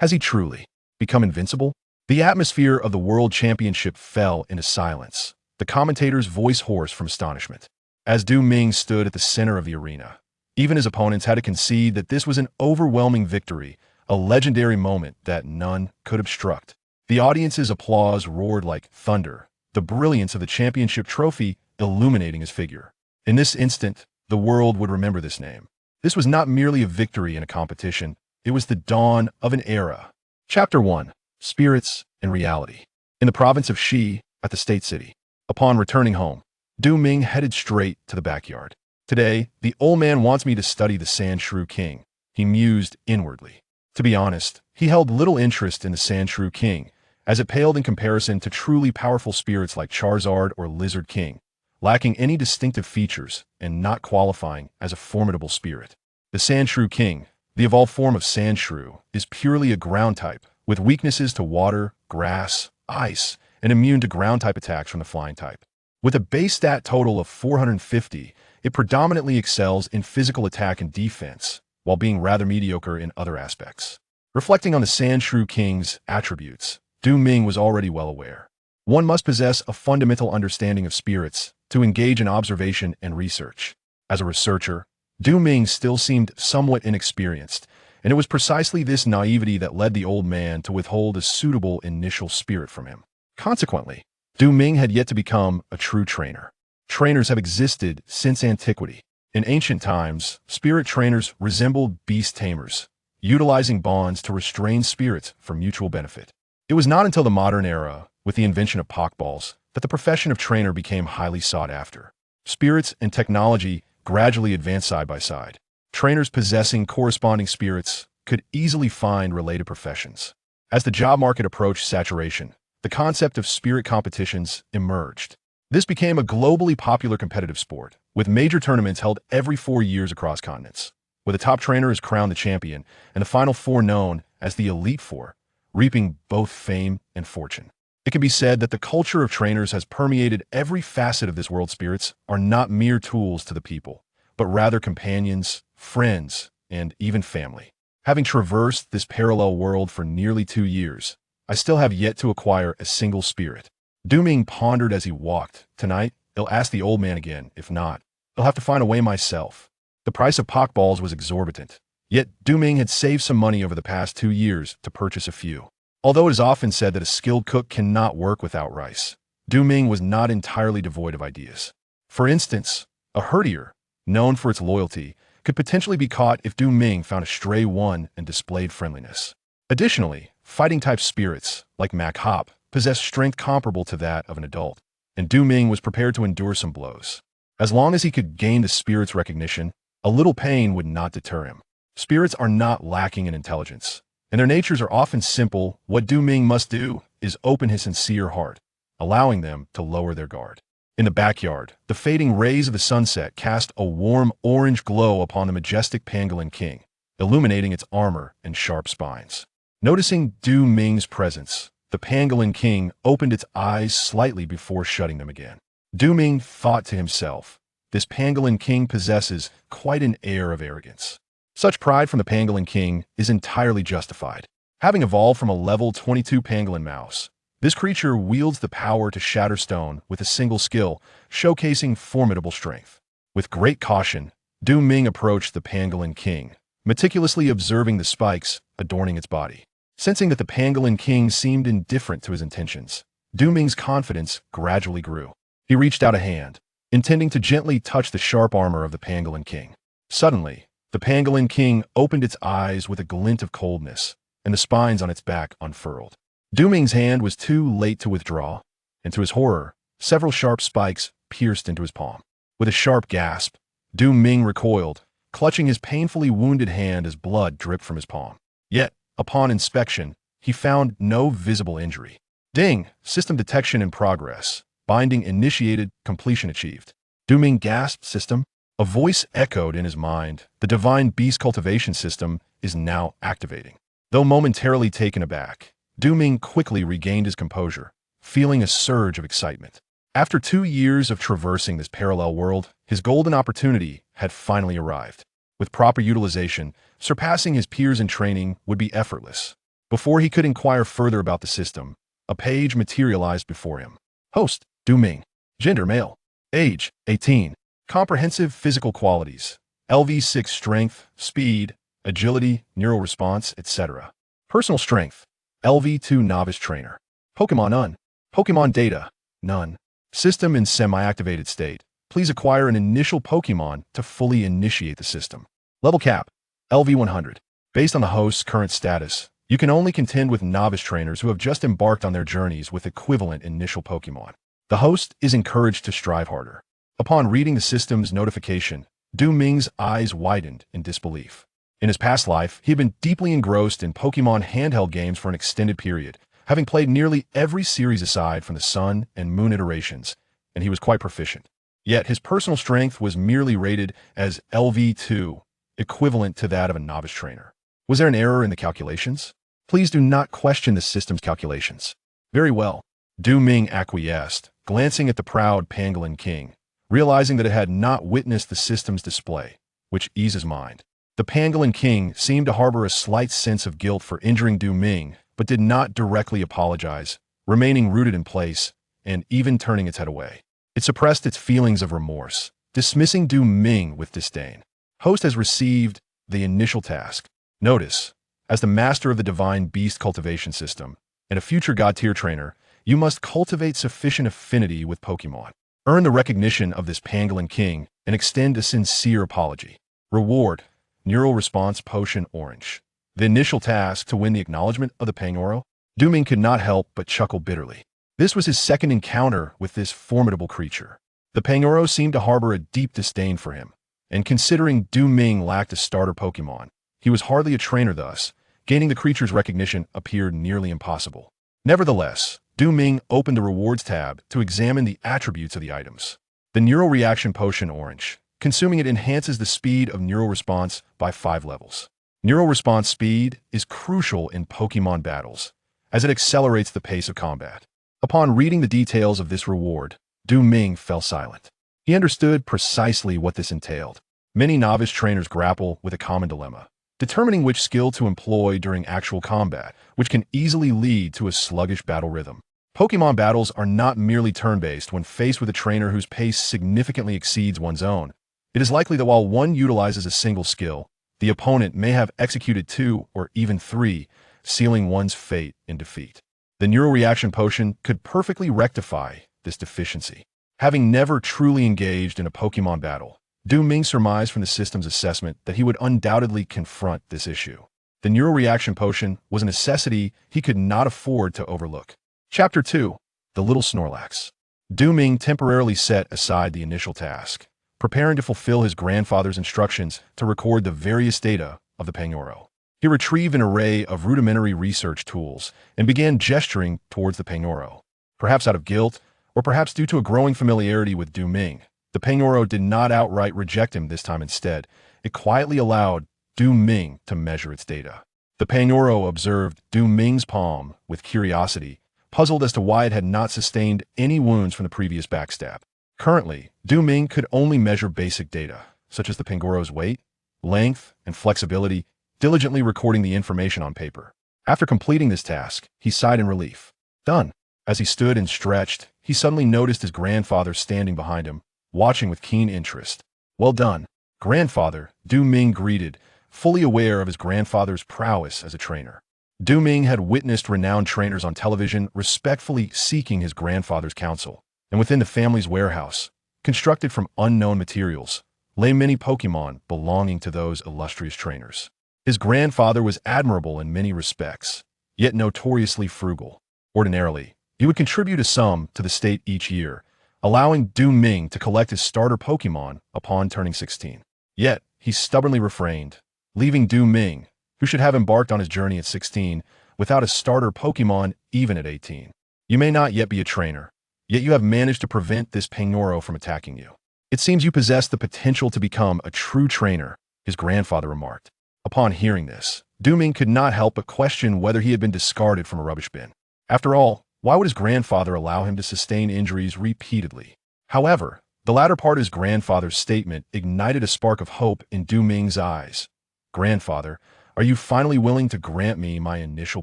Has he truly become invincible? The atmosphere of the World Championship fell into silence, the commentator's voice hoarse from astonishment. As Ming stood at the center of the arena, even his opponents had to concede that this was an overwhelming victory, a legendary moment that none could obstruct. The audience's applause roared like thunder, the brilliance of the championship trophy illuminating his figure. In this instant, the world would remember this name. This was not merely a victory in a competition, it was the dawn of an era. Chapter 1. Spirits and Reality. In the province of Shi, at the state city. Upon returning home, Ming headed straight to the backyard. Today, the old man wants me to study the Sandshrew King, he mused inwardly. To be honest, he held little interest in the Sandshrew King, as it paled in comparison to truly powerful spirits like Charizard or Lizard King, lacking any distinctive features and not qualifying as a formidable spirit. The Sandshrew King, the evolved form of Sandshrew, is purely a ground type, with weaknesses to water, grass, ice, and immune to ground-type attacks from the flying type. With a base stat total of 450, it predominantly excels in physical attack and defense, while being rather mediocre in other aspects. Reflecting on the Sandshrew King's attributes, Ming was already well aware. One must possess a fundamental understanding of spirits to engage in observation and research. As a researcher, Ming still seemed somewhat inexperienced, and it was precisely this naivety that led the old man to withhold a suitable initial spirit from him. Consequently, Ming had yet to become a true trainer. Trainers have existed since antiquity. In ancient times, spirit trainers resembled beast tamers, utilizing bonds to restrain spirits for mutual benefit. It was not until the modern era, with the invention of Pokeballs, that the profession of trainer became highly sought after. Spirits and technology gradually advanced side by side. Trainers possessing corresponding spirits could easily find related professions. As the job market approached saturation, the concept of spirit competitions emerged. This became a globally popular competitive sport, with major tournaments held every 4 years across continents, where the top trainer is crowned the champion and the final four known as the Elite Four, reaping both fame and fortune. It can be said that the culture of trainers has permeated every facet of this world. Spirits are not mere tools to the people, but rather companions, friends, and even family. Having traversed this parallel world for nearly 2 years, I still have yet to acquire a single spirit. Ming pondered as he walked. Tonight, I'll ask the old man again. If not, I'll have to find a way myself. The price of Pokeballs was exorbitant, yet Ming had saved some money over the past 2 years to purchase a few. Although it is often said that a skilled cook cannot work without rice, Ming was not entirely devoid of ideas. For instance, a herdier, known for its loyalty, could potentially be caught if Ming found a stray one and displayed friendliness. Additionally, fighting-type spirits, like Mac Hop, possessed strength comparable to that of an adult, and Ming was prepared to endure some blows. As long as he could gain the spirit's recognition, a little pain would not deter him. Spirits are not lacking in intelligence, and their natures are often simple. What Ming must do is open his sincere heart, allowing them to lower their guard. In the backyard, the fading rays of the sunset cast a warm orange glow upon the majestic Pangolin King, illuminating its armor and sharp spines. Noticing Ming's presence, the Pangolin King opened its eyes slightly before shutting them again. Ming thought to himself, this Pangolin King possesses quite an air of arrogance. Such pride from the Pangolin King is entirely justified. Having evolved from a level 22 Pangolin mouse, this creature wields the power to shatter stone with a single skill, showcasing formidable strength. With great caution, Ming approached the Pangolin King, meticulously observing the spikes adorning its body. Sensing that the Pangolin King seemed indifferent to his intentions, Ming's confidence gradually grew. He reached out a hand, intending to gently touch the sharp armor of the Pangolin King. Suddenly, the Pangolin King opened its eyes with a glint of coldness, and the spines on its back unfurled. Ming's hand was too late to withdraw, and to his horror, several sharp spikes pierced into his palm. With a sharp gasp, Ming recoiled, clutching his painfully wounded hand as blood dripped from his palm. Yet, upon inspection, he found no visible injury. Ding! System detection in progress. Binding initiated, completion achieved. Ming gasped. System? A voice echoed in his mind. The Divine Beast Cultivation System is now activating. Though momentarily taken aback, Ming quickly regained his composure, feeling a surge of excitement. After 2 years of traversing this parallel world, his golden opportunity had finally arrived. With proper utilization, surpassing his peers in training would be effortless. Before he could inquire further about the system, a page materialized before him. Host, Du Ming. Gender, male. Age, 18. Comprehensive physical qualities. LV6 strength, speed, agility, neural response, etc. Personal strength. LV2 novice trainer. Pokemon none. Pokemon data, none. System in semi-activated state. Please acquire an initial Pokemon to fully initiate the system. Level cap, LV100. Based on the host's current status, you can only contend with novice trainers who have just embarked on their journeys with equivalent initial Pokemon. The host is encouraged to strive harder. Upon reading the system's notification, Du Ming's eyes widened in disbelief. In his past life, he had been deeply engrossed in Pokemon handheld games for an extended period, having played nearly every series aside from the Sun and Moon iterations, and he was quite proficient. Yet his personal strength was merely rated as LV2, equivalent to that of a novice trainer. Was there an error in the calculations? Please do not question the system's calculations. Very well. Du Ming acquiesced, glancing at the proud Pangolin King, realizing that it had not witnessed the system's display, which eased his mind. The Pangolin King seemed to harbor a slight sense of guilt for injuring Du Ming, but did not directly apologize, remaining rooted in place and even turning its head away. It suppressed its feelings of remorse, dismissing Du Ming with disdain. Host has received the initial task. Notice, as the master of the Divine Beast cultivation system and a future God-tier trainer, you must cultivate sufficient affinity with Pokemon. Earn the recognition of this Pangolin King and extend a sincere apology. Reward, Neural Response Potion Orange. The initial task to win the acknowledgement of the Pangoro? Du Ming could not help but chuckle bitterly. This was his second encounter with this formidable creature. The Pangoro seemed to harbor a deep disdain for him, and considering Du Ming lacked a starter Pokemon, he was hardly a trainer thus, gaining the creature's recognition appeared nearly impossible. Nevertheless, Du Ming opened the Rewards tab to examine the attributes of the items. The Neural Reaction Potion Orange. Consuming it enhances the speed of neural response by 5 levels. Neural response speed is crucial in Pokemon battles, as it accelerates the pace of combat. Upon reading the details of this reward, Du Ming fell silent. He understood precisely what this entailed. Many novice trainers grapple with a common dilemma, determining which skill to employ during actual combat, which can easily lead to a sluggish battle rhythm. Pokemon battles are not merely turn-based when faced with a trainer whose pace significantly exceeds one's own. It is likely that while one utilizes a single skill, the opponent may have executed 2 or even 3, sealing one's fate in defeat. The Neural Reaction Potion could perfectly rectify this deficiency. Having never truly engaged in a Pokemon battle, Du Ming surmised from the system's assessment that he would undoubtedly confront this issue. The Neural Reaction Potion was a necessity he could not afford to overlook. Chapter 2. The Little Snorlax. Du Ming temporarily set aside the initial task, preparing to fulfill his grandfather's instructions to record the various data of the Pangoro. He retrieved an array of rudimentary research tools and began gesturing towards the Pangoro. Perhaps out of guilt, or perhaps due to a growing familiarity with Du Ming, the Pangoro did not outright reject him this time. Instead, it quietly allowed Du Ming to measure its data. The Pangoro observed Du Ming's palm with curiosity, puzzled as to why it had not sustained any wounds from the previous backstab. Currently, Du Ming could only measure basic data, such as the Pangoro's weight, length, and flexibility, diligently recording the information on paper. After completing this task, he sighed in relief. Done. As he stood and stretched, he suddenly noticed his grandfather standing behind him, watching with keen interest. Well done, grandfather, Du Ming greeted, fully aware of his grandfather's prowess as a trainer. Du Ming had witnessed renowned trainers on television respectfully seeking his grandfather's counsel, and within the family's warehouse, constructed from unknown materials, lay many Pokemon belonging to those illustrious trainers. His grandfather was admirable in many respects, yet notoriously frugal. Ordinarily, he would contribute a sum to the state each year, allowing Du Ming to collect his starter Pokemon upon turning 16. Yet, he stubbornly refrained, leaving Du Ming, who should have embarked on his journey at 16, without a starter Pokemon even at 18. You may not yet be a trainer, yet you have managed to prevent this Pangoro from attacking you. It seems you possess the potential to become a true trainer, his grandfather remarked. Upon hearing this, Du Ming could not help but question whether he had been discarded from a rubbish bin. After all, why would his grandfather allow him to sustain injuries repeatedly? However, the latter part of his grandfather's statement ignited a spark of hope in Du Ming's eyes. Grandfather, Are you finally willing to grant me my initial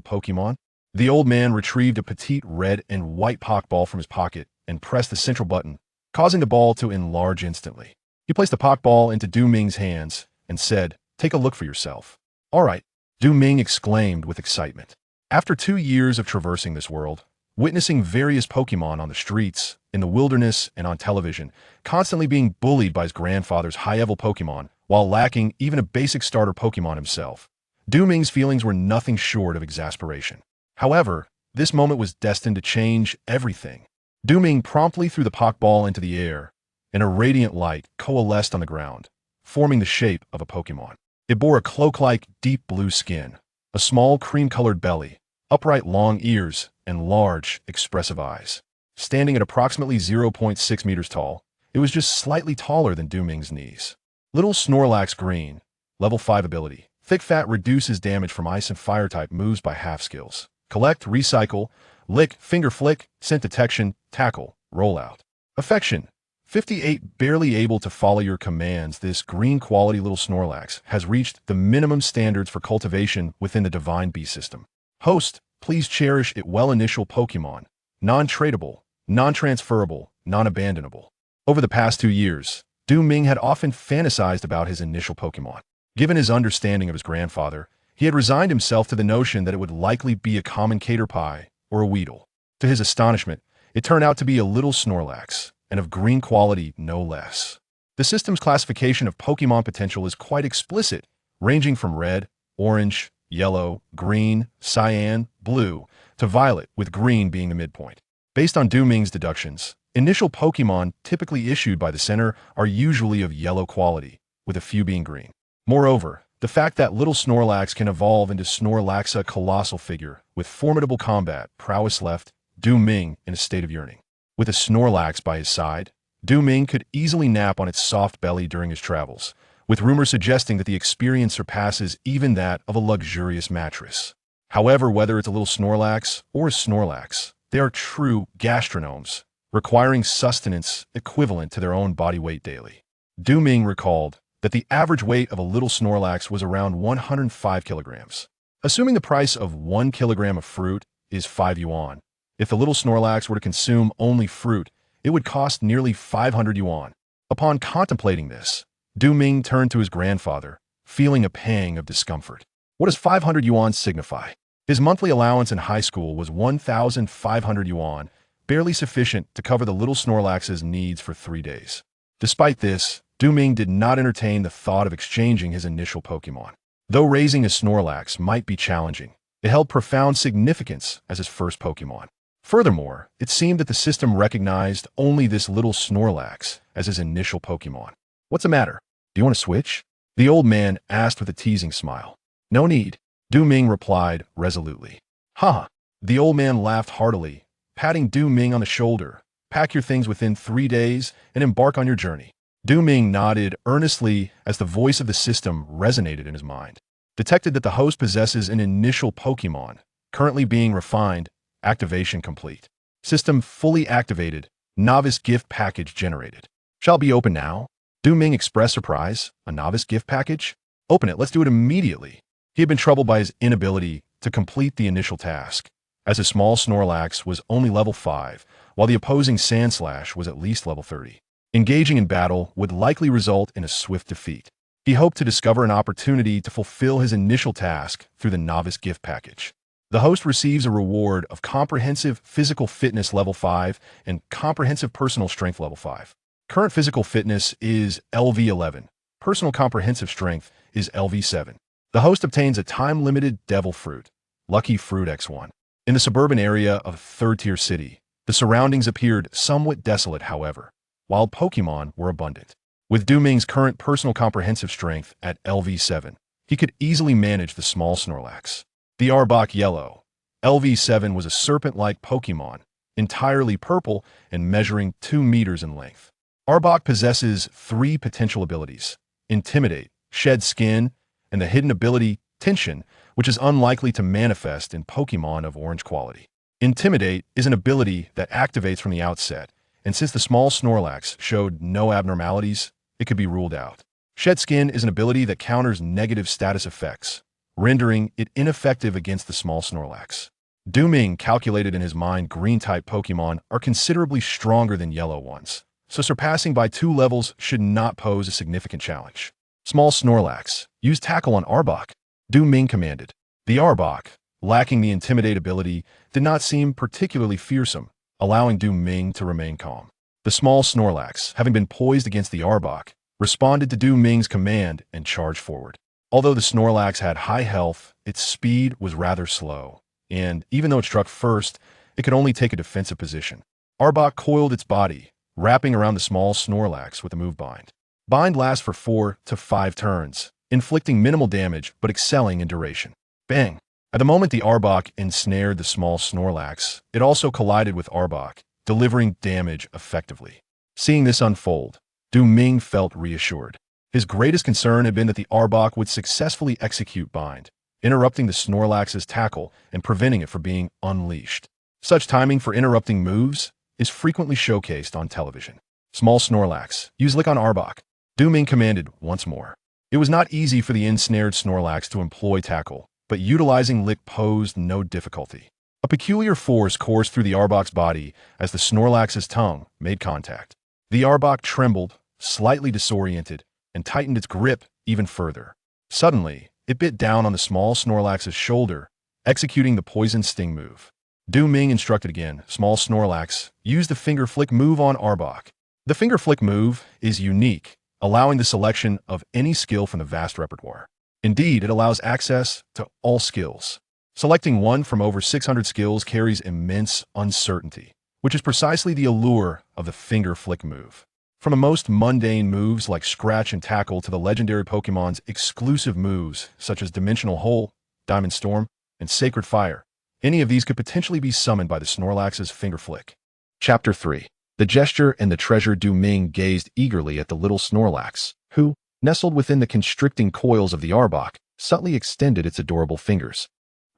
Pokémon? The old man retrieved a petite red and white Pokeball from his pocket and pressed the central button, causing the ball to enlarge instantly. He placed the Pokeball into Du Ming's hands and said, "Take a look for yourself." "All right," Du Ming exclaimed with excitement. After 2 years of traversing this world, witnessing various Pokémon on the streets, in the wilderness, and on television, constantly being bullied by his grandfather's high-level Pokémon while lacking even a basic starter Pokémon himself, Du Ming's feelings were nothing short of exasperation. However, this moment was destined to change everything. Du Ming promptly threw the Pokeball into the air, and a radiant light coalesced on the ground, forming the shape of a Pokémon. It bore a cloak-like deep blue skin, a small cream-colored belly, upright long ears, and large, expressive eyes. Standing at approximately 0.6 meters tall, it was just slightly taller than Du Ming's knees. Little Snorlax Green, level 5 ability. Thick Fat reduces damage from ice and fire type moves by half skills. Collect, recycle, lick, finger flick, scent detection, tackle, rollout. Affection. 58 barely able to follow your commands. This green quality little Snorlax has reached the minimum standards for cultivation within the Divine Bee system. Host, please cherish it well initial Pokemon. Non-tradable, non-transferable, non-abandonable. Over the past 2 years, Du Ming had often fantasized about his initial Pokemon. Given his understanding of his grandfather, he had resigned himself to the notion that it would likely be a commentator pie or a Weedle. To his astonishment, it turned out to be a little Snorlax, and of green quality no less. The system's classification of Pokemon potential is quite explicit, ranging from red, orange, yellow, green, cyan, blue, to violet, with green being the midpoint. Based on Du Ming's deductions, initial Pokemon typically issued by the center are usually of yellow quality, with a few being green. Moreover, the fact that little Snorlax can evolve into Snorlax, a colossal figure with formidable combat prowess, left Du Ming in a state of yearning. With a Snorlax by his side, Du Ming could easily nap on its soft belly during his travels, with rumors suggesting that the experience surpasses even that of a luxurious mattress. However, whether it's a little Snorlax or a Snorlax, they are true gastronomes, requiring sustenance equivalent to their own body weight daily. Du Ming recalled that the average weight of a little Snorlax was around 105 kilograms. Assuming the price of 1 kilogram of fruit is 5 yuan, if the little Snorlax were to consume only fruit, it would cost nearly 500 yuan. Upon contemplating this, Du Ming turned to his grandfather, feeling a pang of discomfort. What does 500 yuan signify? His monthly allowance in high school was 1,500 yuan, barely sufficient to cover the little Snorlax's needs for 3 days. Despite this, Du Ming did not entertain the thought of exchanging his initial Pokemon. Though raising a Snorlax might be challenging, it held profound significance as his first Pokemon. Furthermore, it seemed that the system recognized only this little Snorlax as his initial Pokemon. "What's the matter? Do you want to switch?" the old man asked with a teasing smile. "No need," Du Ming replied resolutely. "Ha!" The old man laughed heartily, patting Du Ming on the shoulder. "Pack your things within 3 days and embark on your journey." Du Ming nodded earnestly as the voice of the system resonated in his mind. Detected that the host possesses an initial Pokemon, currently being refined, activation complete. System fully activated, novice gift package generated. "Shall be open now?" Du Ming expressed surprise. "A novice gift package? Open it, let's do it immediately." He had been troubled by his inability to complete the initial task, as his small Snorlax was only level 5, while the opposing Sandslash was at least level 30. Engaging in battle would likely result in a swift defeat. He hoped to discover an opportunity to fulfill his initial task through the novice gift package. The host receives a reward of comprehensive physical fitness level 5 and comprehensive personal strength level 5. Current physical fitness is LV11. Personal comprehensive strength is LV7. The host obtains a time-limited Devil Fruit, Lucky Fruit X1. In the suburban area of a third-tier city, the surroundings appeared somewhat desolate, however. Wild Pokemon were abundant. With Du Ming's current personal comprehensive strength at LV7, he could easily manage the small Snorlax. The Arbok Yellow. LV7 was a serpent-like Pokemon, entirely purple and measuring 2 meters in length. Arbok possesses 3 potential abilities: Intimidate, Shed Skin, and the hidden ability Tension, which is unlikely to manifest in Pokemon of orange quality. Intimidate is an ability that activates from the outset, and since the small Snorlax showed no abnormalities, it could be ruled out. Shed Skin is an ability that counters negative status effects, rendering it ineffective against the small Snorlax. Ming calculated in his mind green-type Pokémon are considerably stronger than yellow ones, so surpassing by 2 levels should not pose a significant challenge. Small Snorlax, use Tackle on Arbok, Ming commanded. The Arbok, lacking the Intimidate ability, did not seem particularly fearsome, allowing Ming to remain calm. The small Snorlax, having been poised against the Arbok, responded to Ming's command and charged forward. Although the Snorlax had high health, its speed was rather slow, and even though it struck first, it could only take a defensive position. Arbok coiled its body, wrapping around the small Snorlax with a move bind. Bind lasts for 4 to 5 turns, inflicting minimal damage but excelling in duration. Bang! At the moment the Arbok ensnared the small Snorlax, it also collided with Arbok, delivering damage effectively. Seeing this unfold, Ming felt reassured. His greatest concern had been that the Arbok would successfully execute Bind, interrupting the Snorlax's tackle and preventing it from being unleashed. Such timing for interrupting moves is frequently showcased on television. Small Snorlax, use Lick on Arbok, Ming commanded once more. It was not easy for the ensnared Snorlax to employ tackle, but utilizing Lick posed no difficulty. A peculiar force coursed through the Arbok's body as the Snorlax's tongue made contact. The Arbok trembled, slightly disoriented, and tightened its grip even further. Suddenly, it bit down on the small Snorlax's shoulder, executing the poison sting move. Ming instructed again, small Snorlax, use the finger flick move on Arbok. The finger flick move is unique, allowing the selection of any skill from the vast repertoire. Indeed, it allows access to all skills. Selecting one from over 600 skills carries immense uncertainty, which is precisely the allure of the finger flick move. From the most mundane moves like Scratch and Tackle to the legendary Pokemon's exclusive moves such as Dimensional Hole, Diamond Storm, and Sacred Fire, any of these could potentially be summoned by the Snorlax's finger flick. Chapter 3. The gesture and the treasure. Ming gazed eagerly at the little Snorlax, who, nestled within the constricting coils of the Arbok, subtly extended its adorable fingers,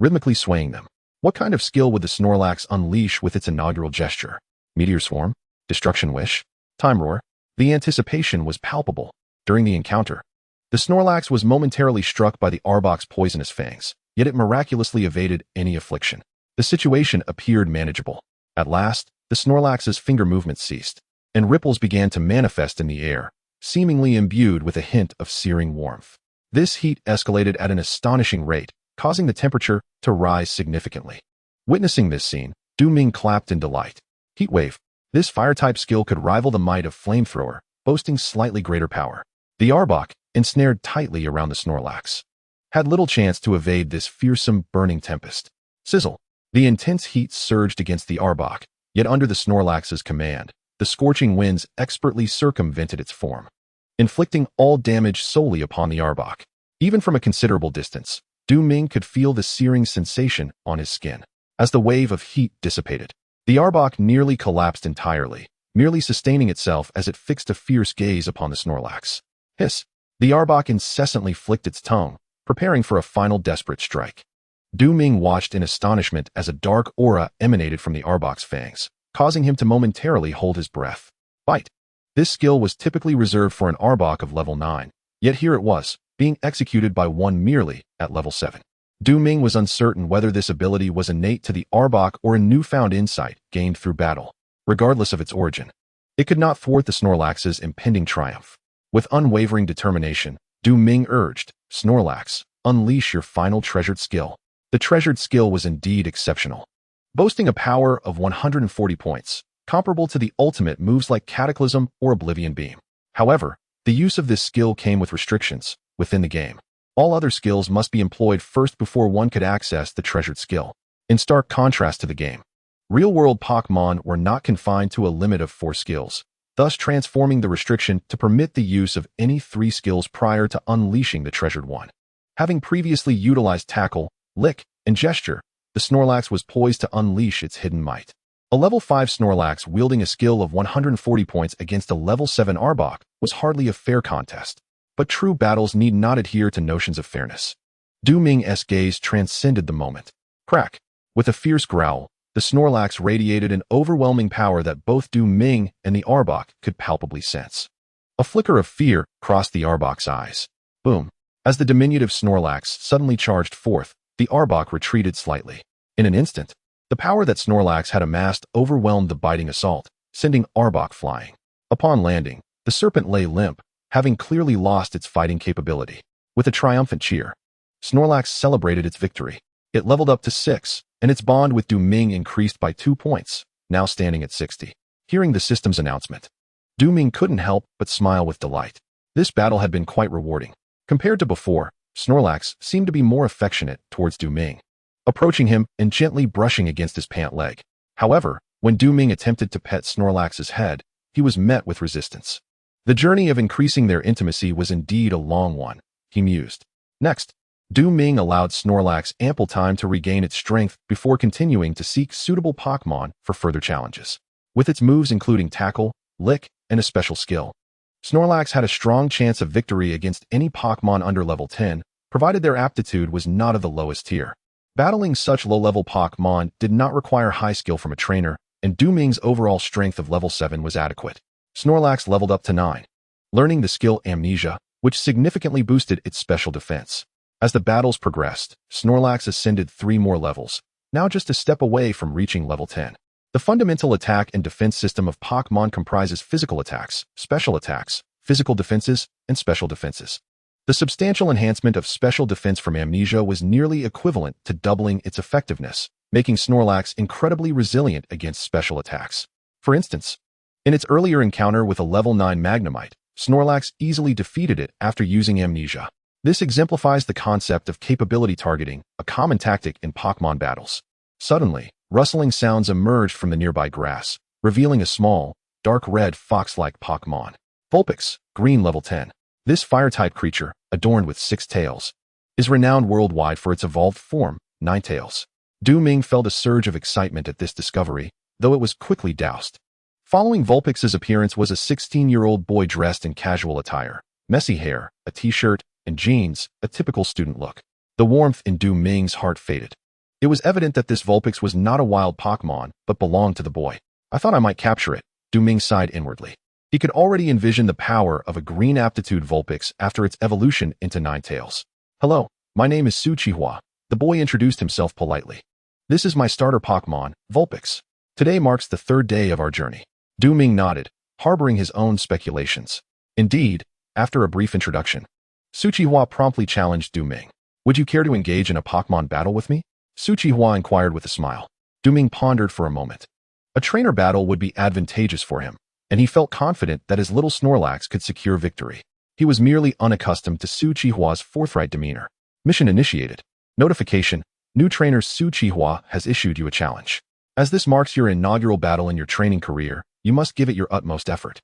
rhythmically swaying them. What kind of skill would the Snorlax unleash with its inaugural gesture? Meteor Swarm? Destruction Wish? Time Roar? The anticipation was palpable. During the encounter, the Snorlax was momentarily struck by the Arbok's poisonous fangs, yet it miraculously evaded any affliction. The situation appeared manageable. At last, the Snorlax's finger movements ceased, and ripples began to manifest in the air, seemingly imbued with a hint of searing warmth. This heat escalated at an astonishing rate, causing the temperature to rise significantly. Witnessing this scene, Ming clapped in delight. Heatwave. This fire-type skill could rival the might of Flamethrower, boasting slightly greater power. The Arbok, ensnared tightly around the Snorlax, had little chance to evade this fearsome burning tempest. Sizzle. The intense heat surged against the Arbok, yet under the Snorlax's command, the scorching winds expertly circumvented its form, inflicting all damage solely upon the Arbok. Even from a considerable distance, Ming could feel the searing sensation on his skin. As the wave of heat dissipated, the Arbok nearly collapsed entirely, merely sustaining itself as it fixed a fierce gaze upon the Snorlax. Hiss! The Arbok incessantly flicked its tongue, preparing for a final desperate strike. Ming watched in astonishment as a dark aura emanated from the Arbok's fangs, causing him to momentarily hold his breath. Bite! This skill was typically reserved for an Arbok of level 9, yet here it was, being executed by one merely at level 7. Ming was uncertain whether this ability was innate to the Arbok or a newfound insight gained through battle. Regardless of its origin, it could not thwart the Snorlax's impending triumph. With unwavering determination, Ming urged, Snorlax, unleash your final treasured skill. The treasured skill was indeed exceptional, boasting a power of 140 points, comparable to the ultimate moves like Cataclysm or Oblivion Beam. However, the use of this skill came with restrictions. Within the game, all other skills must be employed first before one could access the treasured skill. In stark contrast to the game, real-world Pokémon were not confined to a limit of 4 skills, thus transforming the restriction to permit the use of any 3 skills prior to unleashing the treasured one. Having previously utilized Tackle, Lick, and Gesture, the Snorlax was poised to unleash its hidden might. A level 5 Snorlax wielding a skill of 140 points against a level 7 Arbok was hardly a fair contest. But true battles need not adhere to notions of fairness. Ming's gaze transcended the moment. Crack! With a fierce growl, the Snorlax radiated an overwhelming power that both Ming and the Arbok could palpably sense. A flicker of fear crossed the Arbok's eyes. Boom! As the diminutive Snorlax suddenly charged forth, the Arbok retreated slightly. In an instant, the power that Snorlax had amassed overwhelmed the biting assault, sending Arbok flying. Upon landing, the serpent lay limp, having clearly lost its fighting capability. With a triumphant cheer, Snorlax celebrated its victory. It leveled up to 6, and its bond with Ming increased by 2 points, now standing at 60. Hearing the system's announcement, Ming couldn't help but smile with delight. This battle had been quite rewarding. Compared to before, Snorlax seemed to be more affectionate towards Ming, approaching him and gently brushing against his pant leg. However, when Ming attempted to pet Snorlax's head, he was met with resistance. The journey of increasing their intimacy was indeed a long one, he mused. Next, Ming allowed Snorlax ample time to regain its strength before continuing to seek suitable Pokémon for further challenges. With its moves including Tackle, Lick, and a special skill, Snorlax had a strong chance of victory against any Pokémon under level 10, provided their aptitude was not of the lowest tier. Battling such low-level Pokémon did not require high skill from a trainer, and Ming's overall strength of level 7 was adequate. Snorlax leveled up to 9, learning the skill Amnesia, which significantly boosted its special defense. As the battles progressed, Snorlax ascended 3 more levels, now just a step away from reaching level 10. The fundamental attack and defense system of Pokémon comprises physical attacks, special attacks, physical defenses, and special defenses. The substantial enhancement of special defense from Amnesia was nearly equivalent to doubling its effectiveness, making Snorlax incredibly resilient against special attacks. For instance, in its earlier encounter with a level 9 Magnemite, Snorlax easily defeated it after using Amnesia. This exemplifies the concept of capability targeting, a common tactic in Pokémon battles. Suddenly, rustling sounds emerged from the nearby grass, revealing a small, dark red fox-like Pokémon. Vulpix, green level 10. This fire-type creature, adorned with 6 tails, is renowned worldwide for its evolved form, 9 tails. Ming felt a surge of excitement at this discovery, though it was quickly doused. Following Vulpix's appearance was a 16-year-old boy dressed in casual attire, messy hair, a t-shirt, and jeans, a typical student look. The warmth in Ming's heart faded. It was evident that this Vulpix was not a wild Pokémon, but belonged to the boy. I thought I might capture it, Ming sighed inwardly. He could already envision the power of a green aptitude Vulpix after its evolution into 9 tails. Hello, my name is Suchihua. The boy introduced himself politely. This is my starter Pokémon, Vulpix. Today marks the 3rd day of our journey. Ming nodded, harboring his own speculations. Indeed, after a brief introduction, Suchihua promptly challenged Ming. Would you care to engage in a Pokémon battle with me? Suchihua inquired with a smile. Ming pondered for a moment. A trainer battle would be advantageous for him, and he felt confident that his little Snorlax could secure victory. He was merely unaccustomed to Suchihua's forthright demeanor. Mission initiated. Notification: new trainer Suchihua has issued you a challenge. As this marks your inaugural battle in your training career, you must give it your utmost effort.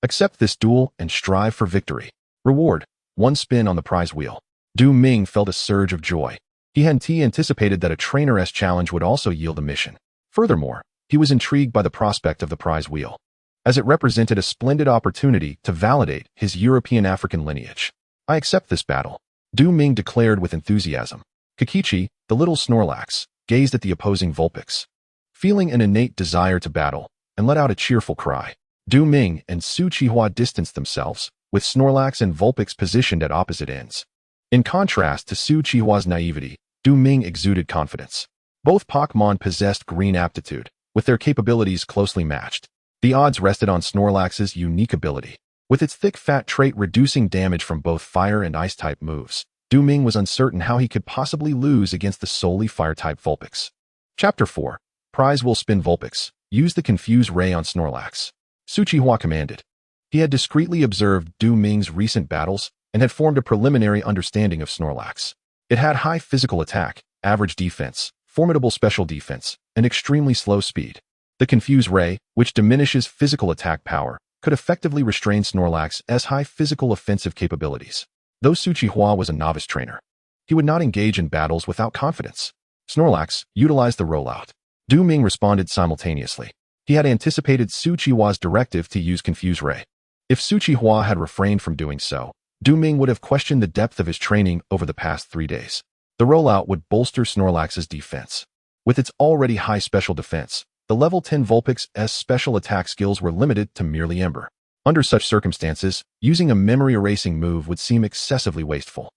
Accept this duel and strive for victory. Reward: 1 spin on the prize wheel. Ming felt a surge of joy. He had anticipated that a trainer's challenge would also yield a mission. Furthermore, he was intrigued by the prospect of the prize wheel, as it represented a splendid opportunity to validate his European-African lineage. I accept this battle, Ming declared with enthusiasm. Kokichi, the little Snorlax, gazed at the opposing Vulpix, feeling an innate desire to battle, and let out a cheerful cry. Ming and Suchihua distanced themselves, with Snorlax and Vulpix positioned at opposite ends. In contrast to Suchihua's naivety, Ming exuded confidence. Both Pokémon possessed green aptitude, with their capabilities closely matched. The odds rested on Snorlax's unique ability. With its thick fat trait reducing damage from both fire and ice-type moves, Ming was uncertain how he could possibly lose against the solely fire-type Vulpix. Chapter 4. Prize will spin Vulpix. Use the Confuse Ray on Snorlax. Suchihua commanded. He had discreetly observed Ming's recent battles and had formed a preliminary understanding of Snorlax. It had high physical attack, average defense, formidable special defense, and extremely slow speed. The Confuse Ray, which diminishes physical attack power, could effectively restrain Snorlax's high physical offensive capabilities. Though Suchihua was a novice trainer, he would not engage in battles without confidence. Snorlax utilized the rollout. Ming responded simultaneously. He had anticipated Suchihua's directive to use Confuse Ray. If Suchihua had refrained from doing so, Ming would have questioned the depth of his training over the past 3 days. The rollout would bolster Snorlax's defense. With its already high special defense, the level 10 Vulpix's special attack skills were limited to merely Ember. Under such circumstances, using a memory-erasing move would seem excessively wasteful.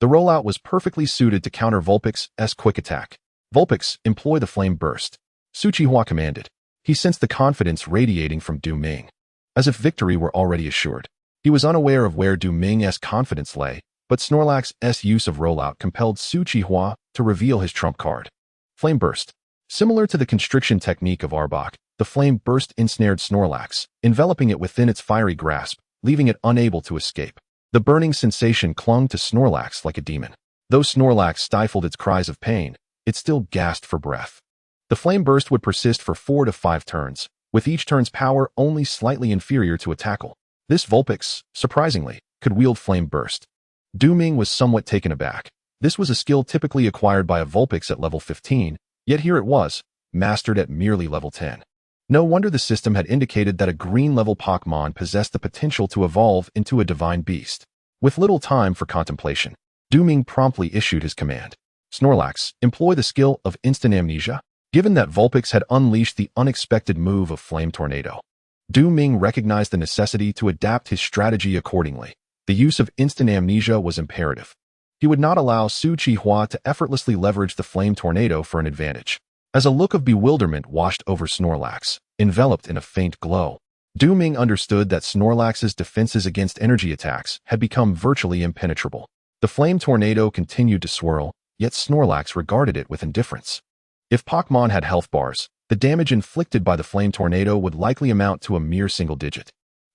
The rollout was perfectly suited to counter Vulpix's quick attack. Vulpix, employ the flame burst. Su Qihua commanded. He sensed the confidence radiating from Du Ming, as if victory were already assured. He was unaware of where Du Ming's confidence lay, but Snorlax's use of rollout compelled Su Qihua to reveal his trump card. Flame Burst. Similar to the constriction technique of Arbok, the flame burst ensnared Snorlax, enveloping it within its fiery grasp, leaving it unable to escape. The burning sensation clung to Snorlax like a demon. Though Snorlax stifled its cries of pain, it still gasped for breath. The flame burst would persist for 4 to 5 turns, with each turn's power only slightly inferior to a tackle. This Vulpix, surprisingly, could wield Flame Burst. Du Ming was somewhat taken aback. This was a skill typically acquired by a Vulpix at level 15, yet here it was, mastered at merely level 10. No wonder the system had indicated that a green-level Pokémon possessed the potential to evolve into a divine beast. With little time for contemplation, Du Ming promptly issued his command. Snorlax, employ the skill of instant amnesia. Given that Vulpix had unleashed the unexpected move of Flame Tornado, Du Ming recognized the necessity to adapt his strategy accordingly. The use of instant amnesia was imperative. He would not allow Su Qihua to effortlessly leverage the Flame Tornado for an advantage. As a look of bewilderment washed over Snorlax, enveloped in a faint glow, Du Ming understood that Snorlax's defenses against energy attacks had become virtually impenetrable. The Flame Tornado continued to swirl, yet Snorlax regarded it with indifference. If Pokémon had health bars, the damage inflicted by the Flame Tornado would likely amount to a mere single digit.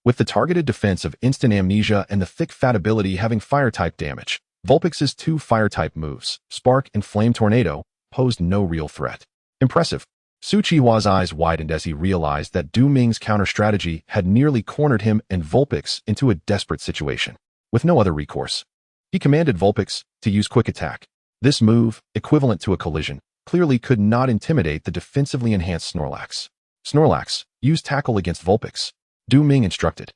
With the targeted defense of instant amnesia and the thick fat ability having fire-type damage, Vulpix's 2 fire-type moves, Spark and Flame Tornado, posed no real threat. Impressive. Su Qihua's eyes widened as he realized that Du Ming's counter-strategy had nearly cornered him and Vulpix into a desperate situation. With no other recourse, he commanded Vulpix to use Quick Attack. This move, equivalent to a collision, clearly could not intimidate the defensively enhanced Snorlax. Snorlax, use Tackle against Vulpix. Du Ming instructed.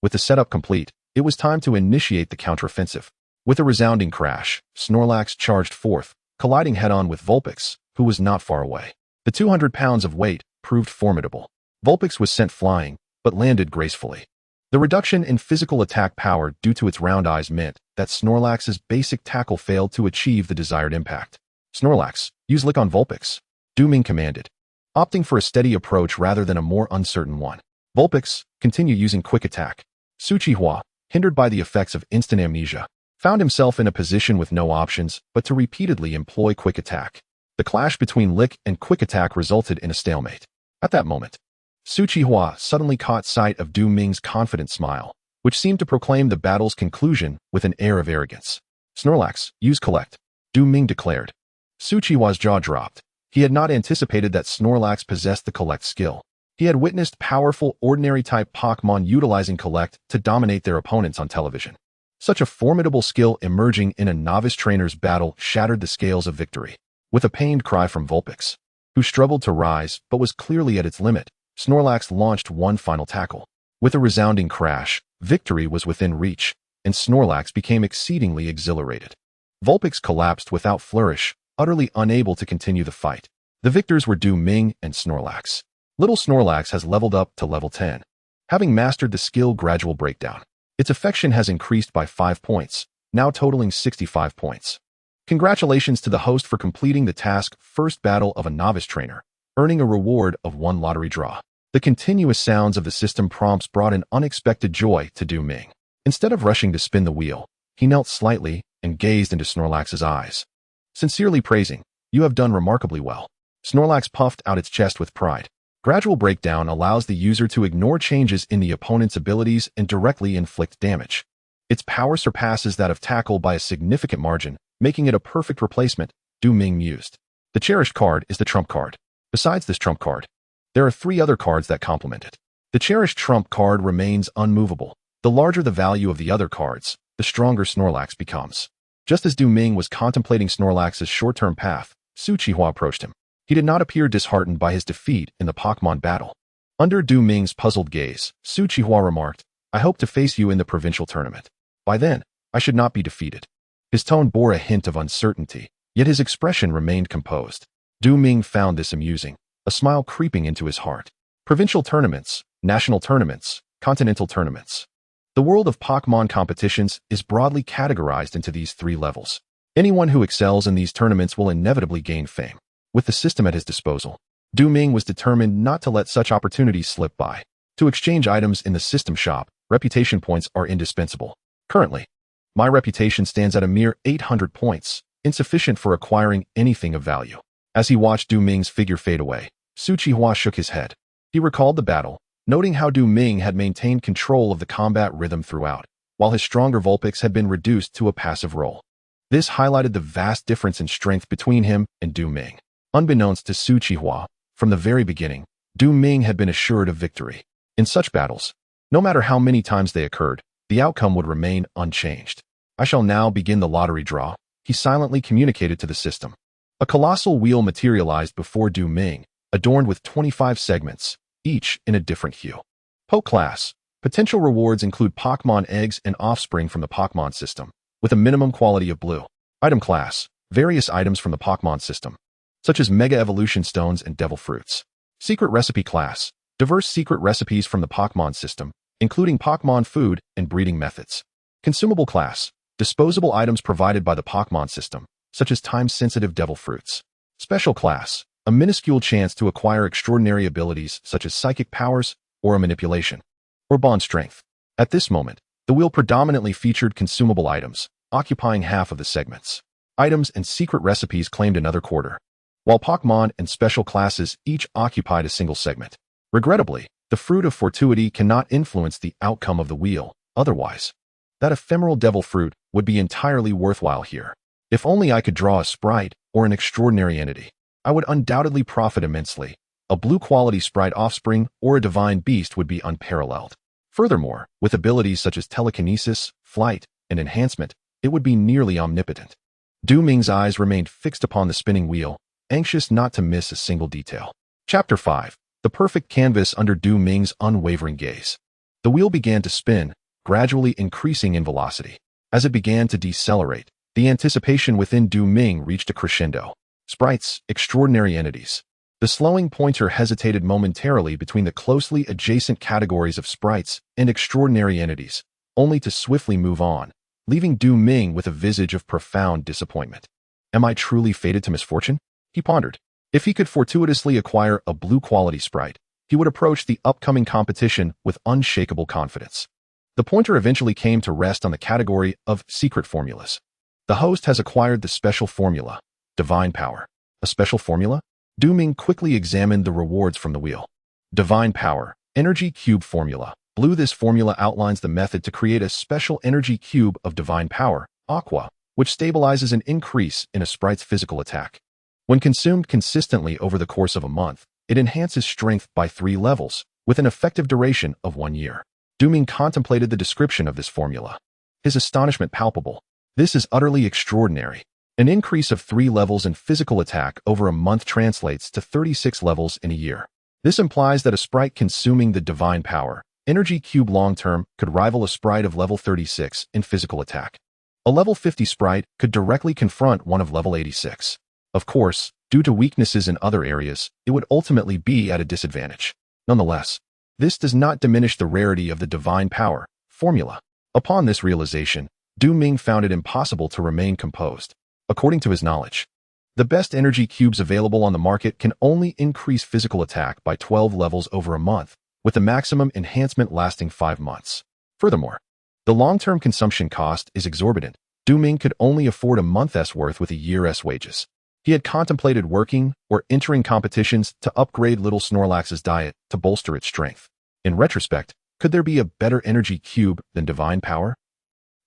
With the setup complete, it was time to initiate the counteroffensive. With a resounding crash, Snorlax charged forth, colliding head-on with Vulpix, who was not far away. The 200 pounds of weight proved formidable. Vulpix was sent flying, but landed gracefully. The reduction in physical attack power due to its round eyes meant that Snorlax's basic tackle failed to achieve the desired impact. Snorlax, use Lick on Vulpix. Du Ming commanded, opting for a steady approach rather than a more uncertain one. Vulpix, continue using Quick Attack. Su Qihua, hindered by the effects of instant amnesia, found himself in a position with no options but to repeatedly employ Quick Attack. The clash between Lick and Quick Attack resulted in a stalemate. At that moment, Su Qihua suddenly caught sight of Du Ming's confident smile, which seemed to proclaim the battle's conclusion with an air of arrogance. Snorlax, use Collect. Du Ming declared. Su Qihua's jaw dropped. He had not anticipated that Snorlax possessed the Collect skill. He had witnessed powerful ordinary-type Pokémon utilizing Collect to dominate their opponents on television. Such a formidable skill emerging in a novice trainer's battle shattered the scales of victory. With a pained cry from Vulpix, who struggled to rise but was clearly at its limit, Snorlax launched one final tackle. With a resounding crash, victory was within reach, and Snorlax became exceedingly exhilarated. Vulpix collapsed without flourish, utterly unable to continue the fight. The victors were Du Ming and Snorlax. Little Snorlax has leveled up to level 10. Having mastered the skill Gradual Breakdown, its affection has increased by 5 points, now totaling 65 points. Congratulations to the host for completing the task First Battle of a Novice Trainer, earning a reward of 1 lottery draw. The continuous sounds of the system prompts brought an unexpected joy to Du Ming. Instead of rushing to spin the wheel, he knelt slightly and gazed into Snorlax's eyes. Sincerely praising, you have done remarkably well. Snorlax puffed out its chest with pride. Gradual Breakdown allows the user to ignore changes in the opponent's abilities and directly inflict damage. Its power surpasses that of Tackle by a significant margin, making it a perfect replacement, Du Ming mused. The cherished card is the trump card. Besides this trump card, there are 3 other cards that complement it. The cherished trump card remains unmovable. The larger the value of the other cards, the stronger Snorlax becomes. Just as Du Ming was contemplating Snorlax's short-term path, Su Qihua approached him. He did not appear disheartened by his defeat in the Pokémon battle. Under Du Ming's puzzled gaze, Su Qihua remarked, I hope to face you in the provincial tournament. By then, I should not be defeated. His tone bore a hint of uncertainty, yet his expression remained composed. Du Ming found this amusing, a smile creeping into his heart. Provincial tournaments, national tournaments, continental tournaments. The world of Pokémon competitions is broadly categorized into these three levels. Anyone who excels in these tournaments will inevitably gain fame. With the system at his disposal, Ming was determined not to let such opportunities slip by. To exchange items in the system shop, reputation points are indispensable. Currently, my reputation stands at a mere 800 points, insufficient for acquiring anything of value. As he watched Ming's figure fade away, Suchihua shook his head. He recalled the battle, noting how Ming had maintained control of the combat rhythm throughout, while his stronger Vulpix had been reduced to a passive role. This highlighted the vast difference in strength between him and Ming. Unbeknownst to Suchihua, from the very beginning, Ming had been assured of victory. In such battles, no matter how many times they occurred, the outcome would remain unchanged. I shall now begin the lottery draw, he silently communicated to the system. A colossal wheel materialized before Ming, adorned with 25 segments, each in a different hue. Poke class. Potential rewards include Pokémon eggs and offspring from the Pokémon system, with a minimum quality of blue. Item class. Various items from the Pokémon system, such as Mega Evolution Stones and Devil Fruits. Secret recipe class. Diverse secret recipes from the Pokémon system, including Pokémon food and breeding methods. Consumable class. Disposable items provided by the Pokémon system, such as time-sensitive Devil Fruits. Special class. A minuscule chance to acquire extraordinary abilities such as psychic powers or a manipulation, or bond strength. At this moment, the wheel predominantly featured consumable items, occupying half of the segments. Items and secret recipes claimed another quarter, while Pokémon and special classes each occupied a single segment. Regrettably, the fruit of fortitude cannot influence the outcome of the wheel, otherwise, that ephemeral devil fruit would be entirely worthwhile here. If only I could draw a sprite or an extraordinary entity, I would undoubtedly profit immensely. A blue-quality sprite offspring or a divine beast would be unparalleled. Furthermore, with abilities such as telekinesis, flight, and enhancement, it would be nearly omnipotent. Ming's eyes remained fixed upon the spinning wheel, anxious not to miss a single detail. Chapter 5. The perfect canvas under Ming's unwavering gaze. The wheel began to spin, gradually increasing in velocity. As it began to decelerate, the anticipation within Ming reached a crescendo. Sprites, extraordinary entities. The slowing pointer hesitated momentarily between the closely adjacent categories of sprites and extraordinary entities, only to swiftly move on, leaving Ming with a visage of profound disappointment. Am I truly fated to misfortune? He pondered. If he could fortuitously acquire a blue-quality sprite, he would approach the upcoming competition with unshakable confidence. The pointer eventually came to rest on the category of secret formulas. The host has acquired the special formula, Divine Power. A special formula? Ming quickly examined the rewards from the wheel. Divine Power, Energy Cube Formula. Blue. This formula outlines the method to create a special energy cube of divine power, Aqua, which stabilizes an increase in a sprite's physical attack. When consumed consistently over the course of a month, it enhances strength by 3 levels, with an effective duration of 1 year. Ming contemplated the description of this formula. His astonishment palpable. This is utterly extraordinary. An increase of 3 levels in physical attack over a month translates to 36 levels in a year. This implies that a sprite consuming the divine power, Energy Cube long-term, could rival a sprite of level 36 in physical attack. A level 50 sprite could directly confront one of level 86. Of course, due to weaknesses in other areas, it would ultimately be at a disadvantage. Nonetheless, this does not diminish the rarity of the divine power formula. Upon this realization, Ming found it impossible to remain composed. According to his knowledge, the best energy cubes available on the market can only increase physical attack by 12 levels over a month, with the maximum enhancement lasting 5 months. Furthermore, the long-term consumption cost is exorbitant. Ming could only afford a month's worth with a year's wages. He had contemplated working or entering competitions to upgrade little Snorlax's diet to bolster its strength. In retrospect, could there be a better energy cube than divine power?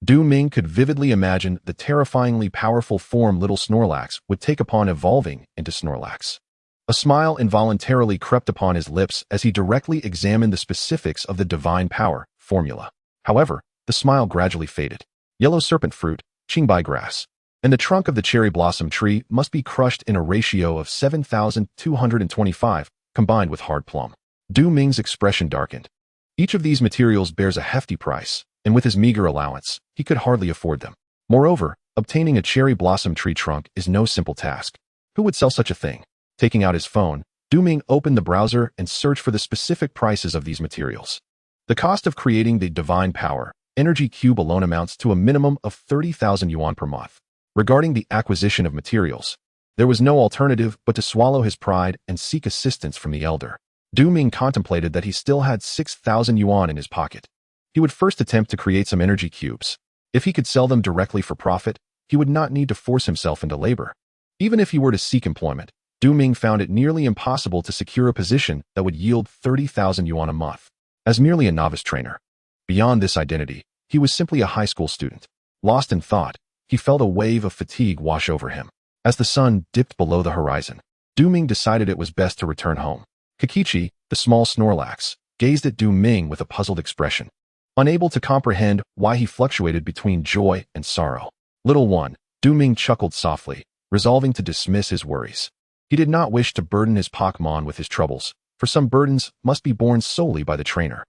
Ming could vividly imagine the terrifyingly powerful form little Snorlax would take upon evolving into Snorlax. A smile involuntarily crept upon his lips as he directly examined the specifics of the divine power formula. However, the smile gradually faded. Yellow serpent fruit, Qingbai grass, and the trunk of the cherry blossom tree must be crushed in a ratio of 7,225, combined with hard plum. Ming's expression darkened. Each of these materials bears a hefty price, and with his meager allowance, he could hardly afford them. Moreover, obtaining a cherry blossom tree trunk is no simple task. Who would sell such a thing? Taking out his phone, Ming opened the browser and searched for the specific prices of these materials. The cost of creating the divine power Energy cube alone amounts to a minimum of 30,000 yuan per month. Regarding the acquisition of materials, there was no alternative but to swallow his pride and seek assistance from the elder. Ming contemplated that he still had 6,000 yuan in his pocket. He would first attempt to create some energy cubes. If he could sell them directly for profit, he would not need to force himself into labor. Even if he were to seek employment, Ming found it nearly impossible to secure a position that would yield 30,000 yuan a month. As merely a novice trainer, beyond this identity, he was simply a high school student. Lost in thought, he felt a wave of fatigue wash over him. As the sun dipped below the horizon, Ming decided it was best to return home. Kokichi, the small Snorlax, gazed at Ming with a puzzled expression, unable to comprehend why he fluctuated between joy and sorrow. Little one, Ming chuckled softly, resolving to dismiss his worries. He did not wish to burden his Pokémon with his troubles, for some burdens must be borne solely by the trainer.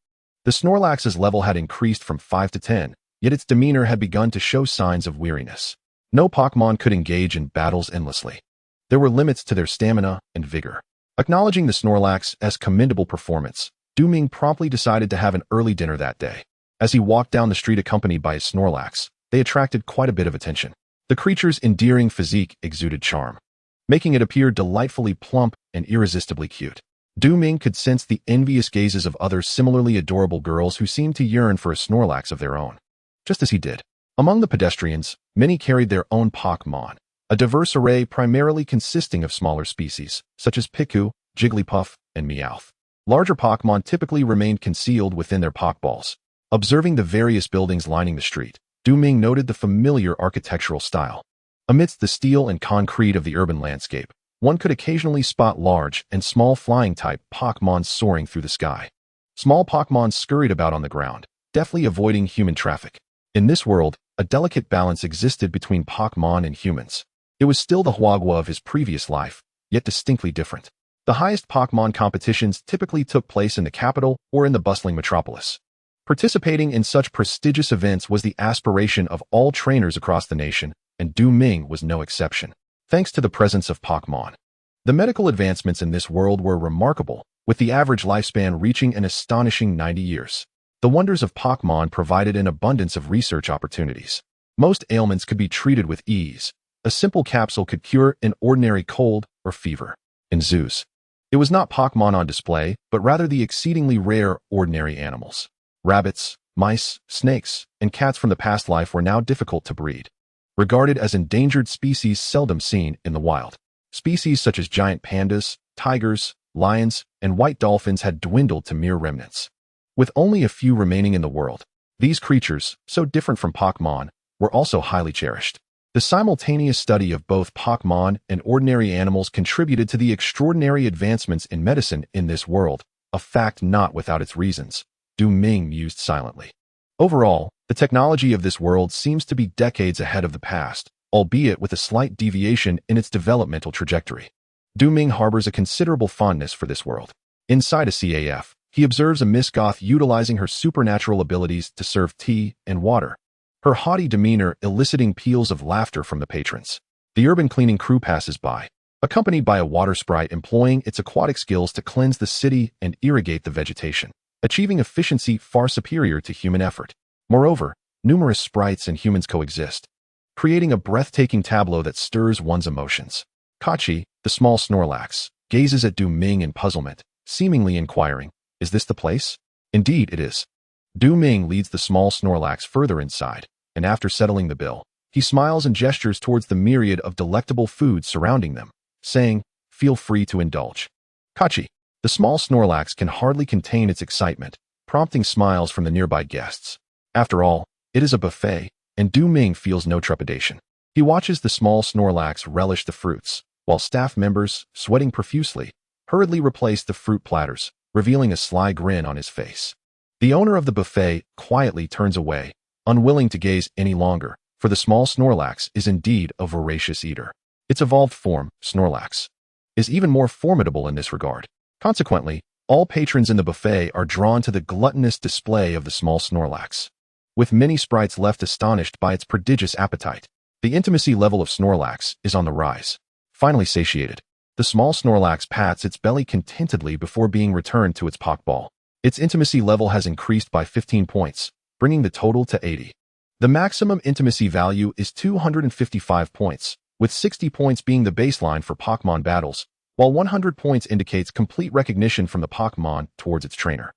The Snorlax's level had increased from 5 to 10, yet its demeanor had begun to show signs of weariness. No Pokémon could engage in battles endlessly. There were limits to their stamina and vigor. Acknowledging the Snorlax as commendable performance, Ming promptly decided to have an early dinner that day. As he walked down the street accompanied by his Snorlax, they attracted quite a bit of attention. The creature's endearing physique exuded charm, making it appear delightfully plump and irresistibly cute. Ming could sense the envious gazes of other similarly adorable girls who seemed to yearn for a Snorlax of their own, just as he did. Among the pedestrians, many carried their own Pokémon, a diverse array primarily consisting of smaller species, such as Piku, Jigglypuff, and Meowth. Larger Pokémon typically remained concealed within their Pokeballs. Observing the various buildings lining the street, Ming noted the familiar architectural style. Amidst the steel and concrete of the urban landscape, one could occasionally spot large and small flying-type Pokémon soaring through the sky. Small Pokémon scurried about on the ground, deftly avoiding human traffic. In this world, a delicate balance existed between Pokémon and humans. It was still the Huagua of his previous life, yet distinctly different. The highest Pokémon competitions typically took place in the capital or in the bustling metropolis. Participating in such prestigious events was the aspiration of all trainers across the nation, and Ming was no exception. Thanks to the presence of Pokémon, the medical advancements in this world were remarkable, with the average lifespan reaching an astonishing 90 years. The wonders of Pokémon provided an abundance of research opportunities. Most ailments could be treated with ease. A simple capsule could cure an ordinary cold or fever. In zoos, it was not Pokémon on display, but rather the exceedingly rare ordinary animals. Rabbits, mice, snakes, and cats from the past life were now difficult to breed. Regarded as endangered species seldom seen in the wild. Species such as giant pandas, tigers, lions, and white dolphins had dwindled to mere remnants. With only a few remaining in the world, these creatures, so different from Pokémon, were also highly cherished. The simultaneous study of both Pokémon and ordinary animals contributed to the extraordinary advancements in medicine in this world, a fact not without its reasons. Ming mused silently. Overall, the technology of this world seems to be decades ahead of the past, albeit with a slight deviation in its developmental trajectory. Ming harbors a considerable fondness for this world. Inside a CAF, he observes a Miss Goth utilizing her supernatural abilities to serve tea and water, her haughty demeanor eliciting peals of laughter from the patrons. The urban cleaning crew passes by, accompanied by a water sprite employing its aquatic skills to cleanse the city and irrigate the vegetation, achieving efficiency far superior to human effort. Moreover, numerous sprites and humans coexist, creating a breathtaking tableau that stirs one's emotions. Kachi, the small Snorlax, gazes at Ming in puzzlement, seemingly inquiring, "Is this the place?" Indeed, it is. Ming leads the small Snorlax further inside, and after settling the bill, he smiles and gestures towards the myriad of delectable foods surrounding them, saying, "Feel free to indulge." Kachi, the small Snorlax, can hardly contain its excitement, prompting smiles from the nearby guests. After all, it is a buffet, and Ming feels no trepidation. He watches the small Snorlax relish the fruits, while staff members, sweating profusely, hurriedly replace the fruit platters, revealing a sly grin on his face. The owner of the buffet quietly turns away, unwilling to gaze any longer, for the small Snorlax is indeed a voracious eater. Its evolved form, Snorlax, is even more formidable in this regard. Consequently, all patrons in the buffet are drawn to the gluttonous display of the small Snorlax, with many sprites left astonished by its prodigious appetite. The intimacy level of Snorlax is on the rise. Finally satiated, the small Snorlax pats its belly contentedly before being returned to its Pokeball. Its intimacy level has increased by 15 points, bringing the total to 80. The maximum intimacy value is 255 points, with 60 points being the baseline for Pokémon battles, while 100 points indicates complete recognition from the Pokémon towards its trainer.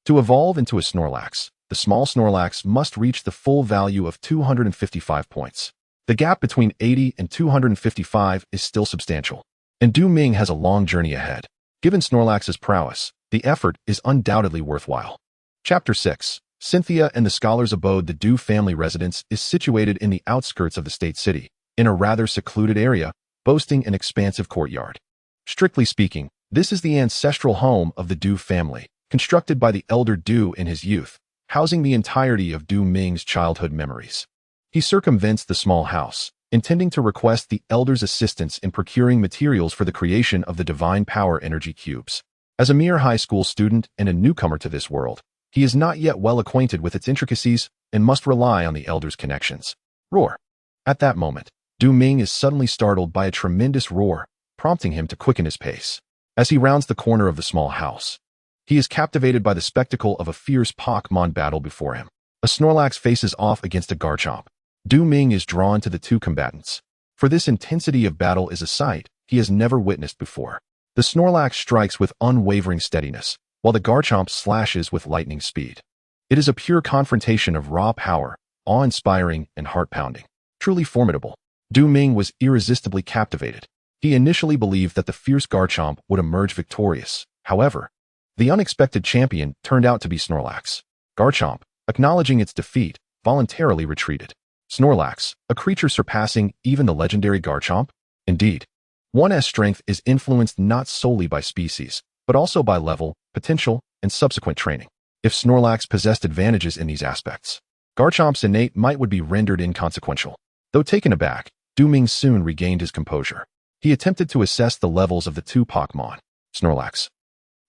To evolve into a Snorlax, the small Snorlax must reach the full value of 255 points. The gap between 80 and 255 is still substantial, and Du Ming has a long journey ahead. Given Snorlax's prowess, the effort is undoubtedly worthwhile. Chapter 6. Cynthia and the Scholar's Abode. The Du family residence is situated in the outskirts of the state city, in a rather secluded area, boasting an expansive courtyard. Strictly speaking, this is the ancestral home of the Du family, constructed by the elder Du in his youth, housing the entirety of Du Ming's childhood memories. He circumvents the small house, intending to request the elder's assistance in procuring materials for the creation of the divine power energy cubes. As a mere high school student and a newcomer to this world, he is not yet well acquainted with its intricacies and must rely on the elder's connections. Roar. At that moment, Du Ming is suddenly startled by a tremendous roar, prompting him to quicken his pace. As he rounds the corner of the small house, he is captivated by the spectacle of a fierce Pokémon battle before him. A Snorlax faces off against a Garchomp. Du Ming is drawn to the two combatants, for this intensity of battle is a sight he has never witnessed before. The Snorlax strikes with unwavering steadiness, while the Garchomp slashes with lightning speed. It is a pure confrontation of raw power, awe-inspiring and heart-pounding. Truly formidable. Du Ming was irresistibly captivated. He initially believed that the fierce Garchomp would emerge victorious. However, the unexpected champion turned out to be Snorlax. Garchomp, acknowledging its defeat, voluntarily retreated. Snorlax, a creature surpassing even the legendary Garchomp? Indeed. One's strength is influenced not solely by species, but also by level, potential, and subsequent training. If Snorlax possessed advantages in these aspects, Garchomp's innate might would be rendered inconsequential. Though taken aback, Du Ming soon regained his composure. He attempted to assess the levels of the two Pokémon, Snorlax,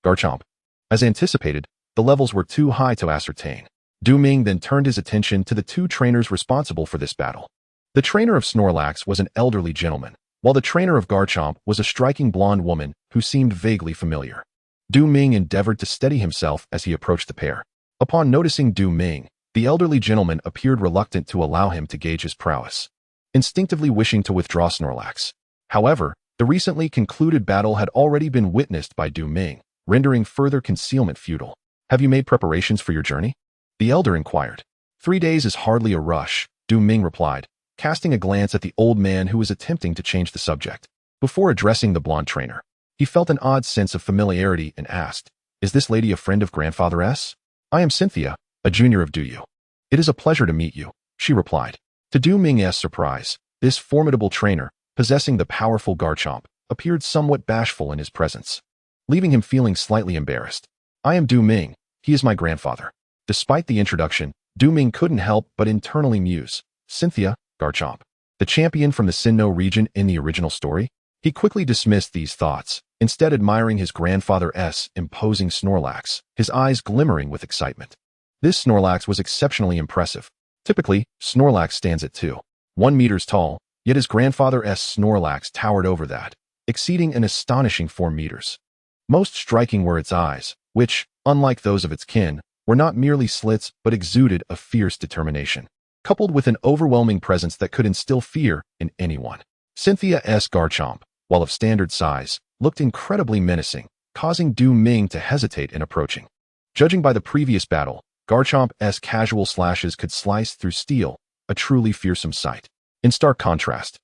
Garchomp. As anticipated, the levels were too high to ascertain. Du Ming then turned his attention to the two trainers responsible for this battle. The trainer of Snorlax was an elderly gentleman, while the trainer of Garchomp was a striking blonde woman who seemed vaguely familiar. Du Ming endeavored to steady himself as he approached the pair. Upon noticing Du Ming, the elderly gentleman appeared reluctant to allow him to gauge his prowess, instinctively wishing to withdraw Snorlax. However, the recently concluded battle had already been witnessed by Du Ming, rendering further concealment futile. Have you made preparations for your journey? The elder inquired. 3 days is hardly a rush, Du Ming replied, casting a glance at the old man who was attempting to change the subject. Before addressing the blonde trainer, he felt an odd sense of familiarity and asked, "Is this lady a friend of Grandfather S? I am Cynthia, a junior of Du. It is a pleasure to meet you," she replied. To Du Ming's surprise, this formidable trainer, possessing the powerful Garchomp, appeared somewhat bashful in his presence, leaving him feeling slightly embarrassed. "I am Du Ming, he is my grandfather." Despite the introduction, Du Ming couldn't help but internally muse, Cynthia, Garchomp, the champion from the Sinnoh region in the original story? He quickly dismissed these thoughts, instead admiring his grandfather's imposing Snorlax, his eyes glimmering with excitement. This Snorlax was exceptionally impressive. Typically, Snorlax stands at 2.1 meters tall, yet his grandfather's Snorlax towered over that, exceeding an astonishing 4 meters. Most striking were its eyes, which, unlike those of its kin, were not merely slits but exuded a fierce determination, coupled with an overwhelming presence that could instill fear in anyone. Cynthia's Garchomp, while of standard size, looked incredibly menacing, causing Du Ming to hesitate in approaching. Judging by the previous battle, Garchomp's casual slashes could slice through steel, a truly fearsome sight. In stark contrast,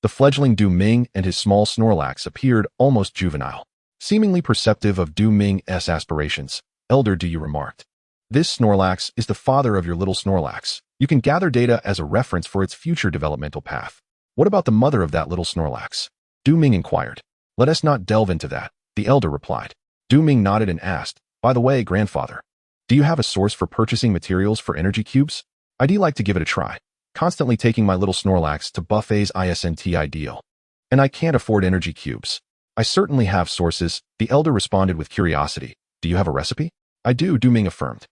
the fledgling Du Ming and his small Snorlax appeared almost juvenile. Seemingly perceptive of Du Ming's aspirations, Elder Du remarked, "This Snorlax is the father of your little Snorlax. You can gather data as a reference for its future developmental path. What about the mother of that little Snorlax?" Du Ming inquired. "Let us not delve into that," the elder replied. Du Ming nodded and asked, "By the way, grandfather, do you have a source for purchasing materials for energy cubes? I'd like to give it a try. Constantly taking my little Snorlax to buffets isn't ideal. And I can't afford energy cubes." "I certainly have sources," the elder responded with curiosity. "Do you have a recipe?" "I do," Du Ming affirmed.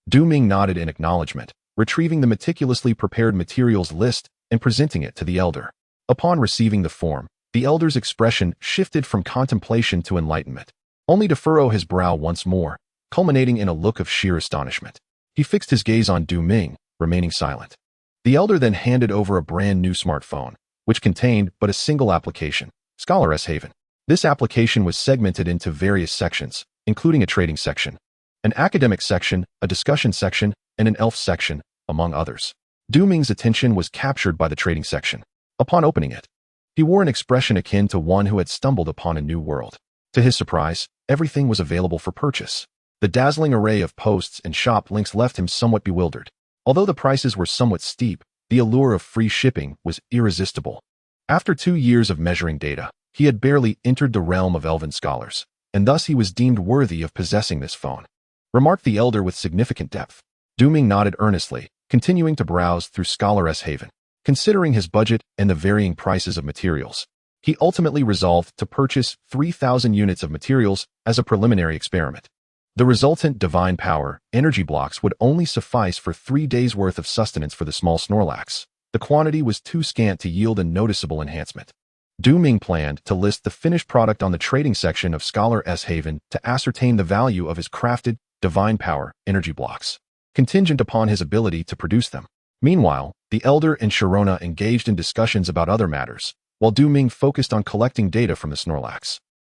Du Ming nodded in acknowledgement, retrieving the meticulously prepared materials list and presenting it to the elder. Upon receiving the form, the elder's expression shifted from contemplation to enlightenment, only to furrow his brow once more, culminating in a look of sheer astonishment. He fixed his gaze on Du Ming, remaining silent. The elder then handed over a brand new smartphone, which contained but a single application, Scholar's Haven. This application was segmented into various sections, including a trading section, an academic section, a discussion section, and an elf section, among others. Du Ming's attention was captured by the trading section. Upon opening it, he wore an expression akin to one who had stumbled upon a new world. To his surprise, everything was available for purchase. The dazzling array of posts and shop links left him somewhat bewildered. Although the prices were somewhat steep, the allure of free shipping was irresistible. After 2 years of measuring data, he had barely entered the realm of elven scholars, and thus he was deemed worthy of possessing this phone, remarked the elder with significant depth. Du Ming nodded earnestly, continuing to browse through Scholar's Haven. Considering his budget and the varying prices of materials, he ultimately resolved to purchase 3,000 units of materials as a preliminary experiment. The resultant divine power energy blocks would only suffice for 3 days' worth of sustenance for the small Snorlax. The quantity was too scant to yield a noticeable enhancement. Du Ming planned to list the finished product on the trading section of Scholar's Haven to ascertain the value of his crafted divine power energy blocks, contingent upon his ability to produce them. Meanwhile, the elder and Sharona engaged in discussions about other matters, while Du Ming focused on collecting data from the Snorlax.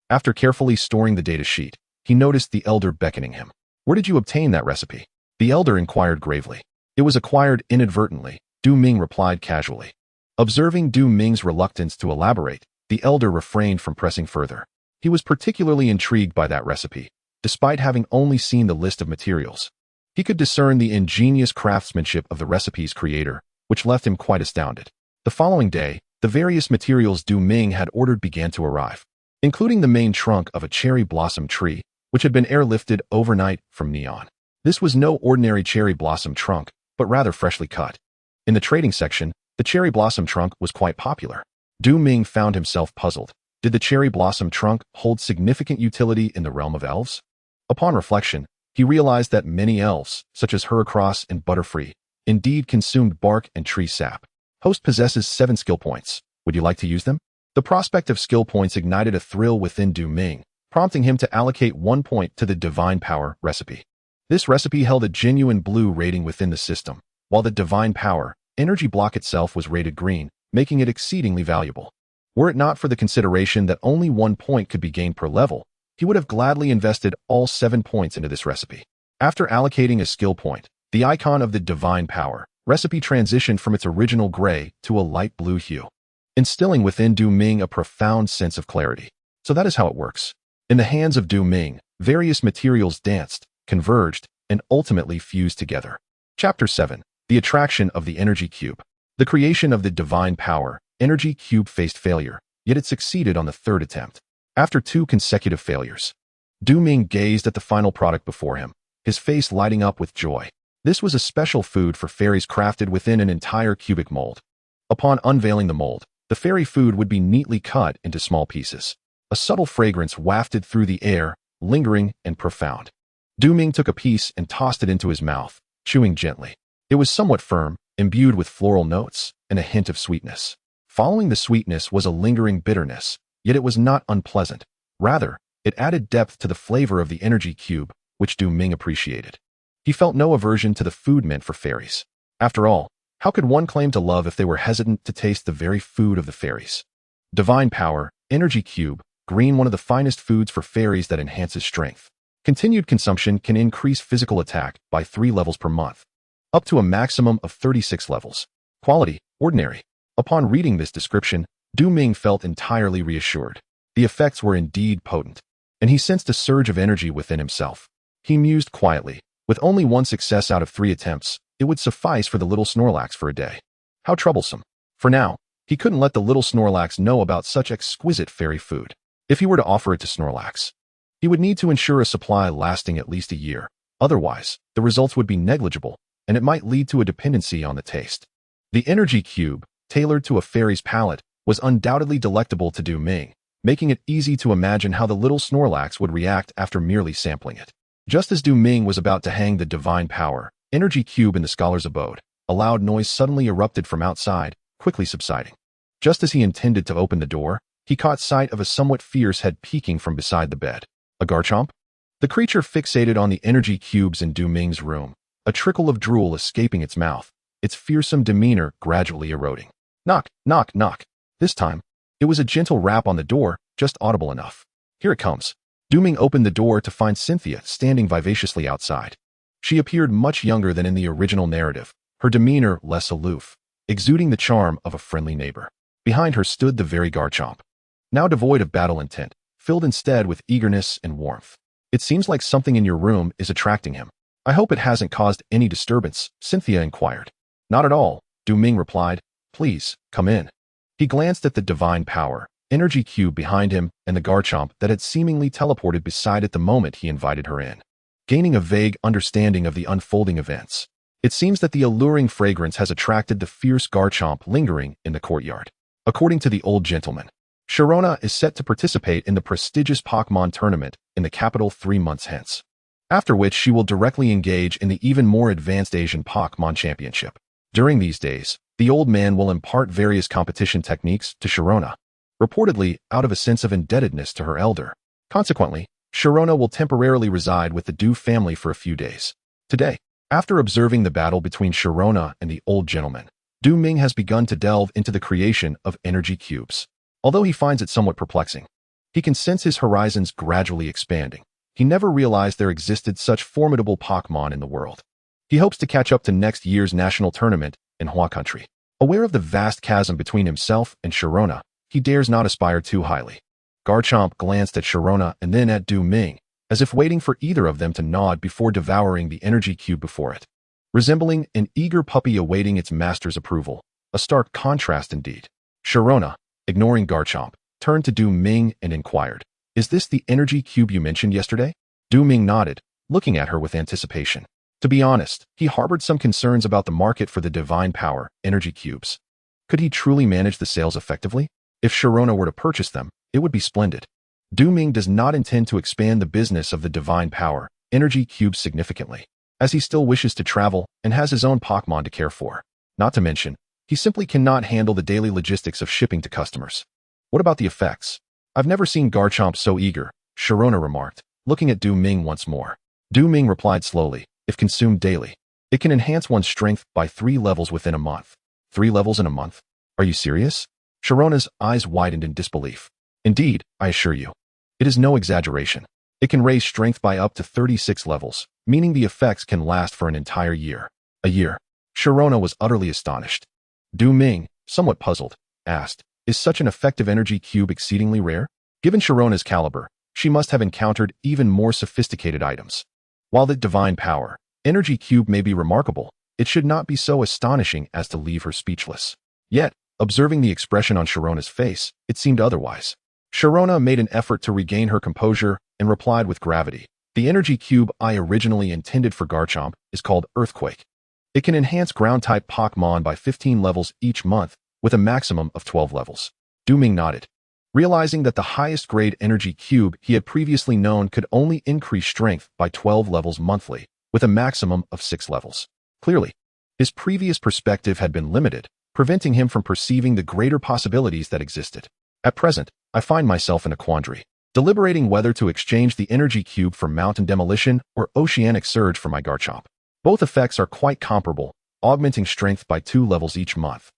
After carefully storing the data sheet, he noticed the elder beckoning him. "Where did you obtain that recipe?" The elder inquired gravely. "It was acquired inadvertently," Du Ming replied casually. Observing Du Ming's reluctance to elaborate, the elder refrained from pressing further. He was particularly intrigued by that recipe, despite having only seen the list of materials. He could discern the ingenious craftsmanship of the recipe's creator, which left him quite astounded. The following day, the various materials Du Ming had ordered began to arrive, including the main trunk of a cherry blossom tree, which had been airlifted overnight from Neon. This was no ordinary cherry blossom trunk, but rather freshly cut. In the trading section, the cherry blossom trunk was quite popular. Du Ming found himself puzzled. Did the cherry blossom trunk hold significant utility in the realm of elves? Upon reflection, he realized that many elves, such as Heracross and Butterfree, indeed consumed bark and tree sap. Host possesses 7 skill points. Would you like to use them? The prospect of skill points ignited a thrill within Du Ming, prompting him to allocate 1 point to the divine power recipe. This recipe held a genuine blue rating within the system, while the divine power energy block itself was rated green, making it exceedingly valuable. Were it not for the consideration that only 1 point could be gained per level, he would have gladly invested all 7 points into this recipe. After allocating a skill point, the icon of the divine power recipe transitioned from its original gray to a light blue hue, instilling within Du Ming a profound sense of clarity. So that is how it works. In the hands of Du Ming, various materials danced, converged, and ultimately fused together. Chapter 7. The Attraction of the Energy Cube. The creation of the divine power energy cube faced failure, yet it succeeded on the 3rd attempt. After 2 consecutive failures, Du Ming gazed at the final product before him, his face lighting up with joy. This was a special food for fairies crafted within an entire cubic mold. Upon unveiling the mold, the fairy food would be neatly cut into small pieces. A subtle fragrance wafted through the air, lingering and profound. Du Ming took a piece and tossed it into his mouth, chewing gently. It was somewhat firm, imbued with floral notes and a hint of sweetness. Following the sweetness was a lingering bitterness, yet it was not unpleasant. Rather, it added depth to the flavor of the energy cube, which Du Ming appreciated. He felt no aversion to the food meant for fairies. After all, how could one claim to love if they were hesitant to taste the very food of the fairies? Divine power, energy cube, green, one of the finest foods for fairies that enhances strength. Continued consumption can increase physical attack by 3 levels per month, up to a maximum of 36 levels. Quality, ordinary. Upon reading this description, Du Ming felt entirely reassured. The effects were indeed potent, and he sensed a surge of energy within himself. He mused quietly. With only 1 success out of 3 attempts, it would suffice for the little Snorlax for a day. How troublesome. For now, he couldn't let the little Snorlax know about such exquisite fairy food. If he were to offer it to Snorlax, he would need to ensure a supply lasting at least a year. Otherwise, the results would be negligible, and it might lead to a dependency on the taste. The energy cube, tailored to a fairy's palate, was undoubtedly delectable to Du Ming, making it easy to imagine how the little Snorlax would react after merely sampling it. Just as Du Ming was about to hang the divine power energy cube in the scholar's abode, a loud noise suddenly erupted from outside, quickly subsiding. Just as he intended to open the door, he caught sight of a somewhat fierce head peeking from beside the bed. A Garchomp? The creature fixated on the energy cubes in Du Ming's room, a trickle of drool escaping its mouth, its fearsome demeanor gradually eroding. Knock, knock, knock. This time, it was a gentle rap on the door, just audible enough. Here it comes. Ming opened the door to find Cynthia standing vivaciously outside. She appeared much younger than in the original narrative, her demeanor less aloof, exuding the charm of a friendly neighbor. Behind her stood the very Garchomp, now devoid of battle intent, filled instead with eagerness and warmth. It seems like something in your room is attracting him. I hope it hasn't caused any disturbance, Cynthia inquired. Not at all, Ming replied. Please, come in. He glanced at the divine power, energy cube behind him and the Garchomp that had seemingly teleported beside it the moment he invited her in. Gaining a vague understanding of the unfolding events, it seems that the alluring fragrance has attracted the fierce Garchomp lingering in the courtyard. According to the old gentleman, Sharona is set to participate in the prestigious Pokémon tournament in the capital 3 months hence, after which she will directly engage in the even more advanced Asian Pokémon Championship. During these days, the old man will impart various competition techniques to Sharona, reportedly out of a sense of indebtedness to her elder. Consequently, Sharona will temporarily reside with the Du family for a few days. Today, after observing the battle between Sharona and the old gentleman, Ming has begun to delve into the creation of energy cubes. Although he finds it somewhat perplexing, he can sense his horizons gradually expanding. He never realized there existed such formidable Pokémon in the world. He hopes to catch up to next year's national tournament in Hua country. Aware of the vast chasm between himself and Sharona, he dares not aspire too highly. Garchomp glanced at Sharona and then at Ming, as if waiting for either of them to nod before devouring the energy cube before it. Resembling an eager puppy awaiting its master's approval, a stark contrast indeed. Sharona, ignoring Garchomp, turned to Ming and inquired, Is this the energy cube you mentioned yesterday? Ming nodded, looking at her with anticipation. To be honest, he harbored some concerns about the market for the divine power energy cubes. Could he truly manage the sales effectively? If Sharona were to purchase them, it would be splendid. Ming does not intend to expand the business of the divine power energy cubes significantly, as he still wishes to travel and has his own Pokémon to care for. Not to mention, he simply cannot handle the daily logistics of shipping to customers. What about the effects? I've never seen Garchomp so eager, Sharona remarked, looking at Ming once more. Ming replied slowly, if consumed daily, it can enhance one's strength by 3 levels within a month. 3 levels in a month? Are you serious? Sharona's eyes widened in disbelief. Indeed, I assure you. It is no exaggeration. It can raise strength by up to 36 levels, meaning the effects can last for an entire year. A year. Sharona was utterly astonished. Ming, somewhat puzzled, asked, Is such an effective energy cube exceedingly rare? Given Sharona's caliber, she must have encountered even more sophisticated items. While the divine power energy cube may be remarkable, it should not be so astonishing as to leave her speechless. Yet, observing the expression on Sharona's face, it seemed otherwise. Sharona made an effort to regain her composure and replied with gravity, The energy cube I originally intended for Garchomp is called Earthquake. It can enhance ground-type Pokémon by 15 levels each month, with a maximum of 12 levels. Ming nodded, realizing that the highest-grade energy cube he had previously known could only increase strength by 12 levels monthly, with a maximum of 6 levels. Clearly, his previous perspective had been limited, preventing him from perceiving the greater possibilities that existed. At present, I find myself in a quandary, deliberating whether to exchange the energy cube for mountain demolition or oceanic surge for my Garchomp. Both effects are quite comparable, augmenting strength by 2 levels each month,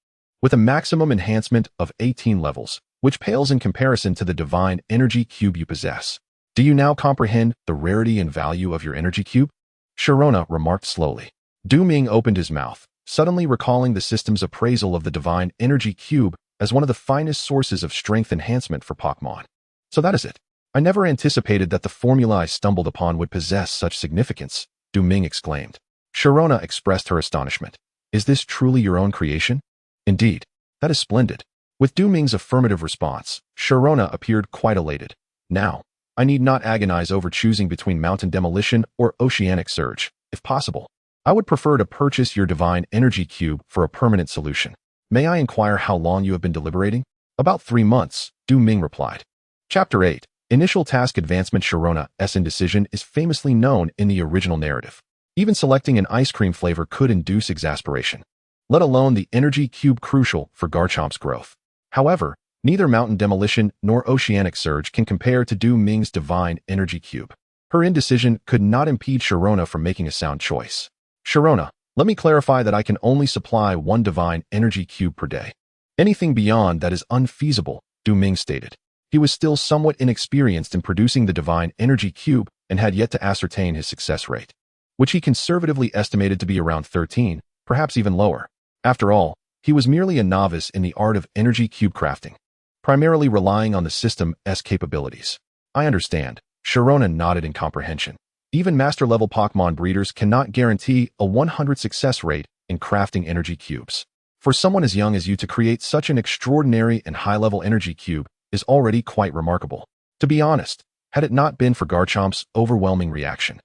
with a maximum enhancement of 18 levels, which pales in comparison to the divine energy cube you possess. Do you now comprehend the rarity and value of your energy cube? Sharona remarked slowly. Ming opened his mouth, suddenly recalling the system's appraisal of the divine energy cube as one of the finest sources of strength enhancement for Pokémon. So that is it. I never anticipated that the formula I stumbled upon would possess such significance, Ming exclaimed. Sharona expressed her astonishment. Is this truly your own creation? Indeed. That is splendid. With Ming's affirmative response, Sharona appeared quite elated. Now, I need not agonize over choosing between mountain demolition or oceanic surge. If possible, I would prefer to purchase your divine energy cube for a permanent solution. May I inquire how long you have been deliberating? About 3 months, Ming replied. Chapter 8. Initial Task Advancement. Sharona's indecision is famously known in the original narrative. Even selecting an ice cream flavor could induce exasperation, let alone the energy cube crucial for Garchomp's growth. However, neither mountain demolition nor oceanic surge can compare to Ming's divine energy cube. Her indecision could not impede Sharona from making a sound choice. Sharona, let me clarify that I can only supply one divine energy cube per day. Anything beyond that is unfeasible, Du Ming stated. He was still somewhat inexperienced in producing the divine energy cube and had yet to ascertain his success rate, which he conservatively estimated to be around 13, perhaps even lower. After all, he was merely a novice in the art of energy cube crafting, primarily relying on the system's capabilities. I understand. Sharona nodded in comprehension. Even master-level Pokémon breeders cannot guarantee a 100 success rate in crafting energy cubes. For someone as young as you to create such an extraordinary and high-level energy cube is already quite remarkable. To be honest, had it not been for Garchomp's overwhelming reaction,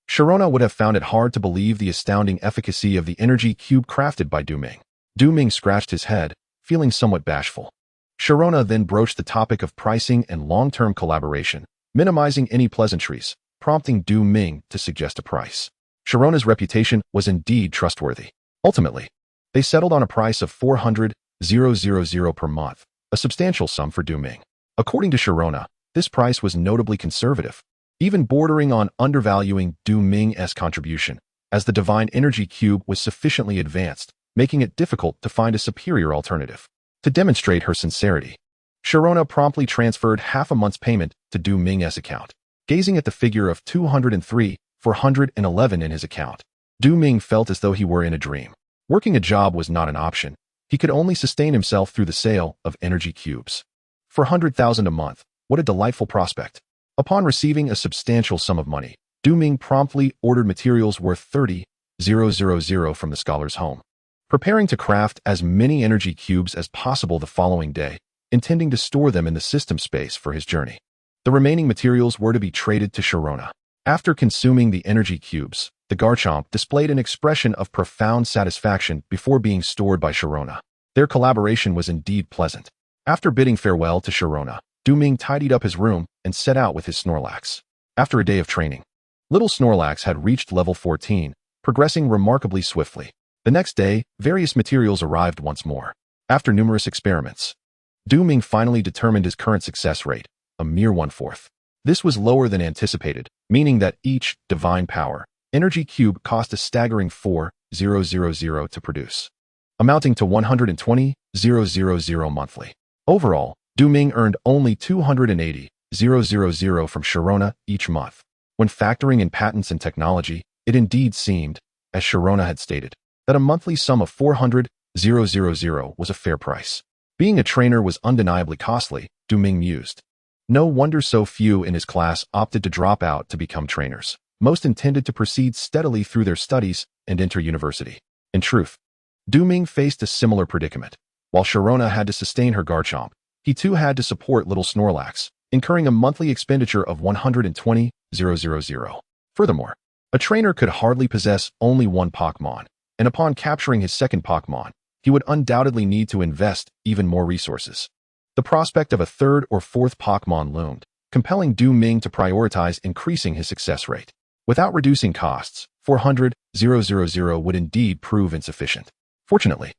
Sharona would have found it hard to believe the astounding efficacy of the energy cube crafted by Du Ming. Du Ming scratched his head, feeling somewhat bashful. Sharona then broached the topic of pricing and long-term collaboration, minimizing any pleasantries, prompting Du Ming to suggest a price. Sharona's reputation was indeed trustworthy. Ultimately, they settled on a price of 400,000 per month, a substantial sum for Du Ming. According to Sharona, this price was notably conservative, even bordering on undervaluing Du Ming's contribution, as the divine energy cube was sufficiently advanced, making it difficult to find a superior alternative. To demonstrate her sincerity, Sharona promptly transferred half a month's payment to Du Ming's account. Gazing at the figure of 203,411 in his account, Du Ming felt as though he were in a dream. Working a job was not an option. He could only sustain himself through the sale of energy cubes. For 100,000 a month, what a delightful prospect. Upon receiving a substantial sum of money, Du Ming promptly ordered materials worth 30,000 from the scholar's home, preparing to craft as many energy cubes as possible the following day, intending to store them in the system space for his journey. The remaining materials were to be traded to Sharona. After consuming the energy cubes, the Garchomp displayed an expression of profound satisfaction before being stored by Sharona. Their collaboration was indeed pleasant. After bidding farewell to Sharona, Du Ming tidied up his room and set out with his Snorlax. After a day of training, little Snorlax had reached level 14, progressing remarkably swiftly. The next day, various materials arrived once more. After numerous experiments, Du Ming finally determined his current success rate, a mere 1/4. This was lower than anticipated, meaning that each divine power energy cube cost a staggering 4,000 to produce, amounting to 120,000 monthly. Overall, Du Ming earned only 280,000 from Sharona each month. When factoring in patents and technology, it indeed seemed, as Sharona had stated, that a monthly sum of 400,000 was a fair price. Being a trainer was undeniably costly, Du Ming mused. No wonder so few in his class opted to drop out to become trainers. Most intended to proceed steadily through their studies and enter university. In truth, Du Ming faced a similar predicament. While Sharona had to sustain her Garchomp, he too had to support little Snorlax, incurring a monthly expenditure of 120,000. Furthermore, a trainer could hardly possess only one Pokémon, and upon capturing his second Pokémon, he would undoubtedly need to invest even more resources. The prospect of a third or fourth Pokémon loomed, compelling Du Ming to prioritize increasing his success rate. Without reducing costs, 400,000 would indeed prove insufficient. Fortunately,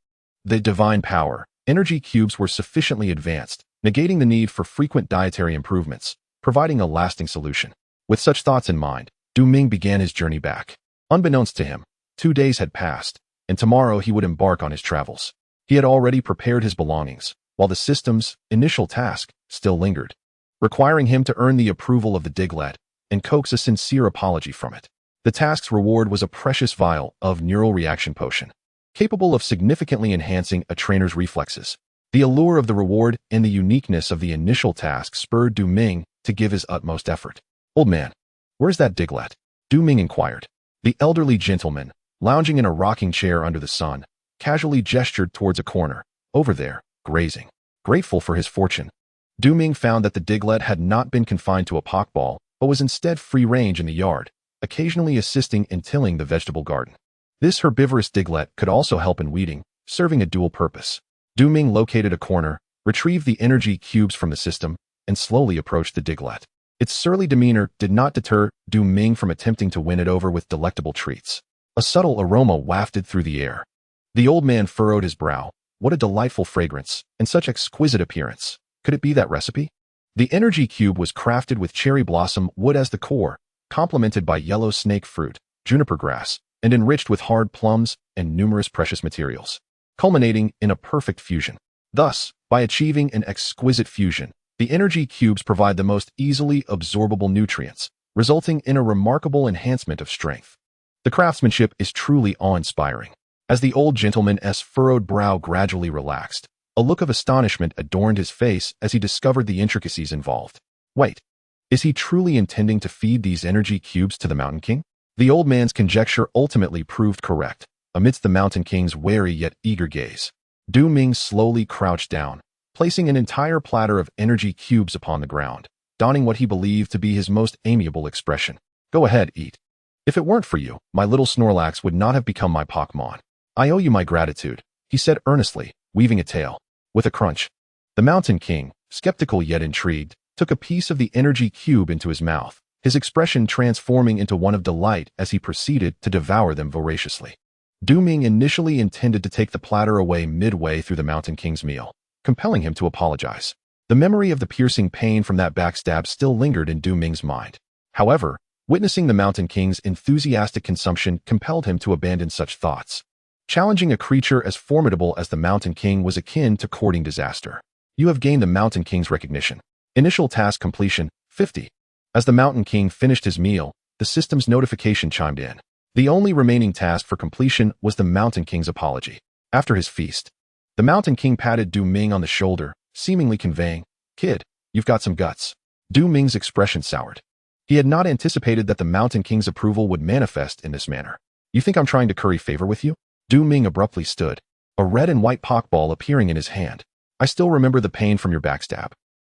the divine power energy cubes were sufficiently advanced, negating the need for frequent dietary improvements, providing a lasting solution. With such thoughts in mind, Du Ming began his journey back. Unbeknownst to him, 2 days had passed, and tomorrow he would embark on his travels. He had already prepared his belongings, while the system's initial task still lingered, requiring him to earn the approval of the Diglett and coax a sincere apology from it. The task's reward was a precious vial of neural reaction potion, capable of significantly enhancing a trainer's reflexes. The allure of the reward and the uniqueness of the initial task spurred Du Ming to give his utmost effort. "Old man, where's that Diglett?" Du Ming inquired. The elderly gentleman, lounging in a rocking chair under the sun, casually gestured towards a corner. "Over there, grazing." Grateful for his fortune, Du Ming found that the Diglett had not been confined to a Pokeball, but was instead free range in the yard, occasionally assisting in tilling the vegetable garden. This herbivorous Diglett could also help in weeding, serving a dual purpose. Du Ming located a corner, retrieved the energy cubes from the system, and slowly approached the Diglett. Its surly demeanor did not deter Du Ming from attempting to win it over with delectable treats. A subtle aroma wafted through the air. The old man furrowed his brow. What a delightful fragrance, and such exquisite appearance. Could it be that recipe? The energy cube was crafted with cherry blossom wood as the core, complemented by yellow snake fruit, juniper grass, and enriched with hard plums and numerous precious materials, culminating in a perfect fusion. Thus, by achieving an exquisite fusion, the energy cubes provide the most easily absorbable nutrients, resulting in a remarkable enhancement of strength. The craftsmanship is truly awe-inspiring. As the old gentleman's furrowed brow gradually relaxed, a look of astonishment adorned his face as he discovered the intricacies involved. Wait, is he truly intending to feed these energy cubes to the Mountain King? The old man's conjecture ultimately proved correct. Amidst the Mountain King's wary yet eager gaze, Ming slowly crouched down, placing an entire platter of energy cubes upon the ground, donning what he believed to be his most amiable expression. Go ahead, eat. If it weren't for you, my little Snorlax would not have become my Pokémon. I owe you my gratitude, he said earnestly, weaving a tail. With a crunch, the Mountain King, skeptical yet intrigued, took a piece of the energy cube into his mouth, his expression transforming into one of delight as he proceeded to devour them voraciously. Ming initially intended to take the platter away midway through the Mountain King's meal, compelling him to apologize. The memory of the piercing pain from that backstab still lingered in Ming's mind. However, witnessing the Mountain King's enthusiastic consumption compelled him to abandon such thoughts. Challenging a creature as formidable as the Mountain King was akin to courting disaster. You have gained the Mountain King's recognition. Initial task completion, 50. As the Mountain King finished his meal, the system's notification chimed in. The only remaining task for completion was the Mountain King's apology. After his feast, the Mountain King patted Ming on the shoulder, seemingly conveying, "Kid, you've got some guts." Ming's expression soured. He had not anticipated that the Mountain King's approval would manifest in this manner. "You think I'm trying to curry favor with you?" Ming abruptly stood, a red and white Pokeball appearing in his hand. "I still remember the pain from your backstab."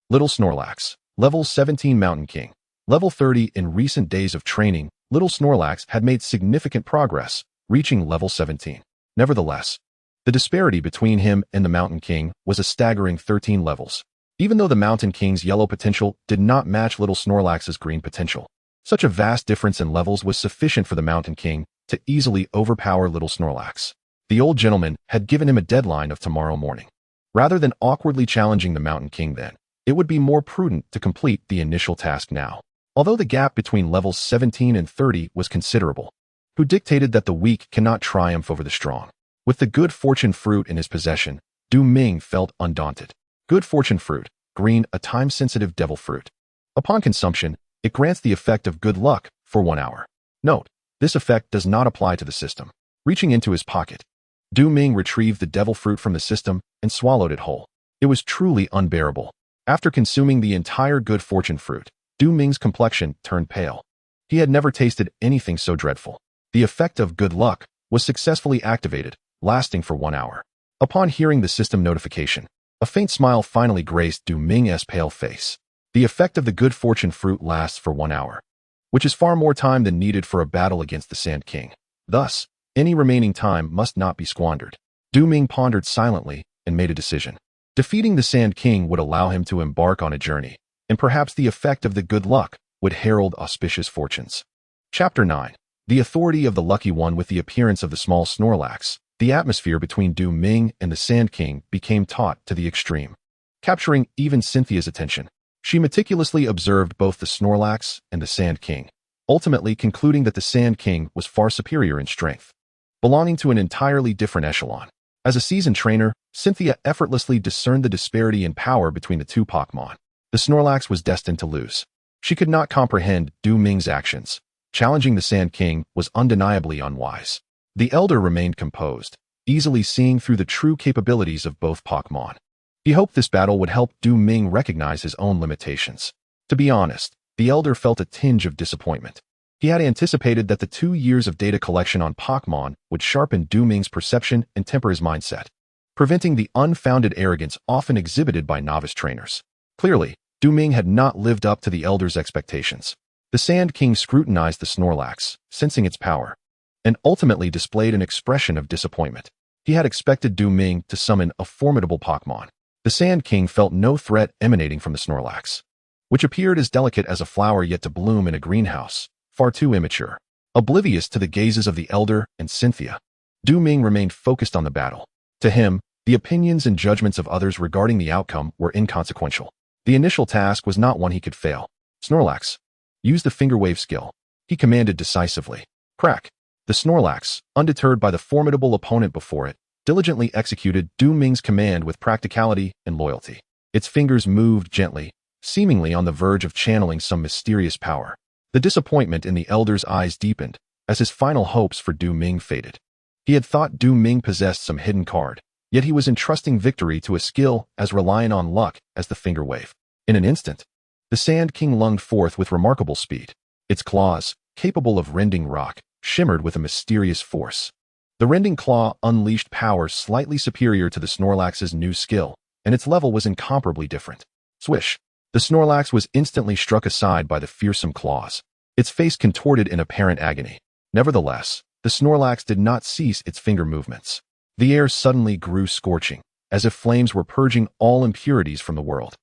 Little Snorlax, level 17 Mountain King, level 30 in recent days of training, little Snorlax had made significant progress, reaching level 17. Nevertheless, the disparity between him and the Mountain King was a staggering 13 levels. Even though the Mountain King's yellow potential did not match little Snorlax's green potential, such a vast difference in levels was sufficient for the Mountain King to easily overpower little Snorlax. The old gentleman had given him a deadline of tomorrow morning. Rather than awkwardly challenging the Mountain King then, it would be more prudent to complete the initial task now. Although the gap between levels 17 and 30 was considerable, who dictated that the weak cannot triumph over the strong. With the good fortune fruit in his possession, Ming felt undaunted. Good fortune fruit, green, a time-sensitive devil fruit. Upon consumption, it grants the effect of good luck for 1 hour. Note, this effect does not apply to the system. Reaching into his pocket, Ming retrieved the devil fruit from the system and swallowed it whole. It was truly unbearable. After consuming the entire good fortune fruit, Ming's complexion turned pale. He had never tasted anything so dreadful. The effect of good luck was successfully activated, lasting for 1 hour. Upon hearing the system notification, a faint smile finally graced Ming's pale face. The effect of the good fortune fruit lasts for 1 hour, which is far more time than needed for a battle against the Sand King. Thus, any remaining time must not be squandered. Ming pondered silently and made a decision. Defeating the Sand King would allow him to embark on a journey, and perhaps the effect of the good luck would herald auspicious fortunes. Chapter 9. The authority of the lucky one. With the appearance of the small Snorlax, the atmosphere between Ming and the Sand King became taut to the extreme. Capturing even Cynthia's attention, she meticulously observed both the Snorlax and the Sand King, ultimately concluding that the Sand King was far superior in strength, belonging to an entirely different echelon. As a seasoned trainer, Cynthia effortlessly discerned the disparity in power between the two Pokémon. The Snorlax was destined to lose. She could not comprehend Ming's actions. Challenging the Sand King was undeniably unwise. The elder remained composed, easily seeing through the true capabilities of both Pokémon. He hoped this battle would help Ming recognize his own limitations. To be honest, the elder felt a tinge of disappointment. He had anticipated that the 2 years of data collection on Pokémon would sharpen Ming's perception and temper his mindset, preventing the unfounded arrogance often exhibited by novice trainers. Clearly, Ming had not lived up to the elder's expectations. The Sand King scrutinized the Snorlax, sensing its power, and ultimately displayed an expression of disappointment. He had expected Ming to summon a formidable Pokémon. The Sand King felt no threat emanating from the Snorlax, which appeared as delicate as a flower yet to bloom in a greenhouse, far too immature. Oblivious to the gazes of the elder and Cynthia, Ming remained focused on the battle. To him, the opinions and judgments of others regarding the outcome were inconsequential. The initial task was not one he could fail. Snorlax, use the finger wave skill, he commanded decisively. Crack! The Snorlax, undeterred by the formidable opponent before it, diligently executed Du Ming's command with practicality and loyalty. Its fingers moved gently, seemingly on the verge of channeling some mysterious power. The disappointment in the elder's eyes deepened as his final hopes for Du Ming faded. He had thought Du Ming possessed some hidden card, yet he was entrusting victory to a skill as reliant on luck as the finger wave. In an instant, the Sand King lunged forth with remarkable speed. Its claws, capable of rending rock, shimmered with a mysterious force. The rending claw unleashed power slightly superior to the Snorlax's new skill, and its level was incomparably different. Swish! The Snorlax was instantly struck aside by the fearsome claws. Its face contorted in apparent agony. Nevertheless, the Snorlax did not cease its finger movements. The air suddenly grew scorching, as if flames were purging all impurities from the world.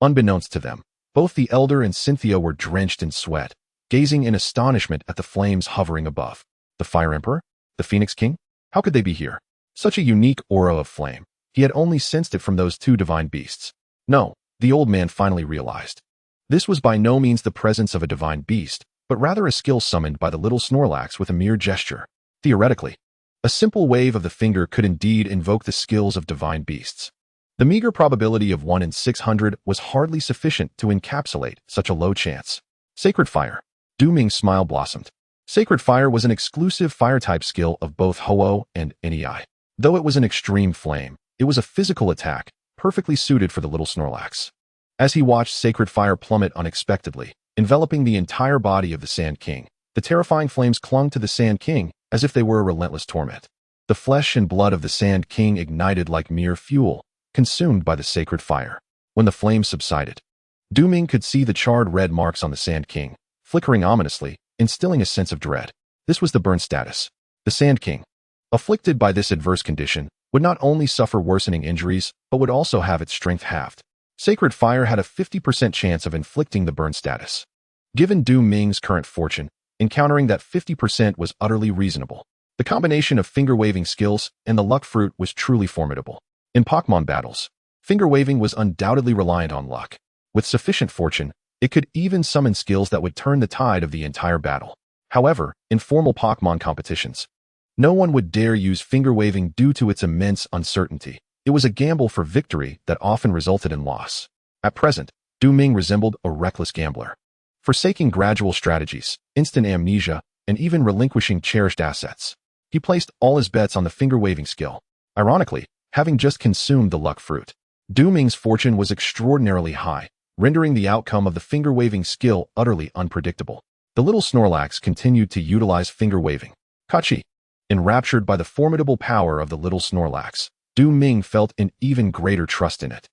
Unbeknownst to them, both the elder and Cynthia were drenched in sweat, gazing in astonishment at the flames hovering above. The Fire Emperor? The Phoenix King? How could they be here? Such a unique aura of flame. He had only sensed it from those two divine beasts. No, the old man finally realized. This was by no means the presence of a divine beast, but rather a skill summoned by the little Snorlax with a mere gesture. Theoretically, a simple wave of the finger could indeed invoke the skills of divine beasts. The meager probability of 1 in 600 was hardly sufficient to encapsulate such a low chance. Sacred Fire. Du Ming's smile blossomed. Sacred Fire was an exclusive fire-type skill of both Ho-Oh and Nei. Though it was an extreme flame, it was a physical attack, perfectly suited for the little Snorlax. As he watched Sacred Fire plummet unexpectedly, enveloping the entire body of the Sand King, the terrifying flames clung to the Sand King as if they were a relentless torment. The flesh and blood of the Sand King ignited like mere fuel, consumed by the Sacred Fire. When the flames subsided, Du Ming could see the charred red marks on the Sand King, flickering ominously, instilling a sense of dread. This was the burn status. The Sand King, afflicted by this adverse condition, would not only suffer worsening injuries, but would also have its strength halved. Sacred Fire had a 50% chance of inflicting the burn status. Given Du Ming's current fortune, encountering that 50% was utterly reasonable. The combination of finger-waving skills and the luck fruit was truly formidable. In Pokémon battles, finger-waving was undoubtedly reliant on luck. With sufficient fortune, it could even summon skills that would turn the tide of the entire battle. However, in formal Pokémon competitions, no one would dare use finger-waving due to its immense uncertainty. It was a gamble for victory that often resulted in loss. At present, Du Ming resembled a reckless gambler, forsaking gradual strategies, instant amnesia, and even relinquishing cherished assets. He placed all his bets on the finger-waving skill. Ironically, having just consumed the luck fruit, Du Ming's fortune was extraordinarily high, rendering the outcome of the finger-waving skill utterly unpredictable. The little Snorlax continued to utilize finger-waving. Kachi. Enraptured by the formidable power of the little Snorlax, Du Ming felt an even greater trust in it.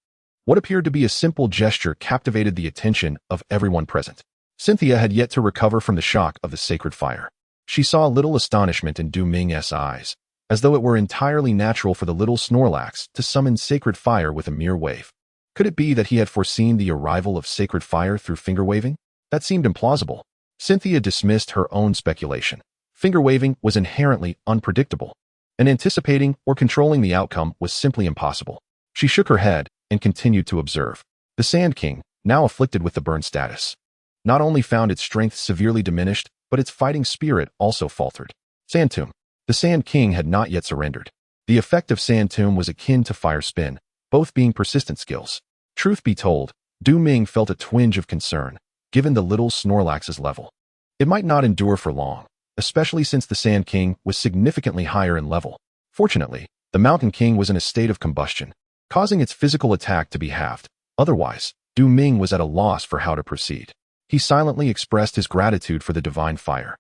What appeared to be a simple gesture captivated the attention of everyone present. Cynthia had yet to recover from the shock of the Sacred Fire. She saw little astonishment in Du Ming's eyes, as though it were entirely natural for the little Snorlax to summon Sacred Fire with a mere wave. Could it be that he had foreseen the arrival of Sacred Fire through finger-waving? That seemed implausible. Cynthia dismissed her own speculation. Finger-waving was inherently unpredictable, and anticipating or controlling the outcome was simply impossible. She shook her head and continued to observe. The Sand King, now afflicted with the burn status, not only found its strength severely diminished, but its fighting spirit also faltered. Sand Tomb. The Sand King had not yet surrendered. The effect of Sand Tomb was akin to Fire Spin, both being persistent skills. Truth be told, Du Ming felt a twinge of concern, given the little Snorlax's level. It might not endure for long, especially since the Sand King was significantly higher in level. Fortunately, the Mountain King was in a state of combustion, causing its physical attack to be halved. Otherwise, Du Ming was at a loss for how to proceed. He silently expressed his gratitude for the divine fire,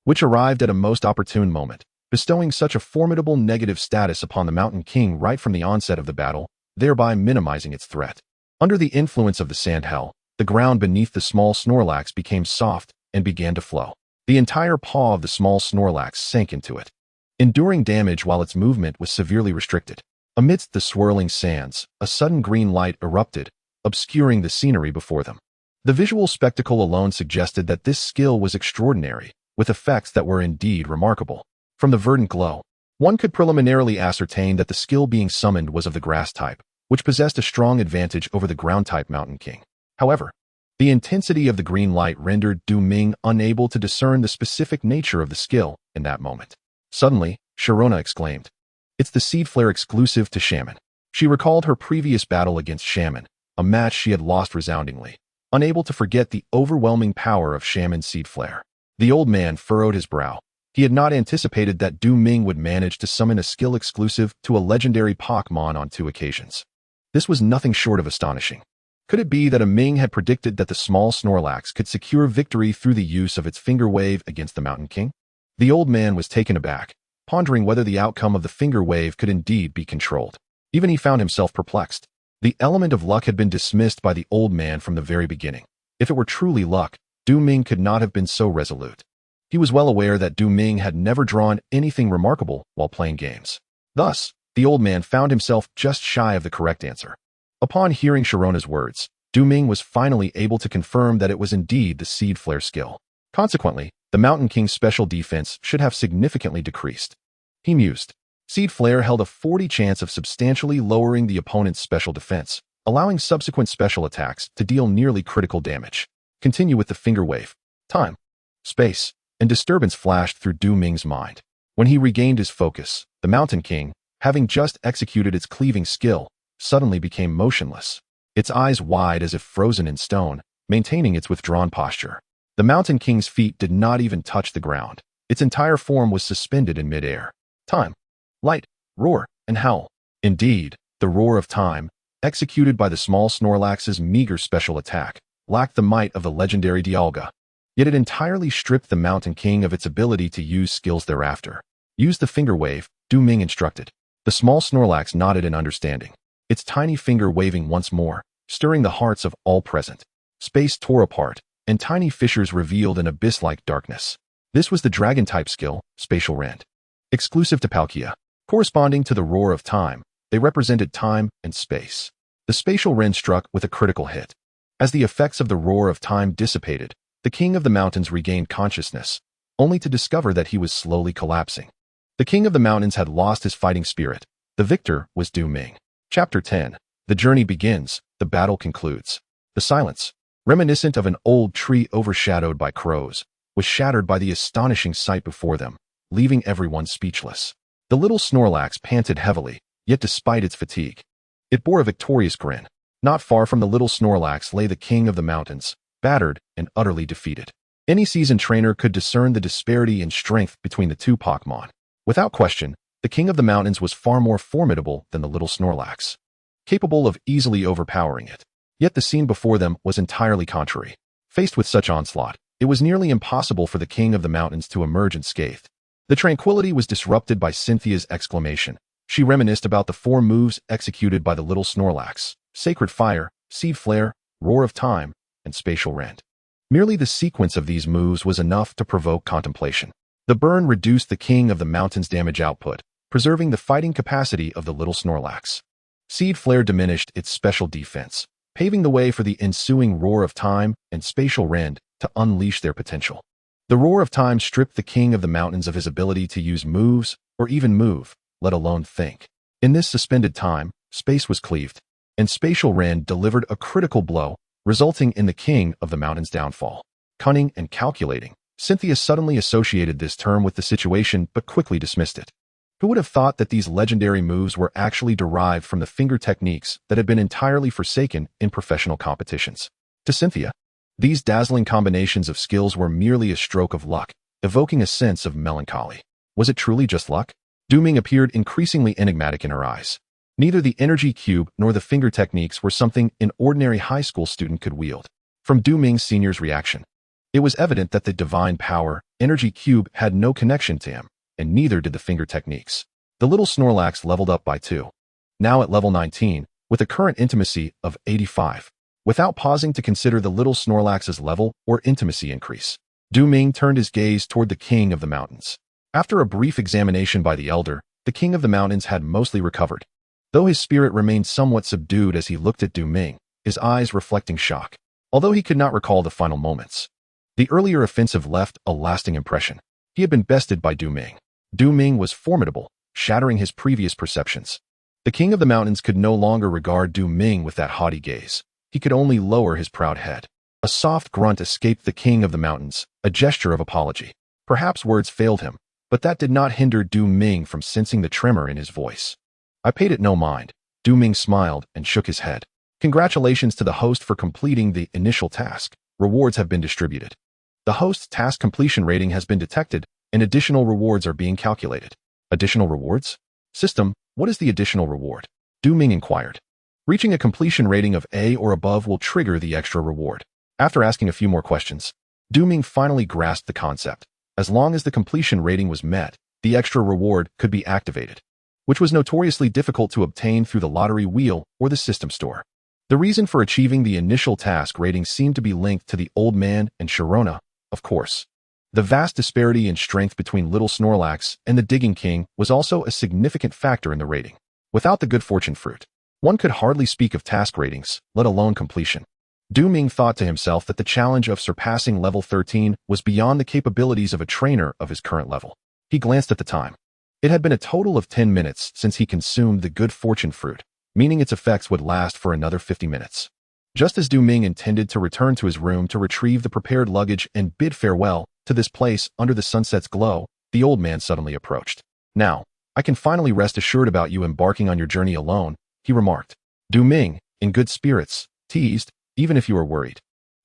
which arrived at a most opportune moment, bestowing such a formidable negative status upon the Mountain King right from the onset of the battle, thereby minimizing its threat. Under the influence of the Sand Hell, the ground beneath the small Snorlax became soft and began to flow. The entire paw of the small Snorlax sank into it, enduring damage while its movement was severely restricted. Amidst the swirling sands, a sudden green light erupted, obscuring the scenery before them. The visual spectacle alone suggested that this skill was extraordinary, with effects that were indeed remarkable. From the verdant glow, one could preliminarily ascertain that the skill being summoned was of the grass type, which possessed a strong advantage over the ground-type Mountain King. However, The intensity of the green light rendered Du Ming unable to discern the specific nature of the skill in that moment. Suddenly, Sharona exclaimed, "It's the Seed Flare exclusive to Shaman." She recalled her previous battle against Shaman, a match she had lost resoundingly, unable to forget the overwhelming power of Shaman's Seed Flare. The old man furrowed his brow. He had not anticipated that Du Ming would manage to summon a skill exclusive to a legendary Pokémon on 2 occasions. This was nothing short of astonishing. Could it be that Ming had predicted that the small Snorlax could secure victory through the use of its Finger Wave against the Mountain King? The old man was taken aback, pondering whether the outcome of the Finger Wave could indeed be controlled. Even he found himself perplexed. The element of luck had been dismissed by the old man from the very beginning. If it were truly luck, Du Ming could not have been so resolute. He was well aware that Du Ming had never drawn anything remarkable while playing games. Thus, the old man found himself just shy of the correct answer. Upon hearing Sharona's words, Du Ming was finally able to confirm that it was indeed the Seed Flare skill. Consequently, the Mountain King's special defense should have significantly decreased. He mused. Seed Flare held a 40% chance of substantially lowering the opponent's special defense, allowing subsequent special attacks to deal nearly critical damage. Continue with the Finger Wave. Time, space, and disturbance flashed through Du Ming's mind. When he regained his focus, the Mountain King, having just executed its cleaving skill, suddenly became motionless, its eyes wide as if frozen in stone, maintaining its withdrawn posture. The Mountain King's feet did not even touch the ground. Its entire form was suspended in midair. Time, light, roar, and howl. Indeed, the roar of time, executed by the small Snorlax's meager special attack, lacked the might of the legendary Dialga. Yet it entirely stripped the Mountain King of its ability to use skills thereafter. Use the Finger Wave, Du Ming instructed. The small Snorlax nodded in understanding, its tiny finger waving once more, stirring the hearts of all present. Space tore apart, and tiny fissures revealed an abyss-like darkness. This was the Dragon-type skill, Spatial Rend. Exclusive to Palkia. Corresponding to the roar of time, they represented time and space. The Spatial Rend struck with a critical hit. As the effects of the roar of time dissipated, the King of the Mountains regained consciousness, only to discover that he was slowly collapsing. The King of the Mountains had lost his fighting spirit. The victor was Du Ming. Chapter 10. The journey begins, the battle concludes. The silence, reminiscent of an old tree overshadowed by crows, was shattered by the astonishing sight before them, leaving everyone speechless. The little Snorlax panted heavily, yet despite its fatigue, it bore a victorious grin. Not far from the little Snorlax lay the King of the Mountains, battered and utterly defeated. Any seasoned trainer could discern the disparity in strength between the two Pokémon. Without question, the King of the Mountains was far more formidable than the little Snorlax, capable of easily overpowering it. Yet the scene before them was entirely contrary. Faced with such onslaught, it was nearly impossible for the King of the Mountains to emerge unscathed. The tranquility was disrupted by Cynthia's exclamation. She reminisced about the 4 moves executed by the little Snorlax: Sacred Fire, Seed Flare, Roar of Time, and Spatial Rend. Merely the sequence of these moves was enough to provoke contemplation. The burn reduced the King of the Mountains' damage output, preserving the fighting capacity of the little Snorlax. Seed Flare diminished its special defense, paving the way for the ensuing Roar of Time and Spatial Rend to unleash their potential. The Roar of Time stripped the King of the Mountains of his ability to use moves, or even move, let alone think. In this suspended time, space was cleaved, and Spatial Rend delivered a critical blow, resulting in the King of the Mountains' downfall. Cunning and calculating, Cynthia suddenly associated this term with the situation but quickly dismissed it. Who would have thought that these legendary moves were actually derived from the finger techniques that had been entirely forsaken in professional competitions? To Cynthia, these dazzling combinations of skills were merely a stroke of luck, evoking a sense of melancholy. Was it truly just luck? Du Ming appeared increasingly enigmatic in her eyes. Neither the energy cube nor the finger techniques were something an ordinary high school student could wield. From Du Ming Sr.'s reaction, it was evident that the divine power, energy cube, had no connection to him, and neither did the finger techniques. The little Snorlax leveled up by 2. Now at level 19, with a current intimacy of 85. Without pausing to consider the little Snorlax's level or intimacy increase, Du Ming turned his gaze toward the King of the Mountains. After a brief examination by the Elder, the King of the Mountains had mostly recovered. Though his spirit remained somewhat subdued as he looked at Du Ming, his eyes reflecting shock. Although he could not recall the final moments, the earlier offensive left a lasting impression. He had been bested by Du Ming. Du Ming was formidable, shattering his previous perceptions. The King of the Mountains could no longer regard Du Ming with that haughty gaze. He could only lower his proud head. A soft grunt escaped the king of the mountains, a gesture of apology. Perhaps words failed him, but that did not hinder Du Ming from sensing the tremor in his voice. I paid it no mind. Du Ming smiled and shook his head. Congratulations to the host for completing the initial task. Rewards have been distributed. The host's task completion rating has been detected, and additional rewards are being calculated. Additional rewards? System, what is the additional reward? Du Ming inquired. Reaching a completion rating of A or above will trigger the extra reward. After asking a few more questions, Du Ming finally grasped the concept. As long as the completion rating was met, the extra reward could be activated, which was notoriously difficult to obtain through the lottery wheel or the system store. The reason for achieving the initial task rating seemed to be linked to the old man and Sharona, of course. The vast disparity in strength between little Snorlax and the Digging King was also a significant factor in the rating. Without the good fortune fruit, one could hardly speak of task ratings, let alone completion. Du Ming thought to himself that the challenge of surpassing level 13 was beyond the capabilities of a trainer of his current level. He glanced at the time. It had been a total of 10 minutes since he consumed the good fortune fruit, meaning its effects would last for another 50 minutes. Just as Du Ming intended to return to his room to retrieve the prepared luggage and bid farewell to this place under the sunset's glow, the old man suddenly approached. Now, I can finally rest assured about you embarking on your journey alone, he remarked. Du Ming, in good spirits, teased, even if you are worried.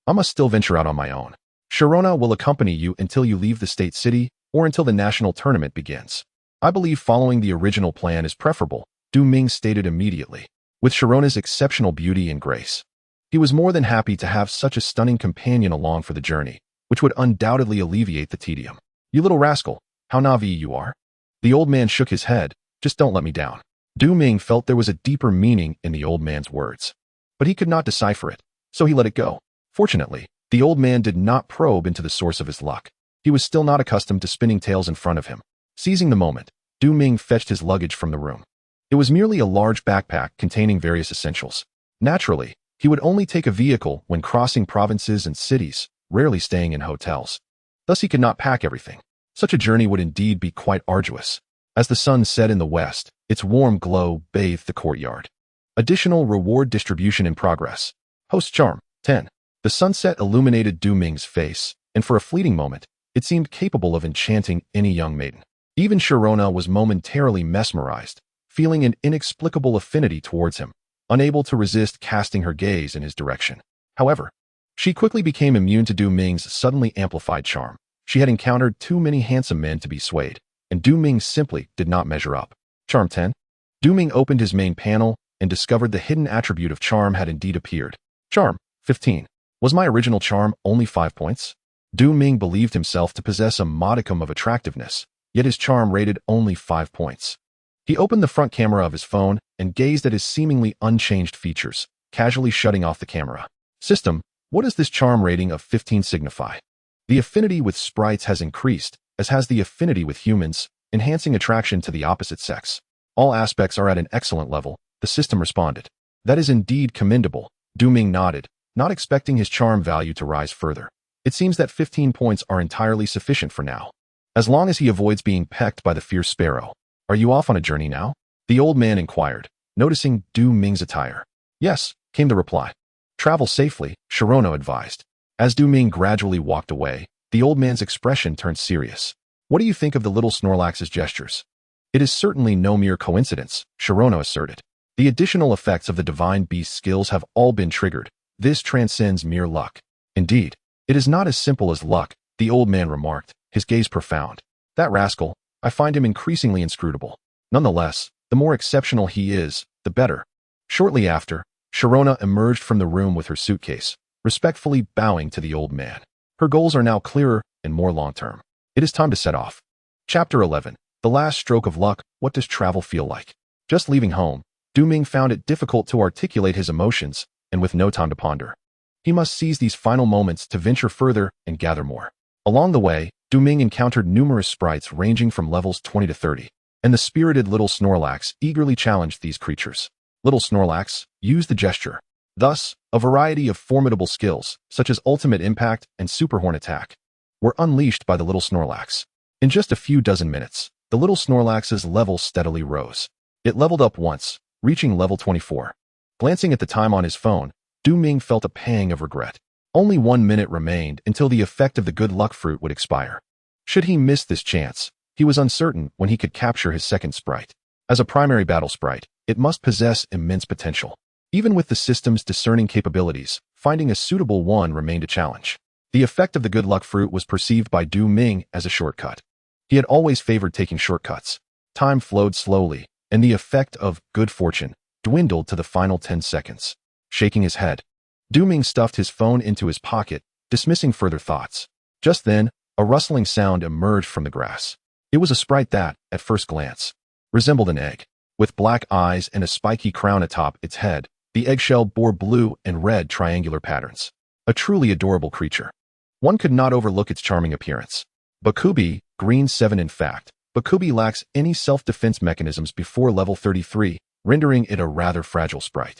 I must still venture out on my own. Sharona will accompany you until you leave the state city or until the national tournament begins. I believe following the original plan is preferable, Du Ming stated immediately. With Sharona's exceptional beauty and grace, he was more than happy to have such a stunning companion along for the journey, which would undoubtedly alleviate the tedium. You little rascal, how naive you are. The old man shook his head. Just don't let me down. Du Ming felt there was a deeper meaning in the old man's words, but he could not decipher it, so he let it go. Fortunately, the old man did not probe into the source of his luck. He was still not accustomed to spinning tales in front of him. Seizing the moment, Du Ming fetched his luggage from the room. It was merely a large backpack containing various essentials. Naturally, he would only take a vehicle when crossing provinces and cities, rarely staying in hotels. Thus he could not pack everything. Such a journey would indeed be quite arduous. As the sun set in the west, its warm glow bathed the courtyard. Additional reward distribution in progress. Host charm, 10. The sunset illuminated Du Ming's face, and for a fleeting moment, it seemed capable of enchanting any young maiden. Even Sharona was momentarily mesmerized, feeling an inexplicable affinity towards him, unable to resist casting her gaze in his direction. However, she quickly became immune to Du Ming's suddenly amplified charm. She had encountered too many handsome men to be swayed, and Du Ming simply did not measure up. Charm 10. Du Ming opened his main panel and discovered the hidden attribute of charm had indeed appeared. Charm 15. Was my original charm only 5 points? Du Ming believed himself to possess a modicum of attractiveness, yet his charm rated only 5 points. He opened the front camera of his phone and gazed at his seemingly unchanged features, casually shutting off the camera. System, what does this charm rating of 15 signify? The affinity with sprites has increased, as has the affinity with humans, enhancing attraction to the opposite sex. All aspects are at an excellent level, the system responded. That is indeed commendable, Du Ming nodded, not expecting his charm value to rise further. It seems that 15 points are entirely sufficient for now. As long as he avoids being pecked by the fierce sparrow. Are you off on a journey now? The old man inquired, noticing Du Ming's attire. Yes, came the reply. Travel safely, Sharona advised. As Du Ming gradually walked away, the old man's expression turned serious. What do you think of the little Snorlax's gestures? It is certainly no mere coincidence, Sharona asserted. The additional effects of the divine beast skills have all been triggered. This transcends mere luck. Indeed, it is not as simple as luck, the old man remarked, his gaze profound. That rascal, I find him increasingly inscrutable. Nonetheless, the more exceptional he is, the better. Shortly after, Sharona emerged from the room with her suitcase, respectfully bowing to the old man. Her goals are now clearer and more long-term. It is time to set off. Chapter 11. The last stroke of luck. What does travel feel like? Just leaving home, Du Ming found it difficult to articulate his emotions, and with no time to ponder. He must seize these final moments to venture further and gather more. Along the way, Du Ming encountered numerous sprites ranging from levels 20 to 30, and the spirited little Snorlax eagerly challenged these creatures. Little Snorlax, use the gesture. Thus, a variety of formidable skills, such as Ultimate Impact and Super Horn Attack, were unleashed by the little Snorlax. In just a few dozen minutes, the little Snorlax's level steadily rose. It leveled up once, reaching level 24. Glancing at the time on his phone, Du Ming felt a pang of regret. Only 1 minute remained until the effect of the good luck fruit would expire. Should he miss this chance, he was uncertain when he could capture his second sprite. As a primary battle sprite, it must possess immense potential. Even with the system's discerning capabilities, finding a suitable one remained a challenge. The effect of the good luck fruit was perceived by Du Ming as a shortcut. He had always favored taking shortcuts. Time flowed slowly, and the effect of good fortune dwindled to the final 10 seconds. Shaking his head, Du Ming stuffed his phone into his pocket, dismissing further thoughts. Just then, a rustling sound emerged from the grass. It was a sprite that, at first glance, resembled an egg. With black eyes and a spiky crown atop its head, the eggshell bore blue and red triangular patterns. A truly adorable creature. One could not overlook its charming appearance. Bakubi, green 7. In fact, Bakubi lacks any self-defense mechanisms before level 33, rendering it a rather fragile sprite.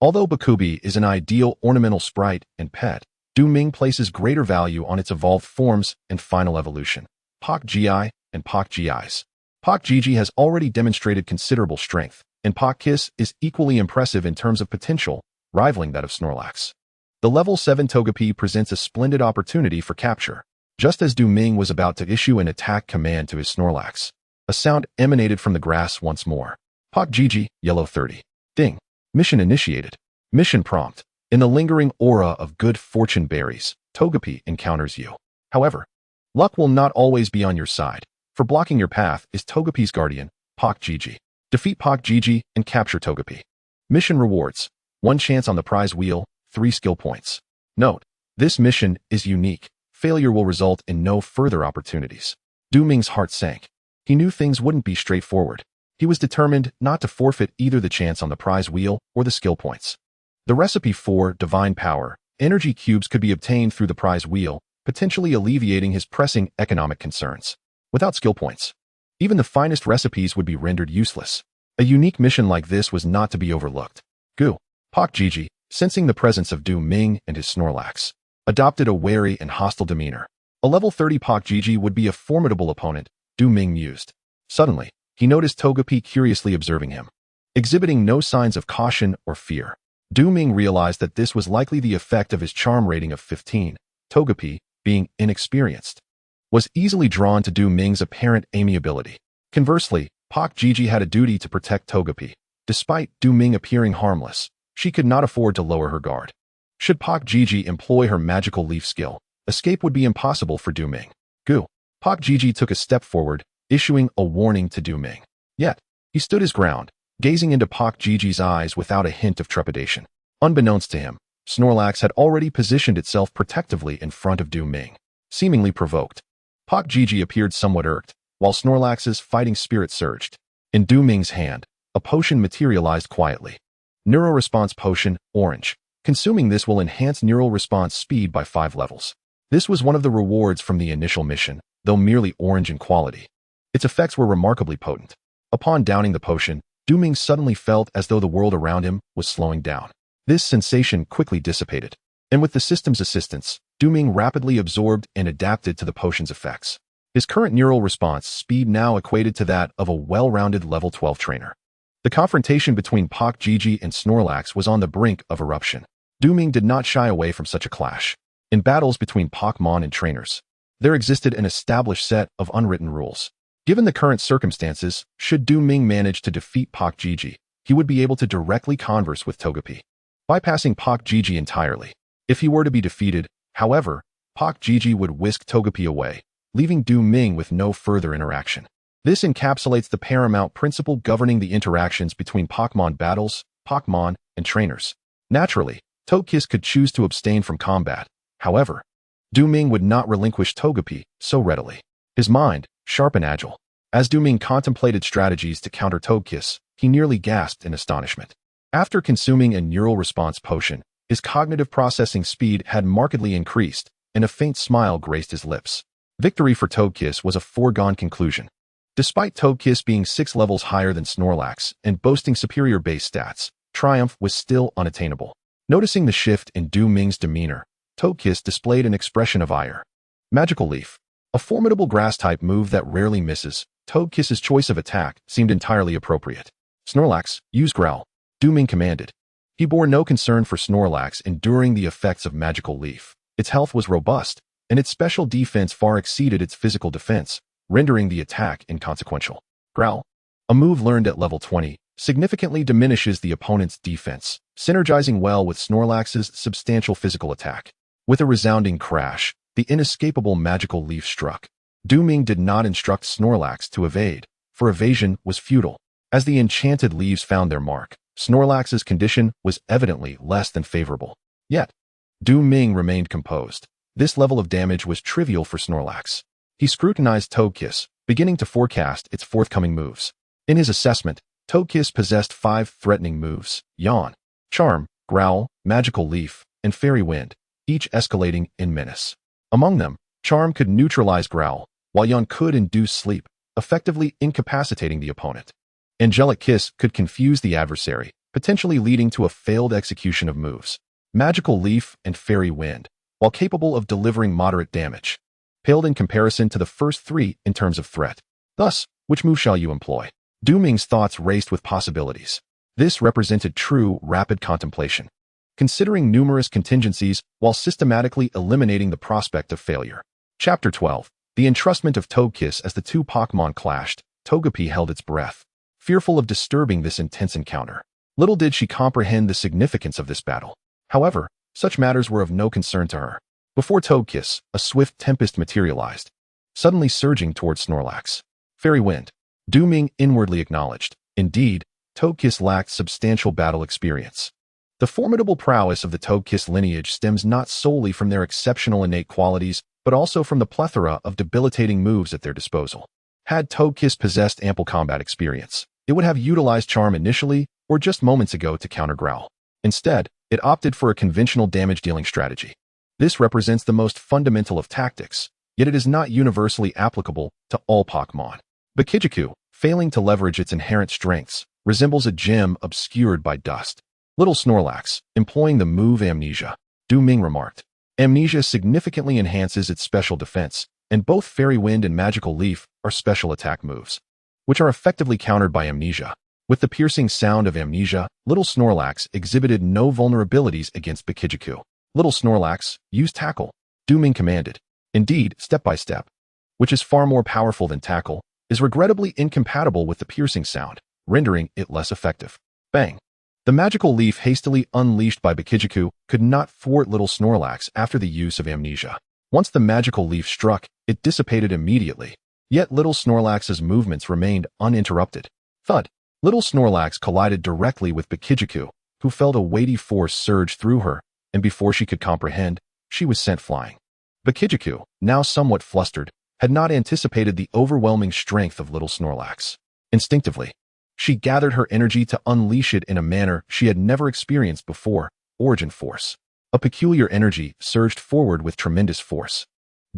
Although Bakubi is an ideal ornamental sprite and pet, Du Ming places greater value on its evolved forms and final evolution, Pak Gi and Pak Gis. Pak Gigi has already demonstrated considerable strength, and Pak Kiss is equally impressive in terms of potential, rivaling that of Snorlax. The level 7 Togepi presents a splendid opportunity for capture. Just as Du Ming was about to issue an attack command to his Snorlax, a sound emanated from the grass once more. Pak Gigi, yellow 30. Ding. Mission initiated. Mission prompt. In the lingering aura of good fortune berries, Togepi encounters you. However, luck will not always be on your side. For blocking your path is Togepi's guardian, Pak Gigi. Defeat Pak Gigi and capture Togepi. Mission rewards. 1 chance on the prize wheel, 3 skill points. Note, this mission is unique. Failure will result in no further opportunities. Du Ming's heart sank. He knew things wouldn't be straightforward. He was determined not to forfeit either the chance on the prize wheel or the skill points. The recipe for divine power, energy cubes could be obtained through the prize wheel, potentially alleviating his pressing economic concerns. Without skill points, even the finest recipes would be rendered useless. A unique mission like this was not to be overlooked. Gu. Pak Gigi, sensing the presence of Du Ming and his Snorlax, adopted a wary and hostile demeanor. A level 30 Pak Gigi would be a formidable opponent, Du Ming mused. Suddenly, he noticed Togepi curiously observing him. Exhibiting no signs of caution or fear, Du Ming realized that this was likely the effect of his charm rating of 15. Togepi, being inexperienced, was easily drawn to Du Ming's apparent amiability. Conversely, Pak Gigi had a duty to protect Togepi. Despite Du Ming appearing harmless, she could not afford to lower her guard. Should Pak Gigi employ her magical leaf skill, escape would be impossible for Du Ming. Gu. Pak Gigi took a step forward, issuing a warning to Du Ming. Yet, he stood his ground, gazing into Pak Gigi's eyes without a hint of trepidation. Unbeknownst to him, Snorlax had already positioned itself protectively in front of Du Ming. Seemingly provoked, Pak Gigi appeared somewhat irked, while Snorlax's fighting spirit surged. In Du Ming's hand, a potion materialized quietly. Neural Response Potion, Orange. Consuming this will enhance neural response speed by 5 levels. This was one of the rewards from the initial mission, though merely orange in quality. Its effects were remarkably potent. Upon downing the potion, Du Ming suddenly felt as though the world around him was slowing down. This sensation quickly dissipated, and with the system's assistance, Du Ming rapidly absorbed and adapted to the potion's effects. His current neural response speed now equated to that of a well-rounded level 12 trainer. The confrontation between Pak Gigi and Snorlax was on the brink of eruption. Du Ming did not shy away from such a clash. In battles between Pokémon and trainers, there existed an established set of unwritten rules. Given the current circumstances, should Du Ming manage to defeat Pak Gigi, he would be able to directly converse with Togepi, bypassing Pak Gigi entirely. If he were to be defeated, however, Pak Gigi would whisk Togepi away, leaving Du Ming with no further interaction. This encapsulates the paramount principle governing the interactions between Pokémon battles, Pokémon, and trainers. Naturally, Togekiss could choose to abstain from combat. However, Du Ming would not relinquish Togepi so readily. His mind, sharp and agile. As Du Ming contemplated strategies to counter Togekiss, he nearly gasped in astonishment. After consuming a neural response potion, his cognitive processing speed had markedly increased, and a faint smile graced his lips. Victory for Togekiss was a foregone conclusion. Despite Togekiss being 6 levels higher than Snorlax and boasting superior base stats, triumph was still unattainable. Noticing the shift in Du Ming's demeanor, Togekiss displayed an expression of ire. Magical Leaf. A formidable grass-type move that rarely misses, Togekiss's choice of attack seemed entirely appropriate. Snorlax, use Growl. Du Ming commanded. He bore no concern for Snorlax enduring the effects of Magical Leaf. Its health was robust, and its special defense far exceeded its physical defense, rendering the attack inconsequential. Growl, a move learned at level 20, significantly diminishes the opponent's defense, synergizing well with Snorlax's substantial physical attack. With a resounding crash, the inescapable Magical Leaf struck. Ming did not instruct Snorlax to evade, for evasion was futile. As the enchanted leaves found their mark, Snorlax's condition was evidently less than favorable. Yet, Ming remained composed. This level of damage was trivial for Snorlax. He scrutinized Togekiss, beginning to forecast its forthcoming moves. In his assessment, Togekiss possessed 5 threatening moves: Yawn, Charm, Growl, Magical Leaf, and Fairy Wind, each escalating in menace. Among them, Charm could neutralize Growl, while Yawn could induce sleep, effectively incapacitating the opponent. Angelic Kiss could confuse the adversary, potentially leading to a failed execution of moves. Magical Leaf and Fairy Wind, while capable of delivering moderate damage, paled in comparison to the first 3 in terms of threat. Thus, which move shall you employ? Ming's thoughts raced with possibilities. This represented true, rapid contemplation, considering numerous contingencies while systematically eliminating the prospect of failure. Chapter 12. The Entrustment of Togekiss. As the 2 Pokémon clashed, Togepi held its breath, fearful of disturbing this intense encounter. Little did she comprehend the significance of this battle. However, such matters were of no concern to her. Before Togekiss, a swift tempest materialized, suddenly surging towards Snorlax. Fairy Wind, Ming inwardly acknowledged. Indeed, Togekiss lacked substantial battle experience. The formidable prowess of the Togekiss lineage stems not solely from their exceptional innate qualities, but also from the plethora of debilitating moves at their disposal. Had Togekiss possessed ample combat experience, it would have utilized Charm initially or just moments ago to counter Growl. Instead, it opted for a conventional damage-dealing strategy. This represents the most fundamental of tactics, yet it is not universally applicable to all Pokémon. Butterfree, failing to leverage its inherent strengths, resembles a gem obscured by dust. Little Snorlax, employing the move Amnesia, Ming remarked. Amnesia significantly enhances its special defense, and both Fairy Wind and Magical Leaf are special attack moves, which are effectively countered by Amnesia. With the piercing sound of Amnesia, Little Snorlax exhibited no vulnerabilities against Butterfree. Little Snorlax, use Tackle, Ming commanded. Indeed, Step by Step, which is far more powerful than Tackle, is regrettably incompatible with the piercing sound, rendering it less effective. Bang! The Magical Leaf hastily unleashed by Butterfree could not thwart Little Snorlax after the use of Amnesia. Once the Magical Leaf struck, it dissipated immediately. Yet Little Snorlax's movements remained uninterrupted. Thud! Little Snorlax collided directly with Butterfree, who felt a weighty force surge through her, and before she could comprehend, she was sent flying. Butterfree, now somewhat flustered, had not anticipated the overwhelming strength of Little Snorlax. Instinctively, she gathered her energy to unleash it in a manner she had never experienced before: Origin Force. A peculiar energy surged forward with tremendous force.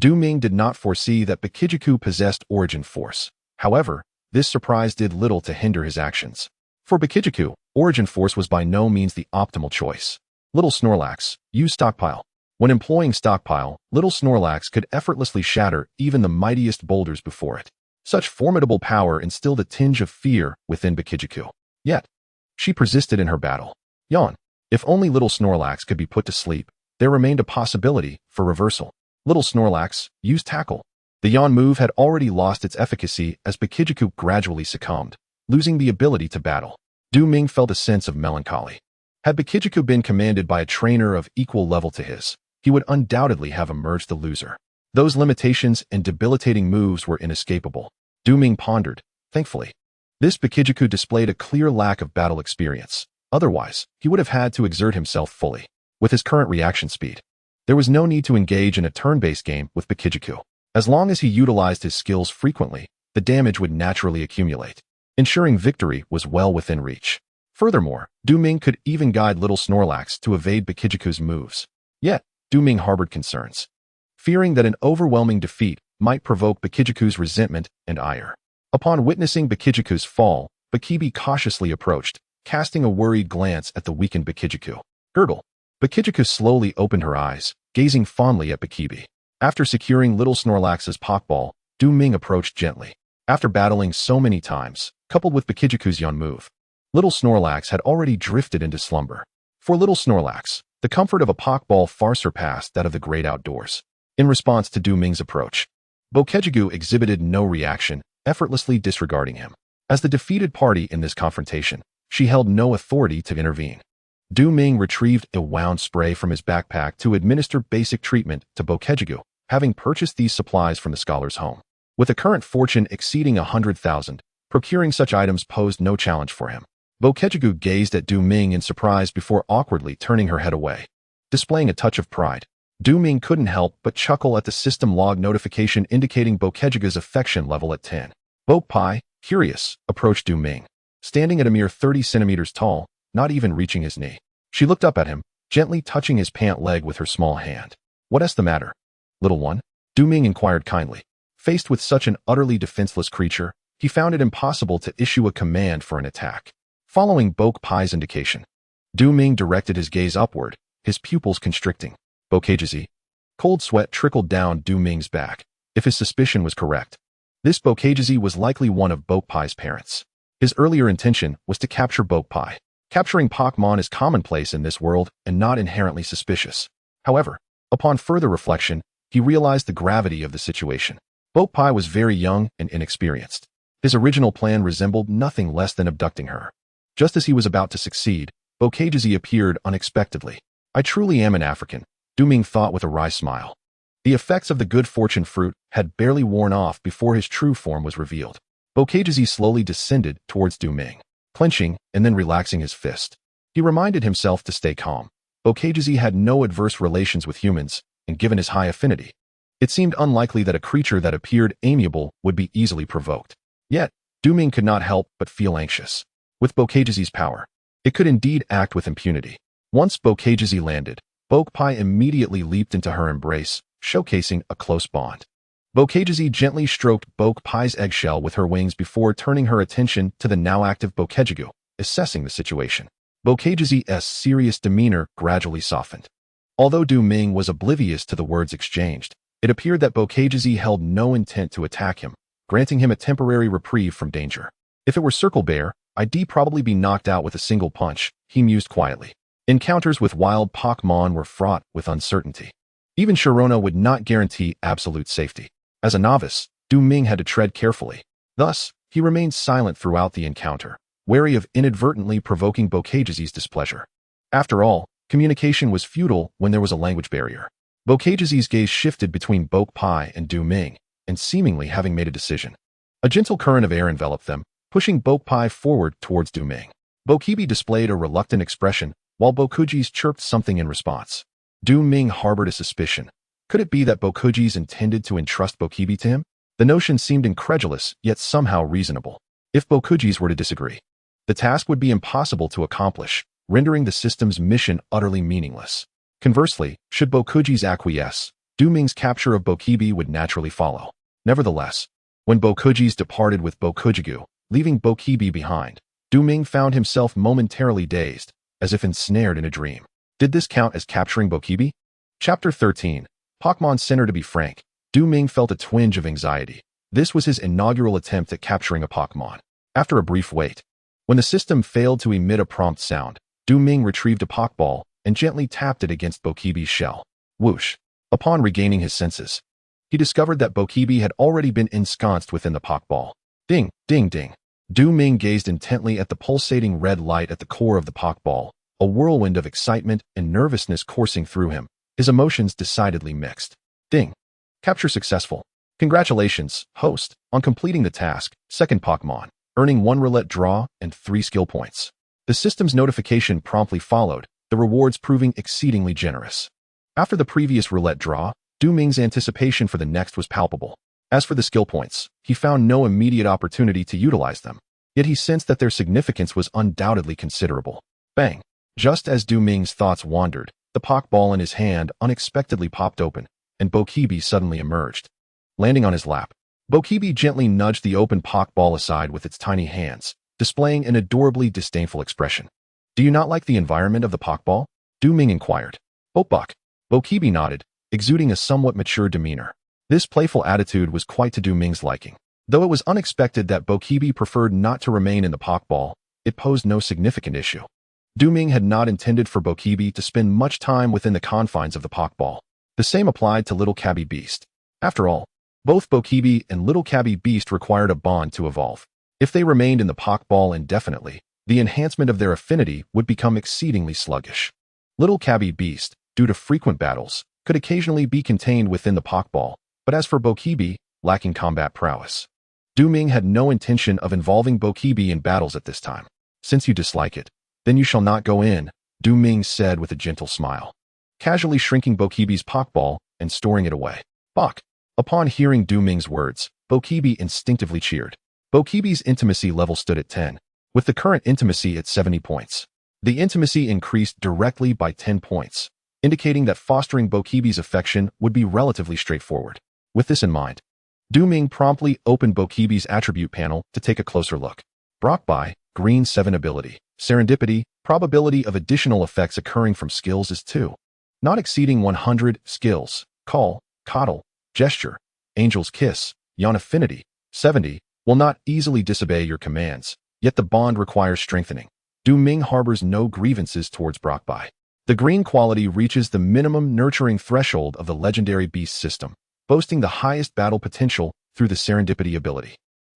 Ming did not foresee that Butterfree possessed Origin Force. However, this surprise did little to hinder his actions. For Butterfree, Origin Force was by no means the optimal choice. Little Snorlax, use Stockpile. When employing Stockpile, Little Snorlax could effortlessly shatter even the mightiest boulders before it. Such formidable power instilled a tinge of fear within Butterfree. Yet, she persisted in her battle. Yawn. If only Little Snorlax could be put to sleep, there remained a possibility for reversal. Little Snorlax, use Tackle. The Yawn move had already lost its efficacy as Butterfree gradually succumbed, losing the ability to battle. Ming felt a sense of melancholy. Had Butterfree been commanded by a trainer of equal level to his, he would undoubtedly have emerged the loser. Those limitations and debilitating moves were inescapable. Ming pondered. Thankfully, this Butterfree displayed a clear lack of battle experience. Otherwise, he would have had to exert himself fully. With his current reaction speed, there was no need to engage in a turn-based game with Butterfree. As long as he utilized his skills frequently, the damage would naturally accumulate, ensuring victory was well within reach. Furthermore, Ming could even guide Little Snorlax to evade Butterfree's moves. Yet, Ming harbored concerns, fearing that an overwhelming defeat might provoke Butterfree's resentment and ire. Upon witnessing Butterfree's fall, Butterfree cautiously approached, casting a worried glance at the weakened Butterfree. Gurgle. Butterfree slowly opened her eyes, gazing fondly at Butterfree. After securing Little Snorlax's Pokeball, Ming approached gently. After battling so many times, coupled with Butterfree's Yawn move, Little Snorlax had already drifted into slumber. For little Snorlax, the comfort of a Pokeball far surpassed that of the great outdoors. In response to Du Ming's approach, Bokejigu exhibited no reaction, effortlessly disregarding him. As the defeated party in this confrontation, she held no authority to intervene. Du Ming retrieved a wound spray from his backpack to administer basic treatment to Bokejigu, having purchased these supplies from the scholar's home. With a current fortune exceeding 100,000, procuring such items posed no challenge for him. Bokejigu gazed at Du Ming in surprise before awkwardly turning her head away. Displaying a touch of pride, Du Ming couldn't help but chuckle at the system log notification indicating Bokejigu's affection level at 10. Bokpai, curious, approached Du Ming. Standing at a mere 30 centimeters tall, not even reaching his knee. She looked up at him, gently touching his pant leg with her small hand. "What's the matter, little one?" Du Ming inquired kindly. Faced with such an utterly defenseless creature, he found it impossible to issue a command for an attack. Following Bokpai's indication, Du Ming directed his gaze upward, his pupils constricting. Bokejizi. Cold sweat trickled down Du Ming's back. If his suspicion was correct, this Bokejizi was likely one of Bokpai's parents. His earlier intention was to capture Bokpai. Capturing Pokémon is commonplace in this world and not inherently suspicious. However, upon further reflection, he realized the gravity of the situation. Bokpai was very young and inexperienced. His original plan resembled nothing less than abducting her. Just as he was about to succeed, Bokejizi appeared unexpectedly. "I truly am an African," Du Ming thought with a wry smile. The effects of the good fortune fruit had barely worn off before his true form was revealed. Bokejizi slowly descended towards Du Ming, clenching and then relaxing his fist. He reminded himself to stay calm. Bokejizi had no adverse relations with humans, and given his high affinity, it seemed unlikely that a creature that appeared amiable would be easily provoked. Yet, Du Ming could not help but feel anxious. With Bokejizi's power, it could indeed act with impunity. Once Bokejizi landed, Bokpai immediately leaped into her embrace, showcasing a close bond. Bokejizi gently stroked Bokpai's eggshell with her wings before turning her attention to the now active Bokejigu, assessing the situation. Bokejizi's serious demeanor gradually softened. Although Du Ming was oblivious to the words exchanged, it appeared that Bokejizi held no intent to attack him, granting him a temporary reprieve from danger. "If it were Circle Bear, I'd probably be knocked out with a single punch," he mused quietly. Encounters with wild Pokémon were fraught with uncertainty. Even Sharona would not guarantee absolute safety. As a novice, Du Ming had to tread carefully. Thus, he remained silent throughout the encounter, wary of inadvertently provoking Bokejizi's displeasure. After all, communication was futile when there was a language barrier. Bokejizi's gaze shifted between Bokpai and Du Ming, and seemingly having made a decision. A gentle current of air enveloped them, pushing Bokpai forward towards Du Ming. Bokebi displayed a reluctant expression, while Bokuji's chirped something in response. Du Ming harbored a suspicion. Could it be that Bokuji's intended to entrust Bokebi to him? The notion seemed incredulous, yet somehow reasonable. If Bokuji's were to disagree, the task would be impossible to accomplish, rendering the system's mission utterly meaningless. Conversely, should Bokuji's acquiesce, Du Ming's capture of Bokebi would naturally follow. Nevertheless, when Bokuji's departed with Bokujigu, leaving Bokebi behind, Du Ming found himself momentarily dazed, as if ensnared in a dream. Did this count as capturing Bokebi? Chapter 13. Pokémon Center. To be frank, Du Ming felt a twinge of anxiety. This was his inaugural attempt at capturing a Pokémon. After a brief wait, when the system failed to emit a prompt sound, Du Ming retrieved a Pokeball and gently tapped it against Bokebi's shell. Whoosh! Upon regaining his senses, he discovered that Bokebi had already been ensconced within the Pokeball. Ding, ding, ding. Du Ming gazed intently at the pulsating red light at the core of the Pokeball, a whirlwind of excitement and nervousness coursing through him, his emotions decidedly mixed. Ding. Capture successful. Congratulations, host, on completing the task, second Pokémon, earning 1 roulette draw and 3 skill points. The system's notification promptly followed, the rewards proving exceedingly generous. After the previous roulette draw, Du Ming's anticipation for the next was palpable. As for the skill points, he found no immediate opportunity to utilize them, yet he sensed that their significance was undoubtedly considerable. Bang! Just as Du Ming's thoughts wandered, the Pokeball in his hand unexpectedly popped open, and Bokebi suddenly emerged. Landing on his lap, Bokebi gently nudged the open Pokeball aside with its tiny hands, displaying an adorably disdainful expression. "Do you not like the environment of the Pokeball?" Du Ming inquired. "Bokbok." Bokebi nodded, exuding a somewhat mature demeanor. This playful attitude was quite to Du Ming's liking. Though it was unexpected that Bokebi preferred not to remain in the Pokeball, it posed no significant issue. Ming had not intended for Bokibi to spend much time within the confines of the Pokeball. The same applied to Little Cabby Beast. After all, both Bokibi and Little Cabby Beast required a bond to evolve. If they remained in the Pokeball indefinitely, the enhancement of their affinity would become exceedingly sluggish. Little Cabby Beast, due to frequent battles, could occasionally be contained within the Pokeball, but as for Bokibi, lacking combat prowess. Ming had no intention of involving Bokibi in battles at this time. Since you dislike it, then you shall not go in, Ming said with a gentle smile, casually shrinking Bokibi's Pokeball and storing it away. Bok! Upon hearing Ming's words, Bokibi instinctively cheered. Bokibi's intimacy level stood at 10, with the current intimacy at 70 points. The intimacy increased directly by 10 points, indicating that fostering Bokibi's affection would be relatively straightforward. With this in mind, Ming promptly opened Bokibi's attribute panel to take a closer look. Brockby, Green 7 ability. Serendipity, probability of additional effects occurring from skills is 2. Not exceeding 100 skills, Call, Coddle, Gesture, Angel's Kiss, Yawn Affinity, 70, will not easily disobey your commands, yet the bond requires strengthening. Ming harbors no grievances towards Brockby. The green quality reaches the minimum nurturing threshold of the legendary beast system, boasting the highest battle potential through the Serendipity ability.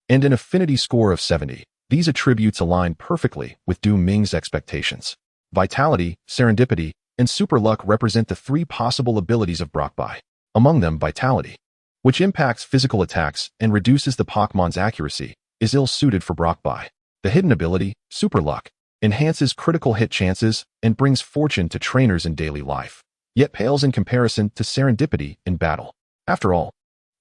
And an affinity score of 70, these attributes align perfectly with Ming's expectations. Vitality, Serendipity, and Super Luck represent the 3 possible abilities of Brockby. Among them, Vitality, which impacts physical attacks and reduces the Pokemon's accuracy, is ill-suited for Brockby. The hidden ability, Super Luck, enhances critical hit chances and brings fortune to trainers in daily life, yet pales in comparison to Serendipity in battle. After all,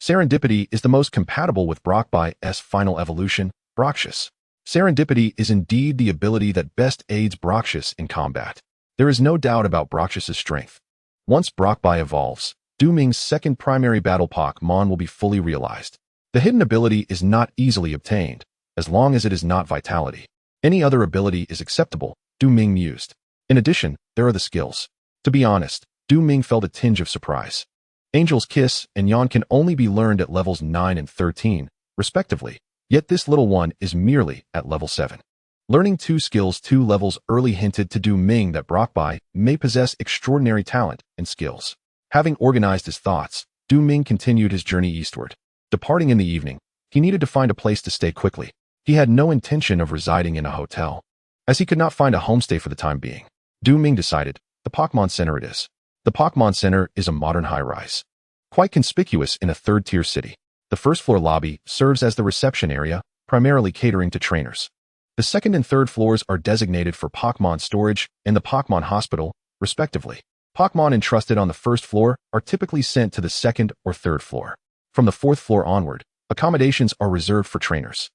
Serendipity is the most compatible with Brockby's final evolution, Broxius. Serendipity is indeed the ability that best aids Broxius in combat. There is no doubt about Broxius's strength. Once Brockby evolves, Ming's second primary battle Pokemon will be fully realized. The hidden ability is not easily obtained, as long as it is not Vitality. Any other ability is acceptable, Ming mused. In addition, there are the skills. To be honest, Ming felt a tinge of surprise. Angel's Kiss and Yawn can only be learned at levels 9 and 13, respectively, yet this little one is merely at level 7. Learning 2 skills 2 levels early hinted to Ming that Brockby may possess extraordinary talent and skills. Having organized his thoughts, Ming continued his journey eastward. Departing in the evening, he needed to find a place to stay quickly. He had no intention of residing in a hotel. As he could not find a homestay for the time being, Ming decided, the Pokémon Center it is. The Pokémon Center is a modern high-rise, quite conspicuous in a third-tier city. The first-floor lobby serves as the reception area, primarily catering to trainers. The second and third floors are designated for Pokémon storage and the Pokémon Hospital, respectively. Pokémon entrusted on the first floor are typically sent to the second or third floor. From the fourth floor onward, accommodations are reserved for trainers.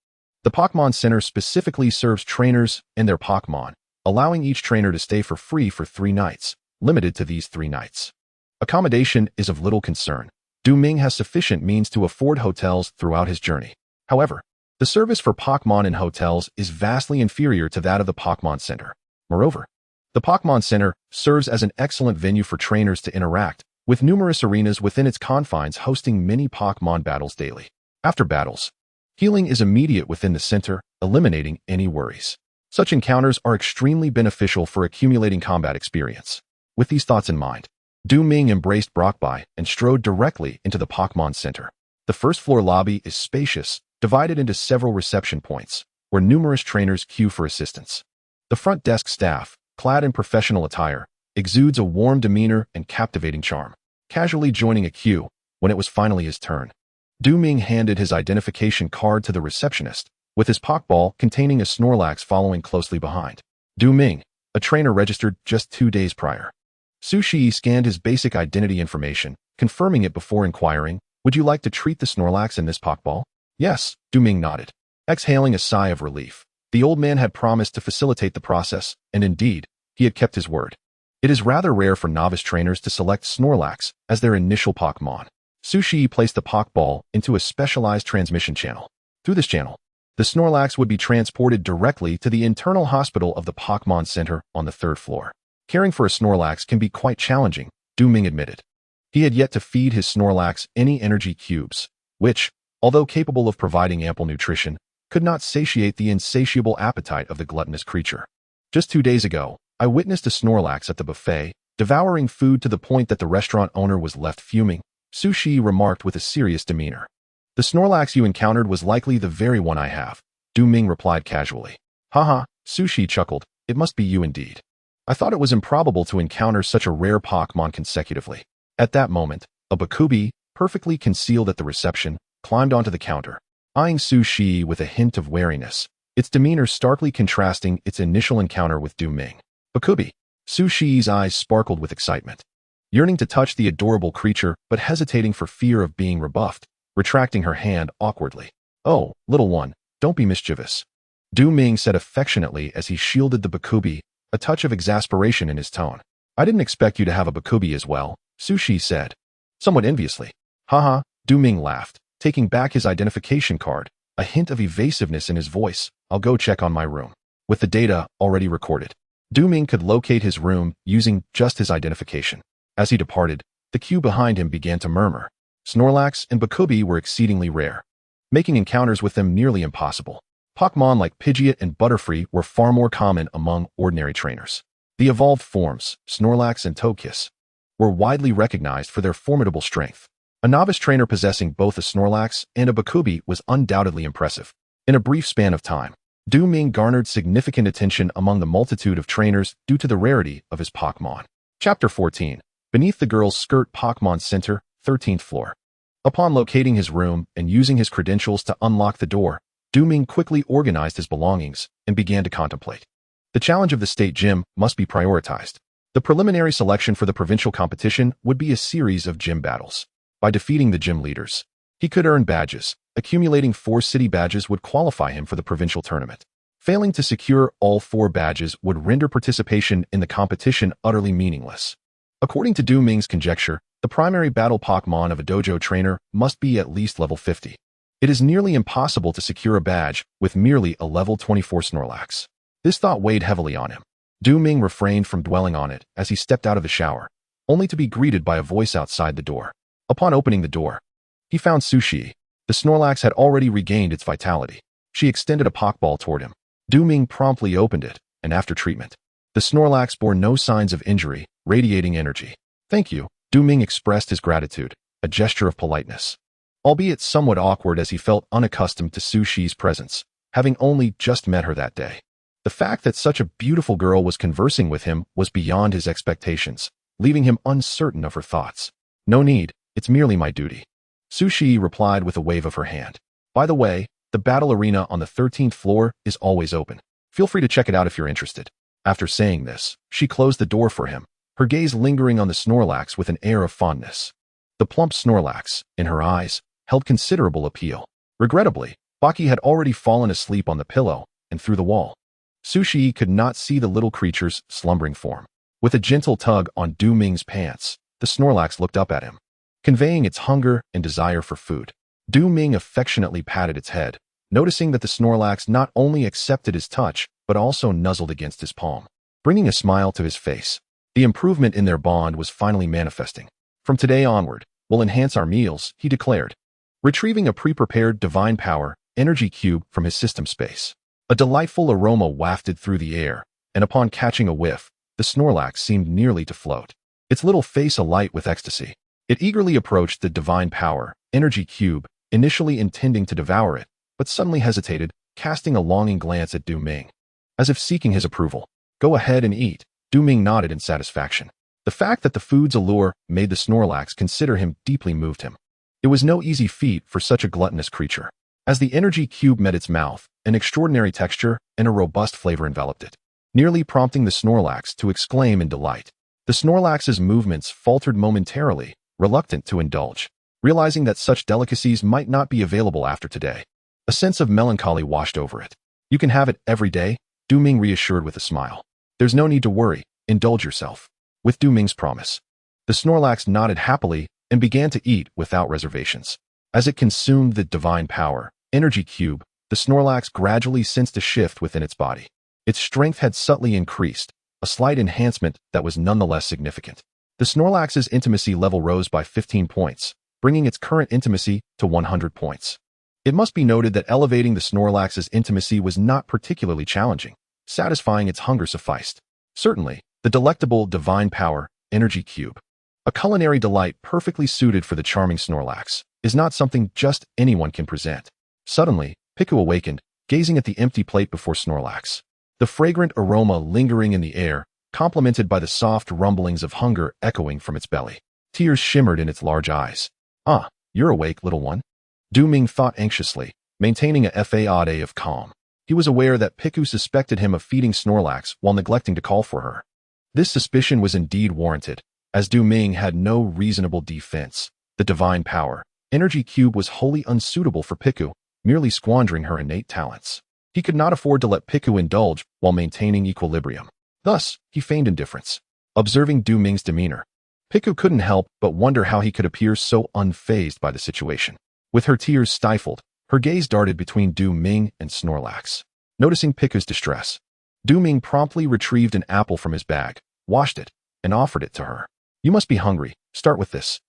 The Pokémon Center specifically serves trainers and their Pokémon, allowing each trainer to stay for free for 3 nights, limited to these 3 nights. Accommodation is of little concern. Ming has sufficient means to afford hotels throughout his journey. However, the service for Pokémon in hotels is vastly inferior to that of the Pokémon Center. Moreover, the Pokémon Center serves as an excellent venue for trainers to interact, with numerous arenas within its confines hosting many Pokémon battles daily. After battles, healing is immediate within the center, eliminating any worries. Such encounters are extremely beneficial for accumulating combat experience. With these thoughts in mind, Ming embraced Brockby and strode directly into the Pokémon Center. The first-floor lobby is spacious, divided into several reception points, where numerous trainers queue for assistance. The front desk staff, clad in professional attire, exudes a warm demeanor and captivating charm. Casually joining a queue, when it was finally his turn, Ming handed his identification card to the receptionist, with his Pokeball containing a Snorlax following closely behind. Ming, a trainer registered just 2 days prior. Sushi scanned his basic identity information, confirming it before inquiring, "Would you like to treat the Snorlax in this Pokeball?" "Yes," Ming nodded, exhaling a sigh of relief. The old man had promised to facilitate the process, and indeed, he had kept his word. It is rather rare for novice trainers to select Snorlax as their initial Pokemon. Sushi placed the Pokeball into a specialized transmission channel. Through this channel, the Snorlax would be transported directly to the internal hospital of the Pokémon Center on the 3rd floor. Caring for a Snorlax can be quite challenging, Ming admitted. He had yet to feed his Snorlax any energy cubes, which, although capable of providing ample nutrition, could not satiate the insatiable appetite of the gluttonous creature. "Just 2 days ago, I witnessed a Snorlax at the buffet, devouring food to the point that the restaurant owner was left fuming, Sushi remarked with a serious demeanor. The Snorlax you encountered was likely the very one I have, Ming replied casually. Haha, Sushi chuckled, it must be you indeed. I thought it was improbable to encounter such a rare Pokémon consecutively. At that moment, a Bakubi, perfectly concealed at the reception, climbed onto the counter, eyeing Sushi with a hint of wariness, its demeanor starkly contrasting its initial encounter with Ming. Bakubi. Sushi's eyes sparkled with excitement. Yearning to touch the adorable creature but hesitating for fear of being rebuffed, retracting her hand awkwardly. Oh, little one, don't be mischievous. Ming said affectionately as he shielded the Bakubi, a touch of exasperation in his tone. I didn't expect you to have a Bakubi as well, Sushi said, somewhat enviously. Haha, Ming laughed, taking back his identification card, a hint of evasiveness in his voice. I'll go check on my room. With the data already recorded, Ming could locate his room using just his identification. As he departed, the queue behind him began to murmur. Snorlax and Bakubi were exceedingly rare, making encounters with them nearly impossible. Pokémon like Pidgeot and Butterfree were far more common among ordinary trainers. The evolved forms, Snorlax and Togekiss, were widely recognized for their formidable strength. A novice trainer possessing both a Snorlax and a Bakubi was undoubtedly impressive. In a brief span of time, Ming garnered significant attention among the multitude of trainers due to the rarity of his Pokémon. Chapter 14. Beneath the Girls' Skirt Pokémon Center, 13th floor. Upon locating his room and using his credentials to unlock the door, Ming quickly organized his belongings and began to contemplate. The challenge of the state gym must be prioritized. The preliminary selection for the provincial competition would be a series of gym battles. By defeating the gym leaders, he could earn badges. Accumulating 4 city badges would qualify him for the provincial tournament. Failing to secure all 4 badges would render participation in the competition utterly meaningless. According to Ming's conjecture, the primary battle Pokémon of a dojo trainer must be at least level 50. It is nearly impossible to secure a badge with merely a level 24 Snorlax. This thought weighed heavily on him. Ming refrained from dwelling on it as he stepped out of the shower, only to be greeted by a voice outside the door. Upon opening the door, he found Sushi. The Snorlax had already regained its vitality. She extended a Pokeball toward him. Ming promptly opened it, and after treatment, the Snorlax bore no signs of injury, radiating energy. Thank you, Ming expressed his gratitude, a gesture of politeness, albeit somewhat awkward as he felt unaccustomed to Sushi's presence, having only just met her that day. The fact that such a beautiful girl was conversing with him was beyond his expectations, leaving him uncertain of her thoughts. No need, it's merely my duty, Sushi replied with a wave of her hand. By the way, the battle arena on the 13th floor is always open. Feel free to check it out if you're interested. After saying this, she closed the door for him, her gaze lingering on the Snorlax with an air of fondness. The plump Snorlax, in her eyes, held considerable appeal. Regrettably, Baki had already fallen asleep on the pillow and through the wall. Sushi could not see the little creature's slumbering form. With a gentle tug on Ming's pants, the Snorlax looked up at him, conveying its hunger and desire for food. Ming affectionately patted its head, noticing that the Snorlax not only accepted his touch, but also nuzzled against his palm, bringing a smile to his face. The improvement in their bond was finally manifesting. From today onward, we'll enhance our meals, he declared, retrieving a pre-prepared divine power energy cube from his system space. A delightful aroma wafted through the air, and upon catching a whiff, the Snorlax seemed nearly to float, its little face alight with ecstasy. It eagerly approached the divine power energy cube, initially intending to devour it, but suddenly hesitated, casting a longing glance at Ming, as if seeking his approval. Go ahead and eat, Ming nodded in satisfaction. The fact that the food's allure made the Snorlax consider him deeply moved him. It was no easy feat for such a gluttonous creature. As the energy cube met its mouth, an extraordinary texture and a robust flavor enveloped it, nearly prompting the Snorlax to exclaim in delight. The Snorlax's movements faltered momentarily, reluctant to indulge, realizing that such delicacies might not be available after today. A sense of melancholy washed over it. You can have it every day, Ming reassured with a smile. There's no need to worry, indulge yourself. With Ming's promise, the Snorlax nodded happily and began to eat without reservations. As it consumed the divine power energy cube, the Snorlax gradually sensed a shift within its body. Its strength had subtly increased, a slight enhancement that was nonetheless significant. The Snorlax's intimacy level rose by 15 points, bringing its current intimacy to 100 points. It must be noted that elevating the Snorlax's intimacy was not particularly challenging. Satisfying its hunger sufficed. Certainly, the delectable divine power, energy cube. A culinary delight perfectly suited for the charming Snorlax, is not something just anyone can present. Suddenly, Piku awakened, gazing at the empty plate before Snorlax. The fragrant aroma lingering in the air, complemented by the soft rumblings of hunger echoing from its belly. Tears shimmered in its large eyes. "Ah, you're awake, little one." Ming thought anxiously, maintaining a facade of calm. He was aware that Piku suspected him of feeding Snorlax while neglecting to call for her. This suspicion was indeed warranted, as Ming had no reasonable defense. The divine power, energy cube was wholly unsuitable for Piku, merely squandering her innate talents. He could not afford to let Piku indulge while maintaining equilibrium. Thus, he feigned indifference. Observing Ming's demeanor, Piku couldn't help but wonder how he could appear so unfazed by the situation. With her tears stifled, her gaze darted between Ming and Snorlax. Noticing Piku's distress, Ming promptly retrieved an apple from his bag, washed it, and offered it to her. "You must be hungry. Start with this."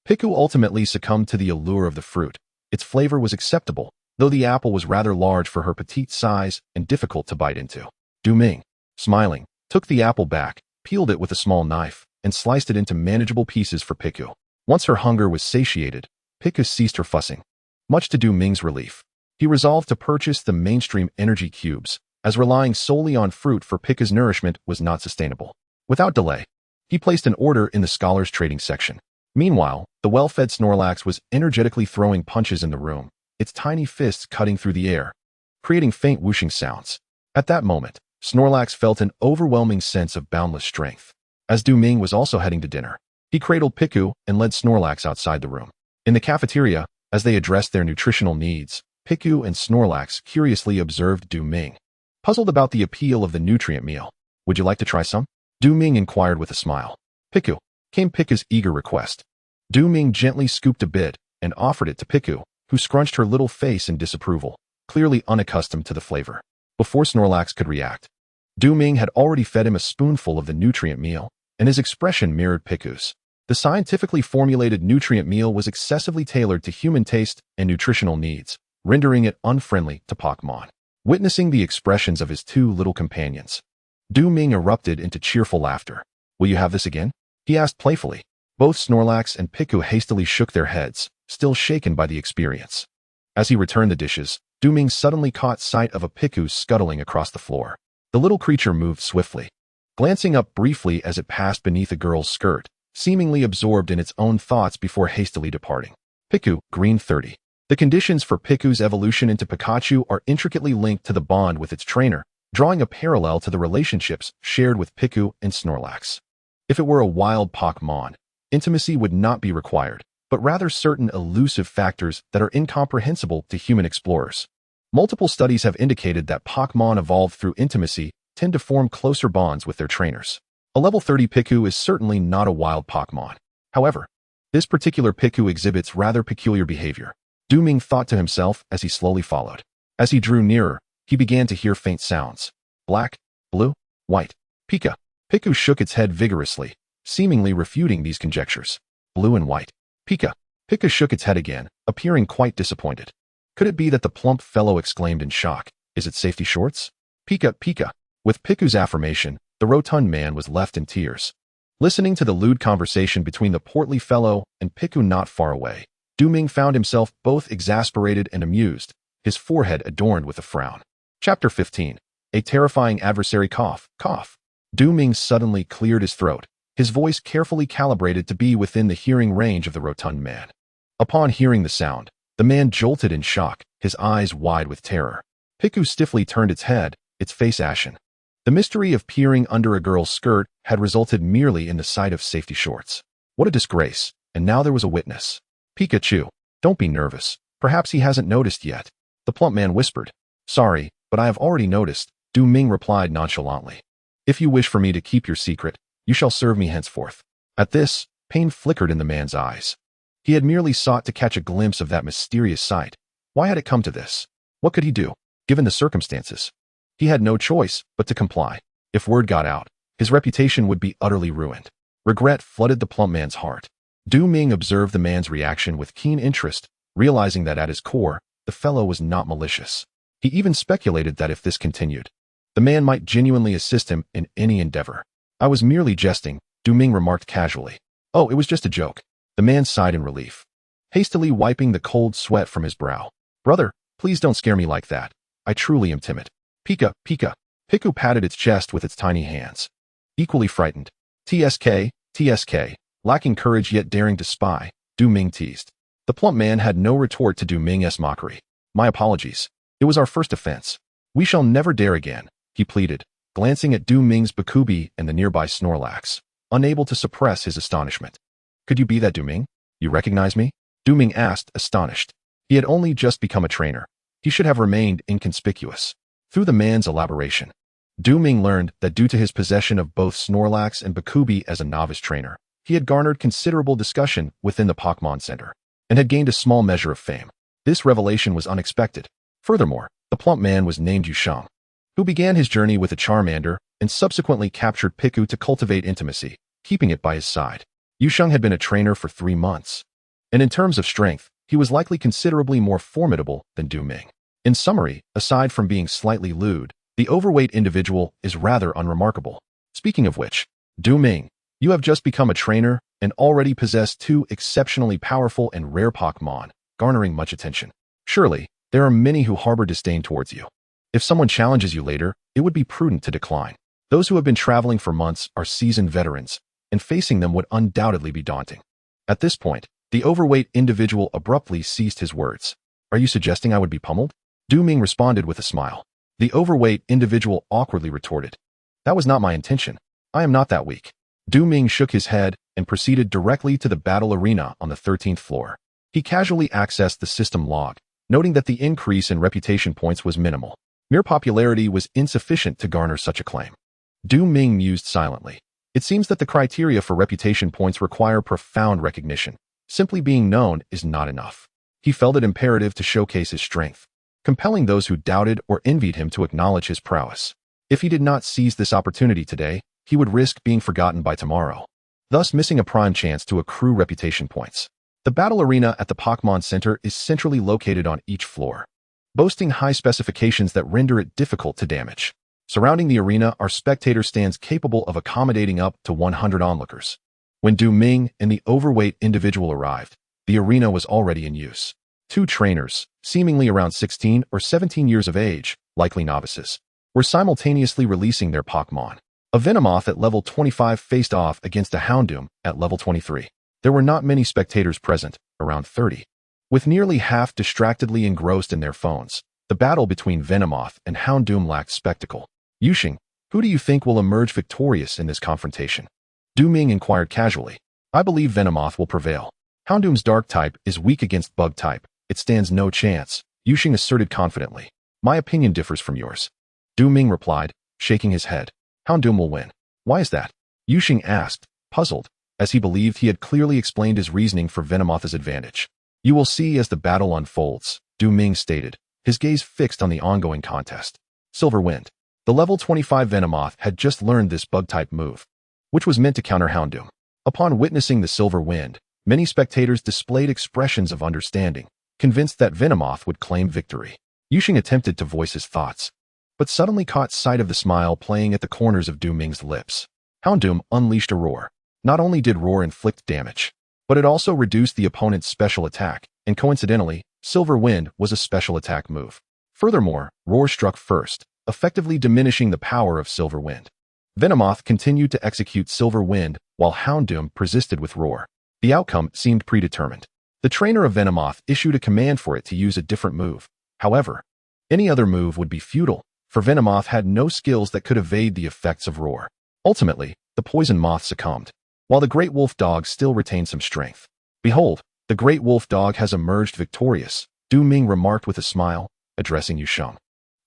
Piku ultimately succumbed to the allure of the fruit. Its flavor was acceptable, though the apple was rather large for her petite size and difficult to bite into. Ming, smiling, took the apple back, peeled it with a small knife, and sliced it into manageable pieces for Piku. Once her hunger was satiated, Piku ceased her fussing. Much to Ming's relief, he resolved to purchase the mainstream energy cubes, as relying solely on fruit for Piku's nourishment was not sustainable. Without delay, he placed an order in the scholars' trading section. Meanwhile, the well-fed Snorlax was energetically throwing punches in the room, its tiny fists cutting through the air, creating faint whooshing sounds. At that moment, Snorlax felt an overwhelming sense of boundless strength. As Ming was also heading to dinner, he cradled Piku and led Snorlax outside the room. In the cafeteria, as they addressed their nutritional needs, Piku and Snorlax curiously observed Ming, puzzled about the appeal of the nutrient meal. "Would you like to try some?" Ming inquired with a smile. "Piku," came Piku's eager request. Ming gently scooped a bit and offered it to Piku, who scrunched her little face in disapproval, clearly unaccustomed to the flavor. Before Snorlax could react, Ming had already fed him a spoonful of the nutrient meal, and his expression mirrored Piku's. The scientifically formulated nutrient meal was excessively tailored to human taste and nutritional needs, rendering it unfriendly to Pokémon. Witnessing the expressions of his two little companions, Ming erupted into cheerful laughter. "Will you have this again?" he asked playfully. Both Snorlax and Piku hastily shook their heads, still shaken by the experience. As he returned the dishes, Ming suddenly caught sight of a Piku scuttling across the floor. The little creature moved swiftly, glancing up briefly as it passed beneath a girl's skirt, seemingly absorbed in its own thoughts before hastily departing. Piku, green 30. The conditions for Piku's evolution into Pikachu are intricately linked to the bond with its trainer, drawing a parallel to the relationships shared with Piku and Snorlax. If it were a wild Pokémon, intimacy would not be required, but rather certain elusive factors that are incomprehensible to human explorers. Multiple studies have indicated that Pokémon evolved through intimacy tend to form closer bonds with their trainers. A level 30 Piku is certainly not a wild Pokémon. However, this particular Piku exhibits rather peculiar behavior. Ming thought to himself as he slowly followed. As he drew nearer, he began to hear faint sounds. Black, blue, white. Pika. Piku shook its head vigorously, seemingly refuting these conjectures. Blue and white. Pika. Pika shook its head again, appearing quite disappointed. Could it be that the plump fellow exclaimed in shock, "Is it safety shorts?" Pika, Pika. With Piku's affirmation, the rotund man was left in tears. Listening to the lewd conversation between the portly fellow and Piku not far away, Ming found himself both exasperated and amused, his forehead adorned with a frown. Chapter 15. A terrifying adversary cough. Ming suddenly cleared his throat, his voice carefully calibrated to be within the hearing range of the rotund man. Upon hearing the sound, the man jolted in shock, his eyes wide with terror. Piku stiffly turned its head, its face ashen. The mystery of peering under a girl's skirt had resulted merely in the sight of safety shorts. What a disgrace, and now there was a witness. "Pikachu, don't be nervous. Perhaps he hasn't noticed yet," the plump man whispered. "Sorry, but I have already noticed," Ming replied nonchalantly. "If you wish for me to keep your secret, you shall serve me henceforth." At this, pain flickered in the man's eyes. He had merely sought to catch a glimpse of that mysterious sight. Why had it come to this? What could he do, given the circumstances? He had no choice but to comply. If word got out, his reputation would be utterly ruined. Regret flooded the plump man's heart. Ming observed the man's reaction with keen interest, realizing that at his core, the fellow was not malicious. He even speculated that if this continued, The man might genuinely assist him in any endeavor. I was merely jesting, Du Ming remarked casually. Oh, it was just a joke. The man sighed in relief, hastily wiping the cold sweat from his brow. Brother, please don't scare me like that. I truly am timid. Pika, Pika. Piku patted its chest with its tiny hands. Equally frightened. TSK, TSK. Lacking courage yet daring to spy, Du Ming teased. The plump man had no retort to Du Ming's mockery. My apologies. It was our first offense. We shall never dare again, he pleaded, glancing at Du Ming's Bakubi and the nearby Snorlax, unable to suppress his astonishment. Could you be that Du Ming? You recognize me? Du Ming asked, astonished. He had only just become a trainer. He should have remained inconspicuous. Through the man's elaboration, Du Ming learned that due to his possession of both Snorlax and Bakubi as a novice trainer, he had garnered considerable discussion within the Pokémon Center, and had gained a small measure of fame. This revelation was unexpected. Furthermore, the plump man was named Yusheng, who began his journey with a Charmander and subsequently captured Piku to cultivate intimacy, keeping it by his side. Yusheng had been a trainer for 3 months, and in terms of strength, he was likely considerably more formidable than Du Ming. In summary, aside from being slightly lewd, the overweight individual is rather unremarkable. Speaking of which, Du Ming, you have just become a trainer and already possess 2 exceptionally powerful and rare Pokémon, garnering much attention. Surely, there are many who harbor disdain towards you. If someone challenges you later, it would be prudent to decline. Those who have been traveling for months are seasoned veterans, and facing them would undoubtedly be daunting. At this point, the overweight individual abruptly ceased his words. Are you suggesting I would be pummeled? Du Ming responded with a smile. The overweight individual awkwardly retorted. That was not my intention. I am not that weak. Du Ming shook his head and proceeded directly to the battle arena on the 13th floor. He casually accessed the system log, noting that the increase in reputation points was minimal. Mere popularity was insufficient to garner such acclaim. Du Ming mused silently. It seems that the criteria for reputation points require profound recognition. Simply being known is not enough. He felt it imperative to showcase his strength, compelling those who doubted or envied him to acknowledge his prowess. If he did not seize this opportunity today, he would risk being forgotten by tomorrow, thus missing a prime chance to accrue reputation points. The battle arena at the Pokémon Center is centrally located on each floor, boasting high specifications that render it difficult to damage. Surrounding the arena are spectator stands capable of accommodating up to 100 onlookers. When Du Ming and the overweight individual arrived, the arena was already in use. 2 trainers, seemingly around 16 or 17 years of age, likely novices, were simultaneously releasing their Pokémon. A Venomoth at level 25 faced off against a Houndoom at level 23. There were not many spectators present, around 30. With nearly half distractedly engrossed in their phones, the battle between Venomoth and Houndoom lacked spectacle. Yusheng, who do you think will emerge victorious in this confrontation? Du Ming inquired casually. I believe Venomoth will prevail. Houndoom's dark type is weak against bug type. It stands no chance, Yusheng asserted confidently. My opinion differs from yours. Du Ming replied, shaking his head. Houndoom will win. Why is that? Yusheng asked, puzzled, as he believed he had clearly explained his reasoning for Venomoth's advantage. You will see as the battle unfolds, Du Ming stated, his gaze fixed on the ongoing contest. Silver Wind. The level 25 Venomoth had just learned this bug-type move, which was meant to counter Houndoom. Upon witnessing the Silver Wind, many spectators displayed expressions of understanding, convinced that Venomoth would claim victory. Yusheng attempted to voice his thoughts, but suddenly caught sight of the smile playing at the corners of Du Ming's lips. Houndoom unleashed a roar. Not only did roar inflict damage, but it also reduced the opponent's special attack, and coincidentally, Silver Wind was a special attack move. Furthermore, roar struck first, effectively diminishing the power of Silver Wind. Venomoth continued to execute Silver Wind, while Houndoom persisted with roar. The outcome seemed predetermined. The trainer of Venomoth issued a command for it to use a different move. However, any other move would be futile, for Venomoth had no skills that could evade the effects of roar. Ultimately, the poison moth succumbed, while the great wolf dog still retained some strength. Behold, the great wolf dog has emerged victorious, Du Ming remarked with a smile, addressing Yusheng,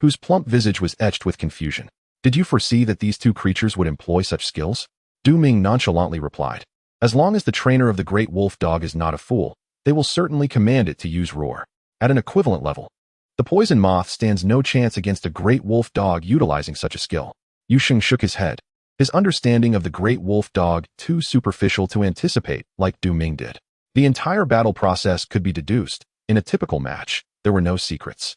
whose plump visage was etched with confusion. Did you foresee that these 2 creatures would employ such skills? Du Ming nonchalantly replied. As long as the trainer of the great wolf dog is not a fool, they will certainly command it to use roar. At an equivalent level, the poison moth stands no chance against a great wolf dog utilizing such a skill. Yusheng shook his head, his understanding of the great wolf dog too superficial to anticipate like Du Ming did. The entire battle process could be deduced. In a typical match, there were no secrets.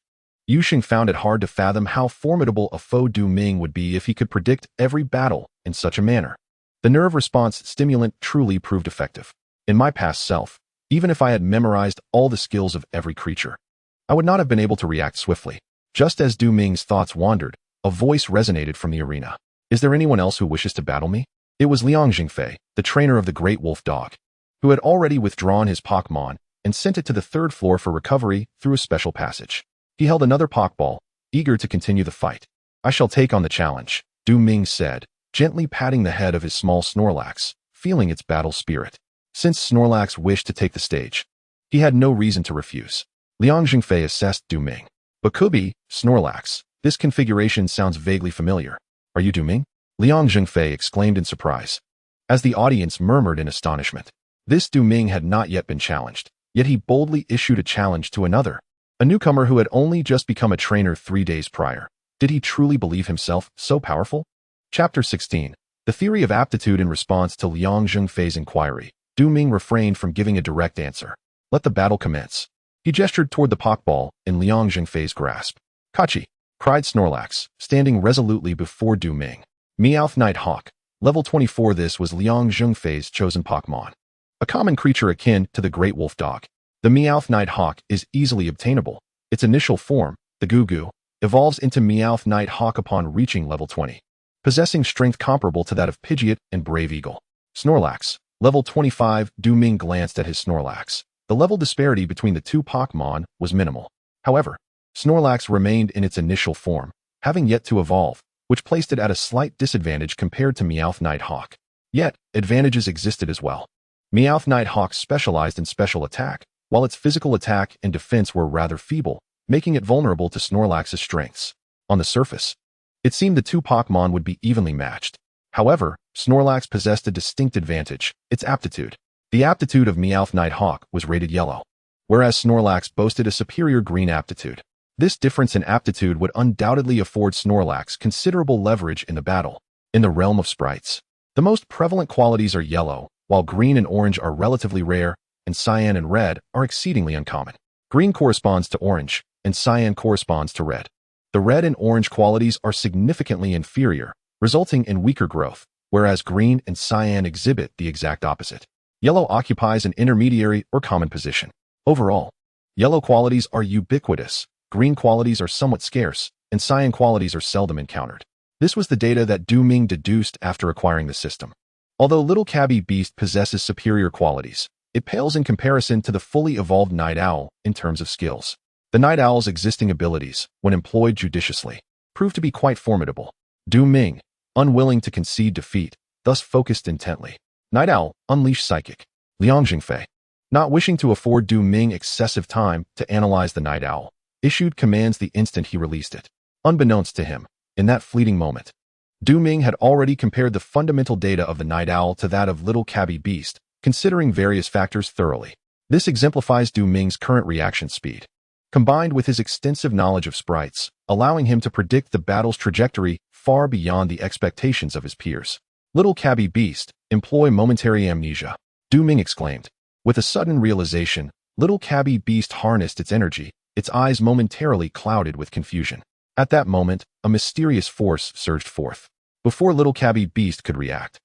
Yuxing found it hard to fathom how formidable a foe Du Ming would be if he could predict every battle in such a manner. The nerve response stimulant truly proved effective. In my past self, even if I had memorized all the skills of every creature, I would not have been able to react swiftly. Just as Du Ming's thoughts wandered, a voice resonated from the arena. Is there anyone else who wishes to battle me? It was Liang Jingfei, the trainer of the Great Wolf Dog, who had already withdrawn his Pokémon and sent it to the third floor for recovery through a special passage. He held another Pokeball, eager to continue the fight. I shall take on the challenge, Du Ming said, gently patting the head of his small Snorlax, feeling its battle spirit. Since Snorlax wished to take the stage, he had no reason to refuse. Liang Jingfei assessed Du Ming. But could be, Snorlax, this configuration sounds vaguely familiar. Are you Du Ming? Liang Jingfei exclaimed in surprise, as the audience murmured in astonishment. This Du Ming had not yet been challenged, yet he boldly issued a challenge to another, a newcomer who had only just become a trainer 3 days prior. Did he truly believe himself so powerful? Chapter 16. The theory of aptitude. In response to Liang Jingfei's inquiry, Du Ming refrained from giving a direct answer. Let the battle commence. He gestured toward the Pokeball in Liang Jingfei's grasp. Kachi! Cried Snorlax, standing resolutely before Du Ming. Meowth Nighthawk, level 24. This was Liang Jingfei's chosen Pokémon, a common creature akin to the Great Wolf Dog. The Meowth Nighthawk is easily obtainable. Its initial form, the Goo, evolves into Meowth Nighthawk upon reaching level 20, possessing strength comparable to that of Pidgeot and Brave Eagle. Snorlax, level 25. Du Ming glanced at his Snorlax. The level disparity between the two Pokémon was minimal. However, Snorlax remained in its initial form, having yet to evolve, which placed it at a slight disadvantage compared to Meowth Nighthawk. Yet, advantages existed as well. Meowth Nighthawk specialized in special attack, while its physical attack and defense were rather feeble, making it vulnerable to Snorlax's strengths. On the surface, it seemed the two Pokémon would be evenly matched. However, Snorlax possessed a distinct advantage, its aptitude. The aptitude of Meowth Nighthawk was rated yellow, whereas Snorlax boasted a superior green aptitude. This difference in aptitude would undoubtedly afford Snorlax considerable leverage in the battle. In the realm of sprites, the most prevalent qualities are yellow, while green and orange are relatively rare, and cyan and red are exceedingly uncommon. Green corresponds to orange, and cyan corresponds to red. The red and orange qualities are significantly inferior, resulting in weaker growth, whereas green and cyan exhibit the exact opposite. Yellow occupies an intermediary or common position. Overall, yellow qualities are ubiquitous, green qualities are somewhat scarce, and cyan qualities are seldom encountered. This was the data that Du Ming deduced after acquiring the system. Although Little Cabby Beast possesses superior qualities, it pales in comparison to the fully evolved Night Owl in terms of skills. The Night Owl's existing abilities, when employed judiciously, proved to be quite formidable. Du Ming, unwilling to concede defeat, thus focused intently. Night Owl, unleash Psychic. Liang Jingfei, not wishing to afford Du Ming excessive time to analyze the Night Owl, issued commands the instant he released it. Unbeknownst to him, in that fleeting moment, Du Ming had already compared the fundamental data of the Night Owl to that of Little Cabby Beast, considering various factors thoroughly. This exemplifies Du Ming's current reaction speed, combined with his extensive knowledge of sprites, allowing him to predict the battle's trajectory far beyond the expectations of his peers. Little Cabby Beast, employ momentary amnesia, Du Ming exclaimed. With a sudden realization, Little Cabby Beast harnessed its energy, its eyes momentarily clouded with confusion. At that moment, a mysterious force surged forth. Before Little Cabby Beast could react,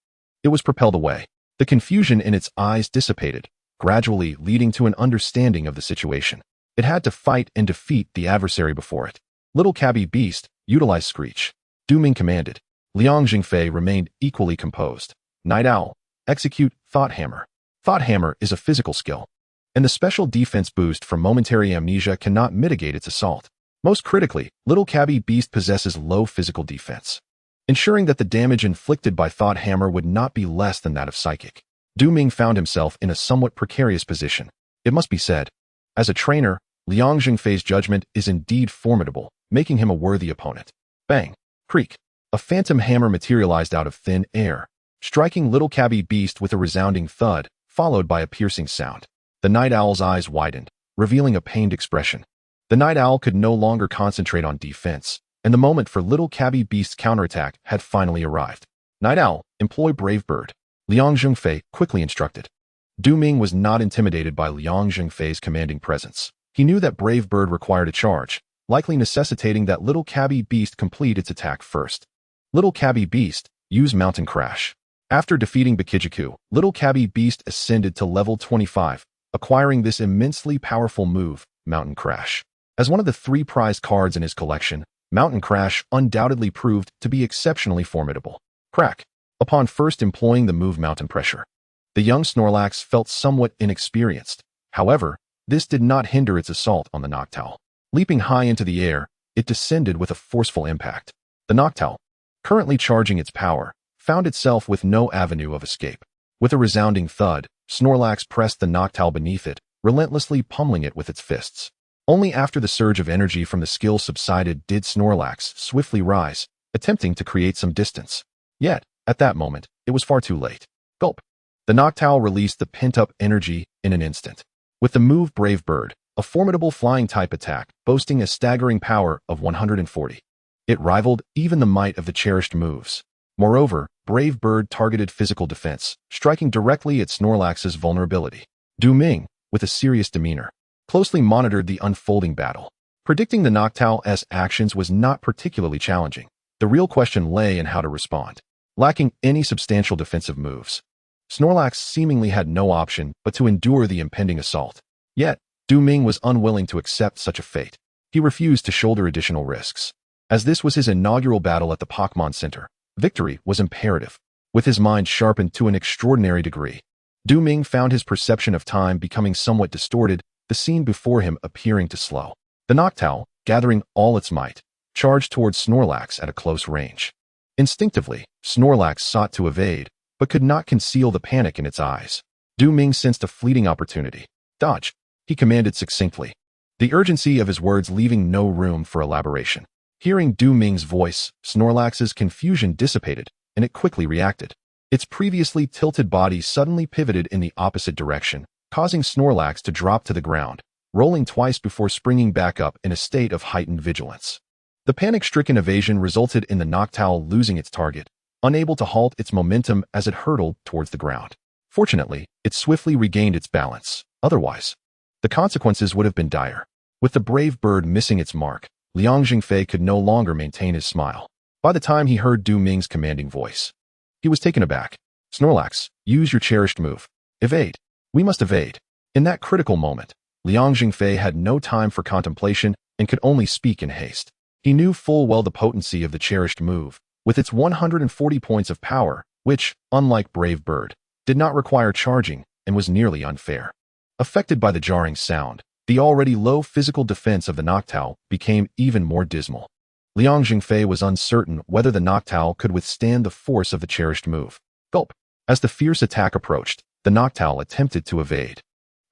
it was propelled away. The confusion in its eyes dissipated, gradually leading to an understanding of the situation. It had to fight and defeat the adversary before it. Little Cabby Beast, utilize Screech, Du Ming commanded. Liang Jingfei remained equally composed. Night Owl, execute Thought Hammer. Thought Hammer is a physical skill, and the special defense boost from momentary amnesia cannot mitigate its assault. Most critically, Little Cabby Beast possesses low physical defense, ensuring that the damage inflicted by Thought Hammer would not be less than that of Psychic. Du Ming found himself in a somewhat precarious position. It must be said, as a trainer, Liang Jingfei's judgment is indeed formidable, making him a worthy opponent. Bang! Creak! A phantom hammer materialized out of thin air, striking Little Cabby Beast with a resounding thud, followed by a piercing sound. The Night Owl's eyes widened, revealing a pained expression. The Night Owl could no longer concentrate on defense, and the moment for Little Cabby Beast's counterattack had finally arrived. Night Owl, employ Brave Bird, Liang Jingfei quickly instructed. Du Ming was not intimidated by Liang Jingfei's commanding presence. He knew that Brave Bird required a charge, likely necessitating that Little Cabby Beast complete its attack first. Little Cabby Beast, use Mountain Crash. After defeating Bikijiku, Little Cabby Beast ascended to level 25, acquiring this immensely powerful move, Mountain Crash. As one of the 3 prized cards in his collection, Mountain Crash undoubtedly proved to be exceptionally formidable. Crack. Upon first employing the move Mountain Pressure, the young Snorlax felt somewhat inexperienced. However, this did not hinder its assault on the Noctowl. Leaping high into the air, it descended with a forceful impact. The Noctowl, currently charging its power, found itself with no avenue of escape. With a resounding thud, Snorlax pressed the Noctowl beneath it, relentlessly pummeling it with its fists. Only after the surge of energy from the skill subsided did Snorlax swiftly rise, attempting to create some distance. Yet, at that moment, it was far too late. Gulp. The Noctowl released the pent-up energy in an instant. With the move Brave Bird, a formidable flying-type attack boasting a staggering power of 140. It rivaled even the might of the cherished moves. Moreover, Brave Bird targeted physical defense, striking directly at Snorlax's vulnerability. Ming, with a serious demeanor, closely monitored the unfolding battle. Predicting the Noctowl's actions was not particularly challenging. The real question lay in how to respond. Lacking any substantial defensive moves, Snorlax seemingly had no option but to endure the impending assault. Yet, Ming was unwilling to accept such a fate. He refused to shoulder additional risks. As this was his inaugural battle at the Pokémon Center, victory was imperative. With his mind sharpened to an extraordinary degree, Ming found his perception of time becoming somewhat distorted, the scene before him appearing to slow. The Noctowl, gathering all its might, charged towards Snorlax at a close range. Instinctively, Snorlax sought to evade, but could not conceal the panic in its eyes. Ming sensed a fleeting opportunity. Dodge, he commanded succinctly, the urgency of his words leaving no room for elaboration. Hearing Ming's voice, Snorlax's confusion dissipated, and it quickly reacted. Its previously tilted body suddenly pivoted in the opposite direction, causing Snorlax to drop to the ground, rolling twice before springing back up in a state of heightened vigilance. The panic-stricken evasion resulted in the Noctowl losing its target, unable to halt its momentum as it hurtled towards the ground. Fortunately, it swiftly regained its balance. Otherwise, the consequences would have been dire. With the Brave Bird missing its mark, Liang Jingfei could no longer maintain his smile. By the time he heard Ming's commanding voice, he was taken aback. Snorlax, use your cherished move. Evade. We must evade. In that critical moment, Liang Jingfei had no time for contemplation and could only speak in haste. He knew full well the potency of the cherished move, with its 140 points of power, which, unlike Brave Bird, did not require charging and was nearly unfair. Affected by the jarring sound, the already low physical defense of the Noctowl became even more dismal. Liang Jingfei was uncertain whether the Noctowl could withstand the force of the cherished move. Gulp. As the fierce attack approached, the Noctowl attempted to evade.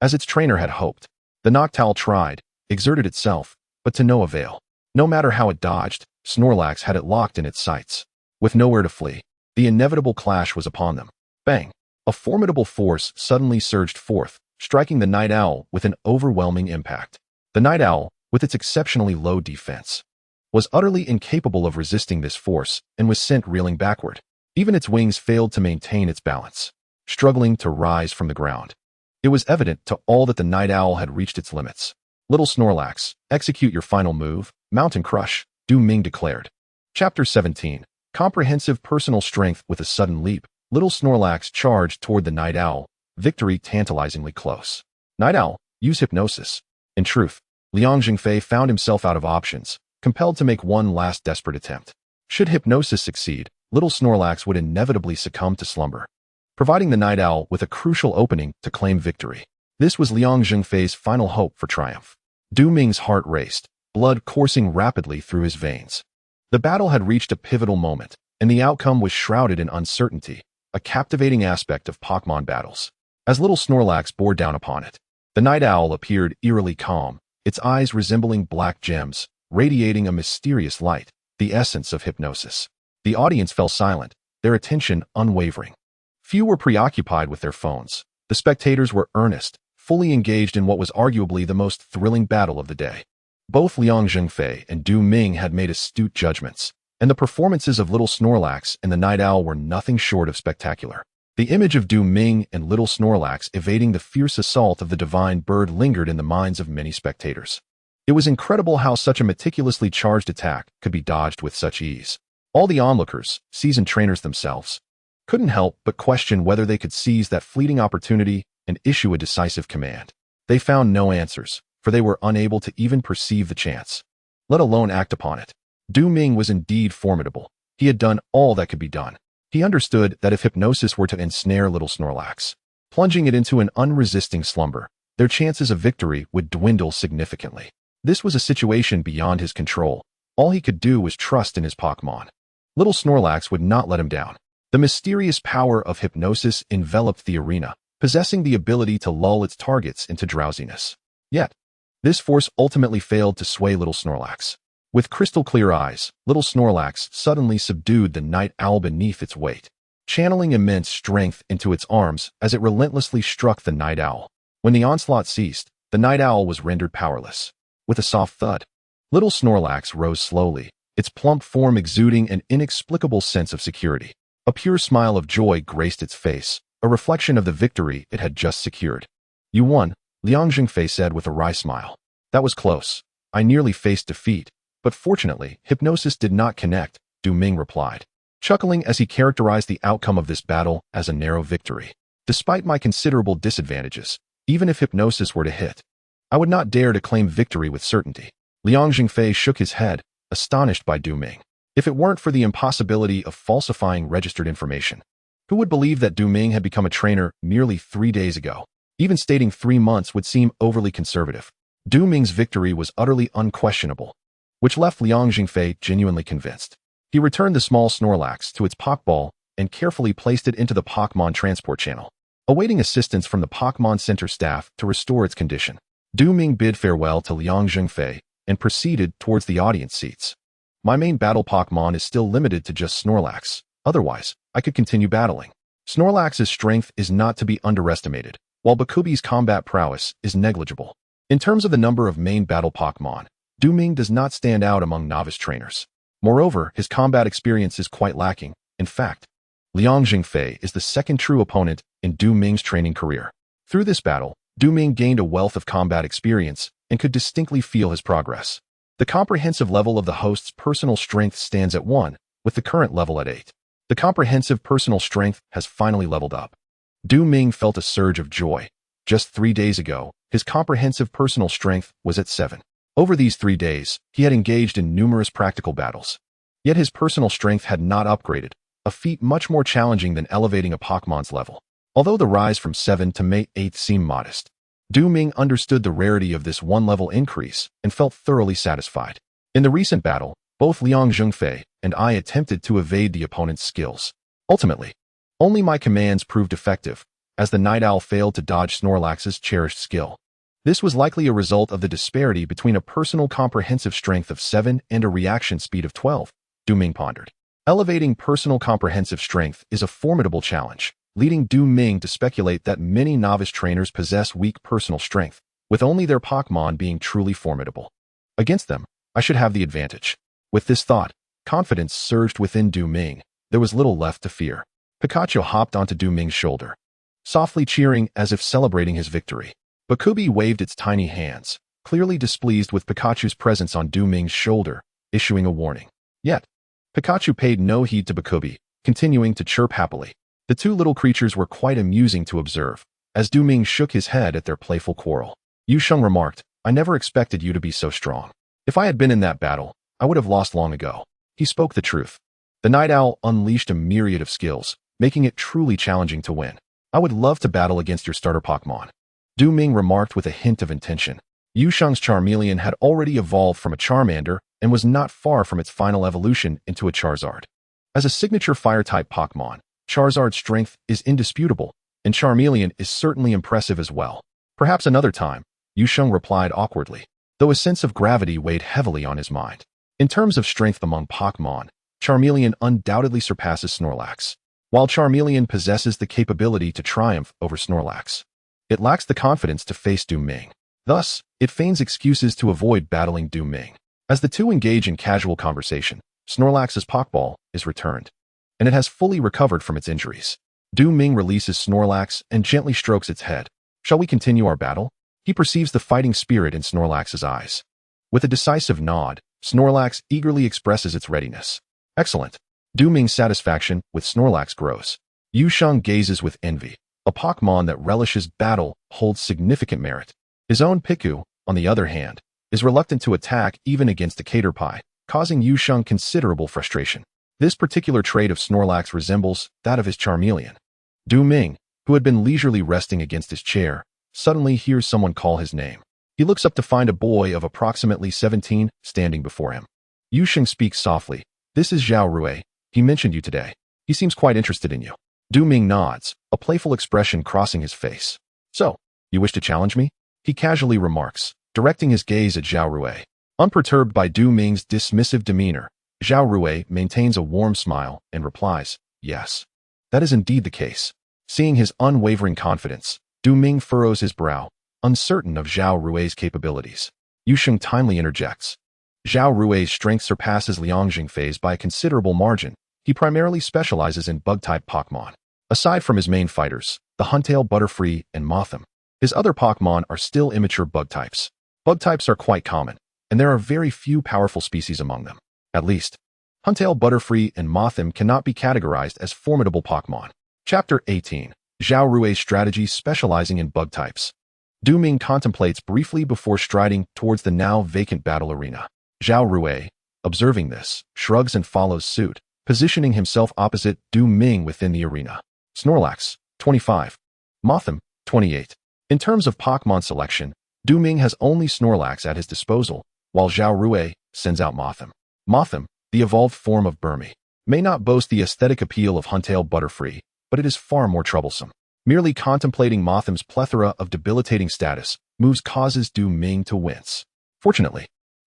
As its trainer had hoped, the Noctowl tried, exerted itself, but to no avail. No matter how it dodged, Snorlax had it locked in its sights. With nowhere to flee, the inevitable clash was upon them. Bang! A formidable force suddenly surged forth, striking the Night Owl with an overwhelming impact. The Night Owl, with its exceptionally low defense, was utterly incapable of resisting this force and was sent reeling backward. Even its wings failed to maintain its balance, struggling to rise from the ground. It was evident to all that the Night Owl had reached its limits. Little Snorlax, execute your final move, Mountain Crush, Ming declared. Chapter 17. Comprehensive personal strength with a sudden leap. Little Snorlax charged toward the Night Owl, victory tantalizingly close. Night Owl, use hypnosis. In truth, Liang Jingfei found himself out of options, compelled to make one last desperate attempt. Should hypnosis succeed, Little Snorlax would inevitably succumb to slumber, providing the Night Owl with a crucial opening to claim victory. This was Liang Jingfei's final hope for triumph. Ming's heart raced, blood coursing rapidly through his veins. The battle had reached a pivotal moment, and the outcome was shrouded in uncertainty, a captivating aspect of Pokémon battles. As Little Snorlax bore down upon it, the Night Owl appeared eerily calm, its eyes resembling black gems, radiating a mysterious light, the essence of hypnosis. The audience fell silent, their attention unwavering. Few were preoccupied with their phones. The spectators were earnest, fully engaged in what was arguably the most thrilling battle of the day. Both Liang Jingfei and Ming had made astute judgments, and the performances of Little Snorlax and the Night Owl were nothing short of spectacular. The image of Ming and Little Snorlax evading the fierce assault of the divine bird lingered in the minds of many spectators. It was incredible how such a meticulously charged attack could be dodged with such ease. All the onlookers, seasoned trainers themselves, couldn't help but question whether they could seize that fleeting opportunity and issue a decisive command. They found no answers, for they were unable to even perceive the chance, let alone act upon it. Ming was indeed formidable. He had done all that could be done. He understood that if hypnosis were to ensnare little Snorlax, plunging it into an unresisting slumber, their chances of victory would dwindle significantly. This was a situation beyond his control. All he could do was trust in his Pokémon. Little Snorlax would not let him down. The mysterious power of hypnosis enveloped the arena, possessing the ability to lull its targets into drowsiness. Yet, this force ultimately failed to sway little Snorlax. With crystal-clear eyes, little Snorlax suddenly subdued the night owl beneath its weight, channeling immense strength into its arms as it relentlessly struck the night owl. When the onslaught ceased, the night owl was rendered powerless. With a soft thud, little Snorlax rose slowly, its plump form exuding an inexplicable sense of security. A pure smile of joy graced its face, a reflection of the victory it had just secured. "You won," Liang Jingfei said with a wry smile. "That was close. I nearly faced defeat, but fortunately, hypnosis did not connect," Ming replied, chuckling as he characterized the outcome of this battle as a narrow victory. "Despite my considerable disadvantages, even if hypnosis were to hit, I would not dare to claim victory with certainty." Liang Jingfei shook his head, astonished by Ming. If it weren't for the impossibility of falsifying registered information, who would believe that Ming had become a trainer merely 3 days ago? Even stating 3 months would seem overly conservative. Ming's victory was utterly unquestionable, which left Liang Jingfei genuinely convinced. He returned the small Snorlax to its Pokeball and carefully placed it into the Pokémon transport channel, awaiting assistance from the Pokémon Center staff to restore its condition. Ming bid farewell to Liang Jingfei and proceeded towards the audience seats. "My main battle Pokémon is still limited to just Snorlax. Otherwise, I could continue battling. Snorlax's strength is not to be underestimated, while Bakubi's combat prowess is negligible. In terms of the number of main battle Pokémon, Ming does not stand out among novice trainers. Moreover, his combat experience is quite lacking. In fact, Liang Jingfei is the second true opponent in Ming's training career. Through this battle, Ming gained a wealth of combat experience and could distinctly feel his progress. The comprehensive level of the host's personal strength stands at 1, with the current level at 8. The comprehensive personal strength has finally leveled up." Ming felt a surge of joy. Just 3 days ago, his comprehensive personal strength was at 7. Over these 3 days, he had engaged in numerous practical battles. Yet his personal strength had not upgraded, a feat much more challenging than elevating a Pokémon's level. Although the rise from 7 to 8 seemed modest, Ming understood the rarity of this one-level increase and felt thoroughly satisfied. In the recent battle, both Liang Jingfei and I attempted to evade the opponent's skills. Ultimately, only my commands proved effective, as the Night Owl failed to dodge Snorlax's cherished skill. This was likely a result of the disparity between a personal comprehensive strength of 7 and a reaction speed of 12, Ming pondered. Elevating personal comprehensive strength is a formidable challenge, leading Ming to speculate that many novice trainers possess weak personal strength, with only their Pokémon being truly formidable. Against them, I should have the advantage. With this thought, confidence surged within Ming. There was little left to fear. Pikachu hopped onto Ming's shoulder, softly cheering as if celebrating his victory. Bakubi waved its tiny hands, clearly displeased with Pikachu's presence on Ming's shoulder, issuing a warning. Yet, Pikachu paid no heed to Bakubi, continuing to chirp happily. The two little creatures were quite amusing to observe, as Ming shook his head at their playful quarrel. Yu Sheng remarked, "I never expected you to be so strong. If I had been in that battle, I would have lost long ago." He spoke the truth. The Night Owl unleashed a myriad of skills, making it truly challenging to win. "I would love to battle against your starter Pokémon," Ming remarked with a hint of intention. Yu Sheng's Charmeleon had already evolved from a Charmander and was not far from its final evolution into a Charizard. As a signature Fire-type Pokémon, Charizard's strength is indisputable, and Charmeleon is certainly impressive as well. "Perhaps another time," Yu Sheng replied awkwardly, though a sense of gravity weighed heavily on his mind. In terms of strength among Pokémon, Charmeleon undoubtedly surpasses Snorlax. While Charmeleon possesses the capability to triumph over Snorlax, it lacks the confidence to face Ming. Thus, it feigns excuses to avoid battling Ming. As the two engage in casual conversation, Snorlax's Pokeball is returned, and it has fully recovered from its injuries. Ming releases Snorlax and gently strokes its head. "Shall we continue our battle?" He perceives the fighting spirit in Snorlax's eyes. With a decisive nod, Snorlax eagerly expresses its readiness. Excellent. Du Ming's satisfaction with Snorlax grows. Yusheng gazes with envy. A Pokémon that relishes battle holds significant merit. His own Piku, on the other hand, is reluctant to attack even against a Caterpie, causing Yusheng considerable frustration. This particular trait of Snorlax resembles that of his Charmeleon. Du Ming, who had been leisurely resting against his chair, suddenly hears someone call his name. He looks up to find a boy of approximately 17 standing before him. Yusheng speaks softly. This is Zhao Rui. He mentioned you today. He seems quite interested in you. Du Ming nods, a playful expression crossing his face. So, you wish to challenge me? He casually remarks, directing his gaze at Zhao Rui. Unperturbed by Du Ming's dismissive demeanor, Zhao Rui maintains a warm smile and replies, yes. That is indeed the case. Seeing his unwavering confidence, Du Ming furrows his brow, uncertain of Zhao Rui's capabilities. Yusheng timely interjects. Zhao Rui's strength surpasses Liang Jingfei's by a considerable margin. He primarily specializes in bug-type Pokémon. Aside from his main fighters, the Huntail, Butterfree, and Mothim, his other Pokémon are still immature bug types. Bug types are quite common, and there are very few powerful species among them. At least, Huntail, Butterfree, and Mothim cannot be categorized as formidable Pokémon. Chapter 18. Zhao Rui's strategy specializing in bug types. Du Ming contemplates briefly before striding towards the now vacant battle arena. Zhao Rui, observing this, shrugs and follows suit, positioning himself opposite Du Ming within the arena. Snorlax, 25. Mothim, 28. In terms of Pokémon selection, Du Ming has only Snorlax at his disposal, while Zhao Rui sends out Mothim. Mothim, the evolved form of Burmy, may not boast the aesthetic appeal of Huntail Butterfree, but it is far more troublesome. Merely contemplating Mothim's plethora of debilitating status moves causes Du Ming to wince. Fortunately,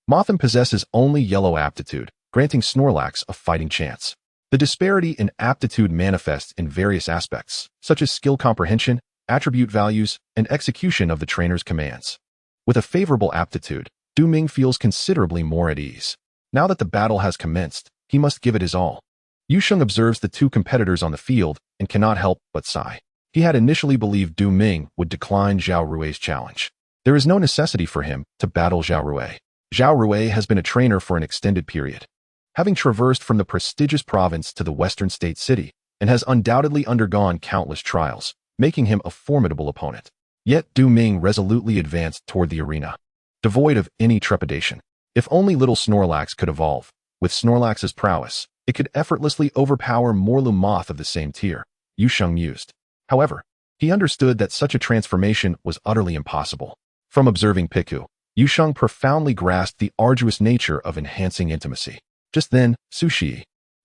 Mothim possesses only yellow aptitude, granting Snorlax a fighting chance. The disparity in aptitude manifests in various aspects, such as skill comprehension, attribute values, and execution of the trainer's commands. With a favorable aptitude, Du Ming feels considerably more at ease. Now that the battle has commenced, he must give it his all. Yusheng observes the two competitors on the field and cannot help but sigh. He had initially believed Du Ming would decline Zhao Rui's challenge. There is no necessity for him to battle Zhao Rui. Zhao Rui has been a trainer for an extended period, having traversed from the prestigious province to the western state city, and has undoubtedly undergone countless trials, making him a formidable opponent. Yet Du Ming resolutely advanced toward the arena, devoid of any trepidation. If only little Snorlax could evolve. With Snorlax's prowess, it could effortlessly overpower Morlu Moth of the same tier, Yusheng mused. However, he understood that such a transformation was utterly impossible. From observing Piku, Yusheng profoundly grasped the arduous nature of enhancing intimacy. Just then, Sushi,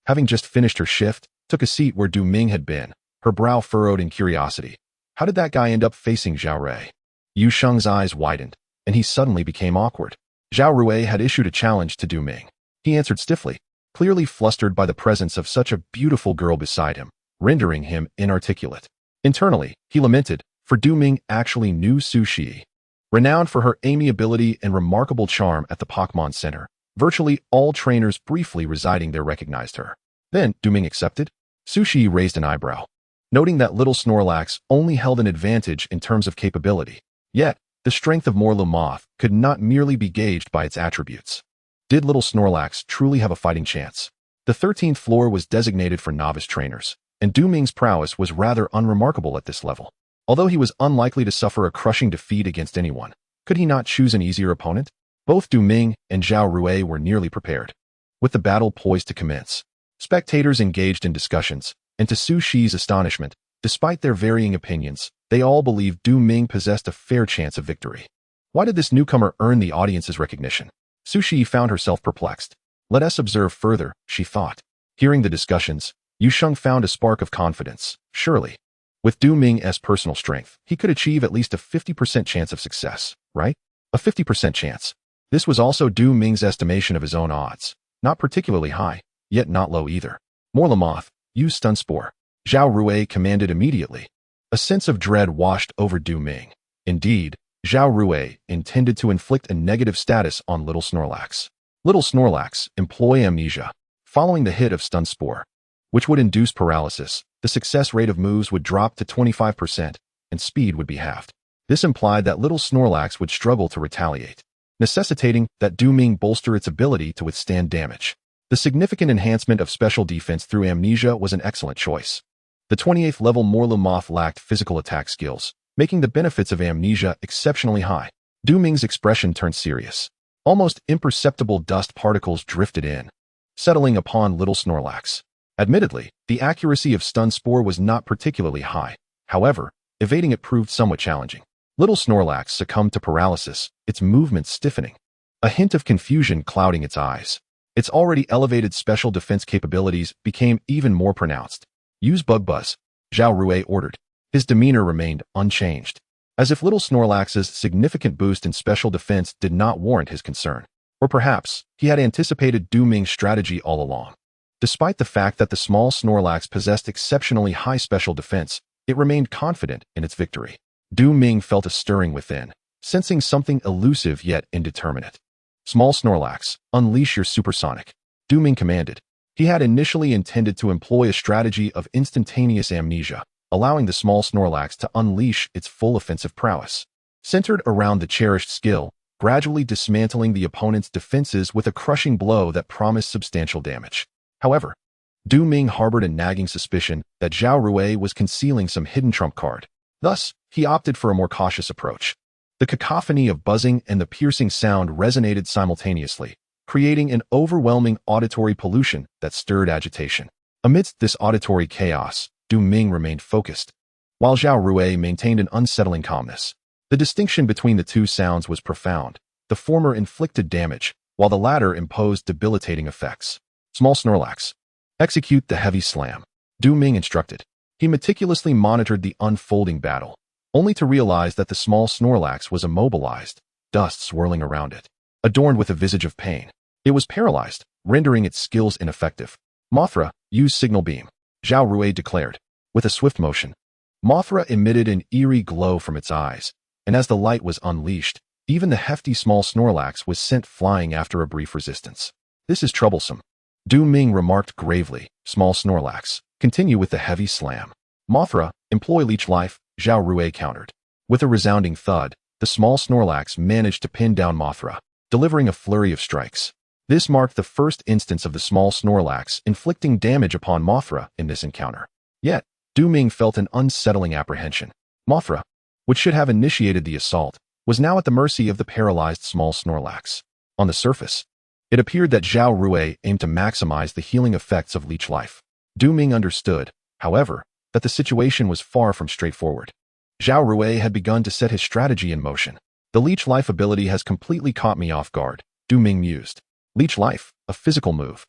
having just finished her shift, took a seat where Du Ming had been, her brow furrowed in curiosity. How did that guy end up facing Zhao Rui? Yusheng's eyes widened, and he suddenly became awkward. Zhao Rui had issued a challenge to Du Ming. He answered stiffly, clearly flustered by the presence of such a beautiful girl beside him, rendering him inarticulate. Internally, he lamented, for Du Ming actually knew Sushi. Renowned for her amiability and remarkable charm at the Pokémon Center, virtually all trainers briefly residing there recognized her. Then, Du Ming accepted? Sushi raised an eyebrow, noting that little Snorlax only held an advantage in terms of capability. Yet, the strength of Morlu Moth could not merely be gauged by its attributes. Did little Snorlax truly have a fighting chance? The 13th floor was designated for novice trainers, and Du Ming's prowess was rather unremarkable at this level. Although he was unlikely to suffer a crushing defeat against anyone, could he not choose an easier opponent? Both Du Ming and Zhao Rui were nearly prepared. With the battle poised to commence, spectators engaged in discussions, and to Su Shi's astonishment, despite their varying opinions, they all believed Du Ming possessed a fair chance of victory. Why did this newcomer earn the audience's recognition? Su Shi found herself perplexed. Let us observe further, she thought. Hearing the discussions, Yusheng found a spark of confidence. Surely, with Du Ming's personal strength, he could achieve at least a 50% chance of success, right? A 50% chance. This was also Du Ming's estimation of his own odds. Not particularly high, yet not low either. Morlu Moth, use Stun Spore. Zhao Rui commanded immediately. A sense of dread washed over Du Ming. Indeed, Zhao Rui intended to inflict a negative status on little Snorlax. Little Snorlax, employ amnesia. Following the hit of Stun Spore, which would induce paralysis, the success rate of moves would drop to 25%, and speed would be halved. This implied that little Snorlax would struggle to retaliate. necessitating that Ming bolster its ability to withstand damage. The significant enhancement of special defense through amnesia was an excellent choice. The 28th level Morlu Moth lacked physical attack skills, making the benefits of amnesia exceptionally high. Ming's expression turned serious. Almost imperceptible dust particles drifted in, settling upon little Snorlax. Admittedly, the accuracy of Stun Spore was not particularly high. However, evading it proved somewhat challenging. Little Snorlax succumbed to paralysis, its movements stiffening, a hint of confusion clouding its eyes. Its already elevated special defense capabilities became even more pronounced. Use Bug Buzz, Zhao Rui ordered. His demeanor remained unchanged, as if little Snorlax's significant boost in special defense did not warrant his concern. Or perhaps, he had anticipated Ming's strategy all along. Despite the fact that the small Snorlax possessed exceptionally high special defense, it remained confident in its victory. Ming felt a stirring within, sensing something elusive yet indeterminate. Small Snorlax, unleash your supersonic, Ming commanded. He had initially intended to employ a strategy of instantaneous amnesia, allowing the small Snorlax to unleash its full offensive prowess. Centered around the cherished skill, gradually dismantling the opponent's defenses with a crushing blow that promised substantial damage. However, Ming harbored a nagging suspicion that Zhao Rui was concealing some hidden trump card. Thus, he opted for a more cautious approach. The cacophony of buzzing and the piercing sound resonated simultaneously, creating an overwhelming auditory pollution that stirred agitation. Amidst this auditory chaos, Ming remained focused, while Zhao Rui maintained an unsettling calmness. The distinction between the two sounds was profound. The former inflicted damage, while the latter imposed debilitating effects. Small Snorlax, execute the heavy slam, Ming instructed. He meticulously monitored the unfolding battle, only to realize that the small Snorlax was immobilized, dust swirling around it. Adorned with a visage of pain, it was paralyzed, rendering its skills ineffective. Mothra, use Signal Beam, Zhao Rui declared. With a swift motion, Mothra emitted an eerie glow from its eyes, and as the light was unleashed, even the hefty small Snorlax was sent flying after a brief resistance. This is troublesome, Ming remarked gravely. Small Snorlax, continue with the heavy slam. Mothra, employ Leech Life, Zhao Rui countered. With a resounding thud, the small Snorlax managed to pin down Mothra, delivering a flurry of strikes. This marked the first instance of the small Snorlax inflicting damage upon Mothra in this encounter. Yet, Ming felt an unsettling apprehension. Mothra, which should have initiated the assault, was now at the mercy of the paralyzed small Snorlax. On the surface, it appeared that Zhao Rui aimed to maximize the healing effects of Leech Life. Ming understood, however, that the situation was far from straightforward. Zhao Rui had begun to set his strategy in motion. The Leech Life ability has completely caught me off guard, Ming mused. Leech Life, a physical move,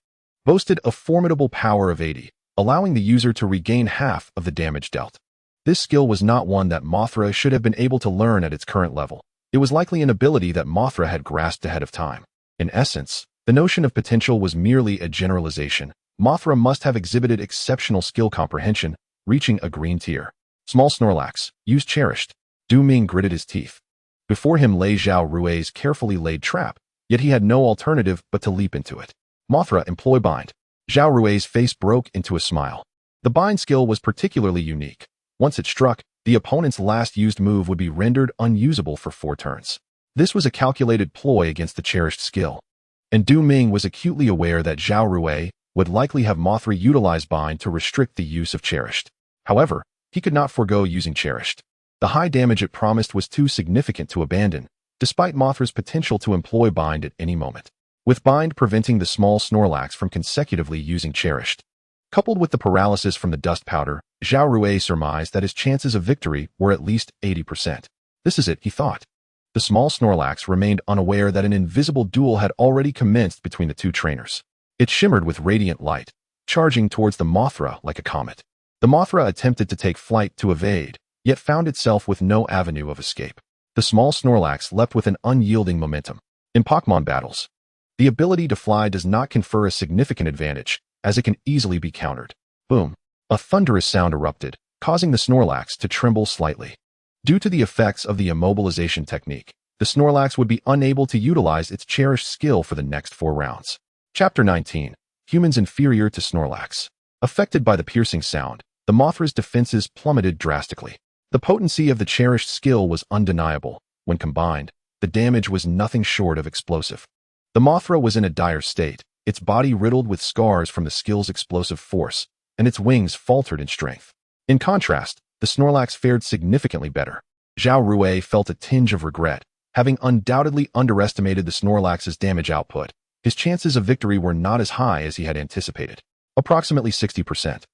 boasted a formidable power of 80, allowing the user to regain half of the damage dealt. This skill was not one that Mothra should have been able to learn at its current level. It was likely an ability that Mothra had grasped ahead of time. In essence, the notion of potential was merely a generalization. Mothra must have exhibited exceptional skill comprehension, reaching a green tier. Small Snorlax, use Cherished. Ming gritted his teeth. Before him lay Zhao Rui's carefully laid trap, yet he had no alternative but to leap into it. Mothra, employ Bind. Zhao Rui's face broke into a smile. The Bind skill was particularly unique. Once it struck, the opponent's last used move would be rendered unusable for 4 turns. This was a calculated ploy against the Cherished skill. And Ming was acutely aware that Zhao Rui would likely have Mothra utilize Bind to restrict the use of Cherished. However, he could not forego using Cherished. The high damage it promised was too significant to abandon, despite Mothra's potential to employ Bind at any moment. With Bind preventing the small Snorlax from consecutively using Cherished, coupled with the paralysis from the dust powder, Zhao Rui surmised that his chances of victory were at least 80%. This is it, he thought. The small Snorlax remained unaware that an invisible duel had already commenced between the two trainers. It shimmered with radiant light, charging towards the Mothra like a comet. The Mothra attempted to take flight to evade, yet found itself with no avenue of escape. The small Snorlax leapt with an unyielding momentum. In Pokémon battles, the ability to fly does not confer a significant advantage, as it can easily be countered. Boom! A thunderous sound erupted, causing the Snorlax to tremble slightly. Due to the effects of the immobilization technique, the Snorlax would be unable to utilize its cherished skill for the next 4 rounds. Chapter 19. Humans inferior to Snorlax. Affected by the piercing sound, the Mothra's defenses plummeted drastically. The potency of the cherished skill was undeniable. When combined, the the damage was nothing short of explosive. The Mothra was in a dire state, its body riddled with scars from the skill's explosive force, and its wings faltered in strength. In contrast, the Snorlax fared significantly better. Zhao Rui felt a tinge of regret. Having undoubtedly underestimated the Snorlax's damage output, his chances of victory were not as high as he had anticipated. Approximately 60%.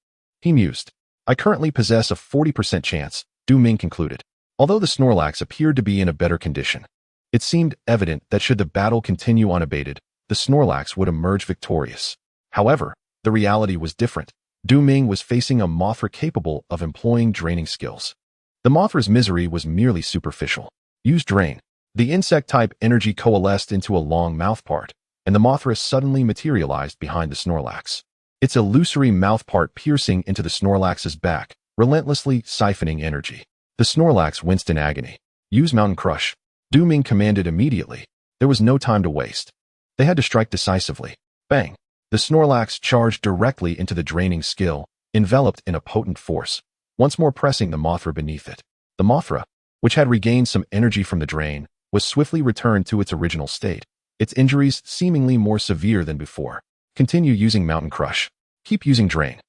He mused. I currently possess a 40% chance, Ming concluded. Although the Snorlax appeared to be in a better condition, it seemed evident that should the battle continue unabated, the Snorlax would emerge victorious. However, the reality was different. Ming was facing a Mothra capable of employing draining skills. The Mothra's misery was merely superficial. Use Drain. The insect-type energy coalesced into a long mouthpart, and the Mothra suddenly materialized behind the Snorlax. Its illusory mouthpart piercing into the Snorlax's back, relentlessly siphoning energy. The Snorlax winced in agony. Use Mountain Crush. Ming commanded immediately. There was no time to waste. They had to strike decisively. Bang! The Snorlax charged directly into the draining skill, enveloped in a potent force, once more pressing the Mothra beneath it. The Mothra, which had regained some energy from the drain, was swiftly returned to its original state, its injuries seemingly more severe than before. Continue using Mountain Crush. Keep using Drain.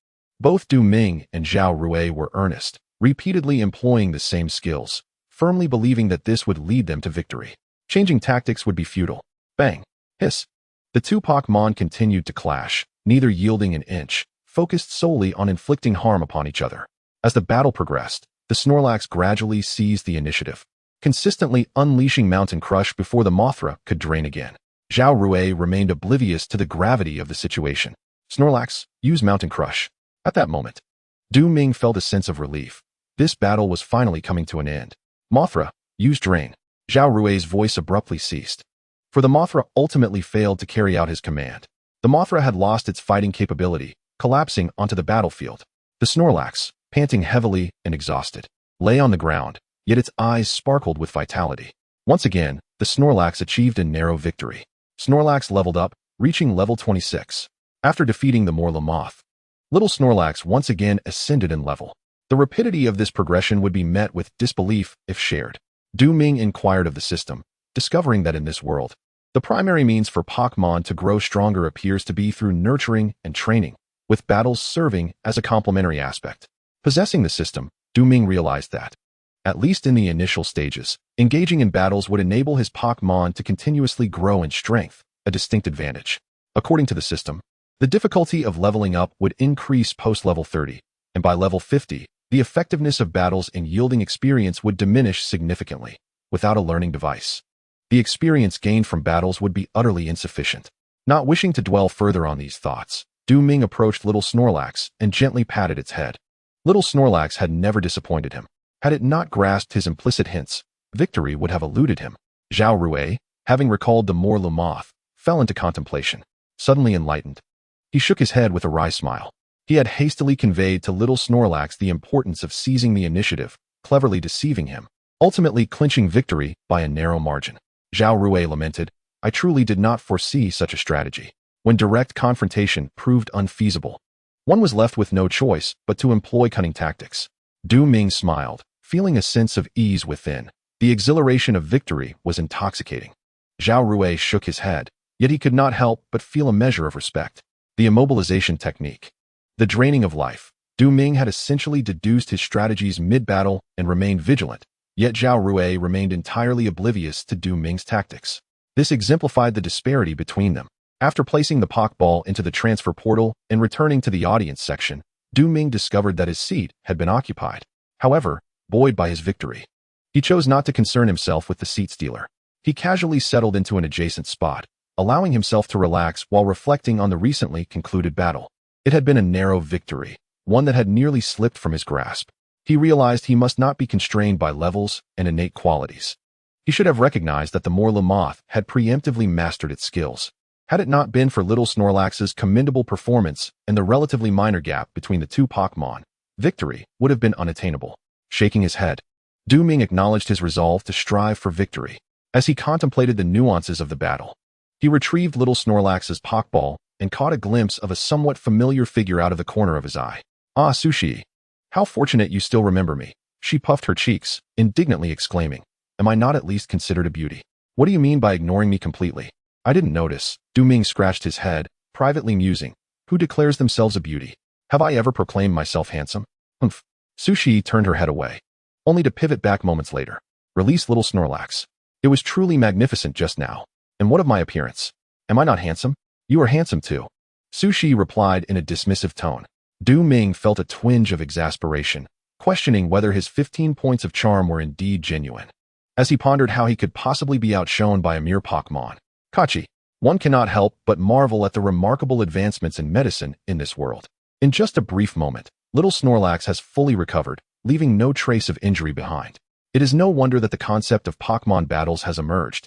Both Ming and Zhao Rui were earnest, repeatedly employing the same skills, firmly believing that this would lead them to victory. Changing tactics would be futile. Bang! Hiss! The two Pokémon continued to clash, neither yielding an inch, focused solely on inflicting harm upon each other. As the battle progressed, the Snorlax gradually seized the initiative, consistently unleashing Mountain Crush before the Mothra could drain again. Zhao Rui remained oblivious to the gravity of the situation. Snorlax, use Mountain Crush. At that moment, Ming felt a sense of relief. This battle was finally coming to an end. Mothra, use Drain. Zhao Rui's voice abruptly ceased. For the Mothra ultimately failed to carry out his command. The Mothra had lost its fighting capability, collapsing onto the battlefield. The Snorlax, panting heavily and exhausted, lay on the ground, yet its eyes sparkled with vitality. Once again, the Snorlax achieved a narrow victory. Snorlax leveled up, reaching level 26. After defeating the Morlamoth, little Snorlax once again ascended in level. The rapidity of this progression would be met with disbelief if shared. Ming inquired of the system, discovering that in this world, the primary means for Pokémon to grow stronger appears to be through nurturing and training, with battles serving as a complementary aspect. Possessing the system, Ming realized that, at least in the initial stages, engaging in battles would enable his Pokémon to continuously grow in strength, a distinct advantage. According to the system, the difficulty of leveling up would increase post-level 30, and by level 50, the effectiveness of battles and yielding experience would diminish significantly. Without a learning device, the experience gained from battles would be utterly insufficient. Not wishing to dwell further on these thoughts, Ming approached little Snorlax and gently patted its head. Little Snorlax had never disappointed him. Had it not grasped his implicit hints, victory would have eluded him. Zhao Rui, having recalled the Morlamoth, fell into contemplation. Suddenly enlightened, he shook his head with a wry smile. He had hastily conveyed to little Snorlax the importance of seizing the initiative, cleverly deceiving him, ultimately clinching victory by a narrow margin. Zhao Rui lamented, I truly did not foresee such a strategy. When direct confrontation proved unfeasible, one was left with no choice but to employ cunning tactics. Ming smiled, feeling a sense of ease within. The exhilaration of victory was intoxicating. Zhao Rui shook his head, yet he could not help but feel a measure of respect. The immobilization technique. The draining of life. Ming had essentially deduced his strategies mid-battle and remained vigilant, yet Zhao Rui remained entirely oblivious to Ming's tactics. This exemplified the disparity between them. After placing the Pokeball into the transfer portal and returning to the audience section, Ming discovered that his seat had been occupied. However, buoyed by his victory, he chose not to concern himself with the seat stealer. He casually settled into an adjacent spot, allowing himself to relax while reflecting on the recently concluded battle. It had been a narrow victory, one that had nearly slipped from his grasp. He realized he must not be constrained by levels and innate qualities. He should have recognized that the Morlamoth had preemptively mastered its skills. Had it not been for little Snorlax's commendable performance and the relatively minor gap between the two Pokémon, victory would have been unattainable. Shaking his head, Ming acknowledged his resolve to strive for victory. As he contemplated the nuances of the battle, he retrieved little Snorlax's Pokeball and caught a glimpse of a somewhat familiar figure out of the corner of his eye. Ah, Sushi! How fortunate you still remember me. She puffed her cheeks, indignantly exclaiming, Am I not at least considered a beauty? What do you mean by ignoring me completely? I didn't notice. Du Ming scratched his head, privately musing. Who declares themselves a beauty? Have I ever proclaimed myself handsome? Humph. Sushi turned her head away, only to pivot back moments later. Release little Snorlax. It was truly magnificent just now. And what of my appearance? Am I not handsome? You are handsome too. Sushi replied in a dismissive tone. Du Ming felt a twinge of exasperation, questioning whether his 15 points of charm were indeed genuine. As he pondered how he could possibly be outshone by a mere Pokémon. Kachi. One cannot help but marvel at the remarkable advancements in medicine in this world. In just a brief moment, little Snorlax has fully recovered, leaving no trace of injury behind. It is no wonder that the concept of Pokémon battles has emerged.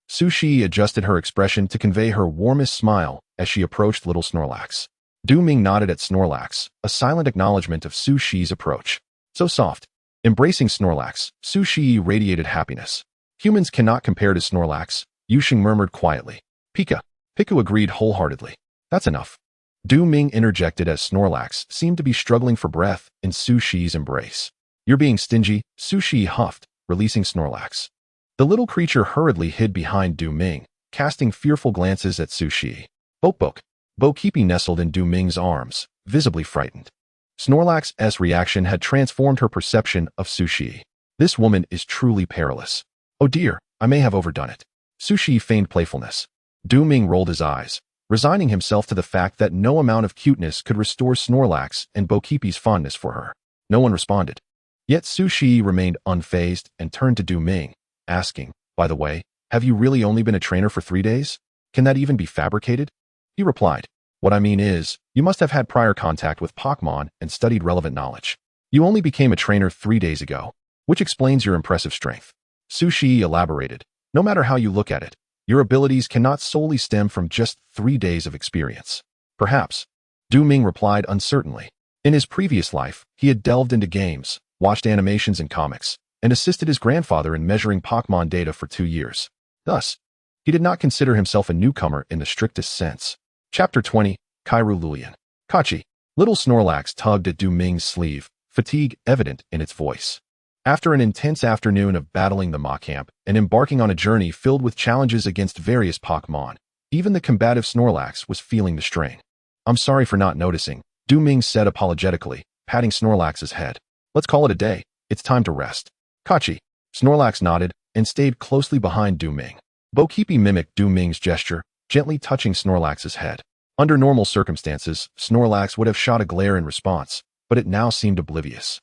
Sushi adjusted her expression to convey her warmest smile as she approached little Snorlax. Du Ming nodded at Snorlax, a silent acknowledgement of Sushi's approach. So soft. Embracing Snorlax, Sushi radiated happiness. Humans cannot compare to Snorlax, Yusheng murmured quietly. Pika. Piku agreed wholeheartedly. That's enough. Du Ming interjected as Snorlax seemed to be struggling for breath in Sushi's embrace. You're being stingy, Sushi huffed, releasing Snorlax. The little creature hurriedly hid behind Du Ming, casting fearful glances at Sushi. Bok. Bokeepy nestled in Du Ming's arms, visibly frightened. Snorlax's reaction had transformed her perception of Sushi. This woman is truly perilous. Oh dear, I may have overdone it. Sushi feigned playfulness. Du Ming rolled his eyes, resigning himself to the fact that no amount of cuteness could restore Snorlax and Bokeepy's fondness for her. No one responded. Yet Sushi remained unfazed and turned to Du Ming, asking, by the way, have you really only been a trainer for 3 days? Can that even be fabricated? He replied, what I mean is, you must have had prior contact with Pokémon and studied relevant knowledge. You only became a trainer 3 days ago, which explains your impressive strength. Sushi elaborated, no matter how you look at it, your abilities cannot solely stem from just 3 days of experience. Perhaps. Du Ming replied uncertainly. In his previous life, he had delved into games, watched animations and comics, and assisted his grandfather in measuring Pokémon data for 2 years. Thus, he did not consider himself a newcomer in the strictest sense. Chapter 20, Kairu Lulian. Kachi. Little Snorlax tugged at Du Ming's sleeve, fatigue evident in its voice. After an intense afternoon of battling the Machamp and embarking on a journey filled with challenges against various Pokémon, even the combative Snorlax was feeling the strain. I'm sorry for not noticing, Du Ming said apologetically, patting Snorlax's head. Let's call it a day. It's time to rest. Kachi. Snorlax nodded and stayed closely behind Du Ming. Bokeepy mimicked Du Ming's gesture, gently touching Snorlax's head. Under normal circumstances, Snorlax would have shot a glare in response, but it now seemed oblivious.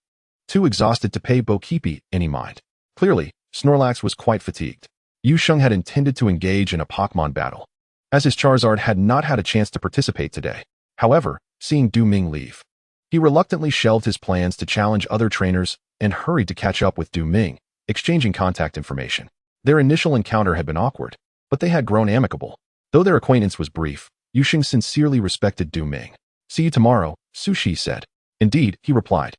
Too exhausted to pay Bokeepy any mind. Clearly, Snorlax was quite fatigued. Yusheng had intended to engage in a Pokémon battle, as his Charizard had not had a chance to participate today. However, seeing Du Ming leave, he reluctantly shelved his plans to challenge other trainers and hurried to catch up with Du Ming, exchanging contact information. Their initial encounter had been awkward, but they had grown amicable. Though their acquaintance was brief, Yusheng sincerely respected Du Ming. See you tomorrow, Sushi said. Indeed, he replied.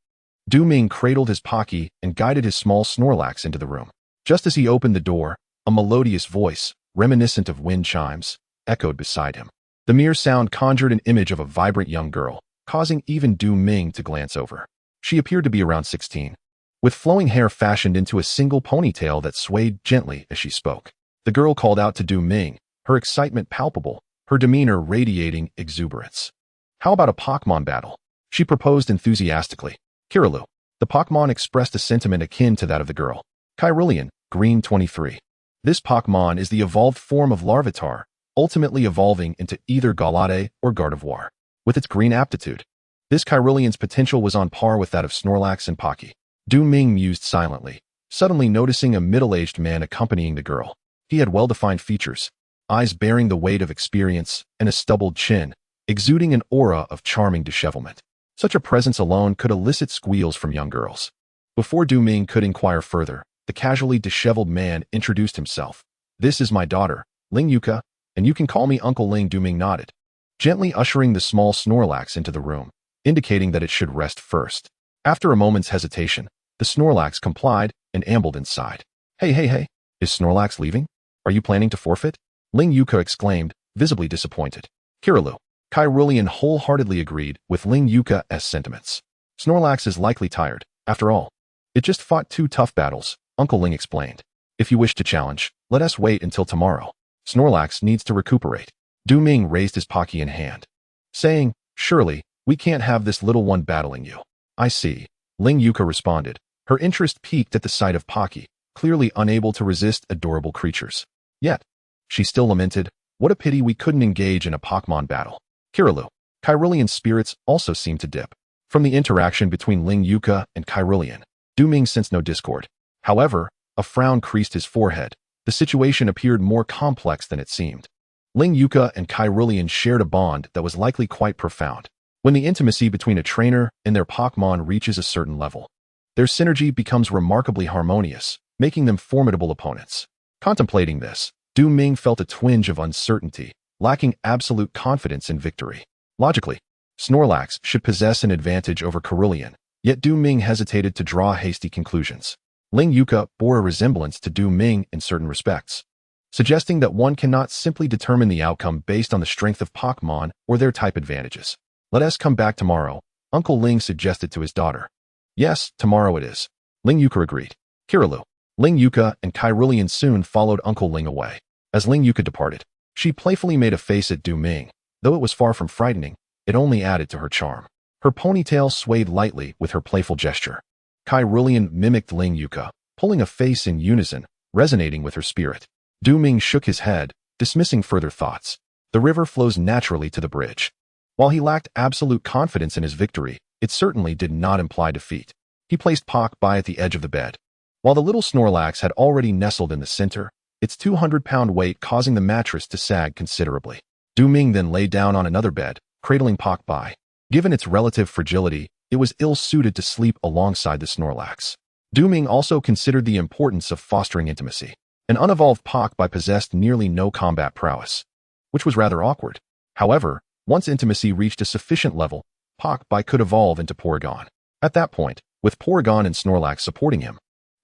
Du Ming cradled his Pocky and guided his small Snorlax into the room. Just as he opened the door, a melodious voice, reminiscent of wind chimes, echoed beside him. The mere sound conjured an image of a vibrant young girl, causing even Du Ming to glance over. She appeared to be around 16, with flowing hair fashioned into a single ponytail that swayed gently as she spoke. The girl called out to Du Ming, her excitement palpable, her demeanor radiating exuberance. How about a Pokémon battle? She proposed enthusiastically. Kirilu. The Pokémon expressed a sentiment akin to that of the girl. Kyrillian, Green 23. This Pokémon is the evolved form of Larvitar, ultimately evolving into either Galade or Gardevoir. With its green aptitude, this Kyrillian's potential was on par with that of Snorlax and Pocky. Du Ming mused silently, suddenly noticing a middle-aged man accompanying the girl. He had well-defined features, eyes bearing the weight of experience, and a stubbled chin, exuding an aura of charming dishevelment. Such a presence alone could elicit squeals from young girls. Before Du Ming could inquire further, the casually disheveled man introduced himself. This is my daughter, Ling Yuka, and you can call me Uncle Ling. Du Ming nodded, gently ushering the small Snorlax into the room, indicating that it should rest first. After a moment's hesitation, the Snorlax complied and ambled inside. Hey, is Snorlax leaving? Are you planning to forfeit? Ling Yuka exclaimed, visibly disappointed. Kirilu. Kyrillian wholeheartedly agreed with Ling Yuka's sentiments. Snorlax is likely tired, after all. It just fought 2 tough battles, Uncle Ling explained. If you wish to challenge, let us wait until tomorrow. Snorlax needs to recuperate. Du Ming raised his Pocky in hand, saying, surely, we can't have this little one battling you. I see. Ling Yuka responded. Her interest piqued at the sight of Pocky, clearly unable to resist adorable creatures. Yet, she still lamented, what a pity we couldn't engage in a Pokémon battle. Kirilu. Kyrillian's spirits also seemed to dip. From the interaction between Ling Yuka and Kyrillian, Du Ming sensed no discord. However, a frown creased his forehead. The situation appeared more complex than it seemed. Ling Yuka and Kyrillian shared a bond that was likely quite profound. When the intimacy between a trainer and their Pokémon reaches a certain level, their synergy becomes remarkably harmonious, making them formidable opponents. Contemplating this, Du Ming felt a twinge of uncertainty, lacking absolute confidence in victory. Logically, Snorlax should possess an advantage over Kyrillian, yet Du Ming hesitated to draw hasty conclusions. Ling Yuka bore a resemblance to Du Ming in certain respects, suggesting that one cannot simply determine the outcome based on the strength of Pokémon or their type advantages. Let us come back tomorrow, Uncle Ling suggested to his daughter. Yes, tomorrow it is. Ling Yuka agreed. Kirilu. Ling Yuka and Kyrillian soon followed Uncle Ling away. As Ling Yuka departed, she playfully made a face at Du Ming. Though it was far from frightening, it only added to her charm. Her ponytail swayed lightly with her playful gesture. Kyrillian mimicked Ling Yuka, pulling a face in unison, resonating with her spirit. Du Ming shook his head, dismissing further thoughts. The river flows naturally to the bridge. While he lacked absolute confidence in his victory, it certainly did not imply defeat. He placed Pock by at the edge of the bed. While the little Snorlax had already nestled in the center, its 200-pound weight causing the mattress to sag considerably. Du Ming then lay down on another bed, cradling Pock by. Given its relative fragility, it was ill-suited to sleep alongside the Snorlax. Du Ming also considered the importance of fostering intimacy. An unevolved Pock by possessed nearly no combat prowess, which was rather awkward. However, once intimacy reached a sufficient level, Pock by could evolve into Porygon. At that point, with Porygon and Snorlax supporting him,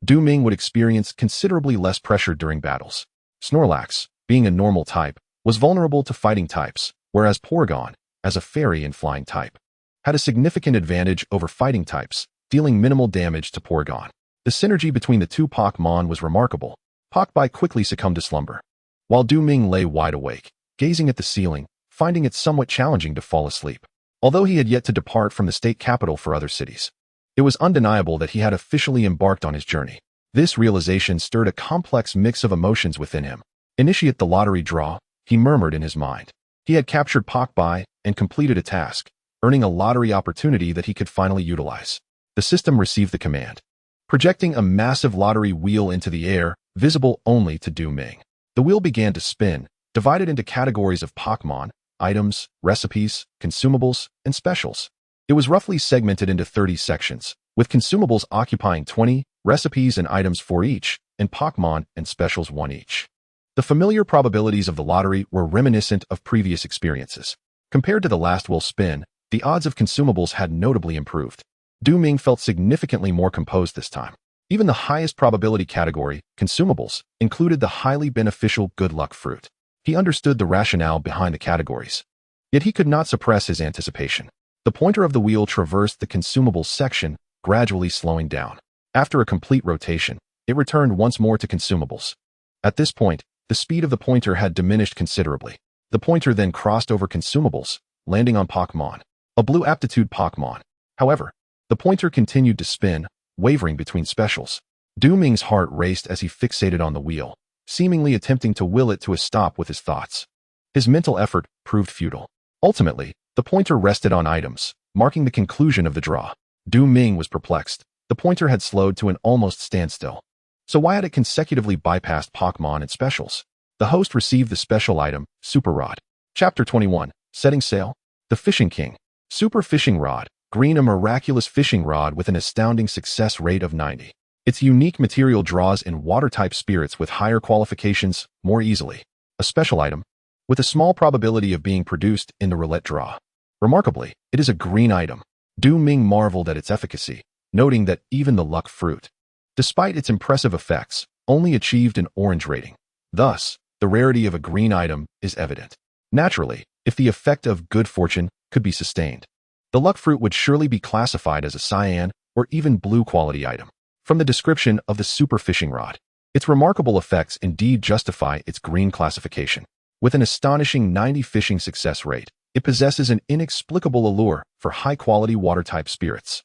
Du Ming would experience considerably less pressure during battles. Snorlax, being a normal type, was vulnerable to fighting types, whereas Porygon, as a fairy and flying type, had a significant advantage over fighting types, dealing minimal damage to Porygon. The synergy between the two Pokémon was remarkable. Pock by quickly succumbed to slumber, while Du Ming lay wide awake, gazing at the ceiling, finding it somewhat challenging to fall asleep. Although he had yet to depart from the state capital for other cities, it was undeniable that he had officially embarked on his journey. This realization stirred a complex mix of emotions within him. Initiate the lottery draw, he murmured in his mind. He had captured Pock by and completed a task, earning a lottery opportunity that he could finally utilize. The system received the command, projecting a massive lottery wheel into the air, visible only to Du Ming. The wheel began to spin, divided into categories of Pokémon, items, recipes, consumables, and specials. It was roughly segmented into 30 sections, with consumables occupying 20, recipes and items 4 each, and Pokémon and specials 1 each. The familiar probabilities of the lottery were reminiscent of previous experiences. Compared to the last wheel spin, the odds of consumables had notably improved. Du Ming felt significantly more composed this time. Even the highest probability category, consumables, included the highly beneficial good luck fruit. He understood the rationale behind the categories. Yet he could not suppress his anticipation. The pointer of the wheel traversed the consumables section, gradually slowing down. After a complete rotation, it returned once more to consumables. At this point, the speed of the pointer had diminished considerably. The pointer then crossed over consumables, landing on Pokémon, a blue aptitude Pokémon. However, the pointer continued to spin, wavering between specials. Du Ming's heart raced as he fixated on the wheel, seemingly attempting to will it to a stop with his thoughts. His mental effort proved futile. Ultimately, the pointer rested on items, marking the conclusion of the draw. Du Ming was perplexed. The pointer had slowed to an almost standstill. So why had it consecutively bypassed Pokémon and specials? The host received the special item, Super Rod. Chapter 21, Setting Sail. The Fishing King. Super Fishing Rod. Green, a miraculous fishing rod with an astounding success rate of 90. Its unique material draws in water-type spirits with higher qualifications more easily. A special item, with a small probability of being produced in the roulette draw. Remarkably, it is a green item. Du Ming marveled at its efficacy, noting that even the luck fruit, despite its impressive effects, only achieved an orange rating. Thus, the rarity of a green item is evident. Naturally, if the effect of good fortune could be sustained, the luck fruit would surely be classified as a cyan or even blue quality item. From the description of the super fishing rod, Its remarkable effects indeed justify its green classification. With an astonishing 90 fishing success rate, it possesses an inexplicable allure for high-quality water-type spirits.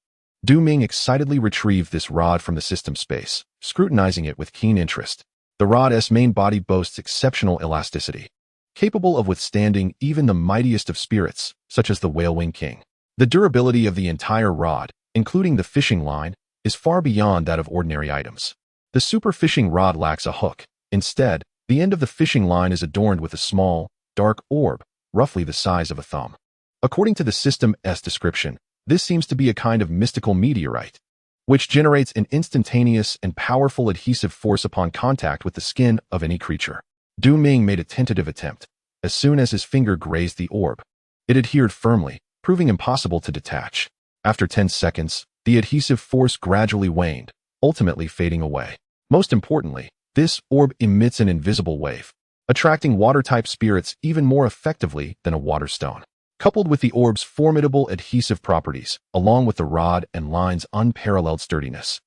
Ming excitedly retrieved this rod from the system space, scrutinizing it with keen interest. The rod's main body boasts exceptional elasticity, capable of withstanding even the mightiest of spirits, such as the Whalewing King. The durability of the entire rod, including the fishing line, is far beyond that of ordinary items. The super fishing rod lacks a hook. Instead, the end of the fishing line is adorned with a small, dark orb, roughly the size of a thumb. According to the system's description, this seems to be a kind of mystical meteorite, which generates an instantaneous and powerful adhesive force upon contact with the skin of any creature. Ming made a tentative attempt. As soon as his finger grazed the orb, it adhered firmly, proving impossible to detach. After 10 seconds, the adhesive force gradually waned, ultimately fading away. Most importantly, this orb emits an invisible wave, attracting water-type spirits even more effectively than a water stone. Coupled with the orb's formidable adhesive properties, along with the rod and line's unparalleled sturdiness,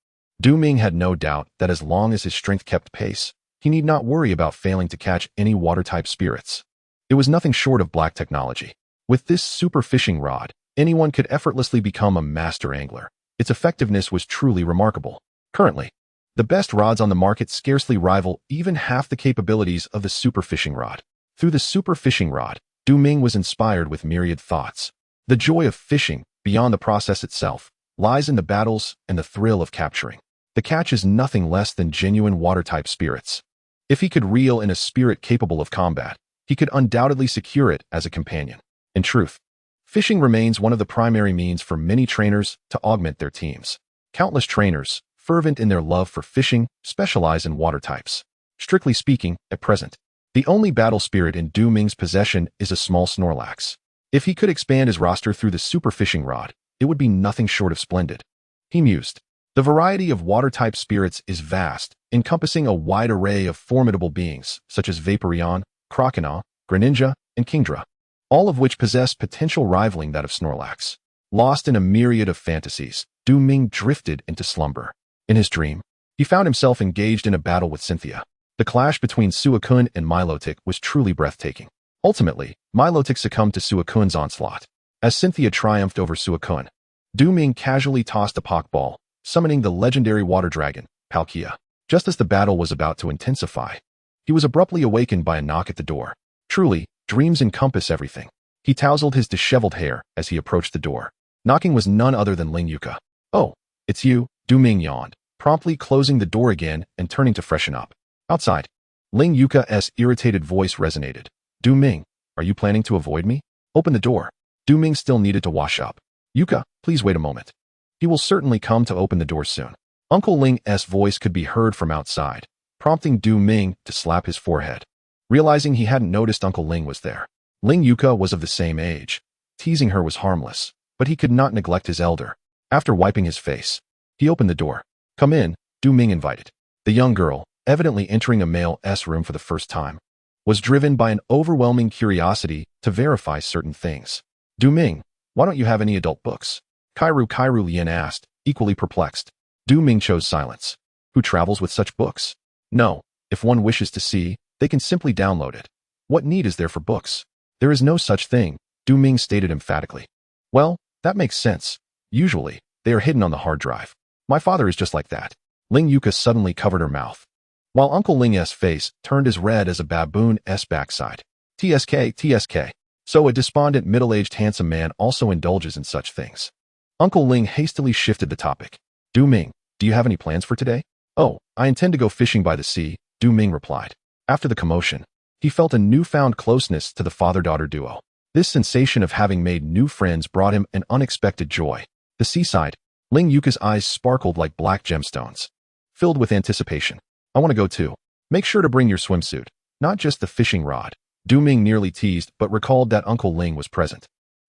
Ming had no doubt that as long as his strength kept pace, he need not worry about failing to catch any water-type spirits. It was nothing short of black technology. With this super fishing rod, anyone could effortlessly become a master angler. Its effectiveness was truly remarkable. Currently, the best rods on the market scarcely rival even half the capabilities of the super fishing rod. Through the super fishing rod, Ming was inspired with myriad thoughts. The joy of fishing, beyond the process itself, lies in the battles and the thrill of capturing. The catch is nothing less than genuine water-type spirits. If he could reel in a spirit capable of combat, he could undoubtedly secure it as a companion. In truth, fishing remains one of the primary means for many trainers to augment their teams. Countless trainers, fervent in their love for fishing, specialize in water types. Strictly speaking, at present, the only battle spirit in Ming's possession is a small Snorlax. If he could expand his roster through the super fishing rod, it would be nothing short of splendid. He mused. The variety of water-type spirits is vast, encompassing a wide array of formidable beings, such as Vaporeon, Croconaw, Greninja, and Kingdra, all of which possess potential rivaling that of Snorlax. Lost in a myriad of fantasies, Ming drifted into slumber. In his dream, he found himself engaged in a battle with Cynthia. The clash between Suicune and Milotic was truly breathtaking. Ultimately, Milotic succumbed to Suicune's onslaught. As Cynthia triumphed over Suicune, Ming casually tossed a Pokeball, summoning the legendary water dragon, Palkia. Just as the battle was about to intensify, he was abruptly awakened by a knock at the door. Truly, dreams encompass everything. He tousled his disheveled hair as he approached the door. Knocking was none other than Ling Yuka. "Oh, it's you," Ming yawned, promptly closing the door again and turning to freshen up. Outside, Ling Yuka's irritated voice resonated. "Ming, are you planning to avoid me? Open the door." Ming still needed to wash up. "Yuka, please wait a moment. He will certainly come to open the door soon." Uncle Ling's voice could be heard from outside, prompting Ming to slap his forehead. Realizing he hadn't noticed Uncle Ling was there. Ling Yuka was of the same age. Teasing her was harmless, but he could not neglect his elder. After wiping his face, he opened the door. "Come in," Ming invited. The young girl, evidently entering a male's room for the first time, was driven by an overwhelming curiosity to verify certain things. "Ming, why don't you have any adult books?" Kairu Lien asked, equally perplexed. Ming chose silence. "Who travels with such books?" "No, if one wishes to see, they can simply download it. What need is there for books?" "There is no such thing," Ming stated emphatically. "Well, that makes sense. Usually, they are hidden on the hard drive. My father is just like that." Ling Yuka suddenly covered her mouth, while Uncle Ling's face turned as red as a baboon's backside. TSK. So a despondent middle-aged handsome man also indulges in such things. Uncle Ling hastily shifted the topic. "Ming, do you have any plans for today?" "Oh, I intend to go fishing by the sea," Ming replied. After the commotion, he felt a newfound closeness to the father-daughter duo. This sensation of having made new friends brought him an unexpected joy. The seaside, Ling Yuka's eyes sparkled like black gemstones, filled with anticipation. "I want to go too. Make sure to bring your swimsuit, not just the fishing rod." Ming nearly teased but recalled that Uncle Ling was present.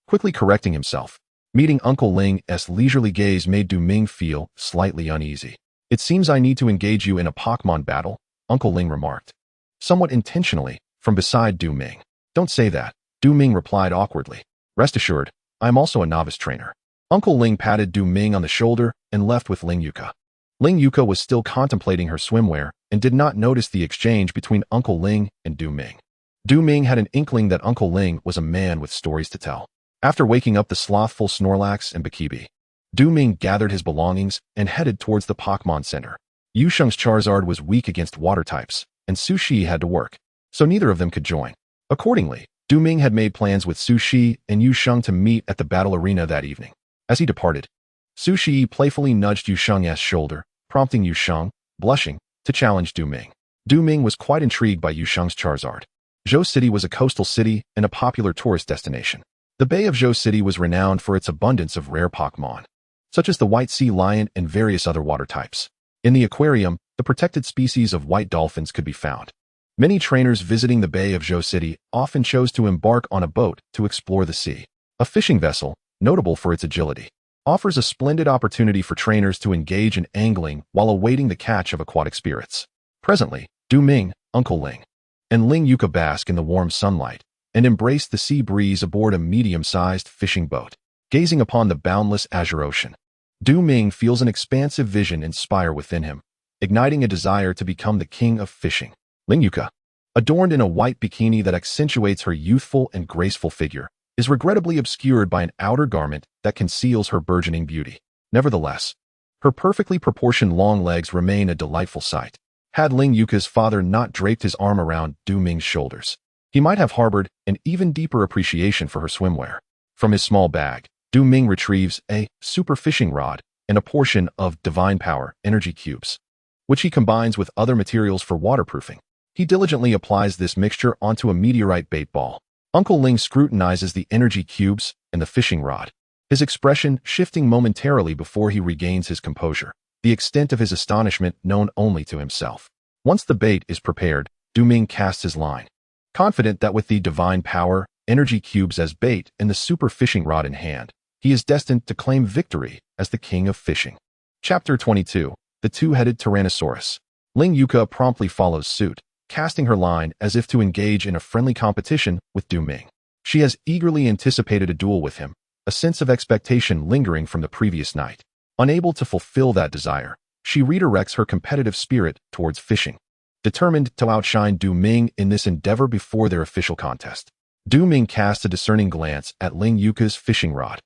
Quickly correcting himself, meeting Uncle Ling's leisurely gaze made Ming feel slightly uneasy. "It seems I need to engage you in a Pokémon battle," Uncle Ling remarked, somewhat intentionally, from beside Ming. "Don't say that," Ming replied awkwardly. "Rest assured, I am also a novice trainer." Uncle Ling patted Ming on the shoulder and left with Ling Yuka. Ling Yuka was still contemplating her swimwear and did not notice the exchange between Uncle Ling and Du Ming. Du Ming had an inkling that Uncle Ling was a man with stories to tell. After waking up the slothful Snorlax and Bikibi, Du Ming gathered his belongings and headed towards the Pokémon Center. Yu Sheng's Charizard was weak against water types, and Su Shi had to work, so neither of them could join. Accordingly, Du Ming had made plans with Su Shi and Yu Sheng to meet at the battle arena that evening. As he departed, Su Shi playfully nudged Yu Sheng's shoulder, prompting Yu Sheng, blushing, to challenge Du Ming. Du Ming was quite intrigued by Yu Sheng's Charizard. Zhou City was a coastal city and a popular tourist destination. The Bay of Zhou City was renowned for its abundance of rare Pokémon, such as the white sea lion and various other water types. In the aquarium, the protected species of white dolphins could be found. Many trainers visiting the Bay of Zhou City often chose to embark on a boat to explore the sea. A fishing vessel, notable for its agility, offers a splendid opportunity for trainers to engage in angling while awaiting the catch of aquatic spirits. Presently, Du Ming, Uncle Ling, and Ling Yuka bask in the warm sunlight and embrace the sea breeze aboard a medium-sized fishing boat. Gazing upon the boundless azure ocean, Du Ming feels an expansive vision inspire within him, igniting a desire to become the king of fishing. Ling Yuka, adorned in a white bikini that accentuates her youthful and graceful figure, is regrettably obscured by an outer garment that conceals her burgeoning beauty. Nevertheless, her perfectly proportioned long legs remain a delightful sight. Had Ling Yuka's father not draped his arm around Du Ming's shoulders, he might have harbored an even deeper appreciation for her swimwear. From his small bag, Du Ming retrieves a super fishing rod and a portion of divine power energy cubes, which he combines with other materials for waterproofing. He diligently applies this mixture onto a meteorite bait ball. Uncle Ling scrutinizes the energy cubes and the fishing rod, his expression shifting momentarily before he regains his composure, the extent of his astonishment known only to himself. Once the bait is prepared, Du Ming casts his line, confident that with the divine power, energy cubes as bait, and the super fishing rod in hand, he is destined to claim victory as the king of fishing. Chapter 22. The Two-Headed Tyrannosaurus. Ling Yuka promptly follows suit, casting her line as if to engage in a friendly competition with Du Ming. She has eagerly anticipated a duel with him, a sense of expectation lingering from the previous night. Unable to fulfill that desire, she redirects her competitive spirit towards fishing, determined to outshine Du Ming in this endeavor before their official contest. Du Ming casts a discerning glance at Ling Yuka's fishing rod.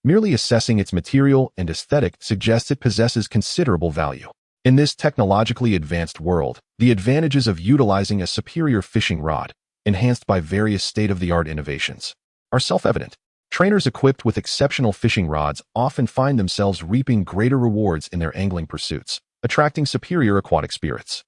Merely assessing its material and aesthetic suggests it possesses considerable value. In this technologically advanced world, the advantages of utilizing a superior fishing rod, enhanced by various state-of-the-art innovations, are self-evident. Trainers equipped with exceptional fishing rods often find themselves reaping greater rewards in their angling pursuits, attracting superior aquatic spirits.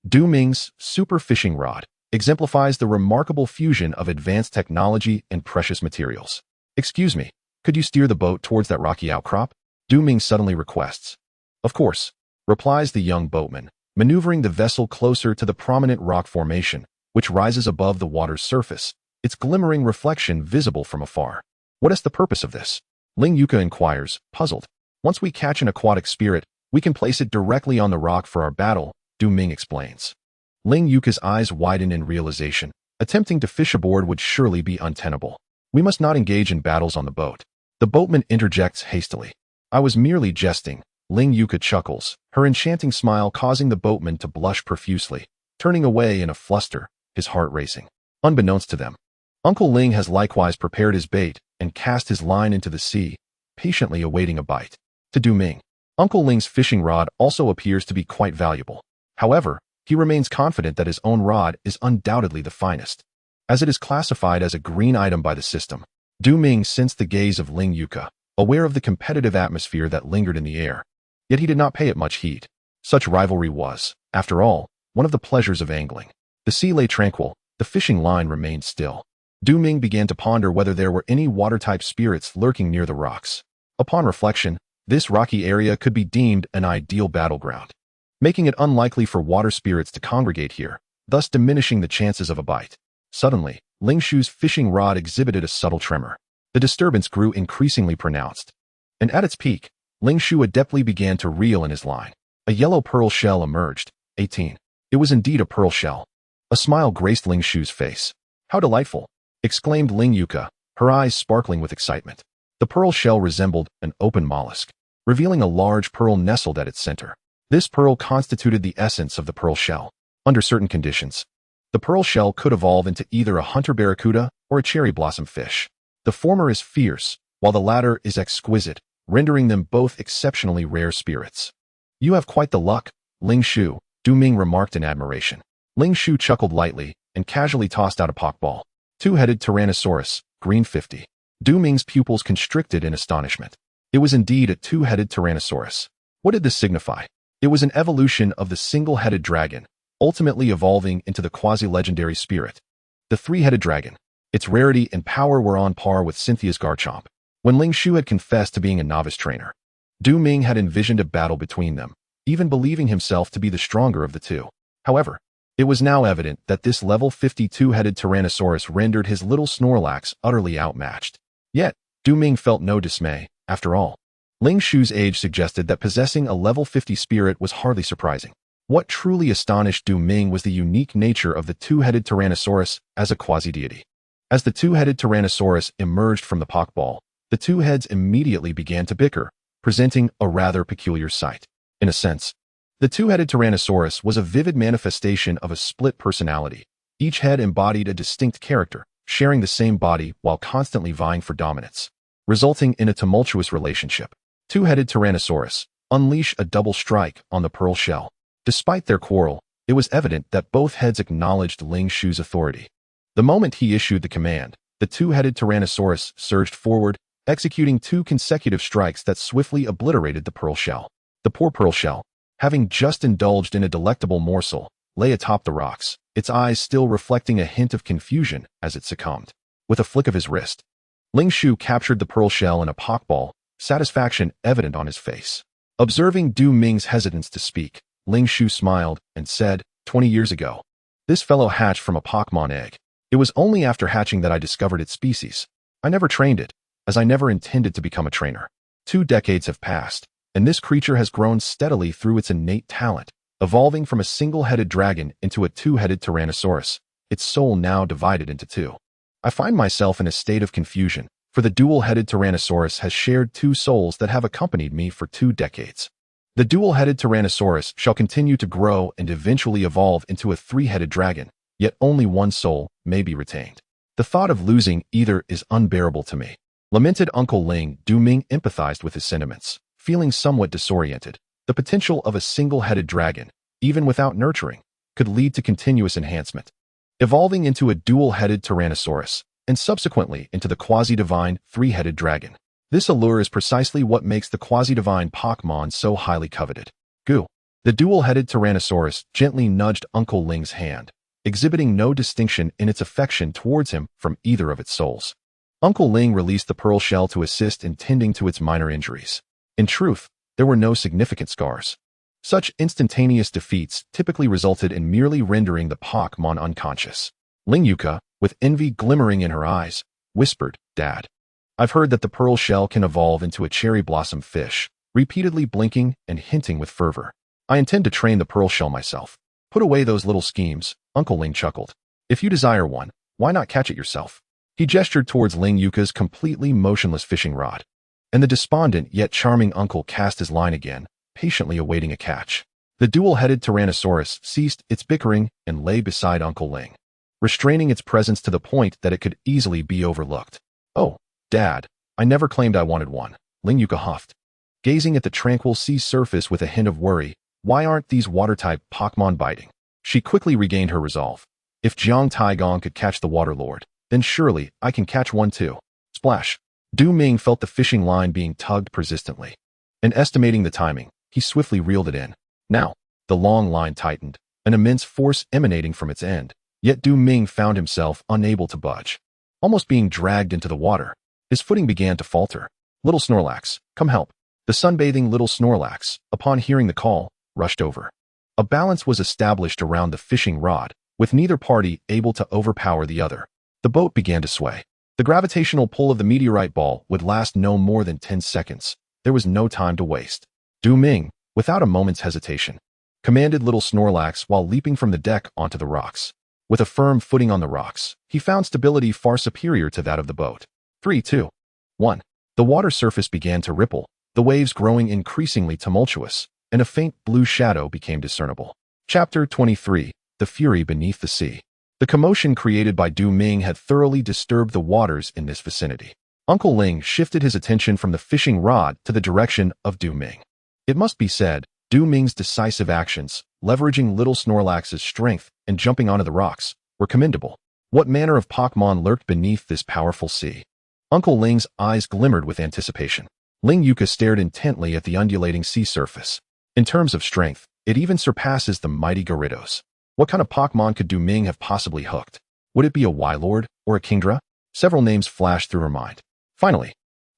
Du Ming's super fishing rod exemplifies the remarkable fusion of advanced technology and precious materials. "Excuse me, could you steer the boat towards that rocky outcrop?" Du Ming suddenly requests. "Of course," replies the young boatman, maneuvering the vessel closer to the prominent rock formation, which rises above the water's surface, its glimmering reflection visible from afar. "What is the purpose of this?" Ling Yuka inquires, puzzled. "Once we catch an aquatic spirit, we can place it directly on the rock for our battle," Du Ming explains. Ling Yuka's eyes widen in realization. Attempting to fish aboard would surely be untenable. "We must not engage in battles on the boat." The boatman interjects hastily. "I was merely jesting." Ling Yuka chuckles, her enchanting smile causing the boatman to blush profusely, turning away in a fluster, his heart racing. Unbeknownst to them, Uncle Ling has likewise prepared his bait and cast his line into the sea, patiently awaiting a bite. To Du Ming, Uncle Ling's fishing rod also appears to be quite valuable. However, he remains confident that his own rod is undoubtedly the finest, as it is classified as a green item by the system. Du Ming sensed the gaze of Ling Yuka, aware of the competitive atmosphere that lingered in the air. Yet he did not pay it much heed. Such rivalry was, after all, one of the pleasures of angling. The sea lay tranquil, the fishing line remained still. Du Ming began to ponder whether there were any water-type spirits lurking near the rocks. Upon reflection, this rocky area could be deemed an ideal battleground, making it unlikely for water spirits to congregate here, thus diminishing the chances of a bite. Suddenly, Ling Shu's fishing rod exhibited a subtle tremor. The disturbance grew increasingly pronounced, and at its peak, Ling Shu adeptly began to reel in his line. A yellow pearl shell emerged. 18. It was indeed a pearl shell. A smile graced Ling Shu's face. "How delightful!" exclaimed Ling Yuka, her eyes sparkling with excitement. The pearl shell resembled an open mollusk, revealing a large pearl nestled at its center. This pearl constituted the essence of the pearl shell. Under certain conditions, the pearl shell could evolve into either a hunter barracuda or a cherry blossom fish. The former is fierce, while the latter is exquisite, rendering them both exceptionally rare spirits. "You have quite the luck, Ling Shu," Du Ming remarked in admiration. Ling Shu chuckled lightly and casually tossed out a Pokeball. Two-headed Tyrannosaurus, green 50. Du Ming's pupils constricted in astonishment. It was indeed a two-headed Tyrannosaurus. What did this signify? It was an evolution of the single-headed dragon, ultimately evolving into the quasi-legendary spirit. The three-headed dragon. Its rarity and power were on par with Cynthia's Garchomp. When Ling Shu had confessed to being a novice trainer, Du Ming had envisioned a battle between them, even believing himself to be the stronger of the two. However, it was now evident that this level 52-headed Tyrannosaurus rendered his little Snorlax utterly outmatched. Yet, Du Ming felt no dismay. After all, Ling Shu's age suggested that possessing a level 50 spirit was hardly surprising. What truly astonished Du Ming was the unique nature of the two-headed Tyrannosaurus as a quasi-deity. As the two-headed Tyrannosaurus emerged from the Pokeball, the two heads immediately began to bicker, presenting a rather peculiar sight. In a sense, the two-headed Tyrannosaurus was a vivid manifestation of a split personality. Each head embodied a distinct character, sharing the same body while constantly vying for dominance, resulting in a tumultuous relationship. Two-headed Tyrannosaurus, unleash a double strike on the pearl shell. Despite their quarrel, it was evident that both heads acknowledged Ling Shu's authority. The moment he issued the command, the two-headed Tyrannosaurus surged forward, executing two consecutive strikes that swiftly obliterated the pearl shell. The poor pearl shell, having just indulged in a delectable morsel, lay atop the rocks, its eyes still reflecting a hint of confusion as it succumbed. With a flick of his wrist, Ling Shu captured the pearl shell in a Pokeball, satisfaction evident on his face. Observing Du Ming's hesitance to speak, Ling Shu smiled and said, 20 years ago, this fellow hatched from a Pokémon egg. It was only after hatching that I discovered its species. I never trained it, as I never intended to become a trainer. 2 decades have passed, and this creature has grown steadily through its innate talent, evolving from a single-headed dragon into a two-headed Tyrannosaurus, its soul now divided into two. I find myself in a state of confusion, for the dual-headed Tyrannosaurus has shared 2 souls that have accompanied me for 2 decades. The dual-headed Tyrannosaurus shall continue to grow and eventually evolve into a 3-headed dragon, yet only 1 soul may be retained. The thought of losing either is unbearable to me. Lamented Uncle Ling. Du Ming empathized with his sentiments, feeling somewhat disoriented. The potential of a single-headed dragon, even without nurturing, could lead to continuous enhancement, evolving into a dual-headed Tyrannosaurus, and subsequently into the quasi-divine 3-headed dragon. This allure is precisely what makes the quasi-divine Pokémon so highly coveted. Goo. The dual-headed Tyrannosaurus gently nudged Uncle Ling's hand, exhibiting no distinction in its affection towards him from either of its souls. Uncle Ling released the pearl shell to assist in tending to its minor injuries. In truth, there were no significant scars. Such instantaneous defeats typically resulted in merely rendering the Pokémon unconscious. Ling Yuka, with envy glimmering in her eyes, whispered, Dad, I've heard that the pearl shell can evolve into a cherry blossom fish, repeatedly blinking and hinting with fervor. I intend to train the pearl shell myself. Put away those little schemes, Uncle Ling chuckled. If you desire one, why not catch it yourself? He gestured towards Ling Yuka's completely motionless fishing rod. And the despondent yet charming uncle cast his line again, patiently awaiting a catch. The dual-headed Tyrannosaurus ceased its bickering and lay beside Uncle Ling, restraining its presence to the point that it could easily be overlooked. Oh, Dad, I never claimed I wanted one, Ling Yuka huffed, gazing at the tranquil sea surface with a hint of worry. Why aren't these water-type Pokémon biting? She quickly regained her resolve. If Jiang Taigong could catch the Water Lord, then surely I can catch one too. Splash. Du Ming felt the fishing line being tugged persistently, and estimating the timing, he swiftly reeled it in. Now, the long line tightened, an immense force emanating from its end, yet Du Ming found himself unable to budge, almost being dragged into the water. His footing began to falter. Little Snorlax, come help. The sunbathing little Snorlax, upon hearing the call, rushed over. A balance was established around the fishing rod, with neither party able to overpower the other. The boat began to sway. The gravitational pull of the meteorite ball would last no more than 10 seconds. There was no time to waste. Du Ming, without a moment's hesitation, commanded little Snorlax while leaping from the deck onto the rocks. With a firm footing on the rocks, he found stability far superior to that of the boat. 3, 2, 1. The water surface began to ripple, the waves growing increasingly tumultuous, and a faint blue shadow became discernible. Chapter 23. The Fury Beneath the Sea. The commotion created by Du Ming had thoroughly disturbed the waters in this vicinity. Uncle Ling shifted his attention from the fishing rod to the direction of Du Ming. It must be said, Du Ming's decisive actions, leveraging little Snorlax's strength and jumping onto the rocks, were commendable. What manner of Pokémon lurked beneath this powerful sea? Uncle Ling's eyes glimmered with anticipation. Ling Yuka stared intently at the undulating sea surface. In terms of strength, it even surpasses the mighty Gyarados. What kind of Pokémon could Du Ming have possibly hooked? Would it be a Wylord or a Kingdra? Several names flashed through her mind. Finally,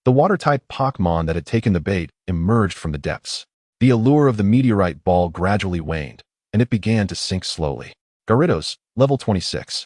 the water-type Pokémon that had taken the bait emerged from the depths. The allure of the meteorite ball gradually waned, and it began to sink slowly. Gyarados, level 26.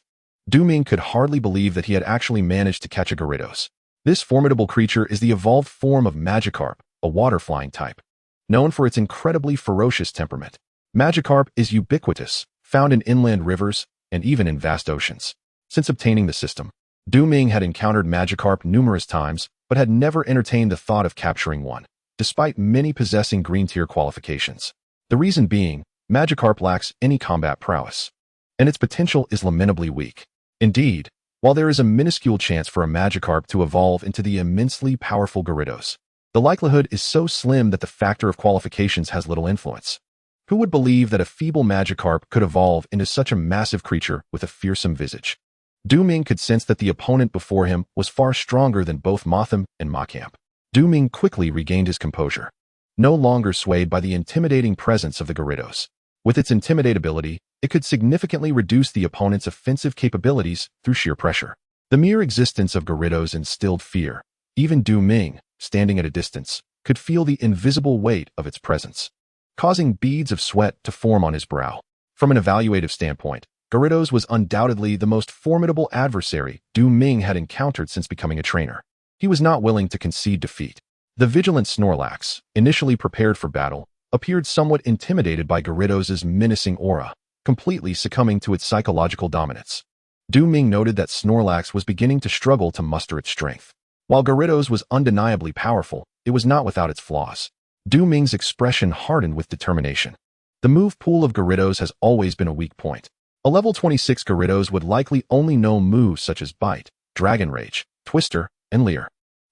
Du Ming could hardly believe that he had actually managed to catch a Gyarados. This formidable creature is the evolved form of Magikarp, a water-flying type. Known for its incredibly ferocious temperament, Magikarp is ubiquitous, found in inland rivers and even in vast oceans. Since obtaining the system, Du Ming had encountered Magikarp numerous times, but had never entertained the thought of capturing one, despite many possessing green tier qualifications. The reason being, Magikarp lacks any combat prowess, and its potential is lamentably weak. Indeed, while there is a minuscule chance for a Magikarp to evolve into the immensely powerful Gyarados, the likelihood is so slim that the factor of qualifications has little influence. Who would believe that a feeble Magikarp could evolve into such a massive creature with a fearsome visage? Du Ming could sense that the opponent before him was far stronger than both Mothim and Machamp. Du Ming quickly regained his composure, no longer swayed by the intimidating presence of the Gyarados. With its intimidatability, it could significantly reduce the opponent's offensive capabilities through sheer pressure. The mere existence of Gyarados instilled fear. Even Du Ming, standing at a distance, could feel the invisible weight of its presence, causing beads of sweat to form on his brow. From an evaluative standpoint, Gyarados was undoubtedly the most formidable adversary Du Ming had encountered since becoming a trainer. He was not willing to concede defeat. The vigilant Snorlax, initially prepared for battle, appeared somewhat intimidated by Gyarados' menacing aura, completely succumbing to its psychological dominance. Du Ming noted that Snorlax was beginning to struggle to muster its strength. While Gyarados was undeniably powerful, it was not without its flaws. Du Ming's expression hardened with determination. The move pool of Gyarados has always been a weak point. A level 26 Gyarados would likely only know moves such as Bite, Dragon Rage, Twister, and Leer.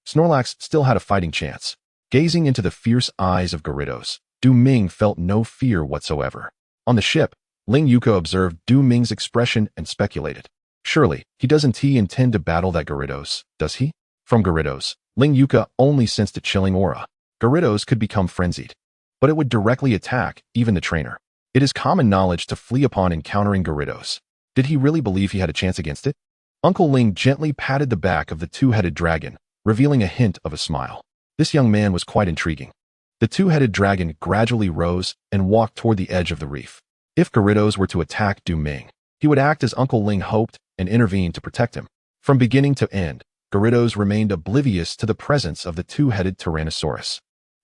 Snorlax still had a fighting chance. Gazing into the fierce eyes of Gyarados, Du Ming felt no fear whatsoever. On the ship, Ling Yuka observed Du Ming's expression and speculated. Surely, he doesn't intend to battle that Gyarados, does he? From Gyarados, Ling Yuka only sensed a chilling aura. Gyarados could become frenzied, but it would directly attack even the trainer. It is common knowledge to flee upon encountering Gyarados. Did he really believe he had a chance against it? Uncle Ling gently patted the back of the two-headed dragon, revealing a hint of a smile. This young man was quite intriguing. The two-headed dragon gradually rose and walked toward the edge of the reef. If Gyarados were to attack Du Ming, he would act as Uncle Ling hoped and intervene to protect him. From beginning to end, Gyarados remained oblivious to the presence of the two-headed Tyrannosaurus.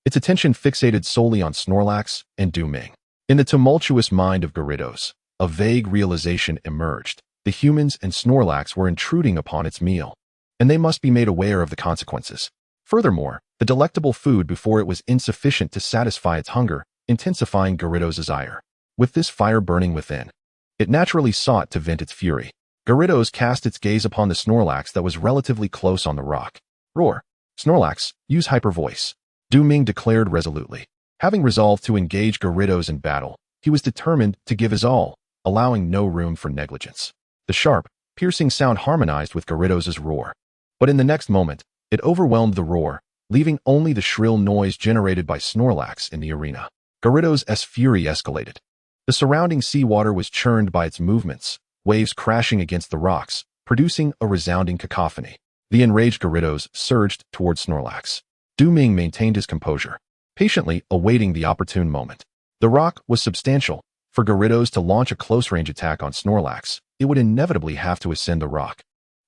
Its attention fixated solely on Snorlax and Du Ming. In the tumultuous mind of Gyarados, a vague realization emerged. The humans and Snorlax were intruding upon its meal, and they must be made aware of the consequences. Furthermore, the delectable food before it was insufficient to satisfy its hunger, intensifying Gyarados' ire. With this fire burning within, it naturally sought to vent its fury. Gyarados cast its gaze upon the Snorlax that was relatively close on the rock. Roar! Snorlax, use hyper voice. Du Ming declared resolutely. Having resolved to engage Gyarados in battle, he was determined to give his all, allowing no room for negligence. The sharp, piercing sound harmonized with Gyarados' roar. But in the next moment, it overwhelmed the roar, leaving only the shrill noise generated by Snorlax in the arena. Gyarados' fury escalated. The surrounding seawater was churned by its movements, waves crashing against the rocks, producing a resounding cacophony. The enraged Gyarados surged toward Snorlax. Du Ming maintained his composure, patiently awaiting the opportune moment. The rock was substantial. For Gyarados to launch a close-range attack on Snorlax, it would inevitably have to ascend the rock.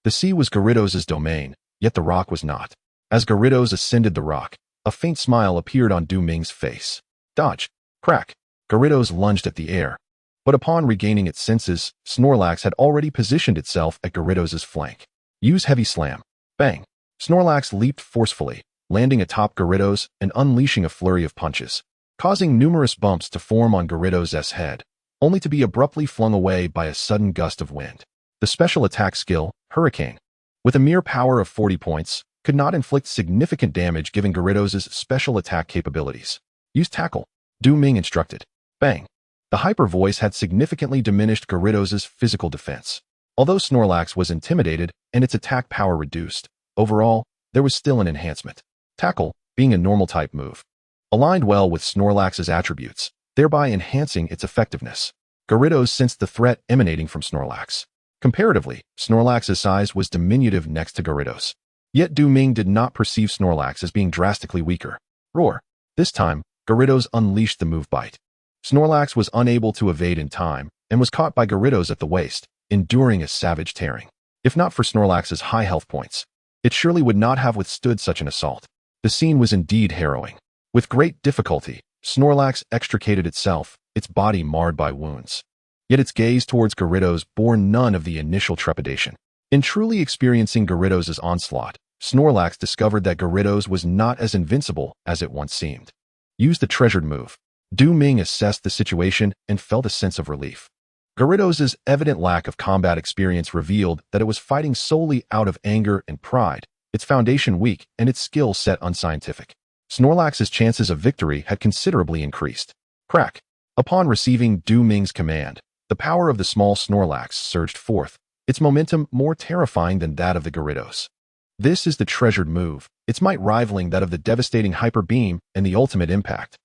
The sea was Gyarados' domain, yet the rock was not. As Gyarados ascended the rock, a faint smile appeared on Du Ming's face. Dodge! Crack! Gyarados lunged at the air. But upon regaining its senses, Snorlax had already positioned itself at Gyarados' flank. Use heavy slam. Bang! Snorlax leaped forcefully, landing atop Gyarados and unleashing a flurry of punches. causing numerous bumps to form on Gyarados' head, only to be abruptly flung away by a sudden gust of wind. The special attack skill, Hurricane, with a mere power of 40 points, could not inflict significant damage given Gyarados' special attack capabilities. Use Tackle. Ming instructed. Bang. The hyper voice had significantly diminished Gyarados' physical defense. Although Snorlax was intimidated and its attack power reduced, overall, there was still an enhancement. Tackle, being a normal type move, aligned well with Snorlax's attributes, thereby enhancing its effectiveness. Gyarados sensed the threat emanating from Snorlax. Comparatively, Snorlax's size was diminutive next to Gyarados. Yet Ming did not perceive Snorlax as being drastically weaker. Roar. This time, Gyarados unleashed the move Bite. Snorlax was unable to evade in time and was caught by Gyarados at the waist, enduring a savage tearing. If not for Snorlax's high health points, it surely would not have withstood such an assault. The scene was indeed harrowing. With great difficulty, Snorlax extricated itself, its body marred by wounds. Yet its gaze towards Gyarados bore none of the initial trepidation. In truly experiencing Gyarados' onslaught, Snorlax discovered that Gyarados was not as invincible as it once seemed. Use the treasured move. Ming assessed the situation and felt a sense of relief. Gyarados' evident lack of combat experience revealed that it was fighting solely out of anger and pride, its foundation weak and its skill set unscientific. Snorlax's chances of victory had considerably increased. Crack. Upon receiving Ming's command, the power of the small Snorlax surged forth, its momentum more terrifying than that of the Gyarados. This is the treasured move, its might rivaling that of the devastating Hyper Beam and the ultimate impact.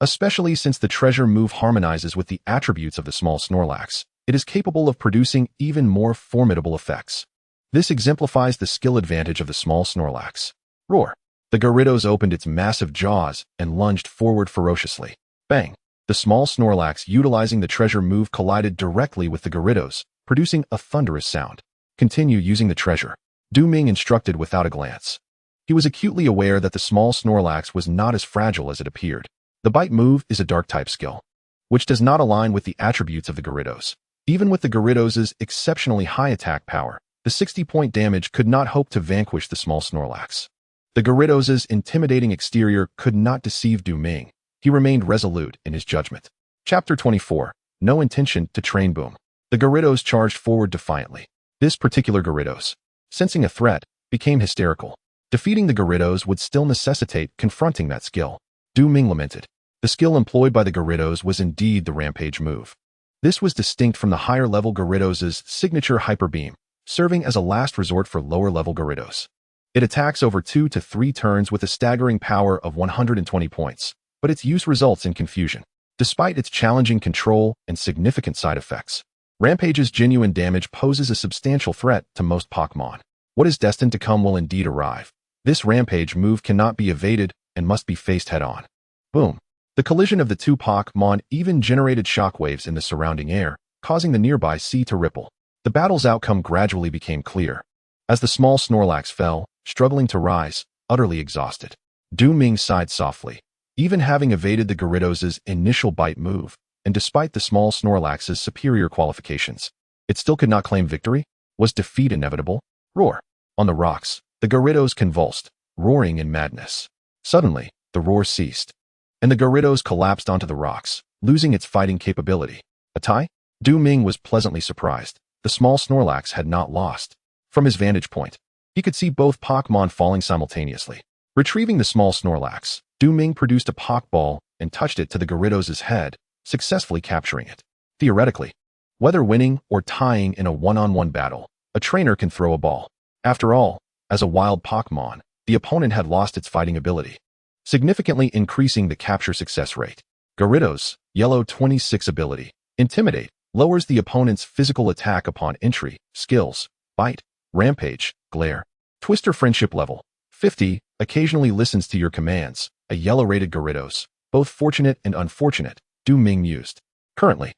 Especially since the treasure move harmonizes with the attributes of the small Snorlax, it is capable of producing even more formidable effects. This exemplifies the skill advantage of the small Snorlax. Roar. The Gyarados opened its massive jaws and lunged forward ferociously. Bang. The small Snorlax utilizing the treasure move collided directly with the Gyarados, producing a thunderous sound. Continue using the treasure. Ming instructed without a glance. He was acutely aware that the small Snorlax was not as fragile as it appeared. The Bite move is a Dark-type skill, which does not align with the attributes of the Gyarados. Even with the Gyarados' exceptionally high attack power, the 60-point damage could not hope to vanquish the small Snorlax. The Gyarados' intimidating exterior could not deceive Ming. He remained resolute in his judgment. Chapter 24. No intention to train Boom. The Gyarados charged forward defiantly. This particular Gyarados, sensing a threat, became hysterical. Defeating the Gyarados would still necessitate confronting that skill. Ming lamented. The skill employed by the Gyarados was indeed the Rampage move. This was distinct from the higher-level Gyarados' signature Hyper Beam, serving as a last resort for lower-level Gyarados. It attacks over 2 to 3 turns with a staggering power of 120 points, but its use results in confusion. Despite its challenging control and significant side effects, Rampage's genuine damage poses a substantial threat to most Pokémon. What is destined to come will indeed arrive. This Rampage move cannot be evaded and must be faced head-on. Boom. The collision of the two Pokémon even generated shockwaves in the surrounding air, causing the nearby sea to ripple. The battle's outcome gradually became clear. As the small Snorlax fell, struggling to rise, utterly exhausted, Ming sighed softly. Even having evaded the Gyarados' initial Bite move, and despite the small Snorlax's superior qualifications, it still could not claim victory? Was defeat inevitable? Roar. On the rocks, the Gyarados convulsed, roaring in madness. Suddenly, the roar ceased, and the Gyarados collapsed onto the rocks, losing its fighting capability. A tie? Ming was pleasantly surprised. The small Snorlax had not lost. From his vantage point, he could see both Pokémon falling simultaneously. Retrieving the small Snorlax, Ming produced a Pokeball and touched it to the Gyarados' head, successfully capturing it. Theoretically, whether winning or tying in a one-on-one battle, a trainer can throw a ball. After all, as a wild Pokémon, the opponent had lost its fighting ability, significantly increasing the capture success rate. Gyarados, Yellow 26 ability, Intimidate, lowers the opponent's physical attack upon entry, skills, Bite, Rampage, Glare. Twister Friendship level, 50, occasionally listens to your commands, a yellow-rated Gyarados, both fortunate and unfortunate, Ming mused. Currently,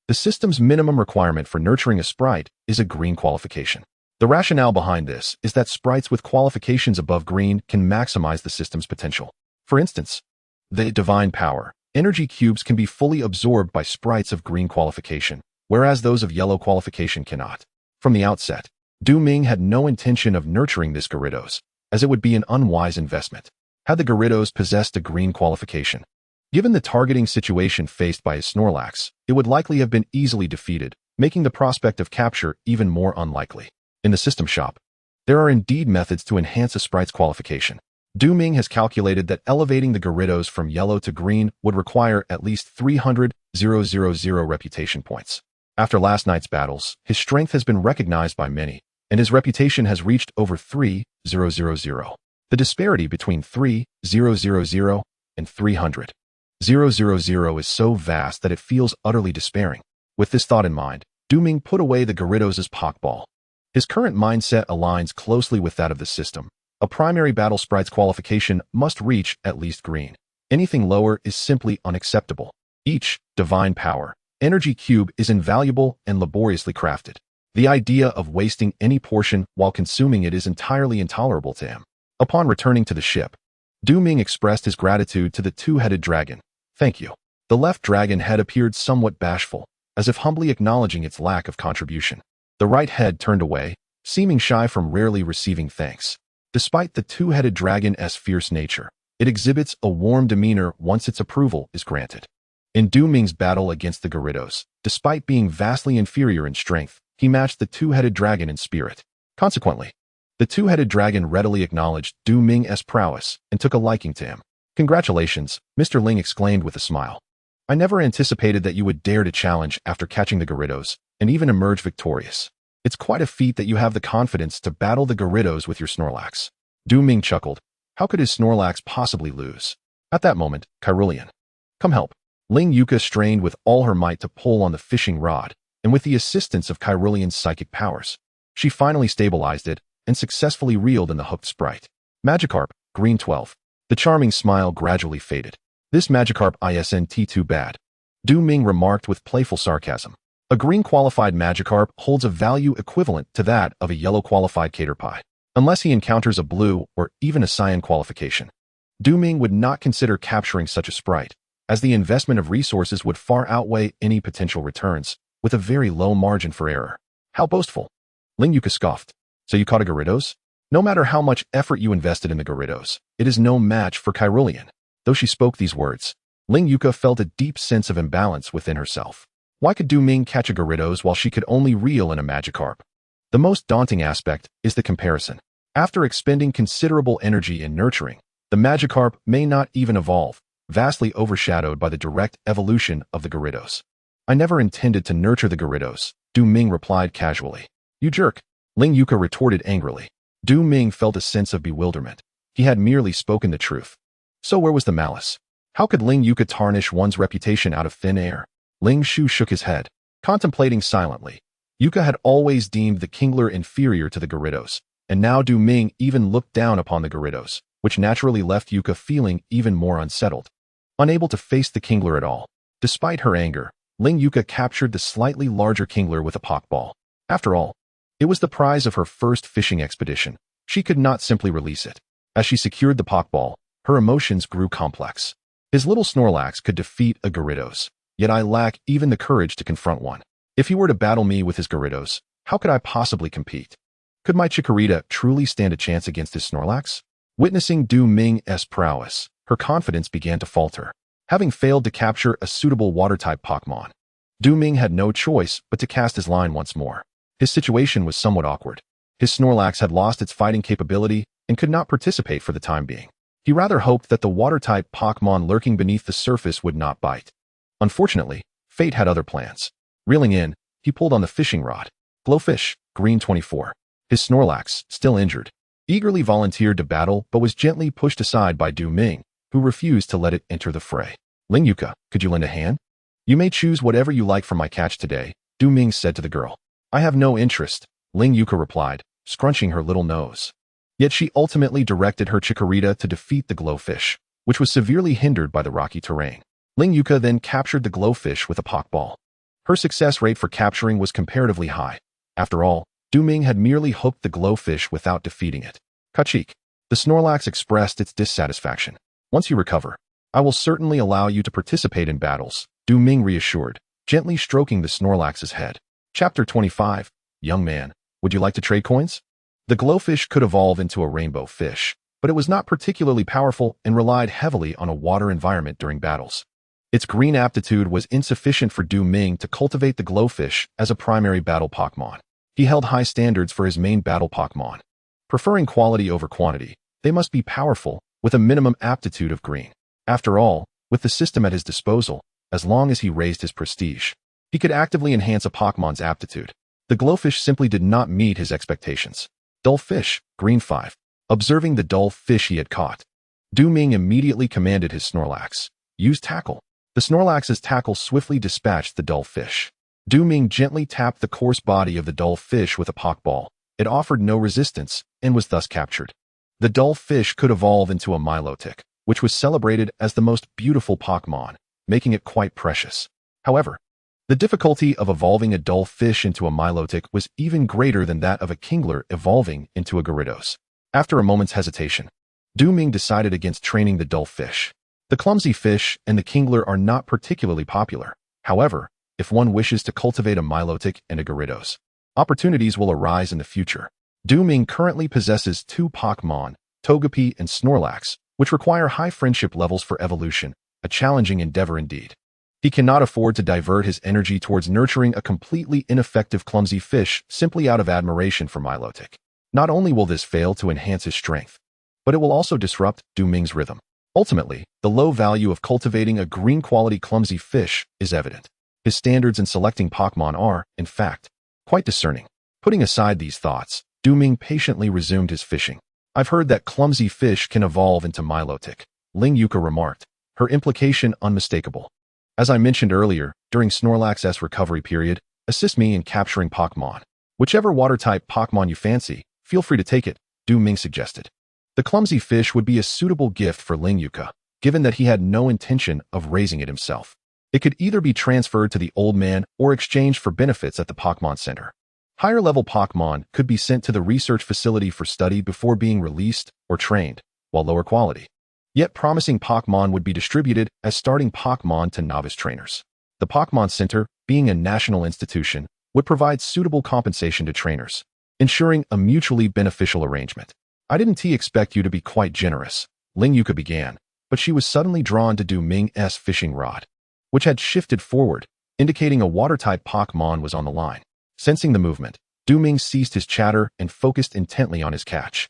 the system's minimum requirement for nurturing a sprite is a green qualification. The rationale behind this is that sprites with qualifications above green can maximize the system's potential. For instance, the Divine Power, energy cubes can be fully absorbed by sprites of green qualification, whereas those of yellow qualification cannot. From the outset, Ming had no intention of nurturing this Gyarados, as it would be an unwise investment. Had the Gyarados possessed a green qualification, Given the targeting situation faced by his Snorlax, it would likely have been easily defeated, making the prospect of capture even more unlikely. In the system shop, there are indeed methods to enhance a sprite's qualification. Ming has calculated that elevating the Gyarados from yellow to green would require at least 300,000 reputation points. After last night's battles, his strength has been recognized by many, and his reputation has reached over 3,000. The disparity between 3,000 and 300,000 is so vast that it feels utterly despairing. With this thought in mind, Ming put away the Gyarados' Pokeball. His current mindset aligns closely with that of the system. A primary battle sprite's qualification must reach at least green. Anything lower is simply unacceptable. Each divine power energy cube is invaluable and laboriously crafted. The idea of wasting any portion while consuming it is entirely intolerable to him. Upon returning to the ship, Ming expressed his gratitude to the two-headed dragon. Thank you. The left dragon head appeared somewhat bashful, as if humbly acknowledging its lack of contribution. The right head turned away, seeming shy from rarely receiving thanks. Despite the two-headed dragon's fierce nature, it exhibits a warm demeanor once its approval is granted. In Ming's battle against the Gyarados, despite being vastly inferior in strength, he matched the two-headed dragon in spirit. Consequently, the two-headed dragon readily acknowledged Ming's prowess and took a liking to him. Congratulations, Mr. Ling exclaimed with a smile. I never anticipated that you would dare to challenge after catching the Gyarados and even emerge victorious. It's quite a feat that you have the confidence to battle the Gyarados with your Snorlax. Ming chuckled. How could his Snorlax possibly lose? At that moment, Kyrulean. Come help. Ling Yuka strained with all her might to pull on the fishing rod, and with the assistance of Kyrulean's psychic powers, she finally stabilized it and successfully reeled in the hooked sprite. Magikarp, green 12. The charming smile gradually faded. This Magikarp isn't too bad. Ming remarked with playful sarcasm. A green qualified Magikarp holds a value equivalent to that of a yellow qualified Caterpie, unless he encounters a blue or even a cyan qualification. Ming would not consider capturing such a sprite, as the investment of resources would far outweigh any potential returns, with a very low margin for error. How boastful. Ling Yuka scoffed. So you caught a Gyarados? No matter how much effort you invested in the Gyarados, it is no match for Kyrulean. Though she spoke these words, Ling Yuka felt a deep sense of imbalance within herself. Why could Ming catch a Gyarados while she could only reel in a Magikarp? The most daunting aspect is the comparison. After expending considerable energy in nurturing, the Magikarp may not even evolve, vastly overshadowed by the direct evolution of the Gyarados. I never intended to nurture the Gyarados, Ming replied casually. You jerk, Ling Yuka retorted angrily. Ming felt a sense of bewilderment. He had merely spoken the truth. So where was the malice? How could Ling Yuka tarnish one's reputation out of thin air? Ling Shu shook his head, contemplating silently. Yuka had always deemed the Kingler inferior to the Gyarados, and now Ming even looked down upon the Gyarados, which naturally left Yuka feeling even more unsettled. Unable to face the Kingler at all, despite her anger, Ling Yuka captured the slightly larger Kingler with a Pokeball. After all, it was the prize of her first fishing expedition. She could not simply release it. As she secured the Pokeball, her emotions grew complex. His little Snorlax could defeat a Gyarados, yet I lack even the courage to confront one. If he were to battle me with his Gyarados, how could I possibly compete? Could my Chikorita truly stand a chance against his Snorlax? Witnessing Ming's prowess, her confidence began to falter. Having failed to capture a suitable water-type Pokémon, Ming had no choice but to cast his line once more. His situation was somewhat awkward. His Snorlax had lost its fighting capability and could not participate for the time being. He rather hoped that the water-type Pokémon lurking beneath the surface would not bite. Unfortunately, fate had other plans. Reeling in, he pulled on the fishing rod. Glowfish, green 24. His Snorlax, still injured, eagerly volunteered to battle but was gently pushed aside by Ming, who refused to let it enter the fray. Ling Yuka, could you lend a hand? You may choose whatever you like from my catch today, Ming said to the girl. I have no interest, Ling Yuka replied, scrunching her little nose. Yet she ultimately directed her Chikorita to defeat the Glowfish, which was severely hindered by the rocky terrain. Ling Yuka then captured the Glowfish with a Pokeball. Her success rate for capturing was comparatively high. After all, Ming had merely hooked the Glowfish without defeating it. Kachik. The Snorlax expressed its dissatisfaction. Once you recover, I will certainly allow you to participate in battles, Ming reassured, gently stroking the Snorlax's head. Chapter 25. Young man, would you like to trade coins? The Glowfish could evolve into a rainbow fish, but but it was not particularly powerful and relied heavily on a water environment during battles. Its green aptitude was insufficient for Du Ming to cultivate the glowfish as a primary battle Pokémon. He held high standards for his main battle Pokémon. Preferring quality over quantity, they must be powerful, with a minimum aptitude of green. After all, with the system at his disposal, as long as he raised his prestige, he could actively enhance a Pokémon's aptitude. The glowfish simply did not meet his expectations. Dull fish, green 5. Observing the dull fish he had caught, Du Ming immediately commanded his Snorlax, use tackle. The Snorlax's tackle swiftly dispatched the dull fish. Du Ming gently tapped the coarse body of the dull fish with a Pokeball. It offered no resistance and was thus captured. The dull fish could evolve into a Milotic, which was celebrated as the most beautiful Pokémon, making it quite precious. However, the difficulty of evolving a dull fish into a Milotic was even greater than that of a Kingler evolving into a Gyarados. After a moment's hesitation, Du Ming decided against training the dull fish. The clumsy fish and the Kingler are not particularly popular. However, if one wishes to cultivate a Milotic and a Gyarados, opportunities will arise in the future. Du Ming currently possesses 2 Pokémon, Togepi and Snorlax, which require high friendship levels for evolution, a challenging endeavor indeed. He cannot afford to divert his energy towards nurturing a completely ineffective clumsy fish simply out of admiration for Milotic. Not only will this fail to enhance his strength, but it will also disrupt Du Ming's rhythm. Ultimately, the low value of cultivating a green-quality clumsy fish is evident. His standards in selecting Pokémon are, in fact, quite discerning. Putting aside these thoughts, Du Ming patiently resumed his fishing. I've heard that clumsy fish can evolve into Milotic, Ling Yuka remarked, her implication unmistakable. As I mentioned earlier, during Snorlax's recovery period, assist me in capturing Pokémon. Whichever water-type Pokémon you fancy, feel free to take it, Du Ming suggested. The clumsy fish would be a suitable gift for Ling Yuka, given that he had no intention of raising it himself. It could either be transferred to the old man or exchanged for benefits at the Pokémon Center. Higher-level Pokémon could be sent to the research facility for study before being released or trained, while lower quality, yet promising Pokémon would be distributed as starting Pokémon to novice trainers. The Pokémon Center, being a national institution, would provide suitable compensation to trainers, ensuring a mutually beneficial arrangement. I didn't expect you to be quite generous, Ling Yuka began, but she was suddenly drawn to Du Ming's fishing rod, which had shifted forward, indicating a water-type Pokémon was on the line. Sensing the movement, Du Ming ceased his chatter and focused intently on his catch.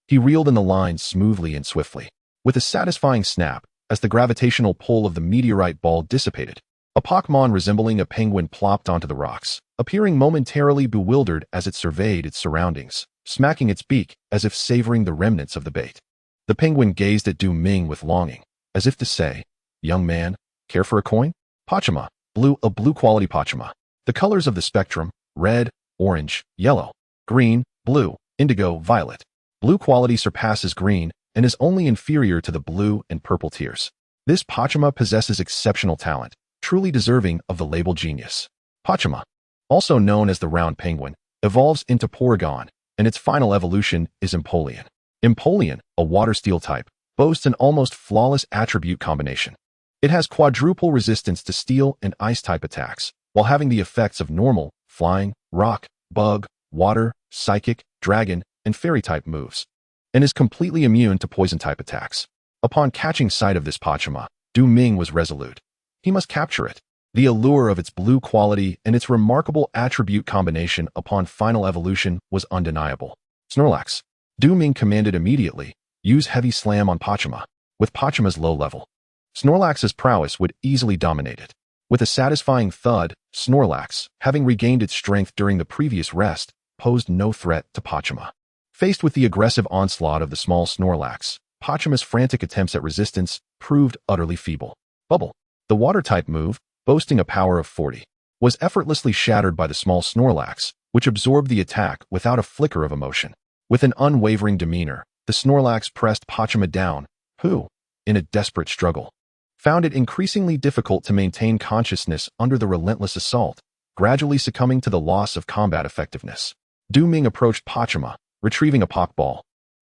He reeled in the line smoothly and swiftly, with a satisfying snap as the gravitational pull of the meteorite ball dissipated. A Pokémon resembling a penguin plopped onto the rocks, appearing momentarily bewildered as it surveyed its surroundings, smacking its beak as if savoring the remnants of the bait. The penguin gazed at Du Ming with longing, as if to say, "Young man, care for a coin?" Pachama, a blue-quality Pachama. The colors of the spectrum, red, orange, yellow, green, blue, indigo, violet. Blue quality surpasses green and is only inferior to the blue and purple tiers. This Pachama possesses exceptional talent, truly deserving of the label genius. Pachama, also known as the round penguin, evolves into Porygon, and its final evolution is Empoleon. Empoleon, a water steel type, boasts an almost flawless attribute combination. It has quadruple resistance to steel and ice type attacks, while having the effects of normal, flying, rock, bug, water, psychic, dragon, and fairy type moves, and is completely immune to poison type attacks. Upon catching sight of this Pachama, Du Ming was resolute. He must capture it. The allure of its blue quality and its remarkable attribute combination upon final evolution was undeniable. Snorlax. Du Ming commanded immediately, use Heavy Slam on Pachama. With Pachama's low level, Snorlax's prowess would easily dominate it. With a satisfying thud, Snorlax, having regained its strength during the previous rest, posed no threat to Pachama. Faced with the aggressive onslaught of the small Snorlax, Pachama's frantic attempts at resistance proved utterly feeble. Bubble. The water-type move, boasting a power of 40, was effortlessly shattered by the small Snorlax, which absorbed the attack without a flicker of emotion. With an unwavering demeanor, the Snorlax pressed Pachama down, who, in a desperate struggle, found it increasingly difficult to maintain consciousness under the relentless assault, gradually succumbing to the loss of combat effectiveness. Du Ming approached Pachama, retrieving a Pokeball,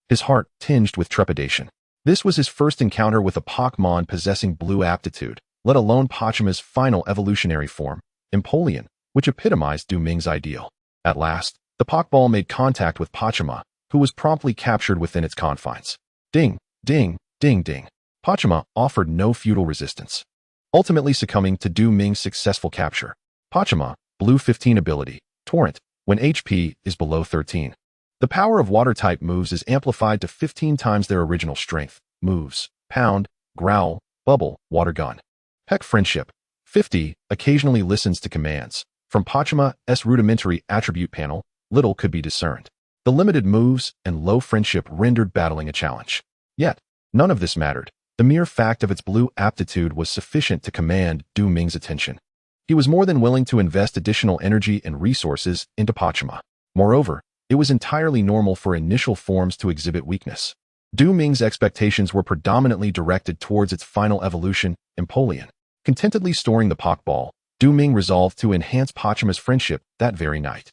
his heart tinged with trepidation. This was his first encounter with a Pokémon possessing blue aptitude, let alone Pachama's final evolutionary form, Empoleon, which epitomized Du Ming's ideal. At last, the Pokeball made contact with Pachama, who was promptly captured within its confines. Ding, ding, ding, ding. Pachima offered no futile resistance, ultimately succumbing to Du Ming's successful capture. Pachima, Blue 15 ability, Torrent, when HP is below 13. The power of water-type moves is amplified to 15 times their original strength. Moves, Pound, Growl, Bubble, Water Gun. Peck Friendship, 50, occasionally listens to commands. From Pachima's rudimentary attribute panel, little could be discerned. The limited moves and low friendship rendered battling a challenge. Yet, none of this mattered. The mere fact of its blue aptitude was sufficient to command Du Ming's attention. He was more than willing to invest additional energy and resources into Pachima. Moreover, it was entirely normal for initial forms to exhibit weakness. Du Ming's expectations were predominantly directed towards its final evolution, Empoleon. Contentedly storing the Pokeball, Du Ming resolved to enhance Pachima's friendship that very night.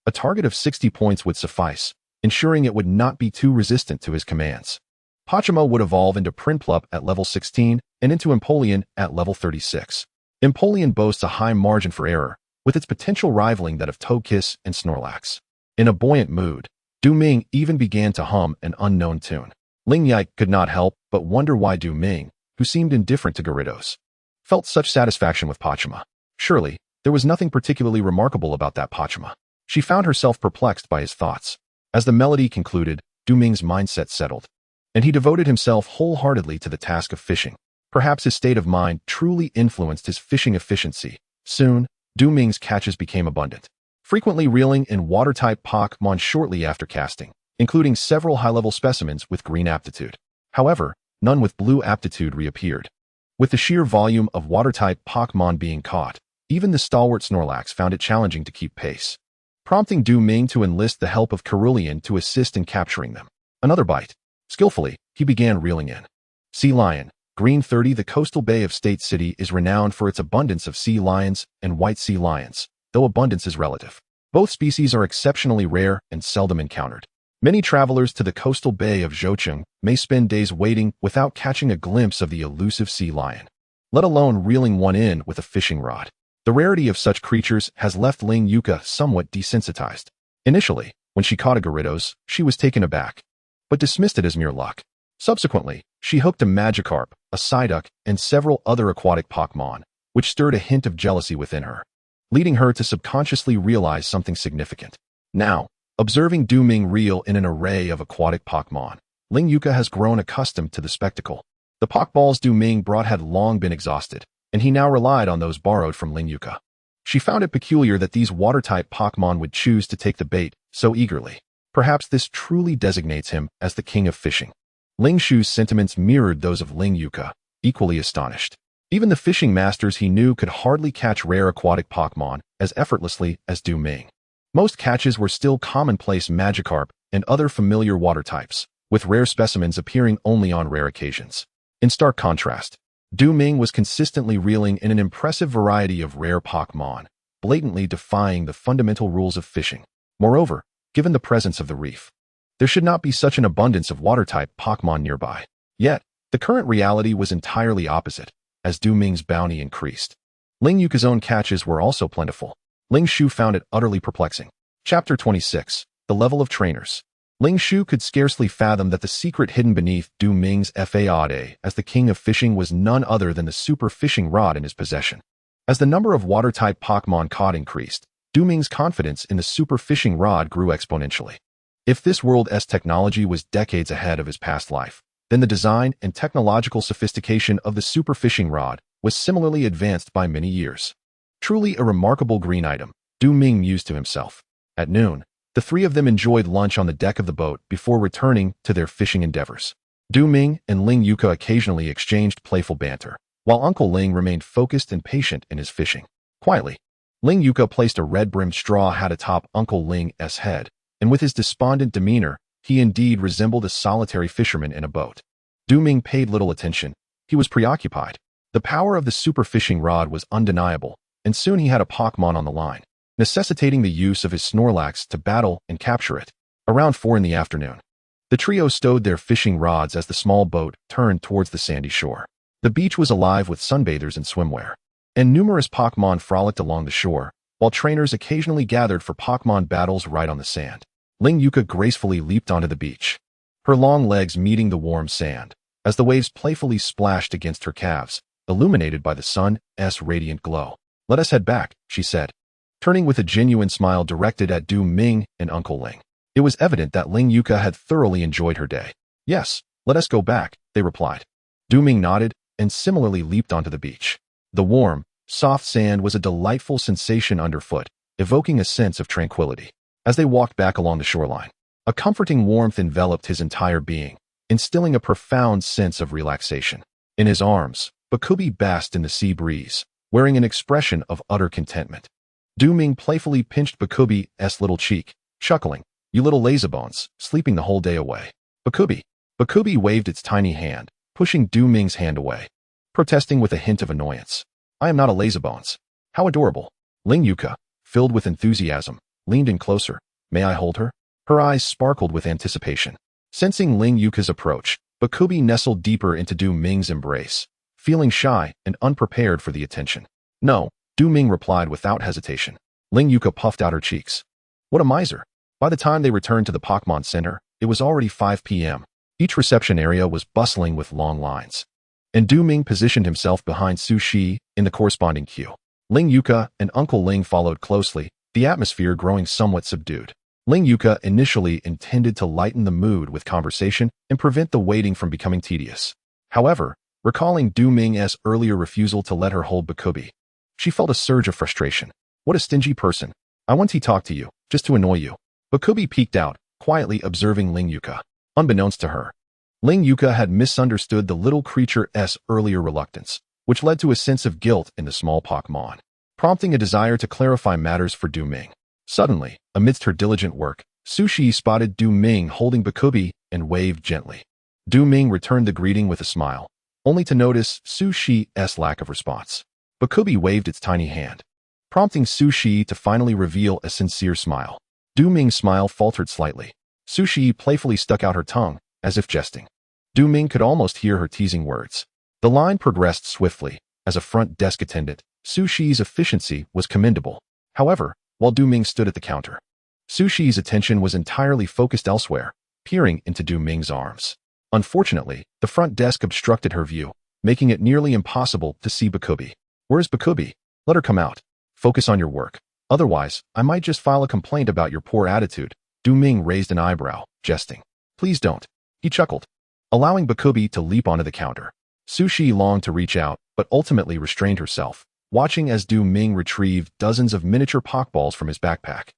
A target of 60 points would suffice, ensuring it would not be too resistant to his commands. Pachima would evolve into Prinplup at level 16 and into Empoleon at level 36. Empoleon boasts a high margin for error, with its potential rivaling that of Togekiss and Snorlax. In a buoyant mood, Du Ming even began to hum an unknown tune. Ling Yike could not help but wonder why Du Ming, who seemed indifferent to Gyarados, felt such satisfaction with Pachima. Surely, there was nothing particularly remarkable about that Pachima. She found herself perplexed by his thoughts. As the melody concluded, Du Ming's mindset settled, and he devoted himself wholeheartedly to the task of fishing. Perhaps his state of mind truly influenced his fishing efficiency. Soon, Du Ming's catches became abundant, frequently reeling in water-type Pokémon shortly after casting, including several high-level specimens with green aptitude. However, none with blue aptitude reappeared. With the sheer volume of water-type Pokémon being caught, even the stalwart Snorlax found it challenging to keep pace, prompting Du Ming to enlist the help of Cerulean to assist in capturing them. Another bite. Skillfully, he began reeling in. Sea Lion, Green 30. The coastal bay of State City is renowned for its abundance of sea lions and white sea lions, though abundance is relative. Both species are exceptionally rare and seldom encountered. Many travelers to the coastal bay of Zhocheng may spend days waiting without catching a glimpse of the elusive sea lion, let alone reeling one in with a fishing rod. The rarity of such creatures has left Ling Yuka somewhat desensitized. Initially, when she caught a Gyarados, she was taken aback, but dismissed it as mere luck. Subsequently, she hooked a Magikarp, a Psyduck, and several other aquatic Pokémon, which stirred a hint of jealousy within her, leading her to subconsciously realize something significant. Now, observing Du Ming reel in an array of aquatic Pokémon, Ling Yuka has grown accustomed to the spectacle. The Pokeballs Du Ming brought had long been exhausted, and he now relied on those borrowed from Ling Yuka. She found it peculiar that these water-type Pokémon would choose to take the bait so eagerly. Perhaps this truly designates him as the king of fishing. Ling Shu's sentiments mirrored those of Ling Yuka, equally astonished. Even the fishing masters he knew could hardly catch rare aquatic Pokémon as effortlessly as Du Ming. Most catches were still commonplace Magikarp and other familiar water types, with rare specimens appearing only on rare occasions. In stark contrast, Du Ming was consistently reeling in an impressive variety of rare Pokémon, blatantly defying the fundamental rules of fishing. Moreover, given the presence of the reef, there should not be such an abundance of water-type Pokémon nearby. Yet, the current reality was entirely opposite, as Du Ming's bounty increased. Ling Yuka's own catches were also plentiful. Ling Shu found it utterly perplexing. Chapter 26. The Level of Trainers. Ling Shu could scarcely fathom that the secret hidden beneath Du Ming's faade as the king of fishing was none other than the super fishing rod in his possession. As the number of water-type Pokémon caught increased, Du Ming's confidence in the super fishing rod grew exponentially. If this world's technology was decades ahead of his past life, then the design and technological sophistication of the super fishing rod was similarly advanced by many years. Truly a remarkable green item, Du Ming mused to himself. At noon, the three of them enjoyed lunch on the deck of the boat before returning to their fishing endeavors. Du Ming and Ling Yuka occasionally exchanged playful banter, while Uncle Ling remained focused and patient in his fishing. Quietly, Ling Yuka placed a red-brimmed straw hat atop Uncle Ling's head, and with his despondent demeanor, he indeed resembled a solitary fisherman in a boat. Du Ming paid little attention. He was preoccupied. The power of the super fishing rod was undeniable, and soon he had a Pokémon on the line, necessitating the use of his Snorlax to battle and capture it. Around 4 in the afternoon, the trio stowed their fishing rods as the small boat turned towards the sandy shore. The beach was alive with sunbathers in swimwear, and numerous Pokémon frolicked along the shore, while trainers occasionally gathered for Pokémon battles right on the sand. Ling Yuka gracefully leaped onto the beach. her long legs meeting the warm sand, as the waves playfully splashed against her calves, illuminated by the sun's radiant glow. "Let us head back," she said, turning with a genuine smile directed at Du Ming and Uncle Ling. It was evident that Ling Yuka had thoroughly enjoyed her day. "Yes, let us go back," they replied. Du Ming nodded and similarly leaped onto the beach. The warm, soft sand was a delightful sensation underfoot, evoking a sense of tranquility. As they walked back along the shoreline, a comforting warmth enveloped his entire being, instilling a profound sense of relaxation. In his arms, Bakubi basked in the sea breeze, wearing an expression of utter contentment. Du Ming playfully pinched Bakubi's little cheek, chuckling, "You little lazybones, sleeping the whole day away." Bakubi waved its tiny hand, pushing Du Ming's hand away, protesting with a hint of annoyance. "I am not a lazybones. How adorable." Ling Yuka, filled with enthusiasm, leaned in closer. "May I hold her?" Her eyes sparkled with anticipation. Sensing Ling Yuka's approach, Bakubi nestled deeper into Du Ming's embrace, feeling shy and unprepared for the attention. "No," Du Ming replied without hesitation. Ling Yuka puffed out her cheeks. What a miser. By the time they returned to the Pokémon Center, it was already 5 p.m. Each reception area was bustling with long lines, and Du Ming positioned himself behind Su Shi in the corresponding queue. Ling Yuka and Uncle Ling followed closely, the atmosphere growing somewhat subdued. Ling Yuka initially intended to lighten the mood with conversation and prevent the waiting from becoming tedious. However, recalling Du Ming's earlier refusal to let her hold Bakubi, she felt a surge of frustration. "What a stingy person. I want to talk to you, just to annoy you." Bakubi peeked out, quietly observing Ling Yuka. Unbeknownst to her, Ling Yuka had misunderstood the little creature's earlier reluctance, which led to a sense of guilt in the small Pokémon, prompting a desire to clarify matters for Du Ming. Suddenly, amidst her diligent work, Su Shi spotted Du Ming holding Bakubi and waved gently. Du Ming returned the greeting with a smile, only to notice Su Shi's lack of response. Bakubi waved its tiny hand, prompting Su Shi to finally reveal a sincere smile. Du Ming's smile faltered slightly. Su Shi playfully stuck out her tongue, as if jesting. Du Ming could almost hear her teasing words. The line progressed swiftly. As a front desk attendant, Su Shi's efficiency was commendable. However, while Du Ming stood at the counter, Su Shi's attention was entirely focused elsewhere, peering into Du Ming's arms. Unfortunately, the front desk obstructed her view, making it nearly impossible to see Bakubi. "Where's Bakubi? Let her come out. Focus on your work. Otherwise, I might just file a complaint about your poor attitude." Du Ming raised an eyebrow, jesting. "Please don't." He chuckled, allowing Bakubi to leap onto the counter. Su Shi longed to reach out, but ultimately restrained herself, watching as Du Ming retrieved dozens of miniature Pokeballs from his backpack,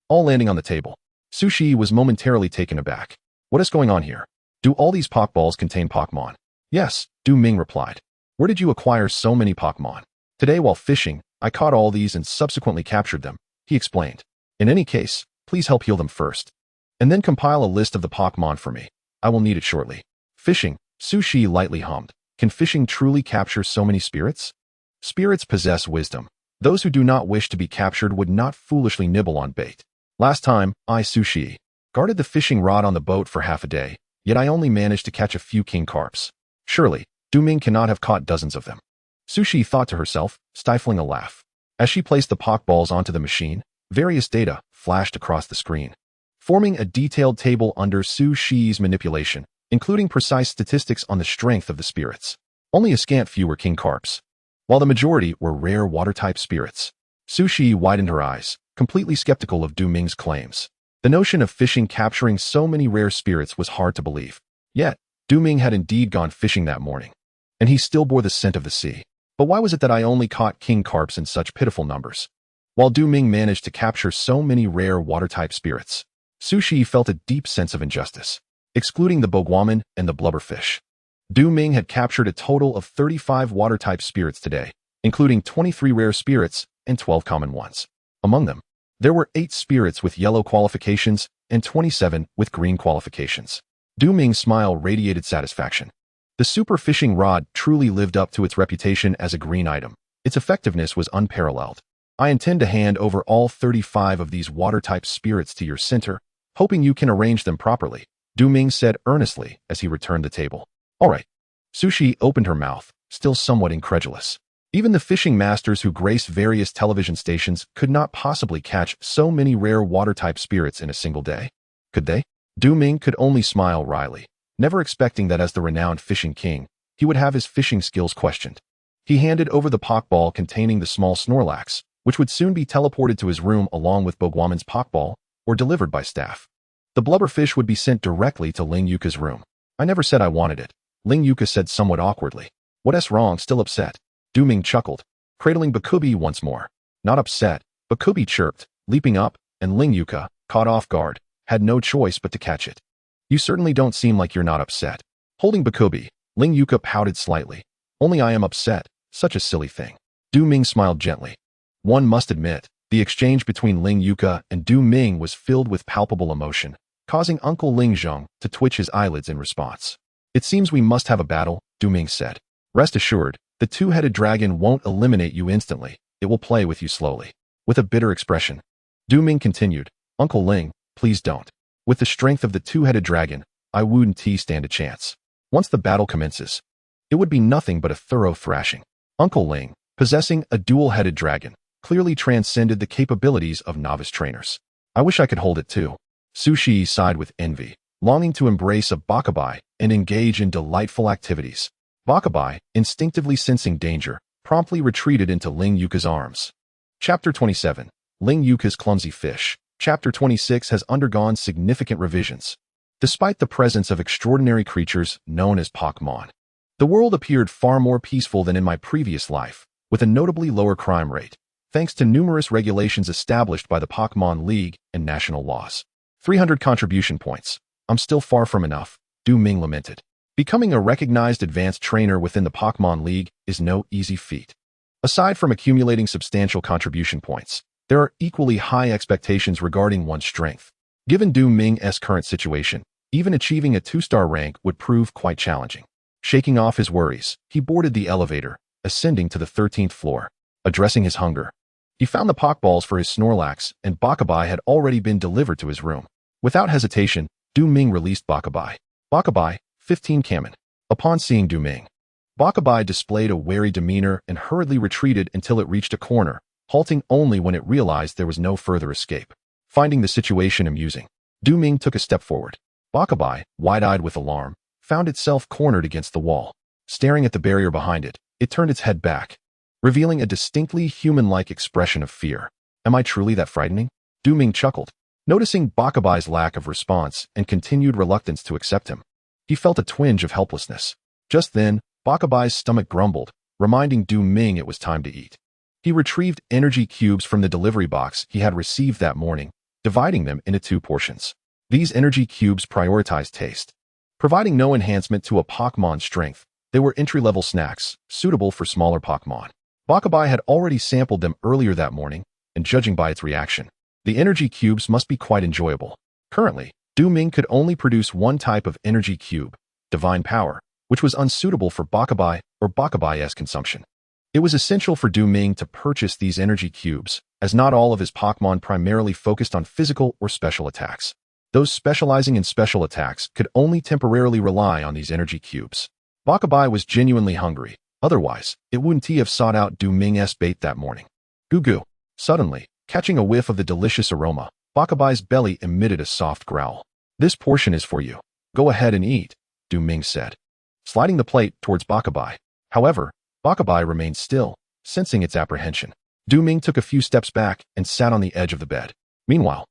all landing on the table. Su Shi was momentarily taken aback. "What is going on here? Do all these Pokeballs contain Pokémon?" "Yes," Du Ming replied. "Where did you acquire so many Pokémon?" "Today while fishing, I caught all these and subsequently captured them," he explained. "In any case, please help heal them first, and then compile a list of the Pokémon for me. I will need it shortly." "Fishing," Su Shi lightly hummed. "Can fishing truly capture so many spirits?" "Spirits possess wisdom. Those who do not wish to be captured would not foolishly nibble on bait. Last time, I, Su Shi, guarded the fishing rod on the boat for half a day, yet I only managed to catch a few king carps. Surely, Du Ming cannot have caught dozens of them." Su Shi thought to herself, stifling a laugh. As she placed the Pokeballs onto the machine, various data flashed across the screen, forming a detailed table under Su Shi's manipulation, including precise statistics on the strength of the spirits. Only a scant few were king carps, while the majority were rare water-type spirits. Su Shi widened her eyes, completely skeptical of Du Ming's claims. The notion of fishing capturing so many rare spirits was hard to believe. Yet, Du Ming had indeed gone fishing that morning, and he still bore the scent of the sea. But why was it that I only caught king carps in such pitiful numbers, while Du Ming managed to capture so many rare water-type spirits? Su Shi felt a deep sense of injustice. Excluding the Boguaman and the blubberfish, Du Ming had captured a total of 35 water-type spirits today, including 23 rare spirits and 12 common ones. Among them, there were 8 spirits with yellow qualifications and 27 with green qualifications. Du Ming's smile radiated satisfaction. The super fishing rod truly lived up to its reputation as a green item. Its effectiveness was unparalleled. "I intend to hand over all 35 of these water-type spirits to your center, hoping you can arrange them properly," Du Ming said earnestly as he returned the table. "All right." Su Shi opened her mouth, still somewhat incredulous. Even the fishing masters who grace various television stations could not possibly catch so many rare water-type spirits in a single day. Could they? Du Ming could only smile wryly, never expecting that as the renowned fishing king, he would have his fishing skills questioned. He handed over the Pokeball containing the small Snorlax, which would soon be teleported to his room along with Boguaman's Pokeball, or delivered by staff. The blubberfish would be sent directly to Ling Yuka's room. I never said I wanted it, Ling Yuka said somewhat awkwardly. What's wrong, still upset? Du Ming chuckled, cradling Bakubi once more. Not upset, Bakubi chirped, leaping up, and Ling Yuka, caught off guard, had no choice but to catch it. You certainly don't seem like you're not upset. Holding Bakubi, Ling Yuka pouted slightly. Only I am upset, such a silly thing. Du Ming smiled gently. One must admit, the exchange between Ling Yuka and Du Ming was filled with palpable emotion, causing Uncle Ling Zheng to twitch his eyelids in response. It seems we must have a battle, Du Ming said. Rest assured, the two-headed dragon won't eliminate you instantly, it will play with you slowly. With a bitter expression, Du Ming continued, Uncle Ling, please don't. With the strength of the two-headed dragon, I wouldn't stand a chance. Once the battle commences, it would be nothing but a thorough thrashing. Uncle Ling, possessing a dual-headed dragon, clearly transcended the capabilities of novice trainers. I wish I could hold it too. Sushi sighed with envy, longing to embrace a Bakabai and engage in delightful activities. Bakabai, instinctively sensing danger, promptly retreated into Ling Yuka's arms. Chapter 27. Ling Yuka's Clumsy Fish. Chapter 26 has undergone significant revisions. Despite the presence of extraordinary creatures known as Pokémon, the world appeared far more peaceful than in my previous life, with a notably lower crime rate, thanks to numerous regulations established by the Pokémon League and national laws. 300 contribution points. I'm still far from enough, Du Ming lamented. Becoming a recognized advanced trainer within the Pokémon League is no easy feat. Aside from accumulating substantial contribution points, there are equally high expectations regarding one's strength. Given Du Ming's current situation, even achieving a 2-star rank would prove quite challenging. Shaking off his worries, he boarded the elevator, ascending to the 13th floor. Addressing his hunger, he found the Pokeballs for his Snorlax, and Bakabai had already been delivered to his room. Without hesitation, Du Ming released Bakabai. Bakabai, 15 Kamen. Upon seeing Du Ming, Bakabai displayed a wary demeanor and hurriedly retreated until it reached a corner, halting only when it realized there was no further escape. Finding the situation amusing, Du Ming took a step forward. Bakabai, wide-eyed with alarm, found itself cornered against the wall. Staring at the barrier behind it, it turned its head back, revealing a distinctly human-like expression of fear. Am I truly that frightening? Du Ming chuckled, noticing Bakabai's lack of response and continued reluctance to accept him. He felt a twinge of helplessness. Just then, Bakabai's stomach grumbled, reminding Du Ming it was time to eat. He retrieved energy cubes from the delivery box he had received that morning, dividing them into 2 portions. These energy cubes prioritized taste. Providing no enhancement to a Pokemon's strength, they were entry-level snacks, suitable for smaller Pokemon. Bakabai had already sampled them earlier that morning, and judging by its reaction, the energy cubes must be quite enjoyable. Currently, Du Ming could only produce one type of energy cube, Divine Power, which was unsuitable for Bakabai or Bakabai's consumption. It was essential for Du Ming to purchase these energy cubes, as not all of his Pokemon primarily focused on physical or special attacks. Those specializing in special attacks could only temporarily rely on these energy cubes. Bakabai was genuinely hungry. Otherwise, it wouldn't have sought out Du Ming's bait that morning. Goo goo. Suddenly, catching a whiff of the delicious aroma, Bakabai's belly emitted a soft growl. This portion is for you. Go ahead and eat, Du Ming said, sliding the plate towards Bakabai. However, Bakabai remained still, sensing its apprehension. Du Ming took a few steps back and sat on the edge of the bed. Meanwhile,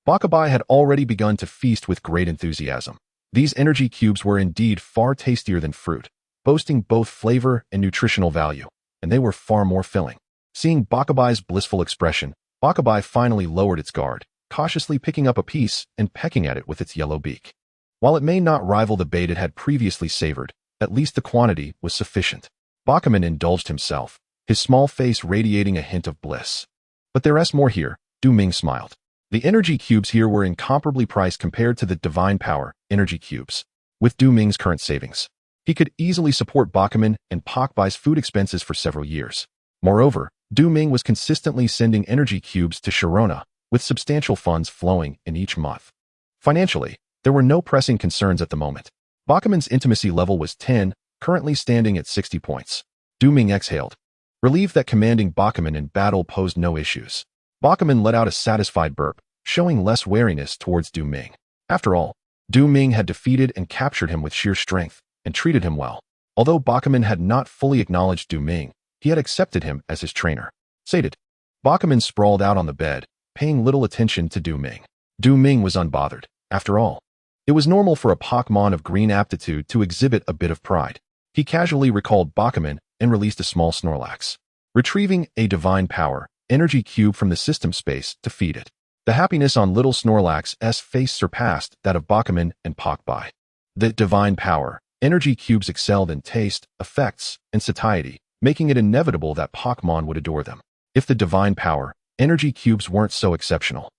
Bakabai had already begun to feast with great enthusiasm. These energy cubes were indeed far tastier than fruit, boasting both flavor and nutritional value, and they were far more filling. Seeing Bakabai's blissful expression, Bakabai finally lowered its guard, cautiously picking up a piece and pecking at it with its yellow beak. While it may not rival the bait it had previously savored, at least the quantity was sufficient. Bakaman indulged himself, his small face radiating a hint of bliss. But there's more here, Du Ming smiled. The energy cubes here were incomparably priced compared to the Divine Power energy cubes. With Du Ming's current savings, he could easily support Bakaman and Bakbai's food expenses for several years. Moreover, Du Ming was consistently sending energy cubes to Sharona, with substantial funds flowing in each month. Financially, there were no pressing concerns at the moment. Bakaman's intimacy level was 10, currently standing at 60 points. Du Ming exhaled, relieved that commanding Bakaman in battle posed no issues. Bakaman let out a satisfied burp, showing less wariness towards Du Ming. After all, Du Ming had defeated and captured him with sheer strength and treated him well. Although Bachman had not fully acknowledged Du Ming, he had accepted him as his trainer. Sated, Bachman sprawled out on the bed, paying little attention to Du Ming. Du Ming was unbothered. After all, it was normal for a Pokémon of green aptitude to exhibit a bit of pride. He casually recalled Bachman and released a small Snorlax, retrieving a divine power energy cube from the system space to feed it. The happiness on little Snorlax's face surpassed that of Bachman and Pokbai. The divine power energy cubes excelled in taste, effects, and satiety, making it inevitable that Pokémon would adore them. If the divine power energy cubes weren't so exceptional,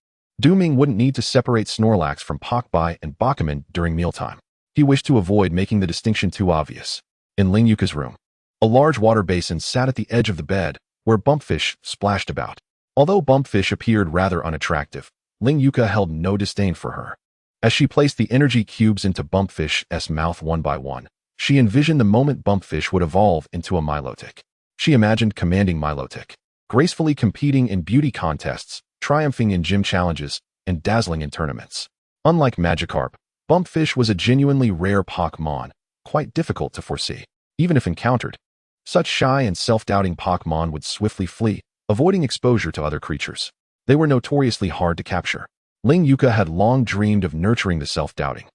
Du Ming wouldn't need to separate Snorlax from Pokbai and Bachman during mealtime. He wished to avoid making the distinction too obvious. In Ling Yuka's room, a large water basin sat at the edge of the bed, where Bumpfish splashed about. Although Bumpfish appeared rather unattractive, Ling Yuka held no disdain for her. As she placed the energy cubes into Bumpfish's mouth one by one, she envisioned the moment Bumpfish would evolve into a Milotic. She imagined commanding Milotic, gracefully competing in beauty contests, triumphing in gym challenges, and dazzling in tournaments. Unlike Magikarp, Bumpfish was a genuinely rare Pokémon, quite difficult to foresee. Even if encountered, such shy and self-doubting Pokémon would swiftly flee, avoiding exposure to other creatures. They were notoriously hard to capture. Ling Yuka had long dreamed of nurturing the self-doubting,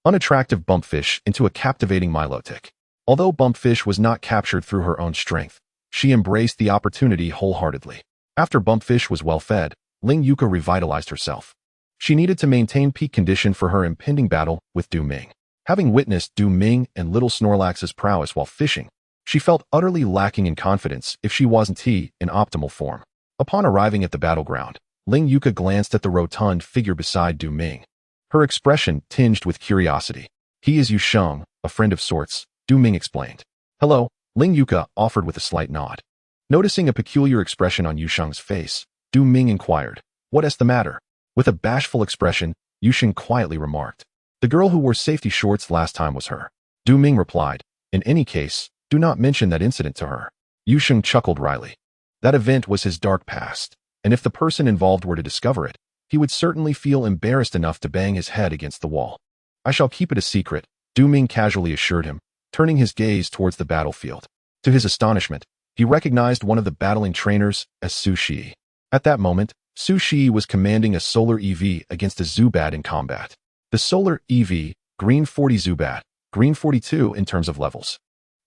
unattractive Bumpfish into a captivating Milotic. Although Bumpfish was not captured through her own strength, she embraced the opportunity wholeheartedly. After Bumpfish was well fed, Ling Yuka revitalized herself. She needed to maintain peak condition for her impending battle with Du Ming. Having witnessed Du Ming and little Snorlax's prowess while fishing, she felt utterly lacking in confidence if she wasn't in optimal form. Upon arriving at the battleground, Ling Yuka glanced at the rotund figure beside Du Ming. Her expression tinged with curiosity. He is Yu Sheng, a friend of sorts, Du Ming explained. Hello, Ling Yuka offered with a slight nod. Noticing a peculiar expression on Yu Sheng's face, Du Ming inquired, what is the matter? With a bashful expression, Yu Sheng quietly remarked, the girl who wore safety shorts last time was her. Du Ming replied, in any case, do not mention that incident to her. Yu Sheng chuckled wryly. That event was his dark past, and if the person involved were to discover it, he would certainly feel embarrassed enough to bang his head against the wall. I shall keep it a secret, Du Ming casually assured him, turning his gaze towards the battlefield. To his astonishment, he recognized one of the battling trainers as Su Shi. At that moment, Su Shi was commanding a Solar EV against a Zubat in combat. The Solar EV, Green 40 Zubat, Green 42 in terms of levels.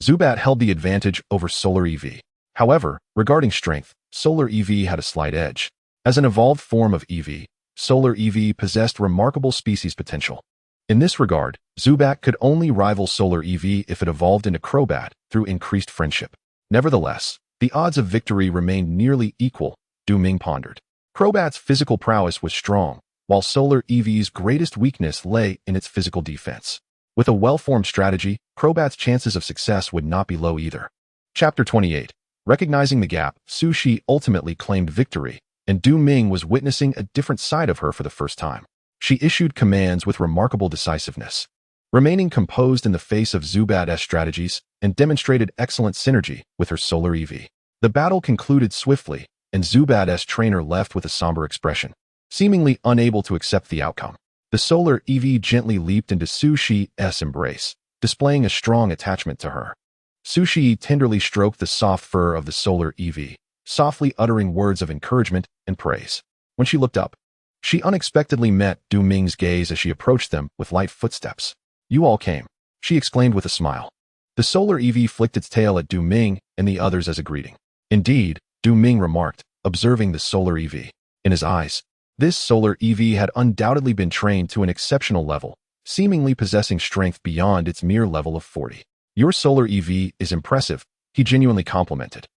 Zubat held the advantage over Solar EV. However, regarding strength, Solar EV had a slight edge. As an evolved form of EV, Solar EV possessed remarkable species potential. In this regard, Zubat could only rival Solar EV if it evolved into Crobat through increased friendship. Nevertheless, the odds of victory remained nearly equal, Du Ming pondered. Crobat's physical prowess was strong, while Solar EV's greatest weakness lay in its physical defense. With a well-formed strategy, Crobat's chances of success would not be low either. Chapter 28. Recognizing the gap, Su Shi ultimately claimed victory, and Du Ming was witnessing a different side of her for the first time. She issued commands with remarkable decisiveness, remaining composed in the face of Zubat's strategies, and demonstrated excellent synergy with her Solar EV. The battle concluded swiftly, and Zubat's trainer left with a somber expression, seemingly unable to accept the outcome. The Solar EV gently leaped into Su Shi's embrace, displaying a strong attachment to her. Su Shi tenderly stroked the soft fur of the Solar EV, softly uttering words of encouragement and praise. When she looked up, she unexpectedly met Du Ming's gaze as she approached them with light footsteps. You all came, she exclaimed with a smile. The Solar EV flicked its tail at Du Ming and the others as a greeting. Indeed, Du Ming remarked, observing the Solar EV. In his eyes, this Solar EV had undoubtedly been trained to an exceptional level, seemingly possessing strength beyond its mere level of 40. Your Solar EV is impressive, he genuinely complimented.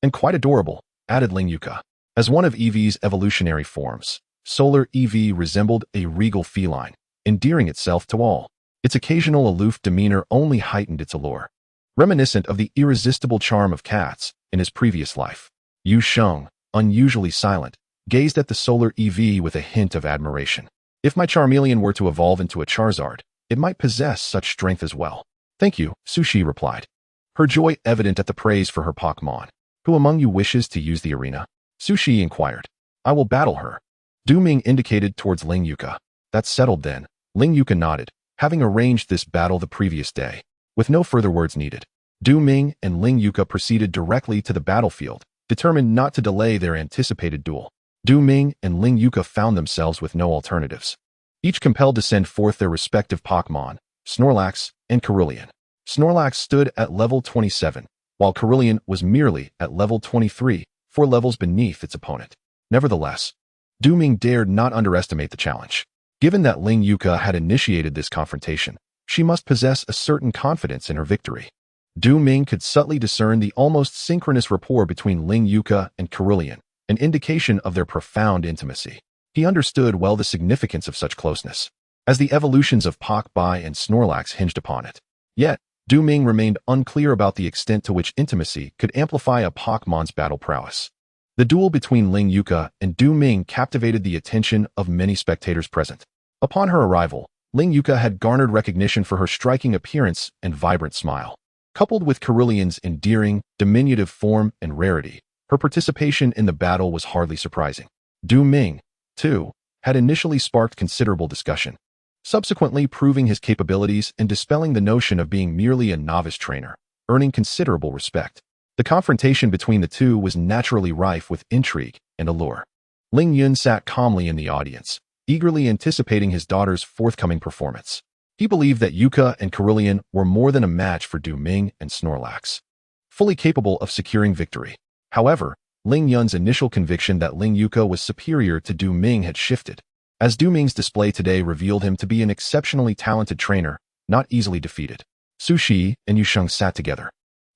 And quite adorable, added Ling Yuka. As one of EV's evolutionary forms, Solar EV resembled a regal feline, endearing itself to all. Its occasional aloof demeanor only heightened its allure, reminiscent of the irresistible charm of cats in his previous life. Yu Sheng, unusually silent, gazed at the Solar EV with a hint of admiration. If my Charmeleon were to evolve into a Charizard, it might possess such strength as well. Thank you, Su Shi replied, her joy evident at the praise for her Pokémon. Who among you wishes to use the arena? Su Shi inquired. I will battle her. Du Ming indicated towards Ling Yuka. That's settled then. Ling Yuka nodded, having arranged this battle the previous day. With no further words needed, Du Ming and Ling Yuka proceeded directly to the battlefield, determined not to delay their anticipated duel. Du Ming and Ling Yuka found themselves with no alternatives, each compelled to send forth their respective Pokémon, Snorlax and Cerulean. Snorlax stood at level 27, while Cerulean was merely at level 23, 4 levels beneath its opponent. Nevertheless, Du Ming dared not underestimate the challenge. Given that Ling Yuka had initiated this confrontation, she must possess a certain confidence in her victory. Du Ming could subtly discern the almost synchronous rapport between Ling Yuka and Cerulean, an indication of their profound intimacy. He understood well the significance of such closeness, as the evolutions of Pokémon and Snorlax hinged upon it. Yet, Du Ming remained unclear about the extent to which intimacy could amplify a Pokémon's battle prowess. The duel between Ling Yuka and Du Ming captivated the attention of many spectators present. Upon her arrival, Ling Yuka had garnered recognition for her striking appearance and vibrant smile. Coupled with Cerulean's endearing, diminutive form and rarity, her participation in the battle was hardly surprising. Du Ming, too, had initially sparked considerable discussion, subsequently proving his capabilities and dispelling the notion of being merely a novice trainer, earning considerable respect. The confrontation between the two was naturally rife with intrigue and allure. Ling Yun sat calmly in the audience, eagerly anticipating his daughter's forthcoming performance. He believed that Yuka and Cerulean were more than a match for Du Ming and Snorlax, fully capable of securing victory. However, Ling Yun's initial conviction that Ling Yuka was superior to Du Ming had shifted, as Du Ming's display today revealed him to be an exceptionally talented trainer, not easily defeated. Su Shi and Yu Sheng sat together,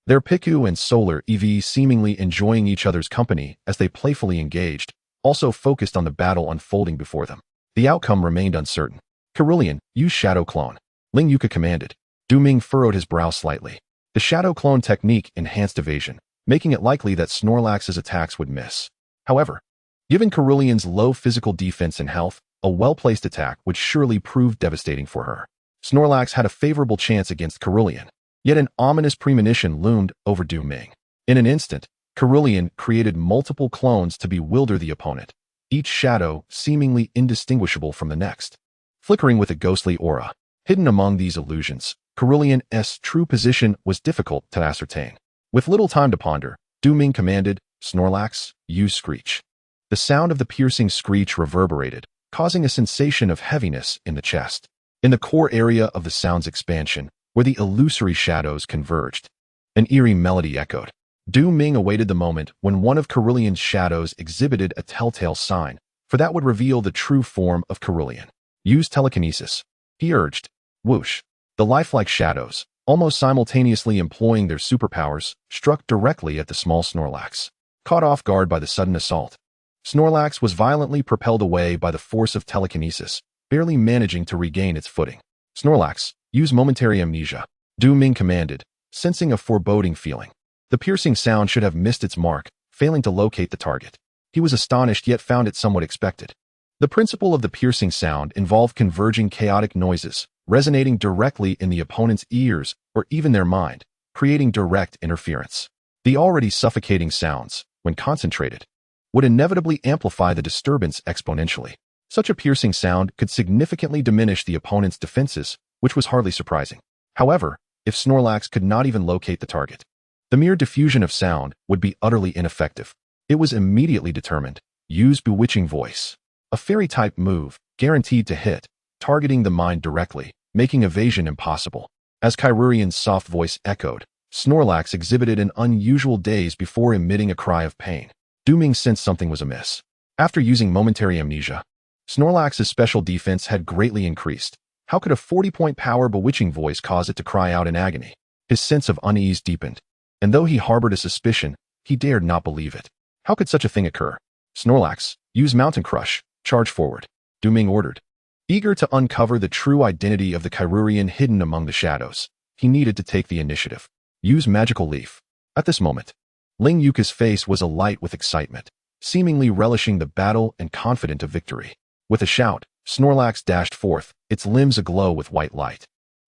their Piku and Solar EV seemingly enjoying each other's company as they playfully engaged, also focused on the battle unfolding before them. The outcome remained uncertain. Cerulean, use Shadow Clone, Ling Yuka commanded. Du Ming furrowed his brow slightly. The Shadow Clone technique enhanced evasion, making it likely that Snorlax's attacks would miss. However, given Cerulean's low physical defense and health, a well-placed attack would surely prove devastating for her. Snorlax had a favorable chance against Cerulean, yet an ominous premonition loomed over Du Ming. In an instant, Cerulean created multiple clones to bewilder the opponent, each shadow seemingly indistinguishable from the next. Flickering with a ghostly aura, hidden among these illusions, Cerulean's true position was difficult to ascertain. With little time to ponder, Du Ming commanded, Snorlax, use Screech. The sound of the piercing screech reverberated, causing a sensation of heaviness in the chest. In the core area of the sound's expansion, where the illusory shadows converged, an eerie melody echoed. Du Ming awaited the moment when one of Cerulean's shadows exhibited a telltale sign, for that would reveal the true form of Cerulean. Use telekinesis, he urged. Whoosh. The lifelike shadows, almost simultaneously employing their superpowers, struck directly at the small Snorlax. Caught off guard by the sudden assault, Snorlax was violently propelled away by the force of telekinesis, barely managing to regain its footing. Snorlax, use momentary amnesia, Du Ming commanded, sensing a foreboding feeling. The piercing sound should have missed its mark, failing to locate the target. He was astonished yet found it somewhat expected. The principle of the piercing sound involved converging chaotic noises, resonating directly in the opponent's ears or even their mind, creating direct interference. The already suffocating sounds, when concentrated, would inevitably amplify the disturbance exponentially. Such a piercing sound could significantly diminish the opponent's defenses, which was hardly surprising. However, if Snorlax could not even locate the target, the mere diffusion of sound would be utterly ineffective. It was immediately determined. Use Bewitching Voice, a fairy-type move, guaranteed to hit, targeting the mind directly, making evasion impossible. As Cerulean's soft voice echoed, Snorlax exhibited an unusual daze before emitting a cry of pain. Du Ming sensed something was amiss. After using momentary amnesia, Snorlax's special defense had greatly increased. How could a 40-point power bewitching voice cause it to cry out in agony? His sense of unease deepened, and though he harbored a suspicion, he dared not believe it. How could such a thing occur? Snorlax, use Mountain Crush, charge forward, Du Ming ordered. Eager to uncover the true identity of the Cerulean hidden among the shadows, he needed to take the initiative. Use Magical Leaf. At this moment, Ling Yuka's face was alight with excitement, seemingly relishing the battle and confident of victory. With a shout, Snorlax dashed forth, its limbs aglow with white light,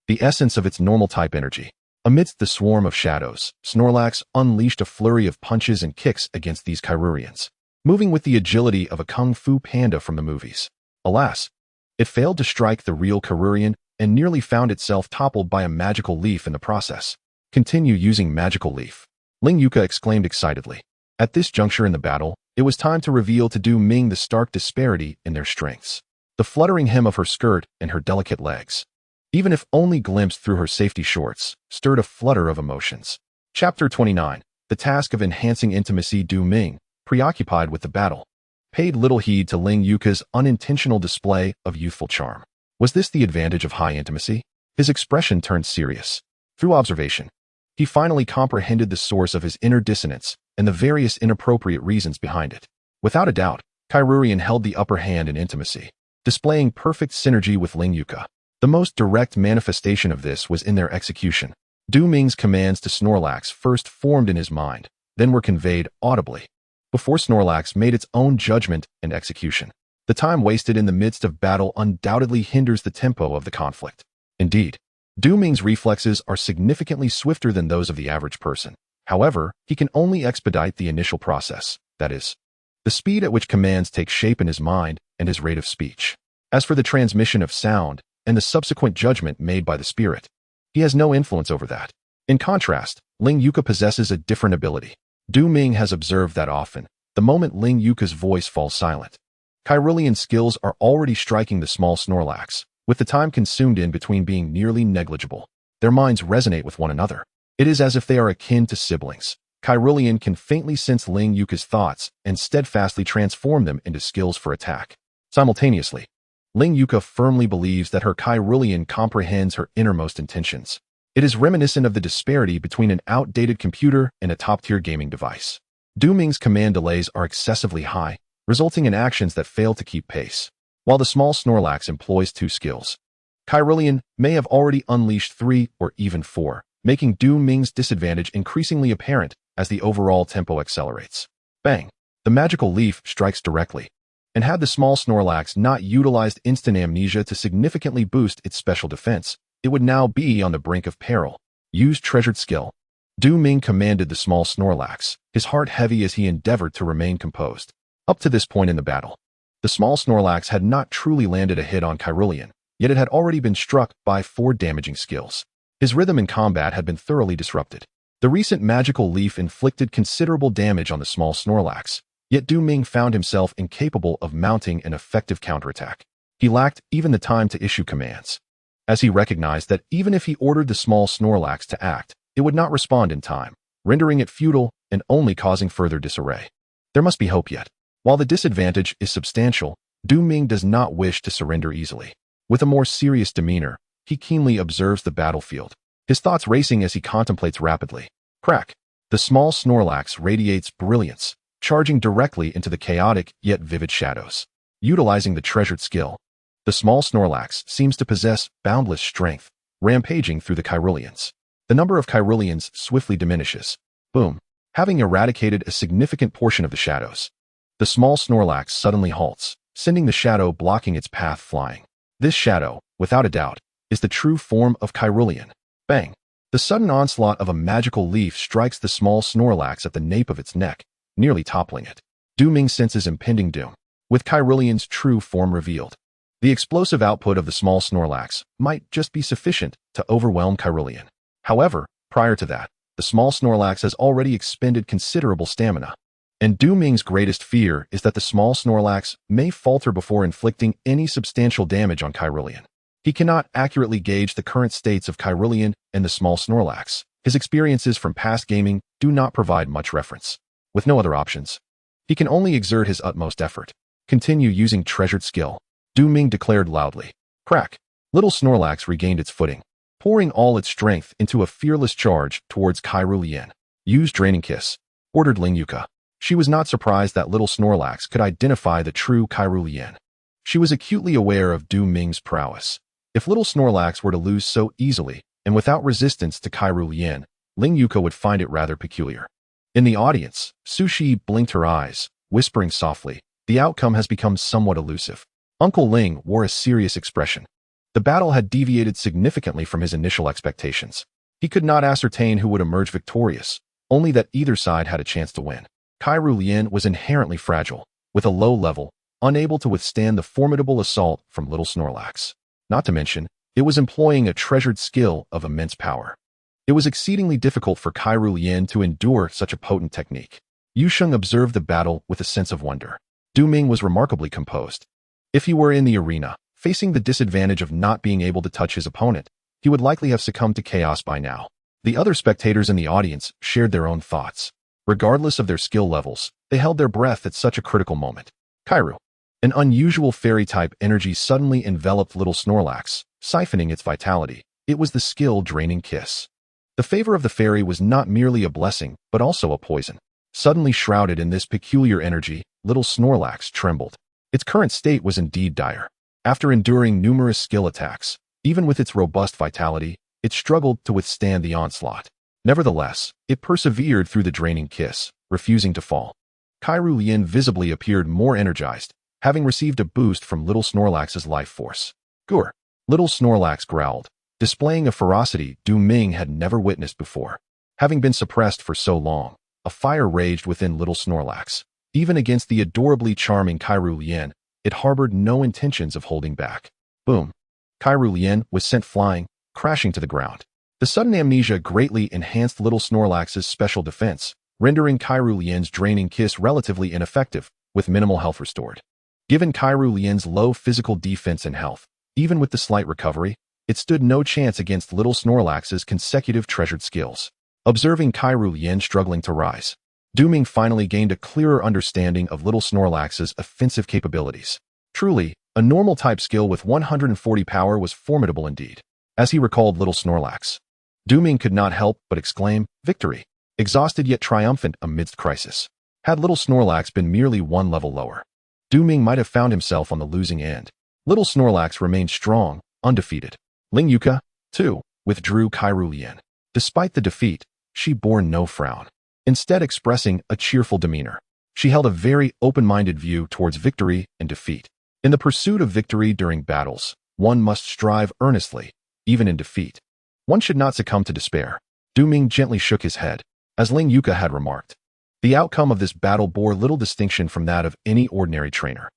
the essence of its normal-type energy. Amidst the swarm of shadows, Snorlax unleashed a flurry of punches and kicks against these Ceruleans, moving with the agility of a kung fu panda from the movies. Alas, it failed to strike the real Cerulean, and nearly found itself toppled by a magical leaf in the process. Continue using magical leaf, Ling Yuka exclaimed excitedly. At this juncture in the battle, it was time to reveal to Du Ming the stark disparity in their strengths. The fluttering hem of her skirt and her delicate legs, even if only glimpsed through her safety shorts, stirred a flutter of emotions. Chapter 29. The task of enhancing intimacy. Du Ming, preoccupied with the battle, paid little heed to Ling Yuka's unintentional display of youthful charm. Was this the advantage of high intimacy? His expression turned serious. Through observation, he finally comprehended the source of his inner dissonance and the various inappropriate reasons behind it. Without a doubt, Kyrurian held the upper hand in intimacy, displaying perfect synergy with Ling Yuka. The most direct manifestation of this was in their execution. Du Ming's commands to Snorlax first formed in his mind, then were conveyed audibly, before Snorlax made its own judgment and execution. The time wasted in the midst of battle undoubtedly hinders the tempo of the conflict. Indeed, Du Ming's reflexes are significantly swifter than those of the average person. However, he can only expedite the initial process, that is, the speed at which commands take shape in his mind and his rate of speech. As for the transmission of sound and the subsequent judgment made by the spirit, he has no influence over that. In contrast, Ling Yuka possesses a different ability. Du Ming has observed that often, the moment Ling Yuka's voice falls silent, Kyrurian skills are already striking the small Snorlax, with the time consumed in between being nearly negligible. Their minds resonate with one another. It is as if they are akin to siblings. Kyrurian can faintly sense Ling Yuka's thoughts and steadfastly transform them into skills for attack. Simultaneously, Ling Yuka firmly believes that her Kyrurian comprehends her innermost intentions. It is reminiscent of the disparity between an outdated computer and a top-tier gaming device. Du Ming's command delays are excessively high, resulting in actions that fail to keep pace. While the small Snorlax employs 2 skills, Kyrurian may have already unleashed 3 or even 4, making Du Ming's disadvantage increasingly apparent as the overall tempo accelerates. Bang! The magical leaf strikes directly. And had the small Snorlax not utilized instant amnesia to significantly boost its special defense, it would now be on the brink of peril. Use treasured skill. Du Ming commanded the small Snorlax, his heart heavy as he endeavored to remain composed. Up to this point in the battle, the small Snorlax had not truly landed a hit on Kyrurian, yet it had already been struck by 4 damaging skills. His rhythm in combat had been thoroughly disrupted. The recent magical leaf inflicted considerable damage on the small Snorlax, yet Du Ming found himself incapable of mounting an effective counterattack. He lacked even the time to issue commands, as he recognized that even if he ordered the small Snorlax to act, it would not respond in time, rendering it futile and only causing further disarray. There must be hope yet. While the disadvantage is substantial, Du Ming does not wish to surrender easily. With a more serious demeanor, he keenly observes the battlefield, his thoughts racing as he contemplates rapidly. Crack! The small Snorlax radiates brilliance, charging directly into the chaotic yet vivid shadows. Utilizing the treasured skill, the small Snorlax seems to possess boundless strength, rampaging through the Kyrurians. The number of Kyrurians swiftly diminishes. Boom! Having eradicated a significant portion of the shadows, the small Snorlax suddenly halts, sending the shadow blocking its path flying. This shadow, without a doubt, is the true form of Kyrurian. Bang! The sudden onslaught of a magical leaf strikes the small Snorlax at the nape of its neck, nearly toppling it. Du Ming senses impending doom, with Kyrurian's true form revealed. The explosive output of the small Snorlax might just be sufficient to overwhelm Kyrurian. However, prior to that, the small Snorlax has already expended considerable stamina. And Du Ming's greatest fear is that the small Snorlax may falter before inflicting any substantial damage on Kyrurian. He cannot accurately gauge the current states of Kyrurian and the small Snorlax. His experiences from past gaming do not provide much reference. With no other options, he can only exert his utmost effort. Continue using treasured skill, Du Ming declared loudly. Crack! Little Snorlax regained its footing, pouring all its strength into a fearless charge towards Kyrurian. Use Draining Kiss, ordered Ling Yuka. She was not surprised that little Snorlax could identify the true Kyrurian. She was acutely aware of Du Ming's prowess. If little Snorlax were to lose so easily and without resistance to Kyrurian, Ling Yuka would find it rather peculiar. In the audience, Sushi blinked her eyes, whispering softly, "The outcome has become somewhat elusive." Uncle Ling wore a serious expression. The battle had deviated significantly from his initial expectations. He could not ascertain who would emerge victorious, only that either side had a chance to win. Kyrurian was inherently fragile, with a low level, unable to withstand the formidable assault from little Snorlax. Not to mention, It was employing a treasured skill of immense power. It was exceedingly difficult for Kairu Lien to endure such a potent technique. Yusheng observed the battle with a sense of wonder. Du Ming was remarkably composed. If he were in the arena, facing the disadvantage of not being able to touch his opponent, he would likely have succumbed to chaos by now. The other spectators in the audience shared their own thoughts. Regardless of their skill levels, they held their breath at such a critical moment. Kairu. An unusual fairy-type energy suddenly enveloped little Snorlax, siphoning its vitality. It was the skill-draining kiss. The favor of the fairy was not merely a blessing, but also a poison. Suddenly shrouded in this peculiar energy, little Snorlax trembled. Its current state was indeed dire. After enduring numerous skill attacks, even with its robust vitality, it struggled to withstand the onslaught. Nevertheless, it persevered through the draining kiss, refusing to fall. Kairu Lien visibly appeared more energized, having received a boost from little Snorlax's life force. Gur! Little Snorlax growled, displaying a ferocity Du Ming had never witnessed before. Having been suppressed for so long, a fire raged within little Snorlax. Even against the adorably charming Kairu Lien, it harbored no intentions of holding back. Boom! Kairu Lien was sent flying, crashing to the ground. The sudden amnesia greatly enhanced little Snorlax's special defense, rendering Kairu Lien's draining kiss relatively ineffective, with minimal health restored. Given Kairu Lien's low physical defense and health, even with the slight recovery, it stood no chance against little Snorlax's consecutive treasured skills. Observing Kairu Lien struggling to rise, Du Ming finally gained a clearer understanding of little Snorlax's offensive capabilities. Truly, a normal-type skill with 140 power was formidable indeed. As he recalled little Snorlax, Du Ming could not help but exclaim, "Victory!" Exhausted yet triumphant amidst crisis. Had little Snorlax been merely one level lower, Du Ming might have found himself on the losing end. Little Snorlax remained strong, undefeated. Ling Yuka, too, withdrew Kairu Lien. Despite the defeat, she bore no frown, instead expressing a cheerful demeanor. She held a very open-minded view towards victory and defeat. In the pursuit of victory during battles, one must strive earnestly, even in defeat. One should not succumb to despair. Du Ming gently shook his head, as Ling Yuka had remarked. The outcome of this battle bore little distinction from that of any ordinary trainer.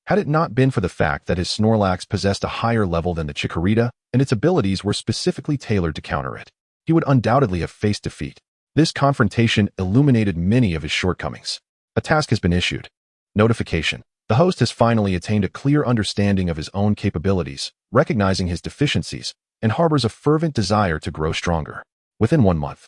Had it not been for the fact that his Snorlax possessed a higher level than the Chikorita, and its abilities were specifically tailored to counter it, he would undoubtedly have faced defeat. This confrontation illuminated many of his shortcomings. A task has been issued. Notification. The host has finally attained a clear understanding of his own capabilities, recognizing his deficiencies, and harbors a fervent desire to grow stronger. Within 1 month,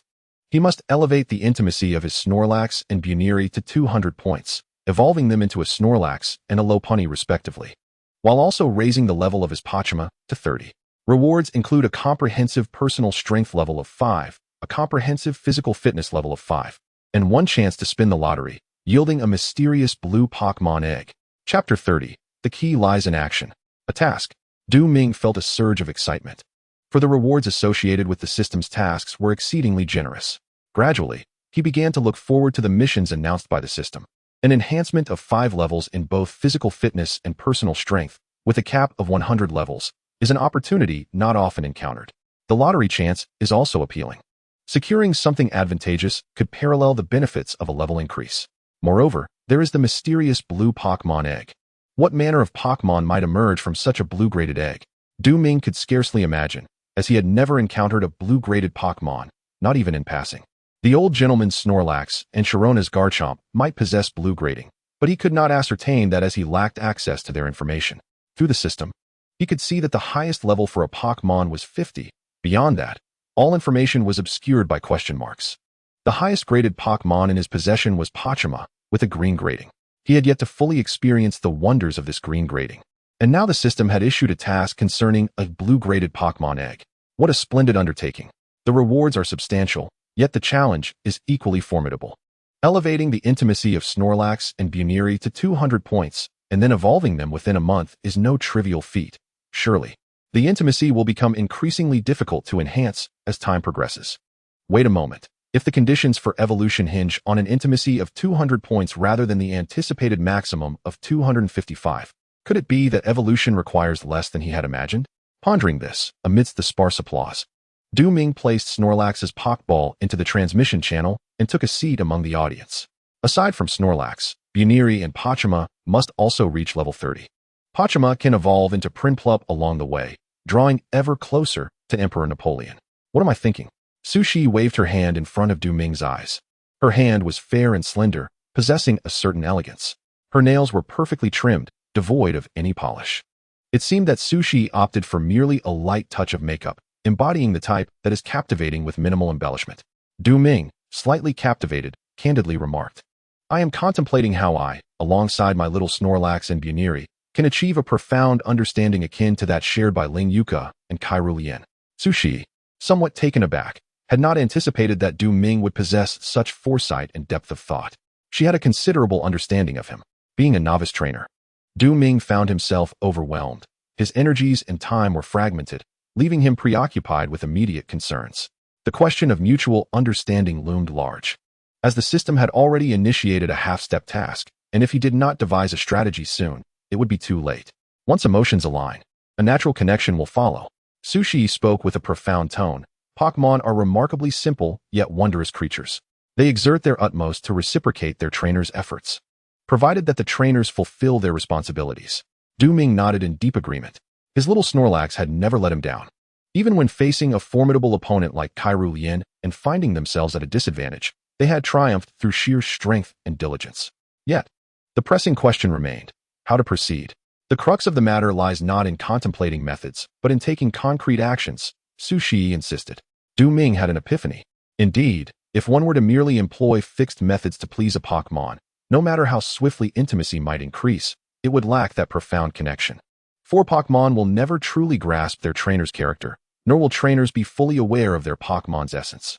he must elevate the intimacy of his Snorlax and Buniri to 200 points, evolving them into a Snorlax and a Lopunny respectively, while also raising the level of his Pachima to 30. Rewards include a comprehensive personal strength level of 5, a comprehensive physical fitness level of 5, and 1 chance to spin the lottery, yielding a mysterious blue Pokémon egg. Chapter 30. The key lies in action. A task. Du Ming felt a surge of excitement, for the rewards associated with the system's tasks were exceedingly generous. Gradually, he began to look forward to the missions announced by the system. An enhancement of 5 levels in both physical fitness and personal strength, with a cap of 100 levels, is an opportunity not often encountered. The lottery chance is also appealing. Securing something advantageous could parallel the benefits of a level increase. Moreover, there is the mysterious blue Pokémon egg. What manner of Pokémon might emerge from such a blue-graded egg? Du Ming could scarcely imagine, as he had never encountered a blue-graded Pokémon, not even in passing. The old gentleman's Snorlax and Sharona's Garchomp might possess blue grading, but he could not ascertain that as he lacked access to their information. Through the system, he could see that the highest level for a Pokémon was 50. Beyond that, all information was obscured by question marks. The highest graded Pokémon in his possession was Pachima, with a green grading. He had yet to fully experience the wonders of this green grading. And now the system had issued a task concerning a blue-graded Pokémon egg. What a splendid undertaking. The rewards are substantial, yet the challenge is equally formidable. Elevating the intimacy of Snorlax and Buniri to 200 points, and then evolving them within a month is no trivial feat. Surely, the intimacy will become increasingly difficult to enhance as time progresses. Wait a moment. If the conditions for evolution hinge on an intimacy of 200 points rather than the anticipated maximum of 255, could it be that evolution requires less than he had imagined? Pondering this, amidst the sparse applause, Du Ming placed Snorlax's Pokeball into the transmission channel and took a seat among the audience. Aside from Snorlax, Buniri and Pachima must also reach level 30. Pachima can evolve into Prinplup along the way, drawing ever closer to Emperor Napoleon. What am I thinking? Sushi waved her hand in front of Du Ming's eyes. Her hand was fair and slender, possessing a certain elegance. Her nails were perfectly trimmed, devoid of any polish. It seemed that Sushi opted for merely a light touch of makeup, embodying the type that is captivating with minimal embellishment. Du Ming, slightly captivated, candidly remarked, I am contemplating how I, alongside my little Snorlax and Buniri, can achieve a profound understanding akin to that shared by Ling Yuka and Kairu Lien. Sushi, somewhat taken aback, had not anticipated that Du Ming would possess such foresight and depth of thought. She had a considerable understanding of him. Being a novice trainer, Du Ming found himself overwhelmed. His energies and time were fragmented, leaving him preoccupied with immediate concerns. The question of mutual understanding loomed large, as the system had already initiated a half-step task, and if he did not devise a strategy soon, it would be too late. Once emotions align, a natural connection will follow. Sushi spoke with a profound tone. Pokémon are remarkably simple, yet wondrous creatures. They exert their utmost to reciprocate their trainers' efforts, provided that the trainers fulfill their responsibilities. Du Ming nodded in deep agreement. His little Snorlax had never let him down. Even when facing a formidable opponent like Kairu Lien and finding themselves at a disadvantage, they had triumphed through sheer strength and diligence. Yet, the pressing question remained: how to proceed. The crux of the matter lies not in contemplating methods, but in taking concrete actions, Sushi insisted. Du Ming had an epiphany. Indeed, if one were to merely employ fixed methods to please a Pokémon, no matter how swiftly intimacy might increase, it would lack that profound connection. For Pokémon will never truly grasp their trainer's character, nor will trainers be fully aware of their Pokémon's essence.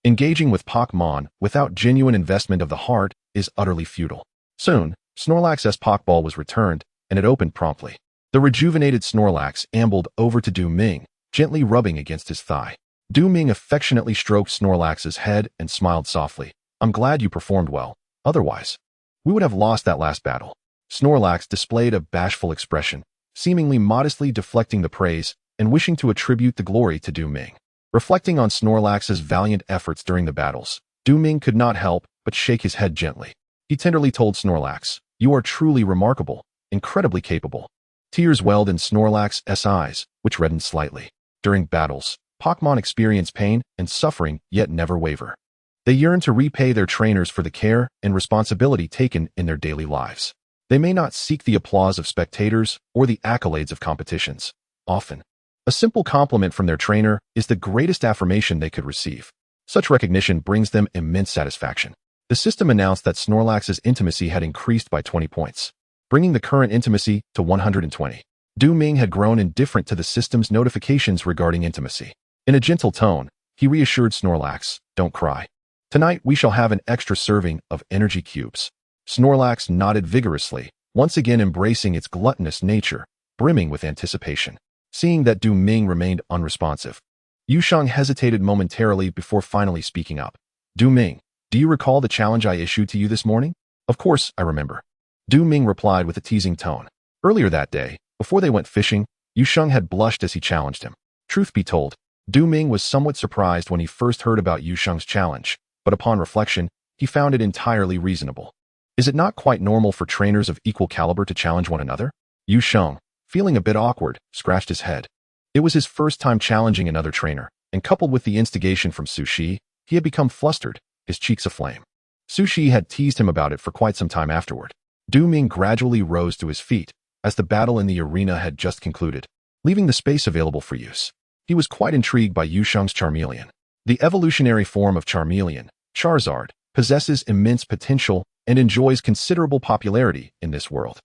Engaging with Pokémon without genuine investment of the heart is utterly futile. Soon, Snorlax's Pokeball was returned, and it opened promptly. The rejuvenated Snorlax ambled over to Du Ming, gently rubbing against his thigh. Du Ming affectionately stroked Snorlax's head and smiled softly. I'm glad you performed well. Otherwise, we would have lost that last battle. Snorlax displayed a bashful expression, seemingly modestly deflecting the praise and wishing to attribute the glory to Du Ming. Reflecting on Snorlax's valiant efforts during the battles, Du Ming could not help but shake his head gently. He tenderly told Snorlax, "You are truly remarkable, incredibly capable." Tears welled in Snorlax's eyes, which reddened slightly. During battles, Pokémon experience pain and suffering yet never waver. They yearn to repay their trainers for the care and responsibility taken in their daily lives. They may not seek the applause of spectators or the accolades of competitions. Often, a simple compliment from their trainer is the greatest affirmation they could receive. Such recognition brings them immense satisfaction. The system announced that Snorlax's intimacy had increased by 20 points, bringing the current intimacy to 120. Du Ming had grown indifferent to the system's notifications regarding intimacy. In a gentle tone, he reassured Snorlax, "Don't cry. Tonight we shall have an extra serving of energy cubes." Snorlax nodded vigorously, once again embracing its gluttonous nature, brimming with anticipation. Seeing that Du Ming remained unresponsive, Yusheng hesitated momentarily before finally speaking up. "Du Ming, do you recall the challenge I issued to you this morning?" "Of course, I remember." Du Ming replied with a teasing tone. Earlier that day, before they went fishing, Yusheng had blushed as he challenged him. Truth be told, Du Ming was somewhat surprised when he first heard about Yusheng's challenge, but upon reflection, he found it entirely reasonable. Is it not quite normal for trainers of equal caliber to challenge one another? Yusheng, feeling a bit awkward, scratched his head. It was his first time challenging another trainer, and coupled with the instigation from Sushi, he had become flustered, his cheeks aflame. Sushi had teased him about it for quite some time afterward. Du Ming gradually rose to his feet, as the battle in the arena had just concluded, leaving the space available for use. He was quite intrigued by Yusheng's Charmeleon. The evolutionary form of Charmeleon, Charizard, possesses immense potential and enjoys considerable popularity in this world.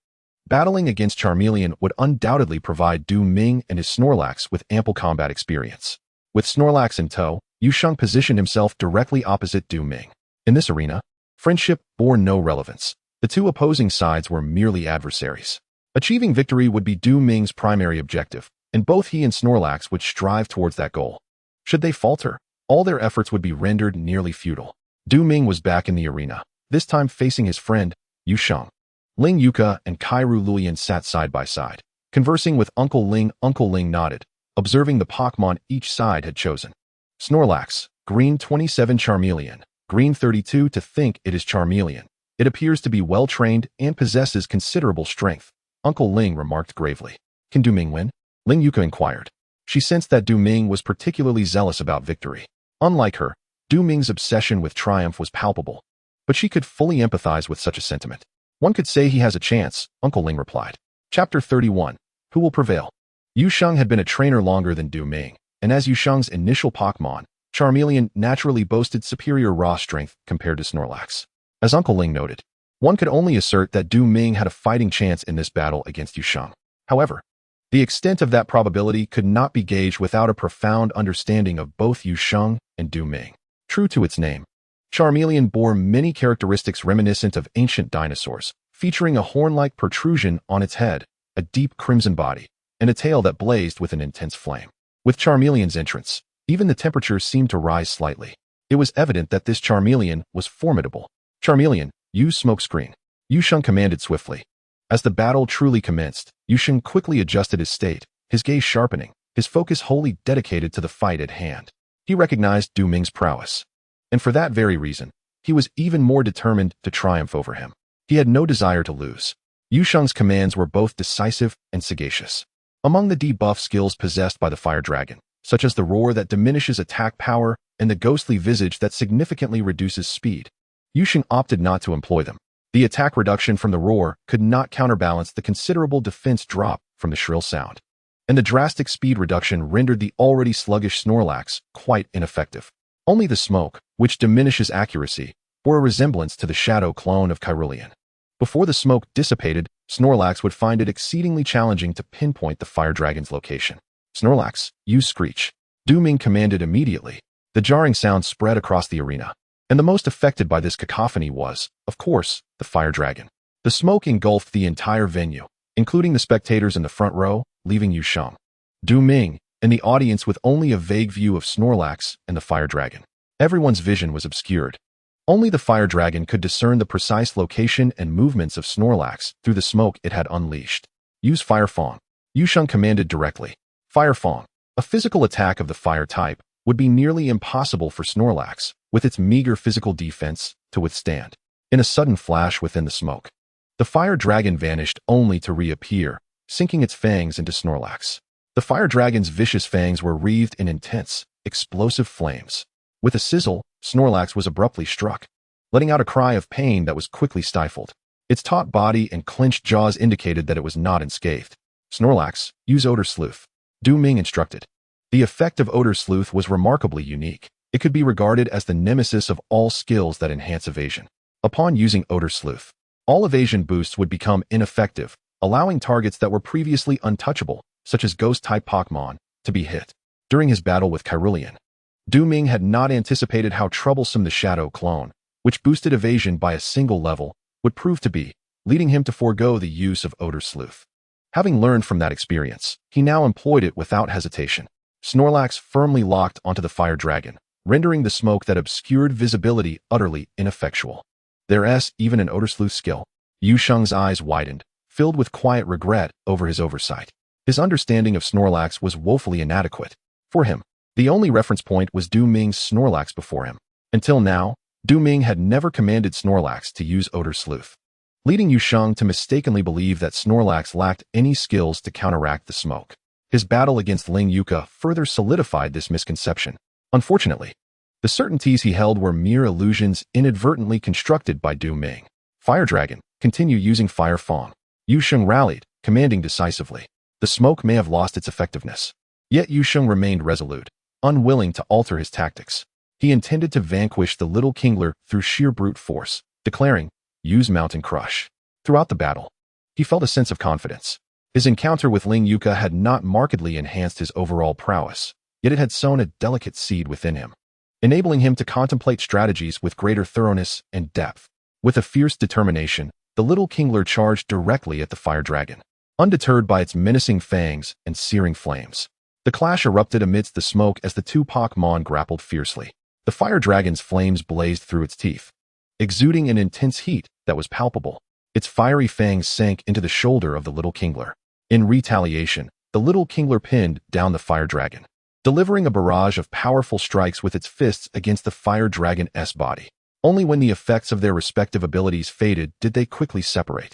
Battling against Charmeleon would undoubtedly provide Du Ming and his Snorlax with ample combat experience. With Snorlax in tow, Yusheng positioned himself directly opposite Du Ming. In this arena, friendship bore no relevance. The two opposing sides were merely adversaries. Achieving victory would be Du Ming's primary objective, and both he and Snorlax would strive towards that goal. Should they falter, all their efforts would be rendered nearly futile. Du Ming was back in the arena, this time facing his friend, Yusheng. Ling Yuka and Kairu Lien sat side by side, conversing with Uncle Ling. Uncle Ling nodded, observing the Pokémon each side had chosen. Snorlax, green 27 Charmeleon, green 32 to think it is Charmeleon. It appears to be well-trained and possesses considerable strength, Uncle Ling remarked gravely. Can Du Ming win? Ling Yuka inquired. She sensed that Du Ming was particularly zealous about victory. Unlike her, Du Ming's obsession with triumph was palpable, but she could fully empathize with such a sentiment. One could say he has a chance, Uncle Ling replied. Chapter 31. Who will prevail? Yu Sheng had been a trainer longer than Du Ming, and as Yu Sheng's initial Pokémon, Charmeleon naturally boasted superior raw strength compared to Snorlax. As Uncle Ling noted, one could only assert that Du Ming had a fighting chance in this battle against Yu Sheng. However, the extent of that probability could not be gauged without a profound understanding of both Yu Sheng and Du Ming. True to its name, Charmeleon bore many characteristics reminiscent of ancient dinosaurs, featuring a horn-like protrusion on its head, a deep crimson body, and a tail that blazed with an intense flame. With Charmeleon's entrance, even the temperature seemed to rise slightly. It was evident that this Charmeleon was formidable. Charmeleon, use smokescreen. Yu Sheng commanded swiftly. As the battle truly commenced, Yu Sheng quickly adjusted his state, his gaze sharpening, his focus wholly dedicated to the fight at hand. He recognized Du Ming's prowess, and for that very reason, he was even more determined to triumph over him. He had no desire to lose. Yu Sheng's commands were both decisive and sagacious. Among the debuff skills possessed by the fire dragon, such as the roar that diminishes attack power and the ghostly visage that significantly reduces speed, Yu Sheng opted not to employ them. The attack reduction from the roar could not counterbalance the considerable defense drop from the shrill sound, and the drastic speed reduction rendered the already sluggish Snorlax quite ineffective. Only the smoke, which diminishes accuracy, bore a resemblance to the shadow clone of Cerulean. Before the smoke dissipated, Snorlax would find it exceedingly challenging to pinpoint the fire dragon's location. Snorlax, use Screech. Du Ming commanded immediately. The jarring sound spread across the arena, and the most affected by this cacophony was, of course, the fire dragon. The smoke engulfed the entire venue, including the spectators in the front row, leaving Yu Sheng, Du Ming, and the audience with only a vague view of Snorlax and the fire dragon. Everyone's vision was obscured. Only the fire dragon could discern the precise location and movements of Snorlax through the smoke it had unleashed. Use Fire Fang. Yu Sheng commanded directly. Fire Fang, a physical attack of the fire type, would be nearly impossible for Snorlax, with its meager physical defense, to withstand. In a sudden flash within the smoke, the fire dragon vanished only to reappear, sinking its fangs into Snorlax. The fire dragon's vicious fangs were wreathed in intense, explosive flames. With a sizzle, Snorlax was abruptly struck, letting out a cry of pain that was quickly stifled. Its taut body and clenched jaws indicated that it was not unscathed. Snorlax, use Odor Sleuth. Du Ming instructed. The effect of Odor Sleuth was remarkably unique. It could be regarded as the nemesis of all skills that enhance evasion. Upon using Odor Sleuth, all evasion boosts would become ineffective, allowing targets that were previously untouchable, such as Ghost-type Pokémon, to be hit. During his battle with Cerulean, Du Ming had not anticipated how troublesome the Shadow clone, which boosted evasion by a single level, would prove to be, leading him to forego the use of Odor Sleuth. Having learned from that experience, he now employed it without hesitation. Snorlax firmly locked onto the fire dragon, rendering the smoke that obscured visibility utterly ineffectual. There's even an Odor Sleuth skill. Yu Sheng's eyes widened, filled with quiet regret over his oversight. His understanding of Snorlax was woefully inadequate. For him, the only reference point was Du Ming's Snorlax before him. Until now, Du Ming had never commanded Snorlax to use Odor Sleuth, leading Yu Sheng to mistakenly believe that Snorlax lacked any skills to counteract the smoke. His battle against Ling Yuka further solidified this misconception. Unfortunately, the certainties he held were mere illusions inadvertently constructed by Du Ming. Fire Dragon, continue using Fire Fang. Yu Sheng rallied, commanding decisively. The smoke may have lost its effectiveness, yet Yu Sheng remained resolute, unwilling to alter his tactics. He intended to vanquish the little Kingler through sheer brute force, declaring, use Mountain Crush. Throughout the battle, he felt a sense of confidence. His encounter with Ling Yuka had not markedly enhanced his overall prowess, yet it had sown a delicate seed within him, enabling him to contemplate strategies with greater thoroughness and depth. With a fierce determination, the little Kingler charged directly at the fire dragon, undeterred by its menacing fangs and searing flames. The clash erupted amidst the smoke as the two Pokémon grappled fiercely. The fire dragon's flames blazed through its teeth, exuding an intense heat that was palpable. Its fiery fangs sank into the shoulder of the little Kingler. In retaliation, the little Kingler pinned down the fire dragon, delivering a barrage of powerful strikes with its fists against the fire dragon's body. Only when the effects of their respective abilities faded did they quickly separate.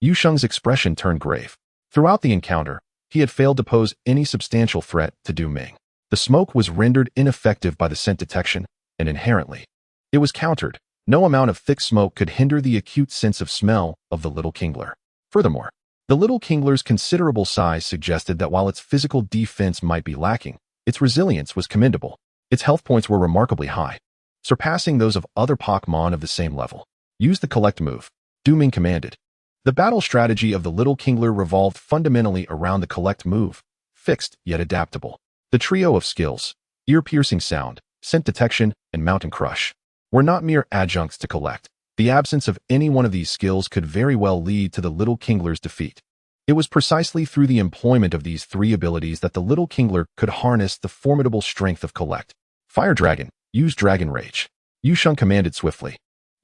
Yu Sheng's expression turned grave. Throughout the encounter, he had failed to pose any substantial threat to Du Ming. The smoke was rendered ineffective by the scent detection, and inherently, it was countered. No amount of thick smoke could hinder the acute sense of smell of the little kingler. Furthermore, the little kingler's considerable size suggested that while its physical defense might be lacking, its resilience was commendable. Its health points were remarkably high, surpassing those of other Pokémon of the same level. Use the collect move, Du Ming commanded. The battle strategy of the little kingler revolved fundamentally around the collect move, fixed yet adaptable. The trio of skills, ear-piercing sound, scent detection, and mountain crush, were not mere adjuncts to collect. The absence of any one of these skills could very well lead to the little kingler's defeat. It was precisely through the employment of these three abilities that the little kingler could harness the formidable strength of collect. Fire Dragon, use Dragon Rage. Yusheng commanded swiftly.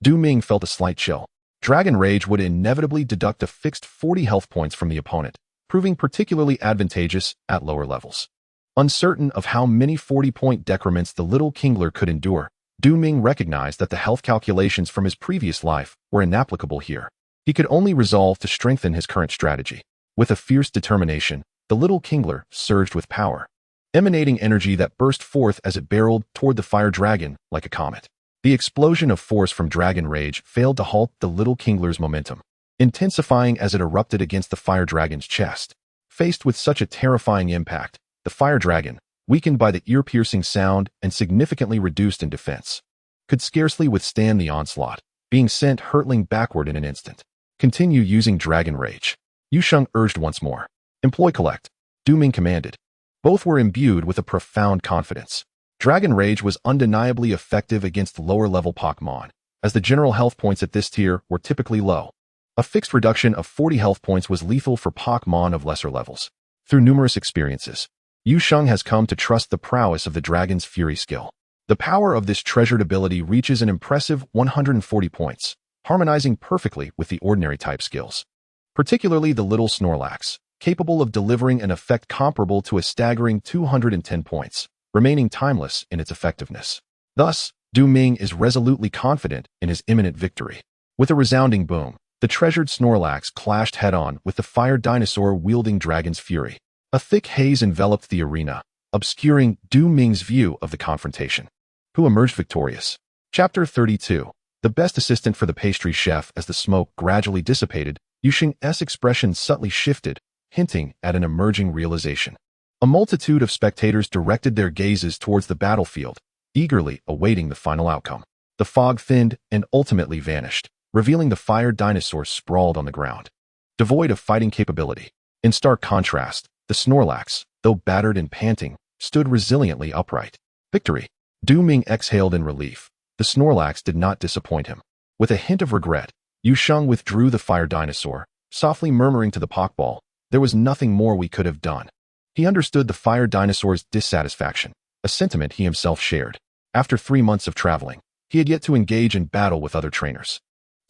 Du Ming felt a slight chill. Dragon Rage would inevitably deduct a fixed 40 health points from the opponent, proving particularly advantageous at lower levels. Uncertain of how many 40-point decrements the little kingler could endure, Du Ming recognized that the health calculations from his previous life were inapplicable here. He could only resolve to strengthen his current strategy. With a fierce determination, the little kingler surged with power, emanating energy that burst forth as it barreled toward the fire dragon like a comet. The explosion of force from Dragon Rage failed to halt the little kingler's momentum, intensifying as it erupted against the fire dragon's chest. Faced with such a terrifying impact, the fire dragon, weakened by the ear-piercing sound and significantly reduced in defense, could scarcely withstand the onslaught, being sent hurtling backward in an instant. Continue using Dragon Rage, Yusheng urged once more. Employ Collect, Du Ming commanded. Both were imbued with a profound confidence. Dragon Rage was undeniably effective against lower-level Pokémon, as the general health points at this tier were typically low. A fixed reduction of 40 health points was lethal for Pokémon of lesser levels. Through numerous experiences, Yusheng has come to trust the prowess of the dragon's fury skill. The power of this treasured ability reaches an impressive 140 points, harmonizing perfectly with the ordinary type skills. Particularly the little Snorlax, capable of delivering an effect comparable to a staggering 210 points, remaining timeless in its effectiveness. Thus, Du Ming is resolutely confident in his imminent victory. With a resounding boom, the treasured Snorlax clashed head-on with the fire dinosaur wielding Dragon's Fury. A thick haze enveloped the arena, obscuring Du Ming's view of the confrontation. Who emerged victorious? Chapter 32. The best assistant for the pastry chef. As the smoke gradually dissipated, Yusheng's expression subtly shifted, hinting at an emerging realization. A multitude of spectators directed their gazes towards the battlefield, eagerly awaiting the final outcome. The fog thinned and ultimately vanished, revealing the fire dinosaur sprawled on the ground, devoid of fighting capability. In stark contrast, the Snorlax, though battered and panting, stood resiliently upright. Victory! Du Ming exhaled in relief. The Snorlax did not disappoint him. With a hint of regret, Yusheng withdrew the fire dinosaur, softly murmuring to the Pokeball, "There was nothing more we could have done." He understood the fire dinosaur's dissatisfaction, a sentiment he himself shared. After 3 months of traveling, he had yet to engage in battle with other trainers.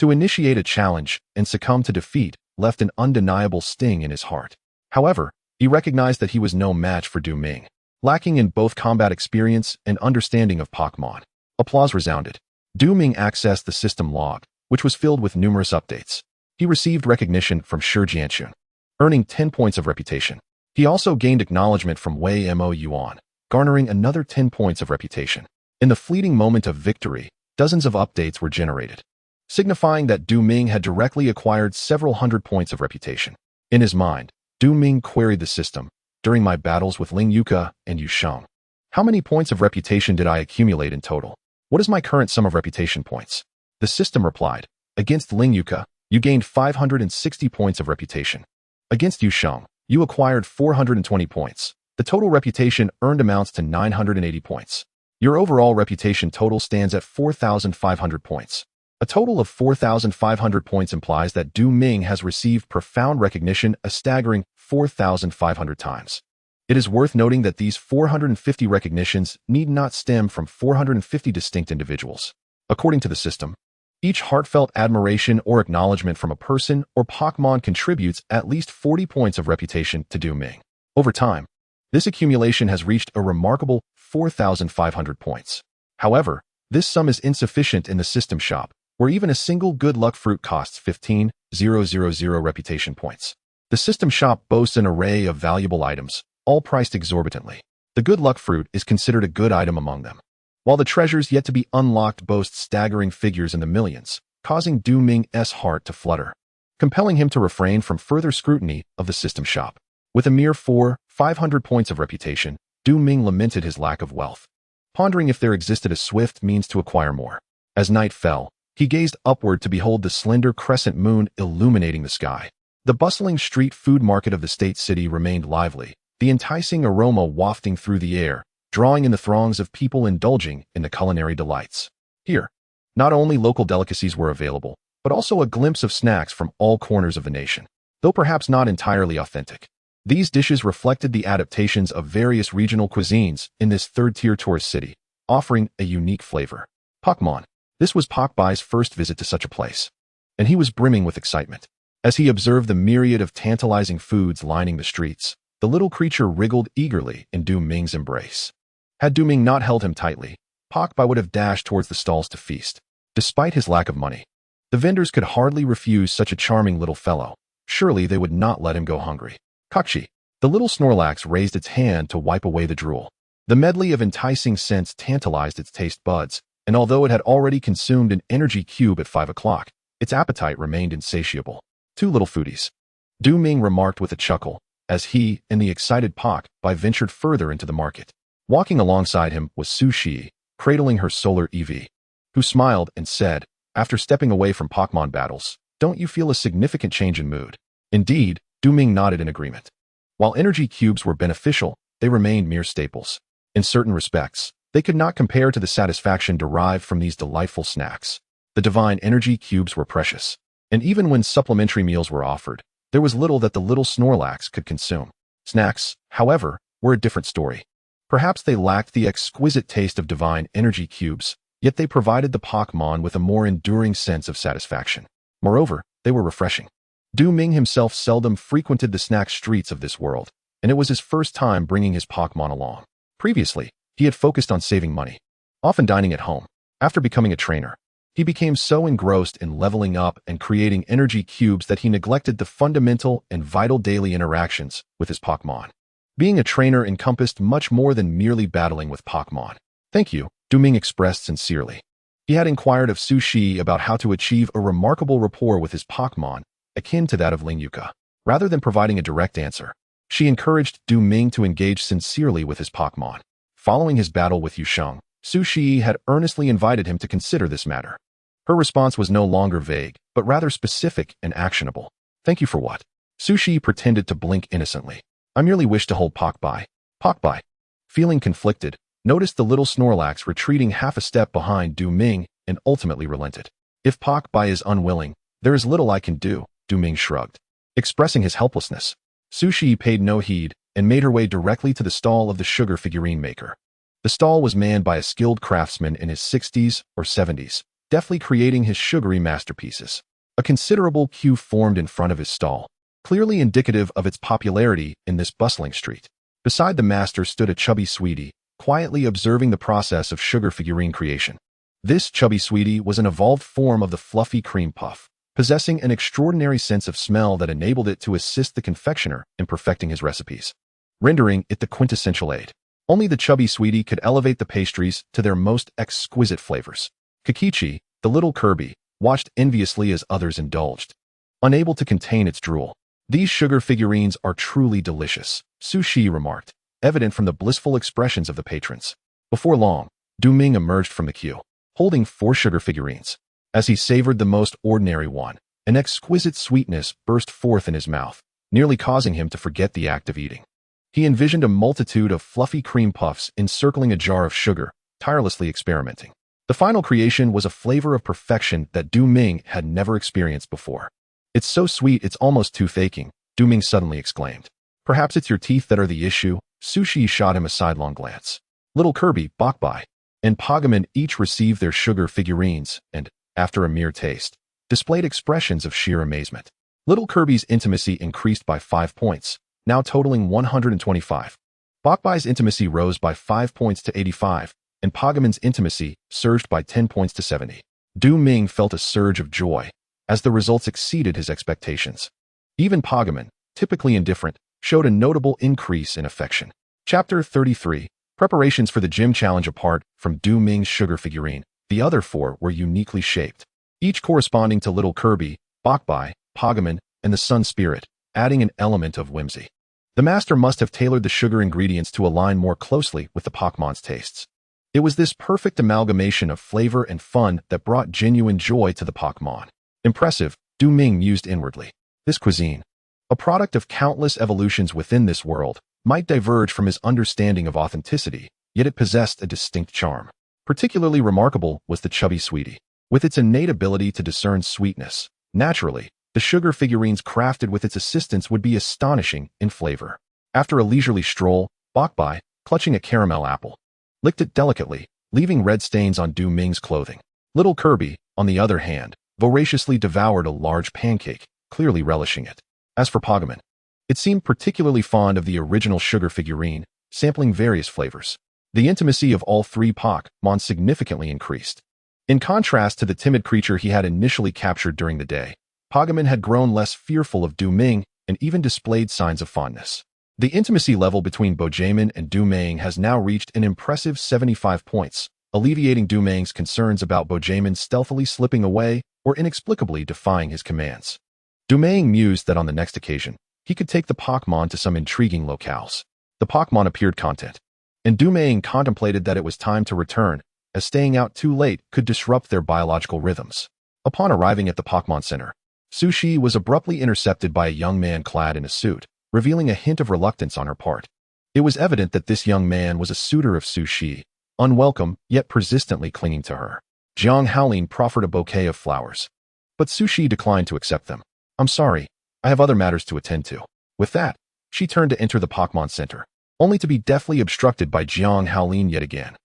To initiate a challenge and succumb to defeat left an undeniable sting in his heart. However, he recognized that he was no match for Du Ming, lacking in both combat experience and understanding of Pokémon. Applause resounded. Du Ming accessed the system log, which was filled with numerous updates. He received recognition from Shi Jianxun, earning 10 points of reputation. He also gained acknowledgement from Wei Mo Yuan, garnering another 10 points of reputation. In the fleeting moment of victory, dozens of updates were generated, signifying that Du Ming had directly acquired several hundred points of reputation. In his mind, Du Ming queried the system. During my battles with Ling Yuka and Yusheng, how many points of reputation did I accumulate in total? What is my current sum of reputation points? The system replied, against Ling Yuka, you gained 560 points of reputation. Against Yusheng, you acquired 420 points. The total reputation earned amounts to 980 points. Your overall reputation total stands at 4,500 points. A total of 4,500 points implies that Du Ming has received profound recognition a staggering 4,500 times. It is worth noting that these 450 recognitions need not stem from 450 distinct individuals. According to the system, each heartfelt admiration or acknowledgement from a person or Pokémon contributes at least 40 points of reputation to Du Ming. Over time, this accumulation has reached a remarkable 4,500 points. However, this sum is insufficient in the system shop, where even a single good luck fruit costs 15,000 reputation points. The system shop boasts an array of valuable items, all priced exorbitantly. The good luck fruit is considered a good item among them, while the treasures yet to be unlocked boast staggering figures in the millions, causing Du Ming's heart to flutter, compelling him to refrain from further scrutiny of the system shop. With a mere 500 points of reputation, Du Ming lamented his lack of wealth, pondering if there existed a swift means to acquire more. As night fell, he gazed upward to behold the slender crescent moon illuminating the sky. The bustling street food market of the state city remained lively, the enticing aroma wafting through the air, drawing in the throngs of people indulging in the culinary delights. Here, not only local delicacies were available, but also a glimpse of snacks from all corners of the nation, though perhaps not entirely authentic. These dishes reflected the adaptations of various regional cuisines in this third-tier tourist city, offering a unique flavor. Pokémon. This was Pokbai's first visit to such a place, and he was brimming with excitement. As he observed the myriad of tantalizing foods lining the streets, the little creature wriggled eagerly in Du Ming's embrace. Had Du Ming not held him tightly, Pokbai would have dashed towards the stalls to feast. Despite his lack of money, the vendors could hardly refuse such a charming little fellow. Surely they would not let him go hungry. Kakshi. The little Snorlax raised its hand to wipe away the drool. The medley of enticing scents tantalized its taste buds, and although it had already consumed an energy cube at 5 o'clock, its appetite remained insatiable. Two little foodies, Du Ming remarked with a chuckle, as he and the excited Pokbai ventured further into the market. Walking alongside him was Su Shi, cradling her solar EV, who smiled and said, after stepping away from Pokémon battles, "Don't you feel a significant change in mood?" Indeed, Du Ming nodded in agreement. While energy cubes were beneficial, they remained mere staples. In certain respects, they could not compare to the satisfaction derived from these delightful snacks. The divine energy cubes were precious, and even when supplementary meals were offered, there was little that the little Snorlax could consume. Snacks, however, were a different story. Perhaps they lacked the exquisite taste of divine energy cubes, yet they provided the Pokémon with a more enduring sense of satisfaction. Moreover, they were refreshing. Du Ming himself seldom frequented the snack streets of this world, and it was his first time bringing his Pokémon along. Previously, he had focused on saving money, often dining at home. After becoming a trainer, he became so engrossed in leveling up and creating energy cubes that he neglected the fundamental and vital daily interactions with his Pokémon. Being a trainer encompassed much more than merely battling with Pokémon. "Thank you," Du Ming expressed sincerely. He had inquired of Su Shi about how to achieve a remarkable rapport with his Pokémon, akin to that of Ling Yuka. Rather than providing a direct answer, she encouraged Du Ming to engage sincerely with his Pokémon. Following his battle with Yusheng, Su Shi had earnestly invited him to consider this matter. Her response was no longer vague, but rather specific and actionable. "Thank you for what?" Su Shi pretended to blink innocently. "I merely wish to hold Pokbai." Pokbai, feeling conflicted, noticed the little Snorlax retreating half a step behind Du Ming and ultimately relented. "If Pokbai is unwilling, there is little I can do," Du Ming shrugged. Expressing his helplessness, Su Shi paid no heed and made her way directly to the stall of the sugar figurine maker. The stall was manned by a skilled craftsman in his 60s or 70s, deftly creating his sugary masterpieces. A considerable queue formed in front of his stall, clearly indicative of its popularity in this bustling street. Beside the master stood a chubby sweetie, quietly observing the process of sugar figurine creation. This chubby sweetie was an evolved form of the fluffy cream puff, possessing an extraordinary sense of smell that enabled it to assist the confectioner in perfecting his recipes, rendering it the quintessential aid. Only the chubby sweetie could elevate the pastries to their most exquisite flavors. Kokichi, the little Kirby, watched enviously as others indulged, unable to contain its drool. "These sugar figurines are truly delicious," Su Shi remarked, evident from the blissful expressions of the patrons. Before long, Du Ming emerged from the queue, holding 4 sugar figurines. As he savored the most ordinary one, an exquisite sweetness burst forth in his mouth, nearly causing him to forget the act of eating. He envisioned a multitude of fluffy cream puffs encircling a jar of sugar, tirelessly experimenting. The final creation was a flavor of perfection that Du Ming had never experienced before. "It's so sweet it's almost too faking," Du Ming suddenly exclaimed. "Perhaps it's your teeth that are the issue." Su Shi shot him a sidelong glance. Little Kirby, Pokbai, and Pokémon each received their sugar figurines and, after a mere taste, displayed expressions of sheer amazement. Little Kirby's intimacy increased by 5 points, now totaling 125. Pokbai's intimacy rose by 5 points to 85, and Pokémon's intimacy surged by 10 points to 70. Du Ming felt a surge of joy, as the results exceeded his expectations. Even Pokémon, typically indifferent, showed a notable increase in affection. Chapter 33. Preparations for the gym challenge. Apart from Du Ming's sugar figurine, the other four were uniquely shaped, each corresponding to Little Kirby, Bokbai, Pokémon, and the Sun Spirit, adding an element of whimsy. The master must have tailored the sugar ingredients to align more closely with the Pokémon's tastes. It was this perfect amalgamation of flavor and fun that brought genuine joy to the Pokémon. Impressive, Du Ming mused inwardly. This cuisine, a product of countless evolutions within this world, might diverge from his understanding of authenticity, yet it possessed a distinct charm. Particularly remarkable was the chubby sweetie. With its innate ability to discern sweetness, naturally, the sugar figurines crafted with its assistance would be astonishing in flavor. After a leisurely stroll, Bokbai, clutching a caramel apple, licked it delicately, leaving red stains on Du Ming's clothing. Little Kirby, on the other hand, voraciously devoured a large pancake, clearly relishing it. As for Pokémon, it seemed particularly fond of the original sugar figurine, sampling various flavors. The intimacy of all three Pokémon significantly increased. In contrast to the timid creature he had initially captured during the day, Pokémon had grown less fearful of Du Ming and even displayed signs of fondness. The intimacy level between Bojamon and Du Ming has now reached an impressive 75 points, alleviating Du Ming's concerns about Bojamon stealthily slipping away or inexplicably defying his commands. Du Ming mused that on the next occasion, he could take the Pokémon to some intriguing locales. The Pokémon appeared content, and Du Ming contemplated that it was time to return, as staying out too late could disrupt their biological rhythms. Upon arriving at the Pokémon Center, Sushi was abruptly intercepted by a young man clad in a suit, revealing a hint of reluctance on her part. It was evident that this young man was a suitor of Sushi, unwelcome yet persistently clinging to her. Jiang Haolin proffered a bouquet of flowers, but Sushi declined to accept them. "I'm sorry, I have other matters to attend to." With that, she turned to enter the Pokémon Center, only to be deftly obstructed by Jiang Haolin yet again.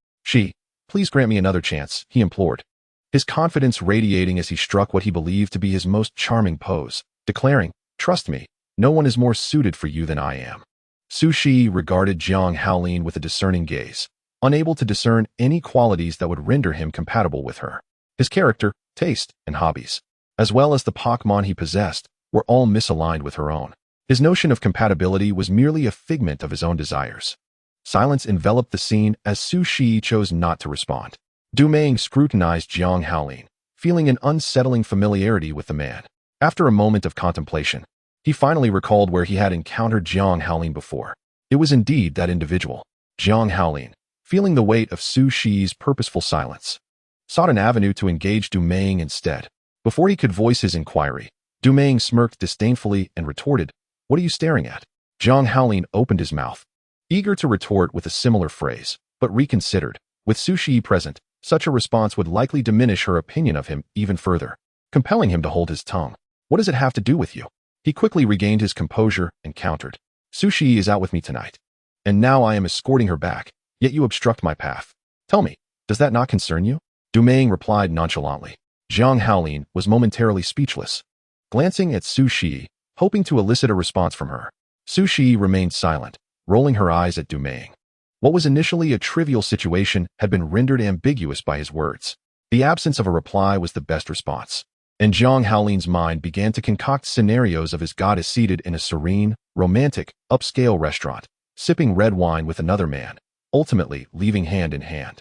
"Please grant me another chance," he implored, his confidence radiating as he struck what he believed to be his most charming pose, declaring, "Trust me, no one is more suited for you than I am." Sushi regarded Jiang Haolin with a discerning gaze, unable to discern any qualities that would render him compatible with her. His character, taste, and hobbies, as well as the Pokémon he possessed, were all misaligned with her own. His notion of compatibility was merely a figment of his own desires. Silence enveloped the scene as Sushi chose not to respond. Du Ming scrutinized Jiang Haolin, feeling an unsettling familiarity with the man. After a moment of contemplation, he finally recalled where he had encountered Jiang Haolin before. It was indeed that individual. Jiang Haolin, feeling the weight of Sushi's purposeful silence, sought an avenue to engage Du Ming instead. Before he could voice his inquiry, Du Ming smirked disdainfully and retorted, "What are you staring at?" Jiang Haolin opened his mouth, eager to retort with a similar phrase, but reconsidered. With Sushi present, such a response would likely diminish her opinion of him even further, compelling him to hold his tongue. "What does it have to do with you?" He quickly regained his composure and countered, "Sushi is out with me tonight, and now I am escorting her back, yet you obstruct my path. Tell me, does that not concern you?" Du Ming replied nonchalantly. Jiang Haolin was momentarily speechless, glancing at Sushi, hoping to elicit a response from her. Sushi remained silent, rolling her eyes at Du Ming. What was initially a trivial situation had been rendered ambiguous by his words. The absence of a reply was the best response, and Jiang Haolin's mind began to concoct scenarios of his goddess seated in a serene, romantic, upscale restaurant, sipping red wine with another man, ultimately leaving hand in hand.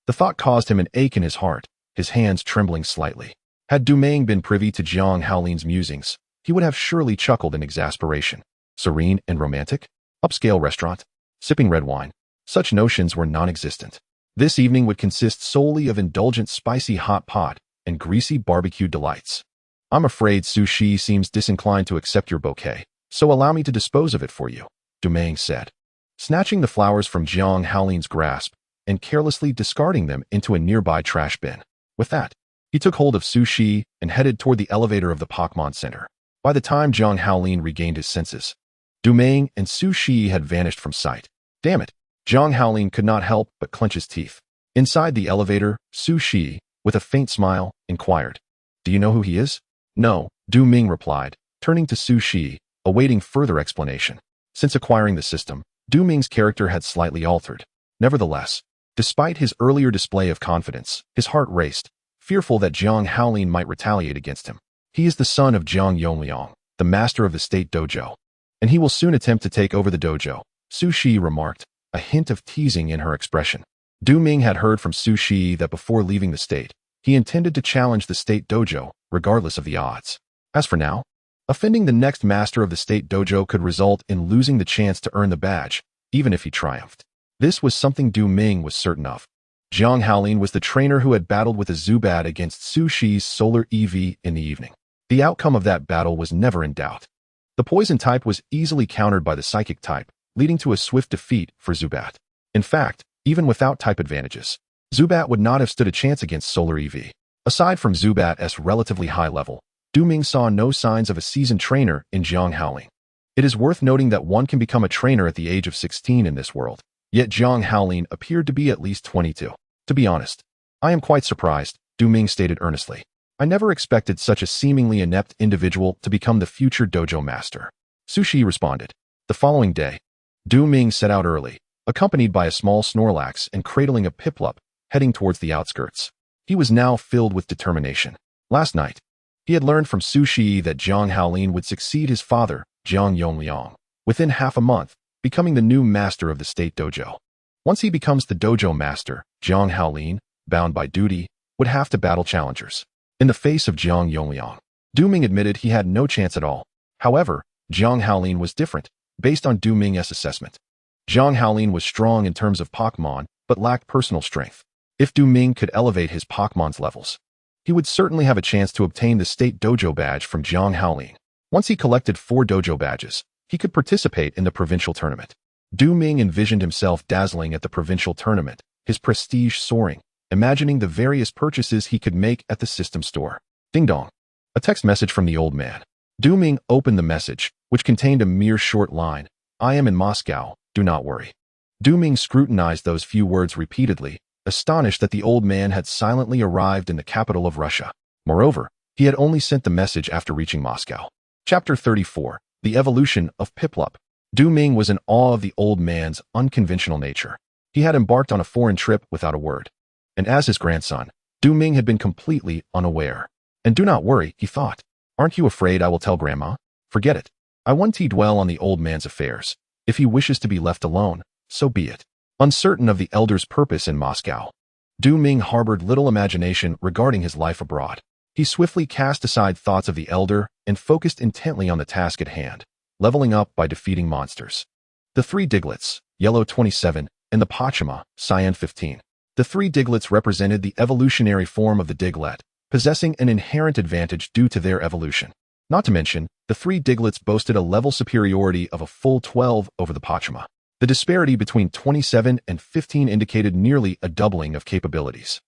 The thought caused him an ache in his heart, his hands trembling slightly. Had Du Ming been privy to Jiang Haolin's musings, he would have surely chuckled in exasperation. Serene and romantic? Upscale restaurant? Sipping red wine? Such notions were non-existent. This evening would consist solely of indulgent spicy hot pot and greasy barbecue delights. "I'm afraid Sushi seems disinclined to accept your bouquet, so allow me to dispose of it for you," Du Ming said, snatching the flowers from Jiang Haolin's grasp and carelessly discarding them into a nearby trash bin. With that, he took hold of Sushi and headed toward the elevator of the Pokémon Center. By the time Jiang Haolin regained his senses, Du Ming and Sushi had vanished from sight. Damn it, Jiang Haolin could not help but clench his teeth. Inside the elevator, Sushi, with a faint smile, inquired, "Do you know who he is?" "No," Du Ming replied, turning to Sushi, awaiting further explanation. Since acquiring the system, Du Ming's character had slightly altered. Nevertheless, despite his earlier display of confidence, his heart raced, fearful that Jiang Haolin might retaliate against him. "He is the son of Jiang Yongliang, the master of the state dojo," and he will soon attempt to take over the dojo, Su Shi remarked, a hint of teasing in her expression. Du Ming had heard from Su Shi that before leaving the state, he intended to challenge the state dojo, regardless of the odds. As for now, offending the next master of the state dojo could result in losing the chance to earn the badge, even if he triumphed. This was something Du Ming was certain of. Jiang Haolin was the trainer who had battled with a Zubat against Su Shi's Solar EV in the evening. The outcome of that battle was never in doubt. The poison type was easily countered by the psychic type, leading to a swift defeat for Zubat. In fact, even without type advantages, Zubat would not have stood a chance against Solar EV. Aside from Zubat's relatively high level, Du Ming saw no signs of a seasoned trainer in Jiang Haolin. It is worth noting that one can become a trainer at the age of 16 in this world, yet Jiang Haolin appeared to be at least 22. To be honest, I am quite surprised, Du Ming stated earnestly. I never expected such a seemingly inept individual to become the future dojo master. Su Shi responded. The following day, Du Ming set out early, accompanied by a small Snorlax and cradling a Piplup, heading towards the outskirts. He was now filled with determination. Last night, he had learned from Su Shi that Jiang Haolin would succeed his father, Jiang Yongliang, within half a month, becoming the new master of the state dojo. Once he becomes the dojo master, Jiang Haolin, bound by duty, would have to battle challengers. In the face of Jiang Yongliang, Du Ming admitted he had no chance at all. However, Jiang Haolin was different, based on Du Ming's assessment. Jiang Haolin was strong in terms of Pokémon, but lacked personal strength. If Du Ming could elevate his Pokémon's levels, he would certainly have a chance to obtain the state dojo badge from Jiang Haolin. Once he collected 4 dojo badges, he could participate in the provincial tournament. Du Ming envisioned himself dazzling at the provincial tournament, his prestige soaring, imagining the various purchases he could make at the system store. Ding dong. A text message from the old man. Du Ming opened the message, which contained a mere short line. I am in Moscow, do not worry. Du Ming scrutinized those few words repeatedly, astonished that the old man had silently arrived in the capital of Russia. Moreover, he had only sent the message after reaching Moscow. Chapter 34. The Evolution of Piplup. Du Ming was in awe of the old man's unconventional nature. He had embarked on a foreign trip without a word. And as his grandson, Du Ming had been completely unaware. And do not worry, he thought. Aren't you afraid I will tell Grandma? Forget it. I won't dwell on the old man's affairs. If he wishes to be left alone, so be it. Uncertain of the elder's purpose in Moscow, Du Ming harbored little imagination regarding his life abroad. He swiftly cast aside thoughts of the elder and focused intently on the task at hand, leveling up by defeating monsters. The 3 Diglets, Yellow 27, and the Pachima, Cyan 15. The 3 Diglets represented the evolutionary form of the Diglett, possessing an inherent advantage due to their evolution. Not to mention, the 3 Diglets boasted a level superiority of a full 12 over the Pachima. The disparity between 27 and 15 indicated nearly a doubling of capabilities.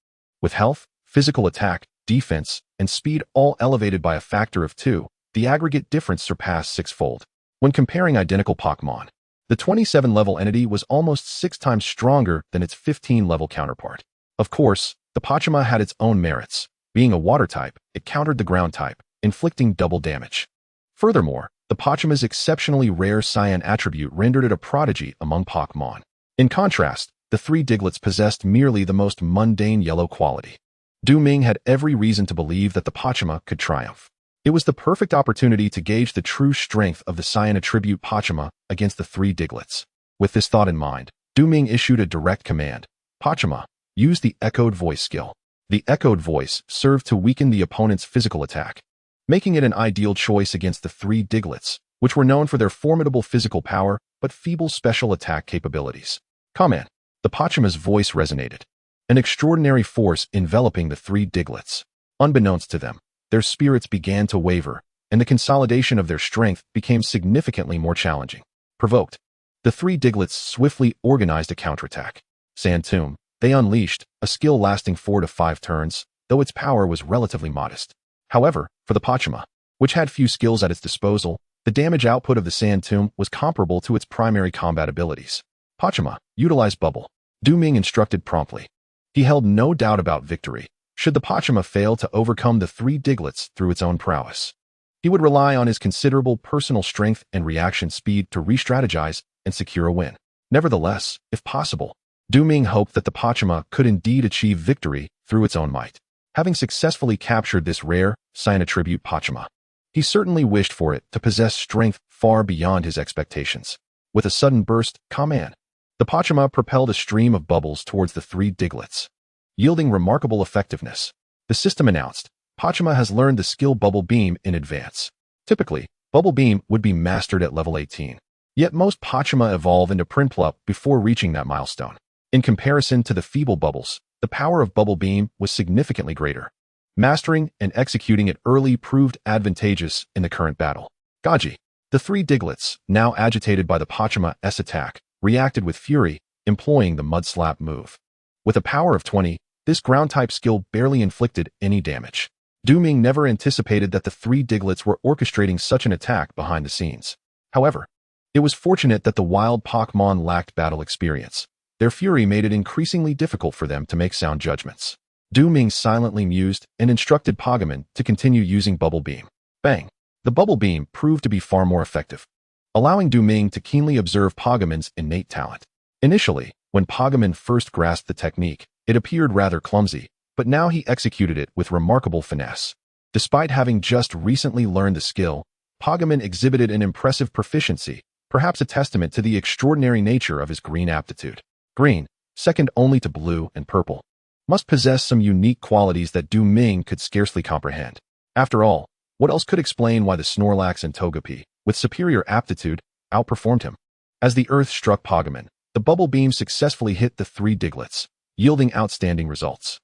With health, physical attack, defense, and speed all elevated by a factor of 2, the aggregate difference surpassed 6-fold. When comparing identical Pokémon, the 27-level entity was almost 6 times stronger than its 15-level counterpart. Of course, the Pachima had its own merits. Being a water type, it countered the ground type, inflicting double damage. Furthermore, the Pachima's exceptionally rare Cyan attribute rendered it a prodigy among Pokémon. In contrast, the 3 Diglets possessed merely the most mundane yellow quality. Du Ming had every reason to believe that the Pachima could triumph. It was the perfect opportunity to gauge the true strength of the Cyan attribute Pachima against the 3 Diglets. With this thought in mind, Du Ming issued a direct command. Pachima, use the echoed voice skill. The echoed voice served to weaken the opponent's physical attack, making it an ideal choice against the 3 Diglets, which were known for their formidable physical power but feeble special attack capabilities. Comment. The Pachima's voice resonated. An extraordinary force enveloping the 3 Diglets. Unbeknownst to them, their spirits began to waver, and the consolidation of their strength became significantly more challenging. Provoked, the 3 Diglets swiftly organized a counterattack. Sand Tomb. They unleashed, a skill lasting 4 to 5 turns, though its power was relatively modest. However, for the Pachima, which had few skills at its disposal, the damage output of the Sand Tomb was comparable to its primary combat abilities. Pachima, utilize Bubble. Du Ming instructed promptly. He held no doubt about victory, should the Pachima fail to overcome the 3 Diglets through its own prowess. He would rely on his considerable personal strength and reaction speed to re-strategize and secure a win. Nevertheless, if possible, Du Ming hoped that the Pachima could indeed achieve victory through its own might. Having successfully captured this rare, Cyan attribute Pachima, He certainly wished for it to possess strength far beyond his expectations. With a sudden burst, command, the Pachama propelled a stream of bubbles towards the three Diglets, yielding remarkable effectiveness. The system announced, Pachama has learned the skill Bubble Beam in advance. Typically, Bubble Beam would be mastered at level 18. Yet most Pachama evolve into Prinplup before reaching that milestone. In comparison to the feeble bubbles, the power of Bubble Beam was significantly greater. Mastering and executing it early proved advantageous in the current battle. Gaji, the three Diglets, now agitated by the Pachama's attack, reacted with fury, employing the Mud Slap move. With a power of 20, this ground-type skill barely inflicted any damage. Ming never anticipated that the three Diglets were orchestrating such an attack behind the scenes. However, it was fortunate that the wild Pokémon lacked battle experience. Their fury made it increasingly difficult for them to make sound judgments. Ming silently mused and instructed Pokémon to continue using Bubble Beam. Bang! The Bubble Beam proved to be far more effective, allowing Ming to keenly observe Pokémon's innate talent. Initially, when Pokémon first grasped the technique, it appeared rather clumsy, but now he executed it with remarkable finesse. Despite having just recently learned the skill, Pokémon exhibited an impressive proficiency, perhaps a testament to the extraordinary nature of his green aptitude. Green, second only to blue and purple, must possess some unique qualities that Ming could scarcely comprehend. After all, what else could explain why the Snorlax and Togepi, with superior aptitude, outperformed him? As the earth struck Pokémon, the Bubble Beam successfully hit the three Diglets, yielding outstanding results.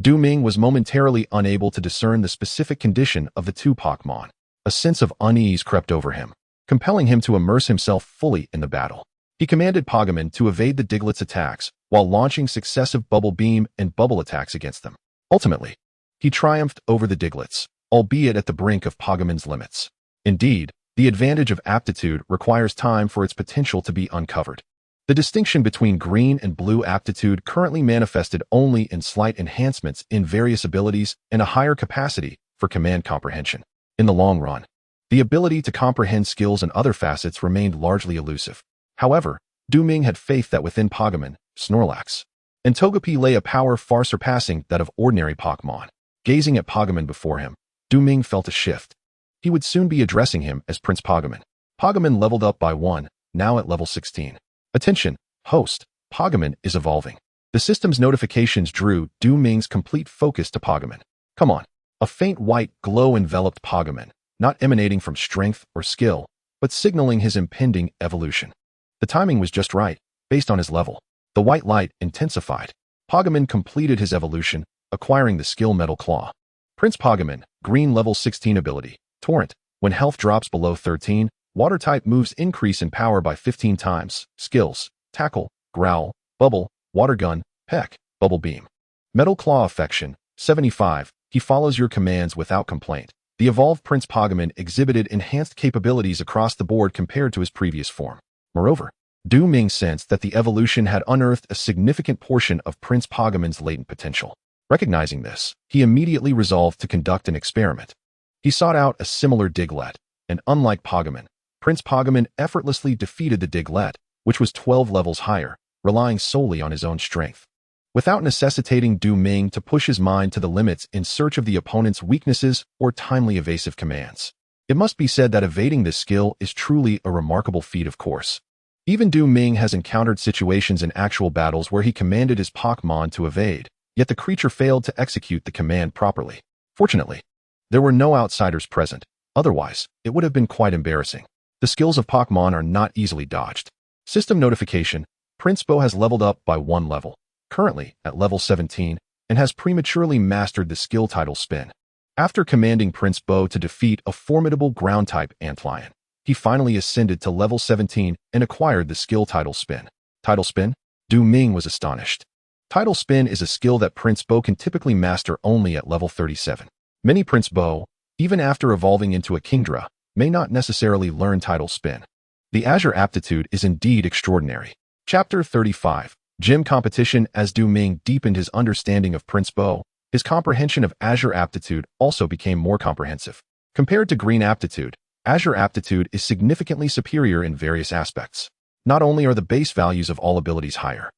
Ming was momentarily unable to discern the specific condition of the two Pokémon. A sense of unease crept over him, compelling him to immerse himself fully in the battle. He commanded Pokémon to evade the Diglets' attacks while launching successive Bubble Beam and Bubble attacks against them. Ultimately, he triumphed over the Diglets, albeit at the brink of Pokémon's limits. Indeed, the advantage of aptitude requires time for its potential to be uncovered. The distinction between green and blue aptitude currently manifested only in slight enhancements in various abilities and a higher capacity for command comprehension. In the long run, the ability to comprehend skills and other facets remained largely elusive. However, Ming had faith that within Pokémon, Snorlax, and Togepi lay a power far surpassing that of ordinary Pokémon. Gazing at Pokémon before him, Ming felt a shift. He would soon be addressing him as Prince Pokémon. Pokémon leveled up by 1, now at level 16. Attention, host, Pokémon is evolving. The system's notifications drew Ming's complete focus to Pokémon. Come on. A faint white glow enveloped Pokémon, not emanating from strength or skill, but signaling his impending evolution. The timing was just right, based on his level. The white light intensified. Pokémon completed his evolution, acquiring the skill Metal Claw. Prince Pokémon, green level 16 ability, Torrent. When health drops below 13, Water-type moves increase in power by 15 times. Skills: Tackle, Growl, Bubble, Water Gun, Peck, Bubble Beam. Metal Claw Affection, 75. He follows your commands without complaint. The evolved Prince Pokémon exhibited enhanced capabilities across the board compared to his previous form. Moreover, Ming sensed that the evolution had unearthed a significant portion of Prince Pokémon's latent potential. Recognizing this, he immediately resolved to conduct an experiment. He sought out a similar Diglett, and unlike Pokémon, Prince Pokémon effortlessly defeated the Diglett, which was 12 levels higher, relying solely on his own strength. Without necessitating Ming to push his mind to the limits in search of the opponent's weaknesses or timely evasive commands. It must be said that evading this skill is truly a remarkable feat, of course. Even Ming has encountered situations in actual battles where he commanded his Pokémon to evade, yet the creature failed to execute the command properly. Fortunately, there were no outsiders present, otherwise, it would have been quite embarrassing. The skills of Pokémon are not easily dodged. System notification: Prince Bo has leveled up by 1 level, currently at level 17, and has prematurely mastered the skill Tidal Spin. After commanding Prince Bo to defeat a formidable ground-type Antlion, he finally ascended to level 17 and acquired the skill Tidal Spin. Tidal Spin? Ming was astonished. Tidal Spin is a skill that Prince Bo can typically master only at level 37. Many Prince Bo, even after evolving into a Kingdra, may not necessarily learn Tidal Spin. The Azure aptitude is indeed extraordinary. Chapter 35. Gym Competition. As Ming deepened his understanding of Prince Bo, his comprehension of Azure aptitude also became more comprehensive. Compared to Green aptitude, Azure aptitude is significantly superior in various aspects. Not only are the base values of all abilities higher,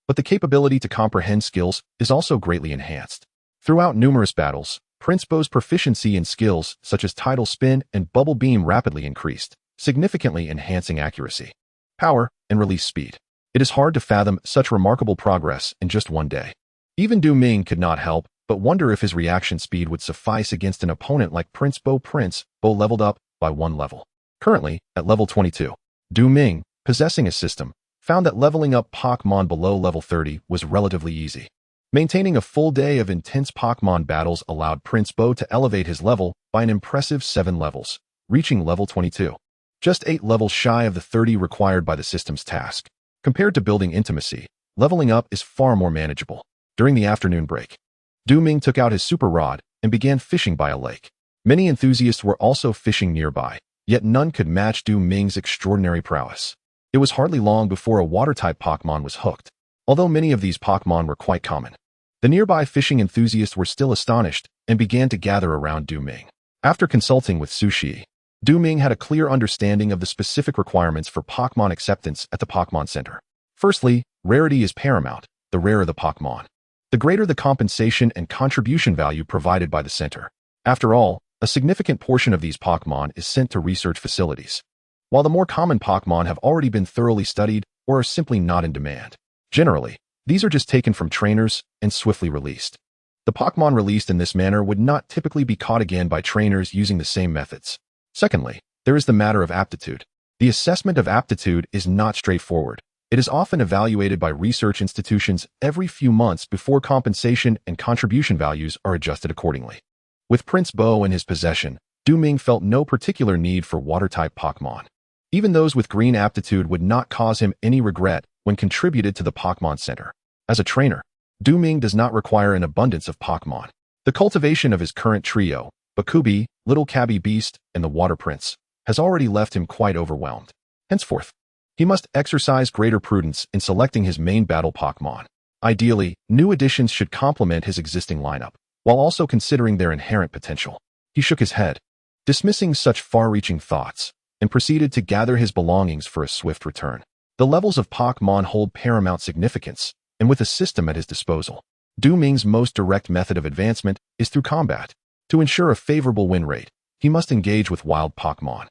but the capability to comprehend skills is also greatly enhanced. Throughout numerous battles, Prince Bo's proficiency in skills such as Tidal Spin and Bubble Beam rapidly increased, significantly enhancing accuracy, power, and release speed. It is hard to fathom such remarkable progress in just one day. Even Du Ming could not help but wonder if his reaction speed would suffice against an opponent like Prince Bo. Prince Bo leveled up by 1 level. Currently, at level 22, Du Ming, possessing a system, found that leveling up Pokémon below level 30 was relatively easy. Maintaining a full day of intense Pokémon battles allowed Prince Bo to elevate his level by an impressive 7 levels, reaching level 22. Just 8 levels shy of the 30 required by the system's task. Compared to building intimacy, leveling up is far more manageable. During the afternoon break, Du Ming took out his super rod and began fishing by a lake. Many enthusiasts were also fishing nearby, yet none could match Du Ming's extraordinary prowess. It was hardly long before a water-type Pokémon was hooked, although many of these Pokémon were quite common. The nearby fishing enthusiasts were still astonished and began to gather around Du Ming. After consulting with Sushi, Du Ming had a clear understanding of the specific requirements for Pokémon acceptance at the Pokémon Center. Firstly, rarity is paramount, the rarer the Pokémon, the greater the compensation and contribution value provided by the center. After all, a significant portion of these Pokémon is sent to research facilities, while the more common Pokémon have already been thoroughly studied or are simply not in demand. Generally, these are just taken from trainers and swiftly released. The Pokémon released in this manner would not typically be caught again by trainers using the same methods. Secondly, there is the matter of aptitude. The assessment of aptitude is not straightforward. It is often evaluated by research institutions every few months before compensation and contribution values are adjusted accordingly. With Prince Bo in his possession, Du Ming felt no particular need for water-type Pokémon. Even those with green aptitude would not cause him any regret when contributed to the Pokémon Center. As a trainer, Du Ming does not require an abundance of Pokémon. The cultivation of his current trio, Bakubi, Little Cabby Beast, and the Water Prince, has already left him quite overwhelmed. Henceforth, he must exercise greater prudence in selecting his main battle Pokémon. Ideally, new additions should complement his existing lineup, while also considering their inherent potential. He shook his head, dismissing such far-reaching thoughts, and proceeded to gather his belongings for a swift return. The levels of Pokémon hold paramount significance, and with a system at his disposal, Du Ming's most direct method of advancement is through combat. To ensure a favorable win rate, he must engage with wild Pokémon.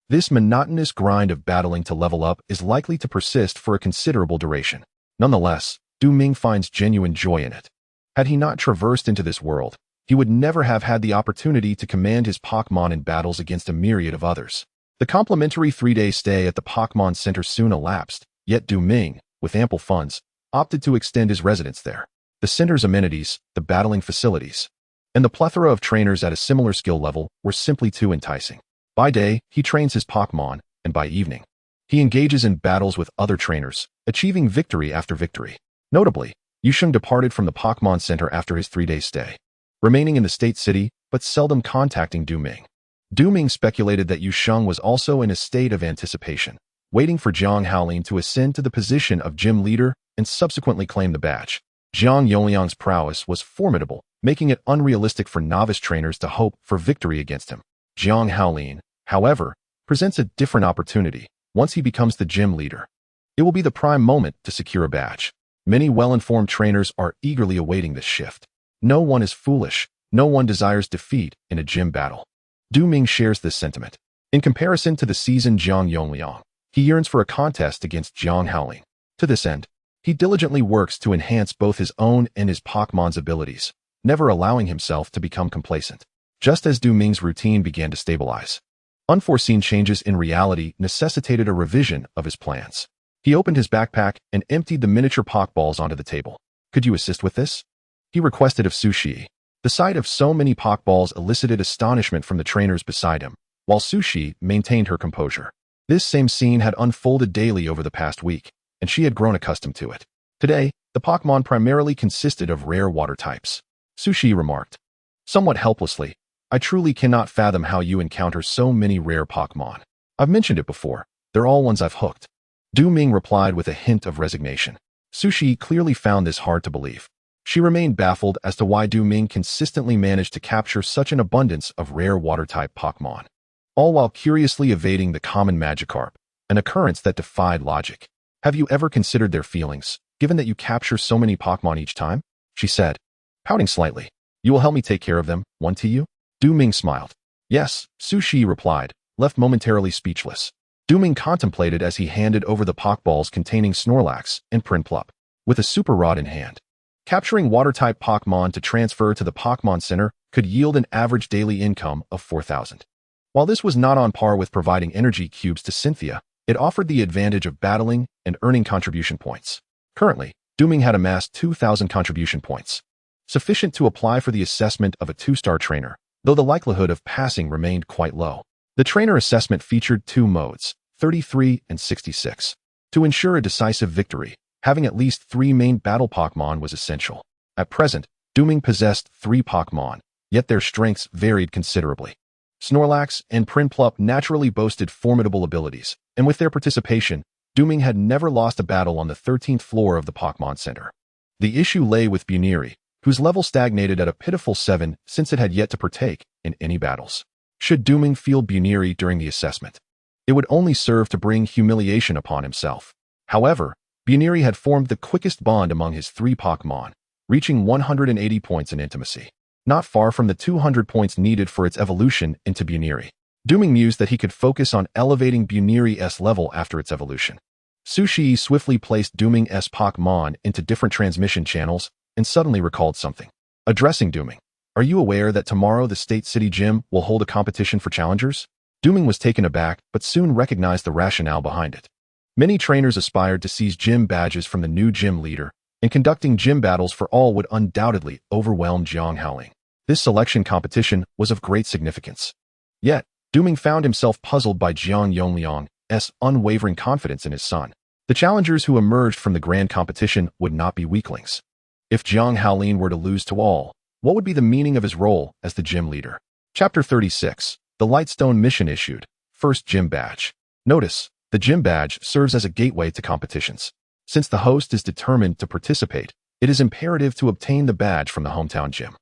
This monotonous grind of battling to level up is likely to persist for a considerable duration. Nonetheless, Du Ming finds genuine joy in it. Had he not traversed into this world, he would never have had the opportunity to command his Pokémon in battles against a myriad of others. The complimentary 3-day stay at the Pokémon Center soon elapsed, yet Du Ming, with ample funds, opted to extend his residence there. The center's amenities, the battling facilities, and the plethora of trainers at a similar skill level were simply too enticing. By day, he trains his Pokémon, and by evening, he engages in battles with other trainers, achieving victory after victory. Notably, Yusheng departed from the Pokémon Center after his 3-day stay, remaining in the state city but seldom contacting Du Ming. Du Ming speculated that Yusheng was also in a state of anticipation, waiting for Jiang Haolin to ascend to the position of gym leader and subsequently claim the badge. Jiang Yongliang's prowess was formidable, making it unrealistic for novice trainers to hope for victory against him. Jiang Haolin, however, presents a different opportunity. Once he becomes the gym leader, it will be the prime moment to secure a badge. Many well-informed trainers are eagerly awaiting this shift. No one is foolish. No one desires defeat in a gym battle. Du Ming shares this sentiment. In comparison to the seasoned Jiang Yongliang, he yearns for a contest against Jiang Haolin. To this end, he diligently works to enhance both his own and his Pokémon's abilities, never allowing himself to become complacent. Just as Du Ming's routine began to stabilize, unforeseen changes in reality necessitated a revision of his plans. He opened his backpack and emptied the miniature Pokeballs onto the table. "Could you assist with this?" he requested of Sushi. The sight of so many Pokeballs elicited astonishment from the trainers beside him, while Sushi maintained her composure. This same scene had unfolded daily over the past week, and she had grown accustomed to it. Today, the Pokémon primarily consisted of rare water types. Sushi remarked, somewhat helplessly, "I truly cannot fathom how you encounter so many rare Pokémon. I've mentioned it before, they're all ones I've hooked." Du Ming replied with a hint of resignation. Sushi clearly found this hard to believe. She remained baffled as to why Du Ming consistently managed to capture such an abundance of rare water-type Pokémon, all while curiously evading the common Magikarp, an occurrence that defied logic. "Have you ever considered their feelings, given that you capture so many Pokémon each time?" she said, pouting slightly. You will help me take care of them, one to you? Du Ming smiled. Yes, Su Shi replied, left momentarily speechless. Du Ming contemplated as he handed over the Pokeballs containing Snorlax and Prinplup, with a super rod in hand. Capturing water-type Pokémon to transfer to the Pokémon Center could yield an average daily income of 4,000. While this was not on par with providing energy cubes to Cynthia, it offered the advantage of battling and earning contribution points. Currently, Du Ming had amassed 2,000 contribution points, sufficient to apply for the assessment of a 2-star trainer, though the likelihood of passing remained quite low. The trainer assessment featured 2 modes, 33 and 66. To ensure a decisive victory, having at least 3 main battle Pokémon was essential. At present, Du Ming possessed 3 Pokémon, yet their strengths varied considerably. Snorlax and Prinplup naturally boasted formidable abilities, and with their participation, Du Ming had never lost a battle on the 13th floor of the Pokémon Center. The issue lay with Buniri, whose level stagnated at a pitiful 7 since it had yet to partake in any battles. Should Du Ming field Buniri during the assessment, it would only serve to bring humiliation upon himself. However, Buniri had formed the quickest bond among his 3 Pokémon, reaching 180 points in intimacy, not far from the 200 points needed for its evolution into Buniri. Du Ming mused that he could focus on elevating Buniri's level after its evolution. Su Shi swiftly placed Du Ming's Pokémon into different transmission channels and suddenly recalled something. Addressing Du Ming, "Are you aware that tomorrow the State City Gym will hold a competition for challengers?" Du Ming was taken aback, but soon recognized the rationale behind it. Many trainers aspired to seize gym badges from the new gym leader, and conducting gym battles for all would undoubtedly overwhelm Jiang Haoling. This selection competition was of great significance. Yet, Du Ming found himself puzzled by Jiang Yongliang's unwavering confidence in his son. The challengers who emerged from the grand competition would not be weaklings. If Jiang Haoling were to lose to all, what would be the meaning of his role as the gym leader? Chapter 36. The Lightstone Mission Issued. First Gym Badge. Notice, the gym badge serves as a gateway to competitions. Since the host is determined to participate, it is imperative to obtain the badge from the hometown gym.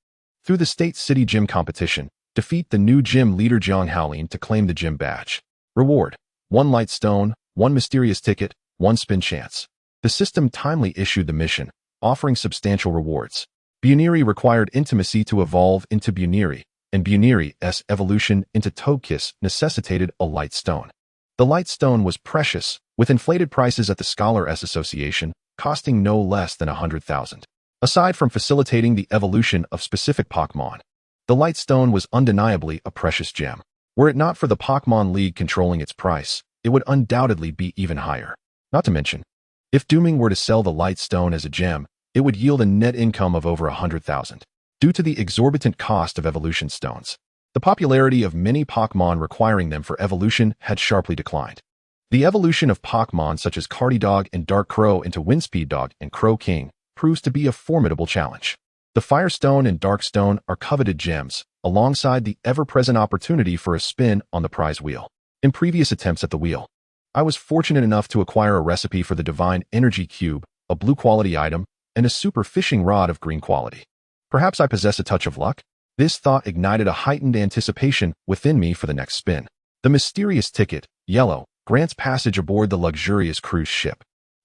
Through the State City Gym competition, defeat the new gym leader Jiang Haoling to claim the gym badge. Reward: 1 light stone, 1 mysterious ticket, 1 spin chance. The system timely issued the mission, offering substantial rewards. Buniri required intimacy to evolve into Buniri, and Buniri's evolution into Togekiss necessitated a light stone. The light stone was precious, with inflated prices at the Scholars Association, costing no less than 100,000. Aside from facilitating the evolution of specific Pokémon, the light stone was undeniably a precious gem. Were it not for the Pokémon League controlling its price, it would undoubtedly be even higher. Not to mention, if Du Ming were to sell the light stone as a gem, it would yield a net income of over 100,000. Due to the exorbitant cost of evolution stones, the popularity of many Pokémon requiring them for evolution had sharply declined. The evolution of Pokémon such as Cardidog and Dark Crow into Windspeed Dog and Crow King proves to be a formidable challenge. The Firestone and Darkstone are coveted gems, alongside the ever-present opportunity for a spin on the prize wheel. In previous attempts at the wheel, I was fortunate enough to acquire a recipe for the Divine Energy Cube, a blue quality item, and a super fishing rod of green quality. Perhaps I possess a touch of luck? This thought ignited a heightened anticipation within me for the next spin. The mysterious ticket, yellow, grants passage aboard the luxurious cruise ship.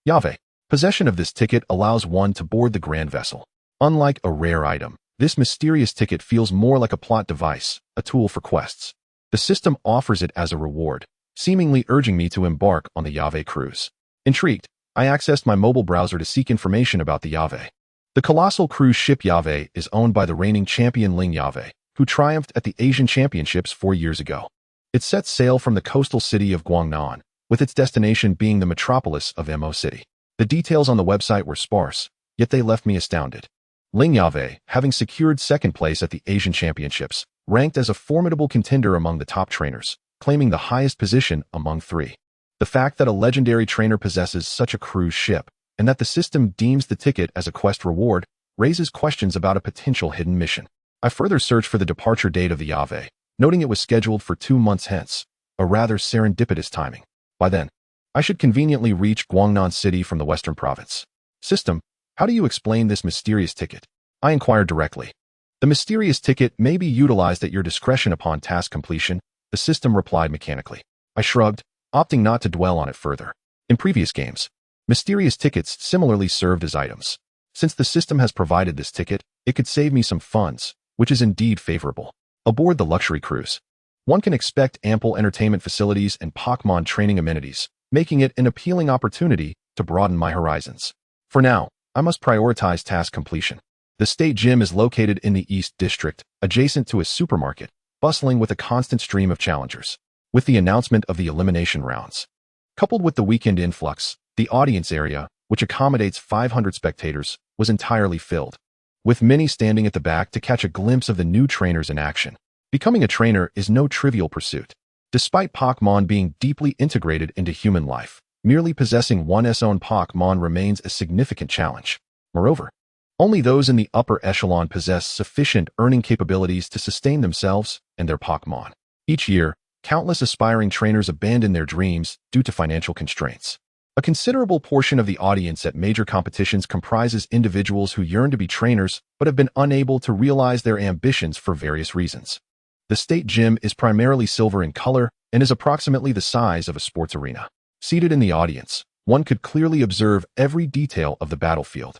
Yave. Possession of this ticket allows one to board the grand vessel. Unlike a rare item, this mysterious ticket feels more like a plot device, a tool for quests. The system offers it as a reward, seemingly urging me to embark on the Yave cruise. Intrigued, I accessed my mobile browser to seek information about the Yave. The colossal cruise ship Yave is owned by the reigning champion Ling Yave, who triumphed at the Asian Championships 4 years ago. It sets sail from the coastal city of Guangnan, with its destination being the metropolis of Mo City. The details on the website were sparse, yet they left me astounded. Ling Yave, having secured 2nd place at the Asian Championships, ranked as a formidable contender among the top trainers, claiming the highest position among 3. The fact that a legendary trainer possesses such a cruise ship, and that the system deems the ticket as a quest reward, raises questions about a potential hidden mission. I further searched for the departure date of the Yave, noting it was scheduled for 2 months hence, a rather serendipitous timing. By then, I should conveniently reach Guangnan City from the Western Province. System, how do you explain this mysterious ticket? I inquired directly. The mysterious ticket may be utilized at your discretion upon task completion, the system replied mechanically. I shrugged, opting not to dwell on it further. In previous games, mysterious tickets similarly served as items. Since the system has provided this ticket, it could save me some funds, which is indeed favorable. Aboard the luxury cruise, one can expect ample entertainment facilities and Pokémon training amenities, making it an appealing opportunity to broaden my horizons. For now, I must prioritize task completion. The state gym is located in the East District, adjacent to a supermarket, bustling with a constant stream of challengers. With the announcement of the elimination rounds, coupled with the weekend influx, the audience area, which accommodates 500 spectators, was entirely filled, with many standing at the back to catch a glimpse of the new trainers in action. Becoming a trainer is no trivial pursuit. Despite Pokémon being deeply integrated into human life, merely possessing one's own Pokémon remains a significant challenge. Moreover, only those in the upper echelon possess sufficient earning capabilities to sustain themselves and their Pokémon. Each year, countless aspiring trainers abandon their dreams due to financial constraints. A considerable portion of the audience at major competitions comprises individuals who yearn to be trainers but have been unable to realize their ambitions for various reasons. The state gym is primarily silver in color and is approximately the size of a sports arena. Seated in the audience, one could clearly observe every detail of the battlefield.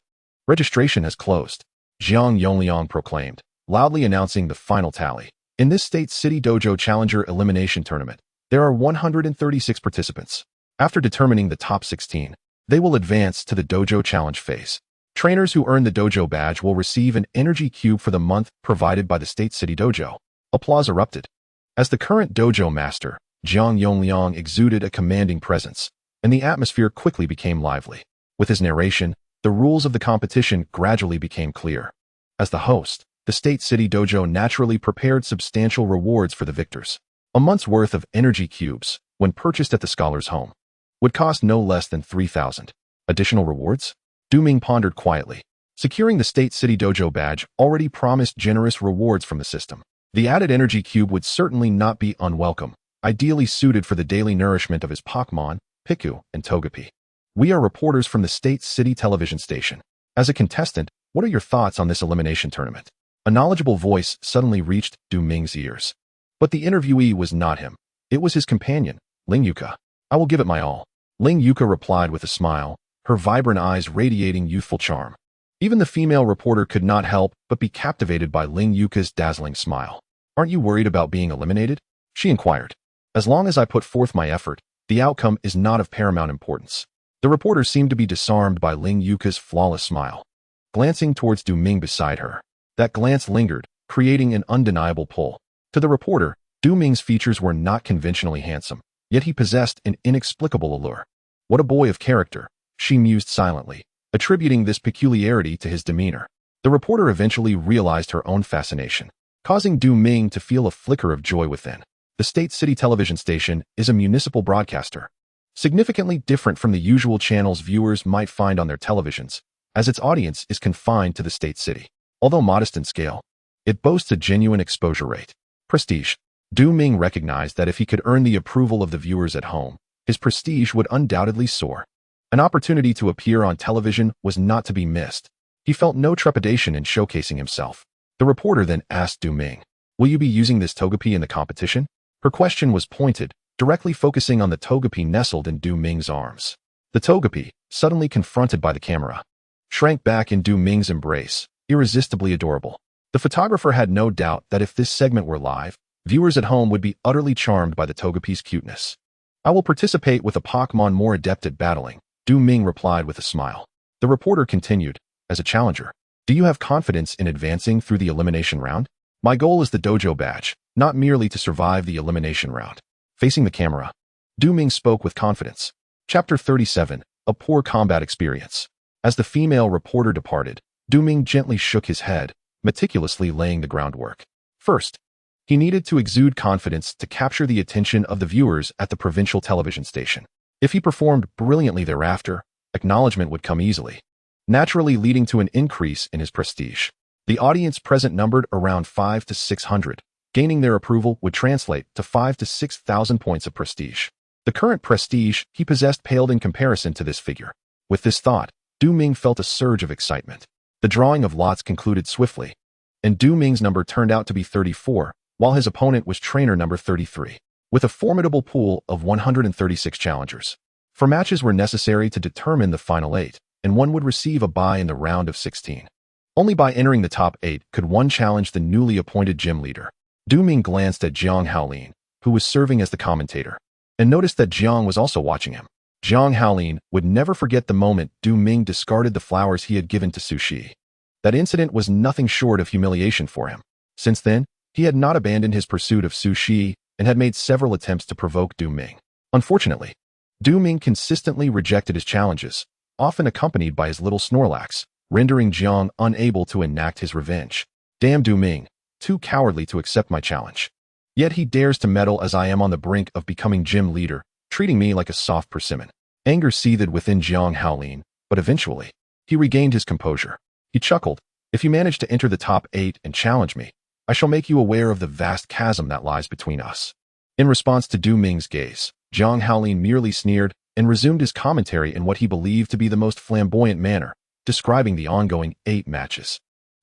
Registration has closed, Jiang Yongliang proclaimed, loudly announcing the final tally. In this State City Dojo Challenger Elimination Tournament, there are 136 participants. After determining the top 16, they will advance to the Dojo Challenge phase. Trainers who earn the Dojo badge will receive an energy cube for the month provided by the State City Dojo. Applause erupted. As the current Dojo master, Jiang Yongliang exuded a commanding presence, and the atmosphere quickly became lively. With his narration, the rules of the competition gradually became clear. As the host, the State City Dojo naturally prepared substantial rewards for the victors. A month's worth of energy cubes, when purchased at the scholar's home, would cost no less than 3,000. Additional rewards? Ming pondered quietly. Securing the State City Dojo badge already promised generous rewards from the system. The added energy cube would certainly not be unwelcome, ideally suited for the daily nourishment of his Pokémon, Piku and Togepi. We are reporters from the State City television station. As a contestant, what are your thoughts on this elimination tournament? A knowledgeable voice suddenly reached Ming's ears. But the interviewee was not him. It was his companion, Ling Yuka. I will give it my all. Ling Yuka replied with a smile, her vibrant eyes radiating youthful charm. Even the female reporter could not help but be captivated by Ling Yuka's dazzling smile. Aren't you worried about being eliminated? She inquired. As long as I put forth my effort, the outcome is not of paramount importance. The reporter seemed to be disarmed by Ling Yuka's flawless smile. Glancing towards Ming beside her, that glance lingered, creating an undeniable pull. To the reporter, Ming's features were not conventionally handsome, yet he possessed an inexplicable allure. What a boy of character, she mused silently, attributing this peculiarity to his demeanor. The reporter eventually realized her own fascination, causing Ming to feel a flicker of joy within. The State City television station is a municipal broadcaster, significantly different from the usual channels viewers might find on their televisions, as its audience is confined to the State City. Although modest in scale, it boasts a genuine exposure rate. Prestige. Ming recognized that if he could earn the approval of the viewers at home, his prestige would undoubtedly soar. An opportunity to appear on television was not to be missed. He felt no trepidation in showcasing himself. The reporter then asked Ming, "Will you be using this Togepi in the competition?" Her question was pointed, directly focusing on the Togepi nestled in Ming's arms. The Togepi, suddenly confronted by the camera, shrank back in Ming's embrace, irresistibly adorable. The photographer had no doubt that if this segment were live, viewers at home would be utterly charmed by the Togepi's cuteness. I will participate with a Pokémon more adept at battling, Ming replied with a smile. The reporter continued, as a challenger, do you have confidence in advancing through the elimination round? My goal is the Dojo badge, not merely to survive the elimination round. Facing the camera, Ming spoke with confidence. Chapter 37, A Poor Combat Experience. As the female reporter departed, Ming gently shook his head, meticulously laying the groundwork. First, he needed to exude confidence to capture the attention of the viewers at the provincial television station. If he performed brilliantly thereafter, acknowledgement would come easily, naturally leading to an increase in his prestige. The audience present numbered around 500 to 600. Gaining their approval would translate to 5,000 to 6,000 points of prestige. The current prestige he possessed paled in comparison to this figure. With this thought, Ming felt a surge of excitement. The drawing of lots concluded swiftly, and Ming's number turned out to be 34, while his opponent was trainer number 33, with a formidable pool of 136 challengers. 4 matches were necessary to determine the final 8, and one would receive a bye in the round of 16. Only by entering the top 8 could one challenge the newly appointed gym leader. Du Ming glanced at Jiang Haolin, who was serving as the commentator, and noticed that Jiang was also watching him. Jiang Haolin would never forget the moment Du Ming discarded the flowers he had given to Su Shi. That incident was nothing short of humiliation for him. Since then, he had not abandoned his pursuit of Su Shi and had made several attempts to provoke Du Ming. Unfortunately, Du Ming consistently rejected his challenges, often accompanied by his little Snorlax, rendering Jiang unable to enact his revenge. Damn Du Ming, too cowardly to accept my challenge. Yet he dares to meddle as I am on the brink of becoming gym leader, treating me like a soft persimmon. Anger seethed within Jiang Haolin, but eventually, he regained his composure. He chuckled, "If you manage to enter the top 8 and challenge me, I shall make you aware of the vast chasm that lies between us." In response to Du Ming's gaze, Jiang Haolin merely sneered and resumed his commentary in what he believed to be the most flamboyant manner, describing the ongoing 8 matches.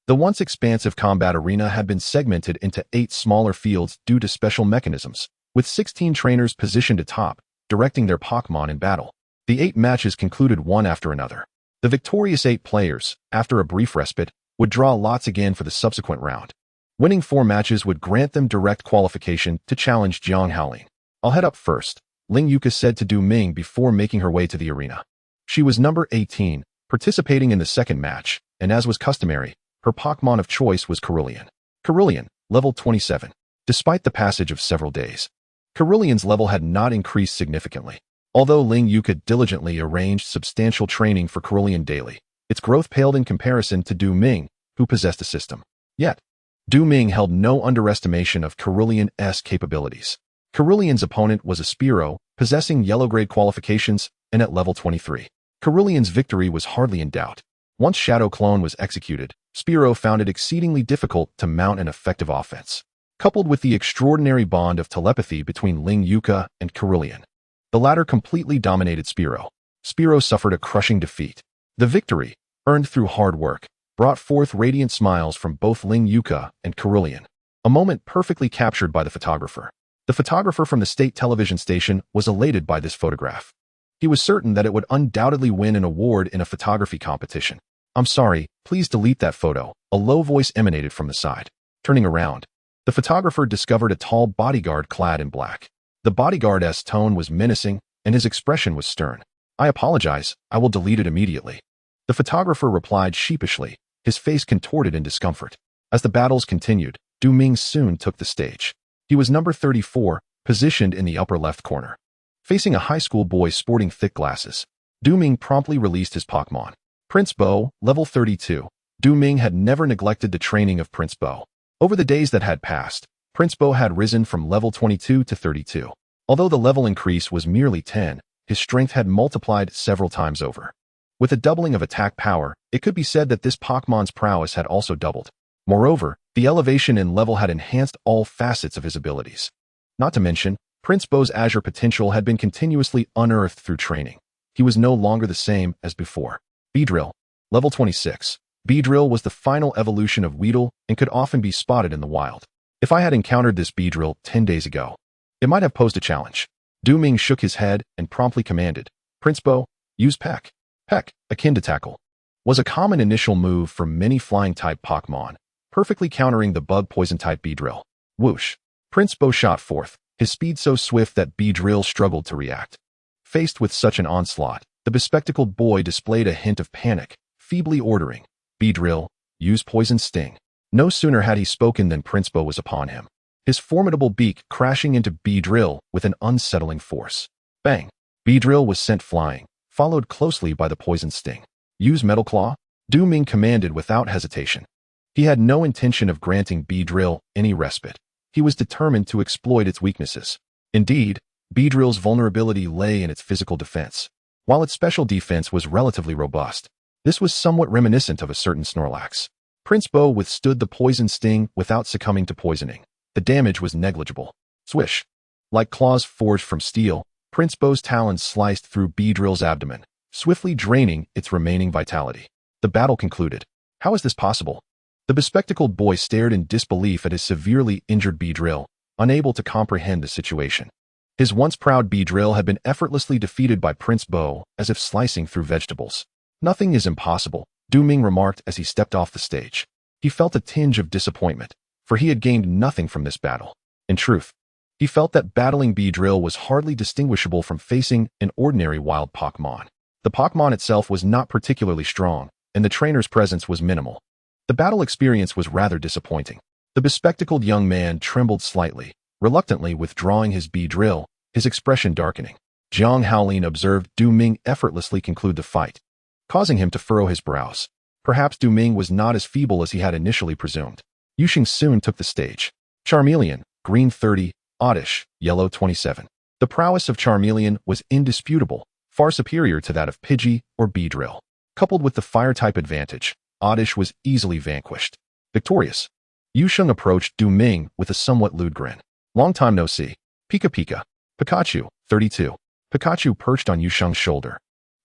The once expansive combat arena had been segmented into 8 smaller fields due to special mechanisms, with 16 trainers positioned atop, directing their Pokémon in battle. The 8 matches concluded one after another. The victorious 8 players, after a brief respite, would draw lots again for the subsequent round. Winning 4 matches would grant them direct qualification to challenge Jiang Haolin. "I'll head up first," Ling Yuka said to Du Ming before making her way to the arena. She was number 18, participating in the second match, and as was customary, her Pokémon of choice was Cerulean. Cerulean, level 27. Despite the passage of several days, Cerulean's level had not increased significantly. Although Ling Yuka diligently arranged substantial training for Cerulean daily, its growth paled in comparison to Du Ming, who possessed a system. Yet, Du Ming held no underestimation of Cerulean's capabilities. Cerulean's opponent was a Spearow, possessing yellow-grade qualifications, and at level 23. Cerulean's victory was hardly in doubt. Once Shadow Clone was executed, Spearow found it exceedingly difficult to mount an effective offense. Coupled with the extraordinary bond of telepathy between Ling Yuka and Cerulean, the latter completely dominated Spearow. Spearow suffered a crushing defeat. The victory, earned through hard work, brought forth radiant smiles from both Ling Yuka and Cerulean, a moment perfectly captured by the photographer. The photographer from the state television station was elated by this photograph. He was certain that it would undoubtedly win an award in a photography competition. "I'm sorry, please delete that photo," a low voice emanated from the side. Turning around, the photographer discovered a tall bodyguard clad in black. The bodyguard's tone was menacing, and his expression was stern. "I apologize, I will delete it immediately." The photographer replied sheepishly, his face contorted in discomfort. As the battles continued, Du Ming soon took the stage. He was number 34, positioned in the upper left corner. Facing a high school boy sporting thick glasses, Du Ming promptly released his Pokémon. Prince Bo, level 32. Du Ming had never neglected the training of Prince Bo. Over the days that had passed, Prince Bo had risen from level 22 to 32. Although the level increase was merely 10, his strength had multiplied several times over. With a doubling of attack power, it could be said that this Pokémon's prowess had also doubled. Moreover, the elevation in level had enhanced all facets of his abilities. Not to mention, Prince Bo's Azure potential had been continuously unearthed through training. He was no longer the same as before. Beedrill, level 26. Beedrill was the final evolution of Weedle and could often be spotted in the wild. If I had encountered this Beedrill 10 days ago, it might have posed a challenge. Du Ming shook his head and promptly commanded, "Prince Bo, use Peck." Peck, akin to Tackle, was a common initial move for many flying-type Pokémon, perfectly countering the bug poison-type Beedrill. Whoosh! Prince Bo shot forth, his speed so swift that Beedrill struggled to react. Faced with such an onslaught, the bespectacled boy displayed a hint of panic, feebly ordering, "Beedrill, use Poison Sting." No sooner had he spoken than Prince Bo was upon him, his formidable beak crashing into Beedrill with an unsettling force. Bang! Beedrill was sent flying, followed closely by the Poison Sting. "Use Metal Claw," Du Ming commanded without hesitation. He had no intention of granting Beedrill any respite. He was determined to exploit its weaknesses. Indeed, Beedrill's vulnerability lay in its physical defense, while its special defense was relatively robust. This was somewhat reminiscent of a certain Snorlax. Prince Bo withstood the Poison Sting without succumbing to poisoning. The damage was negligible. Swish! Like claws forged from steel, Prince Bo's talons sliced through Beedrill's abdomen, swiftly draining its remaining vitality. The battle concluded. How is this possible? The bespectacled boy stared in disbelief at his severely injured Beedrill, unable to comprehend the situation. His once proud Beedrill had been effortlessly defeated by Prince Bo, as if slicing through vegetables. "Nothing is impossible," Du Ming remarked as he stepped off the stage. He felt a tinge of disappointment, for he had gained nothing from this battle. In truth, he felt that battling Beedrill was hardly distinguishable from facing an ordinary wild Pokémon. The Pokémon itself was not particularly strong, and the trainer's presence was minimal. The battle experience was rather disappointing. The bespectacled young man trembled slightly, reluctantly withdrawing his Beedrill, his expression darkening. Jiang Haolin observed Du Ming effortlessly conclude the fight, causing him to furrow his brows. Perhaps Du Ming was not as feeble as he had initially presumed. Yuxing soon took the stage. Charmeleon, green 30, Oddish, yellow 27. The prowess of Charmeleon was indisputable, far superior to that of Pidgey or Beedrill. Coupled with the fire-type advantage, Oddish was easily vanquished. Victorious, Yuxing approached Du Ming with a somewhat lewd grin. Long time no see. Pika Pika. Pikachu, 32. Pikachu perched on Yuxing's shoulder.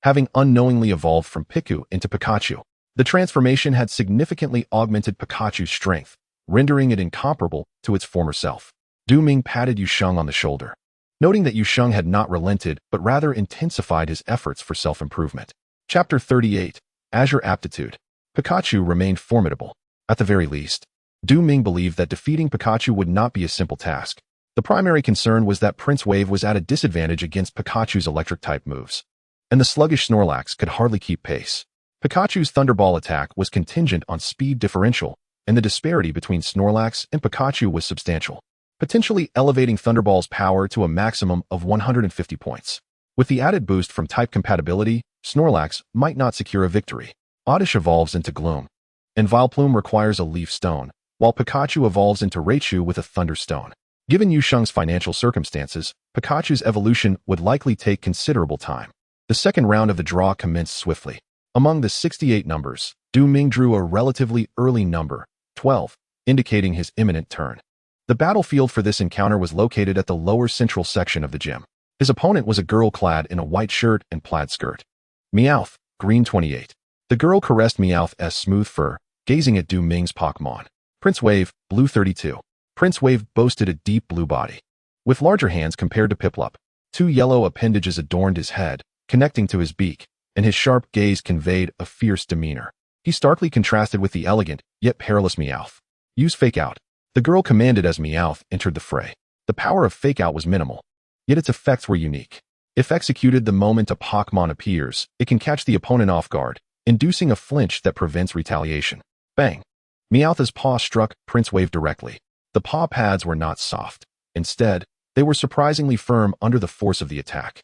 Having unknowingly evolved from Piku into Pikachu, the transformation had significantly augmented Pikachu's strength, rendering it incomparable to its former self. Du Ming patted Yuxing on the shoulder, noting that Yuxing had not relented but rather intensified his efforts for self-improvement. Chapter 38, Azure Aptitude. Pikachu remained formidable. At the very least, Du Ming believed that defeating Pikachu would not be a simple task. The primary concern was that Prince Wave was at a disadvantage against Pikachu's electric-type moves, and the sluggish Snorlax could hardly keep pace. Pikachu's Thunderball attack was contingent on speed differential, and the disparity between Snorlax and Pikachu was substantial, potentially elevating Thunderball's power to a maximum of 150 points. With the added boost from type compatibility, Snorlax might not secure a victory. Oddish evolves into Gloom, and Vileplume requires a Leaf Stone, while Pikachu evolves into Raichu with a Thunderstone. Given Yuxing's financial circumstances, Pikachu's evolution would likely take considerable time. The second round of the draw commenced swiftly. Among the 68 numbers, Du Ming drew a relatively early number, 12, indicating his imminent turn. The battlefield for this encounter was located at the lower central section of the gym. His opponent was a girl clad in a white shirt and plaid skirt. Meowth, green 28. The girl caressed Meowth's smooth fur, gazing at Du Ming's Pokémon. Prince Wave, blue 32. Prince Wave boasted a deep blue body, with larger hands compared to Piplup. Two yellow appendages adorned his head, connecting to his beak, and his sharp gaze conveyed a fierce demeanor. He starkly contrasted with the elegant, yet perilous Meowth. Use Fake Out. The girl commanded as Meowth entered the fray. The power of Fake Out was minimal, yet its effects were unique. If executed the moment a Pokémon appears, it can catch the opponent off guard, inducing a flinch that prevents retaliation. Bang! Meowth's paw struck Prince Wave directly. The paw pads were not soft. Instead, they were surprisingly firm under the force of the attack,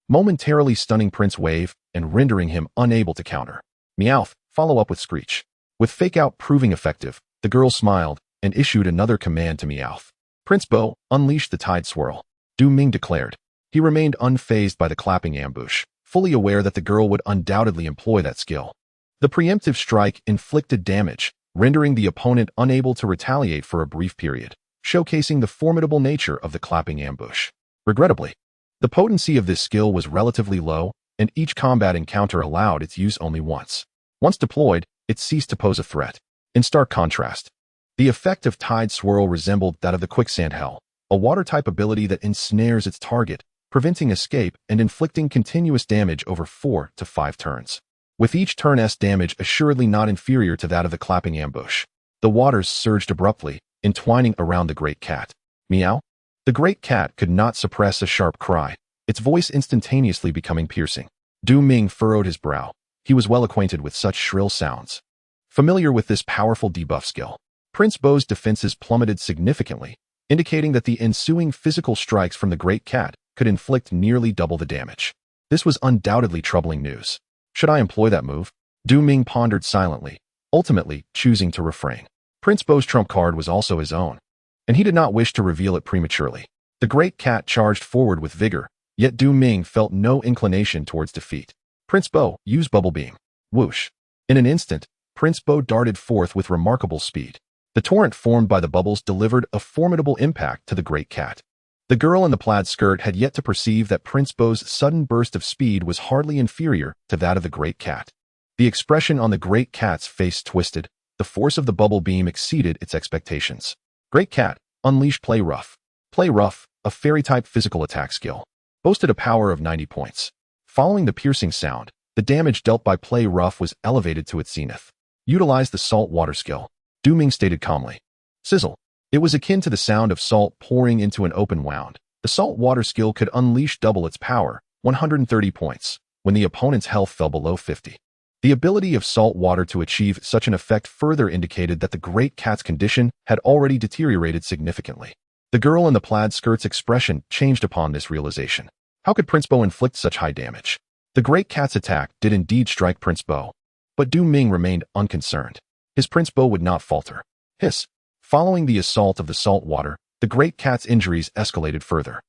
momentarily stunning Prince Wave and rendering him unable to counter. Meowth, follow up with Screech. With Fake Out proving effective, the girl smiled and issued another command to Meowth. Prince Bo, unleash the Tide Swirl. Du Ming declared. He remained unfazed by the clapping ambush, fully aware that the girl would undoubtedly employ that skill. The preemptive strike inflicted damage, rendering the opponent unable to retaliate for a brief period, showcasing the formidable nature of the clapping ambush. Regrettably, the potency of this skill was relatively low, and each combat encounter allowed its use only once. Once deployed, it ceased to pose a threat. In stark contrast, the effect of Tide Swirl resembled that of the Quicksand Hell, a water-type ability that ensnares its target, preventing escape and inflicting continuous damage over 4 to 5 turns. With each turn's damage assuredly not inferior to that of the clapping ambush. The waters surged abruptly, entwining around the great cat. Meow? The great cat could not suppress a sharp cry, its voice instantaneously becoming piercing. Du Ming furrowed his brow. He was well acquainted with such shrill sounds. Familiar with this powerful debuff skill, Prince Bo's defenses plummeted significantly, indicating that the ensuing physical strikes from the great cat could inflict nearly double the damage. This was undoubtedly troubling news. Should I employ that move? Du Ming pondered silently, ultimately choosing to refrain. Prince Bo's trump card was also his own, and he did not wish to reveal it prematurely. The great cat charged forward with vigor, yet Du Ming felt no inclination towards defeat. Prince Bo, use Bubble Beam. Whoosh. In an instant, Prince Bo darted forth with remarkable speed. The torrent formed by the bubbles delivered a formidable impact to the great cat. The girl in the plaid skirt had yet to perceive that Prince Bo's sudden burst of speed was hardly inferior to that of the great cat. The expression on the great cat's face twisted. The force of the bubble beam exceeded its expectations. Great cat, unleash Play Rough. Play Rough, a fairy-type physical attack skill, boasted a power of 90 points. Following the piercing sound, The damage dealt by Play Rough was elevated to its zenith. Utilize the salt water skill, Du Ming stated calmly. Sizzle. It was akin to the sound of salt pouring into an open wound. The salt water skill could unleash double its power, 130 points, when the opponent's health fell below 50. The ability of salt water to achieve such an effect further indicated that the great cat's condition had already deteriorated significantly. The girl in the plaid skirt's expression changed upon this realization. How could Prince Bo inflict such high damage? The great cat's attack did indeed strike Prince Bo, but Du Ming remained unconcerned. His Prince Bo would not falter. Hiss. Following the assault of the salt water, the great cat's injuries escalated further.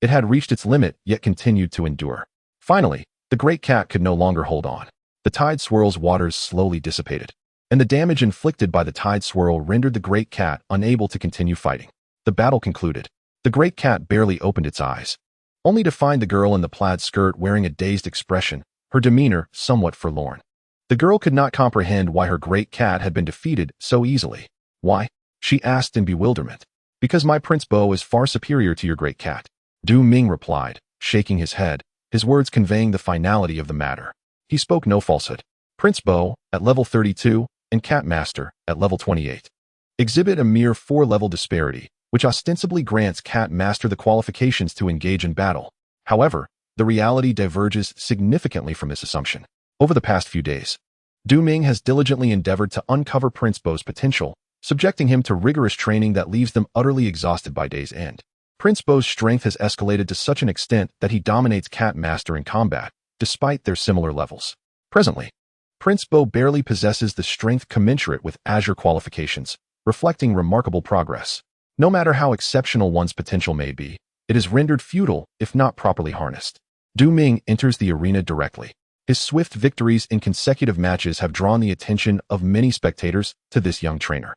It had reached its limit yet continued to endure. Finally, the great cat could no longer hold on. The tide swirl's waters slowly dissipated, and the damage inflicted by the tide swirl rendered the great cat unable to continue fighting. The battle concluded. The great cat barely opened its eyes, only to find the girl in the plaid skirt wearing a dazed expression, her demeanor somewhat forlorn. The girl could not comprehend why her great cat had been defeated so easily. Why? She asked in bewilderment. Because my Prince Bo is far superior to your great cat, Du Ming replied, shaking his head, his words conveying the finality of the matter. He spoke no falsehood. Prince Bo, at level 32, and Cat Master, at level 28, exhibit a mere 4-level disparity, which ostensibly grants Cat Master the qualifications to engage in battle. However, the reality diverges significantly from this assumption. Over the past few days, Du Ming has diligently endeavored to uncover Prince Bo's potential, subjecting him to rigorous training that leaves them utterly exhausted by day's end. Prince Bo's strength has escalated to such an extent that he dominates Cat Master in combat, despite their similar levels. Presently, Prince Bo barely possesses the strength commensurate with Azure qualifications, reflecting remarkable progress. No matter how exceptional one's potential may be, it is rendered futile if not properly harnessed. Du Ming enters the arena directly. His swift victories in consecutive matches have drawn the attention of many spectators to this young trainer.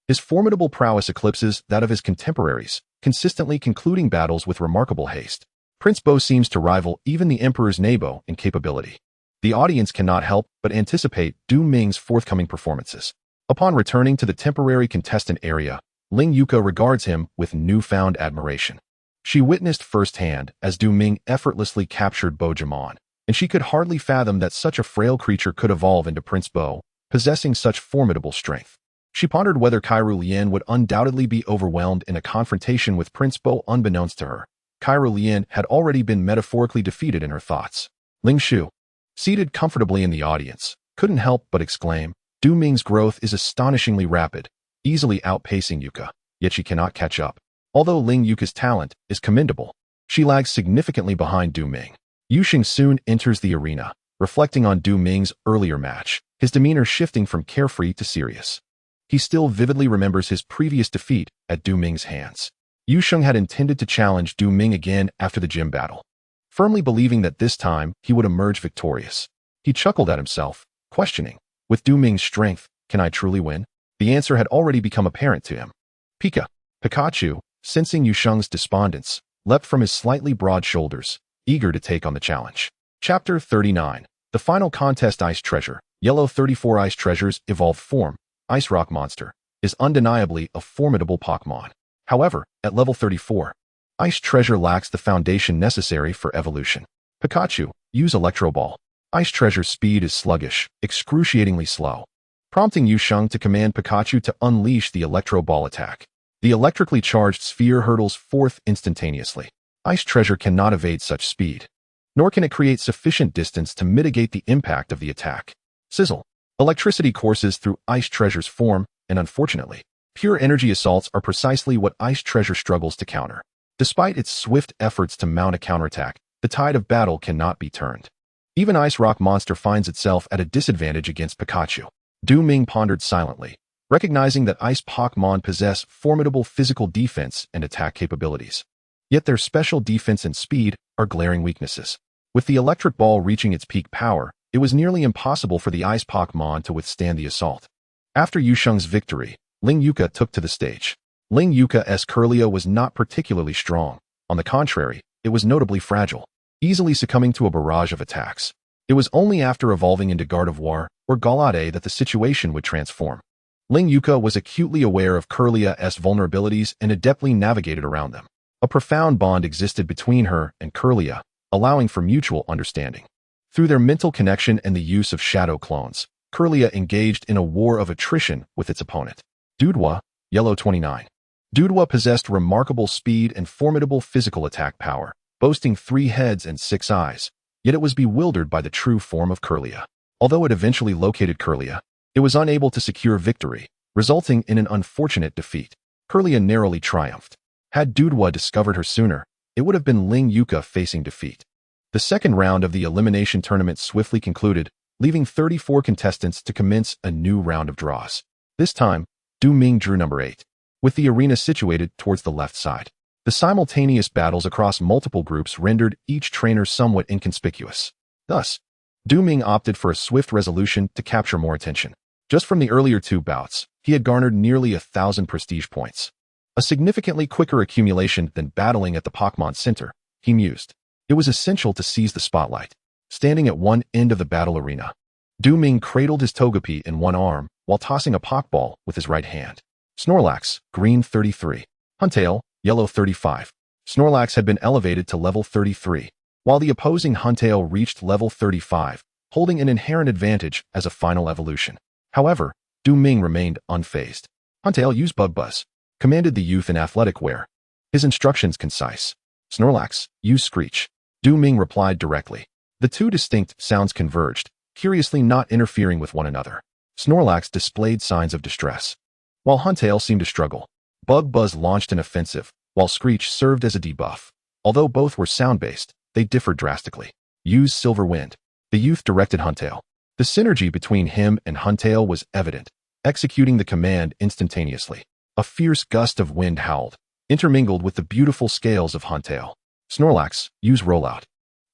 His formidable prowess eclipses that of his contemporaries, consistently concluding battles with remarkable haste. Prince Bo seems to rival even the Emperor's Nebo in capability. The audience cannot help but anticipate Du Ming's forthcoming performances. Upon returning to the temporary contestant area, Ling Yuka regards him with newfound admiration. She witnessed firsthand as Du Ming effortlessly captured Bojamon, and she could hardly fathom that such a frail creature could evolve into Prince Bo, possessing such formidable strength. She pondered whether Kairu Lian would undoubtedly be overwhelmed in a confrontation with Prince Bo unbeknownst to her. Kairu Lian had already been metaphorically defeated in her thoughts. Ling Shu, seated comfortably in the audience, couldn't help but exclaim, Du Ming's growth is astonishingly rapid, easily outpacing Yuka, yet she cannot catch up. Although Ling Yuka's talent is commendable, she lags significantly behind Du Ming. Yuxing soon enters the arena, reflecting on Du Ming's earlier match, his demeanor shifting from carefree to serious. He still vividly remembers his previous defeat at Du Ming's hands. Yuxing had intended to challenge Du Ming again after the gym battle, firmly believing that this time he would emerge victorious. He chuckled at himself, questioning, with Du Ming's strength, can I truly win? The answer had already become apparent to him. Pikachu, sensing Yuxing's despondence, leapt from his slightly broad shoulders, eager to take on the challenge. Chapter 39. The final contest. Ice Treasure. Yellow 34 Ice Treasure's evolved form, Ice Rock Monster, is undeniably a formidable Pokémon. However, at level 34, Ice Treasure lacks the foundation necessary for evolution. Pikachu, use Electro Ball. Ice Treasure's speed is sluggish, excruciatingly slow, prompting Yuxing to command Pikachu to unleash the Electro Ball attack. The electrically charged sphere hurtles forth instantaneously. Ice Treasure cannot evade such speed, nor can it create sufficient distance to mitigate the impact of the attack. Sizzle. Electricity courses through Ice Treasure's form, and unfortunately, pure energy assaults are precisely what Ice Treasure struggles to counter. Despite its swift efforts to mount a counterattack, the tide of battle cannot be turned. Even Ice Rock Monster finds itself at a disadvantage against Pikachu. Du Ming pondered silently, recognizing that Ice Pokémon possess formidable physical defense and attack capabilities. Yet their special defense and speed are glaring weaknesses. With the electric ball reaching its peak power, it was nearly impossible for the Ice Pokémon to withstand the assault. After Yuxing's victory, Ling Yuka took to the stage. Ling Yuka's Kirlia was not particularly strong. On the contrary, it was notably fragile, easily succumbing to a barrage of attacks. It was only after evolving into Gardevoir or Galade that the situation would transform. Ling Yuka was acutely aware of Kirlia's vulnerabilities and adeptly navigated around them. A profound bond existed between her and Kirlia, allowing for mutual understanding. Through their mental connection and the use of shadow clones, Kirlia engaged in a war of attrition with its opponent. Doodwa, yellow 29. Doodwa possessed remarkable speed and formidable physical attack power, boasting 3 heads and 6 eyes, yet it was bewildered by the true form of Kirlia. Although it eventually located Kirlia, it was unable to secure victory, resulting in an unfortunate defeat. Kirlia narrowly triumphed. Had Doodwa discovered her sooner, it would have been Ling Yuka facing defeat. The second round of the elimination tournament swiftly concluded, leaving 34 contestants to commence a new round of draws. This time, Ming drew number 8, with the arena situated towards the left side. The simultaneous battles across multiple groups rendered each trainer somewhat inconspicuous. Thus, Ming opted for a swift resolution to capture more attention. Just from the earlier 2 bouts, he had garnered nearly 1,000 prestige points. A significantly quicker accumulation than battling at the Pokémon Center, he mused. It was essential to seize the spotlight. Standing at one end of the battle arena, Ming cradled his Togepi in one arm while tossing a Pokeball with his right hand. Snorlax, green 33. Huntail, yellow 35. Snorlax had been elevated to level 33, while the opposing Huntail reached level 35, holding an inherent advantage as a final evolution. However, Ming remained unfazed. Huntail, use Bug Buzz, commanded the youth in athletic wear. His instructions concise. Snorlax, use Screech. Ming replied directly. The 2 distinct sounds converged, curiously not interfering with one another. Snorlax displayed signs of distress, while Huntail seemed to struggle. Bug Buzz launched an offensive, while Screech served as a debuff. Although both were sound-based, they differed drastically. Use Silver Wind. The youth directed Huntail. The synergy between him and Huntail was evident, executing the command instantaneously. A fierce gust of wind howled, intermingled with the beautiful scales of Huntail. Snorlax, use Rollout.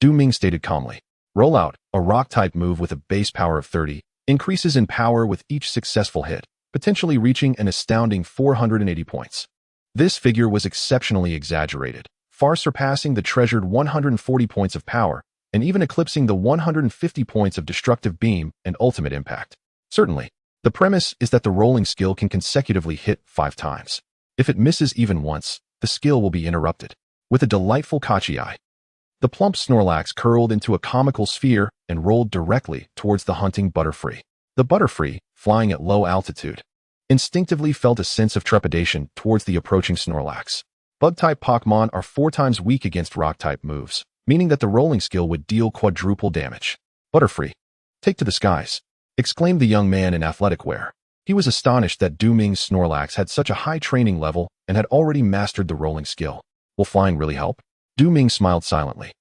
Ming stated calmly. Rollout, a rock-type move with a base power of 30, increases in power with each successful hit, potentially reaching an astounding 480 points. This figure was exceptionally exaggerated, far surpassing the treasured 140 points of power, and even eclipsing the 150 points of Destructive Beam and Ultimate Impact. Certainly, the premise is that the rolling skill can consecutively hit 5 times. If it misses even once, the skill will be interrupted. With a delightful catchy eye, the plump Snorlax curled into a comical sphere and rolled directly towards the hunting Butterfree. The Butterfree, flying at low altitude, instinctively felt a sense of trepidation towards the approaching Snorlax. Bug-type Pokémon are 4 times weak against rock-type moves, meaning that the rolling skill would deal quadruple damage. Butterfree, take to the skies, exclaimed the young man in athletic wear. He was astonished that Ming's Snorlax had such a high training level and had already mastered the rolling skill. Will flying really help? Ming smiled silently.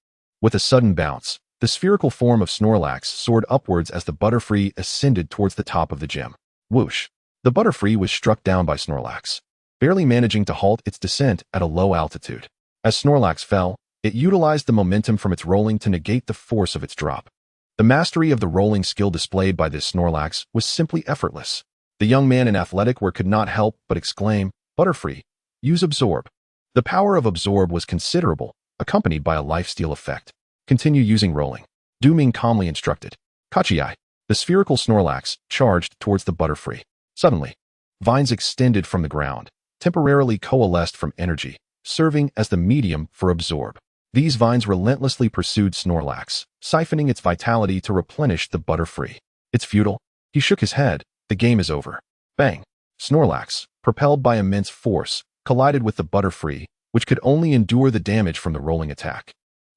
With a sudden bounce, the spherical form of Snorlax soared upwards as the Butterfree ascended towards the top of the gym. Whoosh! The Butterfree was struck down by Snorlax, barely managing to halt its descent at a low altitude. As Snorlax fell, it utilized the momentum from its rolling to negate the force of its drop. The mastery of the rolling skill displayed by this Snorlax was simply effortless. The young man in athletic wear could not help but exclaim, Butterfree, use Absorb. The power of Absorb was considerable, accompanied by a lifesteal effect. Continue using rolling. Ming calmly instructed. Kachiai, the spherical Snorlax, charged towards the Butterfree. Suddenly, vines extended from the ground, temporarily coalesced from energy, serving as the medium for Absorb. These vines relentlessly pursued Snorlax, siphoning its vitality to replenish the Butterfree. It's futile. He shook his head. The game is over. Bang! Snorlax, propelled by immense force, collided with the Butterfree, which could only endure the damage from the rolling attack.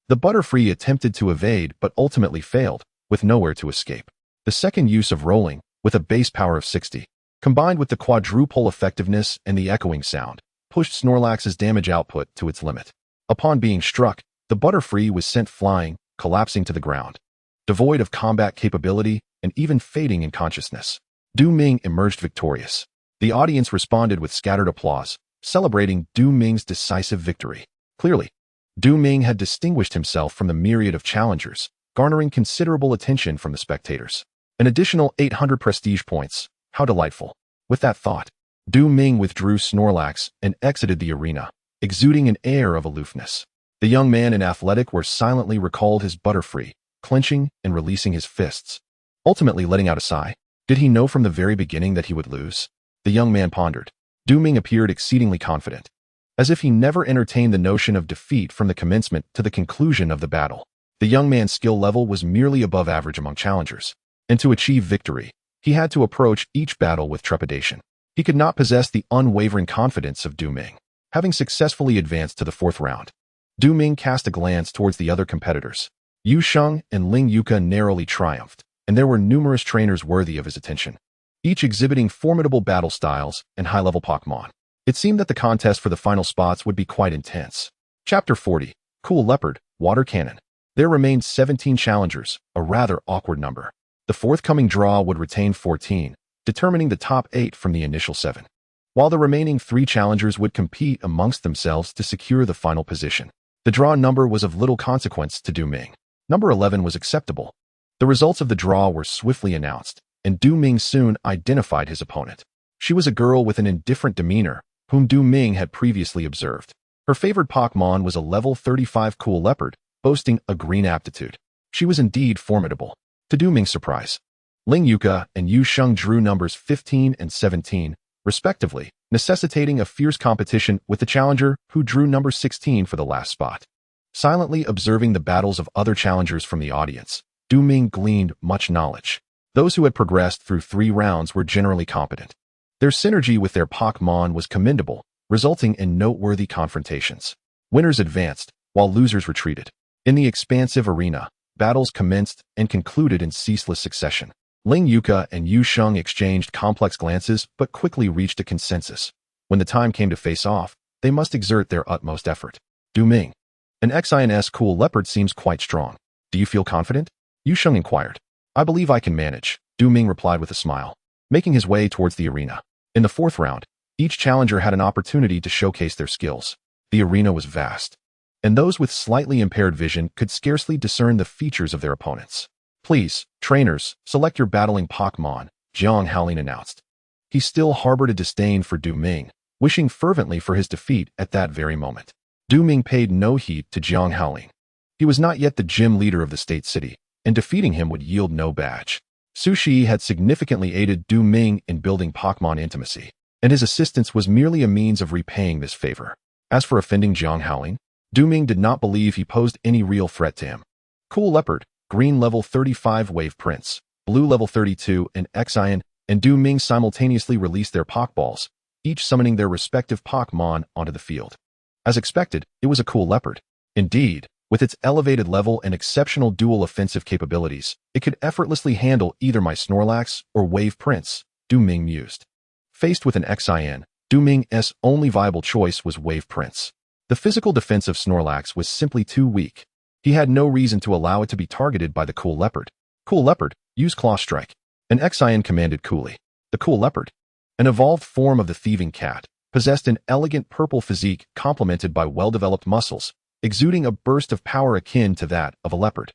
The Butterfree attempted to evade but ultimately failed, with nowhere to escape. The second use of rolling, with a base power of 60, combined with the quadruple effectiveness and the echoing sound, pushed Snorlax's damage output to its limit. Upon being struck, the Butterfree was sent flying, collapsing to the ground. Devoid of combat capability and even fading in consciousness, Ming emerged victorious. The audience responded with scattered applause, celebrating Ming's decisive victory. Clearly, Ming had distinguished himself from the myriad of challengers, garnering considerable attention from the spectators. An additional 800 prestige points. How delightful. With that thought, Ming withdrew Snorlax and exited the arena, exuding an air of aloofness. The young man in athletic wear silently recalled his Butterfree, clenching and releasing his fists, ultimately letting out a sigh. Did he know from the very beginning that he would lose? The young man pondered. Ming appeared exceedingly confident, as if he never entertained the notion of defeat from the commencement to the conclusion of the battle. The young man's skill level was merely above average among challengers, and to achieve victory, he had to approach each battle with trepidation. He could not possess the unwavering confidence of Du Ming. Having successfully advanced to the 4th round, Du Ming cast a glance towards the other competitors. Yu Sheng and Ling Yuka narrowly triumphed, and there were numerous trainers worthy of his attention, each exhibiting formidable battle styles and high-level Pokémon. It seemed that the contest for the final spots would be quite intense. Chapter 40, Cool Leopard, Water Cannon. There remained 17 challengers, a rather awkward number. The forthcoming draw would retain 14, determining the top 8 from the initial 7, while the remaining 3 challengers would compete amongst themselves to secure the final position. The draw number was of little consequence to Du Ming. Number 11 was acceptable. The results of the draw were swiftly announced, and Du Ming soon identified his opponent. She was a girl with an indifferent demeanor, whom Du Ming had previously observed. Her favored Pokémon was a level 35 Cool Leopard, boasting a green aptitude. She was indeed formidable. To Du Ming's surprise, Ling Yuka and Yu Sheng drew numbers 15 and 17, respectively, necessitating a fierce competition with the challenger who drew number 16 for the last spot. Silently observing the battles of other challengers from the audience, Du Ming gleaned much knowledge. Those who had progressed through 3 rounds were generally competent. Their synergy with their Pokémon was commendable, resulting in noteworthy confrontations. Winners advanced, while losers retreated. In the expansive arena, battles commenced and concluded in ceaseless succession. Ling Yuka and Yu Sheng exchanged complex glances but quickly reached a consensus. When the time came to face off, they must exert their utmost effort. Du Ming, an XINS Cool Leopard seems quite strong. Do you feel confident? Yu Sheng inquired. I believe I can manage, Du Ming replied with a smile, making his way towards the arena. In the 4th round, each challenger had an opportunity to showcase their skills. The arena was vast, and those with slightly impaired vision could scarcely discern the features of their opponents. Please, trainers, select your battling Pokémon, Jiang Haolin announced. He still harbored a disdain for Du Ming, wishing fervently for his defeat at that very moment. Du Ming paid no heed to Jiang Haolin. He was not yet the gym leader of the state city, and defeating him would yield no badge. Su Shi had significantly aided Du Ming in building Pokémon intimacy, and his assistance was merely a means of repaying this favor. As for offending Jiang Haolin, Du Ming did not believe he posed any real threat to him. Cool Leopard, Green level 35 Wave Prince, Blue level 32 and Xian and Du Ming simultaneously released their Pokeballs, each summoning their respective Pokémon onto the field. As expected, it was a Cool Leopard. Indeed, with its elevated level and exceptional dual offensive capabilities, it could effortlessly handle either my Snorlax or Wave Prince, Du Ming mused. Faced with an Xian, Du Ming's only viable choice was Wave Prince. The physical defense of Snorlax was simply too weak. He had no reason to allow it to be targeted by the Cool Leopard. Cool Leopard, use Claw Strike. An Xian commanded coolly. The Cool Leopard, an evolved form of the thieving cat, possessed an elegant purple physique complemented by well-developed muscles, exuding a burst of power akin to that of a leopard.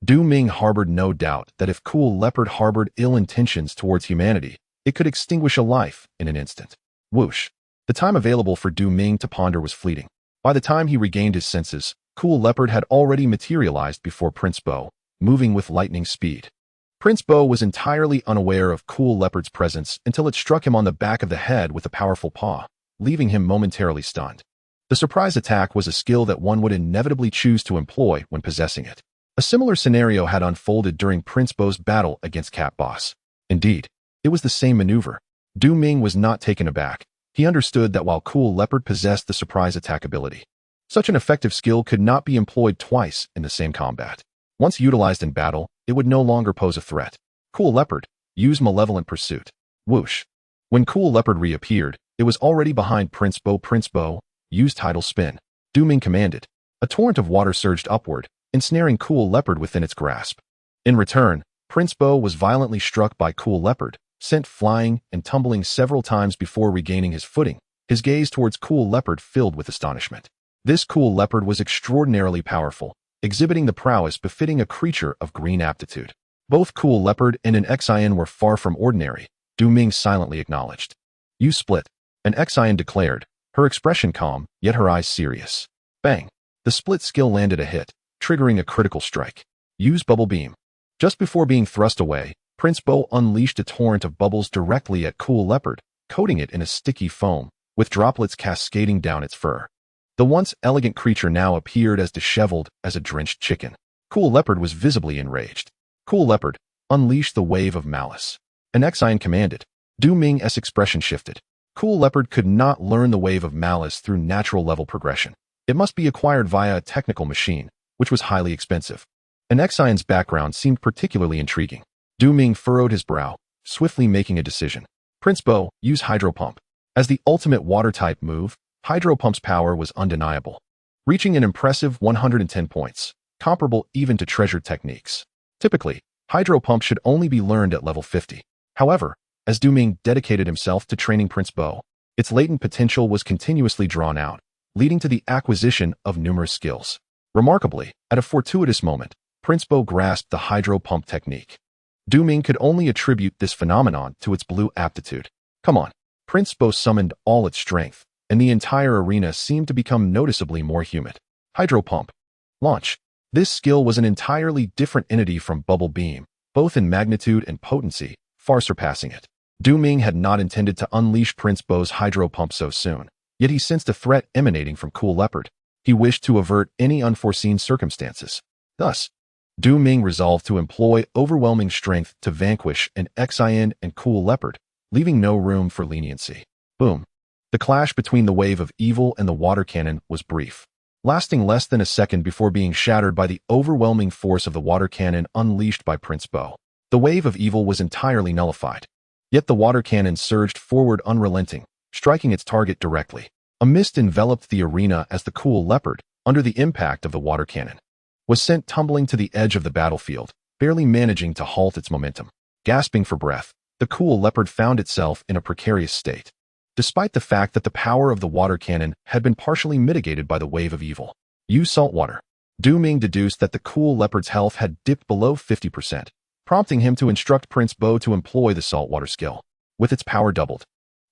Du Ming harbored no doubt that if Cool Leopard harbored ill intentions towards humanity, it could extinguish a life in an instant. Whoosh. The time available for Du Ming to ponder was fleeting. By the time he regained his senses, Cool Leopard had already materialized before Prince Bo, moving with lightning speed. Prince Bo was entirely unaware of Cool Leopard's presence until it struck him on the back of the head with a powerful paw, leaving him momentarily stunned. The surprise attack was a skill that one would inevitably choose to employ when possessing it. A similar scenario had unfolded during Prince Bo's battle against Cat Boss. Indeed, it was the same maneuver. Du Ming was not taken aback. He understood that while Cool Leopard possessed the surprise attack ability, such an effective skill could not be employed twice in the same combat. Once utilized in battle, it would no longer pose a threat. Cool Leopard, use Malevolent Pursuit. Whoosh. When Cool Leopard reappeared, it was already behind Prince Bo. Prince Bo, use Tidal Spin. Du Ming commanded. A torrent of water surged upward, ensnaring Cool Leopard within its grasp. In return, Prince Bo was violently struck by Cool Leopard, sent flying and tumbling several times before regaining his footing, his gaze towards Cool Leopard filled with astonishment. This Cool Leopard was extraordinarily powerful, exhibiting the prowess befitting a creature of green aptitude. Both Cool Leopard and an Xian were far from ordinary, Du Ming silently acknowledged. You split, an Xian declared, her expression calm, yet her eyes serious. Bang! The split skill landed a hit, triggering a critical strike. Use Bubble Beam. Just before being thrust away, Prince Bo unleashed a torrent of bubbles directly at Cool Leopard, coating it in a sticky foam, with droplets cascading down its fur. The once elegant creature now appeared as disheveled as a drenched chicken. Cool Leopard was visibly enraged. Cool Leopard, unleash the wave of malice. An Exion commanded. Du Ming's expression shifted. Cool Leopard could not learn the wave of malice through natural level progression. It must be acquired via a technical machine, which was highly expensive. An Exion's background seemed particularly intriguing. Du Ming furrowed his brow, swiftly making a decision. Prince Bo, use Hydro Pump. As the ultimate water-type move, Hydro Pump's power was undeniable, reaching an impressive 110 points, comparable even to treasured techniques. Typically, Hydro Pump should only be learned at level 50. However, as Du Ming dedicated himself to training Prince Bo, its latent potential was continuously drawn out, leading to the acquisition of numerous skills. Remarkably, at a fortuitous moment, Prince Bo grasped the Hydro Pump technique. Du Ming could only attribute this phenomenon to its blue aptitude. Come on. Prince Bo summoned all its strength, and the entire arena seemed to become noticeably more humid. Hydro Pump. Launch. This skill was an entirely different entity from Bubble Beam, both in magnitude and potency, far surpassing it. Du Ming had not intended to unleash Prince Bo's Hydro Pump so soon, yet he sensed a threat emanating from Cool Leopard. He wished to avert any unforeseen circumstances. Thus, Du Ming resolved to employ overwhelming strength to vanquish an Exion and Cool Leopard, leaving no room for leniency. Boom. The clash between the wave of evil and the water cannon was brief, lasting less than a second before being shattered by the overwhelming force of the water cannon unleashed by Prince Bo. The wave of evil was entirely nullified. Yet the water cannon surged forward unrelenting, striking its target directly. A mist enveloped the arena as the Cool Leopard, under the impact of the water cannon, was sent tumbling to the edge of the battlefield, barely managing to halt its momentum. Gasping for breath, the Cool Leopard found itself in a precarious state, despite the fact that the power of the water cannon had been partially mitigated by the wave of evil. Use saltwater. Du Ming deduced that the Cool Leopard's health had dipped below 50%, prompting him to instruct Prince Bo to employ the saltwater skill. With its power doubled,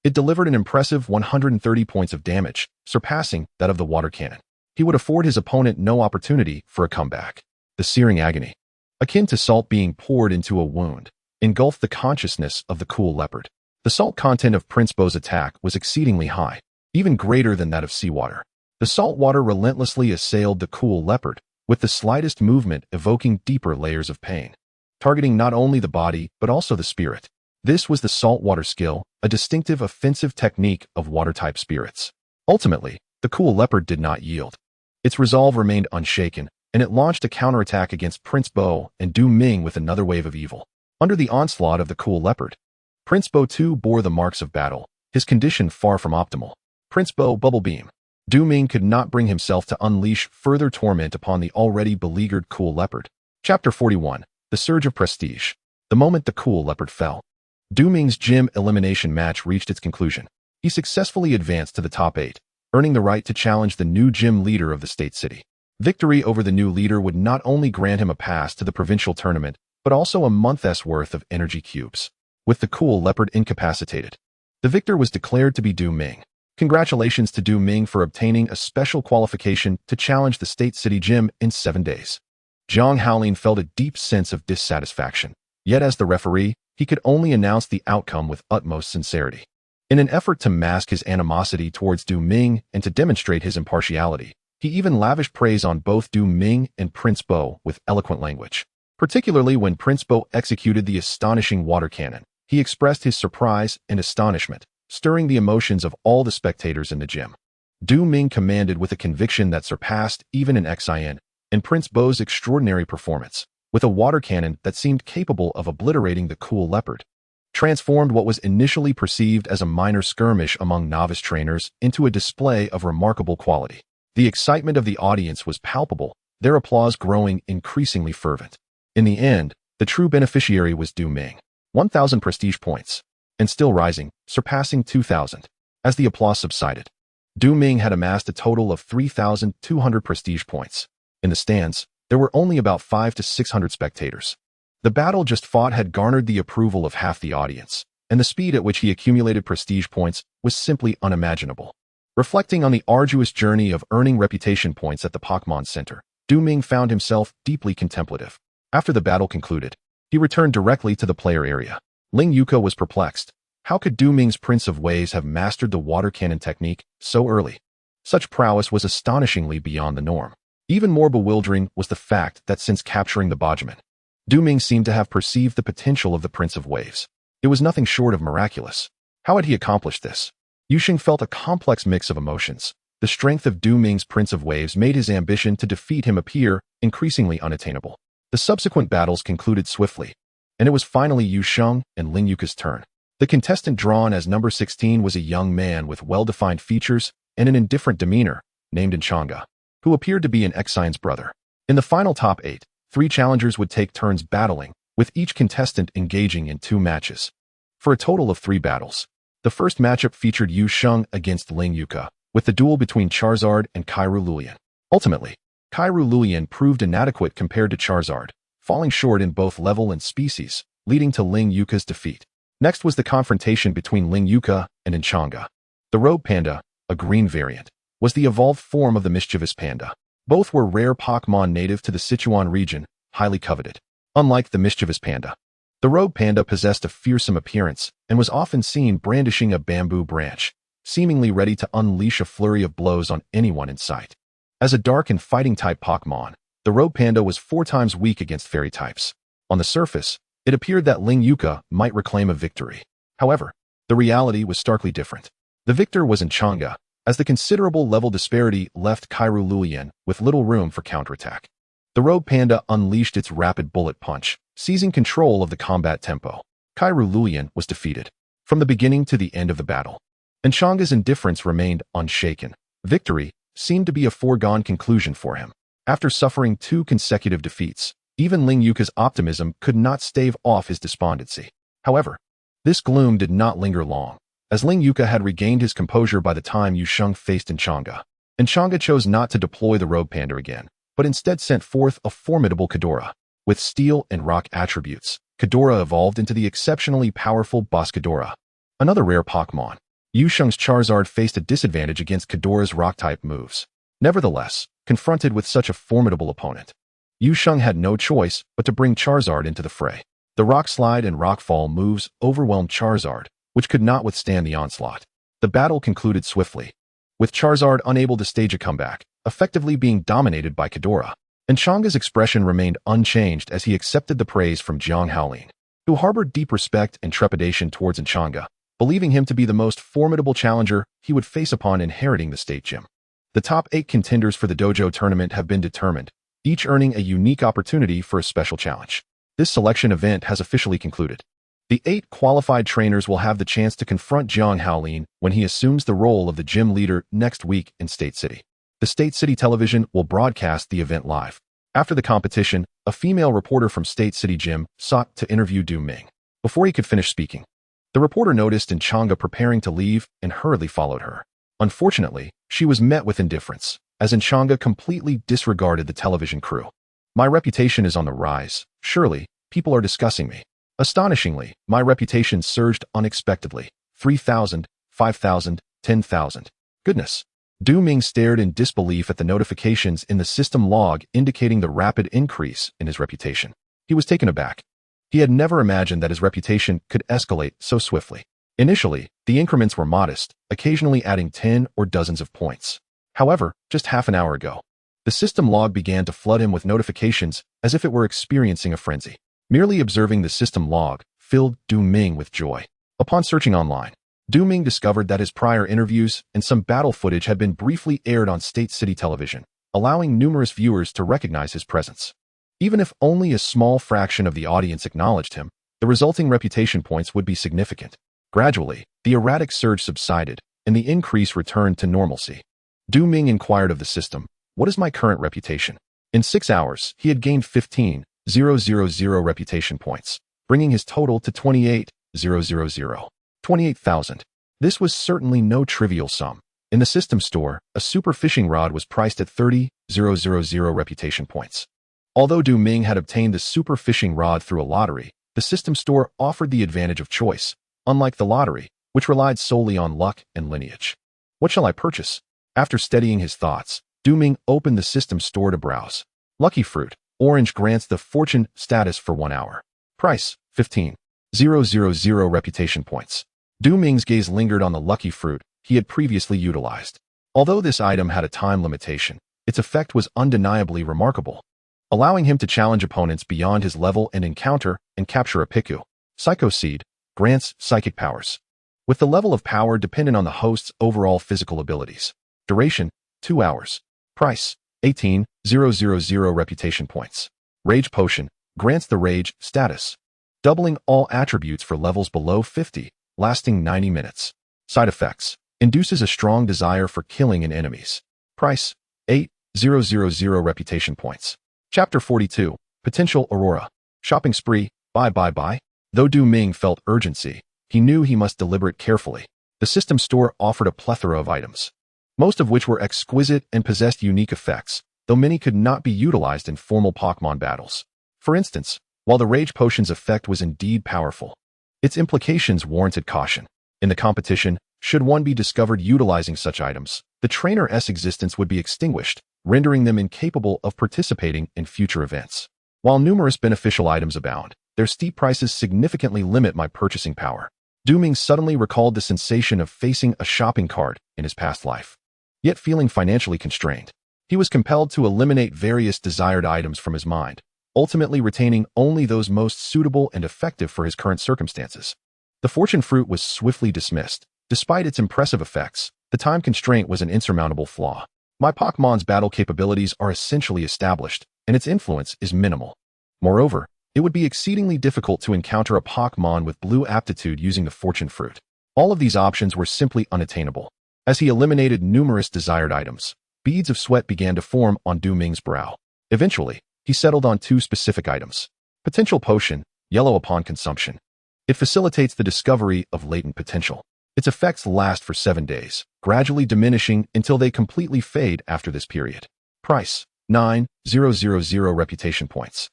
it delivered an impressive 130 points of damage, surpassing that of the water cannon. He would afford his opponent no opportunity for a comeback. The searing agony, akin to salt being poured into a wound, engulfed the consciousness of the Cool Leopard. The salt content of Prince Bo's attack was exceedingly high, even greater than that of seawater. The salt water relentlessly assailed the Cool Leopard, with the slightest movement evoking deeper layers of pain, targeting not only the body but also the spirit. This was the saltwater skill, a distinctive offensive technique of water-type spirits. Ultimately, the Cool Leopard did not yield. Its resolve remained unshaken, and it launched a counterattack against Prince Bo and Du Ming with another wave of evil. Under the onslaught of the Cool Leopard, Prince Bo too bore the marks of battle, his condition far from optimal. Prince Bo Bubble Beam. Du Ming could not bring himself to unleash further torment upon the already beleaguered Cool Leopard. Chapter 41. The Surge of Prestige. The moment the Cool Leopard fell, Du Ming's gym elimination match reached its conclusion. He successfully advanced to the top 8, earning the right to challenge the new gym leader of the state city. Victory over the new leader would not only grant him a pass to the provincial tournament, but also a month's worth of energy cubes. With the Cool Leopard incapacitated, the victor was declared to be Du Ming. Congratulations to Du Ming for obtaining a special qualification to challenge the state city gym in 7 days. Zhang Haolin felt a deep sense of dissatisfaction, yet as the referee, he could only announce the outcome with utmost sincerity. In an effort to mask his animosity towards Du Ming and to demonstrate his impartiality, he even lavished praise on both Du Ming and Prince Bo with eloquent language. Particularly when Prince Bo executed the astonishing water cannon, he expressed his surprise and astonishment, stirring the emotions of all the spectators in the gym. Du Ming commanded with a conviction that surpassed even an Exion, and Prince Bo's extraordinary performance, with a water cannon that seemed capable of obliterating the Cool Leopard, transformed what was initially perceived as a minor skirmish among novice trainers into a display of remarkable quality. The excitement of the audience was palpable, their applause growing increasingly fervent. In the end, the true beneficiary was Du Ming. 1,000 prestige points, and still rising, surpassing 2,000. As the applause subsided, Du Ming had amassed a total of 3,200 prestige points. In the stands, there were only about 500 to 600 spectators. The battle just fought had garnered the approval of half the audience, and the speed at which he accumulated prestige points was simply unimaginable. Reflecting on the arduous journey of earning reputation points at the Pokémon Center, Du Ming found himself deeply contemplative. After the battle concluded, he returned directly to the player area. Ling Yuko was perplexed. How could Du Ming's Prince of Ways have mastered the water cannon technique so early? Such prowess was astonishingly beyond the norm. Even more bewildering was the fact that since capturing the Bojimon, Du Ming seemed to have perceived the potential of the Prince of Waves. It was nothing short of miraculous. How had he accomplished this? Yusheng felt a complex mix of emotions. The strength of Du Ming's Prince of Waves made his ambition to defeat him appear increasingly unattainable. The subsequent battles concluded swiftly, and it was finally Yusheng and Ling Yuka's turn. The contestant drawn as number 16 was a young man with well-defined features and an indifferent demeanor, named Enchanga, who appeared to be an Exine's brother. In the final top 8, 3 challengers would take turns battling, with each contestant engaging in 2 matches, for a total of 3 battles. The first matchup featured Yusheng against Ling Yuka, with the duel between Charizard and Kairu Lulian. Ultimately, Kairu Lulian proved inadequate compared to Charizard, falling short in both level and species, leading to Ling Yuka's defeat. Next was the confrontation between Ling Yuka and Enchanga. The Rogue Panda, a green variant, was the evolved form of the mischievous panda. Both were rare Pokémon native to the Sichuan region, highly coveted. Unlike the mischievous panda, the Rogue Panda possessed a fearsome appearance and was often seen brandishing a bamboo branch, seemingly ready to unleash a flurry of blows on anyone in sight. As a dark and fighting-type Pokémon, the Rogue Panda was 4 times weak against fairy types. On the surface, it appeared that Ling Yuka might reclaim a victory. However, the reality was starkly different. The victor was Enchanga, as the considerable level disparity left Kairu Lulian with little room for counterattack. The Rogue Panda unleashed its rapid bullet punch, seizing control of the combat tempo. Kairu Lulian was defeated from the beginning to the end of the battle. Enchanga's indifference remained unshaken. Victory seemed to be a foregone conclusion for him. After suffering 2 consecutive defeats, even Ling Yuka's optimism could not stave off his despondency. However, this gloom did not linger long, as Ling Yuka had regained his composure by the time Yusheng faced Enchanga. Enchanga chose not to deploy the Rogue Panda again, but instead sent forth a formidable Kadora. With steel and rock attributes, Kadora evolved into the exceptionally powerful Boss Kadora, another rare Pokémon. Yusheng's Charizard faced a disadvantage against Kadora's rock-type moves. Nevertheless, confronted with such a formidable opponent, Yusheng had no choice but to bring Charizard into the fray. The Rock Slide and Rock Fall moves overwhelmed Charizard, which could not withstand the onslaught. The battle concluded swiftly, with Charizard unable to stage a comeback, effectively being dominated by Kadora. Enchanga's expression remained unchanged as he accepted the praise from Jiang Haolin, who harbored deep respect and trepidation towards Enchanga, believing him to be the most formidable challenger he would face upon inheriting the state gym. The top 8 contenders for the dojo tournament have been determined, each earning a unique opportunity for a special challenge. This selection event has officially concluded. The 8 qualified trainers will have the chance to confront Jiang Haolin when he assumes the role of the gym leader next week in State City. The State City Television will broadcast the event live. After the competition, a female reporter from State City Gym sought to interview Du Ming. Before he could finish speaking, the reporter noticed Enchanga preparing to leave and hurriedly followed her. Unfortunately, she was met with indifference, as Enchanga completely disregarded the television crew. My reputation is on the rise. Surely, people are discussing me. Astonishingly, my reputation surged unexpectedly. 3,000, 5,000, 10,000. Goodness. Du Ming stared in disbelief at the notifications in the system log indicating the rapid increase in his reputation. He was taken aback. He had never imagined that his reputation could escalate so swiftly. Initially, the increments were modest, occasionally adding 10 or dozens of points. However, just half an hour ago, the system log began to flood him with notifications as if it were experiencing a frenzy. Merely observing the system log filled Du Ming with joy. Upon searching online, Du Ming discovered that his prior interviews and some battle footage had been briefly aired on State City Television, allowing numerous viewers to recognize his presence. Even if only a small fraction of the audience acknowledged him, the resulting reputation points would be significant. Gradually, the erratic surge subsided, and the increase returned to normalcy. Du Ming inquired of the system, "What is my current reputation?" In 6 hours, he had gained 15,000 reputation points, bringing his total to 28,000. 28,000. This was certainly no trivial sum. In the system store, a super fishing rod was priced at 30,000 reputation points. Although Du Ming had obtained the super fishing rod through a lottery, the system store offered the advantage of choice, unlike the lottery, which relied solely on luck and lineage. What shall I purchase? After steadying his thoughts, Du Ming opened the system store to browse. Lucky fruit, orange grants the fortune status for 1 hour. Price, 15,000 reputation points. Du Ming's gaze lingered on the lucky fruit he had previously utilized. Although this item had a time limitation, its effect was undeniably remarkable, allowing him to challenge opponents beyond his level and encounter and capture a Piku. Psycho Seed grants psychic powers, with the level of power dependent on the host's overall physical abilities. Duration, 2 hours. Price, 18,000 reputation points. Rage Potion grants the Rage status, doubling all attributes for levels below 50, lasting 90 minutes. Side effects, induces a strong desire for killing in enemies. Price, 8,000 reputation points. Chapter 42, Potential Aurora. Shopping spree, buy. Though Du Ming felt urgency, he knew he must deliberate carefully. The system store offered a plethora of items, most of which were exquisite and possessed unique effects, though many could not be utilized in formal Pokémon battles. For instance, while the Rage Potion's effect was indeed powerful, its implications warranted caution. In the competition, should one be discovered utilizing such items, the trainer's existence would be extinguished, rendering them incapable of participating in future events. While numerous beneficial items abound, their steep prices significantly limit my purchasing power. Du Ming suddenly recalled the sensation of facing a shopping cart in his past life. Yet feeling financially constrained, he was compelled to eliminate various desired items from his mind, ultimately retaining only those most suitable and effective for his current circumstances. The fortune fruit was swiftly dismissed. Despite its impressive effects, the time constraint was an insurmountable flaw. My Pokémon's battle capabilities are essentially established, and its influence is minimal. Moreover, it would be exceedingly difficult to encounter a Pokémon with blue aptitude using the fortune fruit. All of these options were simply unattainable. As he eliminated numerous desired items, beads of sweat began to form on Du Ming's brow. Eventually, he settled on 2 specific items. Potential Potion, yellow upon consumption. It facilitates the discovery of latent potential. Its effects last for 7 days, gradually diminishing until they completely fade after this period. Price, 9,000 reputation points.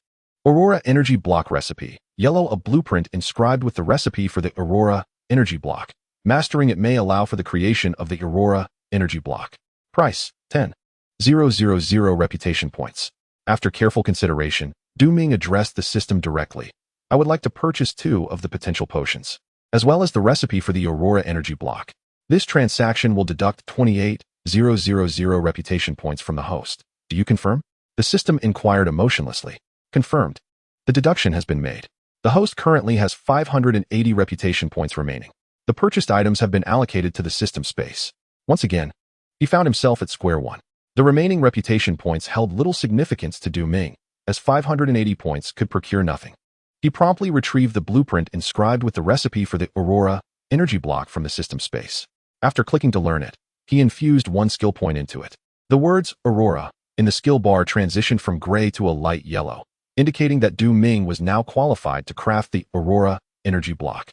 Aurora Energy Block Recipe. Yellow, a blueprint inscribed with the recipe for the Aurora Energy Block. Mastering it may allow for the creation of the Aurora Energy Block. Price, 10,000 reputation points. After careful consideration, Du Ming addressed the system directly. I would like to purchase 2 of the potential potions, as well as the recipe for the Aurora Energy Block. This transaction will deduct 28,000 reputation points from the host. Do you confirm? The system inquired emotionlessly. Confirmed. The deduction has been made. The host currently has 580 reputation points remaining. The purchased items have been allocated to the system space. Once again, he found himself at square one. The remaining reputation points held little significance to Du Ming, as 580 points could procure nothing. He promptly retrieved the blueprint inscribed with the recipe for the Aurora Energy Block from the system space. After clicking to learn it, he infused 1 skill point into it. The words Aurora in the skill bar transitioned from gray to a light yellow, indicating that Du Ming was now qualified to craft the Aurora Energy Block.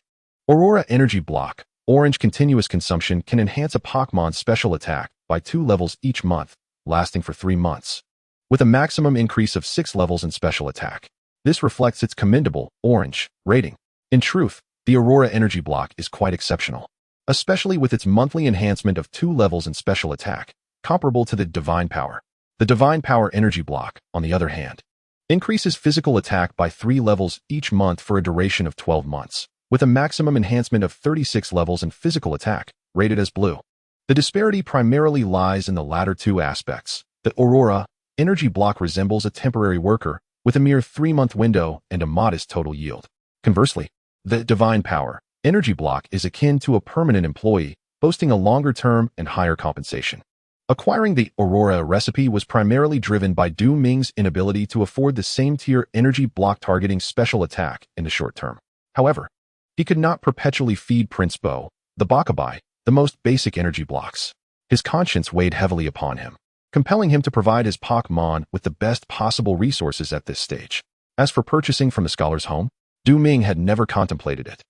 Aurora Energy Block, orange continuous consumption can enhance a Pokémon's special attack by 2 levels each month, lasting for 3 months, with a maximum increase of 6 levels in special attack. This reflects its commendable orange rating. In truth, the Aurora Energy Block is quite exceptional, especially with its monthly enhancement of 2 levels in special attack, comparable to the Divine Power. The Divine Power Energy Block, on the other hand, increases physical attack by 3 levels each month for a duration of 12 months, with a maximum enhancement of 36 levels in physical attack, rated as blue. The disparity primarily lies in the latter 2 aspects. The Aurora Energy Block resembles a temporary worker, with a mere 3-month window and a modest total yield. Conversely, the Divine Power Energy Block is akin to a permanent employee, boasting a longer term and higher compensation. Acquiring the Aurora recipe was primarily driven by Du Ming's inability to afford the same tier energy block targeting special attack in the short term. However, he could not perpetually feed Prince Bo, the Bakabai, the most basic energy blocks. His conscience weighed heavily upon him, compelling him to provide his Pokémon with the best possible resources at this stage. As for purchasing from the scholar's home, Du Ming had never contemplated it.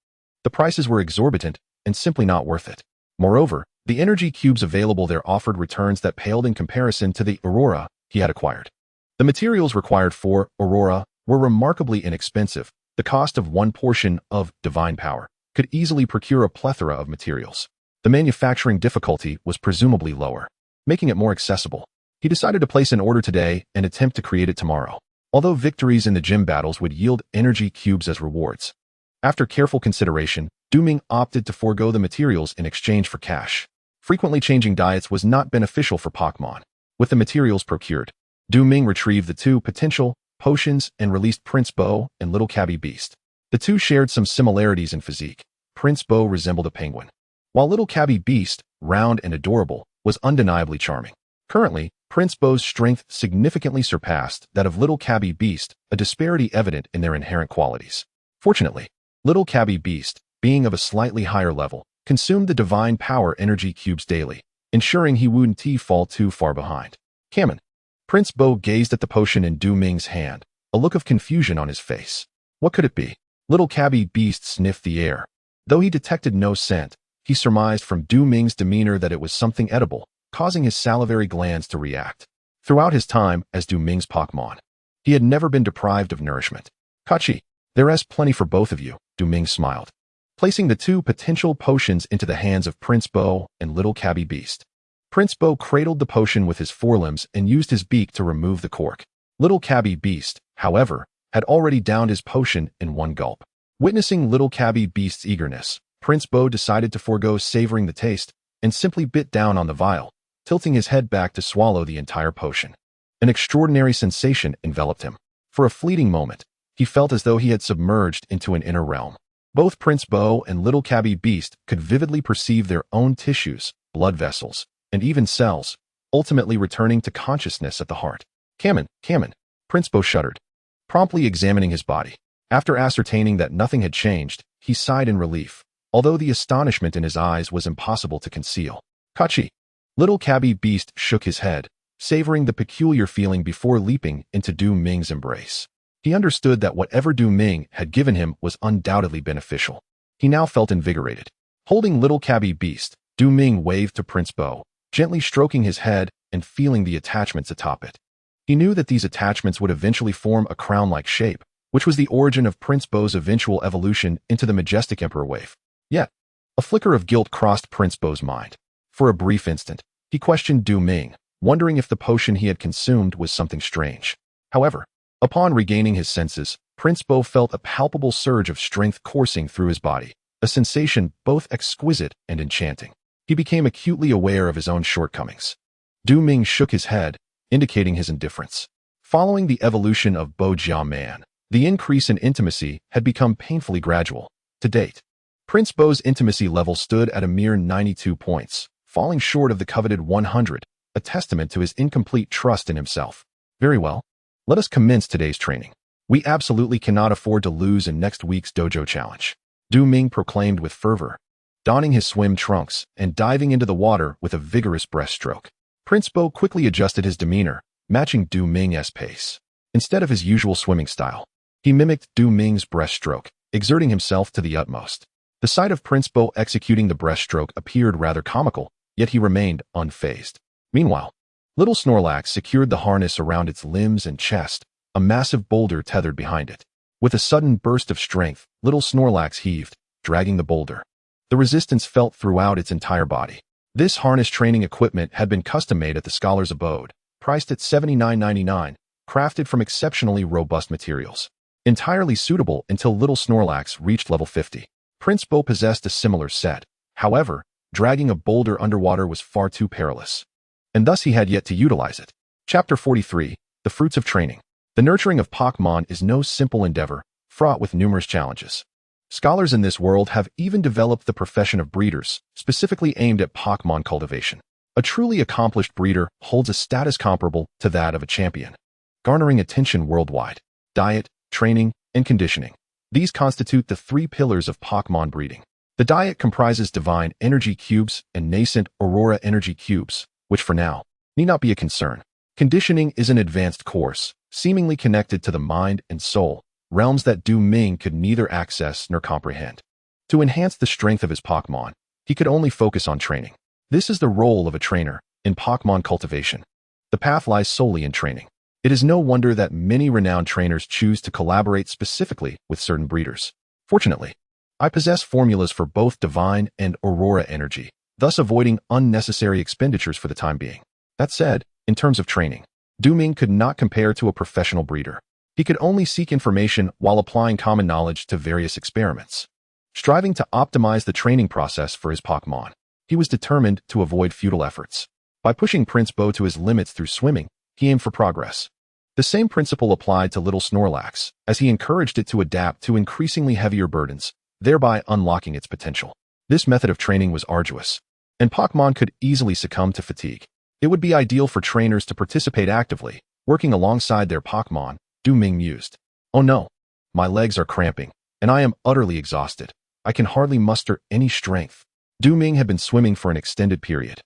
The prices were exorbitant and simply not worth it. Moreover, the energy cubes available there offered returns that paled in comparison to the Aurora he had acquired. The materials required for Aurora were remarkably inexpensive. The cost of 1 portion of Divine Power could easily procure a plethora of materials. The manufacturing difficulty was presumably lower, making it more accessible. He decided to place an order today and attempt to create it tomorrow, although victories in the gym battles would yield energy cubes as rewards. After careful consideration, Du Ming opted to forego the materials in exchange for cash. Frequently changing diets was not beneficial for Pokémon. With the materials procured, Ming retrieved the two potential potions and released Prince Bo and Little Cabby Beast. The two shared some similarities in physique. Prince Bo resembled a penguin, while Little Cabby Beast, round and adorable, was undeniably charming. Currently, Prince Bo's strength significantly surpassed that of Little Cabby Beast, a disparity evident in their inherent qualities. Fortunately, Little Cabby Beast, being of a slightly higher level, consumed the divine power energy cubes daily, ensuring he wouldn't fall too far behind. Kamen. Prince Bo gazed at the potion in Ming's hand, a look of confusion on his face. What could it be? Little Cabby Beast sniffed the air. Though he detected no scent, he surmised from Ming's demeanor that it was something edible, causing his salivary glands to react. Throughout his time as Ming's Pokémon, he had never been deprived of nourishment. Kachi, there's plenty for both of you, Ming smiled, placing the two potential potions into the hands of Prince Bo and Little Cabby Beast. Prince Bo cradled the potion with his forelimbs and used his beak to remove the cork. Little Cabby Beast, however, had already downed his potion in one gulp. Witnessing Little Cabby Beast's eagerness, Prince Bo decided to forego savoring the taste and simply bit down on the vial, tilting his head back to swallow the entire potion. An extraordinary sensation enveloped him. For a fleeting moment, he felt as though he had submerged into an inner realm. Both Prince Bo and Little Cabby Beast could vividly perceive their own tissues, blood vessels, and even cells, ultimately returning to consciousness at the heart. Kamen, Prince Bo shuddered, promptly examining his body. After ascertaining that nothing had changed, he sighed in relief, although the astonishment in his eyes was impossible to conceal. Kachi. Little Cabby Beast shook his head, savoring the peculiar feeling before leaping into Ming's embrace. He understood that whatever Ming had given him was undoubtedly beneficial. He now felt invigorated. Holding Little Cabby Beast, Ming waved to Prince Bo, gently stroking his head and feeling the attachments atop it. He knew that these attachments would eventually form a crown-like shape, which was the origin of Prince Bo's eventual evolution into the majestic Emperor wave. Yet, a flicker of guilt crossed Prince Bo's mind. For a brief instant, he questioned Ming, wondering if the potion he had consumed was something strange. However, upon regaining his senses, Prince Bo felt a palpable surge of strength coursing through his body, a sensation both exquisite and enchanting. He became acutely aware of his own shortcomings. Ming shook his head, indicating his indifference. Following the evolution of BOMBSHELL Man, the increase in intimacy had become painfully gradual. To date, Prince Bo's intimacy level stood at a mere 92 points, falling short of the coveted 100, a testament to his incomplete trust in himself. Very well. Let us commence today's training. We absolutely cannot afford to lose in next week's dojo challenge, Ming proclaimed with fervor, donning his swim trunks and diving into the water with a vigorous breaststroke. Prince Bo quickly adjusted his demeanor, matching Ming's pace. Instead of his usual swimming style, he mimicked Ming's breaststroke, exerting himself to the utmost. The sight of Prince Bo executing the breaststroke appeared rather comical, yet he remained unfazed. Meanwhile, little Snorlax secured the harness around its limbs and chest, a massive boulder tethered behind it. With a sudden burst of strength, little Snorlax heaved, dragging the boulder. The resistance felt throughout its entire body. This harness training equipment had been custom-made at the scholar's abode, priced at $79.99, crafted from exceptionally robust materials. Entirely suitable until little Snorlax reached level 50. Prince Bo possessed a similar set. However, dragging a boulder underwater was far too perilous, and thus he had yet to utilize it. Chapter 43, The Fruits of Training. The nurturing of Pokémon is no simple endeavor, fraught with numerous challenges. Scholars in this world have even developed the profession of breeders, specifically aimed at Pokémon cultivation. A truly accomplished breeder holds a status comparable to that of a champion, garnering attention worldwide. Diet, training, and conditioning. These constitute the three pillars of Pokémon breeding. The diet comprises divine energy cubes and nascent aurora energy cubes, which for now need not be a concern. Conditioning is an advanced course, seemingly connected to the mind and soul, realms that Ming could neither access nor comprehend. To enhance the strength of his Pokémon, he could only focus on training. This is the role of a trainer in Pokémon cultivation. The path lies solely in training. It is no wonder that many renowned trainers choose to collaborate specifically with certain breeders. Fortunately, I possess formulas for both divine and aurora energy, thus avoiding unnecessary expenditures for the time being. That said, in terms of training, Ming could not compare to a professional breeder. He could only seek information while applying common knowledge to various experiments. Striving to optimize the training process for his Pokémon, he was determined to avoid futile efforts. By pushing Prince Bo to his limits through swimming, he aimed for progress. The same principle applied to little Snorlax, as he encouraged it to adapt to increasingly heavier burdens, thereby unlocking its potential. This method of training was arduous, and Pokémon could easily succumb to fatigue. It would be ideal for trainers to participate actively, working alongside their Pokémon, Ming mused. Oh no, my legs are cramping, and I am utterly exhausted. I can hardly muster any strength. Ming had been swimming for an extended period,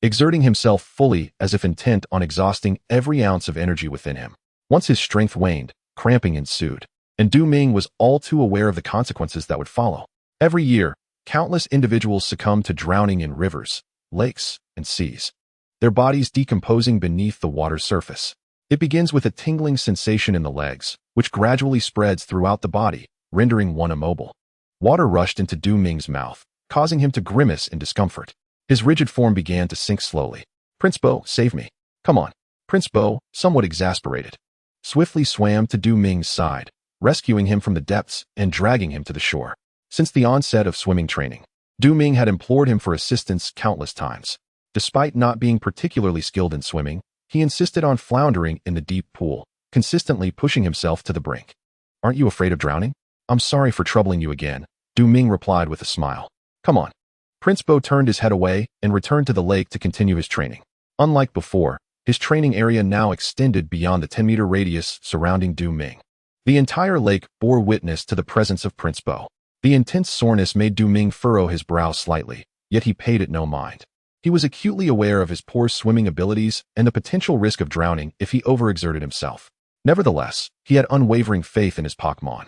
exerting himself fully as if intent on exhausting every ounce of energy within him. Once his strength waned, cramping ensued, and Ming was all too aware of the consequences that would follow. Every year, countless individuals succumb to drowning in rivers, lakes, and seas, their bodies decomposing beneath the water's surface. It begins with a tingling sensation in the legs, which gradually spreads throughout the body, rendering one immobile. Water rushed into Ming's mouth, causing him to grimace in discomfort. His rigid form began to sink slowly. Prince Bo, save me. Come on. Prince Bo, somewhat exasperated, swiftly swam to Ming's side, rescuing him from the depths and dragging him to the shore. Since the onset of swimming training, Ming had implored him for assistance countless times. Despite not being particularly skilled in swimming, he insisted on floundering in the deep pool, consistently pushing himself to the brink. Aren't you afraid of drowning? I'm sorry for troubling you again, Ming replied with a smile. Come on. Prince Bo turned his head away and returned to the lake to continue his training. Unlike before, his training area now extended beyond the 10-meter radius surrounding Ming. The entire lake bore witness to the presence of Prince Bo. The intense soreness made Ming furrow his brow slightly, yet he paid it no mind. He was acutely aware of his poor swimming abilities and the potential risk of drowning if he overexerted himself. Nevertheless, he had unwavering faith in his Pokémon.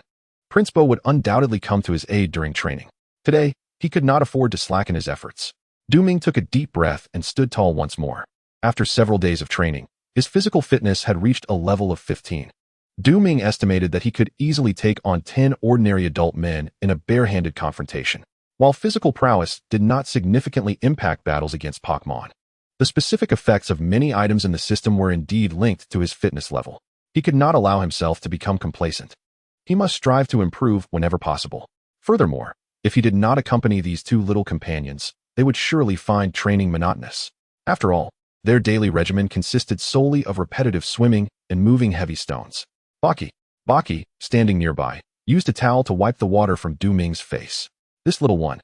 Prince Bo would undoubtedly come to his aid during training. Today, he could not afford to slacken his efforts. Ming took a deep breath and stood tall once more. After several days of training, his physical fitness had reached a level of 15. Ming estimated that he could easily take on 10 ordinary adult men in a barehanded confrontation. While physical prowess did not significantly impact battles against Pokémon, the specific effects of many items in the system were indeed linked to his fitness level. He could not allow himself to become complacent. He must strive to improve whenever possible. Furthermore, if he did not accompany these two little companions, they would surely find training monotonous. After all, their daily regimen consisted solely of repetitive swimming and moving heavy stones. Baki, standing nearby, used a towel to wipe the water from Ming's face. This little one,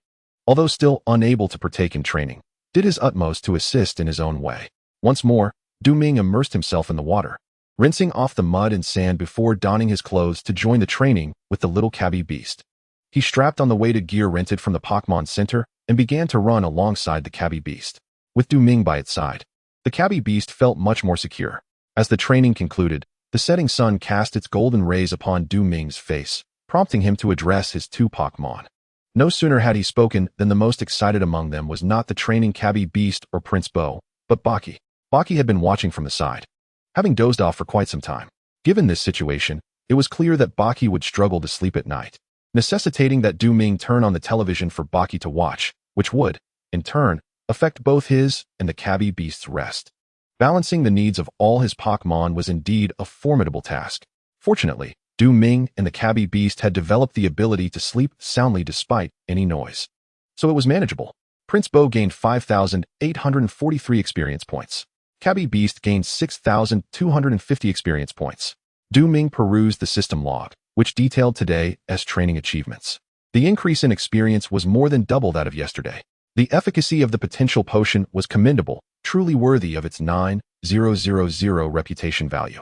although still unable to partake in training, did his utmost to assist in his own way. Once more, Ming immersed himself in the water, rinsing off the mud and sand before donning his clothes to join the training with the little cabby beast. He strapped on the weighted gear rented from the Pokémon Center and began to run alongside the cabby beast. With Ming by its side, the cabby beast felt much more secure. As the training concluded, the setting sun cast its golden rays upon Ming's face, prompting him to address his two Pokémon. No sooner had he spoken than the most excited among them was not the training cabby beast or Prince Bo, but Baki. Baki had been watching from the side, having dozed off for quite some time. Given this situation, it was clear that Baki would struggle to sleep at night, necessitating that Ming turn on the television for Baki to watch, which would, in turn, affect both his and the cabby beast's rest. Balancing the needs of all his Pokémon was indeed a formidable task. Fortunately, Ming and the cabby beast had developed the ability to sleep soundly despite any noise, so it was manageable. Prince Bo gained 5,843 experience points. Cabby beast gained 6,250 experience points. Ming perused the system log, which detailed today as training achievements. The increase in experience was more than double that of yesterday. The efficacy of the potential potion was commendable, truly worthy of its 9,000 reputation value.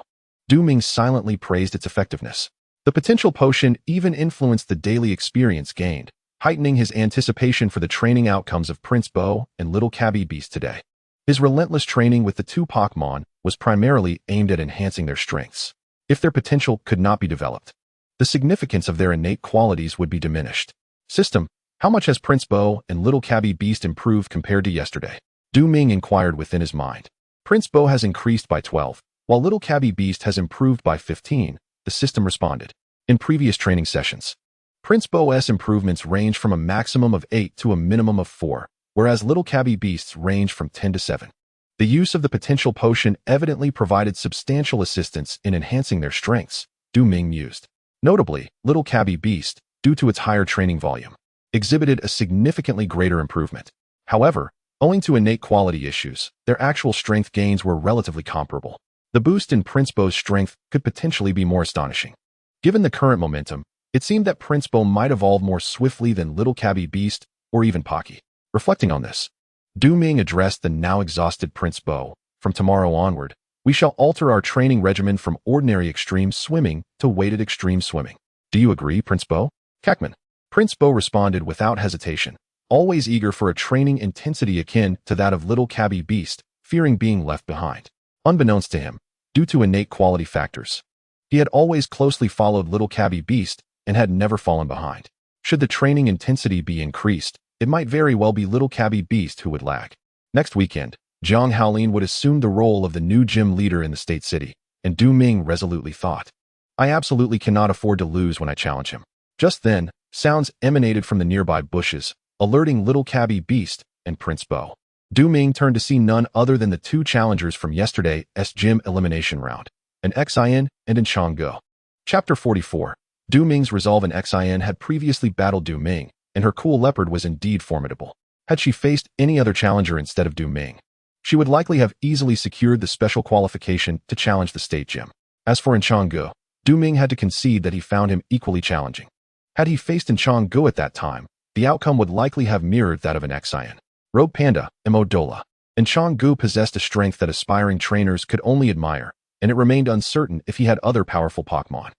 Ming silently praised its effectiveness. The potential potion even influenced the daily experience gained, heightening his anticipation for the training outcomes of Prince Bo and Little Cabby Beast today. His relentless training with the two Pokémon was primarily aimed at enhancing their strengths. If their potential could not be developed, the significance of their innate qualities would be diminished. System: how much has Prince Bo and Little Cabby Beast improved compared to yesterday? Ming inquired within his mind. Prince Bo has increased by 12, while Little Cabby Beast has improved by 15, the system responded. In previous training sessions, Prince Bo's improvements range from a maximum of 8 to a minimum of 4, whereas Little Cabby Beast's range from 10 to 7. The use of the potential potion evidently provided substantial assistance in enhancing their strengths, Ming mused. Notably, Little Cabby Beast, due to its higher training volume, exhibited a significantly greater improvement. However, Owing to innate quality issues, their actual strength gains were relatively comparable. The boost in Prince Bo's strength could potentially be more astonishing. Given the current momentum, it seemed that Prince Bo might evolve more swiftly than Little Cabby Beast or even Pocky. Reflecting on this, Du Ming addressed the now exhausted Prince Bo. From tomorrow onward, we shall alter our training regimen from ordinary extreme swimming to weighted extreme swimming. Do you agree, Prince Bo? Kakman. Prince Bo responded without hesitation, always eager for a training intensity akin to that of Little Cabby Beast, fearing being left behind. Unbeknownst to him, due to innate quality factors, he had always closely followed Little Cabby Beast and had never fallen behind. Should the training intensity be increased, it might very well be Little Cabby Beast who would lag. Next weekend, Jiang Haolin would assume the role of the new gym leader in the state city, and Du Ming resolutely thought, I absolutely cannot afford to lose when I challenge him. Just then, sounds emanated from the nearby bushes, alerting Little Cabby Beast and Prince Bo. Du Ming turned to see none other than the two challengers from yesterday's gym elimination round, an Xin and an Changguo. Chapter 44. Du Ming's resolve. An Xin had previously battled Du Ming, and her cool leopard was indeed formidable. Had she faced any other challenger instead of Du Ming, she would likely have easily secured the special qualification to challenge the state gym. As for Changguo, Du Ming had to concede that he found him equally challenging. Had he faced Changguo at that time, the outcome would likely have mirrored that of an Xin. Robe Panda, Imodola, and Changguo possessed a strength that aspiring trainers could only admire, and it remained uncertain if he had other powerful Pokémon.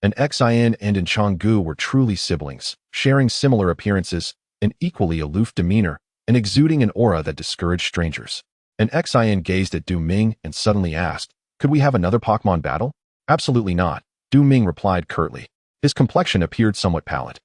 An Xin and Changguo were truly siblings, sharing similar appearances, an equally aloof demeanor, and exuding an aura that discouraged strangers. An Xin gazed at Du Ming and suddenly asked, could we have another Pokémon battle? Absolutely not, Du Ming replied curtly. His complexion appeared somewhat pallid.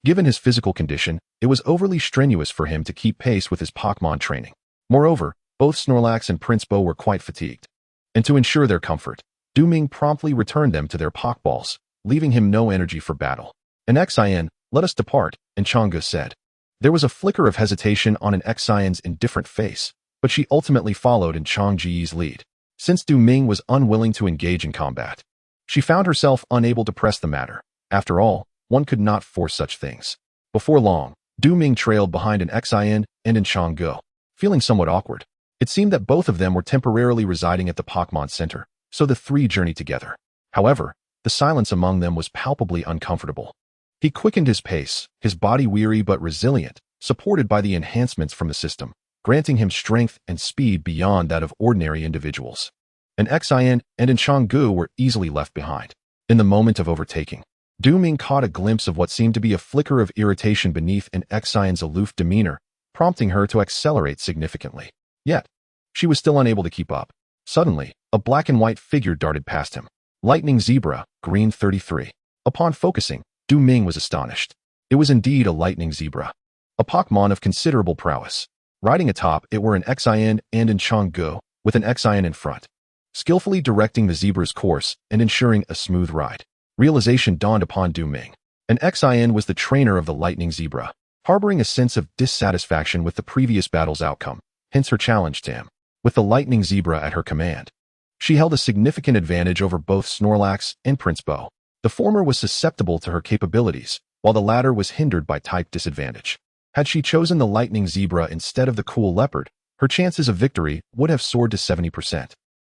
Given his physical condition, it was overly strenuous for him to keep pace with his Pokémon training. Moreover, both Snorlax and Prince Bo were quite fatigued. And to ensure their comfort, Du Ming promptly returned them to their Pokeballs, leaving him no energy for battle. An Xin, let us depart, and Changguo said. There was a flicker of hesitation on an Xion's indifferent face, but she ultimately followed in Changji's lead. Since Du Ming was unwilling to engage in combat, she found herself unable to press the matter. After all, one could not force such things. Before long, Du Ming trailed behind an Xin and an Changguo. Feeling somewhat awkward, it seemed that both of them were temporarily residing at the Pokémon Center, so the three journeyed together. However, the silence among them was palpably uncomfortable. He quickened his pace, his body weary but resilient, supported by the enhancements from the system, granting him strength and speed beyond that of ordinary individuals. An Xin and an Changguo were easily left behind. In the moment of overtaking, Du Ming caught a glimpse of what seemed to be a flicker of irritation beneath an Xion's aloof demeanor, prompting her to accelerate significantly. Yet, she was still unable to keep up. Suddenly, a black and white figure darted past him. Lightning Zebra, Green 33. Upon focusing, Du Ming was astonished. It was indeed a lightning zebra, a Pokémon of considerable prowess. Riding atop it were an Xin and an Changguo, with an Xin in front, skillfully directing the zebra's course and ensuring a smooth ride. Realization dawned upon Du Ming. An Xin was the trainer of the lightning zebra, harboring a sense of dissatisfaction with the previous battle's outcome, hence her challenge to him. With the lightning zebra at her command, she held a significant advantage over both Snorlax and Prince Bo. The former was susceptible to her capabilities, while the latter was hindered by type disadvantage. Had she chosen the lightning zebra instead of the cool leopard, her chances of victory would have soared to 70%.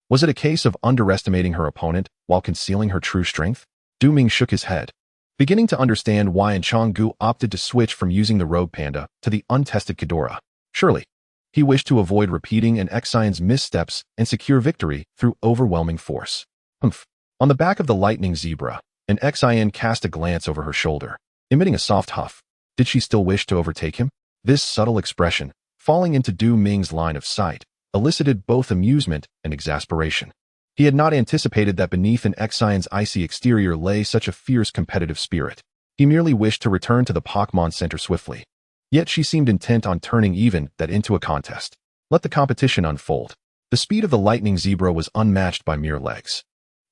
Was it a case of underestimating her opponent while concealing her true strength? Du Ming shook his head, beginning to understand why Changguo opted to switch from using the Rogue Panda to the untested Ghidorah. Surely, he wished to avoid repeating an Xion's missteps and secure victory through overwhelming force. Humph. On the back of the lightning zebra, an Xion cast a glance over her shoulder, emitting a soft huff. Did she still wish to overtake him? This subtle expression, falling into Du Ming's line of sight, elicited both amusement and exasperation. He had not anticipated that beneath an Xion's icy exterior lay such a fierce competitive spirit. He merely wished to return to the Pokémon Center swiftly. Yet she seemed intent on turning even that into a contest. Let the competition unfold. The speed of the lightning zebra was unmatched by mere legs.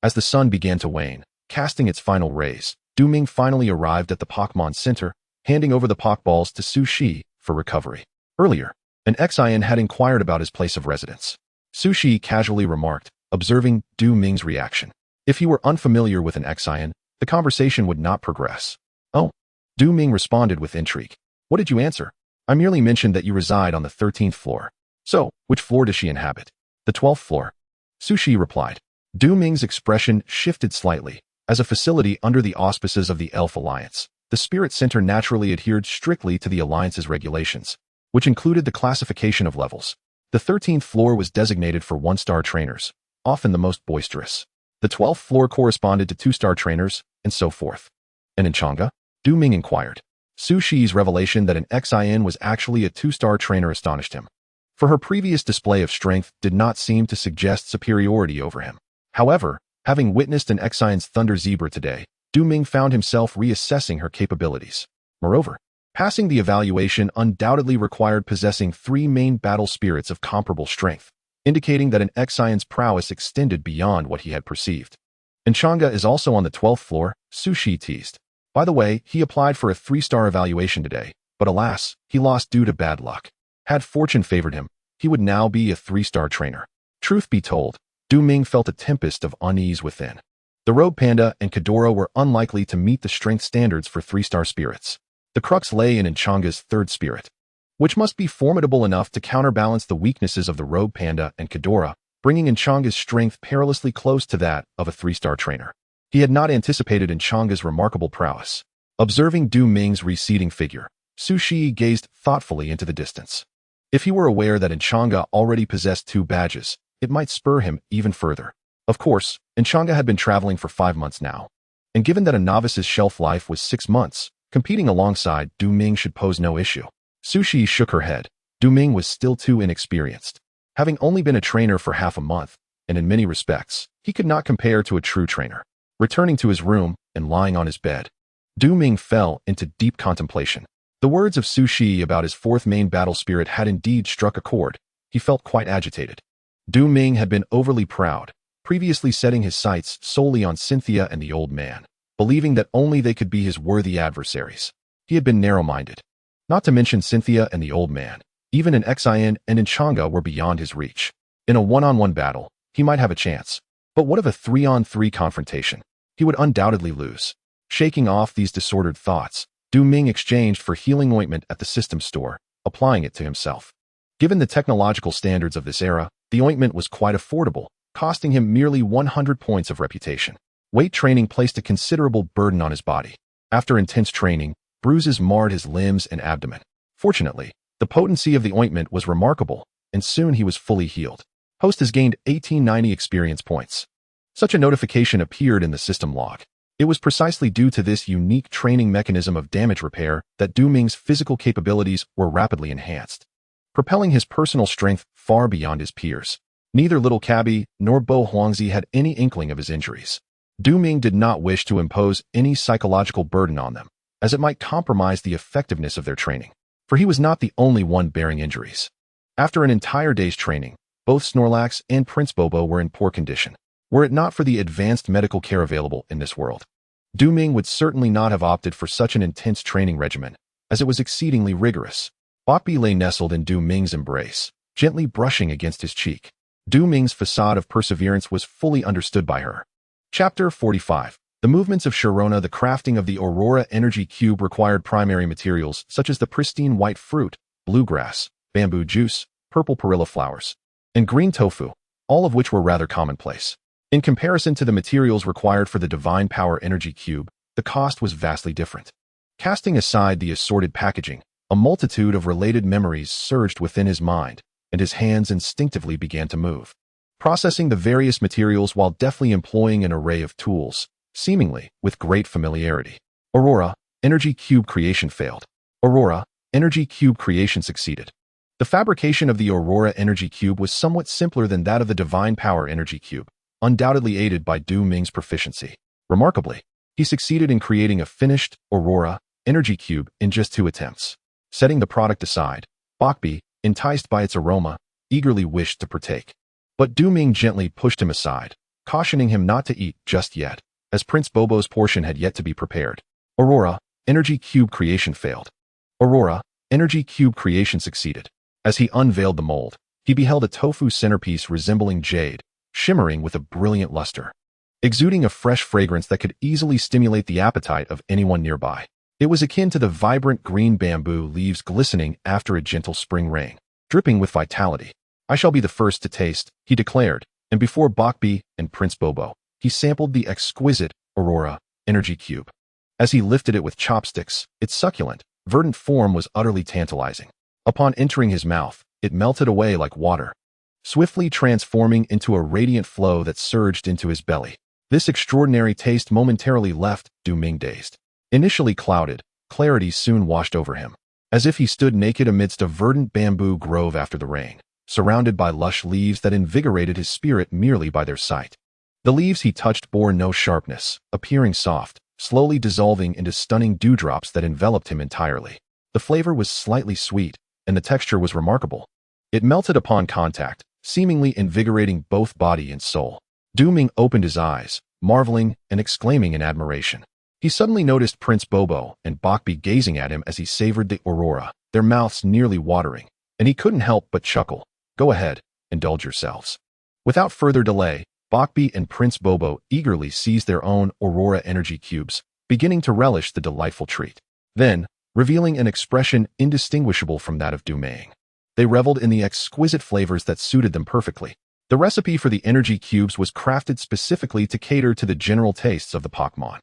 As the sun began to wane, casting its final rays, Du Ming finally arrived at the Pokémon Center, handing over the Pokeballs to Su Shi for recovery. Earlier, an Xion had inquired about his place of residence. Su Shi casually remarked, observing Du Ming's reaction. If he were unfamiliar with an Xion, the conversation would not progress. Oh, Du Ming responded with intrigue. What did you answer? I merely mentioned that you reside on the 13th floor. So, which floor does she inhabit? The 12th floor. Sushi replied. Du Ming's expression shifted slightly. As a facility under the auspices of the Elf Alliance, the Spirit Center naturally adhered strictly to the Alliance's regulations, which included the classification of levels. The 13th floor was designated for 1-star trainers, often the most boisterous. The 12th floor corresponded to 2-star trainers, and so forth. And in Chang'e? Du Ming inquired. Sushi's revelation that an Xin was actually a 2-star trainer astonished him, for her previous display of strength did not seem to suggest superiority over him. However, having witnessed an Xion's Thunder Zebra today, Du Ming found himself reassessing her capabilities. Moreover, passing the evaluation undoubtedly required possessing 3 main battle spirits of comparable strength, indicating that an Xion's prowess extended beyond what he had perceived. And Chang'e is also on the 12th floor, Sushi teased. By the way, he applied for a 3-star evaluation today, but alas, he lost due to bad luck. Had fortune favored him, he would now be a 3-star trainer. Truth be told, Du Ming felt a tempest of unease within. The Rogue Panda and Kadora were unlikely to meet the strength standards for 3-star spirits. The crux lay in Chang'e's 3rd spirit, which must be formidable enough to counterbalance the weaknesses of the Rogue Panda and Kadora, bringing Chang'e's strength perilously close to that of a 3-star trainer. He had not anticipated Chang'e's remarkable prowess. Observing Du Ming's receding figure, Sushi gazed thoughtfully into the distance. If he were aware that Chang'e already possessed 2 badges, it might spur him even further. Of course, Chang'e had been traveling for 5 months now, and given that a novice's shelf life was 6 months, competing alongside Du Ming should pose no issue. Sushi shook her head. Du Ming was still too inexperienced. Having only been a trainer for half a month, and in many respects, he could not compare to a true trainer. Returning to his room and lying on his bed, Du Ming fell into deep contemplation. The words of Sushi about his 4th main battle spirit had indeed struck a chord. He felt quite agitated. Du Ming had been overly proud, previously setting his sights solely on Cynthia and the old man, believing that only they could be his worthy adversaries. He had been narrow-minded. Not to mention Cynthia and the old man, even an Xin and Chang'e were beyond his reach. In a one-on-one battle, he might have a chance. But what of a 3-on-3 confrontation? He would undoubtedly lose. Shaking off these disordered thoughts, Du Ming exchanged for healing ointment at the system store, applying it to himself. Given the technological standards of this era, the ointment was quite affordable, costing him merely 100 points of reputation. Weight training placed a considerable burden on his body. After intense training, bruises marred his limbs and abdomen. Fortunately, the potency of the ointment was remarkable, and soon he was fully healed. Host has gained 1890 experience points. Such a notification appeared in the system log. It was precisely due to this unique training mechanism of damage repair that Du Ming's physical capabilities were rapidly enhanced, propelling his personal strength far beyond his peers. Neither Little Cabby nor Bo Huangzi had any inkling of his injuries. Du Ming did not wish to impose any psychological burden on them, as it might compromise the effectiveness of their training, for he was not the only one bearing injuries. After an entire day's training, both Snorlax and Prince Bobo were in poor condition. Were it not for the advanced medical care available in this world, Du Ming would certainly not have opted for such an intense training regimen, as it was exceedingly rigorous. Botby lay nestled in Du Ming's embrace, gently brushing against his cheek. Du Ming's facade of perseverance was fully understood by her. Chapter 45. The movements of Sharona. The crafting of the Aurora Energy Cube required primary materials such as the pristine white fruit, bluegrass, bamboo juice, purple perilla flowers, and green tofu, all of which were rather commonplace. In comparison to the materials required for the Divine Power Energy Cube, the cost was vastly different. Casting aside the assorted packaging, a multitude of related memories surged within his mind, and his hands instinctively began to move, processing the various materials while deftly employing an array of tools, seemingly with great familiarity. Aurora, Energy Cube creation failed. Aurora, Energy Cube creation succeeded. The fabrication of the Aurora Energy Cube was somewhat simpler than that of the Divine Power Energy Cube, undoubtedly aided by Du Ming's proficiency. Remarkably, he succeeded in creating a finished Aurora Energy Cube in just 2 attempts. Setting the product aside, Bokby, enticed by its aroma, eagerly wished to partake. But Du Ming gently pushed him aside, cautioning him not to eat just yet, as Prince Bobo's portion had yet to be prepared. Aurora Energy Cube creation failed. Aurora Energy Cube creation succeeded. As he unveiled the mold, he beheld a tofu centerpiece resembling jade, shimmering with a brilliant luster, exuding a fresh fragrance that could easily stimulate the appetite of anyone nearby. It was akin to the vibrant green bamboo leaves glistening after a gentle spring rain, dripping with vitality. I shall be the first to taste, he declared, and before Bokbi and Prince Bobo, he sampled the exquisite Aurora energy cube. As he lifted it with chopsticks, its succulent, verdant form was utterly tantalizing. Upon entering his mouth, it melted away like water, swiftly transforming into a radiant flow that surged into his belly. This extraordinary taste momentarily left Du Ming dazed. Initially clouded, clarity soon washed over him, as if he stood naked amidst a verdant bamboo grove after the rain, surrounded by lush leaves that invigorated his spirit merely by their sight. The leaves he touched bore no sharpness, appearing soft, slowly dissolving into stunning dewdrops that enveloped him entirely. The flavor was slightly sweet, and the texture was remarkable. It melted upon contact, seemingly invigorating both body and soul. Du Ming opened his eyes, marveling and exclaiming in admiration. He suddenly noticed Prince Bobo and Bokbi gazing at him as he savored the Aurora, their mouths nearly watering, and he couldn't help but chuckle. Go ahead, indulge yourselves. Without further delay, Bokbi and Prince Bobo eagerly seized their own Aurora energy cubes, beginning to relish the delightful treat. Then, revealing an expression indistinguishable from that of Du Ming, they reveled in the exquisite flavors that suited them perfectly. The recipe for the energy cubes was crafted specifically to cater to the general tastes of the Pokémon.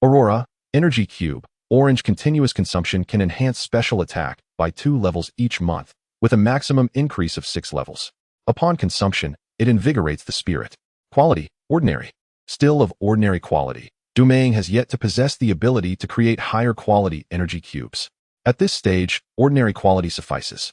Aurora energy cube, orange continuous consumption can enhance special attack by 2 levels each month, with a maximum increase of 6 levels. Upon consumption, it invigorates the spirit. Quality, ordinary. Still of ordinary quality, Du Ming has yet to possess the ability to create higher quality energy cubes. At this stage, ordinary quality suffices.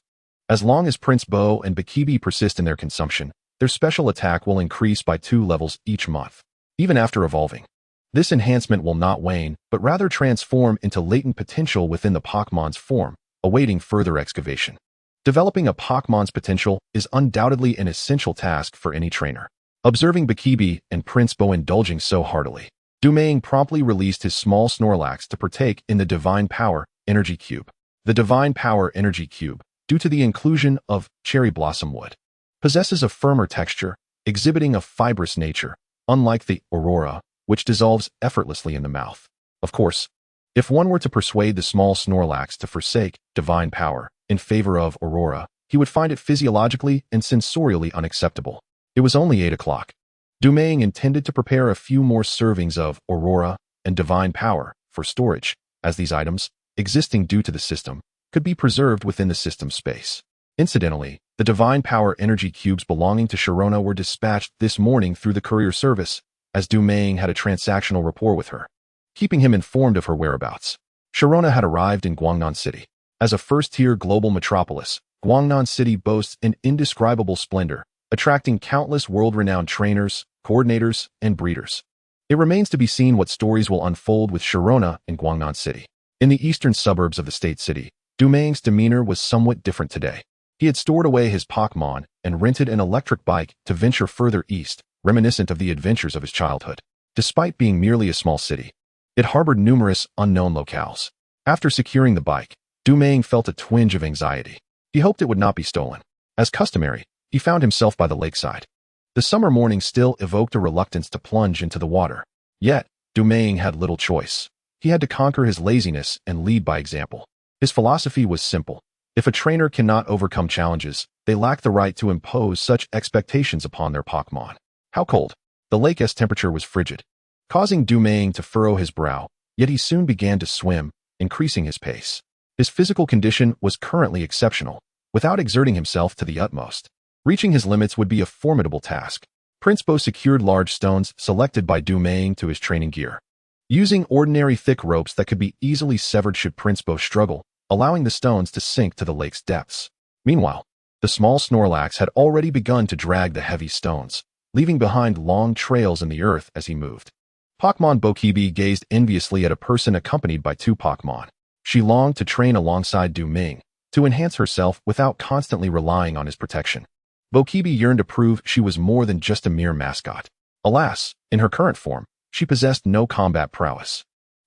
As long as Prince Bo and Bikini persist in their consumption, their special attack will increase by 2 levels each month, even after evolving. This enhancement will not wane, but rather transform into latent potential within the Pokémon's form, awaiting further excavation. Developing a Pokémon's potential is undoubtedly an essential task for any trainer. Observing Bikini and Prince Bo indulging so heartily, Du Ming promptly released his small Snorlax to partake in the Divine Power Energy Cube. The Divine Power Energy Cube, due to the inclusion of cherry blossom wood, possesses a firmer texture, exhibiting a fibrous nature, unlike the Aurora, which dissolves effortlessly in the mouth. Of course, if one were to persuade the small Snorlax to forsake Divine Power in favor of Aurora, he would find it physiologically and sensorially unacceptable. It was only 8 o'clock. Du Ming intended to prepare a few more servings of Aurora and Divine Power for storage, as these items, existing due to the system, could be preserved within the system space. Incidentally, the Divine Power energy cubes belonging to Sharona were dispatched this morning through the courier service, as Du Ming had a transactional rapport with her, keeping him informed of her whereabouts. Sharona had arrived in Guangnan City. As a first-tier global metropolis, Guangnan City boasts an indescribable splendor, attracting countless world-renowned trainers, coordinators, and breeders. It remains to be seen what stories will unfold with Sharona in Guangnan City. In the eastern suburbs of the state city, Du Ming's demeanor was somewhat different today. He had stored away his Pokémon and rented an electric bike to venture further east, reminiscent of the adventures of his childhood. Despite being merely a small city, it harbored numerous unknown locales. After securing the bike, Du Ming felt a twinge of anxiety. He hoped it would not be stolen. As customary, he found himself by the lakeside. The summer morning still evoked a reluctance to plunge into the water. Yet, Du Ming had little choice. He had to conquer his laziness and lead by example. His philosophy was simple. If a trainer cannot overcome challenges, they lack the right to impose such expectations upon their Pokémon. How cold? The lake's temperature was frigid, causing Du Ming to furrow his brow, yet he soon began to swim, increasing his pace. His physical condition was currently exceptional, without exerting himself to the utmost. Reaching his limits would be a formidable task. Prince Bo secured large stones selected by Du Ming to his training gear, using ordinary thick ropes that could be easily severed should Prince Bo struggle, allowing the stones to sink to the lake's depths. Meanwhile, the small Snorlax had already begun to drag the heavy stones, leaving behind long trails in the earth as he moved. Pokémon Bokibee gazed enviously at a person accompanied by 2 Pokémon. She longed to train alongside Du Ming, to enhance herself without constantly relying on his protection. Bokibee yearned to prove she was more than just a mere mascot. Alas, in her current form, she possessed no combat prowess.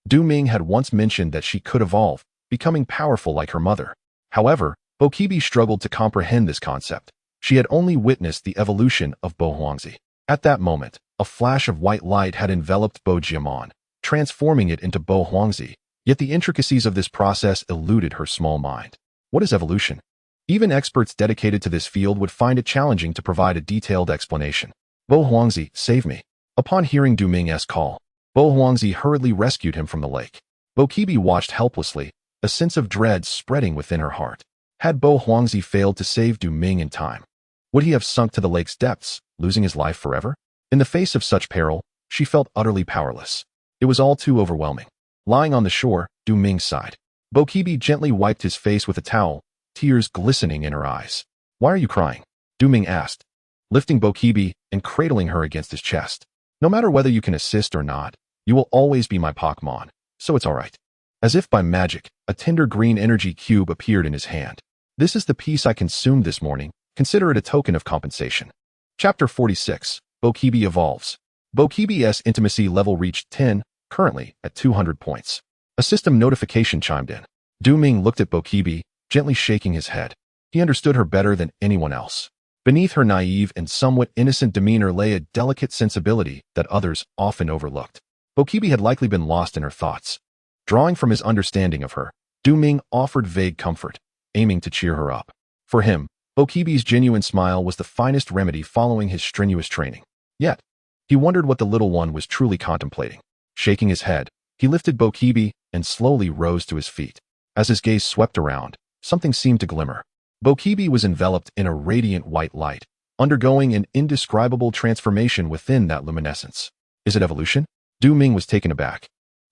Du Ming had once mentioned that she could evolve, becoming powerful like her mother. However, Bokibee struggled to comprehend this concept. She had only witnessed the evolution of Bo Huangzi. At that moment, a flash of white light had enveloped Bo Jiamon, transforming it into Bo Huangzi, yet the intricacies of this process eluded her small mind. What is evolution? Even experts dedicated to this field would find it challenging to provide a detailed explanation. Bo Huangzi, save me. Upon hearing Du Ming's call, Bo Huangzi hurriedly rescued him from the lake. Bo Kibi watched helplessly, a sense of dread spreading within her heart. Had Bo Huangzi failed to save Du Ming in time, would he have sunk to the lake's depths, losing his life forever? In the face of such peril, she felt utterly powerless. It was all too overwhelming. Lying on the shore, Du Ming sighed. Bo Kibi gently wiped his face with a towel, tears glistening in her eyes. Why are you crying? Du Ming asked, lifting Bo Kibi and cradling her against his chest. No matter whether you can assist or not, you will always be my Pokémon, so it's all right. As if by magic, a tender green energy cube appeared in his hand. This is the piece I consumed this morning. Consider it a token of compensation. Chapter 46. Bo Kibi evolves. Bo Kibi's intimacy level reached 10, currently at 200 points. A system notification chimed in. Du Ming looked at Bo Kibi, gently shaking his head. He understood her better than anyone else. Beneath her naive and somewhat innocent demeanor lay a delicate sensibility that others often overlooked. Bo Kibi had likely been lost in her thoughts. Drawing from his understanding of her, Du Ming offered vague comfort, aiming to cheer her up. For him, Bo Kibi's genuine smile was the finest remedy following his strenuous training. Yet, he wondered what the little one was truly contemplating. Shaking his head, he lifted Bo Kibi and slowly rose to his feet. As his gaze swept around, something seemed to glimmer. Bo Kibi was enveloped in a radiant white light, undergoing an indescribable transformation within that luminescence. Is it evolution? Du Ming was taken aback,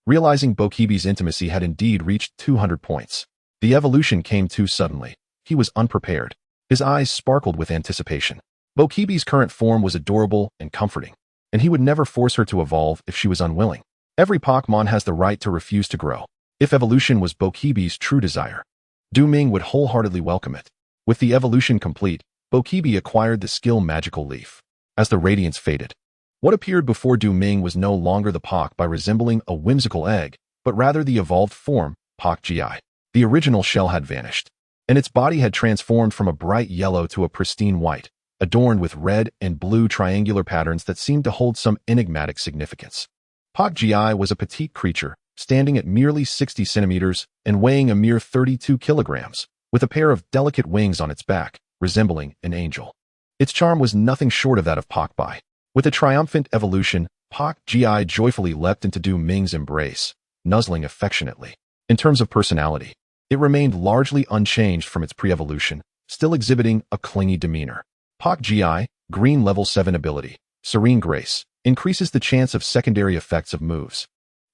realizing Bo Kibi's intimacy had indeed reached 200 points. The evolution came too suddenly. He was unprepared. His eyes sparkled with anticipation. Bo Kibi's current form was adorable and comforting, and he would never force her to evolve if she was unwilling. Every Pokémon has the right to refuse to grow. If evolution was Bo Kibi's true desire, Du Ming would wholeheartedly welcome it. With the evolution complete, Bo Kibi acquired the skill Magical Leaf. As the radiance faded, what appeared before Du Ming was no longer the Poké by resembling a whimsical egg, but rather the evolved form, Poké. The original shell had vanished, and its body had transformed from a bright yellow to a pristine white, adorned with red and blue triangular patterns that seemed to hold some enigmatic significance. Poké was a petite creature, standing at merely 60 centimeters and weighing a mere 32 kilograms, with a pair of delicate wings on its back, resembling an angel. Its charm was nothing short of that of Poké. With a triumphant evolution, Poké joyfully leapt into Du Ming's embrace, nuzzling affectionately. In terms of personality, it remained largely unchanged from its pre-evolution, still exhibiting a clingy demeanor. Poké, green level 7 ability, Serene Grace, increases the chance of secondary effects of moves.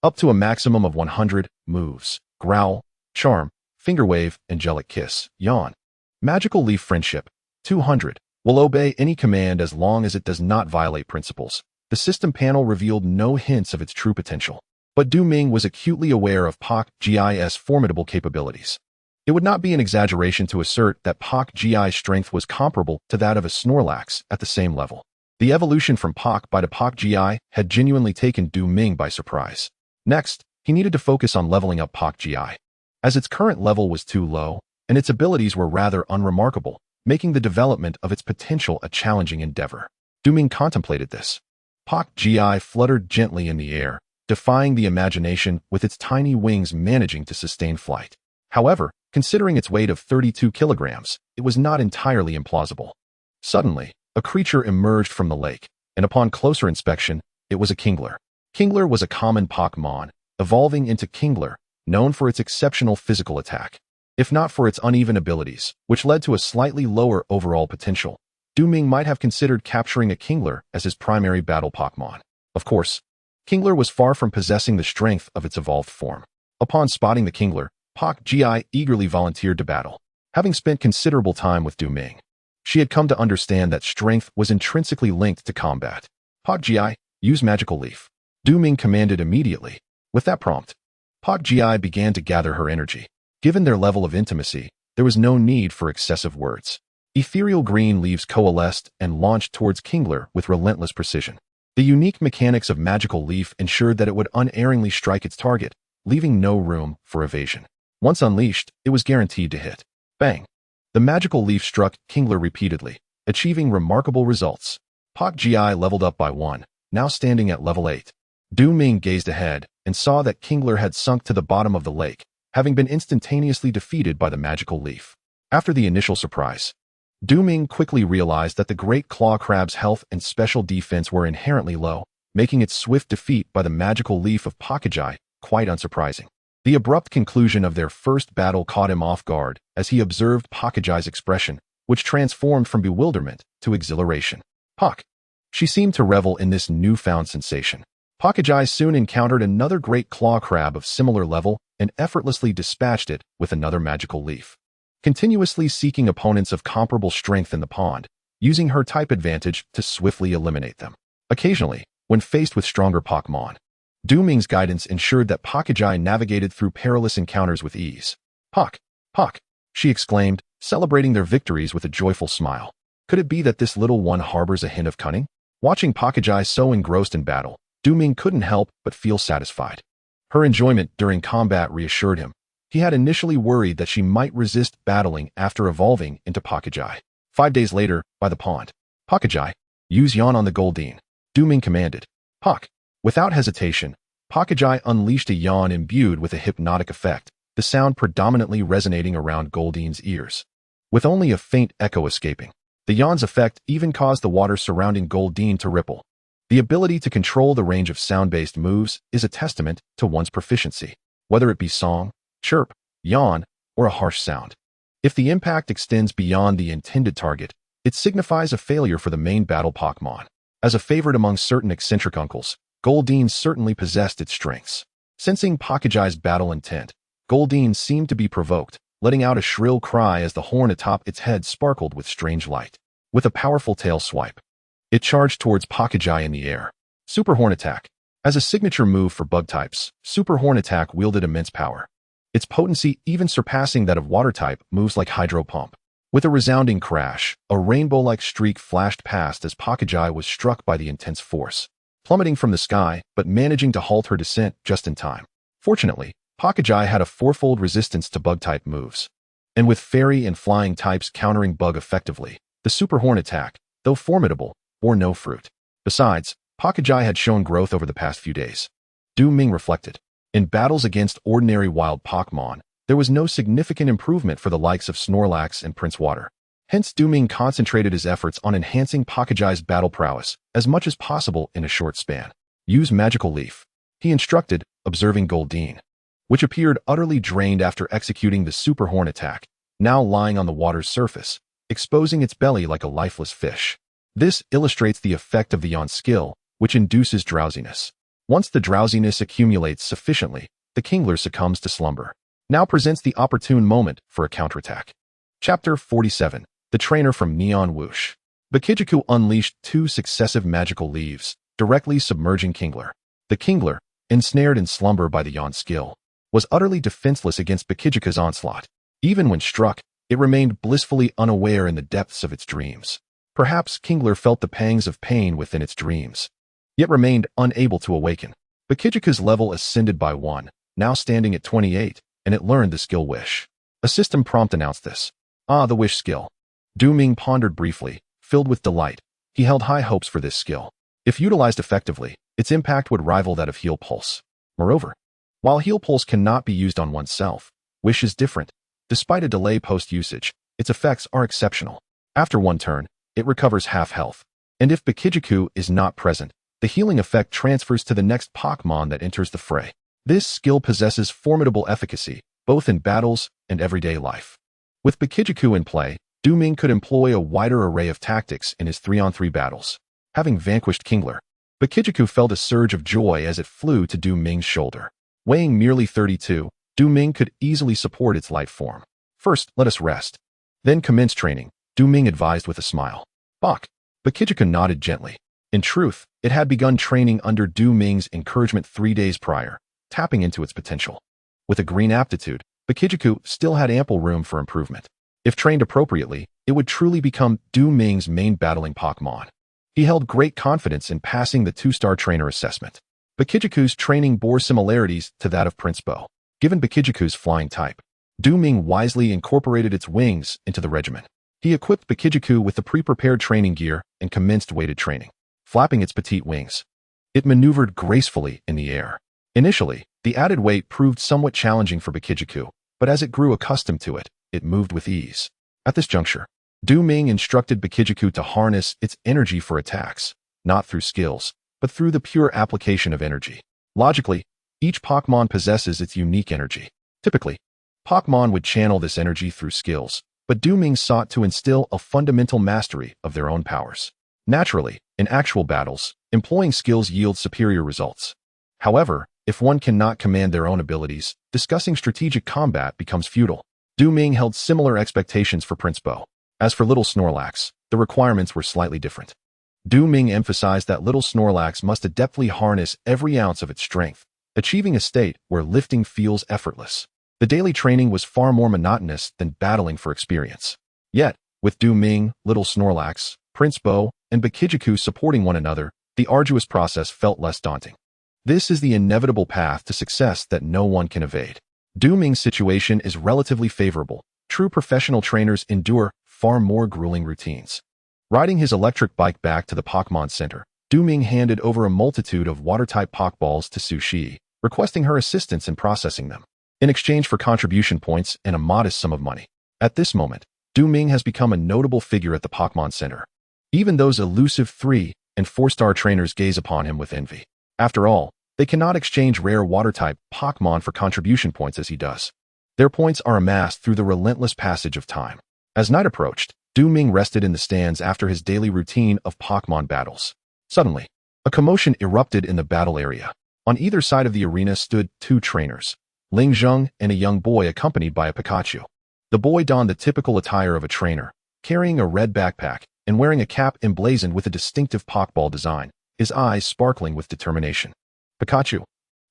Up to a maximum of 100 moves. Growl, Charm, Finger Wave, Angelic Kiss, Yawn. Magical Leaf Friendship, 200. Will obey any command as long as it does not violate principles. The system panel revealed no hints of its true potential, but Du Ming was acutely aware of Poké's formidable capabilities. It would not be an exaggeration to assert that Poké's strength was comparable to that of a Snorlax at the same level. The evolution from Poké to Poké had genuinely taken Du Ming by surprise. Next, he needed to focus on leveling up Poké, as its current level was too low, and its abilities were rather unremarkable, making the development of its potential a challenging endeavor. Du Ming contemplated this. Poké fluttered gently in the air, defying the imagination with its tiny wings managing to sustain flight. However, considering its weight of 32 kilograms, it was not entirely implausible. Suddenly, a creature emerged from the lake, and upon closer inspection, it was a Kingler. Kingler was a common Pokémon, evolving into Kingler, known for its exceptional physical attack. If not for its uneven abilities, which led to a slightly lower overall potential, Du Ming might have considered capturing a Kingler as his primary battle Pokémon. Of course, Kingler was far from possessing the strength of its evolved form. Upon spotting the Kingler, Poké eagerly volunteered to battle. Having spent considerable time with Du Ming, she had come to understand that strength was intrinsically linked to combat. Poké, use Magical Leaf. Du Ming commanded immediately. With that prompt, Poké began to gather her energy. Given their level of intimacy, there was no need for excessive words. Ethereal green leaves coalesced and launched towards Kingler with relentless precision. The unique mechanics of Magical Leaf ensured that it would unerringly strike its target, leaving no room for evasion. Once unleashed, it was guaranteed to hit. Bang! The Magical Leaf struck Kingler repeatedly, achieving remarkable results. Poké leveled up by 1, now standing at level 8. Du Ming gazed ahead and saw that Kingler had sunk to the bottom of the lake, having been instantaneously defeated by the Magical Leaf. After the initial surprise, Ming quickly realized that the Great Claw Crab's health and special defense were inherently low, making its swift defeat by the magical leaf of Prodigy quite unsurprising. The abrupt conclusion of their first battle caught him off guard as he observed Prodigy's expression, which transformed from bewilderment to exhilaration. She seemed to revel in this newfound sensation. Prodigy soon encountered another Great Claw Crab of similar level and effortlessly dispatched it with another magical leaf. Continuously seeking opponents of comparable strength in the pond, using her type advantage to swiftly eliminate them. Occasionally, when faced with stronger Pokémon, Ming's guidance ensured that Prodigy navigated through perilous encounters with ease. Pock! She exclaimed, celebrating their victories with a joyful smile. Could it be that this little one harbors a hint of cunning? Watching Prodigy so engrossed in battle, Ming couldn't help but feel satisfied. Her enjoyment during combat reassured him. He had initially worried that she might resist battling after evolving into Prodigy. 5 days later, by the pond. Prodigy, use yawn on the Goldeen. Ming commanded. Without hesitation, Prodigy unleashed a yawn imbued with a hypnotic effect, the sound predominantly resonating around Goldeen's ears, with only a faint echo escaping. The yawn's effect even caused the water surrounding Goldeen to ripple. The ability to control the range of sound-based moves is a testament to one's proficiency, whether it be song, chirp, yawn, or a harsh sound. If the impact extends beyond the intended target, it signifies a failure for the main battle Pokémon. As a favorite among certain eccentric uncles, Goldeen certainly possessed its strengths. Sensing Prodigy's battle intent, Goldeen seemed to be provoked, letting out a shrill cry as the horn atop its head sparkled with strange light. With a powerful tail swipe, it charged towards Prodigy in the air. Super Horn Attack. As a signature move for bug types, Super Horn Attack wielded immense power, its potency even surpassing that of water-type moves like Hydro Pump. With a resounding crash, a rainbow-like streak flashed past as Prodigy was struck by the intense force, plummeting from the sky but managing to halt her descent just in time. Fortunately, Prodigy had a fourfold resistance to bug-type moves, and with fairy and flying types countering bug effectively, the Super Horn Attack, though formidable, bore no fruit. Besides, Prodigy had shown growth over the past few days. Ming reflected. In battles against ordinary wild Pokémon, there was no significant improvement for the likes of Snorlax and Prince Water. Hence, Ming concentrated his efforts on enhancing Prodigy's battle prowess as much as possible in a short span. Use Magical Leaf, he instructed, observing Goldeen, which appeared utterly drained after executing the Super Horn Attack, now lying on the water's surface, exposing its belly like a lifeless fish. This illustrates the effect of the yawn skill, which induces drowsiness. Once the drowsiness accumulates sufficiently, the Kingler succumbs to slumber. Now presents the opportune moment for a counterattack. Chapter 47. The Trainer from Neon Whoosh. Butterfree unleashed 2 successive magical leaves, directly submerging Kingler. The Kingler, ensnared in slumber by the yawn skill, was utterly defenseless against Butterfree's onslaught. Even when struck, it remained blissfully unaware in the depths of its dreams. Perhaps Kingler felt the pangs of pain within its dreams, yet remained unable to awaken. Butterfree's level ascended by 1, now standing at 28, and it learned the skill Wish. A system prompt announced this. The Wish skill. Ming pondered briefly, filled with delight. He held high hopes for this skill. If utilized effectively, its impact would rival that of Heal Pulse. Moreover, while Heal Pulse cannot be used on oneself, Wish is different. Despite a delay post-usage, its effects are exceptional. After 1 turn, it recovers half health. And if Butterfree is not present, the healing effect transfers to the next Pokémon that enters the fray. This skill possesses formidable efficacy, both in battles and everyday life. With Butterfree in play, Ming could employ a wider array of tactics in his 3-on-3 battles. Having vanquished Kingler, Butterfree felt a surge of joy as it flew to Ming's shoulder. Weighing merely 32, Ming could easily support its light form. First, let us rest. Then commence training, Ming advised with a smile. Butterfree nodded gently. In truth, it had begun training under Ming's encouragement 3 days prior, tapping into its potential. With a green aptitude, Butterfree still had ample room for improvement. If trained appropriately, it would truly become Ming's main battling Pokémon. He held great confidence in passing the 2-star trainer assessment. Butterfree's training bore similarities to that of Prince Bo. Given Butterfree's flying type, Ming wisely incorporated its wings into the regimen. He equipped Butterfree with the pre-prepared training gear and commenced weighted training. Flapping its petite wings, it maneuvered gracefully in the air. Initially, the added weight proved somewhat challenging for Butterfree, but as it grew accustomed to it, it moved with ease. At this juncture, Du Ming instructed Bukidjiku to harness its energy for attacks, not through skills, but through the pure application of energy. Logically, each Pokémon possesses its unique energy. Typically, Pokémon would channel this energy through skills, but Du Ming sought to instill a fundamental mastery of their own powers. Naturally, in actual battles, employing skills yields superior results. However, if one cannot command their own abilities, discussing strategic combat becomes futile. Du Ming held similar expectations for Prince Bo. As for little Snorlax, the requirements were slightly different. Du Ming emphasized that little Snorlax must adeptly harness every ounce of its strength, achieving a state where lifting feels effortless. The daily training was far more monotonous than battling for experience. Yet, with Du Ming, little Snorlax, Prince Bo, and Bukidjiku supporting one another, the arduous process felt less daunting. This is the inevitable path to success that no one can evade. Du Ming's situation is relatively favorable. True professional trainers endure far more grueling routines. Riding his electric bike back to the Pokémon Center, Du Ming handed over a multitude of water-type Pokeballs to Su Shi, requesting her assistance in processing them, in exchange for contribution points and a modest sum of money. At this moment, Du Ming has become a notable figure at the Pokémon Center. Even those elusive 3- and 4-star trainers gaze upon him with envy. After all, they cannot exchange rare water-type Pokémon for contribution points as he does. Their points are amassed through the relentless passage of time. As night approached, Du Ming rested in the stands after his daily routine of Pokémon battles. Suddenly, a commotion erupted in the battle area. On either side of the arena stood 2 trainers, Ling Zheng and a young boy accompanied by a Pikachu. The boy donned the typical attire of a trainer, carrying a red backpack and wearing a cap emblazoned with a distinctive Pokeball design, his eyes sparkling with determination. Pikachu.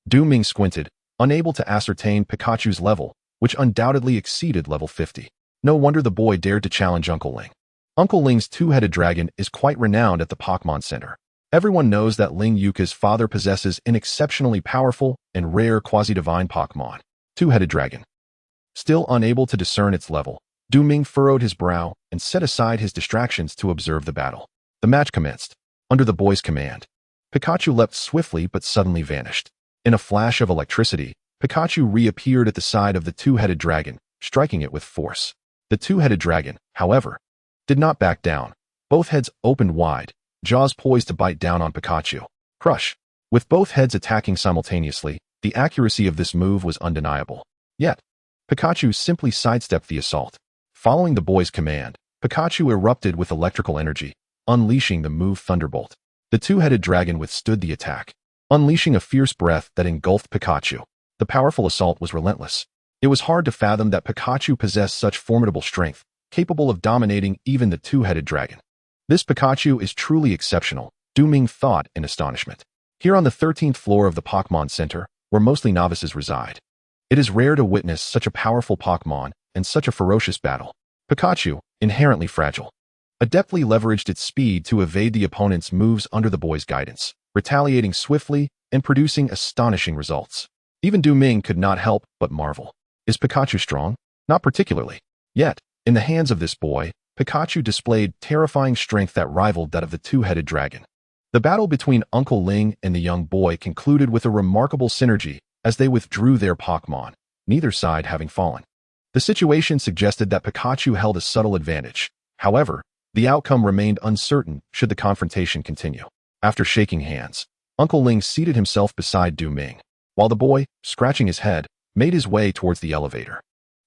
Du Ming squinted, unable to ascertain Pikachu's level, which undoubtedly exceeded level 50. No wonder the boy dared to challenge Uncle Ling. Uncle Ling's 2-headed dragon is quite renowned at the Pokémon Center. Everyone knows that Ling Yuka's father possesses an exceptionally powerful and rare quasi-divine Pokémon, 2-headed dragon. Still unable to discern its level, Du Ming furrowed his brow and set aside his distractions to observe the battle. The match commenced. Under the boy's command, Pikachu leapt swiftly but suddenly vanished. In a flash of electricity, Pikachu reappeared at the side of the 2-headed dragon, striking it with force. The 2-headed dragon, however, did not back down. Both heads opened wide, jaws poised to bite down on Pikachu. Crush. With both heads attacking simultaneously, the accuracy of this move was undeniable. Yet, Pikachu simply sidestepped the assault. Following the boy's command, Pikachu erupted with electrical energy, unleashing the move Thunderbolt. The 2-headed dragon withstood the attack, unleashing a fierce breath that engulfed Pikachu. The powerful assault was relentless. It was hard to fathom that Pikachu possessed such formidable strength, capable of dominating even the 2-headed dragon. This Pikachu is truly exceptional, Du Ming thought in astonishment. Here on the 13th floor of the Pokémon Center, where mostly novices reside, it is rare to witness such a powerful Pokémon and such a ferocious battle. Pikachu, inherently fragile, adeptly leveraged its speed to evade the opponent's moves under the boy's guidance, retaliating swiftly and producing astonishing results. Even Du Ming could not help but marvel. Is Pikachu strong? Not particularly. Yet, in the hands of this boy, Pikachu displayed terrifying strength that rivaled that of the 2-headed dragon. The battle between Uncle Ling and the young boy concluded with a remarkable synergy as they withdrew their Pokémon, neither side having fallen. The situation suggested that Pikachu held a subtle advantage. However, the outcome remained uncertain should the confrontation continue. After shaking hands, Uncle Ling seated himself beside Du Ming, while the boy, scratching his head, made his way towards the elevator.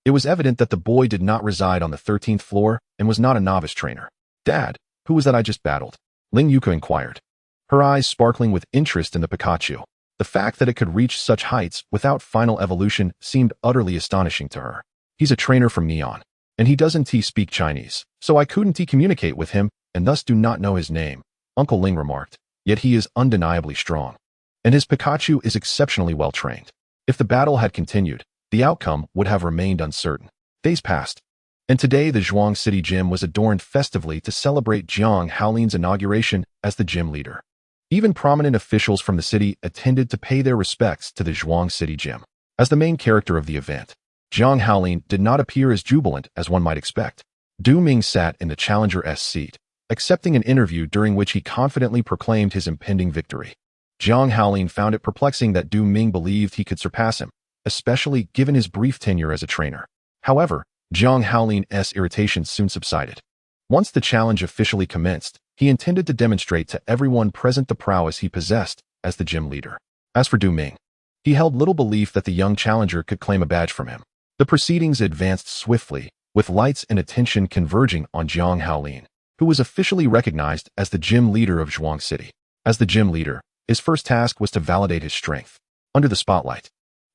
It was evident that the boy did not reside on the 13th floor and was not a novice trainer. "Dad, who was that I just battled?" Ling Yuka inquired, her eyes sparkling with interest in the Pikachu. The fact that it could reach such heights without final evolution seemed utterly astonishing to her. "He's a trainer from Neon, and he doesn't speak Chinese, so I couldn't communicate with him and thus do not know his name," Uncle Ling remarked. "Yet he is undeniably strong, and his Pikachu is exceptionally well trained." If the battle had continued, the outcome would have remained uncertain. Days passed, and today the Zhuang City Gym was adorned festively to celebrate Jiang Haolin's inauguration as the gym leader. Even prominent officials from the city attended to pay their respects to the Zhuang City Gym. As the main character of the event, Jiang Haolin did not appear as jubilant as one might expect. Du Ming sat in the challenger's seat, accepting an interview during which he confidently proclaimed his impending victory. Jiang Haolin found it perplexing that Du Ming believed he could surpass him, especially given his brief tenure as a trainer. However, Jiang Haolin's irritation soon subsided. Once the challenge officially commenced, he intended to demonstrate to everyone present the prowess he possessed as the gym leader. As for Du Ming, he held little belief that the young challenger could claim a badge from him. The proceedings advanced swiftly, with lights and attention converging on Jiang Haolin, who was officially recognized as the gym leader of Zhuang City. As the gym leader, his first task was to validate his strength. Under the spotlight,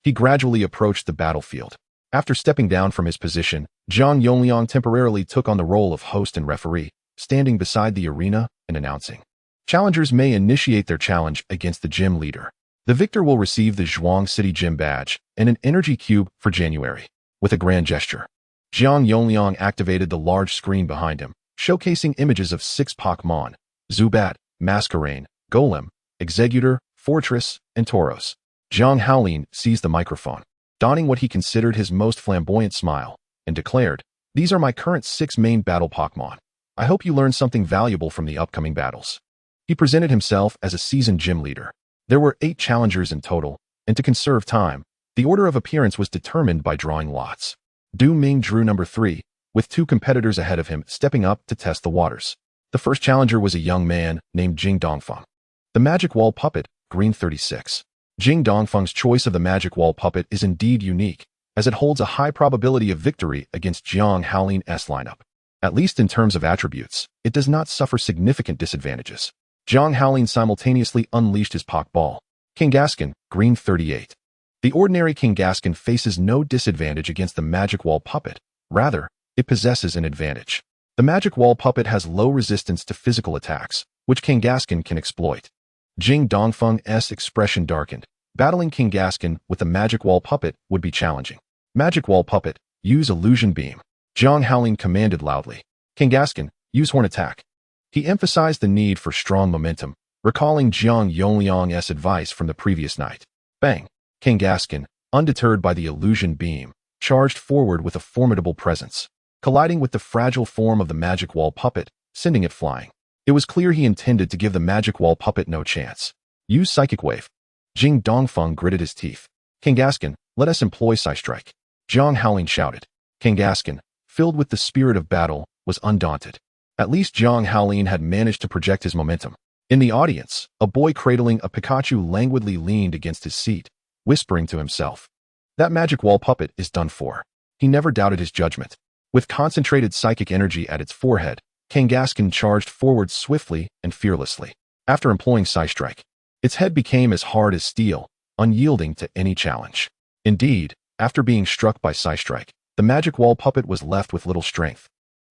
he gradually approached the battlefield. After stepping down from his position, Zhang Yongliang temporarily took on the role of host and referee, standing beside the arena and announcing. Challengers may initiate their challenge against the gym leader. The victor will receive the Zhuang City Gym badge and an energy cube for January. With a grand gesture, Zhang Yongliang activated the large screen behind him, showcasing images of 6 Pokémon: Zubat, Masquerain, Golem, Executor, Fortress, and Tauros. Jiang Haolin seized the microphone, donning what he considered his most flamboyant smile, and declared, "These are my current 6 main battle Pokémon. I hope you learned something valuable from the upcoming battles." He presented himself as a seasoned gym leader. There were 8 challengers in total, and to conserve time, the order of appearance was determined by drawing lots. Du Ming drew number 3, with 2 competitors ahead of him stepping up to test the waters. The first challenger was a young man named Jing Dongfeng. The Magic Wall Puppet, green 36. Jing Dongfeng's choice of the Magic Wall Puppet is indeed unique, as it holds a high probability of victory against Jiang Haolin's lineup. At least in terms of attributes, it does not suffer significant disadvantages. Jiang Haolin simultaneously unleashed his Pokeball. Kangaskhan, green 38. The ordinary Kangaskhan faces no disadvantage against the Magic Wall Puppet. Rather, it possesses an advantage. The Magic Wall Puppet has low resistance to physical attacks, which Kangaskhan can exploit. Jing Dongfeng's expression darkened. Battling Kangaskhan with the Magic Wall Puppet would be challenging. Magic Wall Puppet, use Illusion Beam. Jiang Haolin commanded loudly. Kangaskhan, use Horn Attack. He emphasized the need for strong momentum, recalling Jiang Yongliang's advice from the previous night. Bang! Kangaskhan, undeterred by the Illusion Beam, charged forward with a formidable presence, colliding with the fragile form of the Magic Wall Puppet, sending it flying. It was clear he intended to give the Magic Wall Puppet no chance. Use Psychic Wave. Jing Dongfeng gritted his teeth. Kangaskhan, let us employ Psystrike. Jiang Haolin shouted. Kangaskhan, filled with the spirit of battle, was undaunted. At least Jiang Haolin had managed to project his momentum. In the audience, a boy cradling a Pikachu languidly leaned against his seat, whispering to himself. That Magic Wall Puppet is done for. He never doubted his judgment. With concentrated psychic energy at its forehead, Kangaskhan charged forward swiftly and fearlessly. After employing Psystrike, its head became as hard as steel, unyielding to any challenge. Indeed, after being struck by Psystrike, the Magic Wall Puppet was left with little strength,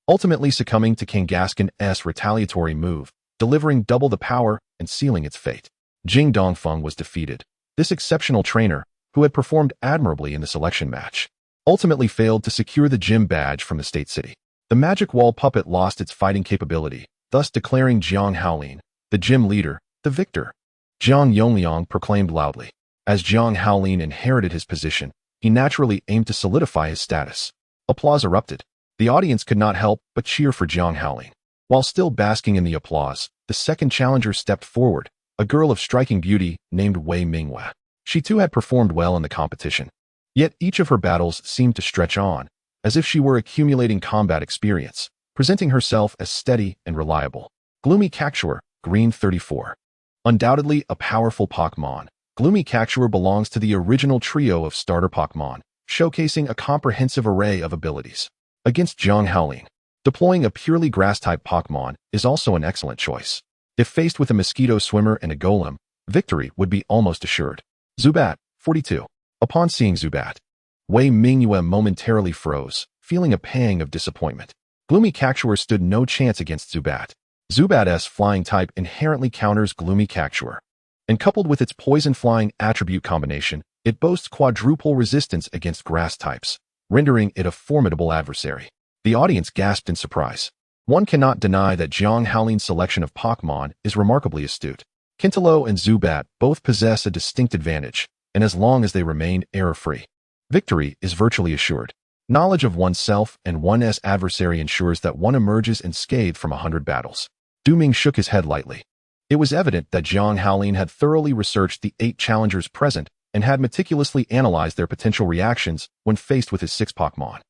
ultimately succumbing to Kangaskhan's retaliatory move, delivering double the power and sealing its fate. Jing Dongfeng was defeated. This exceptional trainer, who had performed admirably in the selection match, ultimately failed to secure the gym badge from the state city. The Magic Wall Puppet lost its fighting capability, thus declaring Jiang Haolin, the gym leader, the victor. Zhang Yongliang proclaimed loudly. As Jiang Haolin inherited his position, he naturally aimed to solidify his status. Applause erupted. The audience could not help but cheer for Jiang Haolin. While still basking in the applause, the second challenger stepped forward, a girl of striking beauty named Wei Mingwei. She too had performed well in the competition. Yet each of her battles seemed to stretch on, as if she were accumulating combat experience, presenting herself as steady and reliable. Gloomy Cactuar, green 34. Undoubtedly a powerful Pokémon, Gloomy Cactuar belongs to the original trio of starter Pokémon, showcasing a comprehensive array of abilities. Against Jiang Haolin, deploying a purely grass-type Pokémon is also an excellent choice. If faced with a Mosquito Swimmer and a Golem, victory would be almost assured. Zubat, 42. Upon seeing Zubat, Wei Mingwei momentarily froze, feeling a pang of disappointment. Gloomy Cactuar stood no chance against Zubat. Zubat's flying type inherently counters Gloomy Cactuar, and coupled with its poison-flying attribute combination, it boasts quadruple resistance against grass types, rendering it a formidable adversary. The audience gasped in surprise. One cannot deny that Jiang Haolin's selection of Pokémon is remarkably astute. Quintilo and Zubat both possess a distinct advantage, and as long as they remain error-free, victory is virtually assured. Knowledge of oneself and one's adversary ensures that one emerges unscathed from 100 battles. Du Ming shook his head lightly. It was evident that Jiang Haolin had thoroughly researched the 8 challengers present and had meticulously analyzed their potential reactions when faced with his 6 Pokémon.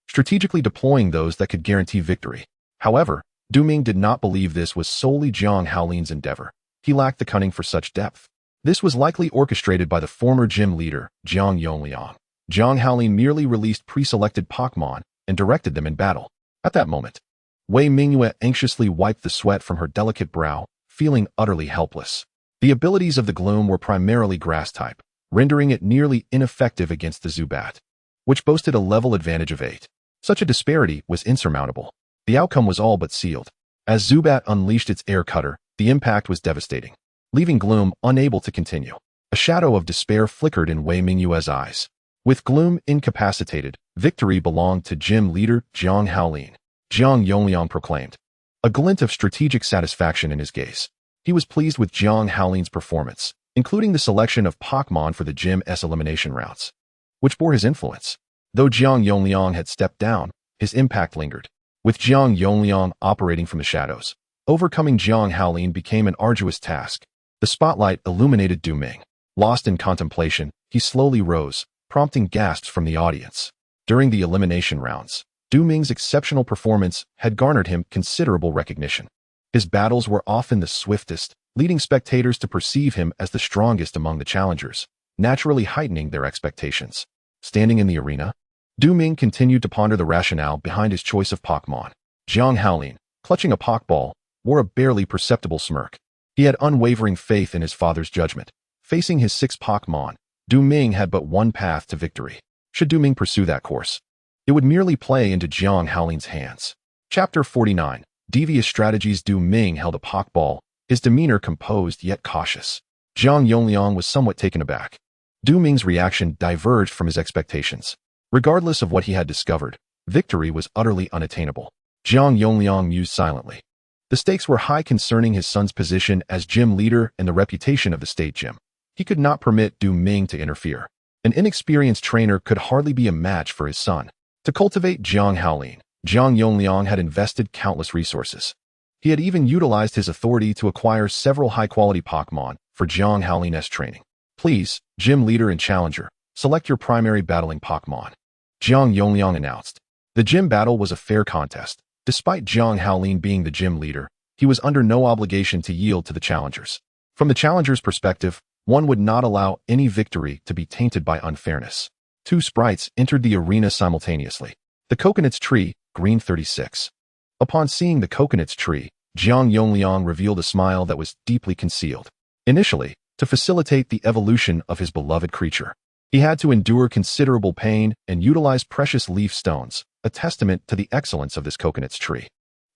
strategically deploying those that could guarantee victory. However, Ming did not believe this was solely Jiang Haolin's endeavor. He lacked the cunning for such depth. This was likely orchestrated by the former gym leader, Jiang Yongliang. Jiang Haolin merely released pre-selected Pokémon and directed them in battle. At that moment, Wei Mingyue anxiously wiped the sweat from her delicate brow, feeling utterly helpless. The abilities of the Gloom were primarily grass-type, rendering it nearly ineffective against the Zubat, which boasted a level advantage of 8. Such a disparity was insurmountable. The outcome was all but sealed. As Zubat unleashed its air cutter, the impact was devastating, leaving Gloom unable to continue. A shadow of despair flickered in Wei Mingyue's eyes. With Gloom incapacitated, victory belonged to gym leader Jiang Haolin. Jiang Yongliang proclaimed, a glint of strategic satisfaction in his gaze. He was pleased with Jiang Haolin's performance, including the selection of Pokémon for the gym's elimination routes, which bore his influence. Though Jiang Yongliang had stepped down, his impact lingered. With Jiang Yongliang operating from the shadows, overcoming Jiang Haolin became an arduous task. The spotlight illuminated Ming. Lost in contemplation, he slowly rose, prompting gasps from the audience. During the elimination rounds, Ming's exceptional performance had garnered him considerable recognition. His battles were often the swiftest, leading spectators to perceive him as the strongest among the challengers, naturally heightening their expectations. Standing in the arena, Ming continued to ponder the rationale behind his choice of Pokémon. Jiang Haolin, clutching a Pokéball, wore a barely perceptible smirk. He had unwavering faith in his father's judgment. Facing his 6 Pokémon, Ming had but one path to victory. Should Ming pursue that course, it would merely play into Jiang Haolin's hands. Chapter 49. Devious Strategies. Ming held a Pokéball, his demeanor composed yet cautious. Jiang Yongliang was somewhat taken aback. Ming's reaction diverged from his expectations. Regardless of what he had discovered, victory was utterly unattainable. Jiang Yongliang mused silently. The stakes were high concerning his son's position as gym leader and the reputation of the state gym. He could not permit Ming to interfere. An inexperienced trainer could hardly be a match for his son. To cultivate Jiang Haolin, Jiang Yongliang had invested countless resources. He had even utilized his authority to acquire several high-quality Pokémon for Jiang Haolin's training. Please, gym leader and challenger, select your primary battling Pokémon, Jiang Yongliang announced. The gym battle was a fair contest. Despite Jiang Haolin being the gym leader, he was under no obligation to yield to the challengers. From the challenger's perspective, one would not allow any victory to be tainted by unfairness. 2 sprites entered the arena simultaneously. The Coconut's Tree, Green 36. Upon seeing the Coconut's Tree, Jiang Yongliang revealed a smile that was deeply concealed. Initially, to facilitate the evolution of his beloved creature, he had to endure considerable pain and utilize precious leaf stones, a testament to the excellence of this Coconut's Tree.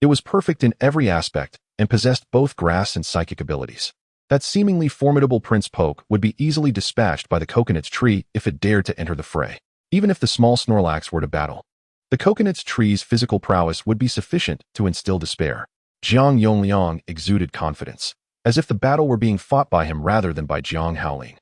It was perfect in every aspect and possessed both grass and psychic abilities. That seemingly formidable Prince Poke would be easily dispatched by the Coconut's Tree if it dared to enter the fray. Even if the small Snorlax were to battle, the Coconut's Tree's physical prowess would be sufficient to instill despair. Jiang Yongliang exuded confidence, as if the battle were being fought by him rather than by Jiang Haolin.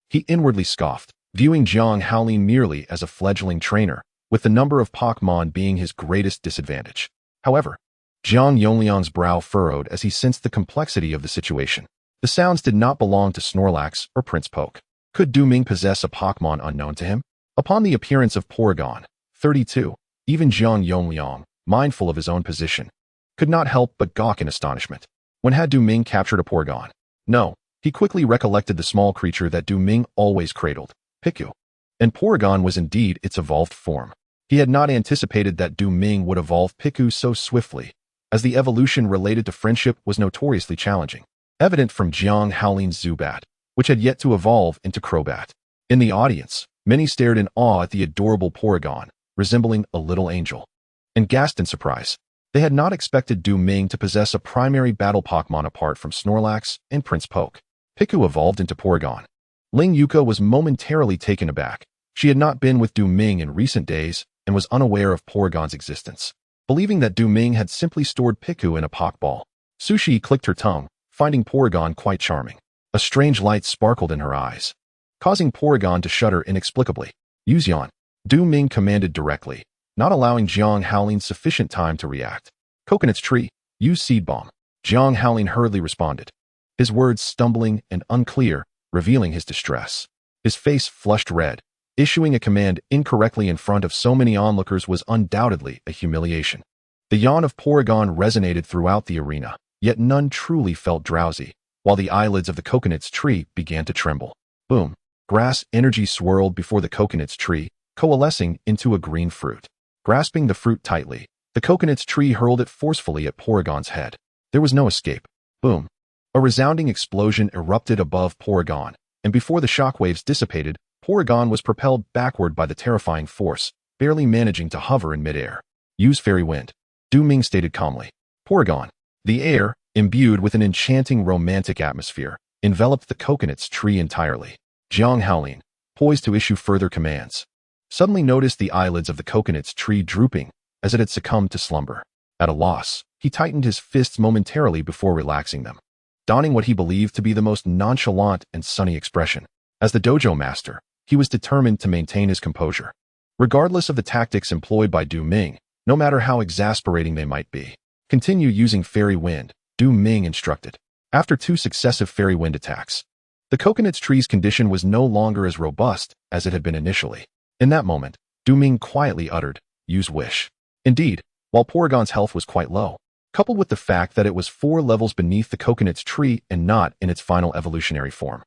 He inwardly scoffed, viewing Jiang Haolin merely as a fledgling trainer, with the number of Pokémon being his greatest disadvantage. However, Jiang Yongliang's brow furrowed as he sensed the complexity of the situation. The sounds did not belong to Snorlax or Prince Poke. Could Ming possess a Pokémon unknown to him? Upon the appearance of Porygon, 32, even Jiang Yongliang, mindful of his own position, could not help but gawk in astonishment. When had Ming captured a Porygon? No, he quickly recollected the small creature that Ming always cradled, Piku. And Porygon was indeed its evolved form. He had not anticipated that Ming would evolve Piku so swiftly, as the evolution related to friendship was notoriously challenging, evident from Jiang Haolin's Zubat, which had yet to evolve into Crobat. In the audience, many stared in awe at the adorable Porygon, resembling a little angel, and gasped in surprise. They had not expected Ming to possess a primary battle Pokémon apart from Snorlax and Prince Poke. Piku evolved into Porygon. Ling Yuka was momentarily taken aback. She had not been with Ming in recent days and was unaware of Porygon's existence, believing that Ming had simply stored Piku in a Pokéball. Sushi clicked her tongue, finding Porygon quite charming. A strange light sparkled in her eyes, causing Porygon to shudder inexplicably. Use Yan, Ming commanded directly, not allowing Jiang Haolin sufficient time to react. Coconut's Tree, use Seed Bomb. Jiang Haolin hurriedly responded, his words stumbling and unclear, revealing his distress. His face flushed red, Issuing a command incorrectly in front of so many onlookers was undoubtedly a humiliation. The yawn of Porygon resonated throughout the arena, yet none truly felt drowsy, while the eyelids of the coconut's tree began to tremble. Boom! Grass energy swirled before the coconut's tree, coalescing into a green fruit. Grasping the fruit tightly, the coconut's tree hurled it forcefully at Porygon's head. There was no escape. Boom! A resounding explosion erupted above Porygon, and before the shockwaves dissipated, Porygon was propelled backward by the terrifying force, barely managing to hover in midair. Use Fairy Wind. Ming stated calmly. Porygon. The air, imbued with an enchanting romantic atmosphere, enveloped the coconut's tree entirely. Howling, poised to issue further commands, suddenly noticed the eyelids of the coconut's tree drooping as it had succumbed to slumber. At a loss, he tightened his fists momentarily before relaxing them, donning what he believed to be the most nonchalant and sunny expression. As the dojo master, he was determined to maintain his composure. Regardless of the tactics employed by Ming, no matter how exasperating they might be. Continue using Fairy Wind, Ming instructed. After 2 successive Fairy Wind attacks, the coconut's tree's condition was no longer as robust as it had been initially. In that moment, Ming quietly uttered, use Wish. Indeed, while Porygon's health was quite low, coupled with the fact that it was 4 levels beneath the coconut's tree and not in its final evolutionary form,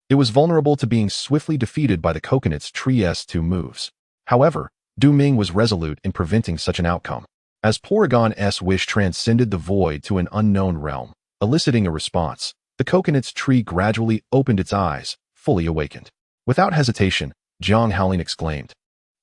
it was vulnerable to being swiftly defeated by the coconut's tree's 2 moves. However, Ming was resolute in preventing such an outcome. As Porygon's wish transcended the void to an unknown realm, eliciting a response, the coconut's tree gradually opened its eyes, fully awakened. Without hesitation, Howling exclaimed,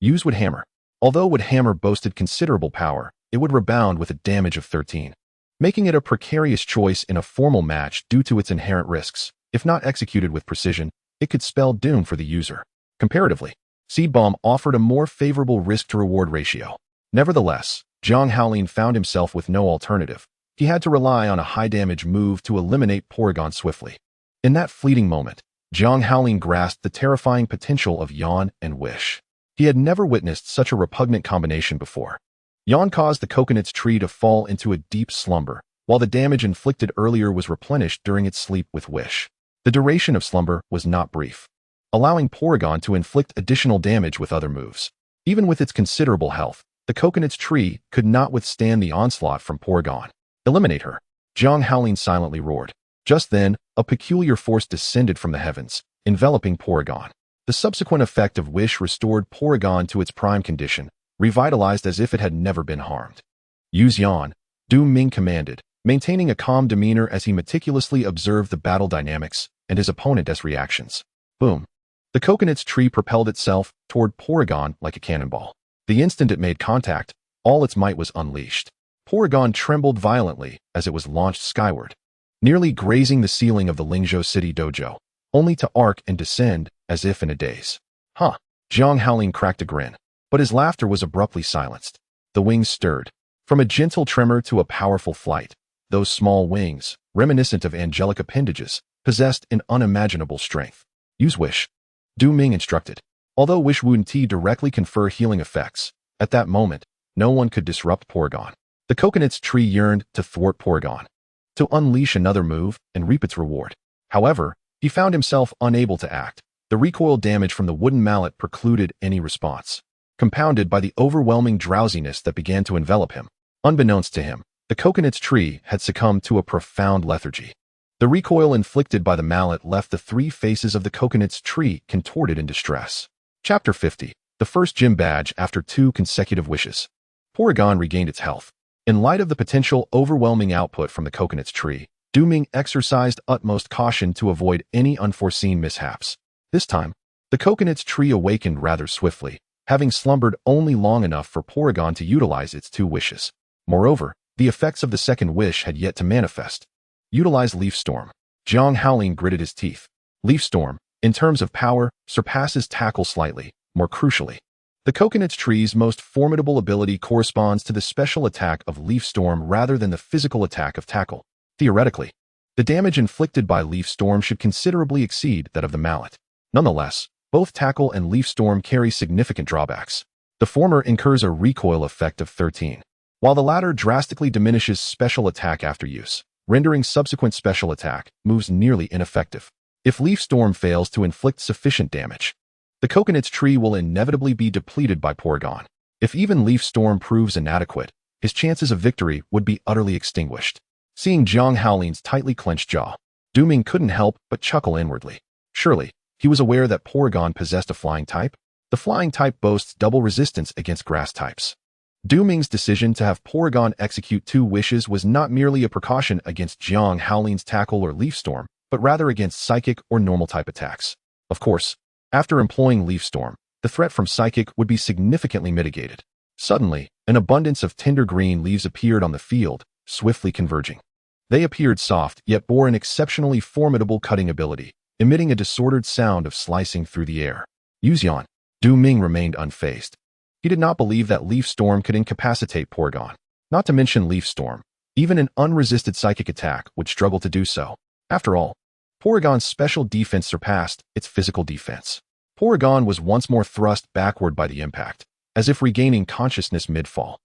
use Wood Hammer. Although Wood Hammer boasted considerable power, it would rebound with a damage of 13, making it a precarious choice in a formal match due to its inherent risks. If not executed with precision, it could spell doom for the user. Comparatively, Seed Bomb offered a more favorable risk-to-reward ratio. Nevertheless, Howling found himself with no alternative. He had to rely on a high-damage move to eliminate Porygon swiftly. In that fleeting moment, Howling grasped the terrifying potential of Yawn and Wish. He had never witnessed such a repugnant combination before. Yawn caused the coconut's tree to fall into a deep slumber, while the damage inflicted earlier was replenished during its sleep with Wish. The duration of slumber was not brief, allowing Porygon to inflict additional damage with other moves. Even with its considerable health, the coconut's tree could not withstand the onslaught from Porygon. Eliminate her. Howling silently roared. Just then, a peculiar force descended from the heavens, enveloping Porygon. The subsequent effect of Wish restored Porygon to its prime condition, revitalized as if it had never been harmed. Use Yawn, Ming commanded, maintaining a calm demeanor as he meticulously observed the battle dynamics and his opponent's reactions. Boom. The coconut's tree propelled itself toward Porygon like a cannonball. The instant it made contact, all its might was unleashed. Porygon trembled violently as it was launched skyward, nearly grazing the ceiling of the Lingzhou City dojo, only to arc and descend as if in a daze. Huh. Howling cracked a grin, but his laughter was abruptly silenced. The wings stirred. From a gentle tremor to a powerful flight, those small wings, reminiscent of angelic appendages, possessed an unimaginable strength. Use Wish. Ming instructed. Although Wish wouldn't directly confer healing effects, at that moment, no one could disrupt Porygon. The coconut's tree yearned to thwart Porygon, to unleash another move and reap its reward. However, he found himself unable to act. The recoil damage from the wooden mallet precluded any response, compounded by the overwhelming drowsiness that began to envelop him. Unbeknownst to him, the coconut's tree had succumbed to a profound lethargy. The recoil inflicted by the mallet left the 3 faces of the coconut's tree contorted in distress. Chapter 50. The first gym badge after 2 consecutive wishes. Porygon regained its health. In light of the potential overwhelming output from the coconut's tree, Ming exercised utmost caution to avoid any unforeseen mishaps. This time, the coconut's tree awakened rather swiftly, having slumbered only long enough for Porygon to utilize its 2 wishes. Moreover, the effects of the second wish had yet to manifest. Utilize Leaf Storm. Howling gritted his teeth. Leaf Storm, in terms of power, surpasses Tackle slightly. More crucially, the coconut's tree's most formidable ability corresponds to the special attack of Leaf Storm rather than the physical attack of Tackle. Theoretically, the damage inflicted by Leaf Storm should considerably exceed that of the mallet. Nonetheless, both Tackle and Leaf Storm carry significant drawbacks. The former incurs a recoil effect of 13, while the latter drastically diminishes special attack after use, rendering subsequent special attack moves nearly ineffective. If Leaf Storm fails to inflict sufficient damage, The coconut's tree will inevitably be depleted by Porygon. If even Leaf Storm proves inadequate, his chances of victory would be utterly extinguished. Seeing Jiang Haolin's tightly clenched jaw, Ming couldn't help but chuckle inwardly. Surely, he was aware that Porygon possessed a flying type. The flying type boasts double resistance against grass types. Ming's decision to have Porygon execute 2 wishes was not merely a precaution against Jiang Haolin's tackle or Leaf Storm, but rather against psychic or normal type attacks. Of course, after employing Leaf Storm, the threat from psychic would be significantly mitigated. Suddenly, an abundance of tender green leaves appeared on the field, swiftly converging. They appeared soft, yet bore an exceptionally formidable cutting ability, emitting a disordered sound of slicing through the air. Yuzian, Ming remained unfazed. He did not believe that Leaf Storm could incapacitate Porygon. Not to mention Leaf Storm, even an unresisted psychic attack would struggle to do so. After all, Porygon's special defense surpassed its physical defense. Porygon was once more thrust backward by the impact, as if regaining consciousness mid-fall.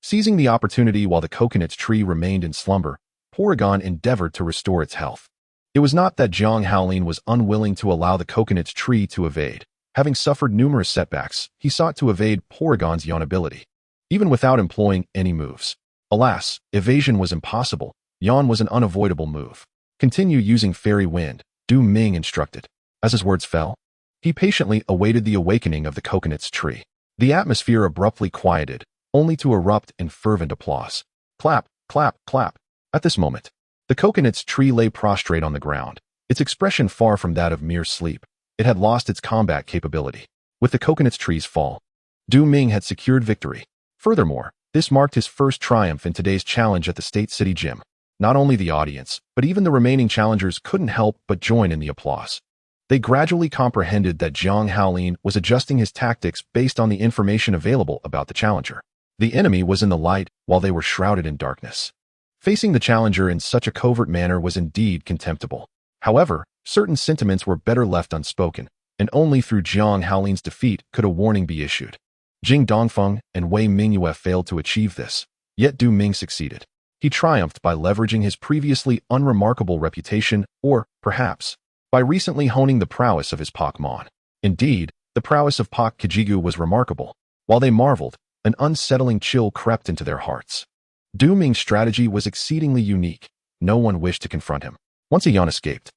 Seizing the opportunity while the coconut's tree remained in slumber, Porygon endeavored to restore its health. It was not that Jiang Haolin was unwilling to allow the coconut's tree to evade. Having suffered numerous setbacks, he sought to evade Porygon's yawn ability, even without employing any moves. Alas, evasion was impossible. Yawn was an unavoidable move. Continue using Fairy Wind, Ming instructed. As his words fell, he patiently awaited the awakening of the coconut's tree. The atmosphere abruptly quieted, only to erupt in fervent applause. Clap, clap, clap. At this moment, the coconut's tree lay prostrate on the ground, its expression far from that of mere sleep. It had lost its combat capability. With the coconut's tree's fall, Ming had secured victory. Furthermore, this marked his first triumph in today's challenge at the State City Gym. Not only the audience, but even the remaining challengers couldn't help but join in the applause. They gradually comprehended that Jiang Haolin was adjusting his tactics based on the information available about the challenger. The enemy was in the light, while they were shrouded in darkness. Facing the challenger in such a covert manner was indeed contemptible. However, certain sentiments were better left unspoken, and only through Jiang Haolin's defeat could a warning be issued. Jing Dongfeng and Wei Mingyue failed to achieve this, yet Ming succeeded. He triumphed by leveraging his previously unremarkable reputation, or, perhaps, by recently honing the prowess of his Pokémon. Indeed, the prowess of Pak Kijigu was remarkable. While they marveled, an unsettling chill crept into their hearts. Ming's strategy was exceedingly unique. No one wished to confront him. Once a yawn escaped,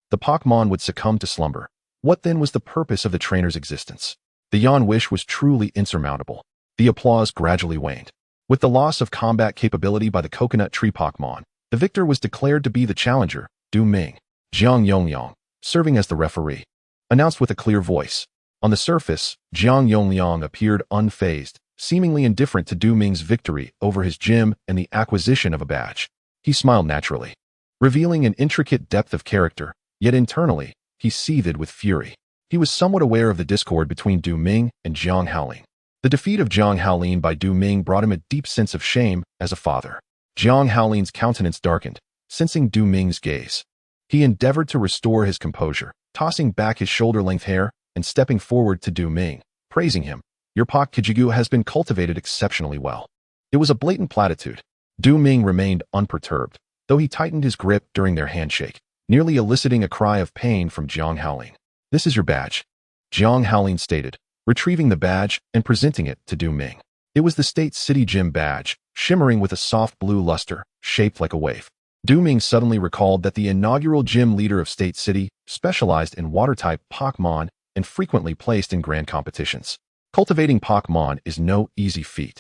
the Pokémon would succumb to slumber. What then was the purpose of the trainer's existence? The yawn wish was truly insurmountable. The applause gradually waned. With the loss of combat capability by the coconut tree Pokémon, the victor was declared to be the challenger, Ming. Jiang Yongyang, serving as the referee, announced with a clear voice. On the surface, Jiang Yongyang appeared unfazed, seemingly indifferent to Ming's victory over his gym and the acquisition of a badge. He smiled naturally, revealing an intricate depth of character, yet internally, he seethed with fury. He was somewhat aware of the discord between Ming and Jiang Haolin. The defeat of Jiang Haolin by Ming brought him a deep sense of shame as a father. Jiang Haolin's countenance darkened, sensing Ming's gaze. He endeavored to restore his composure, tossing back his shoulder-length hair and stepping forward to Ming, praising him. Your Pak Kijigu has been cultivated exceptionally well. It was a blatant platitude. Ming remained unperturbed, though he tightened his grip during their handshake, nearly eliciting a cry of pain from Jiang Haolin. This is your badge, Jiang Haolin stated, retrieving the badge and presenting it to Ming. It was the State City Gym badge, shimmering with a soft blue luster, shaped like a wave. Ming suddenly recalled that the inaugural gym leader of State City specialized in water-type Pokémon and frequently placed in grand competitions. Cultivating Pokémon is no easy feat.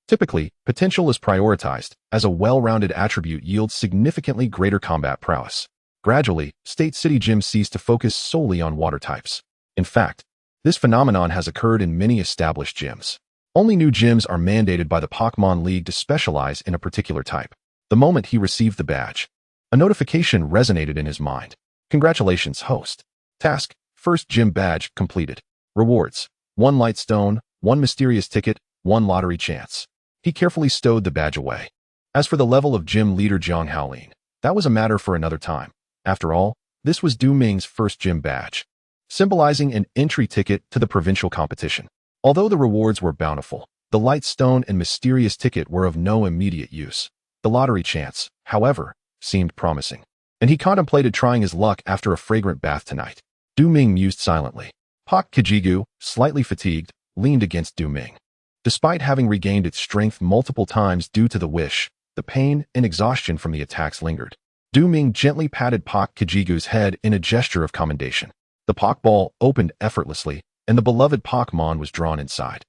Typically, potential is prioritized, as a well-rounded attribute yields significantly greater combat prowess. Gradually, State City Gym ceased to focus solely on water types. In fact, this phenomenon has occurred in many established gyms. Only new gyms are mandated by the Pokémon League to specialize in a particular type. The moment he received the badge, a notification resonated in his mind. Congratulations, host. Task, first gym badge completed. Rewards, 1 light stone, 1 mysterious ticket, 1 lottery chance. He carefully stowed the badge away. As for the level of gym leader Jiang Haolin, that was a matter for another time. After all, this was Ming's first gym badge, symbolizing an entry ticket to the provincial competition. Although the rewards were bountiful, the light stone and mysterious ticket were of no immediate use. The lottery chance, however, seemed promising, and he contemplated trying his luck after a fragrant bath tonight. Ming mused silently. Pak Kajigu, slightly fatigued, leaned against Du Ming. Despite having regained its strength multiple times due to the wish, the pain and exhaustion from the attacks lingered. Du Ming gently patted Pak Kajigu's head in a gesture of commendation. The Pokeball opened effortlessly, and the beloved Pokémon was drawn inside.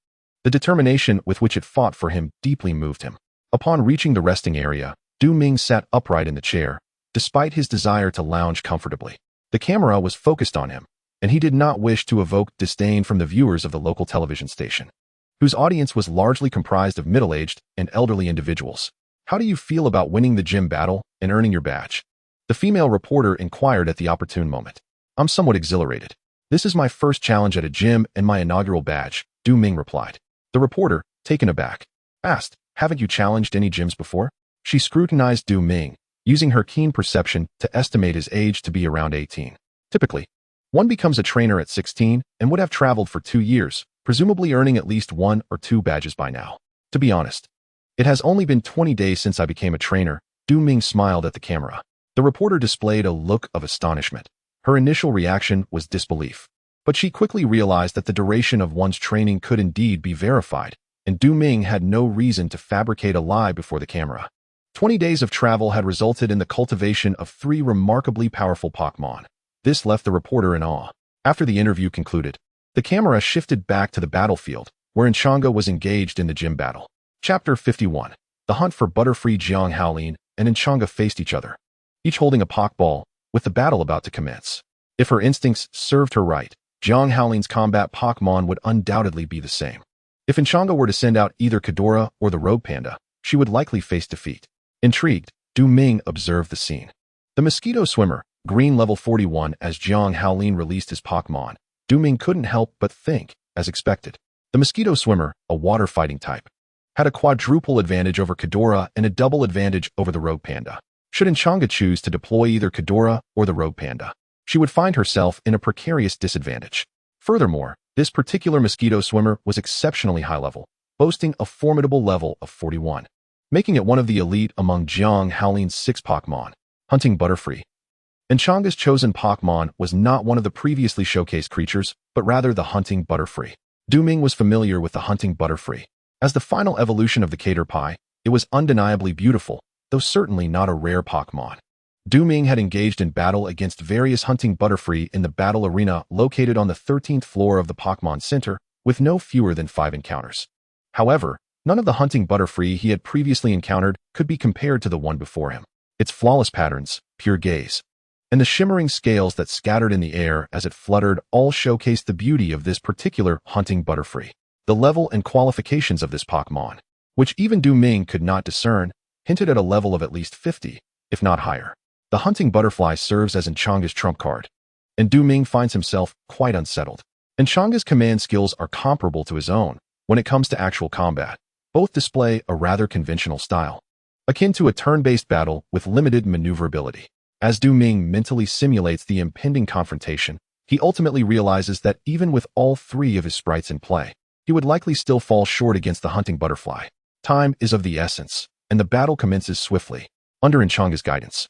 The determination with which it fought for him deeply moved him. Upon reaching the resting area, Du Ming sat upright in the chair, despite his desire to lounge comfortably. The camera was focused on him, and he did not wish to evoke disdain from the viewers of the local television station, whose audience was largely comprised of middle-aged and elderly individuals. How do you feel about winning the gym battle and earning your badge? The female reporter inquired at the opportune moment. I'm somewhat exhilarated. This is my first challenge at a gym and my inaugural badge, Du Ming replied. The reporter, taken aback, asked, haven't you challenged any gyms before? She scrutinized Du Ming, using her keen perception to estimate his age to be around 18. Typically, one becomes a trainer at 16 and would have traveled for 2 years, presumably earning at least 1 or 2 badges by now. To be honest, it has only been 20 days since I became a trainer. Du Ming smiled at the camera. The reporter displayed a look of astonishment. Her initial reaction was disbelief, but she quickly realized that the duration of one's training could indeed be verified, and Du Ming had no reason to fabricate a lie before the camera. 20 days of travel had resulted in the cultivation of 3 remarkably powerful Pokémon. This left the reporter in awe. After the interview concluded, the camera shifted back to the battlefield, where Enchanga was engaged in the gym battle. Chapter 51. The hunt for Butterfree. Jiang Haolin and Enchanga faced each other, each holding a Pokeball, with the battle about to commence. If her instincts served her right, Jiang Haolin's combat Pokémon would undoubtedly be the same. If Enchanga were to send out either Kadora or the Rogue Panda, she would likely face defeat. Intrigued, Du Ming observed the scene. The Mosquito Swimmer, green level 41. As Jiang Haolin released his Pokémon, Du Ming couldn't help but think, as expected. The Mosquito Swimmer, a water fighting type, had a quadruple advantage over Kadora and a double advantage over the Rogue Panda. Should Enchanga choose to deploy either Kadora or the Rogue Panda, she would find herself in a precarious disadvantage. Furthermore, this particular Mosquito Swimmer was exceptionally high level, boasting a formidable level of 41, making it one of the elite among Jiang Haolin's 6 Pokémon. Hunting Butterfree. Enchanga's chosen Pokémon was not one of the previously showcased creatures, but rather the Hunting Butterfree. Du Ming was familiar with the Hunting Butterfree. As the final evolution of the Caterpie, it was undeniably beautiful, though certainly not a rare Pokémon. Du Ming had engaged in battle against various Hunting Butterfree in the battle arena located on the 13th floor of the Pokémon Center, with no fewer than 5 encounters. However, none of the Hunting Butterfree he had previously encountered could be compared to the one before him. Its flawless patterns, pure gaze, and the shimmering scales that scattered in the air as it fluttered all showcased the beauty of this particular Hunting Butterfree. The level and qualifications of this Pokémon, which even Du Ming could not discern, hinted at a level of at least 50, if not higher. The Hunting Butterfly serves as Enchanga's trump card, and Du Ming finds himself quite unsettled. Enchanga's command skills are comparable to his own when it comes to actual combat. Both display a rather conventional style, akin to a turn-based battle with limited maneuverability. As Du Ming mentally simulates the impending confrontation, he ultimately realizes that even with all 3 of his sprites in play, he would likely still fall short against the Hunting Butterfly. Time is of the essence, and the battle commences swiftly. Under Enchanga's guidance,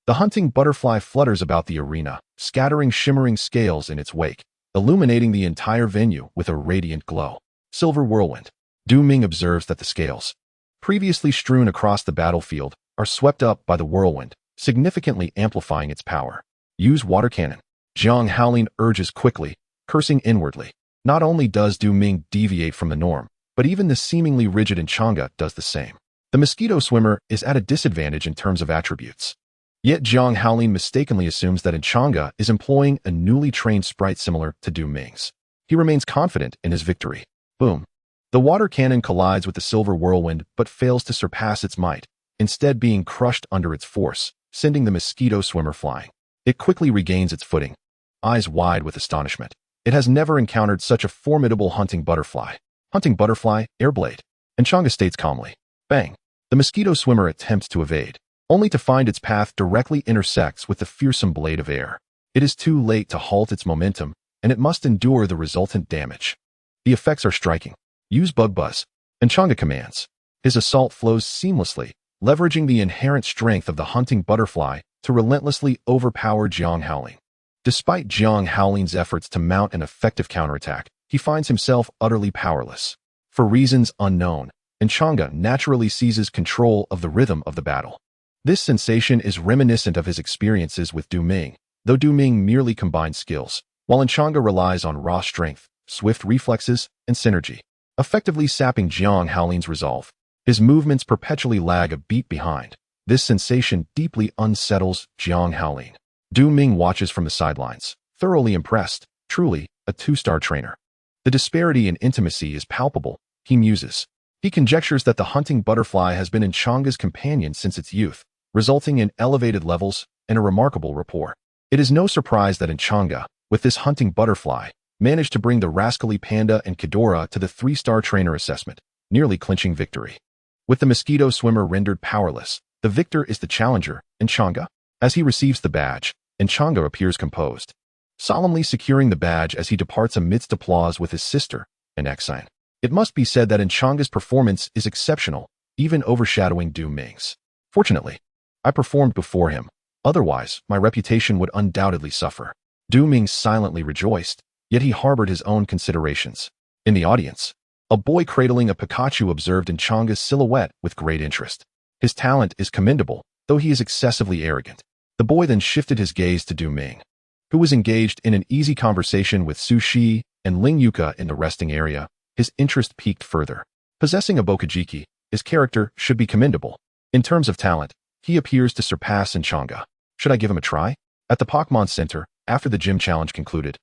the Hunting Butterfly flutters about the arena, scattering shimmering scales in its wake, illuminating the entire venue with a radiant glow. Silver Whirlwind. Du Ming observes that the scales, previously strewn across the battlefield, are swept up by the whirlwind, significantly amplifying its power. Use Water Cannon. Jiang Haolin urges quickly, cursing inwardly. Not only does Du Ming deviate from the norm, but even the seemingly rigid Enchanga does the same. The Mosquito Swimmer is at a disadvantage in terms of attributes. Yet Jiang Haolin mistakenly assumes that Enchanga is employing a newly trained sprite similar to Du Ming's. He remains confident in his victory. Boom. The water cannon collides with the silver whirlwind but fails to surpass its might, instead being crushed under its force, sending the Mosquito Swimmer flying. It quickly regains its footing, eyes wide with astonishment. It has never encountered such a formidable Hunting Butterfly. Hunting Butterfly, Airblade. Enchanga states calmly. Bang. The Mosquito Swimmer attempts to evade, only to find its path directly intersects with the fearsome blade of air. It is too late to halt its momentum, and it must endure the resultant damage. The effects are striking. Use Bug Buzz. Enchanga commands. His assault flows seamlessly, leveraging the inherent strength of the Hunting Butterfly to relentlessly overpower Jiang Haolin. Despite Jiang Haolin's efforts to mount an effective counterattack, he finds himself utterly powerless. For reasons unknown, Enchanga naturally seizes control of the rhythm of the battle. This sensation is reminiscent of his experiences with Du Ming, though Du Ming merely combines skills, while Enchanga relies on raw strength, swift reflexes, and synergy, effectively sapping Jiang Haolin's resolve. His movements perpetually lag a beat behind. This sensation deeply unsettles Jiang Haolin. Du Ming watches from the sidelines, thoroughly impressed, truly a 2-star trainer. The disparity in intimacy is palpable, he muses. He conjectures that the hunting butterfly has been Enchanga's companion since its youth, resulting in elevated levels and a remarkable rapport. It is no surprise that Enchanga, with this hunting butterfly, managed to bring the rascally panda and Kidora to the 3-star trainer assessment, nearly clinching victory. With the mosquito swimmer rendered powerless, the victor is the challenger, Enchanga. As he receives the badge, Enchanga appears composed, solemnly securing the badge as he departs amidst applause with his sister, an Exine. It must be said that Enchanga's performance is exceptional, even overshadowing Du Ming's. Fortunately, I performed before him, otherwise my reputation would undoubtedly suffer. Du Ming silently rejoiced, yet he harbored his own considerations. In the audience, a boy cradling a Pikachu observed Enchanga's silhouette with great interest. His talent is commendable, though he is excessively arrogant. The boy then shifted his gaze to Du Ming, who was engaged in an easy conversation with Su Shi and Ling Yuka in the resting area. His interest piqued further. Possessing a Bokajiki, his character should be commendable. In terms of talent, he appears to surpass Enchanga. Should I give him a try? At the Pokémon Center, after the gym challenge concluded,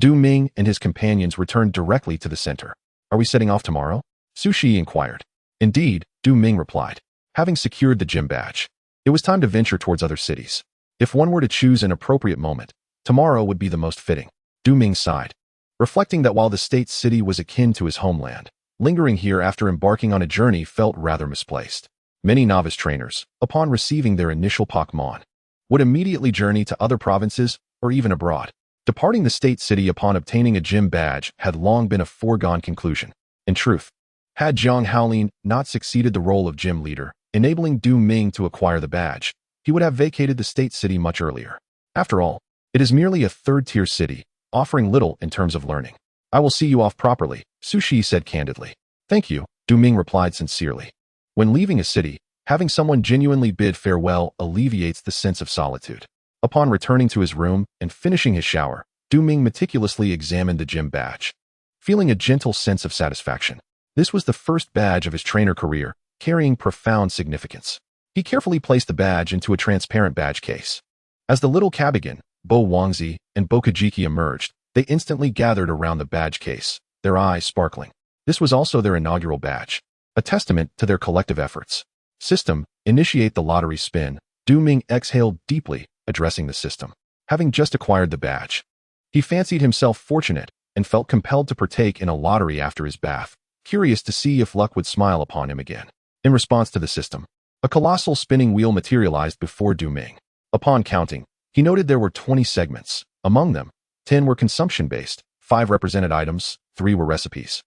Du Ming and his companions returned directly to the center. Are we setting off tomorrow? Su Shi inquired. Indeed, Du Ming replied. Having secured the gym badge, it was time to venture towards other cities. If one were to choose an appropriate moment, tomorrow would be the most fitting. Du Ming sighed, reflecting that while the state city was akin to his homeland, lingering here after embarking on a journey felt rather misplaced. Many novice trainers, upon receiving their initial Pokémon, would immediately journey to other provinces or even abroad. Departing the state city upon obtaining a gym badge had long been a foregone conclusion. In truth, had Jiang Haolin not succeeded the role of gym leader, enabling Du Ming to acquire the badge, he would have vacated the state city much earlier. After all, it is merely a 3rd-tier city, offering little in terms of learning. I will see you off properly, Su Shi said candidly. Thank you, Du Ming replied sincerely. When leaving a city, having someone genuinely bid farewell alleviates the sense of solitude. Upon returning to his room and finishing his shower, Du Ming meticulously examined the gym badge, feeling a gentle sense of satisfaction. This was the first badge of his trainer career, carrying profound significance. He carefully placed the badge into a transparent badge case. As the little Cabigan, Bo Wangzi, and Bokajiki emerged, they instantly gathered around the badge case, their eyes sparkling. This was also their inaugural badge, a testament to their collective efforts. System, initiate the lottery spin. Du Ming exhaled deeply, addressing the system. Having just acquired the badge, he fancied himself fortunate and felt compelled to partake in a lottery after his bath, curious to see if luck would smile upon him again. In response to the system, a colossal spinning wheel materialized before Du Ming. Upon counting, he noted there were 20 segments. Among them, 10 were consumption-based, 5 represented items, 3 were recipes.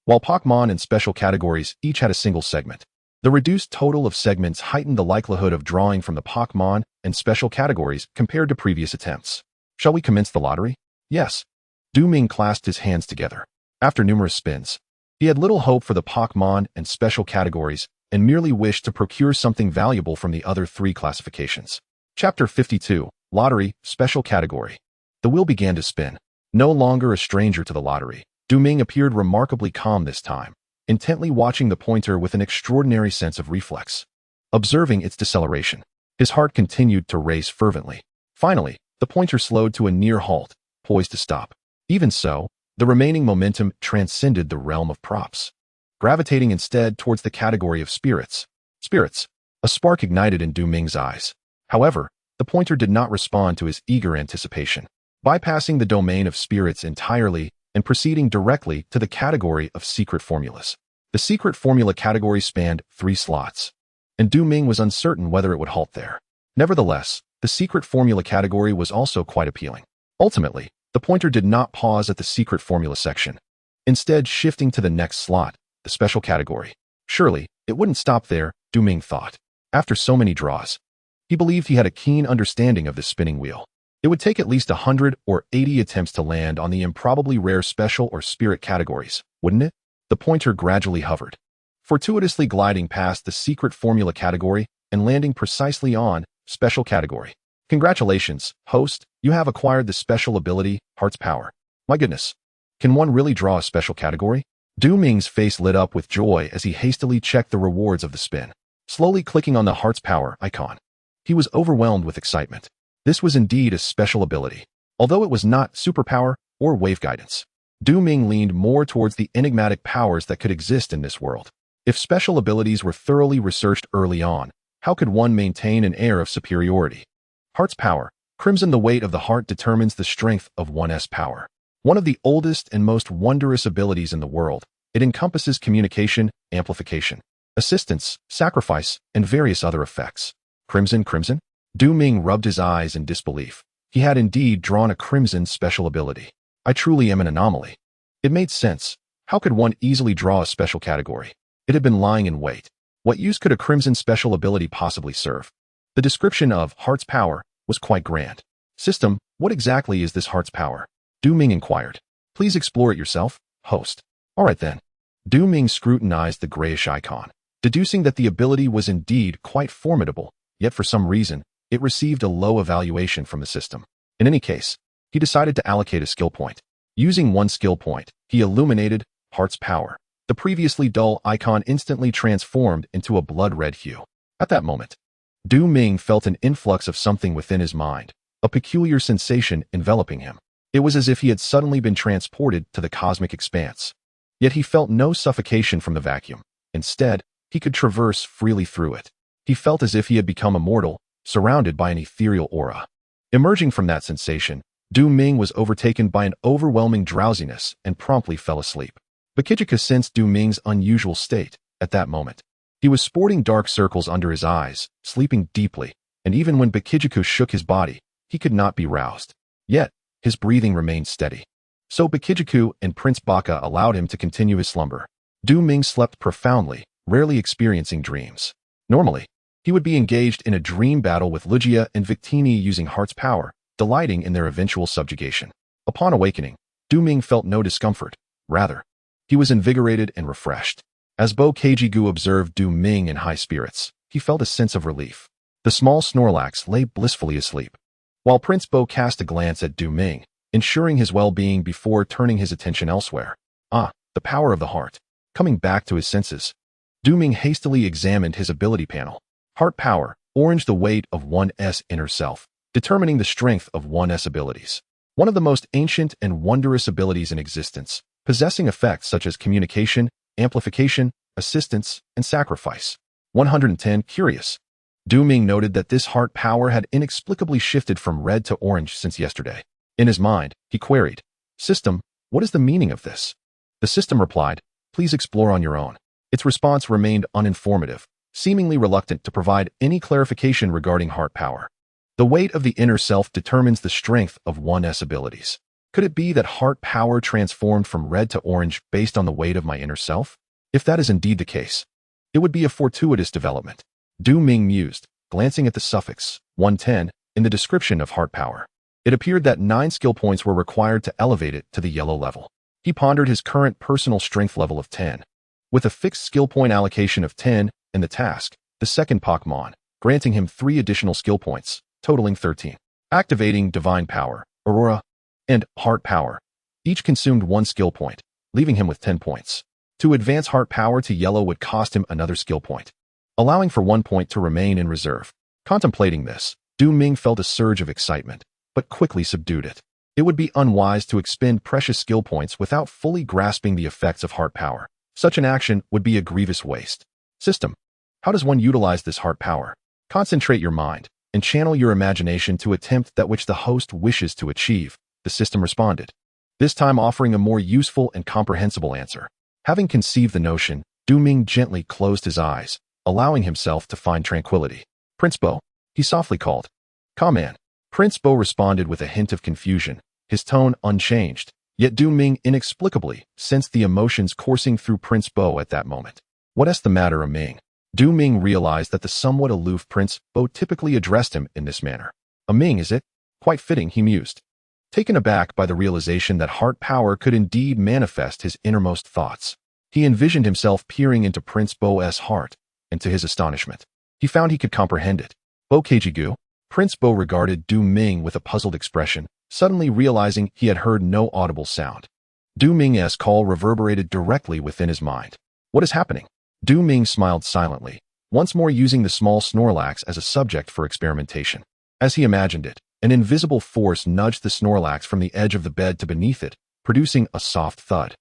While Pokémon and special categories each had a single segment, the reduced total of segments heightened the likelihood of drawing from the Pokémon and special categories compared to previous attempts. Shall we commence the lottery? Yes. Du Ming clasped his hands together. After numerous spins, he had little hope for the Pokémon and special categories and merely wished to procure something valuable from the other 3 classifications. Chapter 52, Lottery, Special Category. The wheel began to spin. No longer a stranger to the lottery, Du Ming appeared remarkably calm this time, intently watching the pointer with an extraordinary sense of reflex. Observing its deceleration, his heart continued to race fervently. Finally, the pointer slowed to a near halt, poised to stop. Even so, the remaining momentum transcended the realm of props, gravitating instead towards the category of spirits. Spirits. A spark ignited in Du Ming's eyes. However, the pointer did not respond to his eager anticipation, bypassing the domain of spirits entirely and proceeding directly to the category of secret formulas. The secret formula category spanned 3 slots, and Du Ming was uncertain whether it would halt there. Nevertheless, the secret formula category was also quite appealing. Ultimately, the pointer did not pause at the secret formula section, instead shifting to the next slot, the special category. Surely, it wouldn't stop there, Du Ming thought. After so many draws, he believed he had a keen understanding of the spinning wheel. It would take at least 100 or 80 attempts to land on the improbably rare special or spirit categories, wouldn't it? The pointer gradually hovered, fortuitously gliding past the secret formula category and landing precisely on special category. Congratulations, host, you have acquired the special ability, Heart's Power. My goodness, can one really draw a special category? Ming's face lit up with joy as he hastily checked the rewards of the spin, slowly clicking on the Heart's Power icon. He was overwhelmed with excitement. This was indeed a special ability, although it was not superpower or wave guidance. Ming leaned more towards the enigmatic powers that could exist in this world. If special abilities were thoroughly researched early on, how could one maintain an air of superiority? Heart's Power. Crimson. The weight of the heart determines the strength of one's power. One of the oldest and most wondrous abilities in the world, it encompasses communication, amplification, assistance, sacrifice, and various other effects. Crimson. Ming rubbed his eyes in disbelief. He had indeed drawn a crimson special ability. I truly am an anomaly. It made sense. How could one easily draw a special category? It had been lying in wait. What use could a crimson special ability possibly serve? The description of Heart's Power was quite grand. System, what exactly is this Heart's Power? Ming inquired. Please explore it yourself, host. All right then. Ming scrutinized the grayish icon, deducing that the ability was indeed quite formidable, yet for some reason, it received a low evaluation from the system. In any case, he decided to allocate a skill point. Using one skill point, he illuminated Heart's Power. The previously dull icon instantly transformed into a blood-red hue. At that moment, Ming felt an influx of something within his mind, a peculiar sensation enveloping him. It was as if he had suddenly been transported to the cosmic expanse. Yet he felt no suffocation from the vacuum. Instead, he could traverse freely through it. He felt as if he had become immortal, surrounded by an ethereal aura. Emerging from that sensation, Ming was overtaken by an overwhelming drowsiness and promptly fell asleep. Butterfree sensed Ming's unusual state at that moment. He was sporting dark circles under his eyes, sleeping deeply, and even when Butterfree shook his body, he could not be roused. Yet, his breathing remained steady. So Butterfree and Prince Baka allowed him to continue his slumber. Ming slept profoundly, rarely experiencing dreams. Normally, he would be engaged in a dream battle with Lugia and Victini using Heart's Power, delighting in their eventual subjugation. Upon awakening, Ming felt no discomfort. Rather, he was invigorated and refreshed. As Bo Kajigu observed Ming in high spirits, he felt a sense of relief. The small Snorlax lay blissfully asleep, while Prince Bo cast a glance at Ming, ensuring his well-being before turning his attention elsewhere. The power of the heart. Coming back to his senses, Ming hastily examined his ability panel. Heart Power, orange. The weight of one's inner self, determining the strength of one's abilities. One of the most ancient and wondrous abilities in existence, possessing effects such as communication, amplification, assistance, and sacrifice. 110. Curious. Ming noted that this Heart Power had inexplicably shifted from red to orange since yesterday. In his mind, he queried, System, what is the meaning of this? The system replied, please explore on your own. Its response remained uninformative, seemingly reluctant to provide any clarification regarding Heart Power. The weight of the inner self determines the strength of one's abilities. Could it be that Heart Power transformed from red to orange based on the weight of my inner self? If that is indeed the case, it would be a fortuitous development. Ming mused, glancing at the suffix 110 in the description of Heart Power. It appeared that 9 skill points were required to elevate it to the yellow level. He pondered his current personal strength level of 10. With a fixed skill point allocation of 10 and the task, the second Pokémon, granting him 3 additional skill points, totaling 13. Activating Divine Power, Aurora, and Heart Power. Each consumed 1 skill point, leaving him with 10 points. To advance Heart Power to yellow would cost him another skill point, allowing for 1 point to remain in reserve. Contemplating this, Ming felt a surge of excitement, but quickly subdued it. It would be unwise to expend precious skill points without fully grasping the effects of Heart Power. Such an action would be a grievous waste. System, how does one utilize this Heart Power? Concentrate your mind and channel your imagination to attempt that which the host wishes to achieve, the system responded, this time offering a more useful and comprehensible answer. Having conceived the notion, Ming gently closed his eyes, allowing himself to find tranquility. Prince Bo, he softly called. Command. Prince Bo responded with a hint of confusion, his tone unchanged, yet Ming inexplicably sensed the emotions coursing through Prince Bo at that moment. What's the matter, Ming? Ming realized that the somewhat aloof Prince Bo typically addressed him in this manner. Ming, is it? Quite fitting, he mused. Taken aback by the realization that heart power could indeed manifest his innermost thoughts, he envisioned himself peering into Prince Bo's heart, and to his astonishment, he found he could comprehend it. Bo Keijigu? Prince Bo regarded Du Ming with a puzzled expression, suddenly realizing he had heard no audible sound. Du Ming's call reverberated directly within his mind. What is happening? Du Ming smiled silently, once more using the small Snorlax as a subject for experimentation. As he imagined it, an invisible force nudged the Snorlax from the edge of the bed to beneath it, producing a soft thud.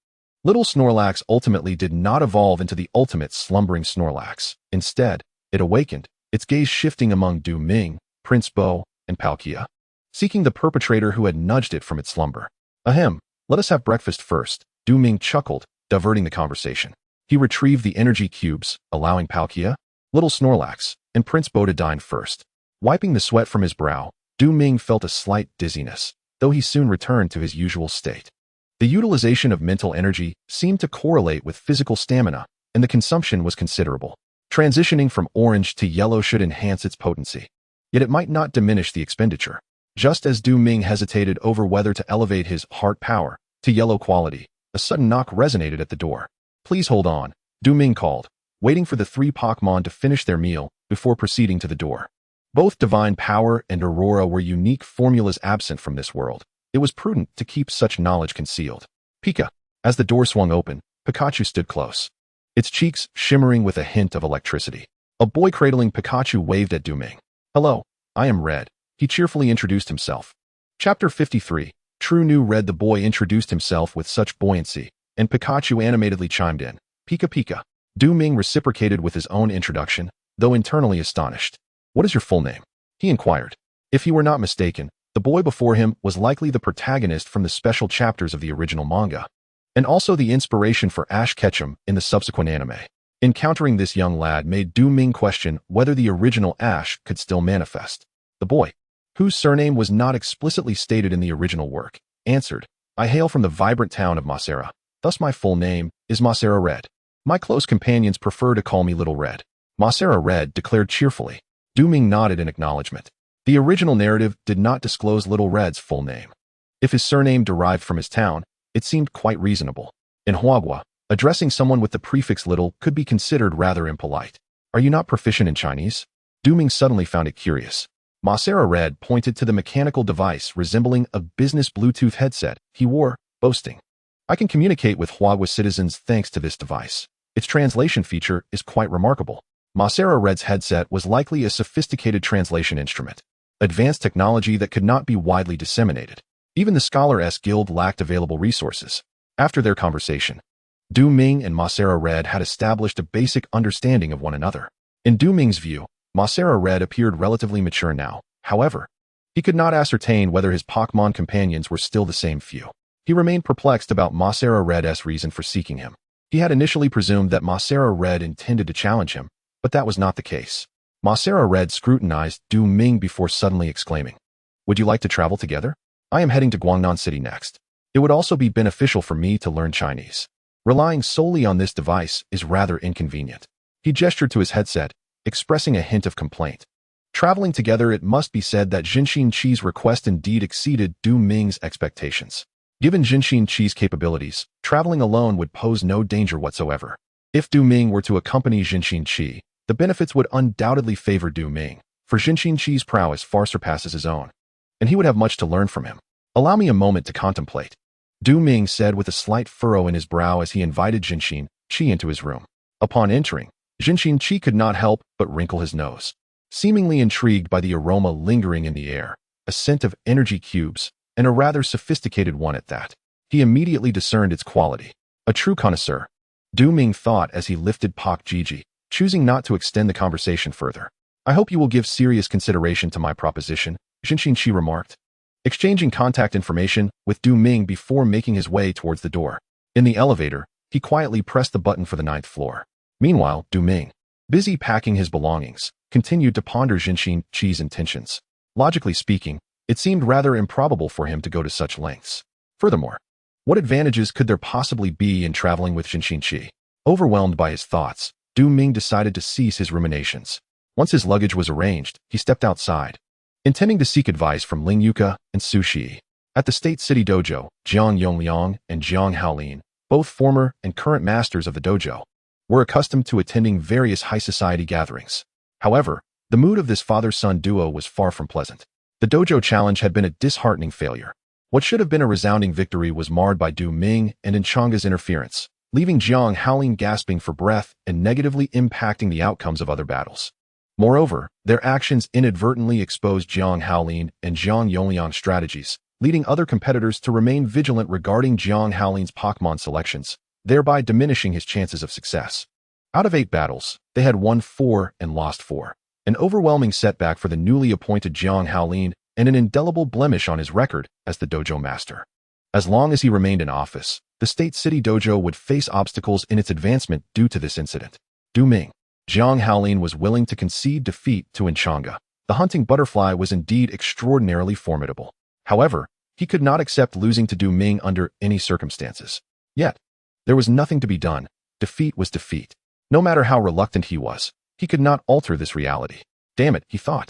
Little Snorlax ultimately did not evolve into the ultimate slumbering Snorlax. Instead, it awakened, its gaze shifting among Du Ming, Prince Bo, and Palkia, seeking the perpetrator who had nudged it from its slumber. Ahem, let us have breakfast first, Du Ming chuckled, diverting the conversation. He retrieved the energy cubes, allowing Palkia, Little Snorlax, and Prince Bo to dine first. Wiping the sweat from his brow, Du Ming felt a slight dizziness, though he soon returned to his usual state. The utilization of mental energy seemed to correlate with physical stamina, and the consumption was considerable. Transitioning from orange to yellow should enhance its potency. Yet it might not diminish the expenditure. Just as Du Ming hesitated over whether to elevate his heart power to yellow quality, a sudden knock resonated at the door. Please hold on, Du Ming called, waiting for the three Pokémon to finish their meal before proceeding to the door. Both Divine Power and Aurora were unique formulas absent from this world. It was prudent to keep such knowledge concealed. Pika. As the door swung open, Pikachu stood close, its cheeks shimmering with a hint of electricity. A boy cradling Pikachu waved at Du Ming. Hello, I am Red. He cheerfully introduced himself. Chapter 53. True New Red. The boy introduced himself with such buoyancy, and Pikachu animatedly chimed in. Pika Pika. Du Ming reciprocated with his own introduction, though internally astonished. What is your full name? He inquired. If he were not mistaken, the boy before him was likely the protagonist from the special chapters of the original manga, and also the inspiration for Ash Ketchum in the subsequent anime. Encountering this young lad made Du Ming question whether the original Ash could still manifest. The boy, whose surname was not explicitly stated in the original work, answered, I hail from the vibrant town of Masera. Thus my full name is Masera Red. My close companions prefer to call me Little Red. Masera Red declared cheerfully. Du Ming nodded in acknowledgement. The original narrative did not disclose Little Red's full name. If his surname derived from his town, it seemed quite reasonable. In Huagua, addressing someone with the prefix little could be considered rather impolite. Are you not proficient in Chinese? Du Ming suddenly found it curious. Masera Red pointed to the mechanical device resembling a business Bluetooth headset he wore, boasting. I can communicate with Huagua citizens thanks to this device. Its translation feature is quite remarkable. Masera Red's headset was likely a sophisticated translation instrument, advanced technology that could not be widely disseminated. Even the Scholar Guild lacked available resources. After their conversation, Du Ming and Masera Red had established a basic understanding of one another. In Du Ming's view, Masera Red appeared relatively mature now. However, he could not ascertain whether his Pokémon companions were still the same few. He remained perplexed about Masera Red's reason for seeking him. He had initially presumed that Masera Red intended to challenge him, but that was not the case. Masera Red scrutinized Du Ming before suddenly exclaiming, Would you like to travel together? I am heading to Guangnan City next. It would also be beneficial for me to learn Chinese. Relying solely on this device is rather inconvenient. He gestured to his headset, expressing a hint of complaint. Traveling together, it must be said that Jinshin Qi's request indeed exceeded Du Ming's expectations. Given Jinshin Qi's capabilities, traveling alone would pose no danger whatsoever. If Du Ming were to accompany Jinshin Qi, the benefits would undoubtedly favor Du Ming, for Jinshin Qi's prowess far surpasses his own, and he would have much to learn from him. Allow me a moment to contemplate, Du Ming said with a slight furrow in his brow as he invited Jinshin Qi into his room. Upon entering, Jinshin Qi could not help but wrinkle his nose, seemingly intrigued by the aroma lingering in the air, a scent of energy cubes, and a rather sophisticated one at that. He immediately discerned its quality. A true connoisseur, Du Ming thought as he lifted Pak Jiji, choosing not to extend the conversation further. I hope you will give serious consideration to my proposition, Jinshin Qi remarked, exchanging contact information with Du Ming before making his way towards the door. In the elevator, he quietly pressed the button for the 9th floor. Meanwhile, Du Ming, busy packing his belongings, continued to ponder Jinshin Qi's intentions. Logically speaking, it seemed rather improbable for him to go to such lengths. Furthermore, what advantages could there possibly be in traveling with Jinshin Qi? Overwhelmed by his thoughts, Du Ming decided to cease his ruminations. Once his luggage was arranged, he stepped outside, intending to seek advice from Ling Yuka and Su Shi. At the State City Dojo, Jiang Yongliang and Jiang Haolin, both former and current masters of the dojo, were accustomed to attending various high society gatherings. However, the mood of this father-son duo was far from pleasant. The dojo challenge had been a disheartening failure. What should have been a resounding victory was marred by Du Ming and Enchanga's interference, leaving Jiang Haolin gasping for breath and negatively impacting the outcomes of other battles. Moreover, their actions inadvertently exposed Jiang Haolin and Jiang Yongliang's strategies, leading other competitors to remain vigilant regarding Jiang Haolin's Pokémon selections, thereby diminishing his chances of success. Out of 8 battles, they had won 4 and lost 4. An overwhelming setback for the newly appointed Jiang Haolin and an indelible blemish on his record as the dojo master. As long as he remained in office, the State City Dojo would face obstacles in its advancement due to this incident. Du Ming. Jiang Haolin was willing to concede defeat to Enchanga. The hunting butterfly was indeed extraordinarily formidable. However, he could not accept losing to Du Ming under any circumstances. Yet, there was nothing to be done. Defeat was defeat. No matter how reluctant he was, he could not alter this reality. Damn it, he thought.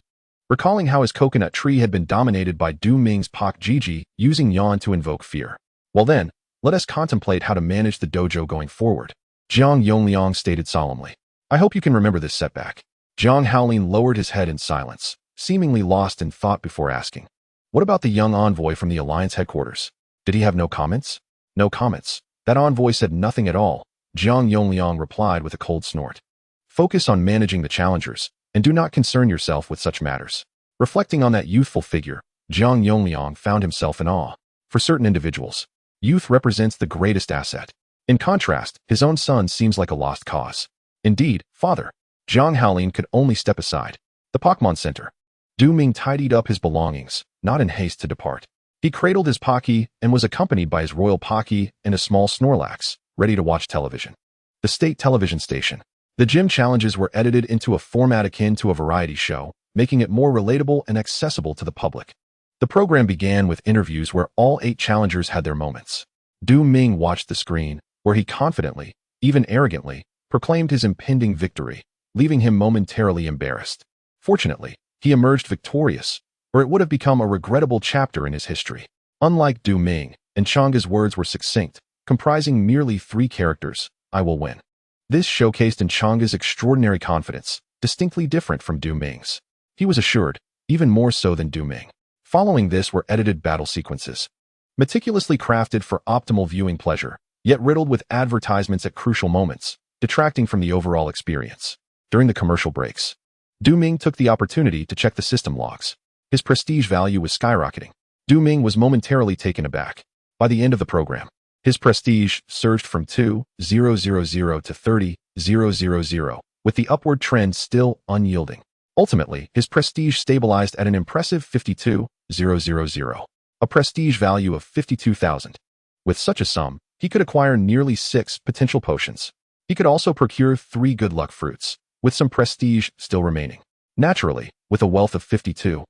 Recalling how his coconut tree had been dominated by Du Ming's Pak Jiji, using Yan to invoke fear. Well then, let us contemplate how to manage the dojo going forward. Jiang Yongliang stated solemnly. I hope you can remember this setback. Jiang Haolin lowered his head in silence, seemingly lost in thought before asking. What about the young envoy from the Alliance headquarters? Did he have no comments? No comments. That envoy said nothing at all, Jiang Yongliang replied with a cold snort. Focus on managing the challengers, and do not concern yourself with such matters. Reflecting on that youthful figure, Jiang Yongliang found himself in awe. For certain individuals, youth represents the greatest asset. In contrast, his own son seems like a lost cause. Indeed, father. Jiang Haolin could only step aside. The Pokémon Center. Du Ming tidied up his belongings, not in haste to depart. He cradled his Pocky and was accompanied by his royal Pocky and a small Snorlax, ready to watch television. The state television station. The gym challenges were edited into a format akin to a variety show, making it more relatable and accessible to the public. The program began with interviews where all 8 challengers had their moments. Du Ming watched the screen, where he confidently, even arrogantly, proclaimed his impending victory, leaving him momentarily embarrassed. Fortunately, he emerged victorious, or it would have become a regrettable chapter in his history. Unlike Du Ming, Enchanga's words were succinct, comprising merely 3 characters, I will win. This showcased Enchanga's extraordinary confidence, distinctly different from Du Ming's. He was assured, even more so than Du Ming. Following this were edited battle sequences, meticulously crafted for optimal viewing pleasure, yet riddled with advertisements at crucial moments, detracting from the overall experience. During the commercial breaks, Du Ming took the opportunity to check the system logs. His prestige value was skyrocketing. Du Ming was momentarily taken aback. By the end of the program, his prestige surged from 2,000 to 30,000, with the upward trend still unyielding. Ultimately, his prestige stabilized at an impressive 52,000, a prestige value of 52,000. With such a sum, he could acquire nearly 6 potential potions. He could also procure 3 good luck fruits, with some prestige still remaining. Naturally, with a wealth of 52,000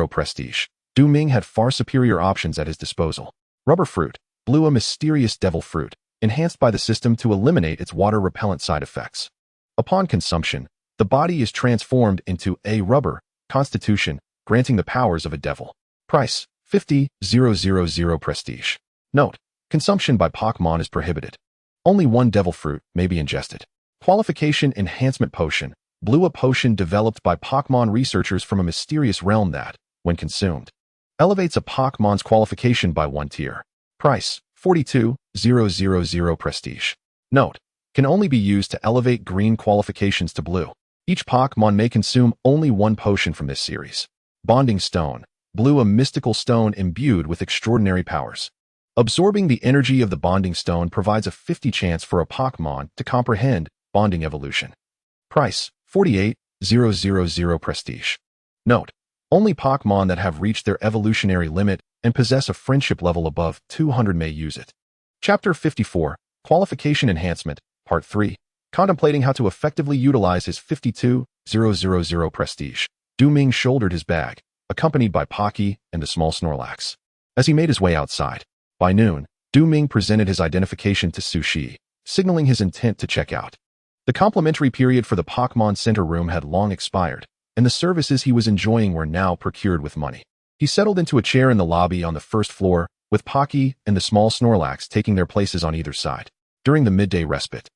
prestige, Du Ming had far superior options at his disposal. Rubber fruit, Blue, a mysterious devil fruit, enhanced by the system to eliminate its water-repellent side effects. Upon consumption, the body is transformed into a rubber constitution, granting the powers of a devil. Price, 50,000 prestige. Note, consumption by Pokémon is prohibited. Only 1 devil fruit may be ingested. Qualification Enhancement Potion, Blue, a potion developed by Pokémon researchers from a mysterious realm that, when consumed, elevates a Pokémon's qualification by 1 tier. Price, 42,000 prestige. Note, can only be used to elevate green qualifications to blue. Each Pokémon may consume only 1 potion from this series. Bonding Stone, Blue, a mystical stone imbued with extraordinary powers. Absorbing the energy of the Bonding Stone provides a 50 chance for a Pokémon to comprehend bonding evolution. Price, 48,000 prestige. Note, only Pokémon that have reached their evolutionary limit and possess a friendship level above 200 may use it. Chapter 54, Qualification Enhancement, Part 3, Contemplating how to effectively utilize his 52,000 prestige. Du Ming shouldered his bag, accompanied by Pocky and a small Snorlax. As he made his way outside, by noon, Du Ming presented his identification to Su Shi, signaling his intent to check out. The complimentary period for the Pokémon Center room had long expired, and the services he was enjoying were now procured with money. He settled into a chair in the lobby on the first floor, with Pocky and the small Snorlax taking their places on either side. During the midday respite,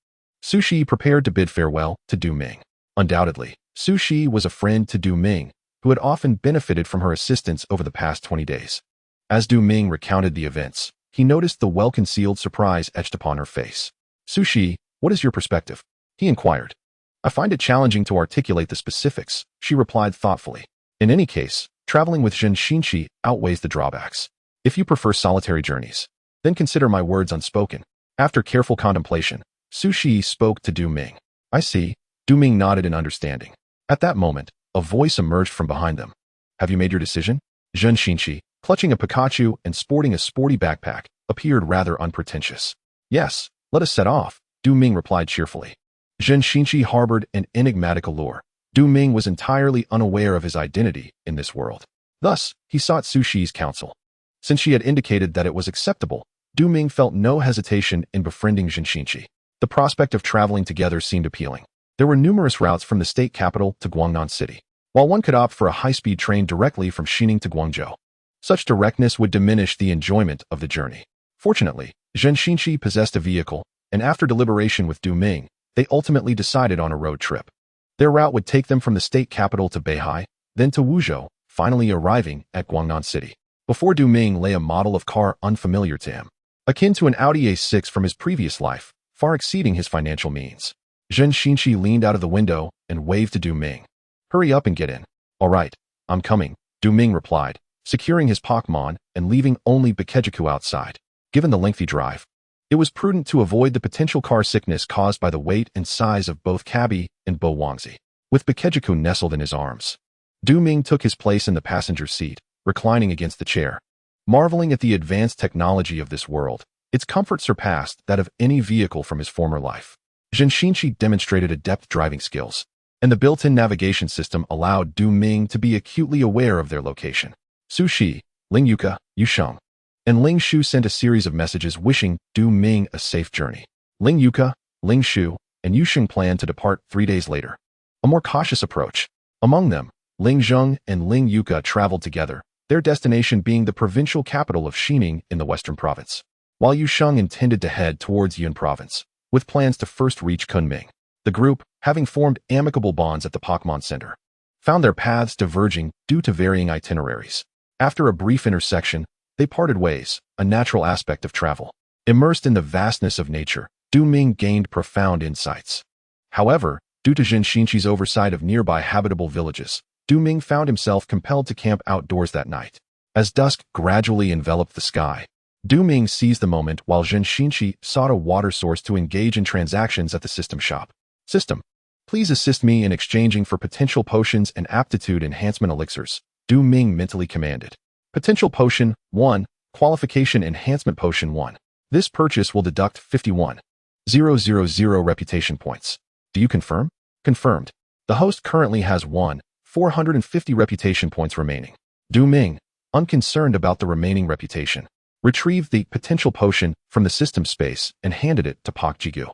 Sushi prepared to bid farewell to Du Ming. Undoubtedly, Sushi was a friend to Du Ming, who had often benefited from her assistance over the past 20 days. As Du Ming recounted the events, he noticed the well-concealed surprise etched upon her face. "Sushi, what is your perspective?" he inquired. "I find it challenging to articulate the specifics," she replied thoughtfully. "In any case, traveling with Zhenshinchi outweighs the drawbacks. If you prefer solitary journeys, then consider my words unspoken." After careful contemplation, Sushi spoke to Du Ming. "I see." Du Ming nodded in understanding. At that moment, a voice emerged from behind them. "Have you made your decision?" Zhenshinchi, clutching a Pikachu and sporting a sporty backpack, appeared rather unpretentious. "Yes, let us set off," Du Ming replied cheerfully. Zhenshinchi harbored an enigmatic allure. Du Ming was entirely unaware of his identity in this world. Thus, he sought Sushi's counsel. Since she had indicated that it was acceptable, Du Ming felt no hesitation in befriending Zhenshinchi. The prospect of traveling together seemed appealing. There were numerous routes from the state capital to Guangnan City, while one could opt for a high-speed train directly from Xining to Guangzhou. Such directness would diminish the enjoyment of the journey. Fortunately, Zhenshinchi possessed a vehicle, and after deliberation with Du Ming, they ultimately decided on a road trip. Their route would take them from the state capital to Beihai, then to Wuzhou, finally arriving at Guangnan City. Before Du Ming lay a model of car unfamiliar to him, akin to an Audi A6 from his previous life, far exceeding his financial means. Zhenshinchi leaned out of the window and waved to Du Ming. "Hurry up and get in." "All right, I'm coming," Du Ming replied, securing his Pokémon and leaving only Bikejiku outside. Given the lengthy drive, it was prudent to avoid the potential car sickness caused by the weight and size of both Cabi and Bo Wangzi. With Bikejiku nestled in his arms, Du Ming took his place in the passenger seat, reclining against the chair. Marveling at the advanced technology of this world, its comfort surpassed that of any vehicle from his former life. Zhenshinchi demonstrated adept driving skills, and the built-in navigation system allowed Du Ming to be acutely aware of their location. Sushi, Ling Yuka, Yusheng, and Ling Shu sent a series of messages wishing Du Ming a safe journey. Ling Yuka, Ling Shu, and Yusheng planned to depart 3 days later. A more cautious approach. Among them, Ling Zheng and Ling Yuka traveled together, their destination being the provincial capital of Xining in the western province, while Yusheng intended to head towards Yun province, with plans to first reach Kunming. The group, having formed amicable bonds at the Pokémon Center, found their paths diverging due to varying itineraries. After a brief intersection, they parted ways, a natural aspect of travel. Immersed in the vastness of nature, Du Ming gained profound insights. However, due to Zhenshinchi's oversight of nearby habitable villages, Du Ming found himself compelled to camp outdoors that night. As dusk gradually enveloped the sky, Du Ming seized the moment while Zhenshinchi sought a water source to engage in transactions at the system shop. "System, please assist me in exchanging for potential potions and aptitude enhancement elixirs," Du Ming mentally commanded. Potential Potion 1, Qualification Enhancement Potion 1. This purchase will deduct 51,000 reputation points. Do you confirm? Confirmed. The host currently has 1,450 reputation points remaining. Du Ming, unconcerned about the remaining reputation, retrieved the potential potion from the system space and handed it to Pak Jigu.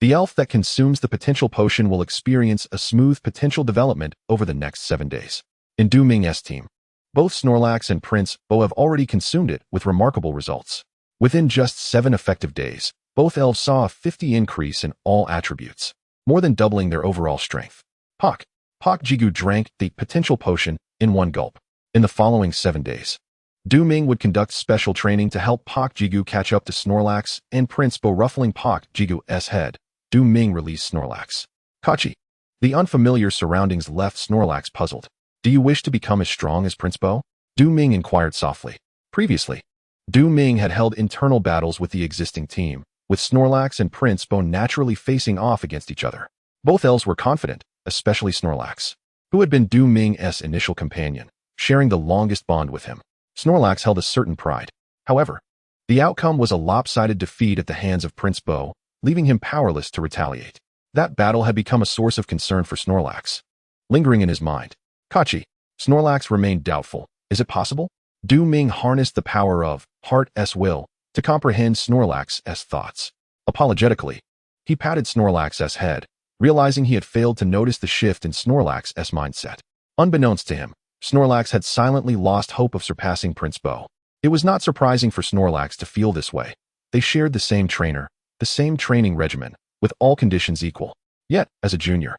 The elf that consumes the potential potion will experience a smooth potential development over the next 7 days. In Du Ming's team, both Snorlax and Prince Bo have already consumed it with remarkable results. Within just 7 effective days, both elves saw a 50 increase in all attributes, more than doubling their overall strength. Pak Jigu drank the potential potion in 1 gulp. In the following 7 days, Du Ming would conduct special training to help Pak Jigu catch up to Snorlax and Prince Bo. Ruffling Pak Jigu's head, Du Ming released Snorlax. "Kachi." The unfamiliar surroundings left Snorlax puzzled. "Do you wish to become as strong as Prince Bo?" Du Ming inquired softly. Previously, Du Ming had held internal battles with the existing team, with Snorlax and Prince Bo naturally facing off against each other. Both elves were confident, especially Snorlax, who had been Du Ming's initial companion, sharing the longest bond with him. Snorlax held a certain pride. However, the outcome was a lopsided defeat at the hands of Prince Bo, leaving him powerless to retaliate. That battle had become a source of concern for Snorlax. Lingering in his mind, "Kachi." Snorlax remained doubtful. Is it possible? Du Ming harnessed the power of Heart's will to comprehend Snorlax's thoughts. Apologetically, he patted Snorlax's head, realizing he had failed to notice the shift in Snorlax's mindset. Unbeknownst to him, Snorlax had silently lost hope of surpassing Prince Bo. It was not surprising for Snorlax to feel this way. They shared the same trainer, the same training regimen, with all conditions equal. Yet, as a junior,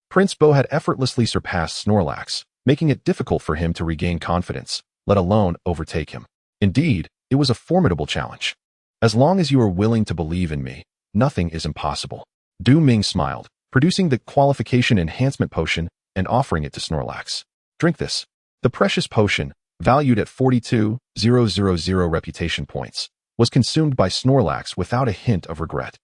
Prince Bo had effortlessly surpassed Snorlax, making it difficult for him to regain confidence, let alone overtake him. Indeed, it was a formidable challenge. As long as you are willing to believe in me, nothing is impossible. Ming smiled, producing the qualification enhancement potion and offering it to Snorlax. Drink this. The precious potion, valued at 42,000 reputation points, was consumed by Snorlax without a hint of regret.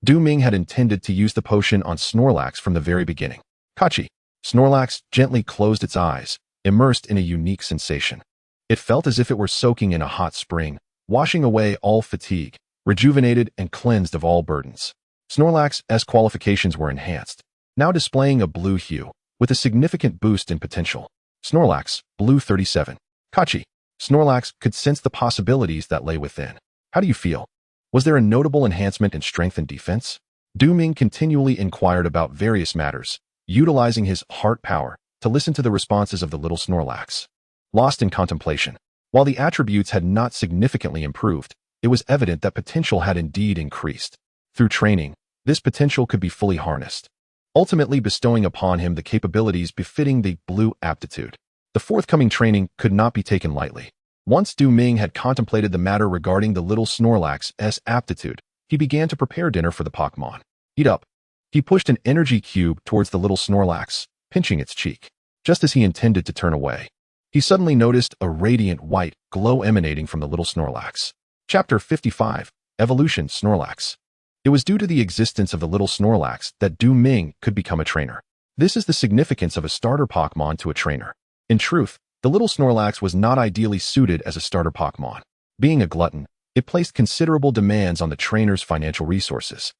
Ming had intended to use the potion on Snorlax from the very beginning. Kachi. Snorlax gently closed its eyes, immersed in a unique sensation. It felt as if it were soaking in a hot spring, washing away all fatigue, rejuvenated and cleansed of all burdens. Snorlax's qualifications were enhanced, now displaying a blue hue, with a significant boost in potential. Snorlax, blue 37. Kachi. Snorlax could sense the possibilities that lay within. How do you feel? Was there a notable enhancement in strength and defense? Ming continually inquired about various matters, utilizing his heart power to listen to the responses of the little Snorlax. Lost in contemplation. While the attributes had not significantly improved, it was evident that potential had indeed increased. Through training, this potential could be fully harnessed, ultimately bestowing upon him the capabilities befitting the blue aptitude. The forthcoming training could not be taken lightly. Once Ming had contemplated the matter regarding the little Snorlax's aptitude, he began to prepare dinner for the Pokémon. Eat up. He pushed an energy cube towards the little Snorlax, pinching its cheek. Just as he intended to turn away, he suddenly noticed a radiant white glow emanating from the little Snorlax. Chapter 55, Evolution Snorlax. It was due to the existence of the little Snorlax that Ming could become a trainer. This is the significance of a starter Pokémon to a trainer. In truth, the little Snorlax was not ideally suited as a starter Pokémon. Being a glutton, it placed considerable demands on the trainer's financial resources.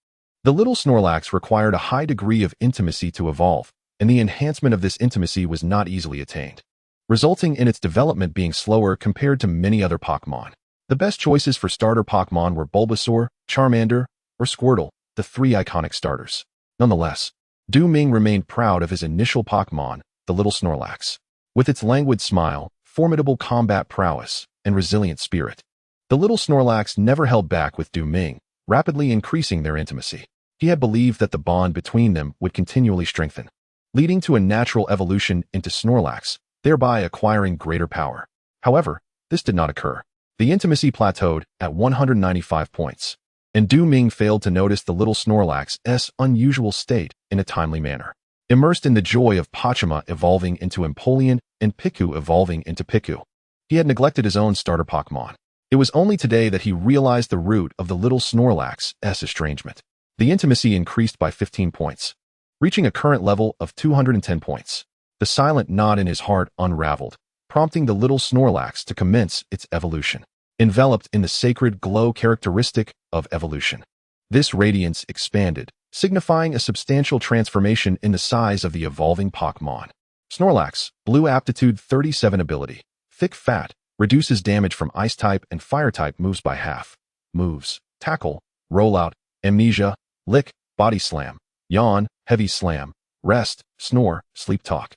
The little Snorlax required a high degree of intimacy to evolve, and the enhancement of this intimacy was not easily attained, resulting in its development being slower compared to many other Pokémon. The best choices for starter Pokémon were Bulbasaur, Charmander, or Squirtle, the three iconic starters. Nonetheless, Ming remained proud of his initial Pokémon, the little Snorlax. With its languid smile, formidable combat prowess, and resilient spirit, the little Snorlax never held back with Ming, rapidly increasing their intimacy. He had believed that the bond between them would continually strengthen, leading to a natural evolution into Snorlax, thereby acquiring greater power. However, this did not occur. The intimacy plateaued at 195 points, and Ming failed to notice the little Snorlax's unusual state in a timely manner. Immersed in the joy of Pachima evolving into Empoleon and Piku evolving into Piku, he had neglected his own starter Pokémon. It was only today that he realized the root of the little Snorlax's estrangement. The intimacy increased by 15 points, reaching a current level of 210 points. The silent knot in his heart unraveled, prompting the little Snorlax to commence its evolution, enveloped in the sacred glow characteristic of evolution. This radiance expanded, signifying a substantial transformation in the size of the evolving Pokémon. Snorlax, blue aptitude 37 ability, thick fat, reduces damage from ice-type and fire-type moves by half. Moves: tackle, rollout, amnesia, lick, body slam, yawn, heavy slam, rest, snore, sleep talk.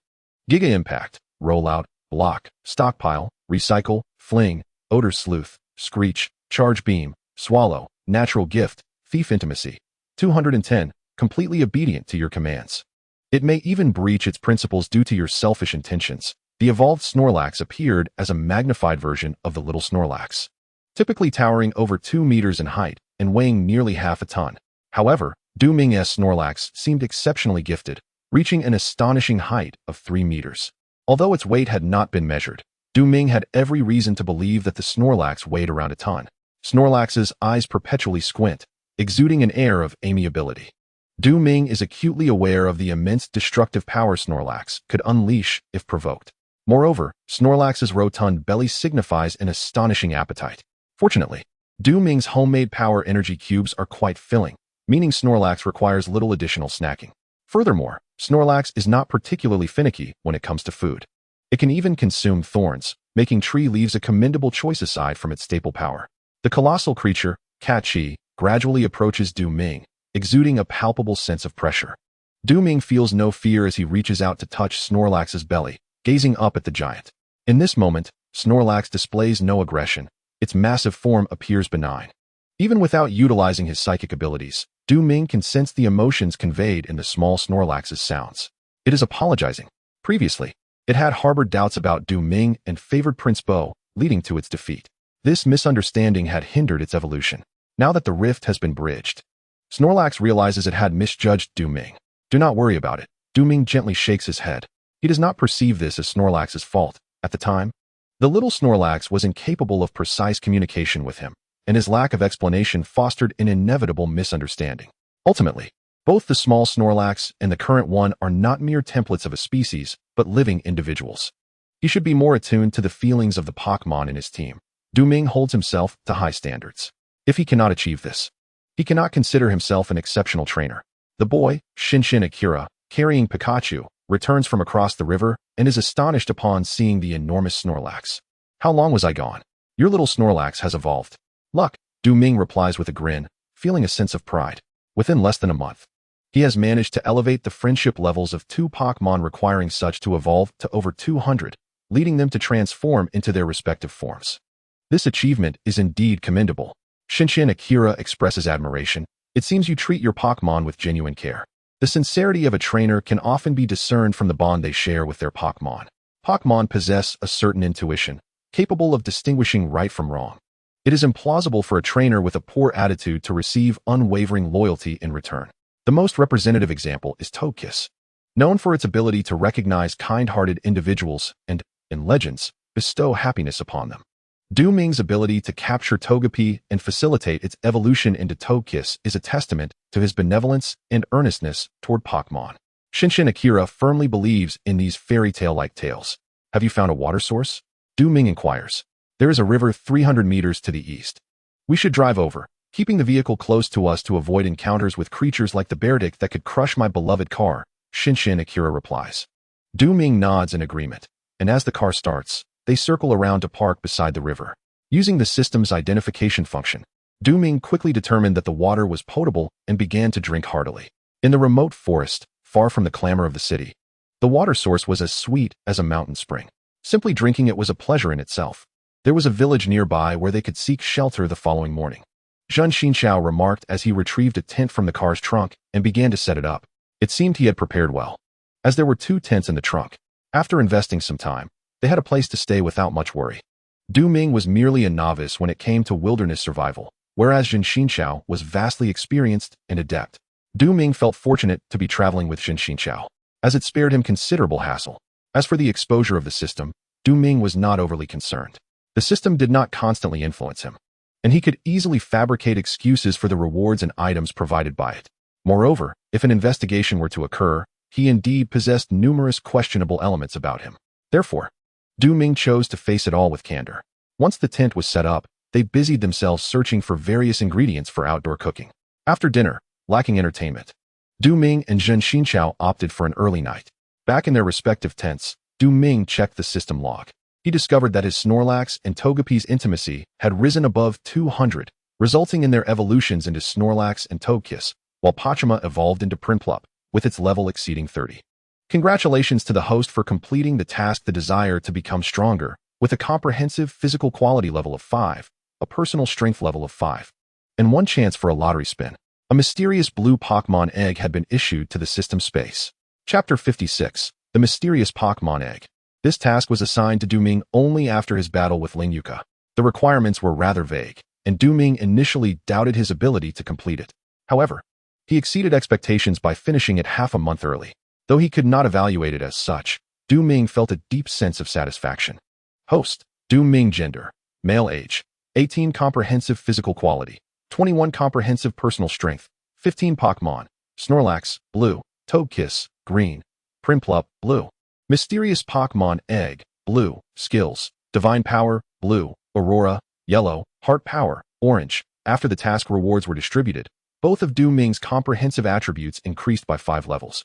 Giga impact, rollout, block, stockpile, recycle, fling, odor sleuth, screech, charge beam, swallow, natural gift, thief intimacy. 210, completely obedient to your commands. It may even breach its principles due to your selfish intentions. The evolved Snorlax appeared as a magnified version of the little Snorlax, typically towering over 2 meters in height and weighing nearly half a ton. However, Ming's Snorlax seemed exceptionally gifted, reaching an astonishing height of 3 meters. Although its weight had not been measured, Ming had every reason to believe that the Snorlax weighed around a ton. Snorlax's eyes perpetually squint, exuding an air of amiability. Ming is acutely aware of the immense destructive power Snorlax could unleash if provoked. Moreover, Snorlax's rotund belly signifies an astonishing appetite. Fortunately, Ming's homemade power energy cubes are quite filling, meaning Snorlax requires little additional snacking. Furthermore, Snorlax is not particularly finicky when it comes to food. It can even consume thorns, making tree leaves a commendable choice aside from its staple power. The colossal creature, Kachi, gradually approaches Ming, exuding a palpable sense of pressure. Ming feels no fear as he reaches out to touch Snorlax's belly, gazing up at the giant. In this moment, Snorlax displays no aggression. Its massive form appears benign. Even without utilizing his psychic abilities, Ming can sense the emotions conveyed in the small Snorlax's sounds. It is apologizing. Previously, it had harbored doubts about Ming and favored Prince Bo, leading to its defeat. This misunderstanding had hindered its evolution. Now that the rift has been bridged, Snorlax realizes it had misjudged Ming. Do not worry about it. Ming gently shakes his head. He does not perceive this as Snorlax's fault. At the time, the little Snorlax was incapable of precise communication with him, and his lack of explanation fostered an inevitable misunderstanding. Ultimately, both the small Snorlax and the current one are not mere templates of a species, but living individuals. He should be more attuned to the feelings of the Pokémon in his team. Ming holds himself to high standards. If he cannot achieve this, he cannot consider himself an exceptional trainer. The boy, Shinshin Akira, carrying Pikachu, returns from across the river and is astonished upon seeing the enormous Snorlax. How long was I gone? Your little Snorlax has evolved. Luck, Ming replies with a grin, feeling a sense of pride. Within less than a month, he has managed to elevate the friendship levels of 2 Pokémon requiring such to evolve to over 200, leading them to transform into their respective forms. This achievement is indeed commendable. Shinshin Akira expresses admiration. It seems you treat your Pokémon with genuine care. The sincerity of a trainer can often be discerned from the bond they share with their Pokémon. Pokémon possess a certain intuition, capable of distinguishing right from wrong. It is implausible for a trainer with a poor attitude to receive unwavering loyalty in return. The most representative example is Togekiss, known for its ability to recognize kind-hearted individuals and, in legends, bestow happiness upon them. Ming's ability to capture Togepi and facilitate its evolution into Togekiss is a testament to his benevolence and earnestness toward Pokémon. Shinshin Akira firmly believes in these fairy tale-like tales. Have you found a water source? Ming inquires. There is a river 300 meters to the east. We should drive over, keeping the vehicle close to us to avoid encounters with creatures like the Beardick that could crush my beloved car, Shinshin Akira replies. Ming nods in agreement, and as the car starts, they circle around to park beside the river. Using the system's identification function, Ming quickly determined that the water was potable and began to drink heartily. In the remote forest, far from the clamor of the city, the water source was as sweet as a mountain spring. Simply drinking it was a pleasure in itself. There was a village nearby where they could seek shelter the following morning. Zhen Xinxiao remarked as he retrieved a tent from the car's trunk and began to set it up. It seemed he had prepared well, as there were 2 tents in the trunk. After investing some time, they had a place to stay without much worry. Ming was merely a novice when it came to wilderness survival, whereas Zhen Xinxiao was vastly experienced and adept. Ming felt fortunate to be traveling with Zhen Xinxiao, as it spared him considerable hassle. As for the exposure of the system, Ming was not overly concerned. The system did not constantly influence him, and he could easily fabricate excuses for the rewards and items provided by it. Moreover, if an investigation were to occur, he indeed possessed numerous questionable elements about him. Therefore, Ming chose to face it all with candor. Once the tent was set up, they busied themselves searching for various ingredients for outdoor cooking. After dinner, lacking entertainment, Ming and Zhen Xinxiao opted for an early night. Back in their respective tents, Ming checked the system log. He discovered that his Snorlax and Togepi's intimacy had risen above 200, resulting in their evolutions into Snorlax and Togekiss, while Pachima evolved into Prinplup, with its level exceeding 30. Congratulations to the host for completing the task. The desire to become stronger, with a comprehensive physical quality level of 5, a personal strength level of 5, and 1 chance for a lottery spin. A mysterious blue Pokémon egg had been issued to the system space. Chapter 56, The Mysterious Pokémon Egg. This task was assigned to Ming only after his battle with Ling Yuka. The requirements were rather vague, and Ming initially doubted his ability to complete it. However, he exceeded expectations by finishing it half a month early. Though he could not evaluate it as such, Ming felt a deep sense of satisfaction. Host, Ming. Gender, male. Age, 18. Comprehensive physical quality, 21. Comprehensive personal strength, 15. Pokémon, Snorlax, blue. Togekiss, green. Prinplup, blue. Mysterious Pokémon Egg, blue. Skills, Divine Power, blue. Aurora, yellow. Heart Power, orange. After the task rewards were distributed, both of Ming's comprehensive attributes increased by 5 levels,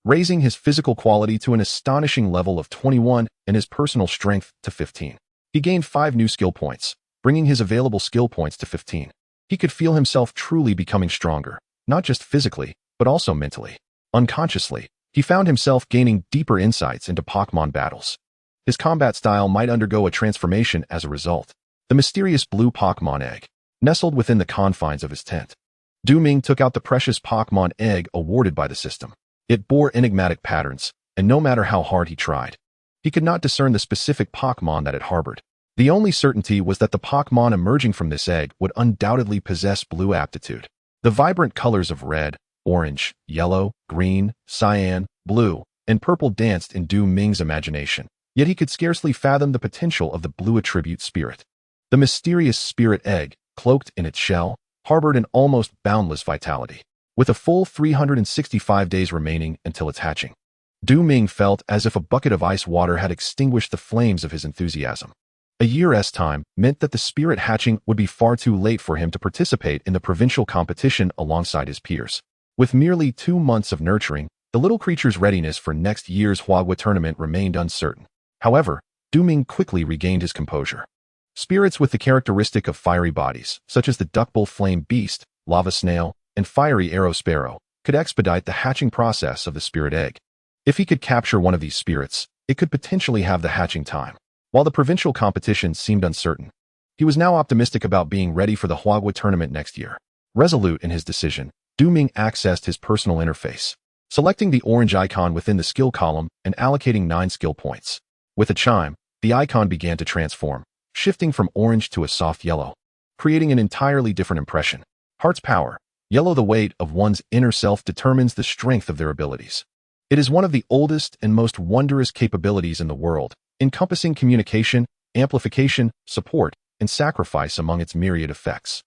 raising his physical quality to an astonishing level of 21 and his personal strength to 15. He gained 5 new skill points, bringing his available skill points to 15. He could feel himself truly becoming stronger, not just physically, but also mentally. Unconsciously, He found himself gaining deeper insights into Pokémon battles. His combat style might undergo a transformation as a result. The mysterious blue Pokémon egg, nestled within the confines of his tent. Ming took out the precious Pokémon egg awarded by the system. It bore enigmatic patterns, and no matter how hard he tried, he could not discern the specific Pokémon that it harbored. The only certainty was that the Pokémon emerging from this egg would undoubtedly possess blue aptitude. The vibrant colors of red, orange, yellow, green, cyan, blue, and purple danced in Ming's imagination, yet he could scarcely fathom the potential of the blue attribute spirit. The mysterious spirit egg, cloaked in its shell, harbored an almost boundless vitality. With a full 365 days remaining until its hatching, Ming felt as if a bucket of ice water had extinguished the flames of his enthusiasm. A year's time meant that the spirit hatching would be far too late for him to participate in the provincial competition alongside his peers. With merely 2 months of nurturing, the little creature's readiness for next year's Hogwarts tournament remained uncertain. However, Ming quickly regained his composure. Spirits with the characteristic of fiery bodies, such as the duckbill flame beast, lava snail, and fiery arrow sparrow, could expedite the hatching process of the spirit egg. If he could capture one of these spirits, it could potentially have the hatching time. While the provincial competition seemed uncertain, he was now optimistic about being ready for the Hogwarts tournament next year. Resolute in his decision, Ming accessed his personal interface, selecting the orange icon within the skill column and allocating 9 skill points. With a chime, the icon began to transform, shifting from orange to a soft yellow, creating an entirely different impression. Heart's power. Yellow. The weight of one's inner self determines the strength of their abilities. It is one of the oldest and most wondrous capabilities in the world, encompassing communication, amplification, support, and sacrifice among its myriad effects.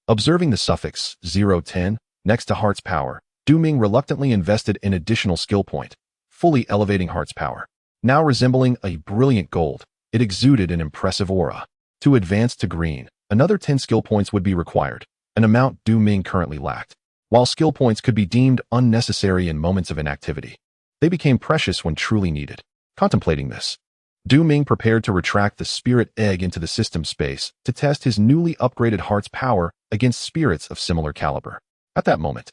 Observing the suffix 010 next to Heart's power, Ming reluctantly invested an additional skill point, fully elevating Heart's power. Now resembling a brilliant gold, it exuded an impressive aura. To advance to green, another 10 skill points would be required, an amount Ming currently lacked. While skill points could be deemed unnecessary in moments of inactivity, they became precious when truly needed. Contemplating this, Ming prepared to retract the spirit egg into the system space to test his newly upgraded Heart's power against spirits of similar caliber. At that moment,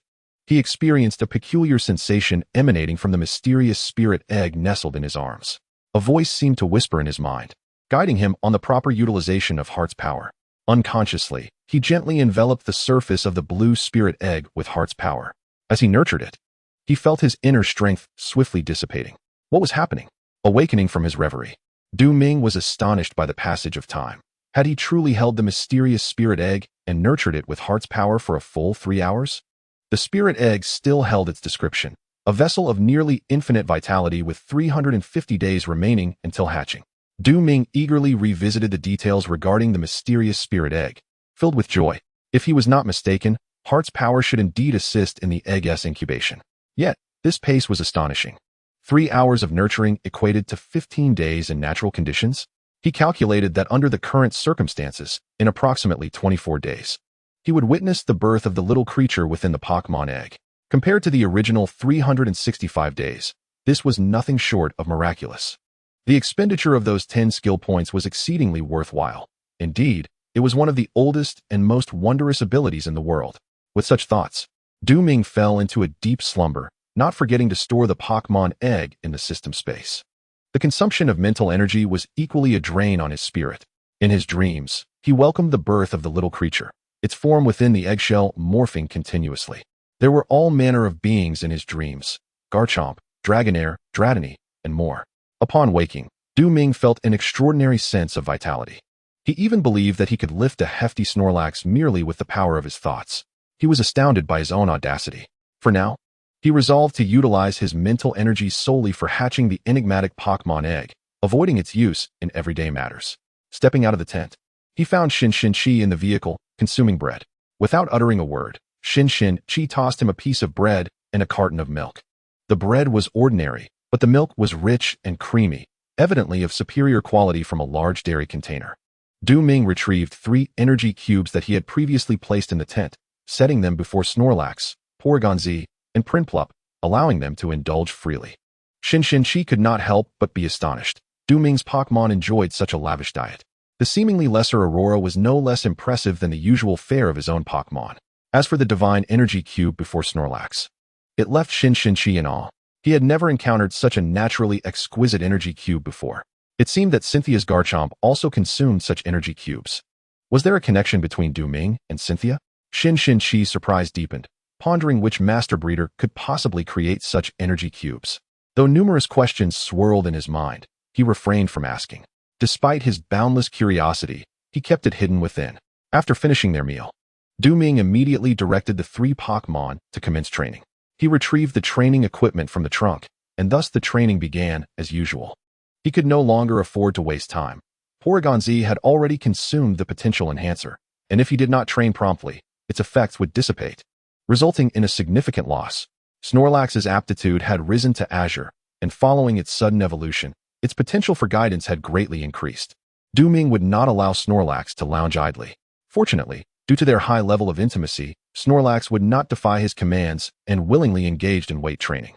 he experienced a peculiar sensation emanating from the mysterious spirit egg nestled in his arms. A voice seemed to whisper in his mind, guiding him on the proper utilization of Heart's power. Unconsciously, he gently enveloped the surface of the blue spirit egg with Heart's power. As he nurtured it, he felt his inner strength swiftly dissipating. What was happening? Awakening from his reverie, Ming was astonished by the passage of time. Had he truly held the mysterious spirit egg and nurtured it with Heart's power for a full 3 hours? The spirit egg still held its description, a vessel of nearly infinite vitality with 350 days remaining until hatching. Ming eagerly revisited the details regarding the mysterious spirit egg, filled with joy. If he was not mistaken, Heart's power should indeed assist in the egg's incubation. Yet, this pace was astonishing. 3 hours of nurturing equated to 15 days in natural conditions. He calculated that under the current circumstances, in approximately 24 days, he would witness the birth of the little creature within the Pokémon egg. Compared to the original 365 days, this was nothing short of miraculous. The expenditure of those 10 skill points was exceedingly worthwhile. Indeed, it was one of the oldest and most wondrous abilities in the world. With such thoughts, Ming fell into a deep slumber, not forgetting to store the Pokémon egg in the system space. The consumption of mental energy was equally a drain on his spirit. In his dreams, he welcomed the birth of the little creature, its form within the eggshell morphing continuously. There were all manner of beings in his dreams: Garchomp, Dragonair, Dratini, and more. Upon waking, Ming felt an extraordinary sense of vitality. He even believed that he could lift a hefty Snorlax merely with the power of his thoughts. He was astounded by his own audacity. For now, he resolved to utilize his mental energy solely for hatching the enigmatic Pokémon egg, avoiding its use in everyday matters. Stepping out of the tent, he found Shin-Shin-Chi in the vehicle, consuming bread. Without uttering a word, Shin-Shin-Chi tossed him a piece of bread and a carton of milk. The bread was ordinary, but the milk was rich and creamy, evidently of superior quality from a large dairy container. Ming retrieved 3 energy cubes that he had previously placed in the tent, setting them before Snorlax, Porygon-Z, and Prinplup, allowing them to indulge freely. Shin-Shin-Chi could not help but be astonished. Ming's Pokémon enjoyed such a lavish diet. The seemingly lesser Aurora was no less impressive than the usual fare of his own Pokémon. As for the divine energy cube before Snorlax, it left Shin-Shin-Chi in awe. He had never encountered such a naturally exquisite energy cube before. It seemed that Cynthia's Garchomp also consumed such energy cubes. Was there a connection between Du Ming and Cynthia? Shin Chi's surprise deepened, pondering which master breeder could possibly create such energy cubes. Though numerous questions swirled in his mind, he refrained from asking. Despite his boundless curiosity, he kept it hidden within. After finishing their meal, Du Ming immediately directed the 3 Pokémon to commence training. He retrieved the training equipment from the trunk, and thus the training began as usual. He could no longer afford to waste time. Porygon Z had already consumed the potential enhancer, and if he did not train promptly, its effects would dissipate, resulting in a significant loss. Snorlax's aptitude had risen to azure, and following its sudden evolution, its potential for guidance had greatly increased. Du Ming would not allow Snorlax to lounge idly. Fortunately, due to their high level of intimacy, Snorlax would not defy his commands and willingly engaged in weight training.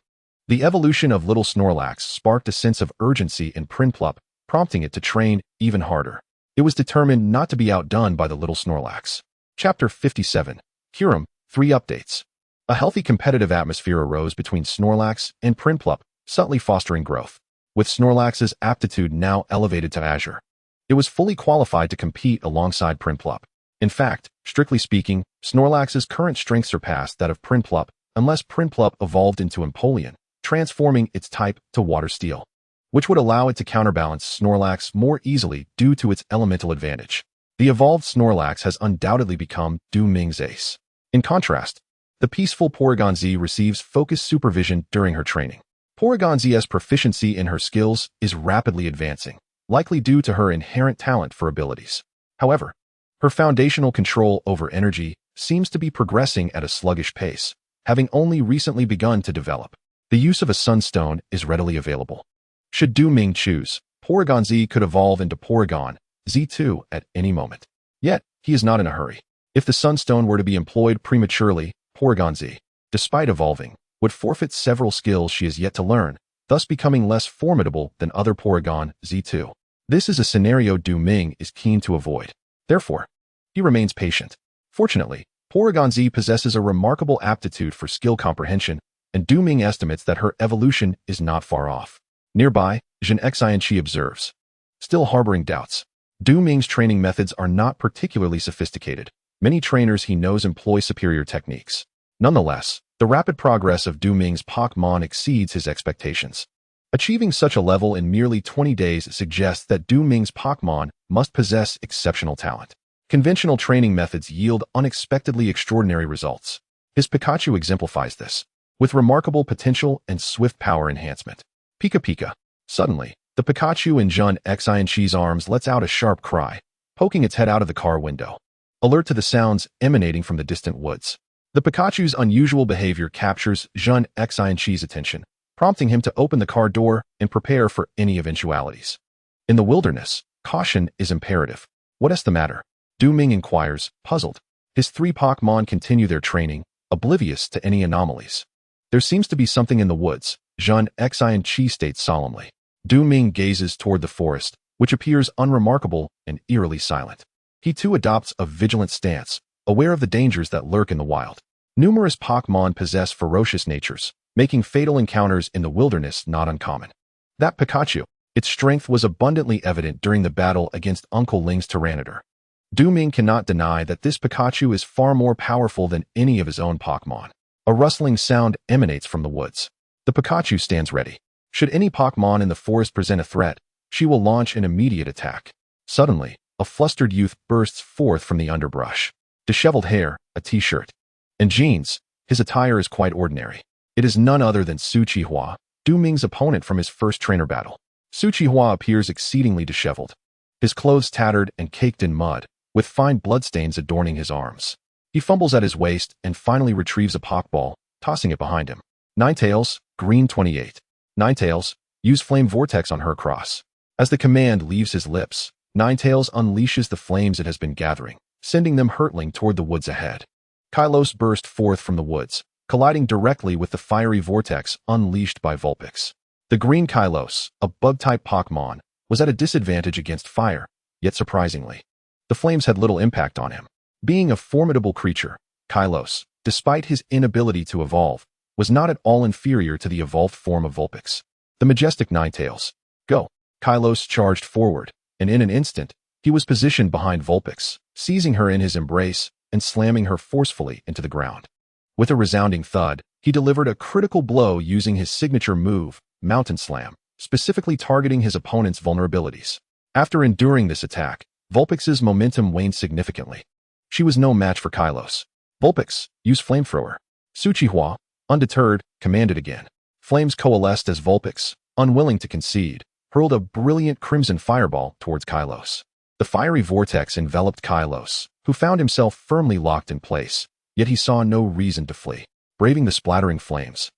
The evolution of little Snorlax sparked a sense of urgency in Prinplup, prompting it to train even harder. It was determined not to be outdone by the little Snorlax. Chapter 57. Kyurem, 3 updates. A healthy competitive atmosphere arose between Snorlax and Prinplup, subtly fostering growth. With Snorlax's aptitude now elevated to azure, it was fully qualified to compete alongside Prinplup. In fact, strictly speaking, Snorlax's current strength surpassed that of Prinplup, unless Prinplup evolved into Empoleon, transforming its type to Water Steel, which would allow it to counterbalance Snorlax more easily due to its elemental advantage. The evolved Snorlax has undoubtedly become Du Ming's ace. In contrast, the peaceful Porygon Z receives focused supervision during her training. Porygon Z's proficiency in her skills is rapidly advancing, likely due to her inherent talent for abilities. However, her foundational control over energy seems to be progressing at a sluggish pace, having only recently begun to develop. The use of a Sunstone is readily available. Should Du Ming choose, Porygon Z could evolve into Porygon Z2 at any moment. Yet, he is not in a hurry. If the Sunstone were to be employed prematurely, Porygon Z, despite evolving, would forfeit several skills she has yet to learn, thus becoming less formidable than other Porygon Z2. This is a scenario Du Ming is keen to avoid. Therefore, he remains patient. Fortunately, Porygon Z possesses a remarkable aptitude for skill comprehension, and Du Ming estimates that her evolution is not far off. Nearby, Jin Xianqi observes. Still harboring doubts, Du Ming's training methods are not particularly sophisticated. Many trainers he knows employ superior techniques. Nonetheless, the rapid progress of Du Ming's Pokémon exceeds his expectations. Achieving such a level in merely 20 days suggests that Du Ming's Pokémon must possess exceptional talent. Conventional training methods yield unexpectedly extraordinary results. His Pikachu exemplifies this, with remarkable potential and swift power enhancement. Pika Pika. Suddenly, the Pikachu in Jun Xianqi's arms lets out a sharp cry, poking its head out of the car window. Alert to the sounds emanating from the distant woods. The Pikachu's unusual behavior captures Jun Xianqi's attention, prompting him to open the car door and prepare for any eventualities. In the wilderness, caution is imperative. What is the matter? Du Ming inquires, puzzled. His 3 Pokémon continue their training, oblivious to any anomalies. There seems to be something in the woods, Jun Xianqi states solemnly. Du Ming gazes toward the forest, which appears unremarkable and eerily silent. He too adopts a vigilant stance, aware of the dangers that lurk in the wild. Numerous Pokémon possess ferocious natures, making fatal encounters in the wilderness not uncommon. That Pikachu, its strength was abundantly evident during the battle against Uncle Ling's Tyranitar. Du Ming cannot deny that this Pikachu is far more powerful than any of his own Pokémon. A rustling sound emanates from the woods. The Pikachu stands ready. Should any Pokémon in the forest present a threat, she will launch an immediate attack. Suddenly, a flustered youth bursts forth from the underbrush. Disheveled hair, a t-shirt, and jeans, his attire is quite ordinary. It is none other than Su Qihua, Du Ming's opponent from his first trainer battle. Su Qihua appears exceedingly disheveled, his clothes tattered and caked in mud, with fine bloodstains adorning his arms. He fumbles at his waist and finally retrieves a Pokeball, tossing it behind him. Ninetales, Green 28. Ninetales, use Flame Vortex on her cross. As the command leaves his lips, Ninetales unleashes the flames it has been gathering, sending them hurtling toward the woods ahead. Kylos burst forth from the woods, colliding directly with the fiery vortex unleashed by Vulpix. The green Kylos, a bug-type Pokémon, was at a disadvantage against fire, yet surprisingly, the flames had little impact on him. Being a formidable creature, Kylos, despite his inability to evolve, was not at all inferior to the evolved form of Vulpix. The majestic Ninetales. Go! Kylos charged forward, and in an instant, he was positioned behind Vulpix, seizing her in his embrace and slamming her forcefully into the ground. With a resounding thud, he delivered a critical blow using his signature move, Mountain Slam, specifically targeting his opponent's vulnerabilities. After enduring this attack, Vulpix's momentum waned significantly. She was no match for Kylos. Vulpix, use Flamethrower. Suchihua, undeterred, commanded again. Flames coalesced as Vulpix, unwilling to concede, hurled a brilliant crimson fireball towards Kylos. The fiery vortex enveloped Kylos, who found himself firmly locked in place, yet he saw no reason to flee. Braving the splattering flames,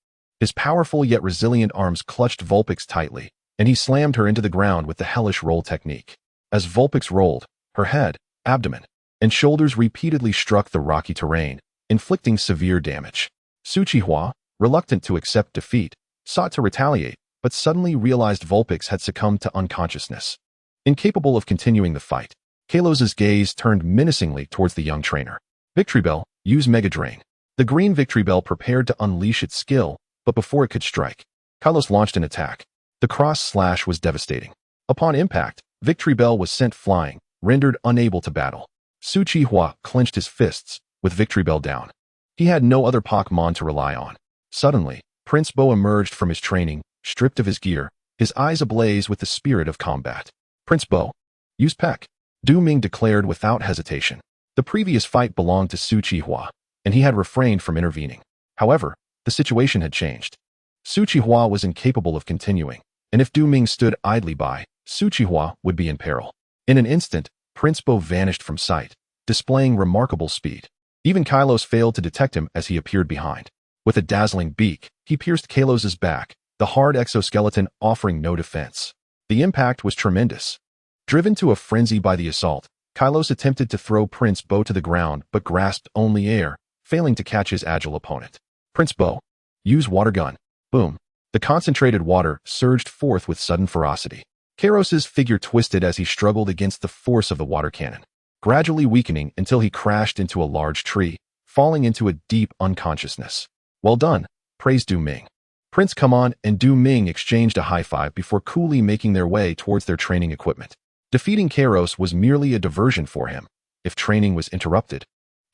his powerful yet resilient arms clutched Vulpix tightly, and he slammed her into the ground with the hellish roll technique. As Vulpix rolled, her head, abdomen, and shoulders repeatedly struck the rocky terrain, inflicting severe damage. Suchihua, reluctant to accept defeat, sought to retaliate, but suddenly realized Vulpix had succumbed to unconsciousness. Incapable of continuing the fight, Kalos's gaze turned menacingly towards the young trainer. Victory Bell, use Mega Drain. The green Victory Bell prepared to unleash its skill, but before it could strike, Kylos launched an attack. The cross slash was devastating. Upon impact, Victory Bell was sent flying, rendered unable to battle. Suchihua clenched his fists, with Victory Bell down. He had no other Pokémon to rely on. Suddenly, Prince Bo emerged from his training, stripped of his gear, his eyes ablaze with the spirit of combat. Prince Bo, use Peck. Du Ming declared without hesitation. The previous fight belonged to Suchihua, and he had refrained from intervening. However, the situation had changed. Suchihua was incapable of continuing, and if Du Ming stood idly by, Suchihua would be in peril. In an instant, Prince Bo vanished from sight, displaying remarkable speed. Even Kylos failed to detect him as he appeared behind. With a dazzling beak, he pierced Kalos's back, the hard exoskeleton offering no defense. The impact was tremendous. Driven to a frenzy by the assault, Kylos attempted to throw Prince Bo to the ground but grasped only air, failing to catch his agile opponent. Prince Bo, use Water Gun. Boom. The concentrated water surged forth with sudden ferocity. Kalos's figure twisted as he struggled against the force of the water cannon, gradually weakening until he crashed into a large tree, falling into a deep unconsciousness. Well done, praised Du Ming. Prince Come On and Du Ming exchanged a high five before coolly making their way towards their training equipment. Defeating Kalos was merely a diversion for him. If training was interrupted,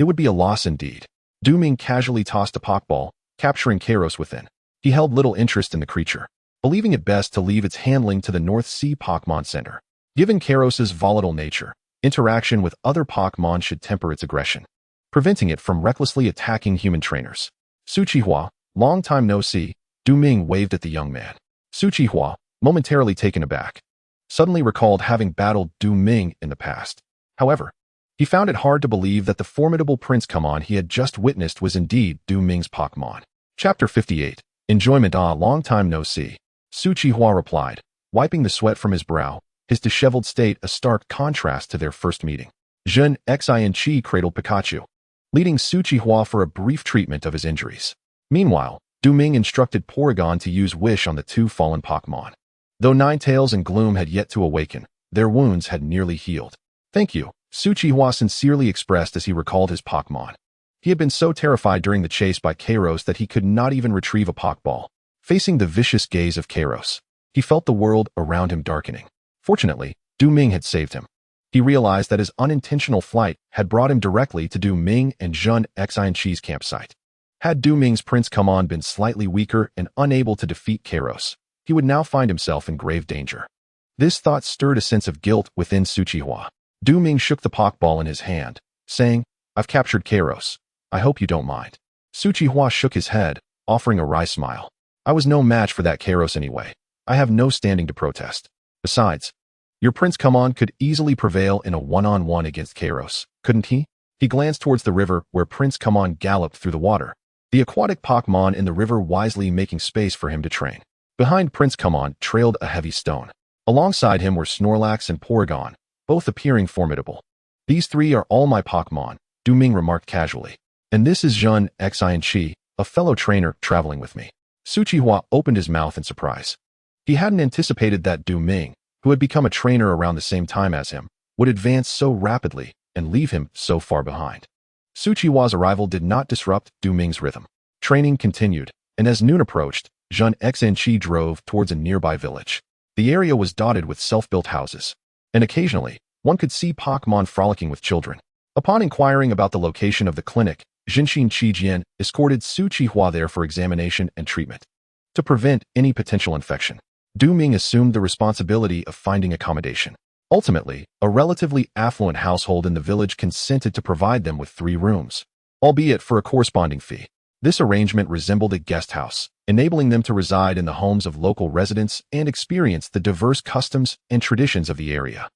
it would be a loss indeed. Du Ming casually tossed a Pokeball, capturing Kalos within. He held little interest in the creature, believing it best to leave its handling to the North Sea Pokémon Center. Given Karos's volatile nature, interaction with other Pokémon should temper its aggression, preventing it from recklessly attacking human trainers. Suchihua, long time no see, Du Ming waved at the young man. Suchihua, momentarily taken aback, suddenly recalled having battled Du Ming in the past. However, he found it hard to believe that the formidable Prince Come On he had just witnessed was indeed Du Ming's Pokémon. Chapter 58. Enjoyment. Long time no see. Suchihua replied, wiping the sweat from his brow, his disheveled state a stark contrast to their first meeting. Jun Xin cradled Pikachu, leading Suchihua for a brief treatment of his injuries. Meanwhile, Du Ming instructed Porygon to use Wish on the two fallen Pokémon. Though Ninetales and Gloom had yet to awaken, their wounds had nearly healed. Thank you, Suchihua sincerely expressed as he recalled his Pokémon. He had been so terrified during the chase by Kalos that he could not even retrieve a Pokeball. Facing the vicious gaze of Kalos, he felt the world around him darkening. Fortunately, Du Ming had saved him. He realized that his unintentional flight had brought him directly to Du Ming and Jun Xin's campsite. Had Du Ming's Prince Come On been slightly weaker and unable to defeat Kalos, he would now find himself in grave danger. This thought stirred a sense of guilt within Suchihua. Du Ming shook the Pokeball in his hand, saying, I've captured Kalos. I hope you don't mind. Suchihua shook his head, offering a wry smile. I was no match for that Kalos anyway. I have no standing to protest. Besides, your Prince Come On could easily prevail in a one-on-one against Kalos, couldn't he? He glanced towards the river where Prince Come On galloped through the water, the aquatic Pokémon in the river wisely making space for him to train. Behind Prince Come On trailed a heavy stone. Alongside him were Snorlax and Porygon, both appearing formidable. These three are all my Pokémon, Du Ming remarked casually. And this is Jun Xin, a fellow trainer traveling with me. Suchihua opened his mouth in surprise. He hadn't anticipated that Du Ming, who had become a trainer around the same time as him, would advance so rapidly and leave him so far behind. Suchihua's arrival did not disrupt Du Ming's rhythm. Training continued, and as noon approached, Zhun Xinqi drove towards a nearby village. The area was dotted with self-built houses, and occasionally, one could see Pokémon frolicking with children. Upon inquiring about the location of the clinic, Jinxin Qijian escorted Su Qihua there for examination and treatment. To prevent any potential infection, Du Ming assumed the responsibility of finding accommodation. Ultimately, a relatively affluent household in the village consented to provide them with 3 rooms, albeit for a corresponding fee. This arrangement resembled a guest house, enabling them to reside in the homes of local residents and experience the diverse customs and traditions of the area.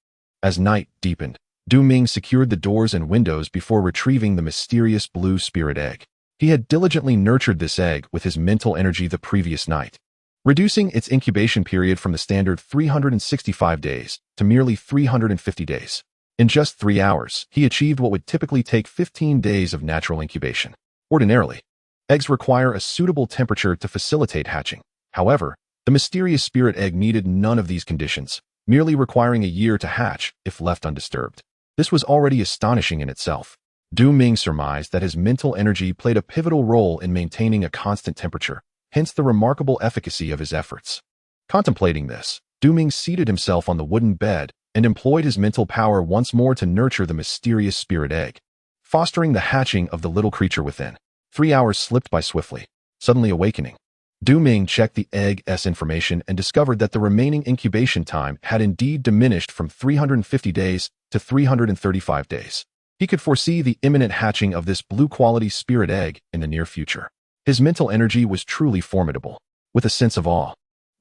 As night deepened, Du Ming secured the doors and windows before retrieving the mysterious blue spirit egg. He had diligently nurtured this egg with his mental energy the previous night, reducing its incubation period from the standard 365 days to merely 350 days. In just 3 hours, he achieved what would typically take 15 days of natural incubation. Ordinarily, eggs require a suitable temperature to facilitate hatching. However, the mysterious spirit egg needed none of these conditions, merely requiring a year to hatch if left undisturbed. This was already astonishing in itself. Du Ming surmised that his mental energy played a pivotal role in maintaining a constant temperature, hence the remarkable efficacy of his efforts. Contemplating this, Du Ming seated himself on the wooden bed and employed his mental power once more to nurture the mysterious spirit egg, fostering the hatching of the little creature within. 3 hours slipped by swiftly. Suddenly awakening, Du Ming checked the egg's information and discovered that the remaining incubation time had indeed diminished from 350 days to 335 days. He could foresee the imminent hatching of this blue-quality spirit egg in the near future. His mental energy was truly formidable. With a sense of awe,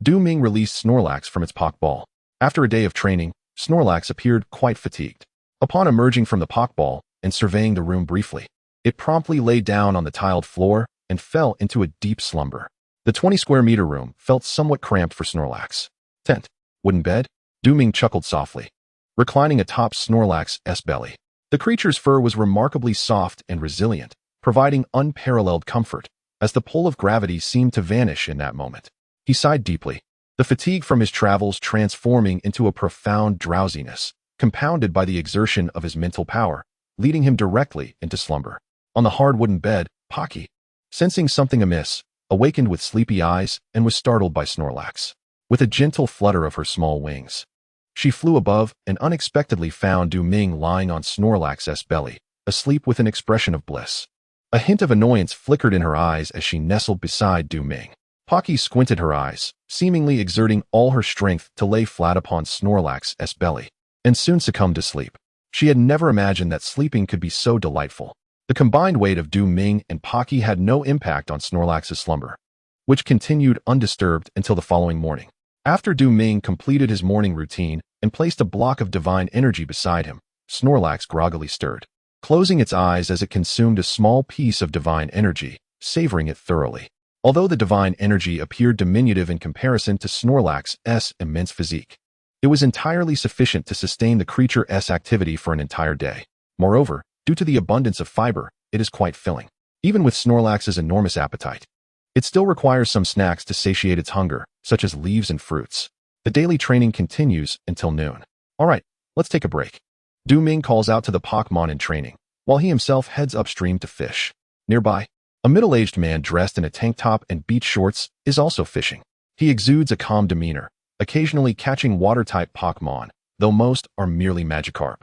Du Ming released Snorlax from its Pokeball. After a day of training, Snorlax appeared quite fatigued. Upon emerging from the Pokeball and surveying the room briefly, it promptly lay down on the tiled floor and fell into a deep slumber. The 20-square-meter room felt somewhat cramped for Snorlax. Tent, wooden bed, Du Ming chuckled softly, reclining atop Snorlax's belly. The creature's fur was remarkably soft and resilient, providing unparalleled comfort, as the pull of gravity seemed to vanish in that moment. He sighed deeply, the fatigue from his travels transforming into a profound drowsiness, compounded by the exertion of his mental power, leading him directly into slumber. On the hard wooden bed, Pocky, sensing something amiss, awakened with sleepy eyes and was startled by Snorlax. With a gentle flutter of her small wings, she flew above and unexpectedly found Du Ming lying on Snorlax's belly, asleep with an expression of bliss. A hint of annoyance flickered in her eyes as she nestled beside Du Ming. Pocky squinted her eyes, seemingly exerting all her strength to lay flat upon Snorlax's belly, and soon succumbed to sleep. She had never imagined that sleeping could be so delightful. The combined weight of Du Ming and Pocky had no impact on Snorlax's slumber, which continued undisturbed until the following morning. After Du Ming completed his morning routine and placed a block of divine energy beside him, Snorlax groggily stirred, closing its eyes as it consumed a small piece of divine energy, savoring it thoroughly. Although the divine energy appeared diminutive in comparison to Snorlax's immense physique, it was entirely sufficient to sustain the creature's activity for an entire day. Moreover, due to the abundance of fiber, it is quite filling. Even with Snorlax's enormous appetite, it still requires some snacks to satiate its hunger, such as leaves and fruits. The daily training continues until noon. Alright, let's take a break. Du Ming calls out to the Pokémon in training, while he himself heads upstream to fish. Nearby, a middle-aged man dressed in a tank top and beach shorts is also fishing. He exudes a calm demeanor, occasionally catching water-type Pokémon, though most are merely Magikarp.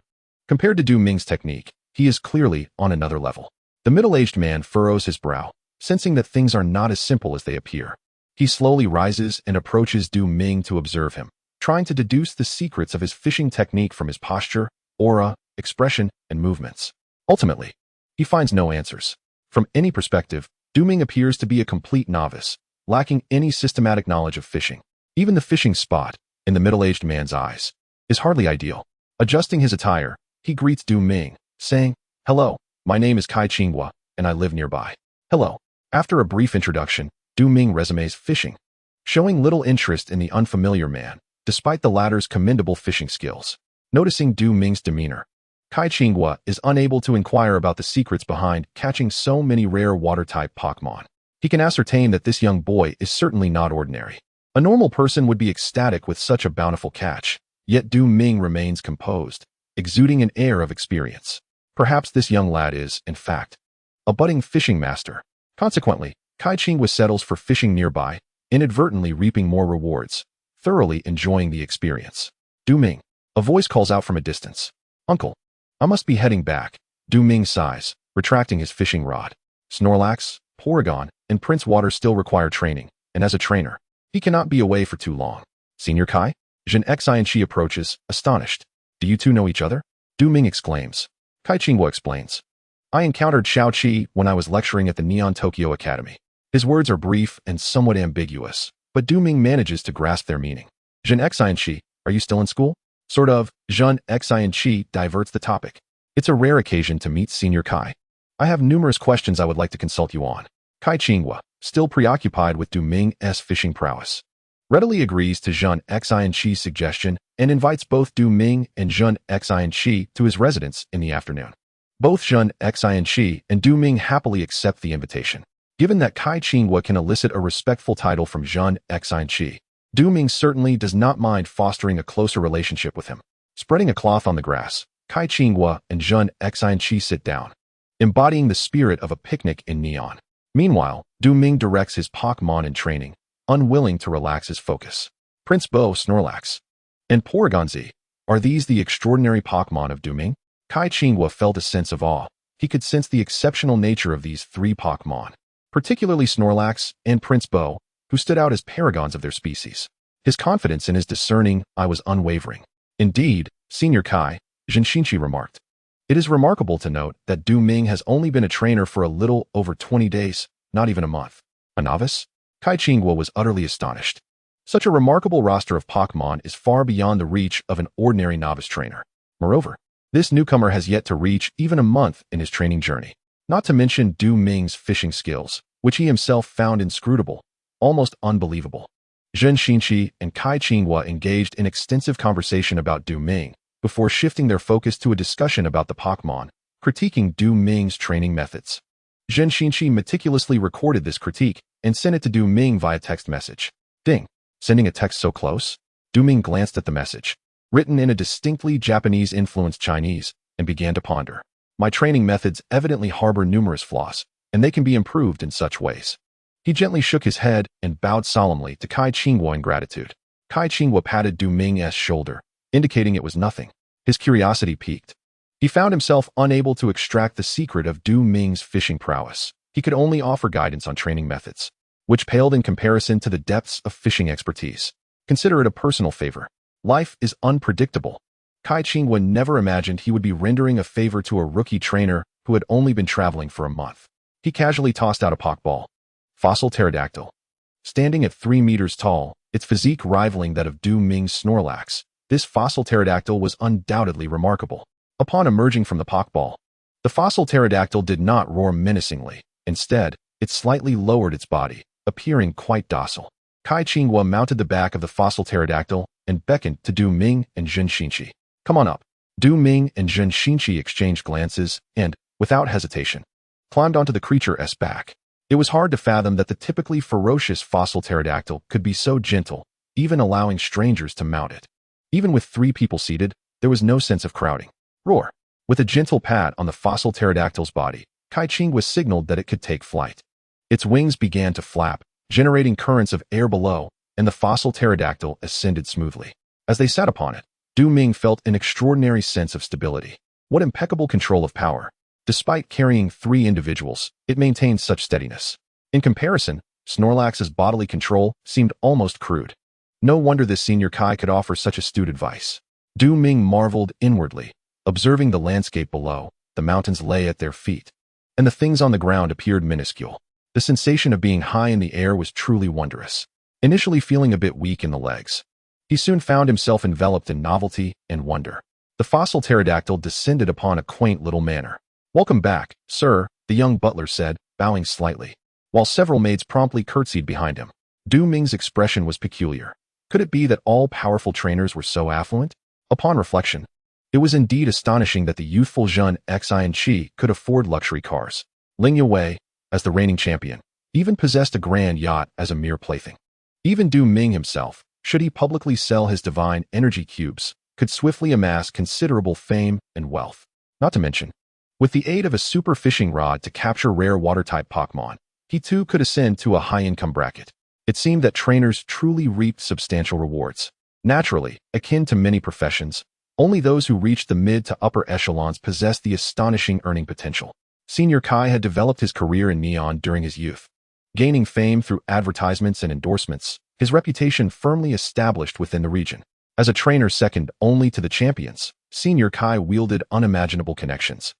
Compared to Du Ming's technique, he is clearly on another level. The middle-aged man furrows his brow, sensing that things are not as simple as they appear. He slowly rises and approaches Du Ming to observe him, trying to deduce the secrets of his fishing technique from his posture, aura, expression, and movements. Ultimately, he finds no answers. From any perspective, Du Ming appears to be a complete novice, lacking any systematic knowledge of fishing. Even the fishing spot, in the middle-aged man's eyes, is hardly ideal. Adjusting his attire, he greets Du Ming, saying, "Hello, my name is Kai Qinghua, and I live nearby." "Hello." After a brief introduction, Du Ming resumes fishing, showing little interest in the unfamiliar man, despite the latter's commendable fishing skills. Noticing Du Ming's demeanor, Kai Qinghua is unable to inquire about the secrets behind catching so many rare water-type Pokémon. He can ascertain that this young boy is certainly not ordinary. A normal person would be ecstatic with such a bountiful catch, yet Du Ming remains composed, exuding an air of experience. Perhaps this young lad is, in fact, a budding fishing master. Consequently, Kai Qingwa settles for fishing nearby, inadvertently reaping more rewards, thoroughly enjoying the experience. Du Ming. A voice calls out from a distance. Uncle, I must be heading back. Du Ming sighs, retracting his fishing rod. Snorlax, Porygon, and Prince Water still require training, and as a trainer, he cannot be away for too long. Senior Kai? Jin Xianqi approaches, astonished. Do you two know each other? Du Ming exclaims. Kai Qingwa explains. I encountered Xiao Qi when I was lecturing at the Neon Tokyo Academy. His words are brief and somewhat ambiguous, but Du Ming manages to grasp their meaning. Jin Xianqi, are you still in school? Sort of. Jin Xianqi diverts the topic. It's a rare occasion to meet Senior Kai. I have numerous questions I would like to consult you on. Kai Qingwa, still preoccupied with Du Ming's fishing prowess, readily agrees to Jin Xianqi's suggestion and invites both Du Ming and Jin Xianqi to his residence in the afternoon. Both Jin Xianqi and Du Ming happily accept the invitation. Given that Kai Qingwa can elicit a respectful title from Jin Xianqi, Du Ming certainly does not mind fostering a closer relationship with him. Spreading a cloth on the grass, Kai Qingwa and Jin Xianqi sit down, embodying the spirit of a picnic in neon. Meanwhile, Du Ming directs his Pokémon in training, unwilling to relax his focus. Prince Bo, Snorlax, and Porygon Z. Are these the extraordinary Pokémon of Du Ming? Kai Qingwa felt a sense of awe. He could sense the exceptional nature of these three Pokémon, particularly Snorlax and Prince Bo, who stood out as paragons of their species. His confidence in his discerning eye was unwavering. Indeed, Senior Kai, Jin Xinqi remarked. It is remarkable to note that Du Ming has only been a trainer for a little over 20 days, not even a month. A novice? Kai Qingwa was utterly astonished. Such a remarkable roster of Pokémon is far beyond the reach of an ordinary novice trainer. Moreover, this newcomer has yet to reach even a month in his training journey. Not to mention Du Ming's fishing skills, which he himself found inscrutable, almost unbelievable. Jin Xinqi and Kai Qingwa engaged in extensive conversation about Du Ming, before shifting their focus to a discussion about the Pokémon, critiquing Du Ming's training methods. Jin Xinqi meticulously recorded this critique and sent it to Du Ming via text message. Ding. Sending a text so close? Du Ming glanced at the message, written in a distinctly Japanese-influenced Chinese, and began to ponder. My training methods evidently harbor numerous flaws, and they can be improved in such ways. He gently shook his head and bowed solemnly to Kai Qingwa in gratitude. Kai Qingwa patted Du Ming's shoulder, indicating it was nothing. His curiosity piqued. He found himself unable to extract the secret of Du Ming's fishing prowess. He could only offer guidance on training methods, which paled in comparison to the depths of fishing expertise. Consider it a personal favor. Life is unpredictable. Kai Qingwa never imagined he would be rendering a favor to a rookie trainer who had only been traveling for a month. He casually tossed out a Pokeball. Fossil pterodactyl. Standing at 3 meters tall, its physique rivaling that of Du Ming's Snorlax, this fossil pterodactyl was undoubtedly remarkable. Upon emerging from the Pokeball, the fossil pterodactyl did not roar menacingly. Instead, it slightly lowered its body, appearing quite docile. Kai Qingwa mounted the back of the fossil pterodactyl and beckoned to Du Ming and Jin Xinqi. Come on up. Du Ming and Jin Xinqi exchanged glances and, without hesitation, climbed onto the creature's back. It was hard to fathom that the typically ferocious fossil pterodactyl could be so gentle, even allowing strangers to mount it. Even with 3 people seated, there was no sense of crowding. Roar. With a gentle pat on the fossil pterodactyl's body, Kai Qingwa signaled that it could take flight. Its wings began to flap, generating currents of air below, and the fossil pterodactyl ascended smoothly. As they sat upon it, Du Ming felt an extraordinary sense of stability. What impeccable control of power. Despite carrying 3 individuals, it maintained such steadiness. In comparison, Snorlax's bodily control seemed almost crude. No wonder this Senior Kai could offer such astute advice. Du Ming marveled inwardly, observing the landscape below. The mountains lay at their feet, and the things on the ground appeared minuscule. The sensation of being high in the air was truly wondrous. Initially feeling a bit weak in the legs, he soon found himself enveloped in novelty and wonder. The fossil pterodactyl descended upon a quaint little manner. Welcome back, sir, the young butler said, bowing slightly, while several maids promptly curtsied behind him. Du Ming's expression was peculiar. Could it be that all powerful trainers were so affluent? Upon reflection, it was indeed astonishing that the youthful Jin Xianqi could afford luxury cars. Ling Yue, as the reigning champion, even possessed a grand yacht as a mere plaything. Even Du Ming himself, should he publicly sell his divine energy cubes, could swiftly amass considerable fame and wealth. Not to mention, with the aid of a super fishing rod to capture rare water-type Pokémon, he too could ascend to a high-income bracket. It seemed that trainers truly reaped substantial rewards. Naturally, akin to many professions, only those who reached the mid to upper echelons possessed the astonishing earning potential. Senior Kai had developed his career in Neon during his youth. Gaining fame through advertisements and endorsements, his reputation firmly established within the region. As a trainer second only to the champions, Senior Kai wielded unimaginable connections,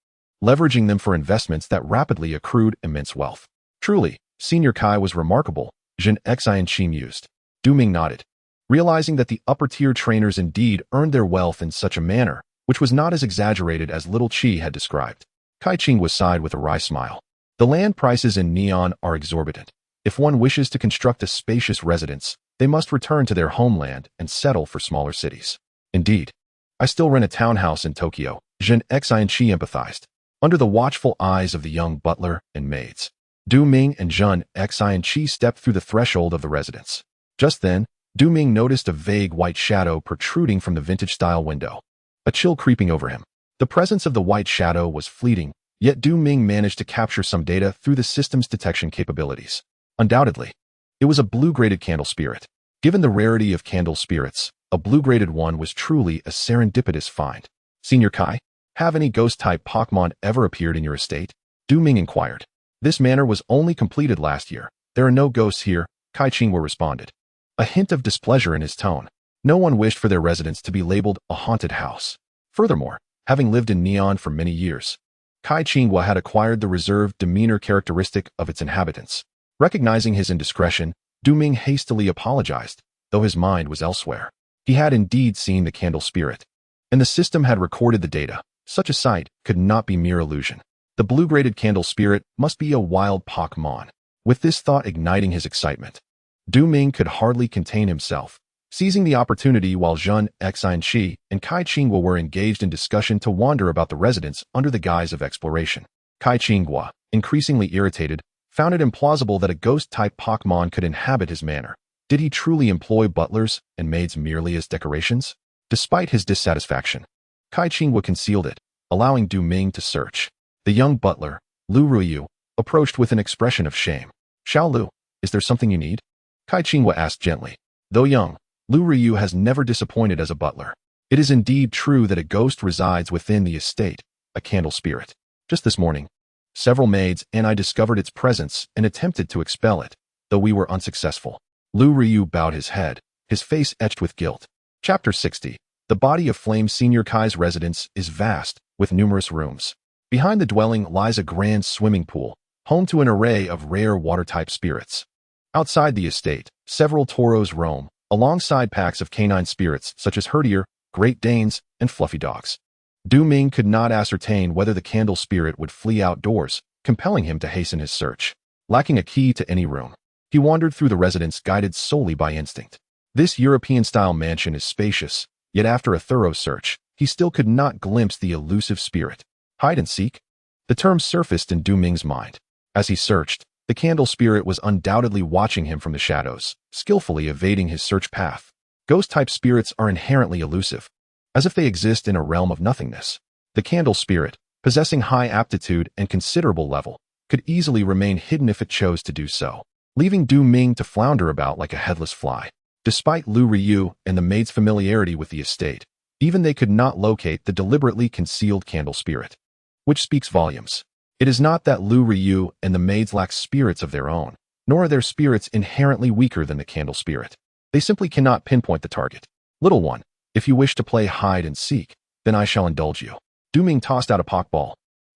leveraging them for investments that rapidly accrued immense wealth. Truly, Senior Kai was remarkable, Jin Xianqi mused. Du Ming nodded, realizing that the upper-tier trainers indeed earned their wealth in such a manner, which was not as exaggerated as Little Qi had described. Kai Qingwa sighed with a wry smile. The land prices in Neon are exorbitant. If one wishes to construct a spacious residence, they must return to their homeland and settle for smaller cities. Indeed, I still rent a townhouse in Tokyo, Jin Xianqi empathized. Under the watchful eyes of the young butler and maids, Du Ming and Jin Xianqi stepped through the threshold of the residence. Just then, Du Ming noticed a vague white shadow protruding from the vintage-style window, a chill creeping over him. The presence of the white shadow was fleeting, yet Du Ming managed to capture some data through the system's detection capabilities. Undoubtedly, it was a blue-graded candle spirit. Given the rarity of candle spirits, a blue-graded one was truly a serendipitous find. Senior Kai, have any ghost-type Pokémon ever appeared in your estate? Du Ming inquired. This manor was only completed last year. There are no ghosts here, Kai Qingwa responded, a hint of displeasure in his tone. No one wished for their residence to be labeled a haunted house. Furthermore, having lived in Neon for many years, Kai Qingwa had acquired the reserved demeanor characteristic of its inhabitants. Recognizing his indiscretion, Du Ming hastily apologized, though his mind was elsewhere. He had indeed seen the candle spirit, and the system had recorded the data. Such a sight could not be mere illusion. The blue-graded candle spirit must be a wild Pokémon. With this thought igniting his excitement, Du Ming could hardly contain himself. Seizing the opportunity while Jin Xianqi and Kai Qingwa were engaged in discussion to wander about the residence under the guise of exploration, Kai Qingwa, increasingly irritated, found it implausible that a ghost-type Pokémon could inhabit his manor. Did he truly employ butlers and maids merely as decorations? Despite his dissatisfaction, Kai Qingwa concealed it, allowing Du Ming to search. The young butler, Lu Ruiyu, approached with an expression of shame. Xiao Lu, is there something you need? Kai Qingwa asked gently. Though young, Lu Ruiyu has never disappointed as a butler. It is indeed true that a ghost resides within the estate, a candle spirit. Just this morning, several maids and I discovered its presence and attempted to expel it, though we were unsuccessful. Lu Ruiyu bowed his head, his face etched with guilt. Chapter 60. The Body of Flame. Senior Kai's residence is vast, with numerous rooms. Behind the dwelling lies a grand swimming pool, home to an array of rare water-type spirits. Outside the estate, several toros roam, alongside packs of canine spirits such as Herdier, Great Danes, and Fluffy Dogs. Du Ming could not ascertain whether the candle spirit would flee outdoors, compelling him to hasten his search. Lacking a key to any room, he wandered through the residence guided solely by instinct. This European-style mansion is spacious, yet after a thorough search, he still could not glimpse the elusive spirit. Hide and seek? The term surfaced in Du Ming's mind. As he searched, the candle spirit was undoubtedly watching him from the shadows, skillfully evading his search path. Ghost-type spirits are inherently elusive, as if they exist in a realm of nothingness. The candle spirit, possessing high aptitude and considerable level, could easily remain hidden if it chose to do so, leaving Du Ming to flounder about like a headless fly. Despite Lu Ruiyu and the maid's familiarity with the estate, even they could not locate the deliberately concealed candle spirit, which speaks volumes. It is not that Lu Ruiyu and the maids lack spirits of their own, nor are their spirits inherently weaker than the candle spirit. They simply cannot pinpoint the target. Little one, if you wish to play hide and seek, then I shall indulge you. Du Ming tossed out a Pokeball.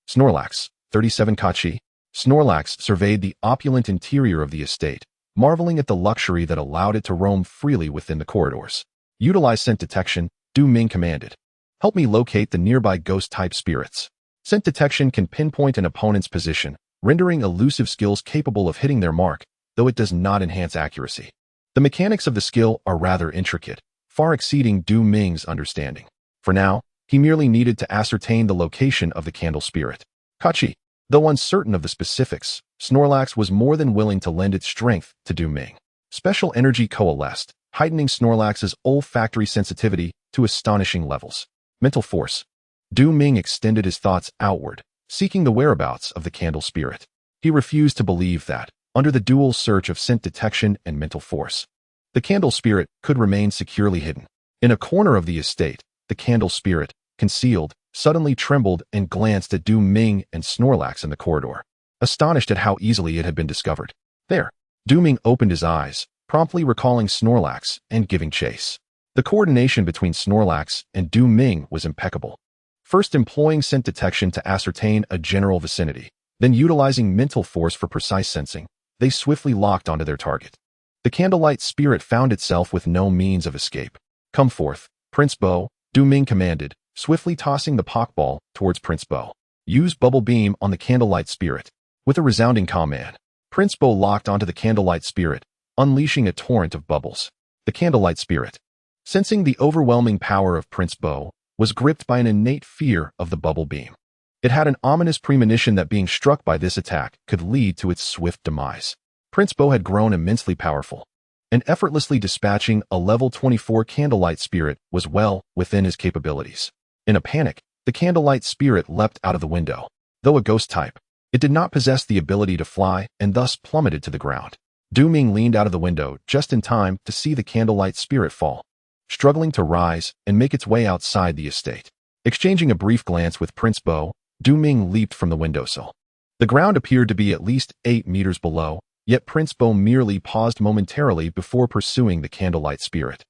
Snorlax, 37 Kachi. Snorlax surveyed the opulent interior of the estate, marveling at the luxury that allowed it to roam freely within the corridors. Utilize scent detection, Du Ming commanded. Help me locate the nearby ghost-type spirits. Scent detection can pinpoint an opponent's position, rendering elusive skills capable of hitting their mark, though it does not enhance accuracy. The mechanics of the skill are rather intricate, far exceeding Du Ming's understanding. For now, he merely needed to ascertain the location of the candle spirit. Kachi. Though uncertain of the specifics, Snorlax was more than willing to lend its strength to Du Ming. Special energy coalesced, heightening Snorlax's olfactory sensitivity to astonishing levels. Mental force. Du Ming extended his thoughts outward, seeking the whereabouts of the candle spirit. He refused to believe that, under the dual search of scent detection and mental force. The candle spirit could remain securely hidden. In a corner of the estate, the candle spirit, concealed, suddenly trembled and glanced at Ming and Snorlax in the corridor, astonished at how easily it had been discovered. There, Ming opened his eyes, promptly recalling Snorlax and giving chase. The coordination between Snorlax and Ming was impeccable. First employing scent detection to ascertain a general vicinity, then utilizing mental force for precise sensing, they swiftly locked onto their target. The candlelight spirit found itself with no means of escape. "Come forth, Prince Bo," Ming commanded, swiftly tossing the Pokeball towards Prince Bo. "Use Bubble Beam on the candlelight spirit." With a resounding command, Prince Bo locked onto the candlelight spirit, unleashing a torrent of bubbles. The candlelight spirit, sensing the overwhelming power of Prince Bo, was gripped by an innate fear of the bubble beam. It had an ominous premonition that being struck by this attack could lead to its swift demise. Prince Bo had grown immensely powerful, and effortlessly dispatching a level 24 candlelight spirit was well within his capabilities. In a panic, the candlelight spirit leapt out of the window. Though a ghost type, it did not possess the ability to fly and thus plummeted to the ground. Ming leaned out of the window just in time to see the candlelight spirit fall, struggling to rise and make its way outside the estate. Exchanging a brief glance with Prince Bo, Ming leaped from the windowsill. The ground appeared to be at least 8 meters below, yet Prince Bo merely paused momentarily before pursuing the candlelight spirit.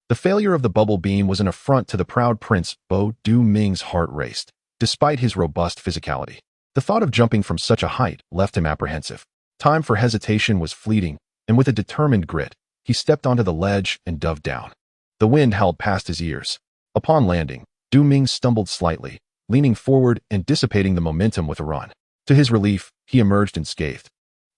The failure of the bubble beam was an affront to the proud Prince Bo. Ming's heart raced, despite his robust physicality. The thought of jumping from such a height left him apprehensive. Time for hesitation was fleeting, and with a determined grit, he stepped onto the ledge and dove down. The wind howled past his ears. Upon landing, Ming stumbled slightly, leaning forward and dissipating the momentum with a run. To his relief, he emerged unscathed.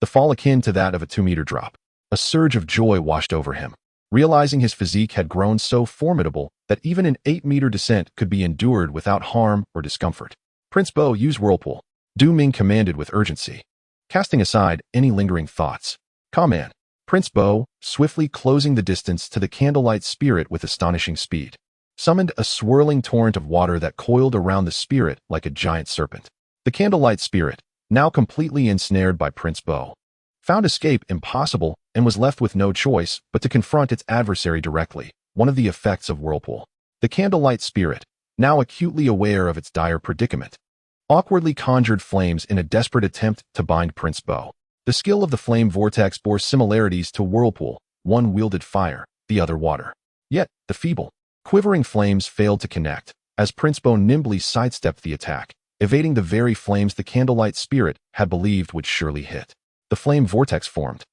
The fall akin to that of a 2-meter drop. A surge of joy washed over him, realizing his physique had grown so formidable that even an 8-meter descent could be endured without harm or discomfort. "Prince Bo, use Whirlpool," Ming commanded with urgency, casting aside any lingering thoughts. Command. Prince Bo, swiftly closing the distance to the candlelight spirit with astonishing speed, summoned a swirling torrent of water that coiled around the spirit like a giant serpent. The candlelight spirit, now completely ensnared by Prince Bo, found escape impossible and was left with no choice but to confront its adversary directly, one of the effects of Whirlpool. The candlelight spirit, now acutely aware of its dire predicament, awkwardly conjured flames in a desperate attempt to bind Prince Bo. The skill of the flame vortex bore similarities to Whirlpool, one wielded fire, the other water. Yet, the feeble, quivering flames failed to connect, as Prince Bo nimbly sidestepped the attack, evading the very flames the candlelight spirit had believed would surely hit. The flame vortex formed,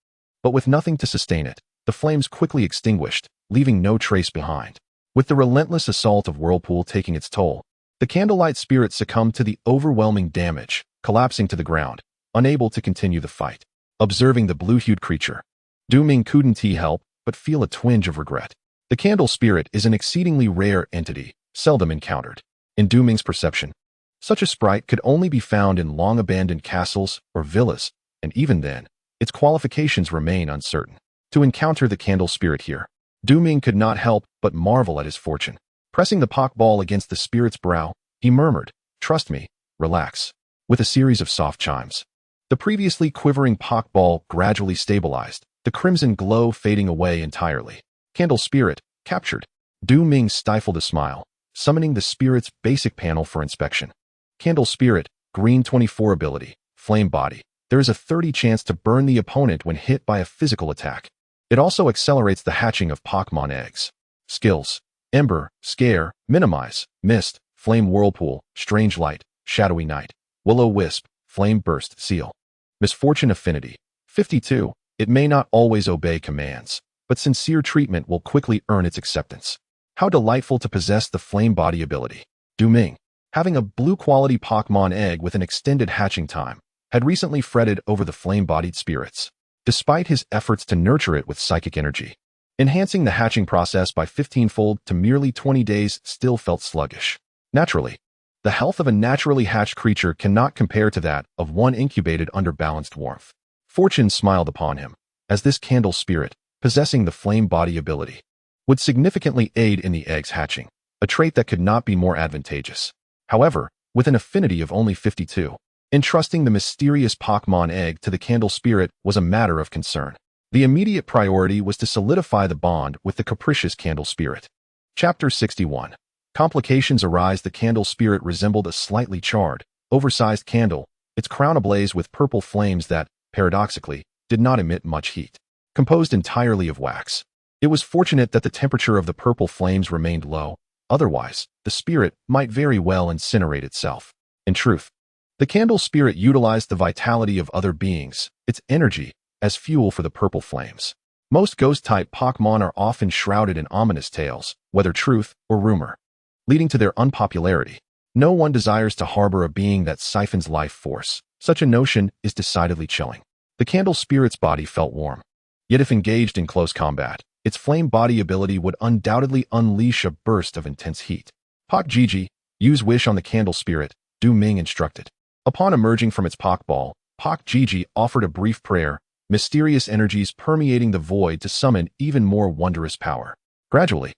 but with nothing to sustain it, the flames quickly extinguished, leaving no trace behind. With the relentless assault of Whirlpool taking its toll, the candlelight spirit succumbed to the overwhelming damage, collapsing to the ground, unable to continue the fight. Observing the blue-hued creature, Ming couldn't help but feel a twinge of regret. The candle spirit is an exceedingly rare entity, seldom encountered. In Ming's perception, such a sprite could only be found in long-abandoned castles or villas, and even then, its qualifications remain uncertain. To encounter the candle spirit here, Ming could not help but marvel at his fortune. Pressing the Pokeball against the spirit's brow, he murmured, "Trust me, relax." With a series of soft chimes, the previously quivering Pokeball gradually stabilized, the crimson glow fading away entirely. Candle spirit, captured. Ming stifled a smile, summoning the spirit's basic panel for inspection. Candle spirit, green 24 ability, flame body. There is a 30% chance to burn the opponent when hit by a physical attack. It also accelerates the hatching of Pokémon eggs. Skills: Ember, Scare, Minimize, Mist, Flame Whirlpool, Strange Light, Shadowy Night, Will-O-Wisp, Flame Burst, Seal. Misfortune affinity: 52. It may not always obey commands, but sincere treatment will quickly earn its acceptance. How delightful to possess the flame body ability. Ming, having a blue-quality Pokémon egg with an extended hatching time, had recently fretted over the flame-bodied spirits, despite his efforts to nurture it with psychic energy. Enhancing the hatching process by 15-fold to merely 20 days still felt sluggish. Naturally, the health of a naturally hatched creature cannot compare to that of one incubated under balanced warmth. Fortune smiled upon him, as this candle spirit, possessing the flame body ability, would significantly aid in the egg's hatching, a trait that could not be more advantageous. However, with an affinity of only 52, Entrusting the mysterious Pokémon egg to the candle spirit was a matter of concern. The immediate priority was to solidify the bond with the capricious candle spirit. Chapter 61. Complications arise. The candle spirit resembled a slightly charred, oversized candle, its crown ablaze with purple flames that, paradoxically, did not emit much heat. Composed entirely of wax. It was fortunate that the temperature of the purple flames remained low, otherwise, the spirit might very well incinerate itself. In truth, the candle spirit utilized the vitality of other beings, its energy, as fuel for the purple flames. Most ghost-type Pokémon are often shrouded in ominous tales, whether truth or rumor, leading to their unpopularity. No one desires to harbor a being that siphons life force. Such a notion is decidedly chilling. The candle spirit's body felt warm. Yet if engaged in close combat, its flame body ability would undoubtedly unleash a burst of intense heat. Prodigy, use wish on the candle spirit, Ming instructed. Upon emerging from its Pokeball, Prodigy offered a brief prayer, mysterious energies permeating the void to summon even more wondrous power. Gradually,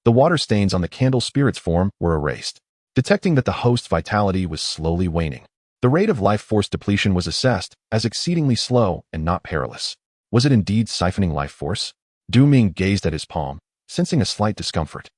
the water stains on the candle spirit's form were erased, detecting that the host's vitality was slowly waning. The rate of life force depletion was assessed as exceedingly slow and not perilous. Was it indeed siphoning life force? Ming gazed at his palm, sensing a slight discomfort.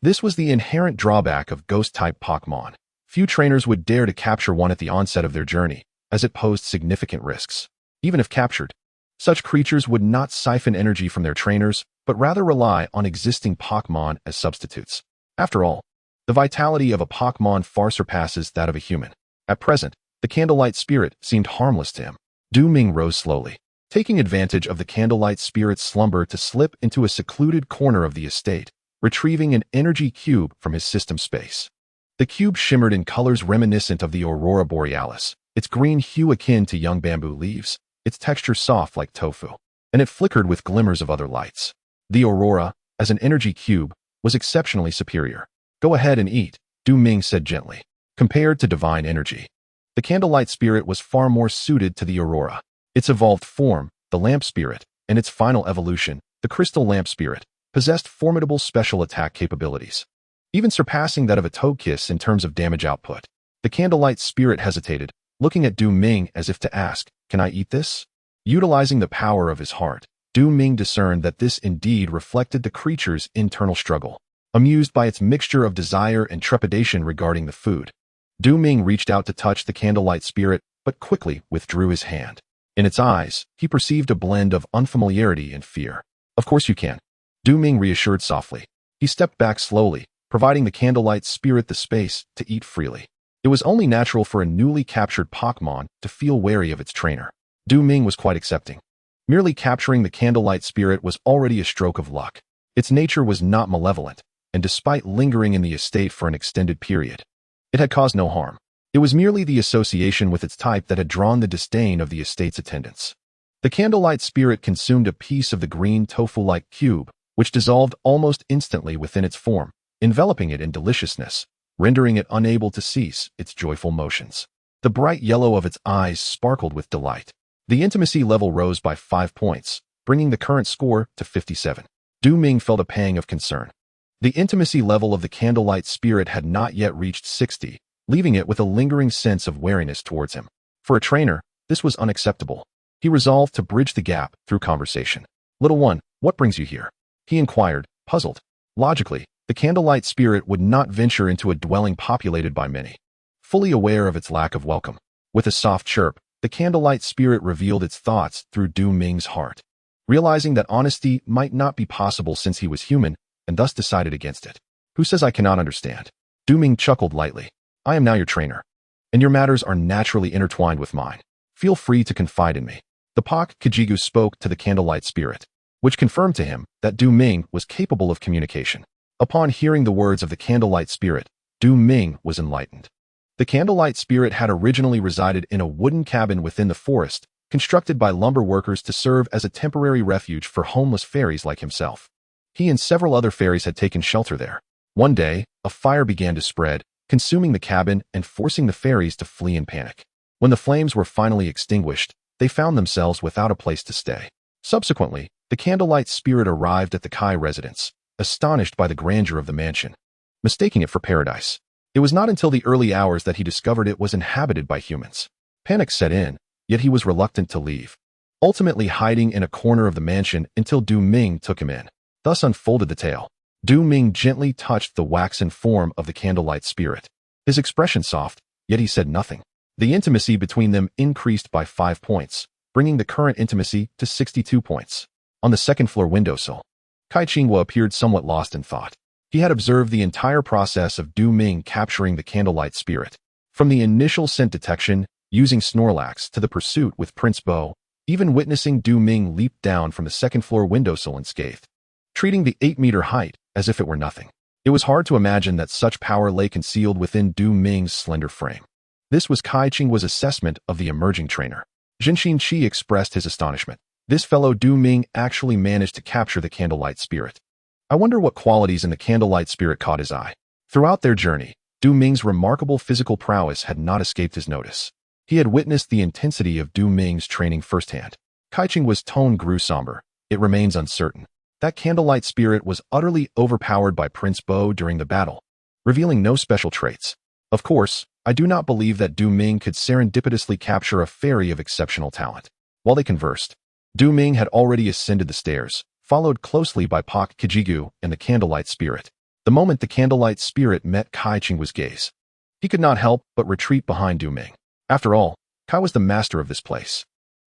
This was the inherent drawback of ghost-type Pokémon. Few trainers would dare to capture one at the onset of their journey, as it posed significant risks. Even if captured, such creatures would not siphon energy from their trainers, but rather rely on existing Pokémon as substitutes. After all, the vitality of a Pokémon far surpasses that of a human. At present, the candlelight spirit seemed harmless to him. Ming rose slowly, taking advantage of the candlelight spirit's slumber to slip into a secluded corner of the estate, retrieving an energy cube from his system space. The cube shimmered in colors reminiscent of the aurora borealis, its green hue akin to young bamboo leaves, its texture soft like tofu, and it flickered with glimmers of other lights. The aurora, as an energy cube, was exceptionally superior. Go ahead and eat, Ming said gently. Compared to divine energy, the candlelight spirit was far more suited to the aurora. Its evolved form, the lamp spirit, and its final evolution, the crystal lamp spirit, possessed formidable special attack capabilities, even surpassing that of a Togekiss in terms of damage output. The candlelight spirit hesitated, looking at Ming as if to ask, "Can I eat this?" Utilizing the power of his heart, Ming discerned that this indeed reflected the creature's internal struggle. Amused by its mixture of desire and trepidation regarding the food, Ming reached out to touch the candlelight spirit, but quickly withdrew his hand. In its eyes, he perceived a blend of unfamiliarity and fear. "Of course you can," Ming reassured softly. He stepped back slowly, providing the candlelight spirit the space to eat freely. It was only natural for a newly captured Pokémon to feel wary of its trainer. Ming was quite accepting. Merely capturing the candlelight spirit was already a stroke of luck. Its nature was not malevolent, and despite lingering in the estate for an extended period, it had caused no harm. It was merely the association with its type that had drawn the disdain of the estate's attendants. The candlelight spirit consumed a piece of the green tofu-like cube, which dissolved almost instantly within its form, enveloping it in deliciousness, rendering it unable to cease its joyful motions. The bright yellow of its eyes sparkled with delight. The intimacy level rose by 5 points, bringing the current score to 57. Ming felt a pang of concern. The intimacy level of the candlelight spirit had not yet reached 60, leaving it with a lingering sense of wariness towards him. For a trainer, this was unacceptable. He resolved to bridge the gap through conversation. "Little one, what brings you here?" he inquired, puzzled. Logically, the candlelight spirit would not venture into a dwelling populated by many, fully aware of its lack of welcome. With a soft chirp, the candlelight spirit revealed its thoughts through Ming's heart. Realizing that honesty might not be possible since he was human, and thus decided against it. "Who says I cannot understand?" Ming chuckled lightly. "I am now your trainer, and your matters are naturally intertwined with mine. Feel free to confide in me." The Kajigu spoke to the candlelight spirit, which confirmed to him that Ming was capable of communication. Upon hearing the words of the candlelight spirit, Ming was enlightened. The candlelight spirit had originally resided in a wooden cabin within the forest, constructed by lumber workers to serve as a temporary refuge for homeless fairies like himself. He and several other fairies had taken shelter there. One day, a fire began to spread, consuming the cabin and forcing the fairies to flee in panic. When the flames were finally extinguished, they found themselves without a place to stay. Subsequently, the candlelight spirit arrived at the Kai residence, astonished by the grandeur of the mansion, mistaking it for paradise. It was not until the early hours that he discovered it was inhabited by humans. Panic set in, yet he was reluctant to leave, ultimately hiding in a corner of the mansion until Du Ming took him in. Thus unfolded the tale. Du Ming gently touched the waxen form of the candlelight spirit. His expression soft, yet he said nothing. The intimacy between them increased by 5 points, bringing the current intimacy to 62 points. On the second-floor windowsill, Kai Qinghua appeared somewhat lost in thought. He had observed the entire process of Du Ming capturing the candlelight spirit. From the initial scent detection, using Snorlax, to the pursuit with Prince Bo, even witnessing Du Ming leap down from the second-floor windowsill unscathed, treating the 8-meter height as if it were nothing. It was hard to imagine that such power lay concealed within Du Ming's slender frame. This was Kai Qinghua's assessment of the emerging trainer. Zhenxin Qi expressed his astonishment. This fellow Du Ming actually managed to capture the candlelight spirit. I wonder what qualities in the candlelight spirit caught his eye. Throughout their journey, Du Ming's remarkable physical prowess had not escaped his notice. He had witnessed the intensity of Du Ming's training firsthand. Kai Qinghua's tone grew somber. It remains uncertain. That candlelight spirit was utterly overpowered by Prince Bo during the battle, revealing no special traits. Of course, I do not believe that Du Ming could serendipitously capture a fairy of exceptional talent. While they conversed, Du Ming had already ascended the stairs, followed closely by Pak Kijigu and the candlelight spirit. The moment the candlelight spirit met Kai Qinghua's gaze, he could not help but retreat behind Du Ming. After all, Kai was the master of this place,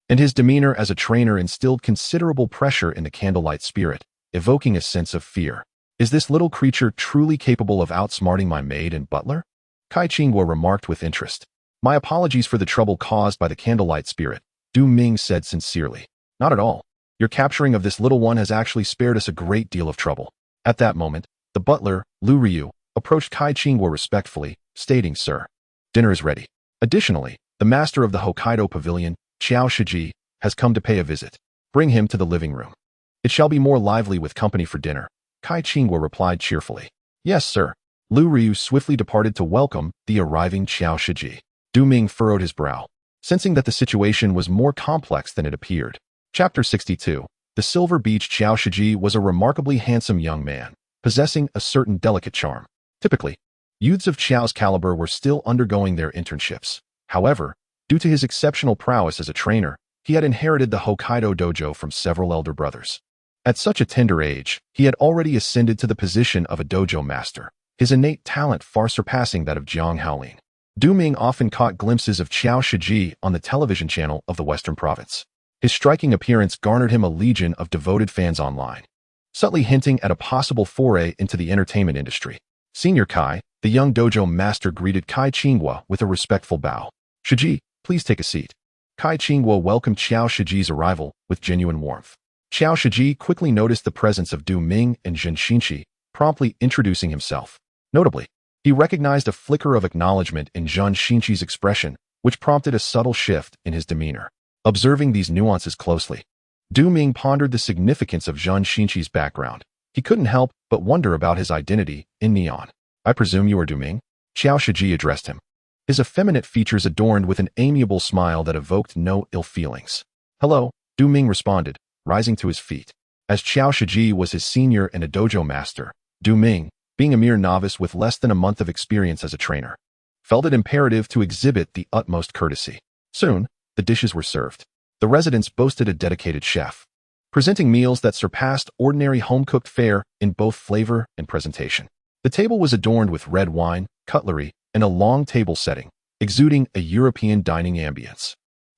and his demeanor as a trainer instilled considerable pressure in the candlelight spirit, evoking a sense of fear. Is this little creature truly capable of outsmarting my maid and butler? Kai Qinghua remarked with interest. My apologies for the trouble caused by the candlelight spirit, Du Ming said sincerely. Not at all. Your capturing of this little one has actually spared us a great deal of trouble. At that moment, the butler, Lu Ryu, approached Kai Qinghua respectfully, stating, Sir, dinner is ready. Additionally, the master of the Hokkaido Pavilion, Qiao Shiji, has come to pay a visit. Bring him to the living room. It shall be more lively with company for dinner, Kai Qinghua replied cheerfully. Yes, sir. Lu Ryu swiftly departed to welcome the arriving Qiao Shiji. Du Ming furrowed his brow, sensing that the situation was more complex than it appeared. Chapter 62. The Silver Beach. Qiao Shiji was a remarkably handsome young man, possessing a certain delicate charm. Typically, youths of Qiao's caliber were still undergoing their internships. However, due to his exceptional prowess as a trainer, he had inherited the Hokkaido dojo from several elder brothers. At such a tender age, he had already ascended to the position of a dojo master, his innate talent far surpassing that of Jiang Haolin. Du Ming often caught glimpses of Qiao Shiji on the television channel of the Western Province. His striking appearance garnered him a legion of devoted fans online, subtly hinting at a possible foray into the entertainment industry. Senior Kai, the young dojo master, greeted Kai Qinghua with a respectful bow. Shiji, please take a seat. Kai Qinghua welcomed Qiao Shiji's arrival with genuine warmth. Qiao Shiji quickly noticed the presence of Du Ming and Zhenxin Qi, promptly introducing himself. Notably, he recognized a flicker of acknowledgement in Zhenxin Qi's expression, which prompted a subtle shift in his demeanor. Observing these nuances closely, Du Ming pondered the significance of Zhenxin Qi's background. He couldn't help but wonder about his identity in Neon. I presume you are Du Ming? Qiao Shiji addressed him, his effeminate features adorned with an amiable smile that evoked no ill feelings. Hello, Du Ming responded, rising to his feet. As Qiao Shiji was his senior and a dojo master, Du Ming, being a mere novice with less than a month of experience as a trainer, felt it imperative to exhibit the utmost courtesy. Soon, the dishes were served. The residence boasted a dedicated chef, presenting meals that surpassed ordinary home-cooked fare in both flavor and presentation. The table was adorned with red wine, cutlery, and a long table setting, exuding a European dining ambience.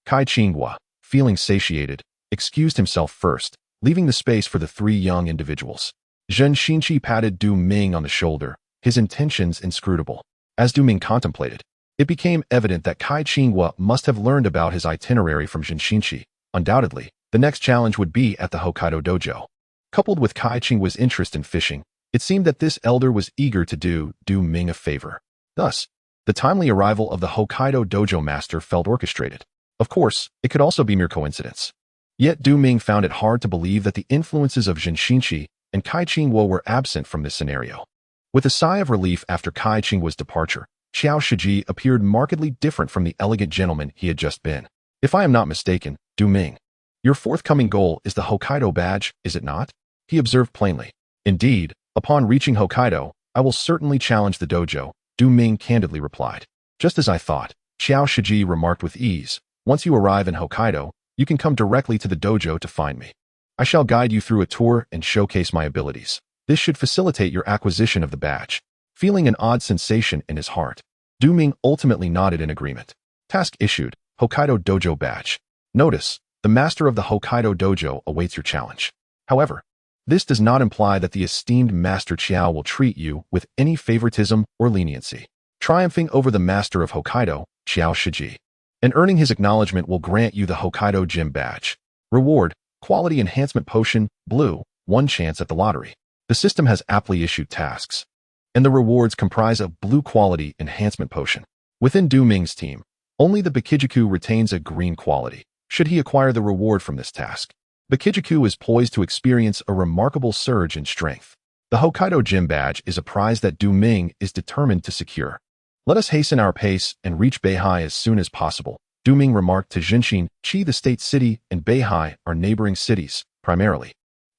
Kai Qinghua, feeling satiated, excused himself first, leaving the space for the three young individuals. Zhenxin Qi patted Du Ming on the shoulder, his intentions inscrutable. As Du Ming contemplated, it became evident that Kai Qinghua must have learned about his itinerary from Zhenxin Qi. Undoubtedly, the next challenge would be at the Hokkaido dojo. Coupled with Kai Qinghua's interest in fishing, it seemed that this elder was eager to do Du Ming a favor. Thus, the timely arrival of the Hokkaido dojo master felt orchestrated. Of course, it could also be mere coincidence. Yet Du Ming found it hard to believe that the influences of Zhenxin Qi and Kai Qinghua were absent from this scenario. With a sigh of relief after Kai Qinghwa's departure, Qiao Shiji appeared markedly different from the elegant gentleman he had just been. If I am not mistaken, Du Ming, your forthcoming goal is the Hokkaido badge, is it not? He observed plainly. Indeed, upon reaching Hokkaido, I will certainly challenge the dojo, Du Ming candidly replied. Just as I thought, Xiao Shiji remarked with ease. Once you arrive in Hokkaido, you can come directly to the dojo to find me. I shall guide you through a tour and showcase my abilities. This should facilitate your acquisition of the badge. Feeling an odd sensation in his heart, Du Ming ultimately nodded in agreement. Task issued, Hokkaido Dojo Badge. Notice, the master of the Hokkaido Dojo awaits your challenge. However, this does not imply that the esteemed Master Qiao will treat you with any favoritism or leniency. Triumphing over the master of Hokkaido, Xiao Shiji, and earning his acknowledgement will grant you the Hokkaido Gym Badge. Reward, Quality Enhancement Potion, Blue, 1 chance at the lottery. The system has aptly issued tasks, and the rewards comprise a Blue Quality Enhancement Potion. Within Du Ming's team, only the Bikijiku retains a green quality, should he acquire the reward from this task. Bikijiku is poised to experience a remarkable surge in strength. The Hokkaido Gym Badge is a prize that Du Ming is determined to secure. Let us hasten our pace and reach Beihai as soon as possible, Du Ming remarked to Jinshin. Qi, the state city, and Beihai are neighboring cities, primarily.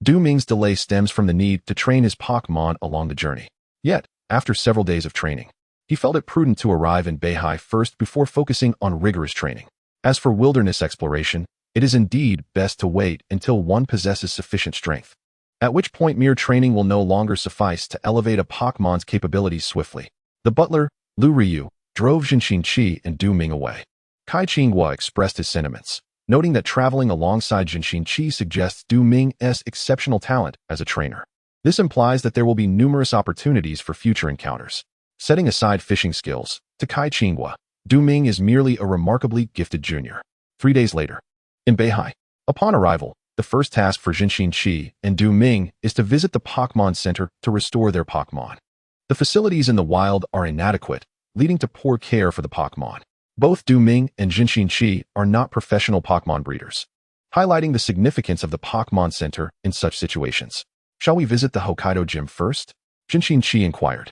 Du Ming's delay stems from the need to train his Pokémon along the journey. Yet, after several days of training, he felt it prudent to arrive in Beihai first before focusing on rigorous training. As for wilderness exploration, it is indeed best to wait until one possesses sufficient strength, at which point mere training will no longer suffice to elevate a Pokémon's capabilities swiftly. The butler, Lu Ryu, drove Jinshin Qi and Du Ming away. Kai Qinghua expressed his sentiments, noting that traveling alongside Jinshin Qi suggests Du Ming's exceptional talent as a trainer. This implies that there will be numerous opportunities for future encounters. Setting aside fishing skills, to Kai Qinghua, Du Ming is merely a remarkably gifted junior. 3 days later, in Beihai, upon arrival, the first task for Jinshin Qi and Du Ming is to visit the Pokémon Center to restore their Pokémon. The facilities in the wild are inadequate, leading to poor care for the Pokémon. Both Du Ming and Jinshin Qi are not professional Pokémon breeders, highlighting the significance of the Pokémon Center in such situations. Shall we visit the Hokkaido Gym first? Jinshin Qi inquired.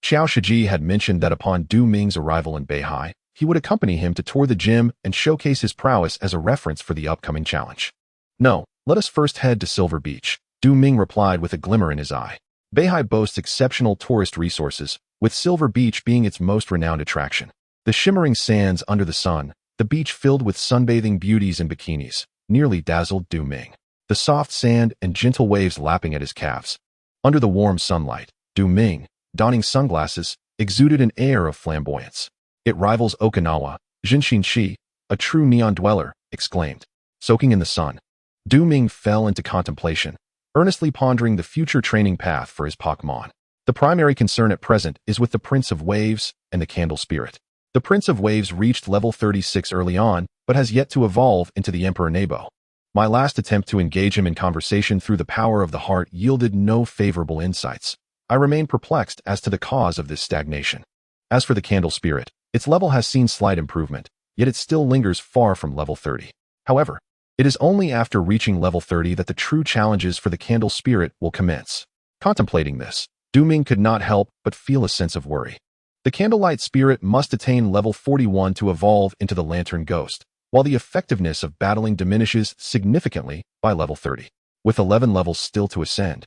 Xiao Shiji had mentioned that upon Du Ming's arrival in Beihai, he would accompany him to tour the gym and showcase his prowess as a reference for the upcoming challenge. No, let us first head to Silver Beach, Du Ming replied with a glimmer in his eye. Beihai boasts exceptional tourist resources, with Silver Beach being its most renowned attraction. The shimmering sands under the sun, the beach filled with sunbathing beauties in bikinis, nearly dazzled Du Ming. The soft sand and gentle waves lapping at his calves. Under the warm sunlight, Du Ming, donning sunglasses, exuded an air of flamboyance. It rivals Okinawa, Jinshin Qi, a true neon dweller, exclaimed. Soaking in the sun, Du Ming fell into contemplation, earnestly pondering the future training path for his Pokémon. The primary concern at present is with the Prince of Waves and the Candle Spirit. The Prince of Waves reached level 36 early on, but has yet to evolve into the Emperor Nebo. My last attempt to engage him in conversation through the power of the heart yielded no favorable insights. I remain perplexed as to the cause of this stagnation. As for the Candle Spirit, its level has seen slight improvement, yet it still lingers far from level 30. However, it is only after reaching level 30 that the true challenges for the Candle Spirit will commence. Contemplating this, Du Ming could not help but feel a sense of worry. The Candlelight Spirit must attain level 41 to evolve into the Lantern Ghost, while the effectiveness of battling diminishes significantly by level 30. With 11 levels still to ascend,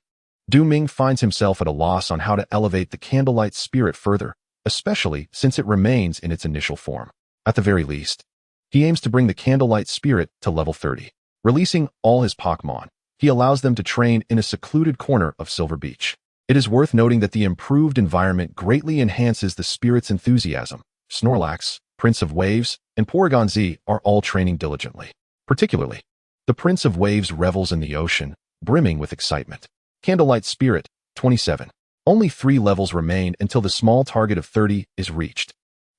Du Ming finds himself at a loss on how to elevate the Candlelight Spirit further, especially since it remains in its initial form. At the very least, he aims to bring the Candlelight Spirit to level 30. Releasing all his Pokémon, he allows them to train in a secluded corner of Silver Beach. It is worth noting that the improved environment greatly enhances the spirit's enthusiasm. Snorlax, Prince of Waves, and Porygon Z are all training diligently. Particularly, the Prince of Waves revels in the ocean, brimming with excitement. Candlelight Spirit, 27. Only 3 levels remain until the small target of 30 is reached.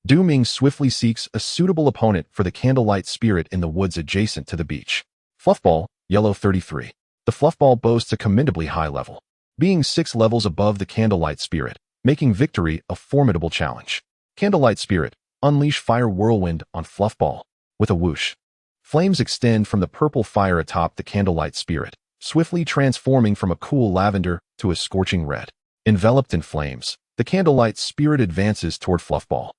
Du Ming swiftly seeks a suitable opponent for the Candlelight Spirit in the woods adjacent to the beach. Fluffball, Yellow 33. The Fluffball boasts a commendably high level, being 6 levels above the Candlelight Spirit, making victory a formidable challenge. Candlelight Spirit, unleash Fire Whirlwind on Fluffball. With a whoosh, flames extend from the purple fire atop the Candlelight Spirit, swiftly transforming from a cool lavender to a scorching red. Enveloped in flames, the Candlelight Spirit advances toward Fluffball.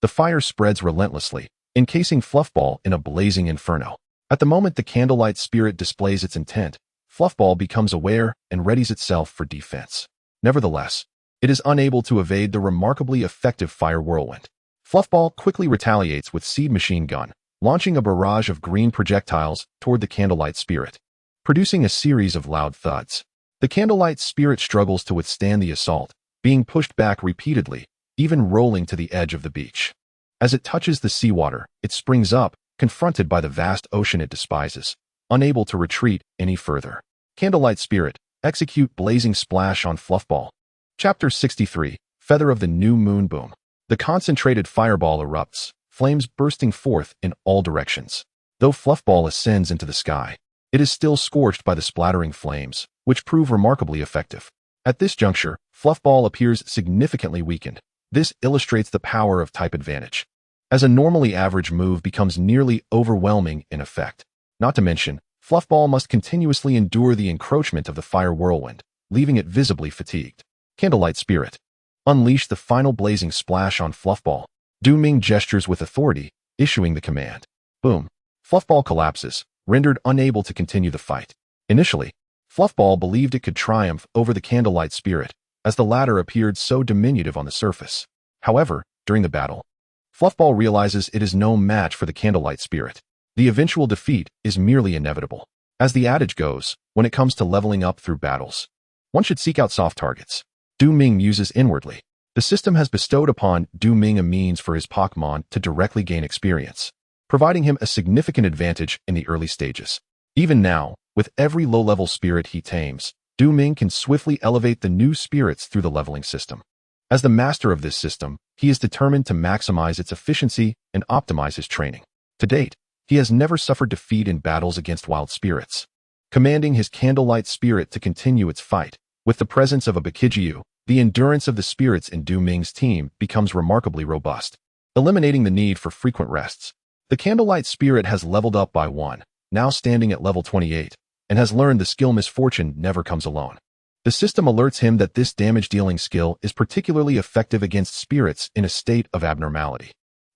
The fire spreads relentlessly, encasing Fluffball in a blazing inferno. At the moment the Candlelight Spirit displays its intent, Fluffball becomes aware and readies itself for defense. Nevertheless, it is unable to evade the remarkably effective Fire Whirlwind. Fluffball quickly retaliates with Seed Machine Gun, launching a barrage of green projectiles toward the Candlelight Spirit, producing a series of loud thuds. The Candlelight Spirit struggles to withstand the assault, being pushed back repeatedly, even rolling to the edge of the beach. As it touches the seawater, it springs up, confronted by the vast ocean it despises, unable to retreat any further. Candlelight Spirit, execute Blazing Splash on Fluffball. Chapter 63, Feather of the New Moon Boom. The concentrated fireball erupts, flames bursting forth in all directions. Though Fluffball ascends into the sky, it is still scorched by the splattering flames, which prove remarkably effective. At this juncture, Fluffball appears significantly weakened. This illustrates the power of type advantage, as a normally average move becomes nearly overwhelming in effect. Not to mention, Fluffball must continuously endure the encroachment of the fire whirlwind, leaving it visibly fatigued. Candlelight Spirit, unleash the final blazing splash on Fluffball. Ming gestures with authority, issuing the command. Boom. Fluffball collapses, rendered unable to continue the fight. Initially, Fluffball believed it could triumph over the Candlelight Spirit, as the latter appeared so diminutive on the surface. However, during the battle, Fluffball realizes it is no match for the Candlelight Spirit. The eventual defeat is merely inevitable. As the adage goes, when it comes to leveling up through battles, one should seek out soft targets. Ming muses inwardly. The system has bestowed upon Ming a means for his Pokémon to directly gain experience, providing him a significant advantage in the early stages. Even now, with every low-level spirit he tames, Ming can swiftly elevate the new spirits through the leveling system. As the master of this system, he is determined to maximize its efficiency and optimize his training. To date, he has never suffered defeat in battles against wild spirits, commanding his Candlelight Spirit to continue its fight. With the presence of a Bakigyu, the endurance of the spirits in Ming's team becomes remarkably robust, eliminating the need for frequent rests. The Candlelight Spirit has leveled up by 1, now standing at level 28, and has learned the skill Misfortune Never Comes Alone. The system alerts him that this damage-dealing skill is particularly effective against spirits in a state of abnormality.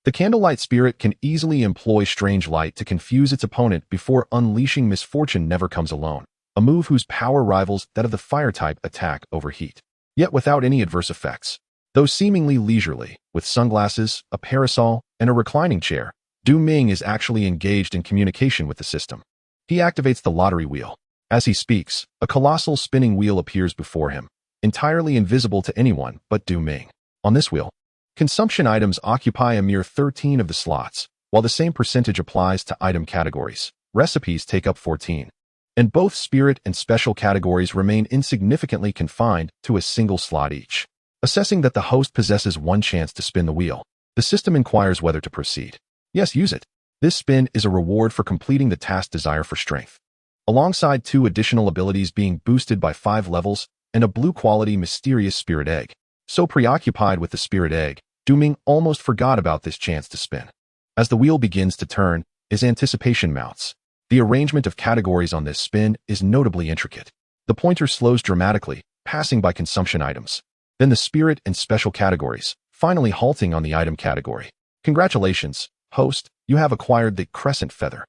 The Candlelight Spirit can easily employ Strange Light to confuse its opponent before unleashing Misfortune Never Comes Alone, a move whose power rivals that of the Fire-type attack Overheat, yet without any adverse effects. Though seemingly leisurely, with sunglasses, a parasol, and a reclining chair, Ming is actually engaged in communication with the system. He activates the lottery wheel. As he speaks, a colossal spinning wheel appears before him, entirely invisible to anyone but Ming. On this wheel, consumption items occupy a mere 13 of the slots, while the same percentage applies to item categories. Recipes take up 14. And both spirit and special categories remain insignificantly confined to a single slot each. Assessing that the host possesses 1 chance to spin the wheel, the system inquires whether to proceed. Yes, use it. This spin is a reward for completing the task Desire for Strength, alongside 2 additional abilities being boosted by 5 levels and a blue-quality Mysterious Spirit Egg. So preoccupied with the Spirit Egg, Ming almost forgot about this chance to spin. As the wheel begins to turn, his anticipation mounts. The arrangement of categories on this spin is notably intricate. The pointer slows dramatically, passing by consumption items, then the spirit and special categories, finally halting on the item category. Congratulations, host, you have acquired the Crescent Feather.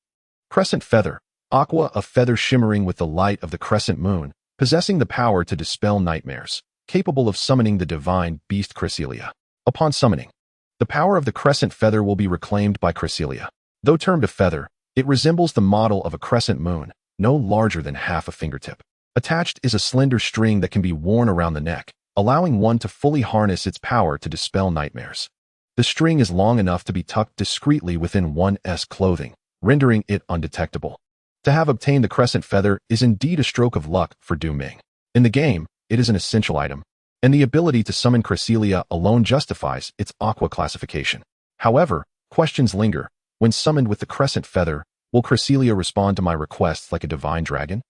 Crescent Feather, aqua, a feather shimmering with the light of the crescent moon, possessing the power to dispel nightmares, capable of summoning the divine beast Cresselia. Upon summoning, the power of the Crescent Feather will be reclaimed by Cresselia. Though termed a feather, it resembles the model of a crescent moon, no larger than half a fingertip. Attached is a slender string that can be worn around the neck, allowing one to fully harness its power to dispel nightmares. The string is long enough to be tucked discreetly within one's clothing, rendering it undetectable. To have obtained the Crescent Feather is indeed a stroke of luck for Ming. In the game, it is an essential item, and the ability to summon Cresselia alone justifies its aqua classification. However, questions linger. When summoned with the Crescent Feather, will Cresselia respond to my requests like a divine dragon?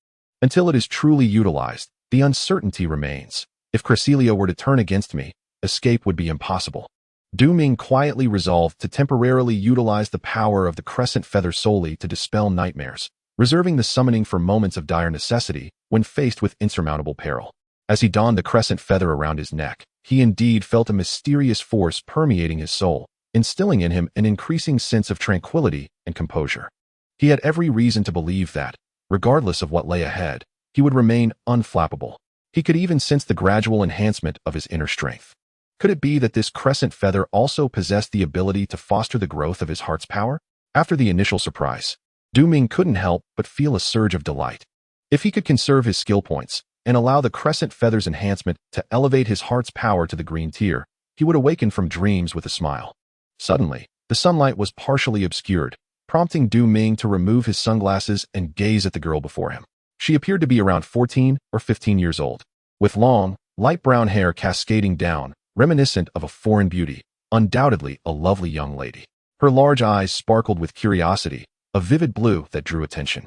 Until it is truly utilized, the uncertainty remains. If Cresselia were to turn against me, escape would be impossible. Ming quietly resolved to temporarily utilize the power of the Crescent Feather solely to dispel nightmares, reserving the summoning for moments of dire necessity when faced with insurmountable peril. As he donned the Crescent Feather around his neck, he indeed felt a mysterious force permeating his soul, instilling in him an increasing sense of tranquility and composure. He had every reason to believe that, regardless of what lay ahead, he would remain unflappable. He could even sense the gradual enhancement of his inner strength. Could it be that this crescent feather also possessed the ability to foster the growth of his heart's power? After the initial surprise, Du Ming couldn't help but feel a surge of delight. If he could conserve his skill points and allow the crescent feather's enhancement to elevate his heart's power to the green tier, he would awaken from dreams with a smile. Suddenly, the sunlight was partially obscured, prompting Du Ming to remove his sunglasses and gaze at the girl before him. She appeared to be around 14 or 15 years old, with long, light brown hair cascading down, reminiscent of a foreign beauty, undoubtedly a lovely young lady. Her large eyes sparkled with curiosity, a vivid blue that drew attention.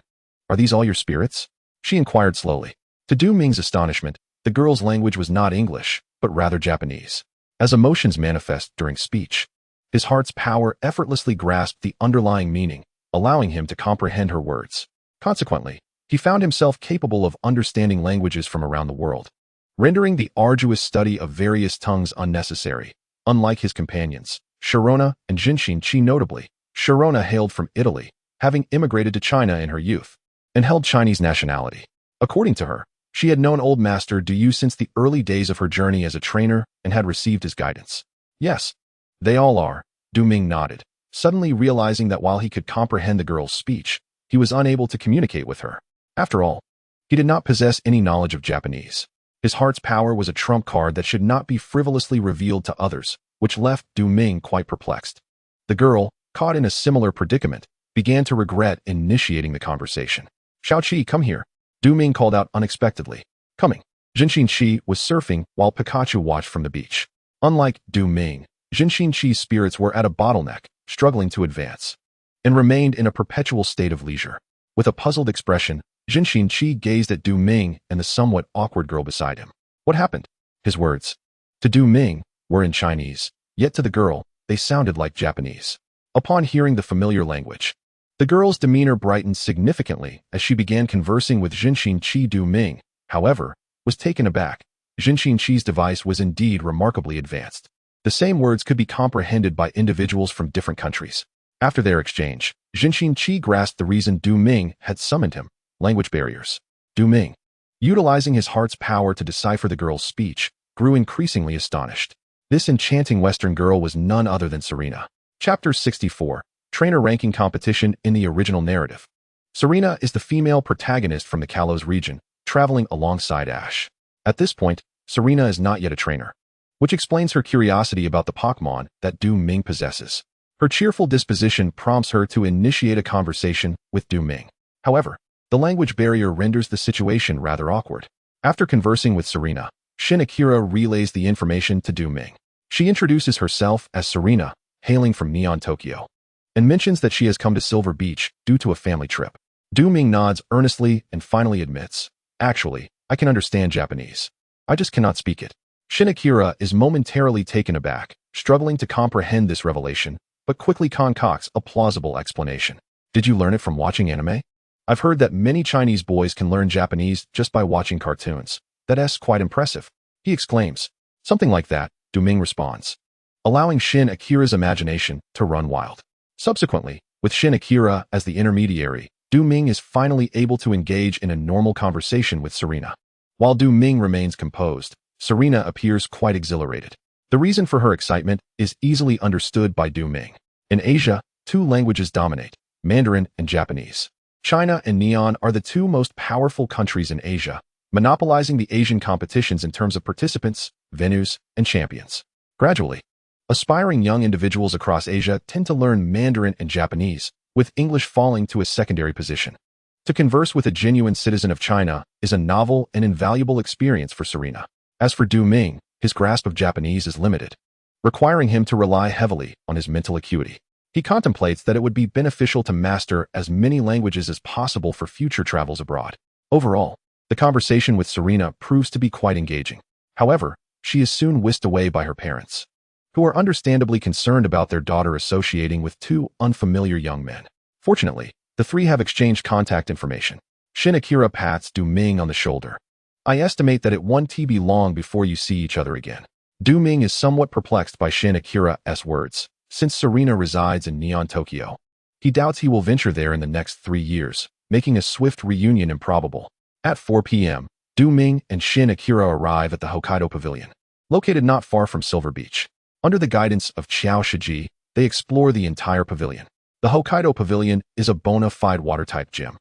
"Are these all your spirits?" she inquired slowly. To Du Ming's astonishment, the girl's language was not English, but rather Japanese. As emotions manifest during speech, his heart's power effortlessly grasped the underlying meaning, allowing him to comprehend her words. Consequently, he found himself capable of understanding languages from around the world, rendering the arduous study of various tongues unnecessary. Unlike his companions, Sharona and Jinshin Qi notably, Sharona hailed from Italy, having immigrated to China in her youth, and held Chinese nationality. According to her, she had known Old Master Du since the early days of her journey as a trainer and had received his guidance. "Yes, they all are," Du Ming nodded, suddenly realizing that while he could comprehend the girl's speech, he was unable to communicate with her. After all, he did not possess any knowledge of Japanese. His heart's power was a trump card that should not be frivolously revealed to others, which left Du Ming quite perplexed. The girl, caught in a similar predicament, began to regret initiating the conversation. "Xiaoqi, come here," Du Ming called out unexpectedly. Coming. Jinshin Qi was surfing while Pikachu watched from the beach. Unlike Du Ming, Jinshin Qi's spirits were at a bottleneck, struggling to advance, and remained in a perpetual state of leisure. With a puzzled expression, Jinshin Qi gazed at Du Ming and the somewhat awkward girl beside him. "What happened?" His words, to Du Ming, were in Chinese, yet to the girl, they sounded like Japanese. Upon hearing the familiar language, the girl's demeanor brightened significantly as she began conversing with Jinshin Qi. Du Ming, however, was taken aback. Jinshin Qi's device was indeed remarkably advanced. The same words could be comprehended by individuals from different countries. After their exchange, Jinshin Qi grasped the reason Du Ming had summoned him: language barriers. Du Ming, utilizing his heart's power to decipher the girl's speech, grew increasingly astonished. This enchanting Western girl was none other than Serena. Chapter 64. Trainer Ranking Competition in the Original Narrative. Serena is the female protagonist from the Kalos region, traveling alongside Ash. At this point, Serena is not yet a trainer, which explains her curiosity about the Pokémon that Du Ming possesses. Her cheerful disposition prompts her to initiate a conversation with Du Ming. However, the language barrier renders the situation rather awkward. After conversing with Serena, Shin Akira relays the information to Du Ming. She introduces herself as Serena, hailing from Neon Tokyo, and mentions that she has come to Silver Beach due to a family trip. Du Ming nods earnestly and finally admits, "Actually, I can understand Japanese. I just cannot speak it." Shin Akira is momentarily taken aback, struggling to comprehend this revelation, but quickly concocts a plausible explanation. "Did you learn it from watching anime? I've heard that many Chinese boys can learn Japanese just by watching cartoons. That's quite impressive," he exclaims. "Something like that," Du Ming responds, allowing Shin Akira's imagination to run wild. Subsequently, with Shin Akira as the intermediary, Du Ming is finally able to engage in a normal conversation with Serena. While Du Ming remains composed, Serena appears quite exhilarated. The reason for her excitement is easily understood by Du Ming. In Asia, two languages dominate: Mandarin and Japanese. China and Neon are the two most powerful countries in Asia, monopolizing the Asian competitions in terms of participants, venues, and champions. Gradually, aspiring young individuals across Asia tend to learn Mandarin and Japanese, with English falling to a secondary position. To converse with a genuine citizen of China is a novel and invaluable experience for Serena. As for Du Ming, his grasp of Japanese is limited, requiring him to rely heavily on his mental acuity. He contemplates that it would be beneficial to master as many languages as possible for future travels abroad. Overall, the conversation with Serena proves to be quite engaging. However, she is soon whisked away by her parents, who are understandably concerned about their daughter associating with two unfamiliar young men. Fortunately, the three have exchanged contact information. Shin Akira pats Du Ming on the shoulder. "I estimate that it won't be long before you see each other again." Du Ming is somewhat perplexed by Shin Akira's words. Since Serena resides in Neon Tokyo, he doubts he will venture there in the next 3 years, making a swift reunion improbable. At 4 p.m., Du Ming and Shin Akira arrive at the Hokkaido Pavilion. located not far from Silver Beach. Under the guidance of Qiao Shiji, they explore the entire pavilion. The Hokkaido Pavilion is a bona fide water-type gym.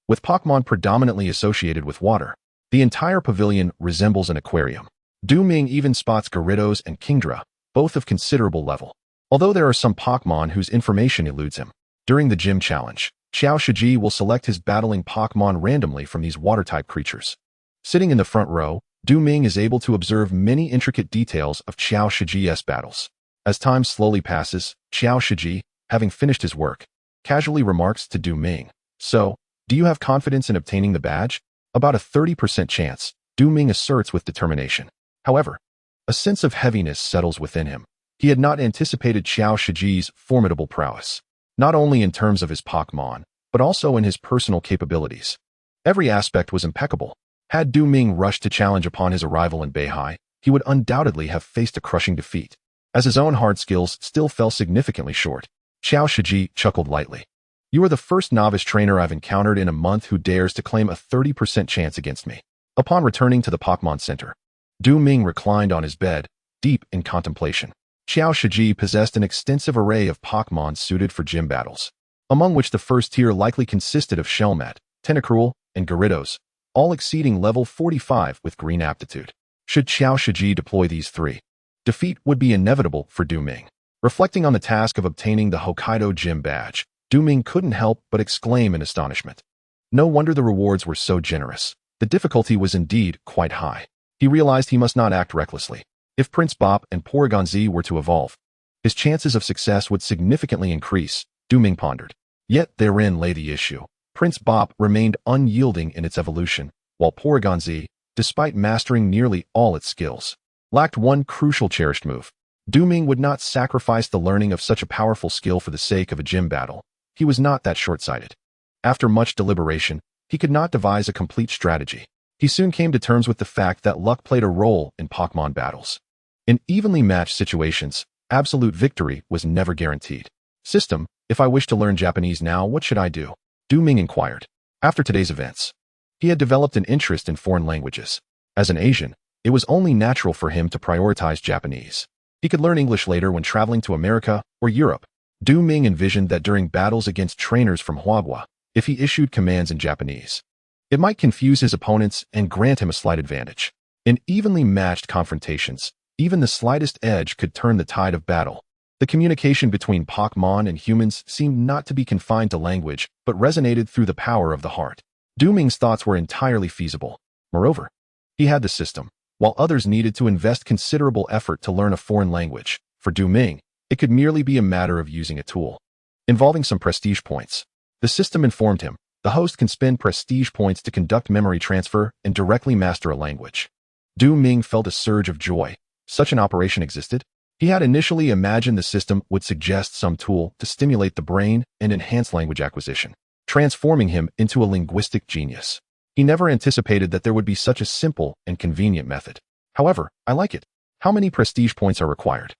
With Pokémon predominantly associated with water, the entire pavilion resembles an aquarium. Ming even spots Gyarados and Kingdra, both of considerable level. Although there are some Pokémon whose information eludes him. During the gym challenge, Qiao Shiji will select his battling Pokémon randomly from these water-type creatures. Sitting in the front row, Ming is able to observe many intricate details of Qiao Shiji's battles. As time slowly passes, Qiao Shiji, having finished his work, casually remarks to Ming, "So, do you have confidence in obtaining the badge?" About a 30% chance, Ming asserts with determination. However, a sense of heaviness settles within him. He had not anticipated Qiao Shiji's formidable prowess, not only in terms of his Pokémon, but also in his personal capabilities. Every aspect was impeccable. Had Ming rushed to challenge upon his arrival in Beihai, he would undoubtedly have faced a crushing defeat. As his own hard skills still fell significantly short, Qiao Shiji chuckled lightly. "You are the first novice trainer I've encountered in a month who dares to claim a 30% chance against me." Upon returning to the Pokémon Center, Ming reclined on his bed, deep in contemplation. Qiao Shiji possessed an extensive array of Pokémon suited for gym battles, among which the first tier likely consisted of Shelmet, Tentacruel, and Gyarados, all exceeding level 45 with green aptitude. Should Qiao Shiji deploy these three, defeat would be inevitable for Ming. Reflecting on the task of obtaining the Hokkaido Gym badge, Ming couldn't help but exclaim in astonishment. No wonder the rewards were so generous. The difficulty was indeed quite high. He realized he must not act recklessly. If Prince Bop and Porygon-Z were to evolve, his chances of success would significantly increase, Ming pondered. Yet therein lay the issue. Prince Bop remained unyielding in its evolution, while Porygon-Z, despite mastering nearly all its skills, lacked one crucial cherished move. Ming would not sacrifice the learning of such a powerful skill for the sake of a gym battle. He was not that short-sighted. After much deliberation, he could not devise a complete strategy. He soon came to terms with the fact that luck played a role in Pokémon battles. In evenly matched situations, absolute victory was never guaranteed. "System, if I wish to learn Japanese now, what should I do?" Ming inquired. After today's events, he had developed an interest in foreign languages. As an Asian, it was only natural for him to prioritize Japanese. He could learn English later when traveling to America or Europe. Ming envisioned that during battles against trainers from Huagua, if he issued commands in Japanese, it might confuse his opponents and grant him a slight advantage. In evenly matched confrontations, even the slightest edge could turn the tide of battle. The communication between Pokémon and humans seemed not to be confined to language, but resonated through the power of the heart. Ming's thoughts were entirely feasible. Moreover, he had the system, while others needed to invest considerable effort to learn a foreign language. For Ming, it could merely be a matter of using a tool, involving some prestige points. The system informed him, the host can spend prestige points to conduct memory transfer and directly master a language. Ming felt a surge of joy. Such an operation existed? He had initially imagined the system would suggest some tool to stimulate the brain and enhance language acquisition, transforming him into a linguistic genius. He never anticipated that there would be such a simple and convenient method. However, I like it. How many prestige points are required?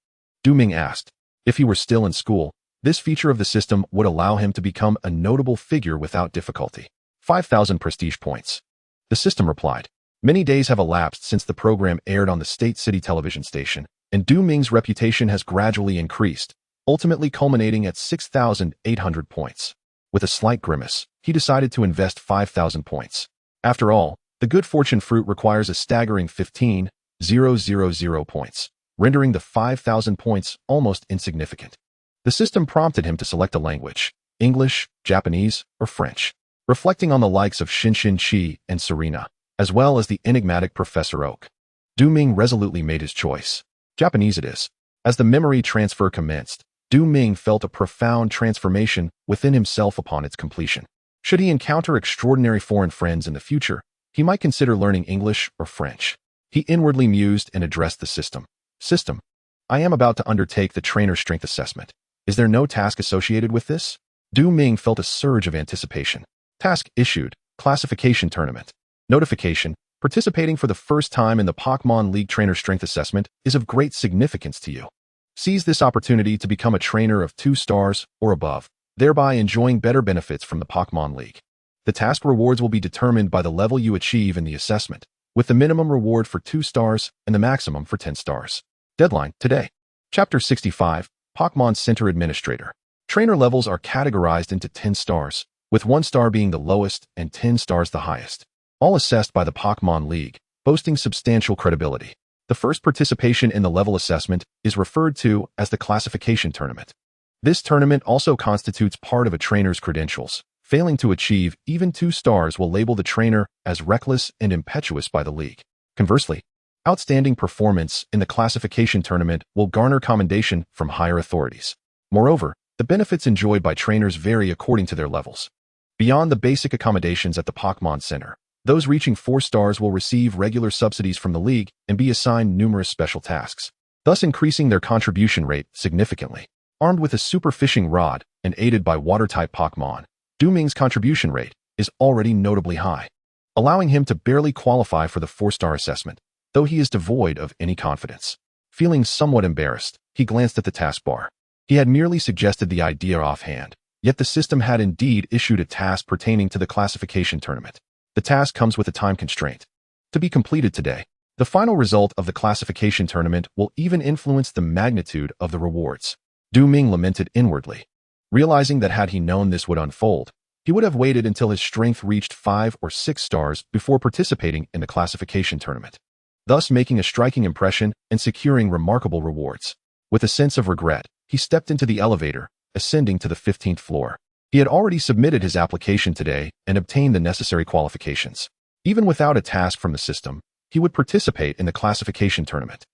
Ming asked. If he were still in school, this feature of the system would allow him to become a notable figure without difficulty. 5,000 prestige points. The system replied. Many days have elapsed since the program aired on the State City television station, and Ming's reputation has gradually increased, ultimately culminating at 6,800 points. With a slight grimace, he decided to invest 5,000 points. After all, the good fortune fruit requires a staggering 15,000 points, rendering the 5,000 points almost insignificant. The system prompted him to select a language, English, Japanese, or French. Reflecting on the likes of Shinshin Chi and Serena, as well as the enigmatic Professor Oak, Ming resolutely made his choice. Japanese it is. As the memory transfer commenced, Ming felt a profound transformation within himself upon its completion. Should he encounter extraordinary foreign friends in the future, he might consider learning English or French. He inwardly mused and addressed the system. System, I am about to undertake the trainer strength assessment. Is there no task associated with this? Ming felt a surge of anticipation. Task issued, classification tournament. Notification, participating for the first time in the Pokémon League Trainer Strength Assessment is of great significance to you. Seize this opportunity to become a trainer of 2 stars or above, thereby enjoying better benefits from the Pokémon League. The task rewards will be determined by the level you achieve in the assessment. with the minimum reward for 2 stars and the maximum for 10 stars. Deadline today. Chapter 65, Pokémon Center Administrator. Trainer levels are categorized into 10 stars, with 1 star being the lowest and 10 stars the highest, all assessed by the Pokémon League, boasting substantial credibility. The first participation in the level assessment is referred to as the classification tournament. This tournament also constitutes part of a trainer's credentials. Failing to achieve even 2 stars will label the trainer as reckless and impetuous by the league. Conversely, outstanding performance in the classification tournament will garner commendation from higher authorities. Moreover, the benefits enjoyed by trainers vary according to their levels. Beyond the basic accommodations at the Pokémon Center, those reaching 4 stars will receive regular subsidies from the league and be assigned numerous special tasks, thus increasing their contribution rate significantly. Armed with a super fishing rod and aided by water-type Pokémon, Ming's contribution rate is already notably high, allowing him to barely qualify for the 4-star assessment, though he is devoid of any confidence. Feeling somewhat embarrassed, he glanced at the taskbar. He had merely suggested the idea offhand, yet the system had indeed issued a task pertaining to the classification tournament. The task comes with a time constraint to be completed today. The final result of the classification tournament will even influence the magnitude of the rewards. Ming lamented inwardly, realizing that had he known this would unfold, he would have waited until his strength reached 5 or 6 stars before participating in the classification tournament, thus making a striking impression and securing remarkable rewards. With a sense of regret, he stepped into the elevator, ascending to the 15th floor. He had already submitted his application today and obtained the necessary qualifications. Even without a task from the system, he would participate in the classification tournament.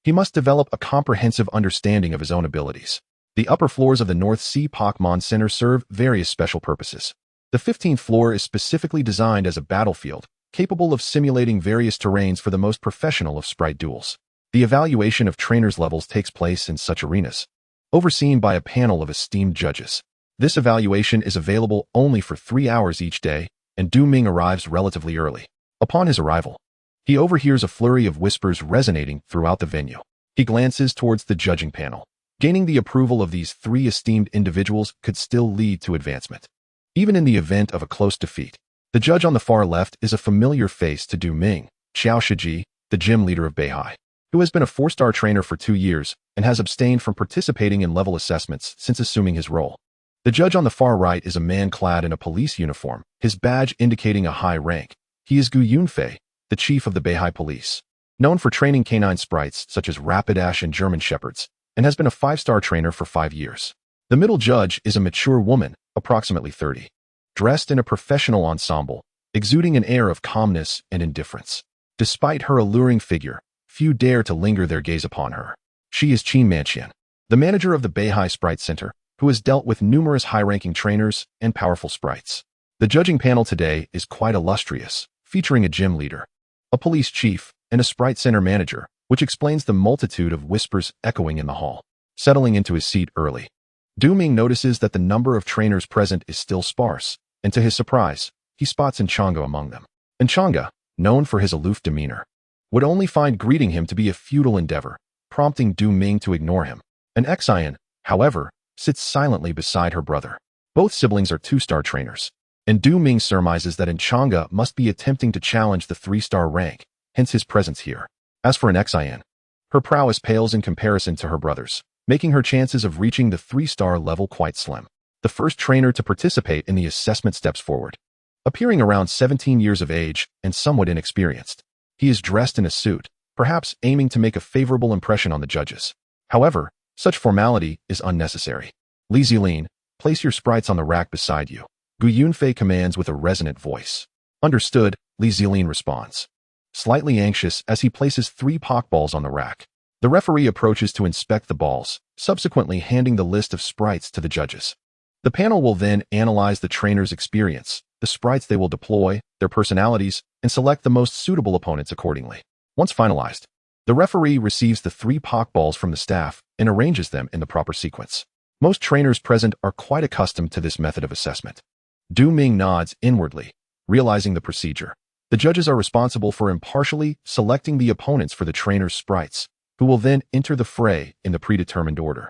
He must develop a comprehensive understanding of his own abilities. The upper floors of the North Sea Pokémon Center serve various special purposes. The 15th floor is specifically designed as a battlefield, capable of simulating various terrains for the most professional of sprite duels. The evaluation of trainers' levels takes place in such arenas, overseen by a panel of esteemed judges. This evaluation is available only for 3 hours each day, and Ming arrives relatively early. Upon his arrival, he overhears a flurry of whispers resonating throughout the venue. He glances towards the judging panel. Gaining the approval of these 3 esteemed individuals could still lead to advancement, even in the event of a close defeat. The judge on the far left is a familiar face to Ming, Xiao Shiji, the gym leader of Beihai, who has been a 4-star trainer for 2 years and has abstained from participating in level assessments since assuming his role. The judge on the far right is a man clad in a police uniform, his badge indicating a high rank. He is Gu Yunfei, the chief of the Beihai police, known for training canine sprites such as Rapidash and German Shepherds, and has been a 5-star trainer for 5 years. The middle judge is a mature woman, approximately 30, dressed in a professional ensemble, exuding an air of calmness and indifference. Despite her alluring figure, few dare to linger their gaze upon her. She is Qin Manqian, the manager of the Beihai Sprite Center, who has dealt with numerous high-ranking trainers and powerful sprites. The judging panel today is quite illustrious, featuring a gym leader, a police chief, and a Sprite Center manager, which explains the multitude of whispers echoing in the hall. Settling into his seat early, Ming notices that the number of trainers present is still sparse, and to his surprise, he spots Enchanga among them. Enchanga, known for his aloof demeanor, would only find greeting him to be a futile endeavor, prompting Ming to ignore him. An Xian, however, sits silently beside her brother. Both siblings are 2-star trainers, and Ming surmises that Enchanga must be attempting to challenge the 3-star rank, hence his presence here. As for an Xian, her prowess pales in comparison to her brother's, making her chances of reaching the 3-star level quite slim. The first trainer to participate in the assessment steps forward. Appearing around 17 years of age and somewhat inexperienced, he is dressed in a suit, perhaps aiming to make a favorable impression on the judges. However, such formality is unnecessary. Li Zilin, place your sprites on the rack beside you, Gu Yunfei commands with a resonant voice. Understood, Li Zilin responds, slightly anxious as he places 3 Pokeballs on the rack. The referee approaches to inspect the balls, subsequently handing the list of sprites to the judges. The panel will then analyze the trainer's experience, the sprites they will deploy, their personalities, and select the most suitable opponents accordingly. Once finalized, the referee receives the 3 Pokeballs from the staff and arranges them in the proper sequence. Most trainers present are quite accustomed to this method of assessment. Ming nods inwardly, realizing the procedure. The judges are responsible for impartially selecting the opponents for the trainer's sprites, who will then enter the fray in the predetermined order.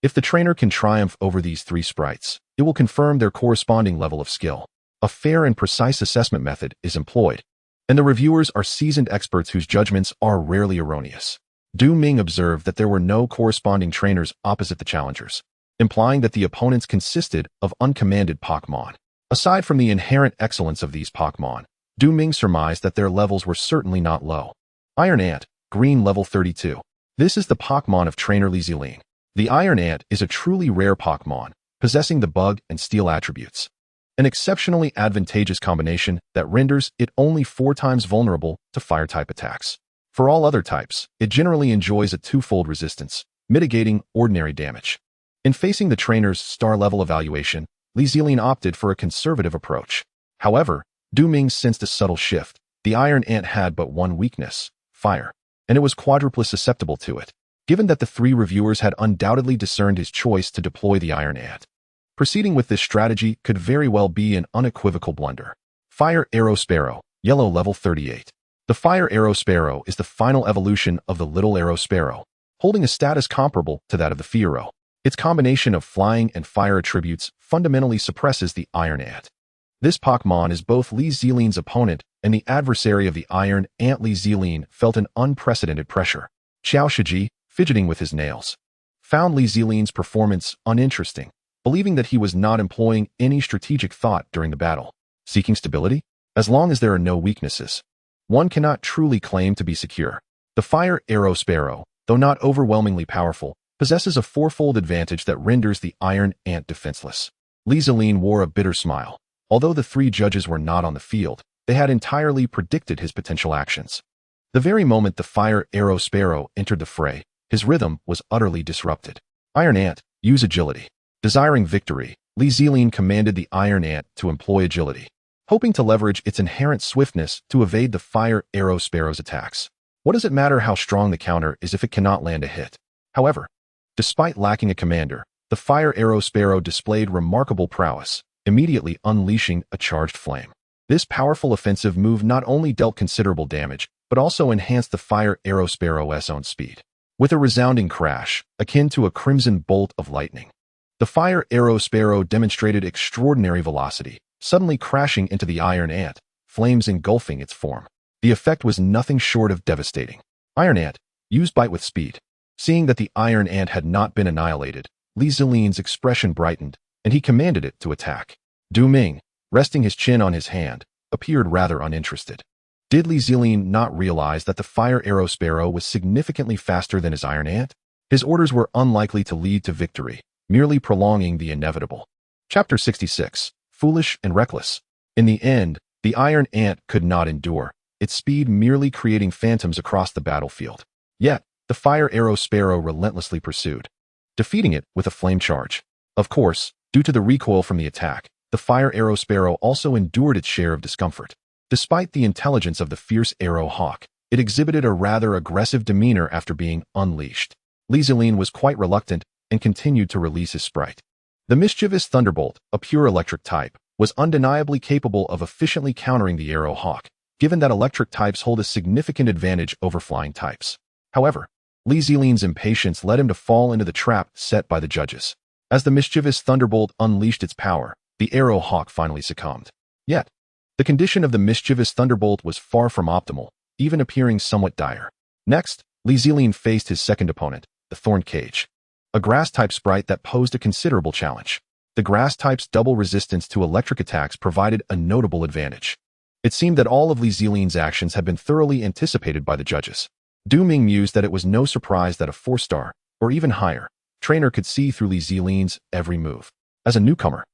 If the trainer can triumph over these 3 sprites, it will confirm their corresponding level of skill. A fair and precise assessment method is employed, and the reviewers are seasoned experts whose judgments are rarely erroneous. Ming observed that there were no corresponding trainers opposite the challengers, implying that the opponents consisted of uncommanded Pokémon. Aside from the inherent excellence of these Pokémon, Ming surmised that their levels were certainly not low. Iron Ant, green level 32. This is the Pokémon of trainer Liziline. The Iron Ant is a truly rare Pokémon, possessing the bug and steel attributes. An exceptionally advantageous combination that renders it only 4 times vulnerable to fire-type attacks. For all other types, it generally enjoys a twofold resistance, mitigating ordinary damage. In facing the trainer's star-level evaluation, Liziline opted for a conservative approach. However, Ming sensed a subtle shift. The Iron Ant had but one weakness, fire, and it was quadruply susceptible to it. Given that the 3 reviewers had undoubtedly discerned his choice to deploy the Iron Ant, proceeding with this strategy could very well be an unequivocal blunder. Fire Arrow Sparrow, yellow level 38. The Fire Arrow Sparrow is the final evolution of the Little Arrow Sparrow, holding a status comparable to that of the Fiero. Its combination of flying and fire attributes fundamentally suppresses the Iron Ant. This Pokémon is both Liziline's opponent and the adversary of the Iron Ant. Liziline felt an unprecedented pressure. Xiao Shiji, fidgeting with his nails, found Liziline's performance uninteresting, believing that he was not employing any strategic thought during the battle. Seeking stability? As long as there are no weaknesses, one cannot truly claim to be secure. The Fire Arrow Sparrow, though not overwhelmingly powerful, possesses a 4-fold advantage that renders the Iron Ant defenseless. Liziline wore a bitter smile. Although the 3 judges were not on the field, they had entirely predicted his potential actions. The very moment the Fire Arrow Sparrow entered the fray, his rhythm was utterly disrupted. Iron Ant, use agility. Desiring victory, Liziline commanded the Iron Ant to employ agility, hoping to leverage its inherent swiftness to evade the Fire Arrow Sparrow's attacks. What does it matter how strong the counter is if it cannot land a hit? However, despite lacking a commander, the Fire Arrow Sparrow displayed remarkable prowess, immediately unleashing a charged flame. This powerful offensive move not only dealt considerable damage, but also enhanced the Fire Arrow Sparrow's own speed. With a resounding crash, akin to a crimson bolt of lightning, the Fire Arrow Sparrow demonstrated extraordinary velocity, suddenly crashing into the Iron Ant, flames engulfing its form. The effect was nothing short of devastating. Iron Ant, use bite with speed. Seeing that the Iron Ant had not been annihilated, Liziline's expression brightened, and he commanded it to attack. Ming, resting his chin on his hand, appeared rather uninterested. Did Liziline not realize that the Fire Arrow Sparrow was significantly faster than his Iron Ant? His orders were unlikely to lead to victory, merely prolonging the inevitable. Chapter 66. Foolish and Reckless. In the end, the Iron Ant could not endure, its speed merely creating phantoms across the battlefield. Yet, the Fire Arrow Sparrow relentlessly pursued, defeating it with a flame charge. Of course, due to the recoil from the attack, the Fire Arrow Sparrow also endured its share of discomfort. Despite the intelligence of the fierce Arrow Hawk, it exhibited a rather aggressive demeanor after being unleashed. Liziline was quite reluctant and continued to release his sprite. The mischievous Thunderbolt, a pure electric type, was undeniably capable of efficiently countering the Arrow Hawk, given that electric types hold a significant advantage over flying types. However, Liziline's impatience led him to fall into the trap set by the judges. As the mischievous Thunderbolt unleashed its power, the Arrow Hawk finally succumbed. Yet, the condition of the mischievous Thunderbolt was far from optimal, even appearing somewhat dire. Next, Liziline faced his second opponent, the Thorn Cage, a grass-type sprite that posed a considerable challenge. The grass-type's double resistance to electric attacks provided a notable advantage. It seemed that all of Liziline's actions had been thoroughly anticipated by the judges. Ming mused that it was no surprise that a 4-star, or even higher, trainer could see through Liziline's every move. As a newcomer,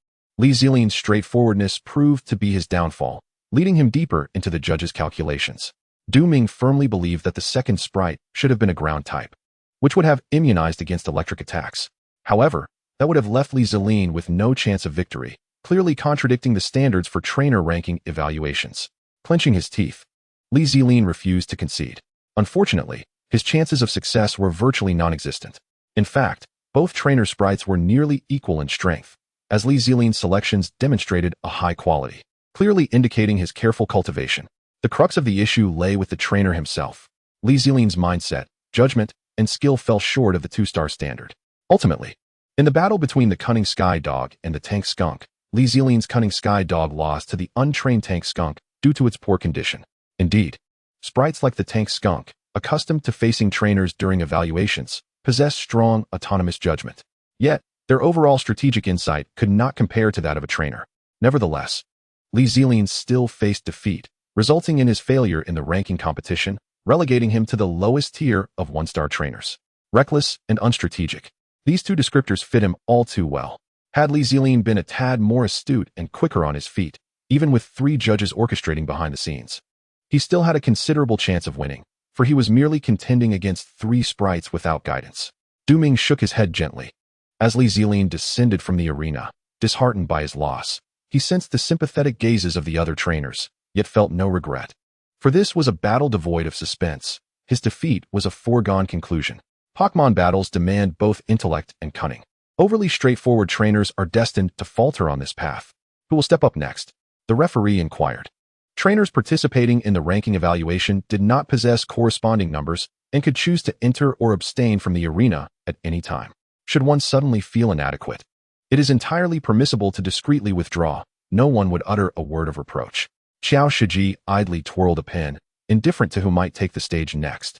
Liziline's straightforwardness proved to be his downfall, leading him deeper into the judges' calculations. Ming firmly believed that the second sprite should have been a ground type, which would have immunized against electric attacks. However, that would have left Liziline with no chance of victory, clearly contradicting the standards for trainer ranking evaluations. Clenching his teeth, Liziline refused to concede. Unfortunately, his chances of success were virtually non-existent. In fact, both trainer sprites were nearly equal in strength, as Liziline's selections demonstrated a high quality, clearly indicating his careful cultivation. The crux of the issue lay with the trainer himself. Liziline's mindset, judgment, and skill fell short of the 2-star standard. Ultimately, in the battle between the cunning Sky Dog and the tank Skunk, Liziline's cunning Sky Dog lost to the untrained tank Skunk due to its poor condition. Indeed, sprites like the tank skunk, accustomed to facing trainers during evaluations, possess strong, autonomous judgment. Yet, their overall strategic insight could not compare to that of a trainer. Nevertheless, Lee Zealeen still faced defeat, resulting in his failure in the ranking competition, relegating him to the lowest tier of one-star trainers. Reckless and unstrategic. These two descriptors fit him all too well. Had Lee Zealeen been a tad more astute and quicker on his feet, even with 3 judges orchestrating behind the scenes, he still had a considerable chance of winning, for he was merely contending against 3 sprites without guidance. Ming shook his head gently. As Lee Zealeen descended from the arena, disheartened by his loss, he sensed the sympathetic gazes of the other trainers, yet felt no regret. For this was a battle devoid of suspense. His defeat was a foregone conclusion. Pokémon battles demand both intellect and cunning. Overly straightforward trainers are destined to falter on this path. Who will step up next? The referee inquired. Trainers participating in the ranking evaluation did not possess corresponding numbers and could choose to enter or abstain from the arena at any time. Should one suddenly feel inadequate, it is entirely permissible to discreetly withdraw. No one would utter a word of reproach. Xiao Shiji idly twirled a pen, indifferent to who might take the stage next.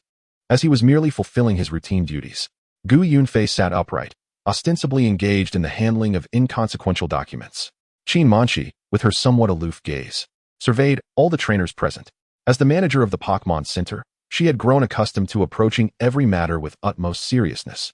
As he was merely fulfilling his routine duties, Gu Yunfei sat upright, ostensibly engaged in the handling of inconsequential documents. Qin Manchi, with her somewhat aloof gaze, surveyed all the trainers present. As the manager of the Pokémon Center, she had grown accustomed to approaching every matter with utmost seriousness,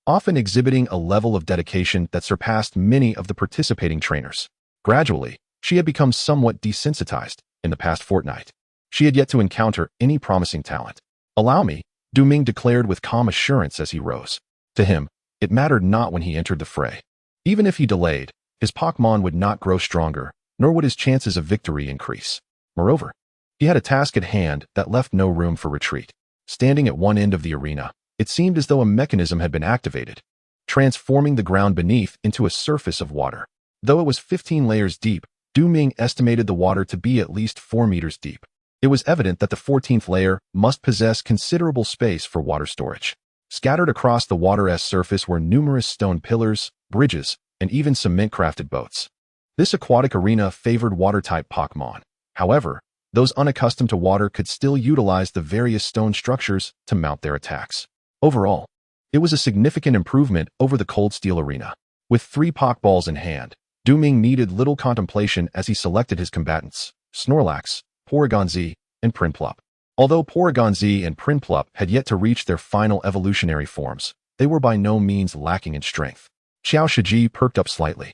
often exhibiting a level of dedication that surpassed many of the participating trainers. Gradually, she had become somewhat desensitized. In the past fortnight, she had yet to encounter any promising talent. "Allow me," Ming declared with calm assurance as he rose. To him, it mattered not when he entered the fray. Even if he delayed, his Pokémon would not grow stronger, nor would his chances of victory increase. Moreover, he had a task at hand that left no room for retreat. Standing at one end of the arena, it seemed as though a mechanism had been activated, transforming the ground beneath into a surface of water. Though it was 15 layers deep, Ming estimated the water to be at least 4 meters deep. It was evident that the 14th layer must possess considerable space for water storage. Scattered across the water's surface were numerous stone pillars, bridges, and even cement-crafted boats. This aquatic arena favored water-type Pokémon. However, those unaccustomed to water could still utilize the various stone structures to mount their attacks. Overall, it was a significant improvement over the cold steel arena. With 3 Pokeballs in hand, Ming needed little contemplation as he selected his combatants: Snorlax, Porygon Z, and Prinplup. Although Porygon Z and Prinplup had yet to reach their final evolutionary forms, they were by no means lacking in strength. Xiao Shiji perked up slightly.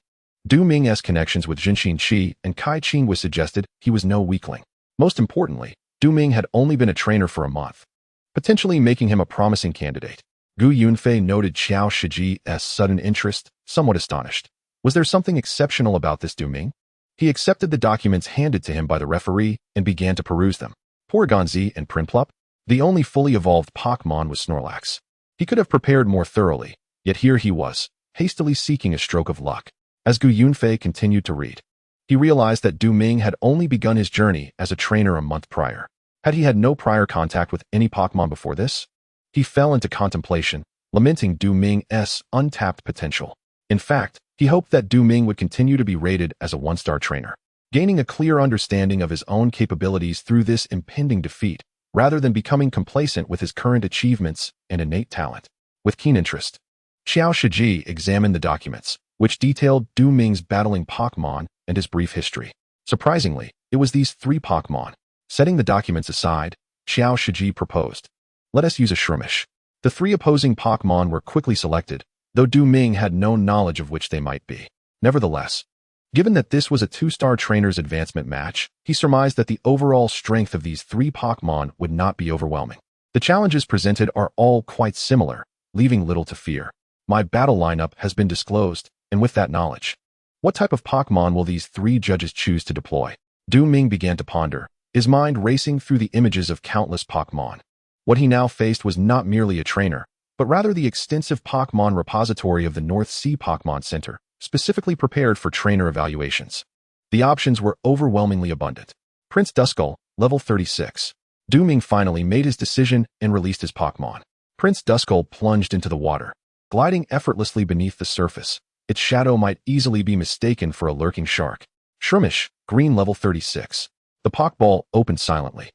Ming's connections with Jinshin Qi and Kai Qingwu suggested he was no weakling. Most importantly, Ming had only been a trainer for a month, potentially making him a promising candidate. Gu Yunfei noted Xiao Shiji's sudden interest, somewhat astonished. Was there something exceptional about this Ming? He accepted the documents handed to him by the referee and began to peruse them. Porygon Z and Prinplup? The only fully evolved Pokémon was Snorlax. He could have prepared more thoroughly, yet here he was, hastily seeking a stroke of luck. As Gu Yunfei continued to read, he realized that Ming had only begun his journey as a trainer a month prior. Had he had no prior contact with any Pokémon before this? He fell into contemplation, lamenting Ming's untapped potential. In fact, he hoped that Ming would continue to be rated as a 1-star trainer, gaining a clear understanding of his own capabilities through this impending defeat, rather than becoming complacent with his current achievements and innate talent. With keen interest, Xiao Shiji examined the documents, which detailed Ming's battling Pokémon and his brief history. Surprisingly, it was these 3 Pokémon. Setting the documents aside, Xiao Shiji proposed, "Let us use a Shroomish." The 3 opposing Pokémon were quickly selected, though Ming had no knowledge of which they might be. Nevertheless, given that this was a 2-star trainer's advancement match, he surmised that the overall strength of these 3 Pokémon would not be overwhelming. The challenges presented are all quite similar, leaving little to fear. My battle lineup has been disclosed, and with that knowledge, what type of Pokémon will these 3 judges choose to deploy? Ming began to ponder, his mind racing through the images of countless Pokémon. What he now faced was not merely a trainer, but rather the extensive Pokémon repository of the North Sea Pokémon Center, specifically prepared for trainer evaluations. The options were overwhelmingly abundant. Prince Duskull, level 36. Ming finally made his decision and released his Pokémon. Prince Duskull plunged into the water, gliding effortlessly beneath the surface. Its shadow might easily be mistaken for a lurking shark. Shroomish, green level 36. The Pokeball opened silently.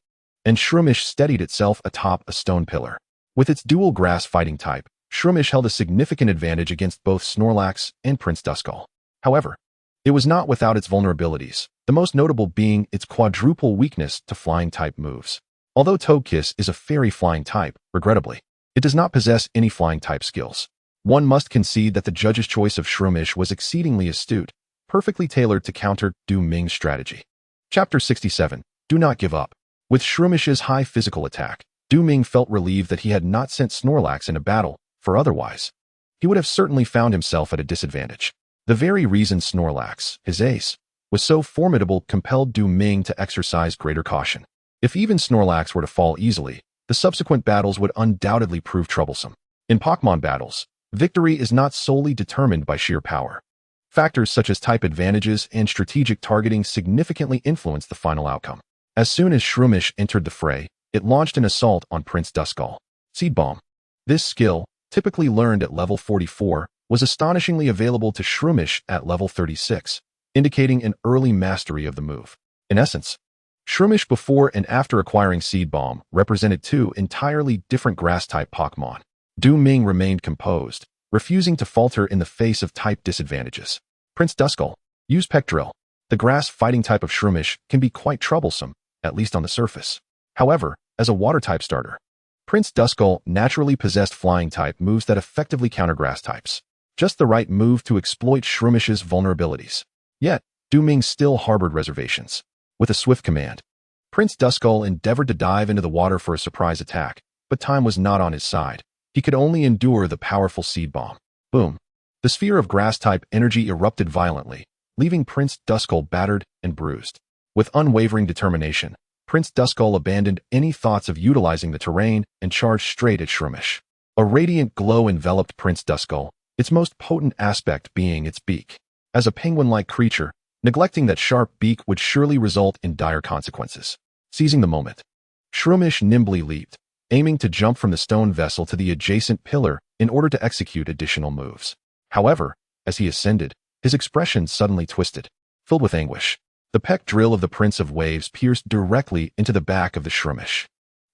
and Shroomish steadied itself atop a stone pillar. With its dual grass fighting type, Shroomish held a significant advantage against both Snorlax and Prince Duskull. However, it was not without its vulnerabilities, the most notable being its quadruple weakness to flying-type moves. Although Togekiss is a fairy flying type, regrettably, it does not possess any flying-type skills. One must concede that the judge's choice of Shroomish was exceedingly astute, perfectly tailored to counter Du Ming's strategy. Chapter 67. Do not give up. With Shroomish's high physical attack, Du Ming felt relieved that he had not sent Snorlax into battle, for otherwise, he would have certainly found himself at a disadvantage. The very reason Snorlax, his ace, was so formidable compelled Du Ming to exercise greater caution. If even Snorlax were to fall easily, the subsequent battles would undoubtedly prove troublesome. In Pokémon battles, victory is not solely determined by sheer power. Factors such as type advantages and strategic targeting significantly influence the final outcome. As soon as Shroomish entered the fray, it launched an assault on Prince Duskull. Seed Bomb. This skill, typically learned at level 44, was astonishingly available to Shroomish at level 36, indicating an early mastery of the move. In essence, Shroomish before and after acquiring Seed Bomb represented two entirely different grass-type Pokémon. Du Ming remained composed, refusing to falter in the face of type disadvantages. Prince Duskull. Use Peck Drill. The grass fighting type of Shroomish can be quite troublesome, at least on the surface. However, as a water-type starter, Prince Duskull naturally possessed flying-type moves that effectively counter grass types. Just the right move to exploit Shroomish's vulnerabilities. Yet, Du Ming still harbored reservations. With a swift command, Prince Duskull endeavored to dive into the water for a surprise attack, but time was not on his side. He could only endure the powerful Seed Bomb. Boom. The sphere of grass-type energy erupted violently, leaving Prince Duskull battered and bruised. With unwavering determination, Prince Duskull abandoned any thoughts of utilizing the terrain and charged straight at Shroomish. A radiant glow enveloped Prince Duskull, its most potent aspect being its beak. As a penguin-like creature, neglecting that sharp beak would surely result in dire consequences. Seizing the moment, Shroomish nimbly leaped, aiming to jump from the stone vessel to the adjacent pillar in order to execute additional moves. However, as he ascended, his expression suddenly twisted. Filled with anguish, the Peck Drill of the Prince of Waves pierced directly into the back of the Shroomish.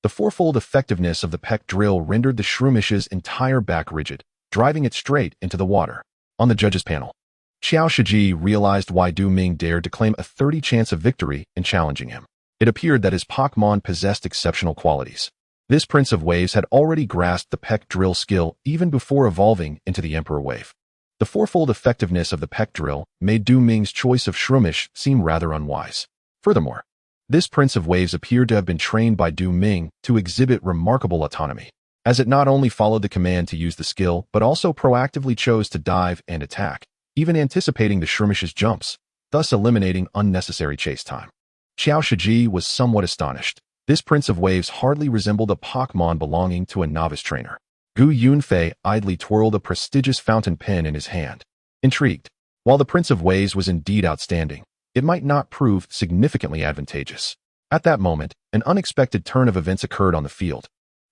The fourfold effectiveness of the Peck Drill rendered the Shroomish's entire back rigid, driving it straight into the water. On the judges' panel, Xiao Shiji realized why Du Ming dared to claim a 30 chance of victory in challenging him. It appeared that his Pokémon possessed exceptional qualities. This Prince of Waves had already grasped the Peck Drill skill even before evolving into the Emperor Wave. The fourfold effectiveness of the Peck Drill made Du Ming's choice of Shroomish seem rather unwise. Furthermore, this Prince of Waves appeared to have been trained by Du Ming to exhibit remarkable autonomy, as it not only followed the command to use the skill but also proactively chose to dive and attack, even anticipating the Shroomish's jumps, thus eliminating unnecessary chase time. Xiao Shiji was somewhat astonished. This Prince of Waves hardly resembled a Pokémon belonging to a novice trainer. Gu Yunfei idly twirled a prestigious fountain pen in his hand. Intrigued, while the Prince of Waves was indeed outstanding, it might not prove significantly advantageous. At that moment, an unexpected turn of events occurred on the field.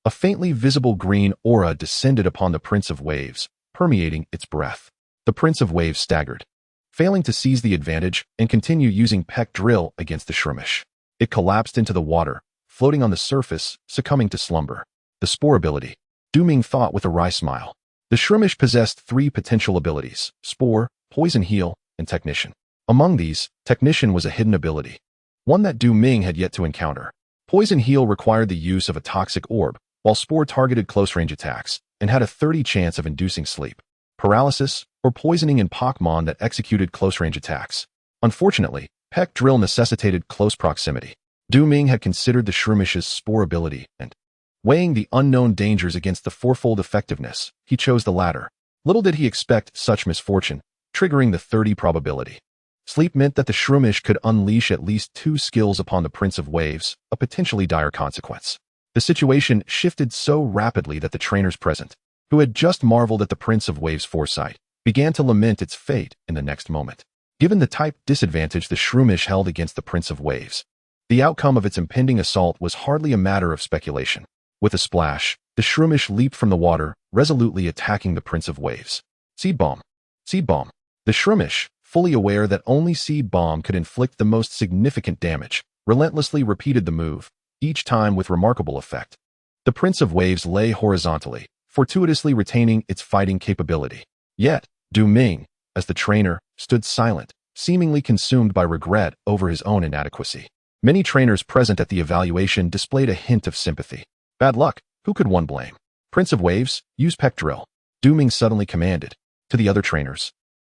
A faintly visible green aura descended upon the Prince of Waves, permeating its breath. The Prince of Waves staggered, failing to seize the advantage and continue using Peck Drill against the Shroomish. It collapsed into the water, floating on the surface, succumbing to slumber. The Spore ability. Du Ming thought with a wry smile. The Shroomish possessed three potential abilities: Spore, Poison Heal, and Technician. Among these, Technician was a hidden ability, one that Du Ming had yet to encounter. Poison Heal required the use of a toxic orb, while Spore targeted close-range attacks and had a 30 chance of inducing sleep, paralysis, or poisoning in Pokémon that executed close-range attacks. Unfortunately, Peck Drill necessitated close proximity. Du Ming had considered the Shroomish's Spore ability and, weighing the unknown dangers against the fourfold effectiveness, he chose the latter. Little did he expect such misfortune, triggering the 30 probability. Sleep meant that the Shroomish could unleash at least two skills upon the Prince of Waves, a potentially dire consequence. The situation shifted so rapidly that the trainers present, who had just marveled at the Prince of Waves' foresight, began to lament its fate in the next moment. Given the type disadvantage the Shroomish held against the Prince of Waves, the outcome of its impending assault was hardly a matter of speculation. With a splash, the Shroomish leaped from the water, resolutely attacking the Prince of Waves. Seed Bomb. Seed Bomb. The Shroomish, fully aware that only Seed Bomb could inflict the most significant damage, relentlessly repeated the move, each time with remarkable effect. The Prince of Waves lay horizontally, fortuitously retaining its fighting capability. Yet, Ming, as the trainer, stood silent, seemingly consumed by regret over his own inadequacy. Many trainers present at the evaluation displayed a hint of sympathy. Bad luck, who could one blame? Prince of Waves, use peck drill, Ming suddenly commanded. To the other trainers,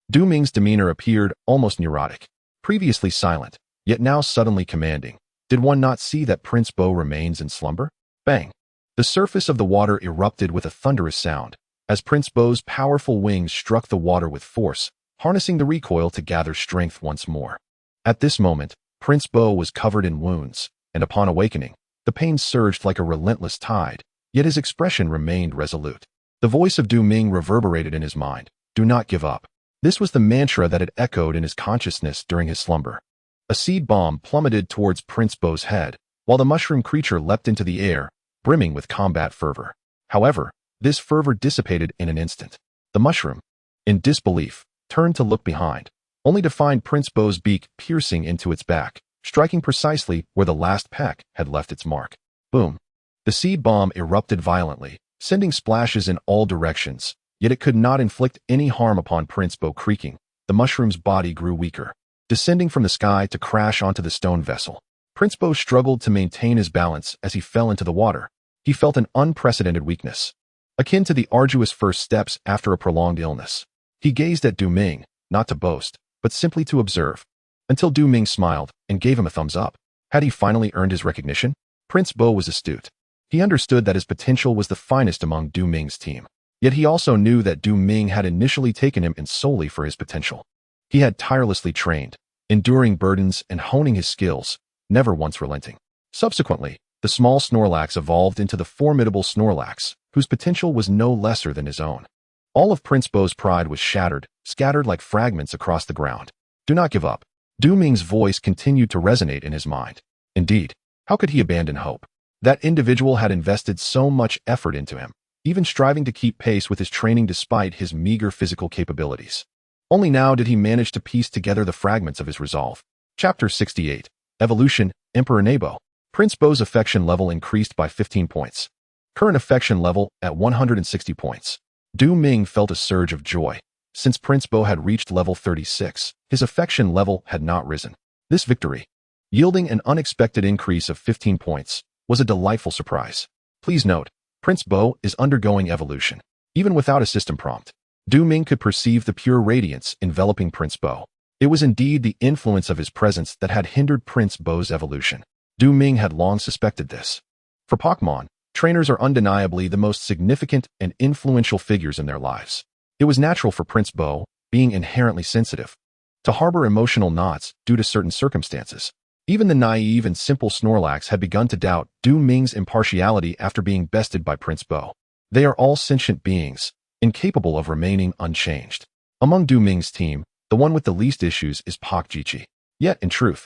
Ming's demeanor appeared almost neurotic. Previously silent, yet now suddenly commanding. Did one not see that Prince Bo remains in slumber? Bang! The surface of the water erupted with a thunderous sound, as Prince Bo's powerful wings struck the water with force, harnessing the recoil to gather strength once more. At this moment, Prince Bo was covered in wounds, and upon awakening, the pain surged like a relentless tide, yet his expression remained resolute. The voice of Ming reverberated in his mind. Do not give up. This was the mantra that had echoed in his consciousness during his slumber. A seed bomb plummeted towards Prince Bo's head, while the mushroom creature leapt into the air, brimming with combat fervor. However, this fervor dissipated in an instant. The mushroom, in disbelief, turned to look behind, only to find Prince Bo's beak piercing into its back, striking precisely where the last peck had left its mark. Boom! The seed bomb erupted violently, sending splashes in all directions, yet it could not inflict any harm upon Prince Bo. Creaking, the mushroom's body grew weaker, descending from the sky to crash onto the stone vessel. Prince Bo struggled to maintain his balance as he fell into the water. He felt an unprecedented weakness, akin to the arduous first steps after a prolonged illness. He gazed at Ming, not to boast, but simply to observe, until Ming smiled and gave him a thumbs up. Had he finally earned his recognition? Prince Bo was astute. He understood that his potential was the finest among Ming's team. Yet he also knew that Ming had initially taken him in solely for his potential. He had tirelessly trained, enduring burdens and honing his skills, never once relenting. Subsequently, the small Snorlax evolved into the formidable Snorlax, whose potential was no lesser than his own. All of Prince Bo's pride was shattered, scattered like fragments across the ground. Do not give up. Ming's voice continued to resonate in his mind. Indeed, how could he abandon hope? That individual had invested so much effort into him, even striving to keep pace with his training despite his meager physical capabilities. Only now did he manage to piece together the fragments of his resolve. Chapter 68. Evolution, Emperor Nebo. Prince Bo's affection level increased by 15 points. Current affection level at 160 points. Ming felt a surge of joy. Since Prince Bo had reached level 36, his affection level had not risen. This victory, yielding an unexpected increase of 15 points, was a delightful surprise. Please note, Prince Bo is undergoing evolution. Even without a system prompt, Ming could perceive the pure radiance enveloping Prince Bo. It was indeed the influence of his presence that had hindered Prince Bo's evolution. Ming had long suspected this. For Pokémon, trainers are undeniably the most significant and influential figures in their lives. It was natural for Prince Bo, being inherently sensitive, to harbor emotional knots due to certain circumstances. Even the naive and simple Snorlax had begun to doubt Ming's impartiality after being bested by Prince Bo. They are all sentient beings, incapable of remaining unchanged. Among Ming's team, the one with the least issues is Pokémon. Yet, in truth,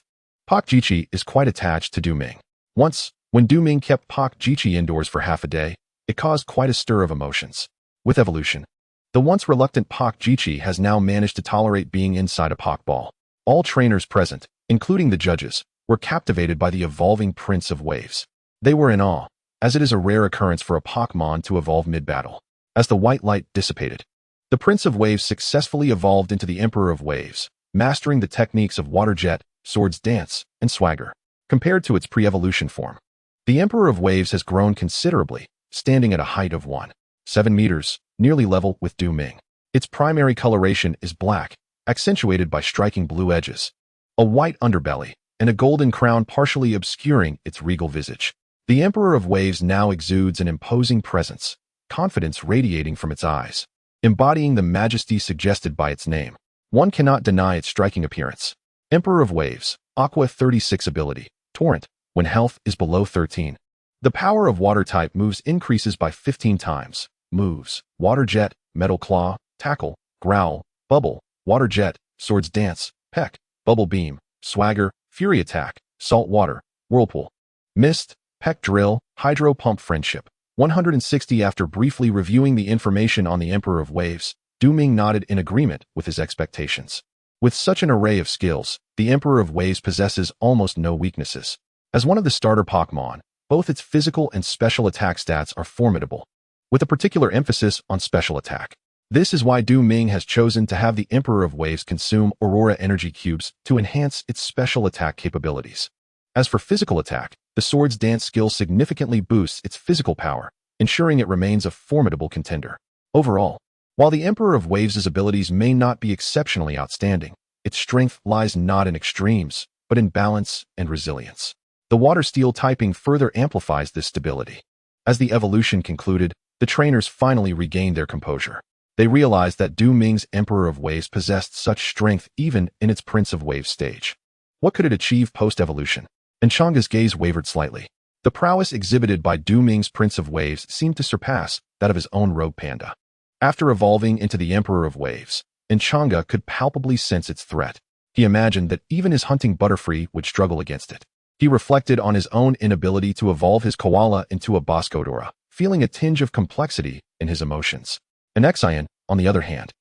Pokémon is quite attached to Ming. Once, when Ming kept Pokémon indoors for half a day, it caused quite a stir of emotions. With evolution, the once reluctant Pokémon has now managed to tolerate being inside a Pokeball. All trainers present, including the judges, were captivated by the evolving Prince of Waves. They were in awe, as it is a rare occurrence for a Pokémon to evolve mid-battle. As the white light dissipated, the Prince of Waves successfully evolved into the Emperor of Waves, mastering the techniques of Water Jet, Swords Dance, and Swagger. Compared to its pre-evolution form, the Emperor of Waves has grown considerably, standing at a height of 1.7 meters, nearly level with Ming. Its primary coloration is black, accentuated by striking blue edges, a white underbelly, and a golden crown partially obscuring its regal visage. The Emperor of Waves now exudes an imposing presence, confidence radiating from its eyes, embodying the majesty suggested by its name. One cannot deny its striking appearance. Emperor of Waves, Aqua 36 ability, Torrent, when health is below 13. The power of water type moves increases by 15 times. Moves, Water Jet, Metal Claw, Tackle, Growl, Bubble, Water Jet, Swords Dance, Peck, Bubble Beam, Swagger, Fury Attack, Salt Water, Whirlpool, Mist, Peck Drill, Hydro Pump Friendship. 160. After briefly reviewing the information on the Emperor of Waves, Ming nodded in agreement with his expectations. With such an array of skills, the Emperor of Waves possesses almost no weaknesses. As one of the starter Pokémon, Both its physical and special attack stats are formidable, with a particular emphasis on special attack. This is why Ming has chosen to have the Emperor of Waves consume Aurora Energy Cubes to enhance its special attack capabilities. As for physical attack, the sword's dance skill significantly boosts its physical power, ensuring it remains a formidable contender. Overall, while the Emperor of Waves' abilities may not be exceptionally outstanding, its strength lies not in extremes, but in balance and resilience. The Water Steel typing further amplifies this stability. As the evolution concluded, the trainers finally regained their composure. They realized that Ming's Emperor of Waves possessed such strength even in its Prince of Waves stage. What could it achieve post-evolution? Enchanga's gaze wavered slightly. The prowess exhibited by Ming's Prince of Waves seemed to surpass that of his own rogue panda. After evolving into the Emperor of Waves, Enchanga could palpably sense its threat. He imagined that even his hunting Butterfree would struggle against it. He reflected on his own inability to evolve his koala into a Boscodora, feeling a tinge of complexity in his emotions. Anexian, on the other hand,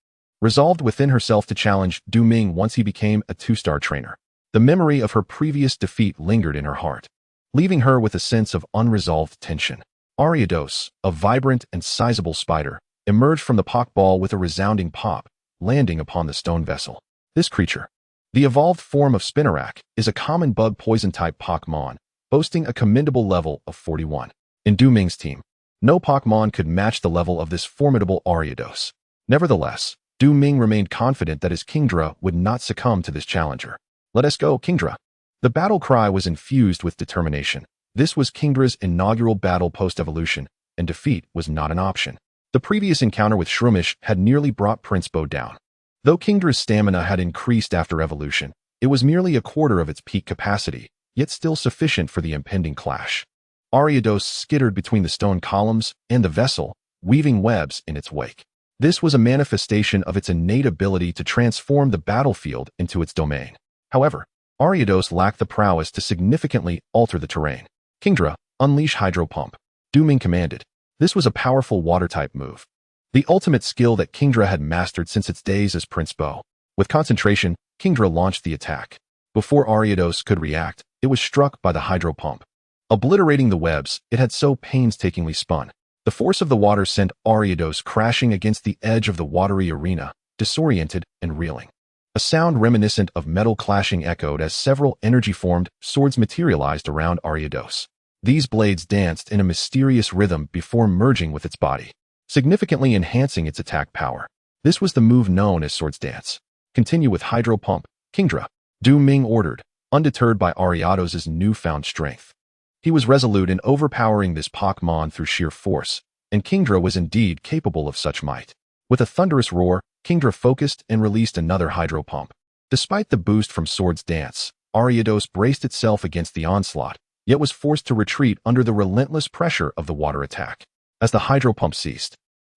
resolved within herself to challenge Ming once he became a 2-star trainer. The memory of her previous defeat lingered in her heart, leaving her with a sense of unresolved tension. Ariados, a vibrant and sizable spider, emerged from the Pokeball with a resounding pop, landing upon the stone vessel. This creature, the evolved form of Spinarak, is a common bug poison-type Pokémon, boasting a commendable level of 41. In Ming's team, no Pokémon could match the level of this formidable Ariados. Nevertheless, Ming remained confident that his Kingdra would not succumb to this challenger. "Let us go, Kingdra." The battle cry was infused with determination. This was Kingdra's inaugural battle post-evolution, and defeat was not an option. The previous encounter with Shroomish had nearly brought Prince Bo down. Though Kingdra's stamina had increased after evolution, it was merely a quarter of its peak capacity, yet still sufficient for the impending clash. Ariados skittered between the stone columns and the vessel, weaving webs in its wake. This was a manifestation of its innate ability to transform the battlefield into its domain. However, Ariados lacked the prowess to significantly alter the terrain. "Kingdra, unleash Hydro Pump," Ming commanded. This was a powerful water-type move, the ultimate skill that Kingdra had mastered since its days as Prince Bo. With concentration, Kingdra launched the attack. Before Ariados could react, it was struck by the Hydro Pump. Obliterating the webs it had so painstakingly spun. The force of the water sent Ariados crashing against the edge of the watery arena, disoriented and reeling. A sound reminiscent of metal clashing echoed as several energy-formed swords materialized around Ariados. These blades danced in a mysterious rhythm before merging with its body, significantly enhancing its attack power. This was the move known as Swords Dance. "Continue with Hydro Pump, Kingdra," Ming ordered, undeterred by Ariados' newfound strength. He was resolute in overpowering this Pokémon through sheer force, and Kingdra was indeed capable of such might. With a thunderous roar, Kingdra focused and released another Hydro Pump. Despite the boost from Swords Dance, Ariados braced itself against the onslaught, yet was forced to retreat under the relentless pressure of the water attack. As the Hydro Pump ceased,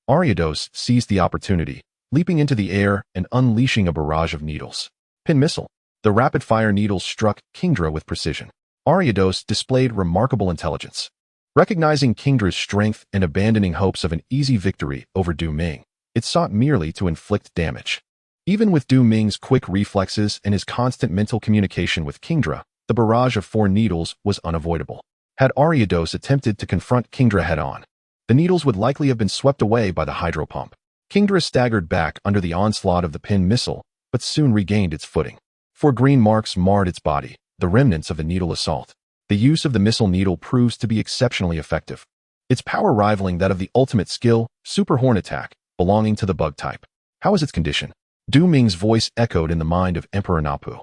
Ariados seized the opportunity, leaping into the air and unleashing a barrage of needles. Pin Missile. The rapid-fire needles struck Kingdra with precision. Ariados displayed remarkable intelligence. Recognizing Kingdra's strength and abandoning hopes of an easy victory over Ming, it sought merely to inflict damage. Even with Ming's quick reflexes and his constant mental communication with Kingdra, the barrage of 4 needles was unavoidable. Had Ariados attempted to confront Kingdra head-on, the needles would likely have been swept away by the Hydro Pump. Kingdra staggered back under the onslaught of the Pin Missile, but soon regained its footing. 4 green marks marred its body, the remnants of the needle assault. The use of the missile needle proves to be exceptionally effective, its power rivaling that of the ultimate skill, Super Horn Attack, belonging to the bug type. "How is its condition?" Ming's voice echoed in the mind of Emperor Napu.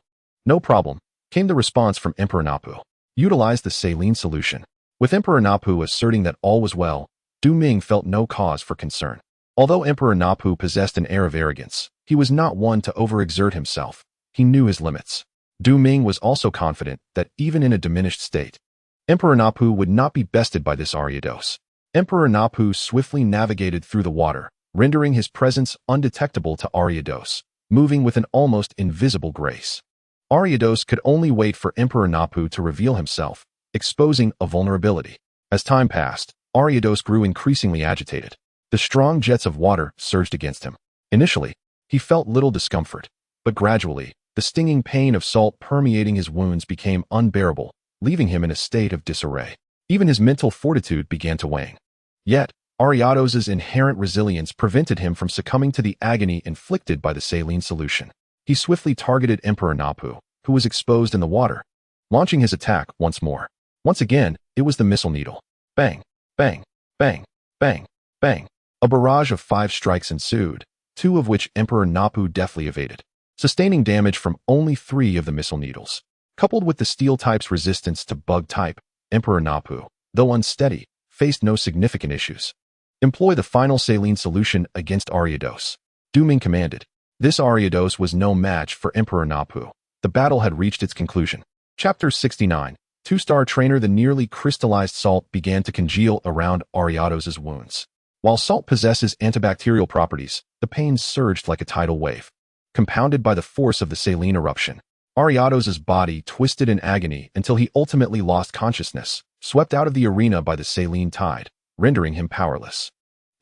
"No problem," came the response from Emperor Napu. "Utilize the saline solution." With Emperor Napu asserting that all was well, Ming felt no cause for concern. Although Emperor Napu possessed an air of arrogance, he was not one to overexert himself. He knew his limits. Ming was also confident that even in a diminished state, Emperor Napu would not be bested by this Ariados. Emperor Napu swiftly navigated through the water, rendering his presence undetectable to Ariados, moving with an almost invisible grace. Ariados could only wait for Emperor Napu to reveal himself, exposing a vulnerability. As time passed, Ariados grew increasingly agitated. The strong jets of water surged against him. Initially, he felt little discomfort, but gradually, the stinging pain of salt permeating his wounds became unbearable, leaving him in a state of disarray. Even his mental fortitude began to wane. Yet, Ariados's inherent resilience prevented him from succumbing to the agony inflicted by the saline solution. He swiftly targeted Emperor Napu, who was exposed in the water, launching his attack once more. Once again, it was the missile needle. Bang, bang, bang, bang, bang. A barrage of 5 strikes ensued, 2 of which Emperor Napu deftly evaded, sustaining damage from only 3 of the missile needles. Coupled with the steel type's resistance to bug type, Emperor Napu, though unsteady, faced no significant issues. Employ the final saline solution against Ariados, Ming commanded. This Ariados was no match for Emperor Napu. The battle had reached its conclusion. Chapter 69. 2-star trainer. The nearly crystallized salt began to congeal around Ariados's wounds. While salt possesses antibacterial properties, the pain surged like a tidal wave. Compounded by the force of the saline eruption, Ariados's body twisted in agony until he ultimately lost consciousness, swept out of the arena by the saline tide, rendering him powerless.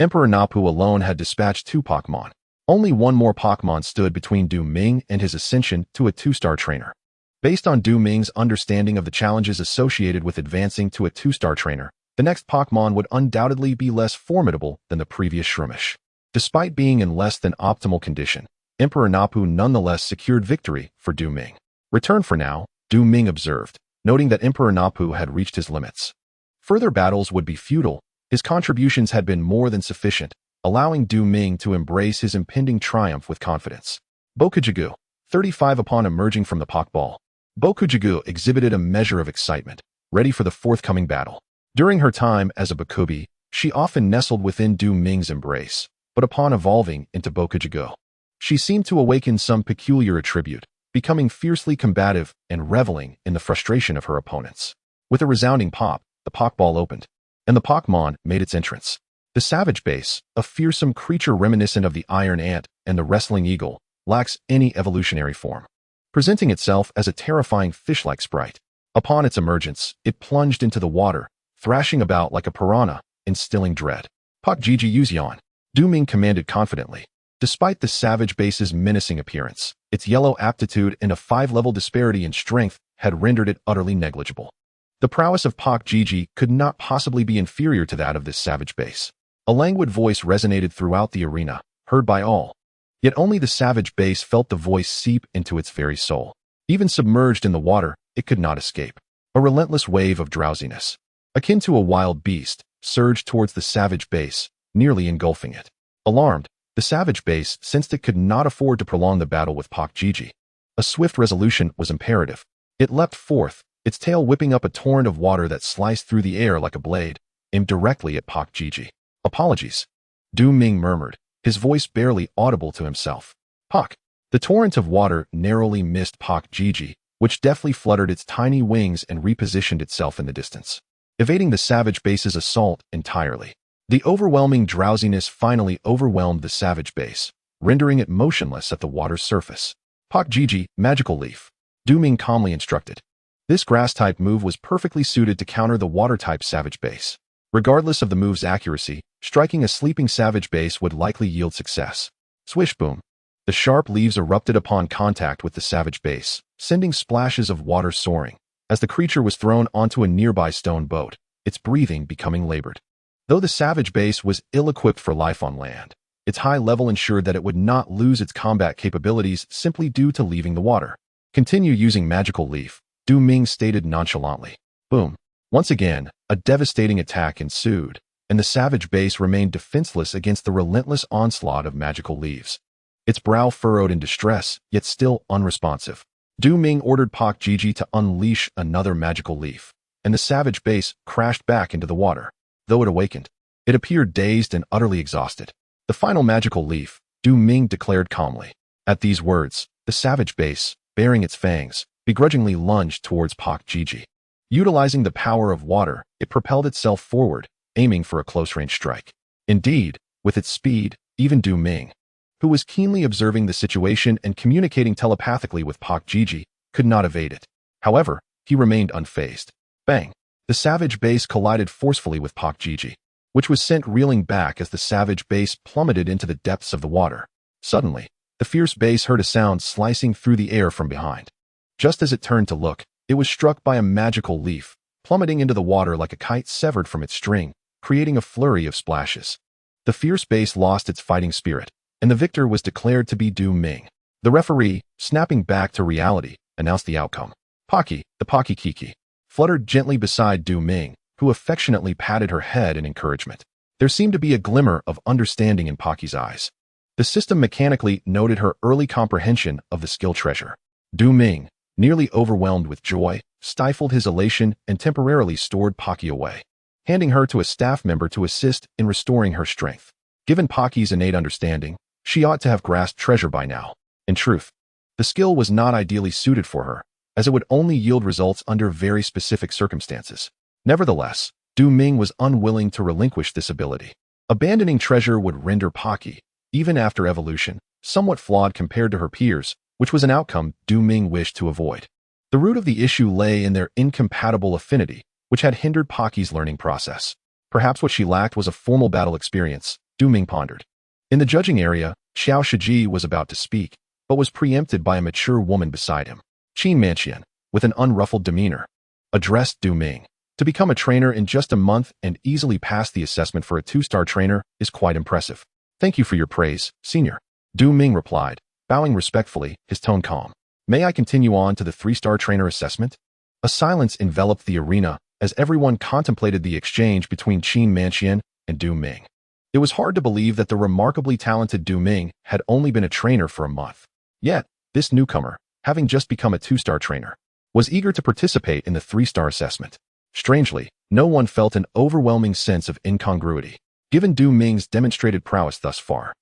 Emperor Napu alone had dispatched 2 Pokémon. Only one more Pokémon stood between Ming and his ascension to a 2-star trainer. Based on Ming's understanding of the challenges associated with advancing to a 2-star trainer, the next Pokémon would undoubtedly be less formidable than the previous Shroomish. Despite being in less than optimal condition, Emperor Napu nonetheless secured victory for Ming. Return for now, Ming observed, noting that Emperor Napu had reached his limits. Further battles would be futile. His contributions had been more than sufficient, allowing Ming to embrace his impending triumph with confidence. Bokujigu, 35. Upon emerging from the Pokeball, Bokujigu exhibited a measure of excitement, ready for the forthcoming battle. During her time as a Bokubi, she often nestled within Ming's embrace, but upon evolving into Bokujigu, she seemed to awaken some peculiar attribute, becoming fiercely combative and reveling in the frustration of her opponents. With a resounding pop, the Pokeball opened, and the Pokémon made its entrance. The Savage Base, a fearsome creature reminiscent of the Iron Ant and the Wrestling Eagle, lacks any evolutionary form, presenting itself as a terrifying fish-like sprite. Upon its emergence, it plunged into the water, thrashing about like a piranha, instilling dread. Pokjiji Yuzion, Ming commanded confidently. Despite the Savage Base's menacing appearance, its yellow aptitude and a 5-level disparity in strength had rendered it utterly negligible. The prowess of Pokjiji could not possibly be inferior to that of this Savage Base. A languid voice resonated throughout the arena, heard by all. Yet only the Savage Base felt the voice seep into its very soul. Even submerged in the water, it could not escape. A relentless wave of drowsiness, akin to a wild beast, surged towards the Savage Base, nearly engulfing it. Alarmed, the Savage Base sensed it could not afford to prolong the battle with Pokjiji. A swift resolution was imperative. It leapt forth, its tail whipping up a torrent of water that sliced through the air like a blade, aimed directly at Pokjiji. Apologies, Ming murmured, his voice barely audible to himself. Pok. The torrent of water narrowly missed Pokjiji, which deftly fluttered its tiny wings and repositioned itself in the distance, evading the Savage Base's assault entirely. The overwhelming drowsiness finally overwhelmed the Savage Base, rendering it motionless at the water's surface. Pokjiji, Magical Leaf, Ming calmly instructed. This grass-type move was perfectly suited to counter the water-type Savage Base. Regardless of the move's accuracy, striking a sleeping Savage Base would likely yield success. Swish boom. The sharp leaves erupted upon contact with the Savage Base, sending splashes of water soaring. As the creature was thrown onto a nearby stone boat, its breathing becoming labored. Though the Savage Base was ill-equipped for life on land, its high level ensured that it would not lose its combat capabilities simply due to leaving the water. Continue using Magical Leaf, Ming stated nonchalantly. Boom. Once again, a devastating attack ensued, and the Savage Base remained defenseless against the relentless onslaught of magical leaves. Its brow furrowed in distress, yet still unresponsive. Ming ordered Pokjiji to unleash another magical leaf, and the Savage Base crashed back into the water. Though it awakened, it appeared dazed and utterly exhausted. The final magical leaf, Ming declared calmly. At these words, the Savage Base, baring its fangs, begrudgingly lunged towards Pokjiji. Utilizing the power of water, it propelled itself forward, aiming for a close-range strike. Indeed, with its speed, even Ming, who was keenly observing the situation and communicating telepathically with Pokjiji, could not evade it. However, he remained unfazed. Bang! The Savage Base collided forcefully with Pokjiji, which was sent reeling back as the Savage Base plummeted into the depths of the water. Suddenly, the fierce base heard a sound slicing through the air from behind. Just as it turned to look, it was struck by a magical leaf, plummeting into the water like a kite severed from its string, creating a flurry of splashes. The fierce base lost its fighting spirit, and the victor was declared to be Ming. The referee, snapping back to reality, announced the outcome. Pocky, the Pocky Kiki, fluttered gently beside Ming, who affectionately patted her head in encouragement. There seemed to be a glimmer of understanding in Pocky's eyes. The system mechanically noted her early comprehension of the skill treasure. Ming, nearly overwhelmed with joy, stifled his elation and temporarily stored Pocky away, handing her to a staff member to assist in restoring her strength. Given Pocky's innate understanding, she ought to have grasped treasure by now. In truth, the skill was not ideally suited for her, as it would only yield results under very specific circumstances. Nevertheless, Ming was unwilling to relinquish this ability. Abandoning treasure would render Pocky, even after evolution, somewhat flawed compared to her peers, which was an outcome Ming wished to avoid. The root of the issue lay in their incompatible affinity, which had hindered Pocky's learning process. Perhaps what she lacked was a formal battle experience, Ming pondered. In the judging area, Xiao Shiji was about to speak, but was preempted by a mature woman beside him. Qin Manqian, with an unruffled demeanor, addressed Ming. To become a trainer in just a month and easily pass the assessment for a 2-star trainer is quite impressive. Thank you for your praise, senior. Ming replied, bowing respectfully, his tone calm. May I continue on to the 3-star trainer assessment? A silence enveloped the arena as everyone contemplated the exchange between Qin Manqian and Ming. It was hard to believe that the remarkably talented Ming had only been a trainer for a month. Yet, this newcomer, having just become a 2-star trainer, was eager to participate in the 3-star assessment. Strangely, no one felt an overwhelming sense of incongruity, given Ming's demonstrated prowess thus far.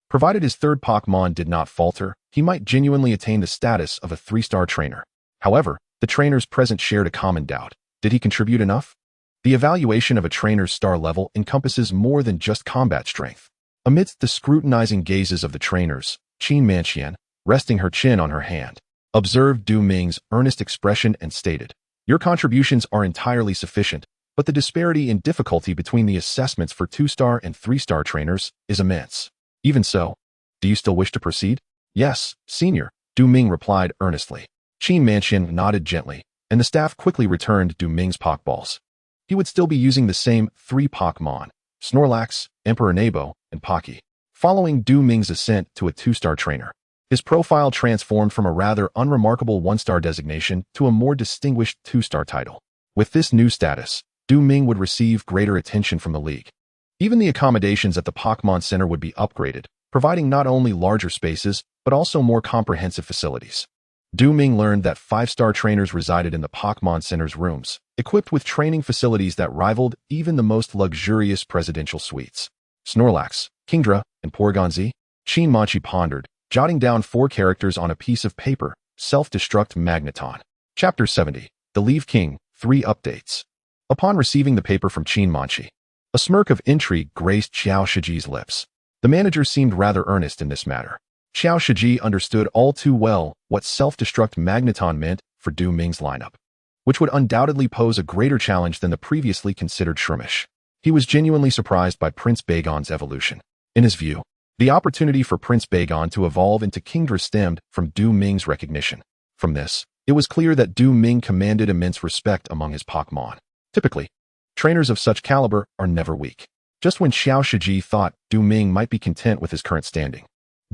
Provided his third Pokémon did not falter, he might genuinely attain the status of a 3-star trainer. However, the trainers present shared a common doubt. Did he contribute enough? The evaluation of a trainer's star level encompasses more than just combat strength. Amidst the scrutinizing gazes of the trainers, Qin Manqian, resting her chin on her hand, observed Ming's earnest expression and stated, "Your contributions are entirely sufficient, but the disparity in difficulty between the assessments for 2-star and 3-star trainers is immense. Even so, do you still wish to proceed?" "Yes, senior," Ming replied earnestly. Qin Manqian nodded gently, and the staff quickly returned Ming's Pokeballs. He would still be using the same 3 Pokémon, Snorlax, Emperor Nebo, and Pocky. Following Ming's ascent to a 2-star trainer, his profile transformed from a rather unremarkable 1-star designation to a more distinguished 2-star title. With this new status, Ming would receive greater attention from the league. Even the accommodations at the Pokémon Center would be upgraded, providing not only larger spaces, but also more comprehensive facilities. Ming learned that 5-star trainers resided in the Pokémon Center's rooms, equipped with training facilities that rivaled even the most luxurious presidential suites. Snorlax, Kingdra, and Porygon-Z? Qin Manqi pondered, jotting down 4 characters on a piece of paper. Self-destruct magneton. Chapter 70. The Leaf King, 3 updates. Upon receiving the paper from Qin Manqi, a smirk of intrigue graced Xiao Shiji's lips. The manager seemed rather earnest in this matter. Xiao Shiji understood all too well what self-destruct magneton meant for Ming's lineup, which would undoubtedly pose a greater challenge than the previously considered Shrimish. He was genuinely surprised by Prince Bagon's evolution. In his view, the opportunity for Prince Bagon to evolve into Kingdra stemmed from Ming's recognition. From this, it was clear that Ming commanded immense respect among his Pokémon. Typically, trainers of such caliber are never weak. Just when Xiao Shiji thought Ming might be content with his current standing,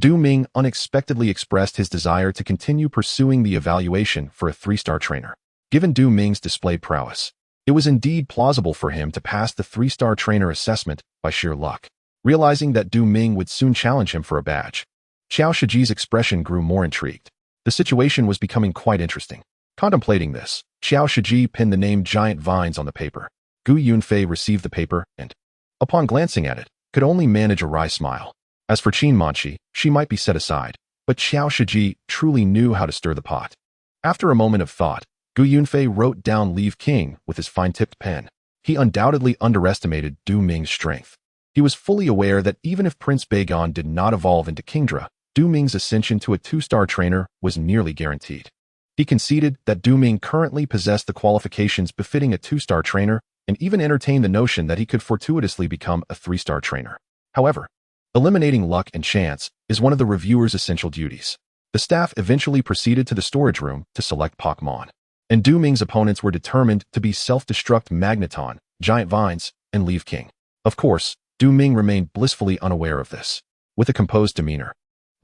Ming unexpectedly expressed his desire to continue pursuing the evaluation for a 3-star trainer. Given Ming's displayed prowess, it was indeed plausible for him to pass the 3-star trainer assessment by sheer luck. Realizing that Ming would soon challenge him for a badge, Xiao Shiji's expression grew more intrigued. The situation was becoming quite interesting. Contemplating this, Xiao Shiji pinned the name Giant Vines on the paper. Gu Yunfei received the paper and, upon glancing at it, could only manage a wry smile. As for Qin Manqi, she might be set aside, but Xiao Shiji truly knew how to stir the pot. After a moment of thought, Gu Yunfei wrote down Leaf King with his fine-tipped pen. He undoubtedly underestimated Ming's strength. He was fully aware that even if Prince Bagon did not evolve into Kingdra, Ming's ascension to a 2-star trainer was nearly guaranteed. He conceded that Ming currently possessed the qualifications befitting a 2-star trainer and even entertained the notion that he could fortuitously become a 3-star trainer. However, eliminating luck and chance is one of the reviewer's essential duties. The staff eventually proceeded to the storage room to select Pokémon. and Du Ming's opponents were determined to be self-destruct Magneton, Giant Vines, and Leaf King. Of course, Du Ming remained blissfully unaware of this. With a composed demeanor,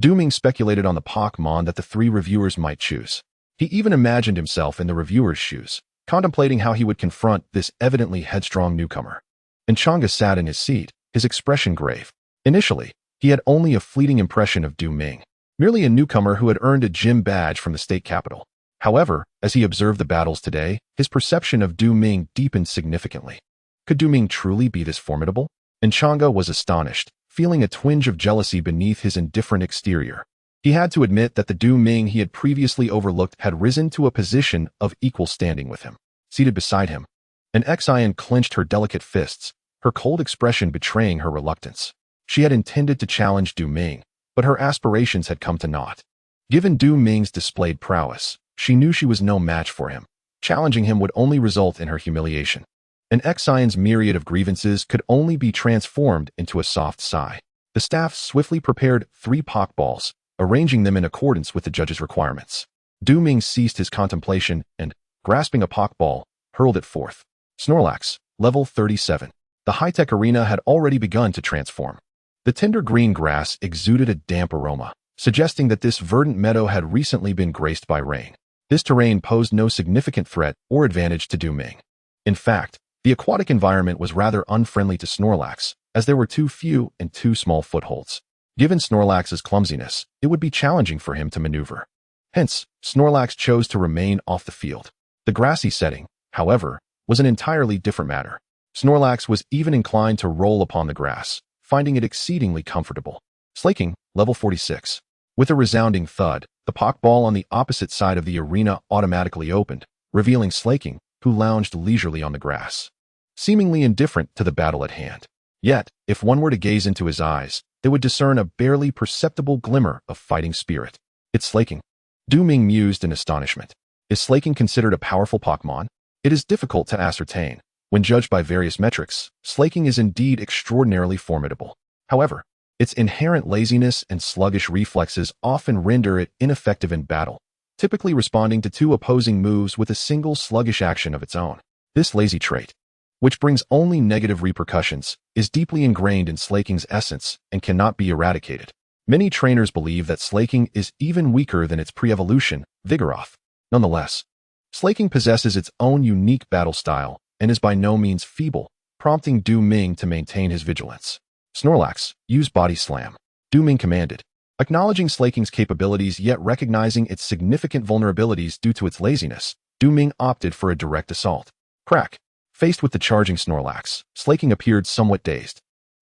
Du Ming speculated on the Pokémon that the three reviewers might choose. He even imagined himself in the reviewers' shoes, contemplating how he would confront this evidently headstrong newcomer. And Chang'e sat in his seat, his expression grave. Initially, he had only a fleeting impression of Du Ming, merely a newcomer who had earned a gym badge from the state capital. However, as he observed the battles today, his perception of Du Ming deepened significantly. Could Du Ming truly be this formidable? And Chang'e was astonished, feeling a twinge of jealousy beneath his indifferent exterior. He had to admit that the Du Ming he had previously overlooked had risen to a position of equal standing with him. Seated beside him, an Xian clenched her delicate fists, her cold expression betraying her reluctance. She had intended to challenge Du Ming, but her aspirations had come to naught. Given Du Ming's displayed prowess, she knew she was no match for him. Challenging him would only result in her humiliation. An Xian's myriad of grievances could only be transformed into a soft sigh. The staff swiftly prepared 3 Pokeballs, arranging them in accordance with the judge's requirements. Du Ming ceased his contemplation and, grasping a Pokeball, hurled it forth. Snorlax, level 37. The high-tech arena had already begun to transform. The tender green grass exuded a damp aroma, suggesting that this verdant meadow had recently been graced by rain. This terrain posed no significant threat or advantage to Du Ming. In fact, the aquatic environment was rather unfriendly to Snorlax, as there were too few and too small footholds. Given Snorlax's clumsiness, it would be challenging for him to maneuver. Hence, Snorlax chose to remain off the field. The grassy setting, however, was an entirely different matter. Snorlax was even inclined to roll upon the grass, finding it exceedingly comfortable. Slaking, level 46. With a resounding thud, the Pokeball on the opposite side of the arena automatically opened, revealing Slaking, who lounged leisurely on the grass, seemingly indifferent to the battle at hand. Yet, if one were to gaze into his eyes, they would discern a barely perceptible glimmer of fighting spirit. It's Slaking. Du Ming mused in astonishment. Is Slaking considered a powerful Pokémon? It is difficult to ascertain. When judged by various metrics, Slaking is indeed extraordinarily formidable. However, its inherent laziness and sluggish reflexes often render it ineffective in battle, typically responding to 2 opposing moves with a single sluggish action of its own. This lazy trait, which brings only negative repercussions, is deeply ingrained in Slaking's essence and cannot be eradicated. Many trainers believe that Slaking is even weaker than its pre-evolution, Vigoroth. Nonetheless, Slaking possesses its own unique battle style and is by no means feeble, prompting Du Ming to maintain his vigilance. Snorlax, use Body Slam. Du Ming commanded. Acknowledging Slaking's capabilities yet recognizing its significant vulnerabilities due to its laziness, Du Ming opted for a direct assault. Crack. Faced with the charging Snorlax, Slaking appeared somewhat dazed,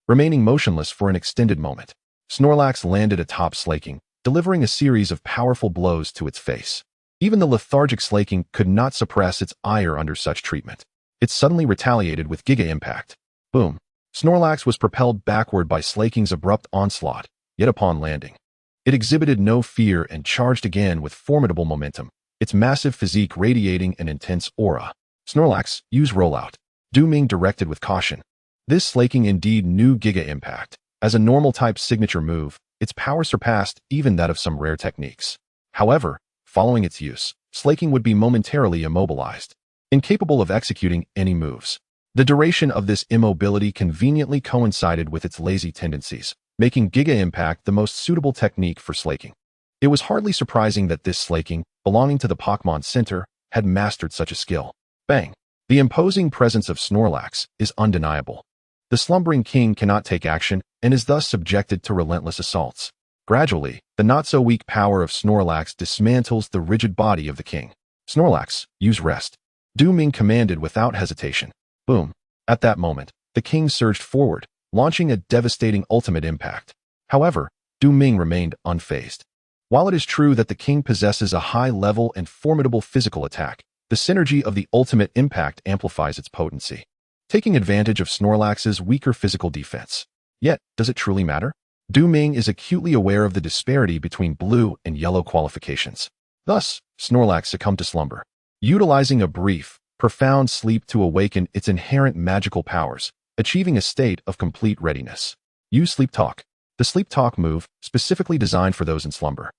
remaining motionless for an extended moment. Snorlax landed atop Slaking, delivering a series of powerful blows to its face. Even the lethargic Slaking could not suppress its ire under such treatment. It suddenly retaliated with Giga Impact. Boom. Snorlax was propelled backward by Slaking's abrupt onslaught, yet upon landing, it exhibited no fear and charged again with formidable momentum, its massive physique radiating an intense aura. Snorlax, use Rollout. Du Ming directed with caution. This Slaking indeed knew Giga Impact. As a normal-type signature move, its power surpassed even that of some rare techniques. However, following its use, Slaking would be momentarily immobilized, incapable of executing any moves. The duration of this immobility conveniently coincided with its lazy tendencies, making Giga Impact the most suitable technique for Slaking. It was hardly surprising that this Slaking, belonging to the Pokémon Center, had mastered such a skill. Bang! The imposing presence of Snorlax is undeniable. The slumbering king cannot take action and is thus subjected to relentless assaults. Gradually, the not-so-weak power of Snorlax dismantles the rigid body of the king. Snorlax, use Rest. Du Ming commanded without hesitation. Boom. At that moment, the king surged forward, launching a devastating ultimate impact. However, Du Ming remained unfazed. While it is true that the king possesses a high-level and formidable physical attack, the synergy of the ultimate impact amplifies its potency, taking advantage of Snorlax's weaker physical defense. Yet, does it truly matter? Du Ming is acutely aware of the disparity between blue and yellow qualifications. Thus, Snorlax succumbed to slumber, utilizing a brief, profound sleep to awaken its inherent magical powers, achieving a state of complete readiness. Use Sleep Talk. The Sleep Talk move, specifically designed for those in slumber,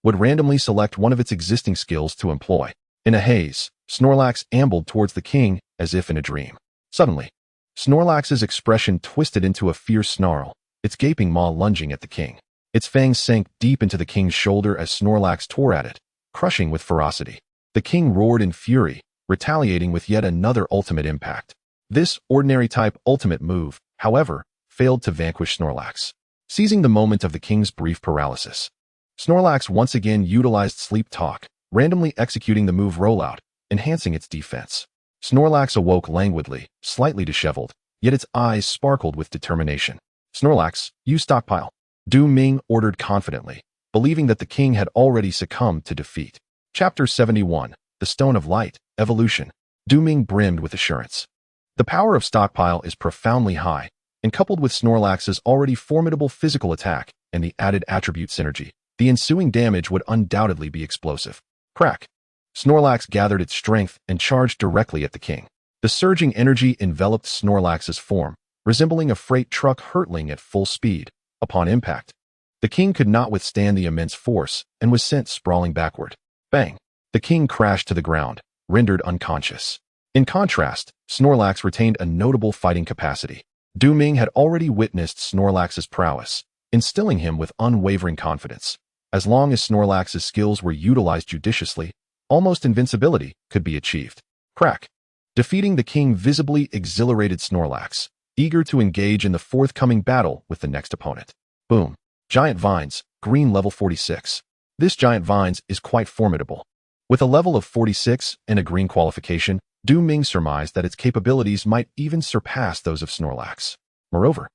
would randomly select one of its existing skills to employ. In a haze, Snorlax ambled towards the king as if in a dream. Suddenly, Snorlax's expression twisted into a fierce snarl, its gaping maw lunging at the king. Its fangs sank deep into the king's shoulder as Snorlax tore at it, crushing with ferocity. The king roared in fury, retaliating with yet another ultimate impact. This ordinary-type ultimate move, however, failed to vanquish Snorlax. Seizing the moment of the king's brief paralysis, Snorlax once again utilized Sleep Talk, randomly executing the move Rollout, enhancing its defense. Snorlax awoke languidly, slightly disheveled, yet its eyes sparkled with determination. Snorlax, use Stockpile. Ming ordered confidently, believing that the king had already succumbed to defeat. Chapter 71, The Stone of Light, Evolution. Ming brimmed with assurance. The power of Stockpile is profoundly high, and coupled with Snorlax's already formidable physical attack and the added attribute synergy, the ensuing damage would undoubtedly be explosive. Crack! Snorlax gathered its strength and charged directly at the king. The surging energy enveloped Snorlax's form, resembling a freight truck hurtling at full speed. Upon impact, the king could not withstand the immense force and was sent sprawling backward. Bang! The king crashed to the ground, rendered unconscious. In contrast, Snorlax retained a notable fighting capacity. Ming had already witnessed Snorlax's prowess, instilling him with unwavering confidence. As long as Snorlax's skills were utilized judiciously, almost invincibility could be achieved. Crack! Defeating the king visibly exhilarated Snorlax, eager to engage in the forthcoming battle with the next opponent. Boom! Giant Vines, green level 46. This Giant Vines is quite formidable. With a level of 46 and a green qualification, Ming surmised that its capabilities might even surpass those of Snorlax. Moreover,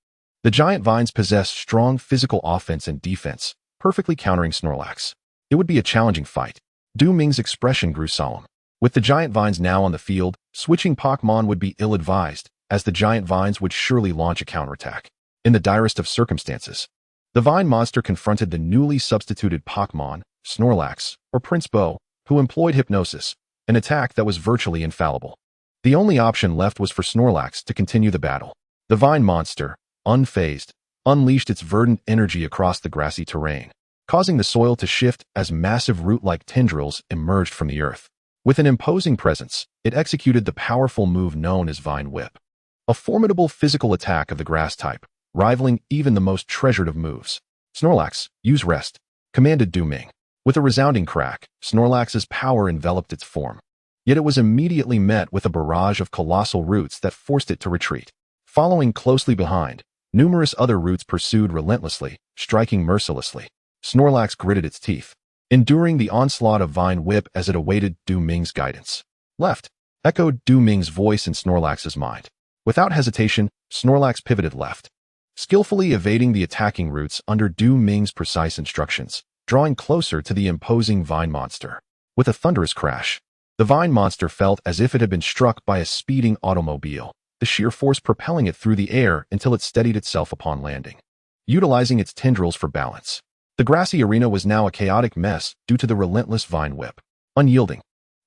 the Giant Vines possess strong physical offense and defense, perfectly countering Snorlax. It would be a challenging fight. Ming's expression grew solemn. With the Giant Vines now on the field, switching Pokémon would be ill-advised, as the Giant Vines would surely launch a counterattack. In the direst of circumstances, the Vine Monster confronted the newly substituted Pokémon, Snorlax, or Prince Bo, who employed Hypnosis, an attack that was virtually infallible. The only option left was for Snorlax to continue the battle. The Vine Monster, unfazed, unleashed its verdant energy across the grassy terrain, causing the soil to shift as massive root-like tendrils emerged from the earth. With an imposing presence, it executed the powerful move known as Vine Whip, a formidable physical attack of the grass type, rivaling even the most treasured of moves. Snorlax, use Rest, commanded Ming. With a resounding crack, Snorlax's power enveloped its form. Yet it was immediately met with a barrage of colossal roots that forced it to retreat. Following closely behind, numerous other roots pursued relentlessly, striking mercilessly. Snorlax gritted its teeth, enduring the onslaught of Vine Whip as it awaited Ming's guidance. Left, echoed Ming's voice in Snorlax's mind. Without hesitation, Snorlax pivoted left, skillfully evading the attacking roots under Ming's precise instructions, drawing closer to the imposing Vine Monster. With a thunderous crash, the Vine Monster felt as if it had been struck by a speeding automobile, the sheer force propelling it through the air until it steadied itself upon landing. Utilizing its tendrils for balance, the grassy arena was now a chaotic mess due to the relentless Vine Whip. Unyielding,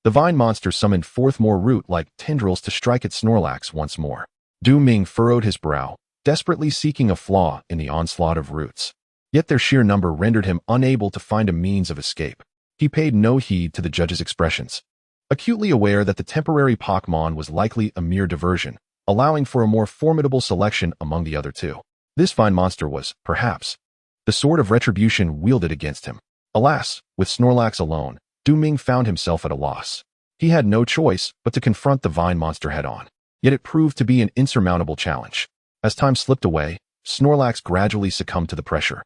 the Vine Monster summoned forth more root-like tendrils to strike at Snorlax once more. Ming furrowed his brow, desperately seeking a flaw in the onslaught of roots. Yet their sheer number rendered him unable to find a means of escape. He paid no heed to the judge's expressions, acutely aware that the temporary Pokémon was likely a mere diversion, allowing for a more formidable selection among the other two. This Vine Monster was, perhaps, the sword of retribution wielded against him. Alas, with Snorlax alone, Ming found himself at a loss. He had no choice but to confront the Vine Monster head-on. Yet it proved to be an insurmountable challenge. As time slipped away, Snorlax gradually succumbed to the pressure,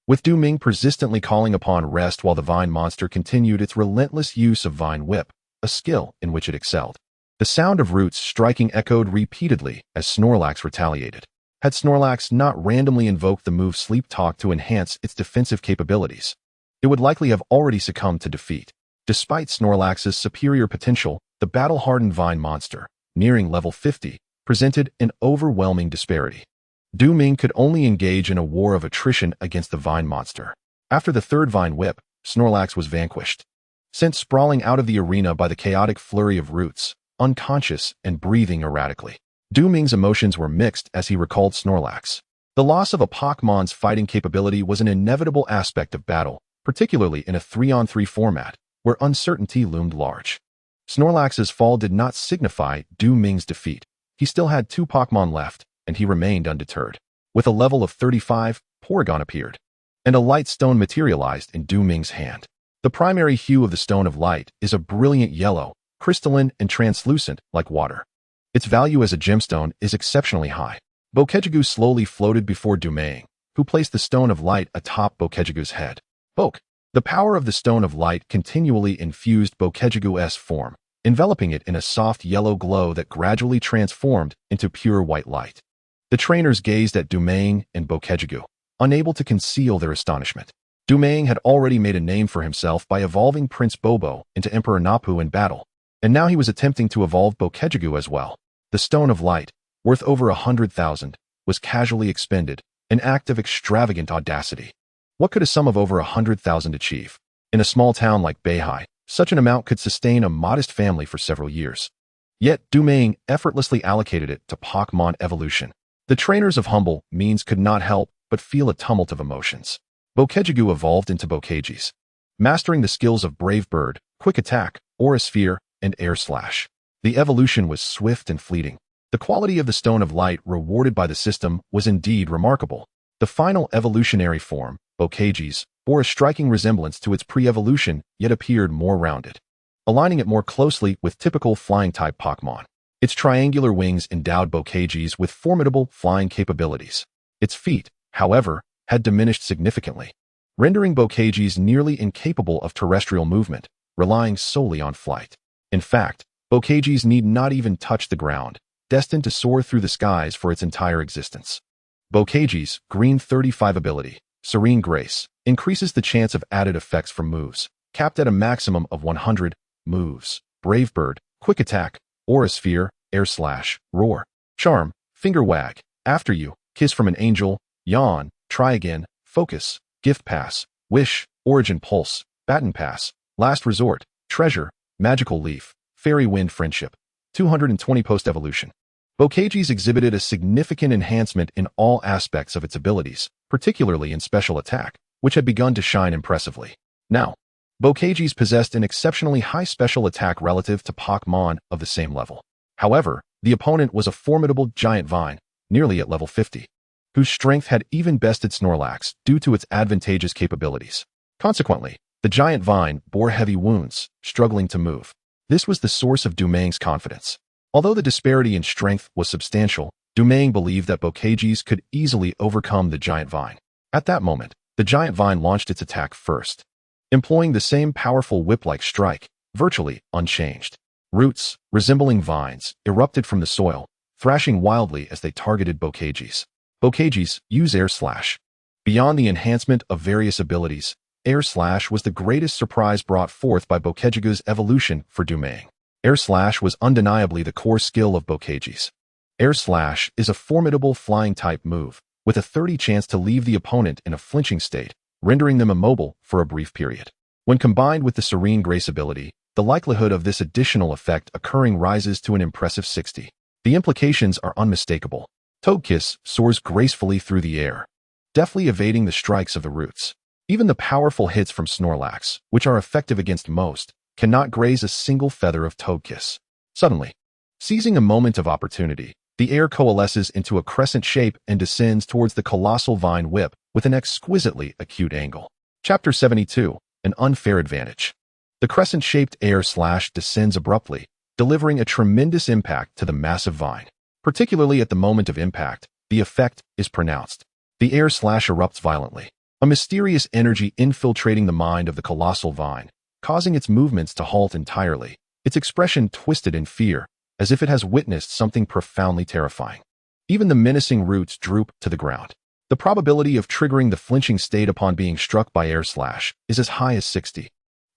with Ming persistently calling upon rest while the Vine Monster continued its relentless use of Vine Whip, a skill in which it excelled. The sound of roots striking echoed repeatedly as Snorlax retaliated. Had Snorlax not randomly invoked the move Sleep Talk to enhance its defensive capabilities, it would likely have already succumbed to defeat. Despite Snorlax's superior potential, the battle-hardened Vine Monster, nearing level 50, presented an overwhelming disparity. Ming could only engage in a war of attrition against the Vine Monster. After the third Vine Whip, Snorlax was vanquished, sent sprawling out of the arena by the chaotic flurry of roots, unconscious and breathing erratically. Ming's emotions were mixed as he recalled Snorlax. The loss of a Pokémon's fighting capability was an inevitable aspect of battle, particularly in a 3-on-3 format, where uncertainty loomed large. Snorlax's fall did not signify Du Ming's defeat. He still had 2 Pokémon left, and he remained undeterred. With a level of 35, Porygon appeared, and a light stone materialized in Du Ming's hand. The primary hue of the Stone of Light is a brilliant yellow, crystalline and translucent like water. Its value as a gemstone is exceptionally high. Bokejigu slowly floated before Du Ming, who placed the Stone of Light atop Bokejigu's head. Boke. The power of the Stone of Light continually infused Bokejigu's form, enveloping it in a soft yellow glow that gradually transformed into pure white light. The trainers gazed at Du Ming and Bokejigu, unable to conceal their astonishment. Du Ming had already made a name for himself by evolving Prince Bobo into Emperor Napu in battle, and now he was attempting to evolve Bokejigu as well. The Stone of Light, worth over 100,000, was casually expended, an act of extravagant audacity. What could a sum of over 100,000 achieve? In a small town like Beihai, such an amount could sustain a modest family for several years. Yet Du Ming effortlessly allocated it to Pokémon evolution. The trainers of humble means could not help but feel a tumult of emotions. Bokejigu evolved into Bokejis, mastering the skills of Brave Bird, Quick Attack, Aura Sphere, and Air Slash. The evolution was swift and fleeting. The quality of the Stone of Light rewarded by the system was indeed remarkable. The final evolutionary form, Bokejis, bore a striking resemblance to its pre-evolution, yet appeared more rounded, aligning it more closely with typical flying-type Pokémon. Its triangular wings endowed Bokejis with formidable flying capabilities. Its feet, however, had diminished significantly, rendering Bokejis nearly incapable of terrestrial movement, relying solely on flight. In fact, Bokejis need not even touch the ground, destined to soar through the skies for its entire existence. Bokejis' Green 35 ability, Serene Grace, increases the chance of added effects from moves, capped at a maximum of 100 moves. Brave Bird, Quick Attack, Aura Sphere, Air Slash, Roar, Charm, Finger Wag, After You, Kiss from an Angel, Yawn, Try Again, Focus, Gift Pass, Wish, Origin Pulse, Baton Pass, Last Resort, Treasure, Magical Leaf, Fairy Wind Friendship. 220 post-evolution. Bokejis exhibited a significant enhancement in all aspects of its abilities, particularly in special attack, which had begun to shine impressively. Now, Bokejis possessed an exceptionally high special attack relative to Pokémon of the same level. However, the opponent was a formidable giant vine, nearly at level 50, whose strength had even bested Snorlax due to its advantageous capabilities. Consequently, the giant vine bore heavy wounds, struggling to move. This was the source of Du Ming's confidence. Although the disparity in strength was substantial, Du Ming believed that Bokejis could easily overcome the giant vine. At that moment, the giant vine launched its attack first, employing the same powerful whip-like strike, virtually unchanged. Roots, resembling vines, erupted from the soil, thrashing wildly as they targeted Bokejis. Bokejis use Air Slash. Beyond the enhancement of various abilities, Air Slash was the greatest surprise brought forth by Bokejigu's evolution for Du Ming. Air Slash was undeniably the core skill of Bokejis. Air Slash is a formidable flying-type move, with a 30% chance to leave the opponent in a flinching state, rendering them immobile for a brief period. When combined with the Serene Grace ability, the likelihood of this additional effect occurring rises to an impressive 60%. The implications are unmistakable. Togekiss soars gracefully through the air, deftly evading the strikes of the roots. Even the powerful hits from Snorlax, which are effective against most, cannot graze a single feather of Togekiss. Suddenly, seizing a moment of opportunity, the air coalesces into a crescent shape and descends towards the colossal vine whip with an exquisitely acute angle. Chapter 72, An Unfair Advantage. The crescent-shaped Air Slash descends abruptly, delivering a tremendous impact to the massive vine. Particularly at the moment of impact, the effect is pronounced. The Air Slash erupts violently, a mysterious energy infiltrating the mind of the colossal vine, causing its movements to halt entirely, its expression twisted in fear, as if it has witnessed something profoundly terrifying. Even the menacing roots droop to the ground. The probability of triggering the flinching state upon being struck by Air Slash is as high as 60%.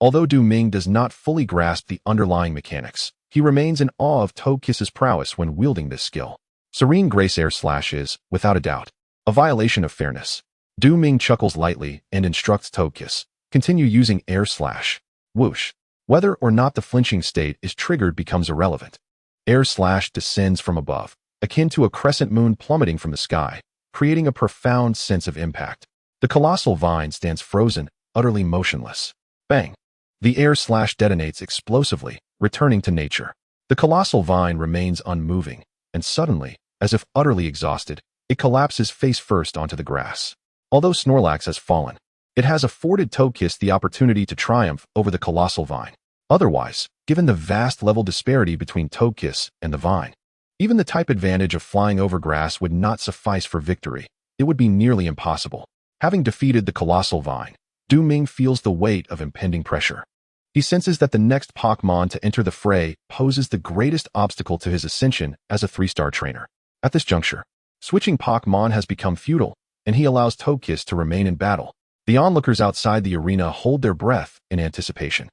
Although Du Ming does not fully grasp the underlying mechanics, he remains in awe of Togekiss's prowess when wielding this skill. Serene Grace Air Slash is, without a doubt, a violation of fairness. Du Ming chuckles lightly and instructs Togekiss, continue using Air Slash. Whoosh. Whether or not the flinching state is triggered becomes irrelevant. Air Slash descends from above, akin to a crescent moon plummeting from the sky, creating a profound sense of impact. The colossal vine stands frozen, utterly motionless. Bang! The Air Slash detonates explosively, returning to nature. The colossal vine remains unmoving, and suddenly, as if utterly exhausted, it collapses face first onto the grass. Although Snorlax has fallen, it has afforded Togekiss the opportunity to triumph over the colossal vine. Otherwise, given the vast level disparity between Togekiss and the vine, even the type advantage of flying over grass would not suffice for victory. It would be nearly impossible. Having defeated the colossal vine, Ming feels the weight of impending pressure. He senses that the next Pokémon to enter the fray poses the greatest obstacle to his ascension as a 3-star trainer. At this juncture, switching Pokémon has become futile, and he allows Togekiss to remain in battle. The onlookers outside the arena hold their breath in anticipation.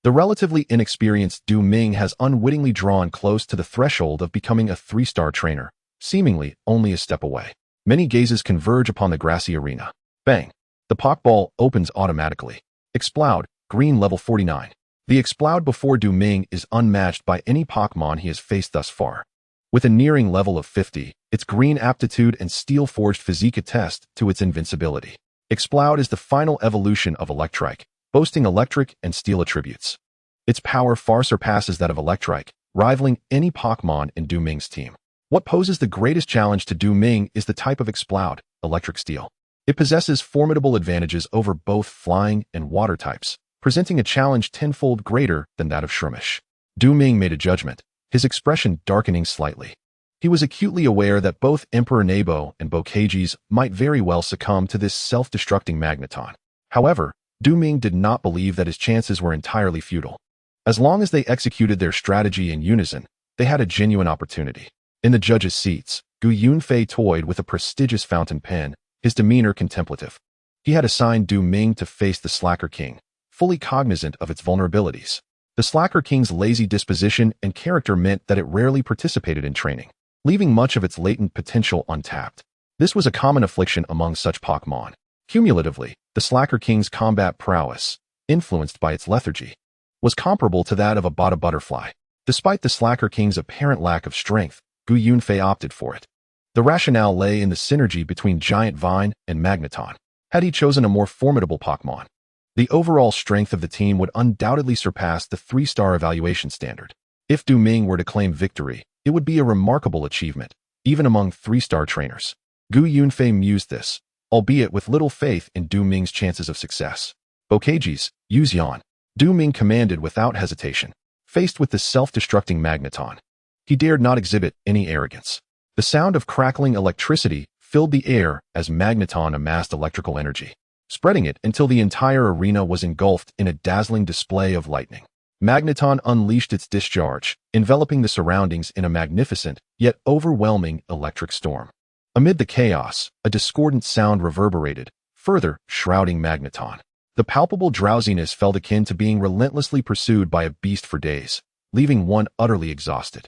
The relatively inexperienced Ming has unwittingly drawn close to the threshold of becoming a 3-star trainer, seemingly only a step away. Many gazes converge upon the grassy arena. Bang! The Pokeball opens automatically. Explode, green level 49. The Explode before Ming is unmatched by any Pokémon he has faced thus far. With a nearing level of 50, its green aptitude and steel-forged physique attest to its invincibility. Explode is the final evolution of Electrike, boasting electric and steel attributes. Its power far surpasses that of Electrike, rivaling any Pokémon in Ming's team. What poses the greatest challenge to Ming is the type of Explode, electric steel. It possesses formidable advantages over both flying and water types, presenting a challenge tenfold greater than that of Shroomish. Ming made a judgment, his expression darkening slightly. He was acutely aware that both Emperor Nebo and Bokages might very well succumb to this self-destructing magneton. However, Ming did not believe that his chances were entirely futile. As long as they executed their strategy in unison, they had a genuine opportunity. In the judges' seats, Gu Yunfei toyed with a prestigious fountain pen, his demeanor contemplative. He had assigned Ming to face the Slacker King, fully cognizant of its vulnerabilities. The Slacker King's lazy disposition and character meant that it rarely participated in training, leaving much of its latent potential untapped. This was a common affliction among such Pokémon. Cumulatively, the Slacker King's combat prowess, influenced by its lethargy, was comparable to that of a butterfly. Despite the Slacker King's apparent lack of strength, Gu Yunfei opted for it. The rationale lay in the synergy between Giant Vine and Magneton. Had he chosen a more formidable Pokémon, the overall strength of the team would undoubtedly surpass the 3-star evaluation standard. If Ming were to claim victory, it would be a remarkable achievement, even among 3-star trainers. Gu Yunfei mused this, albeit with little faith in Ming's chances of success. Bokages, use Yan. Ming commanded without hesitation. Faced with the self-destructing Magneton, he dared not exhibit any arrogance. The sound of crackling electricity filled the air as Magneton amassed electrical energy, spreading it until the entire arena was engulfed in a dazzling display of lightning. Magneton unleashed its discharge, enveloping the surroundings in a magnificent, yet overwhelming electric storm. Amid the chaos, a discordant sound reverberated, further shrouding Magneton. The palpable drowsiness felt akin to being relentlessly pursued by a beast for days, leaving one utterly exhausted,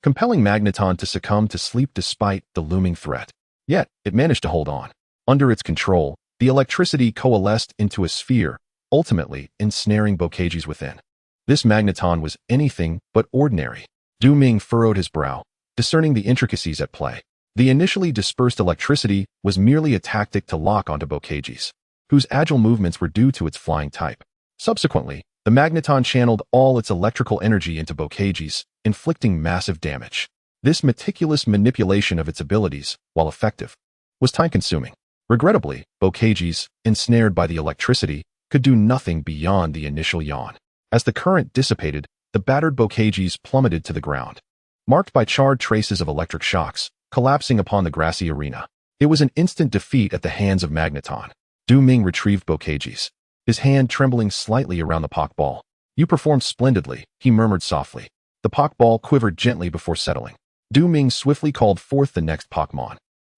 compelling Magneton to succumb to sleep despite the looming threat. Yet, it managed to hold on. Under its control, the electricity coalesced into a sphere, ultimately ensnaring Bokages within. This Magneton was anything but ordinary. Ming furrowed his brow, discerning the intricacies at play. The initially dispersed electricity was merely a tactic to lock onto Bokages, whose agile movements were due to its flying type. Subsequently, the Magneton channeled all its electrical energy into Bokages, inflicting massive damage. This meticulous manipulation of its abilities, while effective, was time-consuming. Regrettably, Bokages, ensnared by the electricity, could do nothing beyond the initial yawn. As the current dissipated, the battered Bokages plummeted to the ground, marked by charred traces of electric shocks, collapsing upon the grassy arena. It was an instant defeat at the hands of Magneton. Ming retrieved Bokages, his hand trembling slightly around the Pokeball. "You performed splendidly," he murmured softly. The Pokeball quivered gently before settling. Ming swiftly called forth the next Pokémon.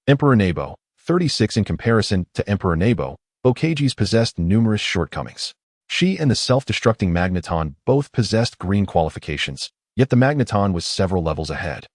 Emperor Nebo. 36. In comparison to Emperor Nebo, Bokages possessed numerous shortcomings. She and the self-destructing Magneton both possessed green qualifications, yet the Magneton was several levels ahead,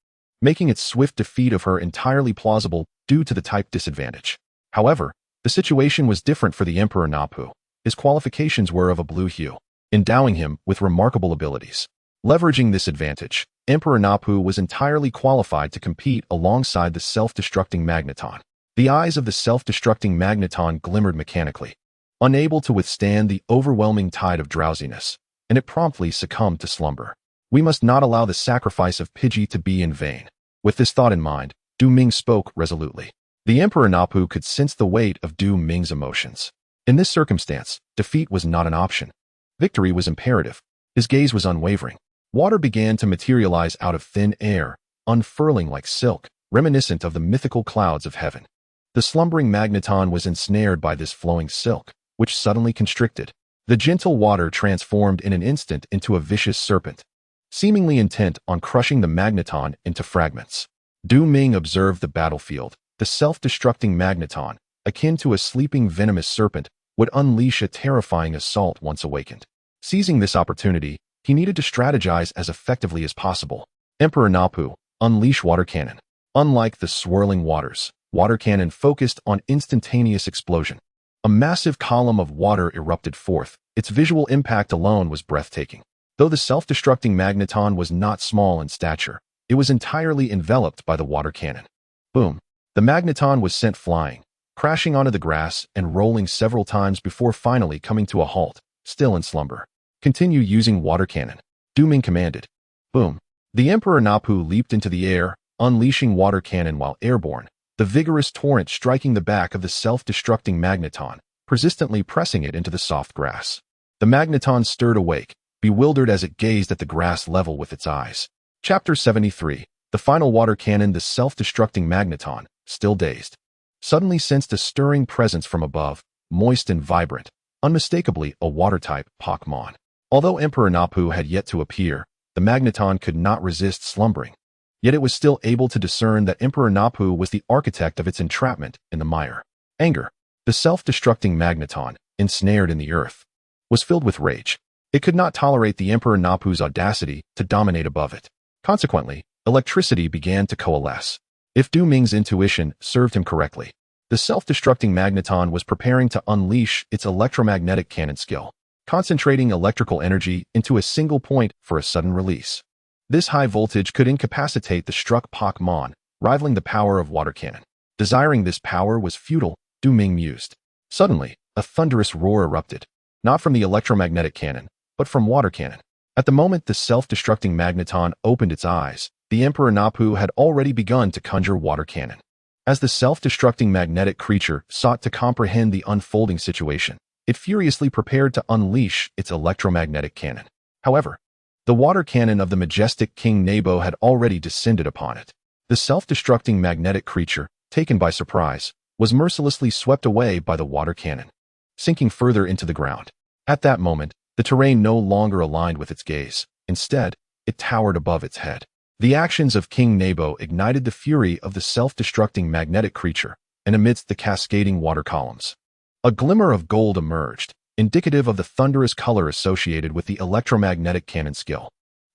making its swift defeat of her entirely plausible due to the type disadvantage. However, the situation was different for the Emperor Napu. His qualifications were of a blue hue, endowing him with remarkable abilities. Leveraging this advantage, Emperor Napu was entirely qualified to compete alongside the self-destructing Magneton. The eyes of the self-destructing Magneton glimmered mechanically, unable to withstand the overwhelming tide of drowsiness, and it promptly succumbed to slumber. We must not allow the sacrifice of Pidgey to be in vain. With this thought in mind, Du Ming spoke resolutely. The Emperor Napu could sense the weight of Du Ming's emotions. In this circumstance, defeat was not an option. Victory was imperative. His gaze was unwavering. Water began to materialize out of thin air, unfurling like silk, reminiscent of the mythical clouds of heaven. The slumbering magneton was ensnared by this flowing silk, which suddenly constricted. The gentle water transformed in an instant into a vicious serpent, seemingly intent on crushing the magneton into fragments. Du Ming observed the battlefield. The self-destructing magneton, akin to a sleeping venomous serpent, would unleash a terrifying assault once awakened. Seizing this opportunity, he needed to strategize as effectively as possible. Emperor Napu, unleash water cannon. Unlike the swirling waters, water cannon focused on instantaneous explosion. A massive column of water erupted forth. Its visual impact alone was breathtaking. Though the self-destructing magneton was not small in stature, it was entirely enveloped by the water cannon. Boom! The magneton was sent flying, crashing onto the grass and rolling several times before finally coming to a halt, still in slumber. Continue using water cannon, Du Ming commanded. Boom! The Emperor Napu leaped into the air, unleashing water cannon while airborne, the vigorous torrent striking the back of the self-destructing magneton, persistently pressing it into the soft grass. The magneton stirred awake, bewildered as it gazed at the grass level with its eyes. Chapter 73. The final water cannon. The self-destructing magneton, still dazed, suddenly sensed a stirring presence from above, moist and vibrant, unmistakably a water-type Pokémon. Although Emperor Napu had yet to appear, the magneton could not resist slumbering. Yet it was still able to discern that Emperor Napu was the architect of its entrapment in the mire. Anger. The self-destructing magneton, ensnared in the earth, was filled with rage. It could not tolerate the Emperor Napu's audacity to dominate above it. Consequently, electricity began to coalesce. If Du Ming's intuition served him correctly, the self-destructing magneton was preparing to unleash its electromagnetic cannon skill, concentrating electrical energy into a single point for a sudden release. This high voltage could incapacitate the struck Pokémon, rivaling the power of water cannon. Desiring this power was futile, Du Ming mused. Suddenly, a thunderous roar erupted, not from the electromagnetic cannon, but from water cannon. At the moment the self-destructing magneton opened its eyes, the Emperor Napu had already begun to conjure water cannon. As the self-destructing magnetic creature sought to comprehend the unfolding situation, it furiously prepared to unleash its electromagnetic cannon. However, the water cannon of the majestic King Nebo had already descended upon it. The self-destructing magnetic creature, taken by surprise, was mercilessly swept away by the water cannon, sinking further into the ground. At that moment, the terrain no longer aligned with its gaze. Instead, it towered above its head. The actions of King Nebo ignited the fury of the self-destructing magnetic creature, and amidst the cascading water columns, a glimmer of gold emerged, indicative of the thunderous color associated with the electromagnetic cannon skill.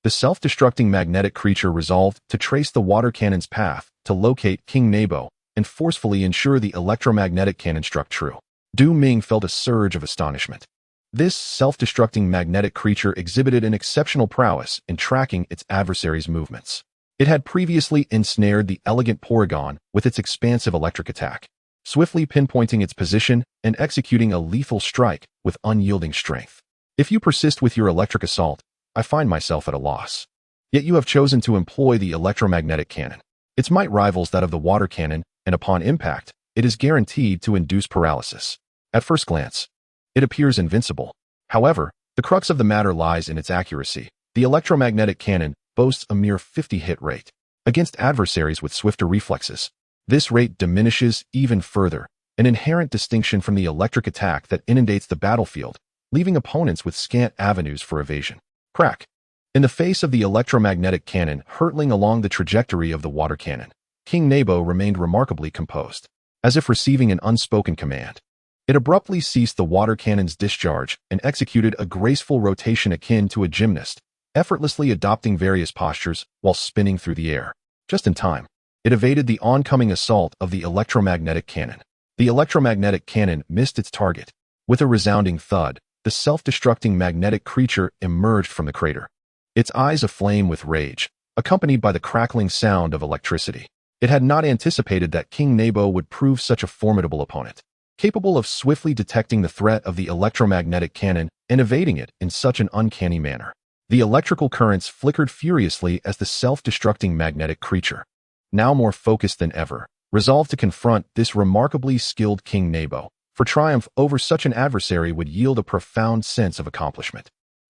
The self-destructing magnetic creature resolved to trace the water cannon's path to locate King Nebo and forcefully ensure the electromagnetic cannon struck true. Du Ming felt a surge of astonishment. This self-destructing magnetic creature exhibited an exceptional prowess in tracking its adversary's movements. It had previously ensnared the elegant Porygon with its expansive electric attack, swiftly pinpointing its position and executing a lethal strike with unyielding strength. If you persist with your electric assault, I find myself at a loss. Yet you have chosen to employ the electromagnetic cannon. Its might rivals that of the water cannon, and upon impact, it is guaranteed to induce paralysis. At first glance, it appears invincible. However, the crux of the matter lies in its accuracy. The electromagnetic cannon boasts a mere 50 hit rate against adversaries with swifter reflexes. This rate diminishes even further, an inherent distinction from the electric attack that inundates the battlefield, leaving opponents with scant avenues for evasion. Crack! In the face of the electromagnetic cannon hurtling along the trajectory of the water cannon, King Nebo remained remarkably composed, as if receiving an unspoken command. It abruptly ceased the water cannon's discharge and executed a graceful rotation akin to a gymnast, effortlessly adopting various postures while spinning through the air. Just in time, it evaded the oncoming assault of the electromagnetic cannon. The electromagnetic cannon missed its target. With a resounding thud, the self-destructing magnetic creature emerged from the crater, its eyes aflame with rage, accompanied by the crackling sound of electricity. It had not anticipated that King Nebo would prove such a formidable opponent, capable of swiftly detecting the threat of the electromagnetic cannon and evading it in such an uncanny manner. The electrical currents flickered furiously as the self-destructing magnetic creature, now more focused than ever, resolved to confront this remarkably skilled King Nebo, for triumph over such an adversary would yield a profound sense of accomplishment.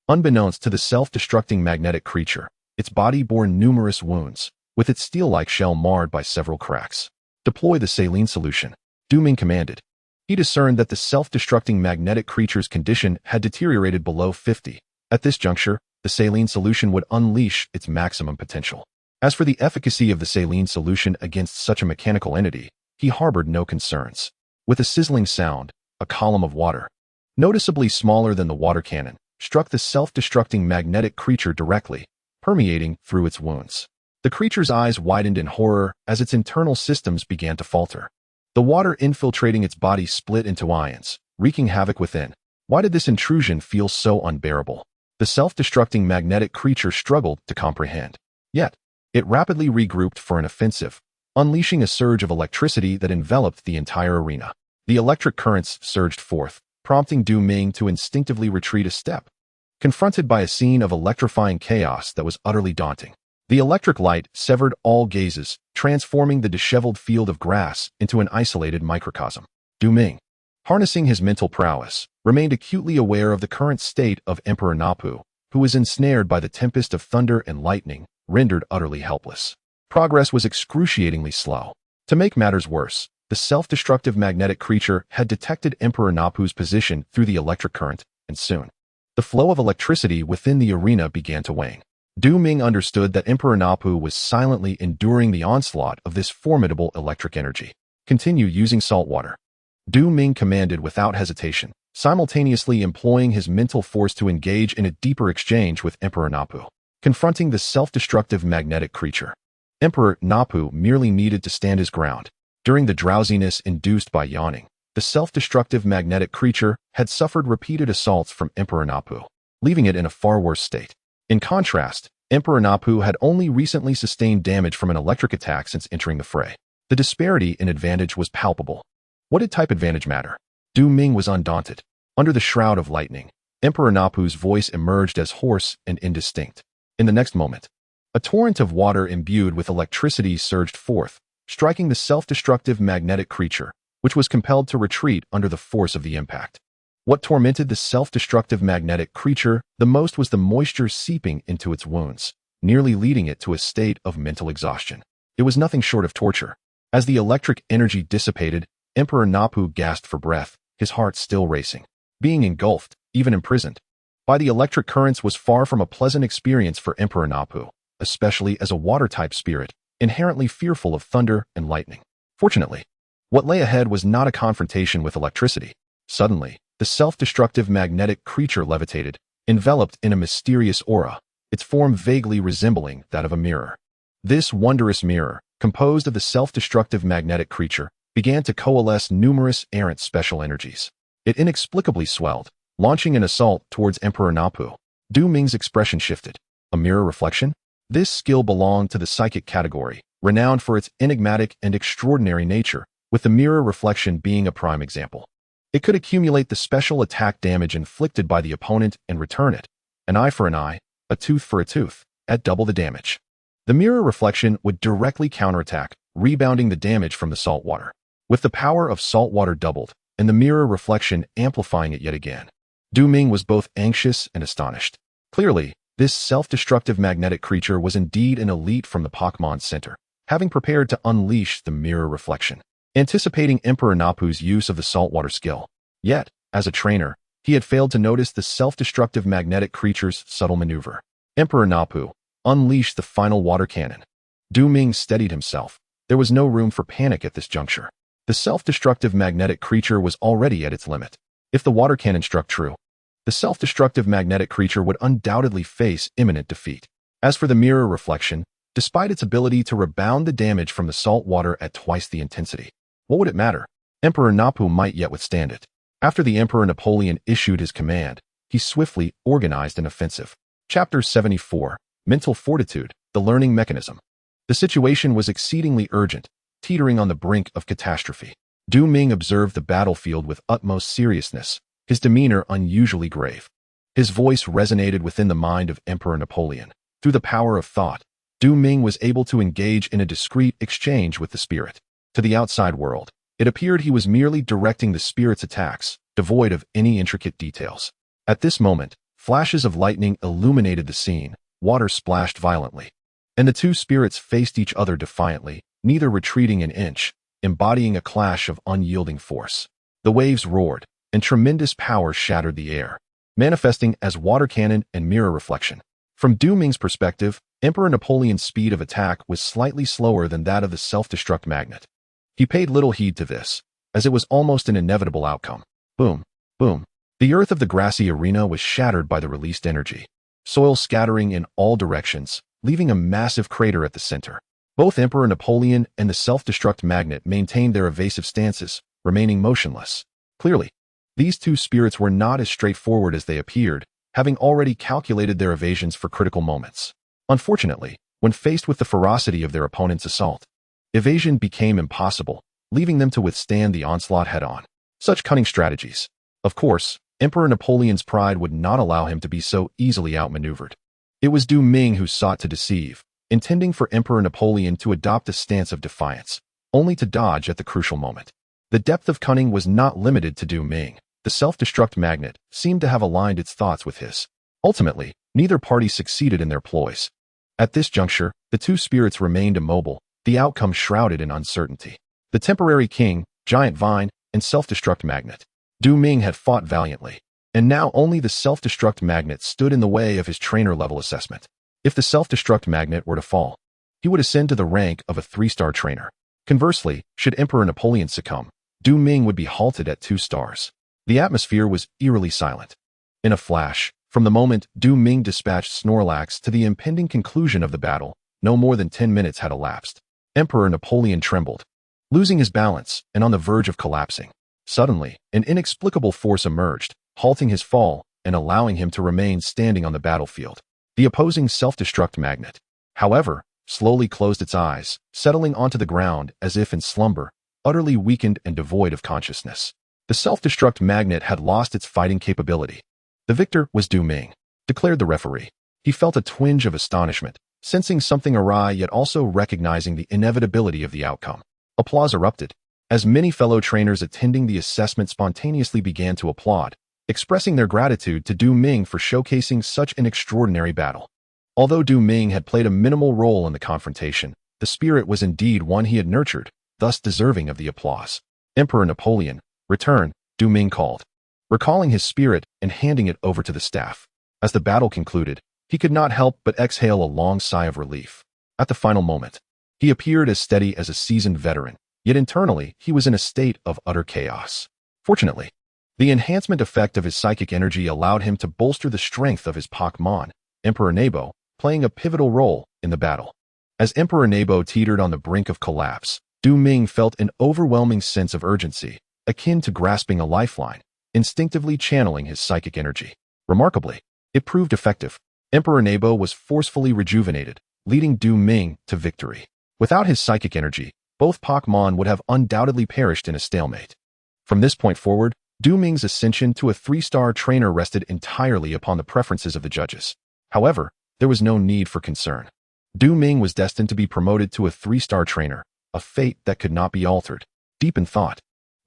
Unbeknownst to the self-destructing magnetic creature, its body bore numerous wounds, with its steel-like shell marred by several cracks. Deploy the saline solution, Ming commanded. He discerned that the self-destructing magnetic creature's condition had deteriorated below 50. At this juncture, the saline solution would unleash its maximum potential. As for the efficacy of the saline solution against such a mechanical entity, he harbored no concerns. With a sizzling sound, a column of water, noticeably smaller than the water cannon, struck the self-destructing magnetic creature directly, permeating through its wounds. The creature's eyes widened in horror as its internal systems began to falter. The water infiltrating its body split into ions, wreaking havoc within. Why did this intrusion feel so unbearable? The self-destructing magnetic creature struggled to comprehend. Yet, it rapidly regrouped for an offensive, unleashing a surge of electricity that enveloped the entire arena. The electric currents surged forth, prompting Ming to instinctively retreat a step, confronted by a scene of electrifying chaos that was utterly daunting. The electric light severed all gazes, transforming the disheveled field of grass into an isolated microcosm. Ming, harnessing his mental prowess, remained acutely aware of the current state of Emperor Napu, who was ensnared by the tempest of thunder and lightning, rendered utterly helpless. Progress was excruciatingly slow. To make matters worse, the self-destructive magnetic creature had detected Emperor Napu's position through the electric current, and soon, the flow of electricity within the arena began to wane. Ming understood that Emperor Napu was silently enduring the onslaught of this formidable electric energy. Continue using salt water, Ming commanded without hesitation, simultaneously employing his mental force to engage in a deeper exchange with Emperor Napu. Confronting the self-destructive magnetic creature, Emperor Napu merely needed to stand his ground. During the drowsiness induced by yawning, the self-destructive magnetic creature had suffered repeated assaults from Emperor Napu, leaving it in a far worse state. In contrast, Emperor Napu had only recently sustained damage from an electric attack since entering the fray. The disparity in advantage was palpable. What did type advantage matter? Ming was undaunted. Under the shroud of lightning, Emperor Napu's voice emerged as hoarse and indistinct. In the next moment, a torrent of water imbued with electricity surged forth, striking the self-destructive magnetic creature, which was compelled to retreat under the force of the impact. What tormented the self-destructive magnetic creature the most was the moisture seeping into its wounds, nearly leading it to a state of mental exhaustion. It was nothing short of torture. As the electric energy dissipated, Emperor Napu gasped for breath, his heart still racing. Being engulfed, even imprisoned, by the electric currents was far from a pleasant experience for Emperor Napu, especially as a water-type spirit, inherently fearful of thunder and lightning. Fortunately, what lay ahead was not a confrontation with electricity. Suddenly, the self-destructive magnetic creature levitated, enveloped in a mysterious aura, its form vaguely resembling that of a mirror. This wondrous mirror, composed of the self-destructive magnetic creature, began to coalesce numerous errant special energies. It inexplicably swelled, launching an assault towards Emperor Napu. Ming's expression shifted. A mirror reflection? This skill belonged to the psychic category, renowned for its enigmatic and extraordinary nature, with the mirror reflection being a prime example. It could accumulate the special attack damage inflicted by the opponent and return it, an eye for an eye, a tooth for a tooth, at double the damage. The mirror reflection would directly counterattack, rebounding the damage from the salt water, with the power of salt water doubled, and the mirror reflection amplifying it yet again. Ming was both anxious and astonished. Clearly, this self-destructive magnetic creature was indeed an elite from the Pokémon Center, having prepared to unleash the mirror reflection, anticipating Emperor Napu's use of the saltwater skill. Yet, as a trainer, he had failed to notice the self-destructive magnetic creature's subtle maneuver. Emperor Napu unleashed the final water cannon. Ming steadied himself. There was no room for panic at this juncture. The self-destructive magnetic creature was already at its limit. If the water cannon struck true, the self-destructive magnetic creature would undoubtedly face imminent defeat. As for the mirror reflection, despite its ability to rebound the damage from the salt water at twice the intensity, what would it matter? Emperor Napu might yet withstand it. After the Emperor Napoleon issued his command, he swiftly organized an offensive. Chapter 74, Mental Fortitude, the Learning Mechanism. The situation was exceedingly urgent, teetering on the brink of catastrophe. Ming observed the battlefield with utmost seriousness, his demeanor unusually grave. His voice resonated within the mind of Emperor Napoleon. Through the power of thought, Du Ming was able to engage in a discreet exchange with the spirit. To the outside world, it appeared he was merely directing the spirit's attacks, devoid of any intricate details. At this moment, flashes of lightning illuminated the scene, water splashed violently, and the two spirits faced each other defiantly, neither retreating an inch, embodying a clash of unyielding force. The waves roared, and tremendous power shattered the air, manifesting as water cannon and mirror reflection. From Du Ming's perspective, Emperor Napoleon's speed of attack was slightly slower than that of the self-destruct magnet. He paid little heed to this, as it was almost an inevitable outcome. Boom, boom. The earth of the grassy arena was shattered by the released energy, soil scattering in all directions, leaving a massive crater at the center. Both Emperor Napoleon and the self-destruct magnet maintained their evasive stances, remaining motionless. Clearly, these two spirits were not as straightforward as they appeared, having already calculated their evasions for critical moments. Unfortunately, when faced with the ferocity of their opponent's assault, evasion became impossible, leaving them to withstand the onslaught head-on. Such cunning strategies. Of course, Emperor Napoleon's pride would not allow him to be so easily outmaneuvered. It was Du Ming who sought to deceive, intending for Emperor Napoleon to adopt a stance of defiance, only to dodge at the crucial moment. The depth of cunning was not limited to Du Ming. The self-destruct magnet seemed to have aligned its thoughts with his. Ultimately, neither party succeeded in their ploys. At this juncture, the two spirits remained immobile, the outcome shrouded in uncertainty. The temporary king, giant vine, and self-destruct magnet. Du Ming had fought valiantly, and now only the self-destruct magnet stood in the way of his trainer-level assessment. If the self-destruct magnet were to fall, he would ascend to the rank of a 3-star trainer. Conversely, should Emperor Napoleon succumb, Du Ming would be halted at 2 stars. The atmosphere was eerily silent. In a flash, from the moment Du Ming dispatched Snorlax to the impending conclusion of the battle, no more than 10 minutes had elapsed. Emperor Napoleon trembled, losing his balance and on the verge of collapsing. Suddenly, an inexplicable force emerged, halting his fall and allowing him to remain standing on the battlefield. The opposing self-destruct magnet, however, slowly closed its eyes, settling onto the ground as if in slumber, utterly weakened and devoid of consciousness. The self-destruct magnet had lost its fighting capability. The victor was Du Ming, declared the referee. He felt a twinge of astonishment, sensing something awry yet also recognizing the inevitability of the outcome. Applause erupted, as many fellow trainers attending the assessment spontaneously began to applaud, expressing their gratitude to Du Ming for showcasing such an extraordinary battle. Although Du Ming had played a minimal role in the confrontation, the spirit was indeed one he had nurtured, thus deserving of the applause. Emperor Napoleon, return, Du Ming called, recalling his spirit and handing it over to the staff. As the battle concluded, he could not help but exhale a long sigh of relief. At the final moment, he appeared as steady as a seasoned veteran, yet internally he was in a state of utter chaos. Fortunately, the enhancement effect of his psychic energy allowed him to bolster the strength of his Pokémon, Emperor Nebo, playing a pivotal role in the battle. As Emperor Nebo teetered on the brink of collapse, Du Ming felt an overwhelming sense of urgency, akin to grasping a lifeline, instinctively channeling his psychic energy. Remarkably, it proved effective. Emperor Nebo was forcefully rejuvenated, leading Du Ming to victory. Without his psychic energy, both Pokémon would have undoubtedly perished in a stalemate. From this point forward, Du Ming's ascension to a 3-star trainer rested entirely upon the preferences of the judges. However, there was no need for concern. Du Ming was destined to be promoted to a 3-star trainer, a fate that could not be altered. Deep in thought,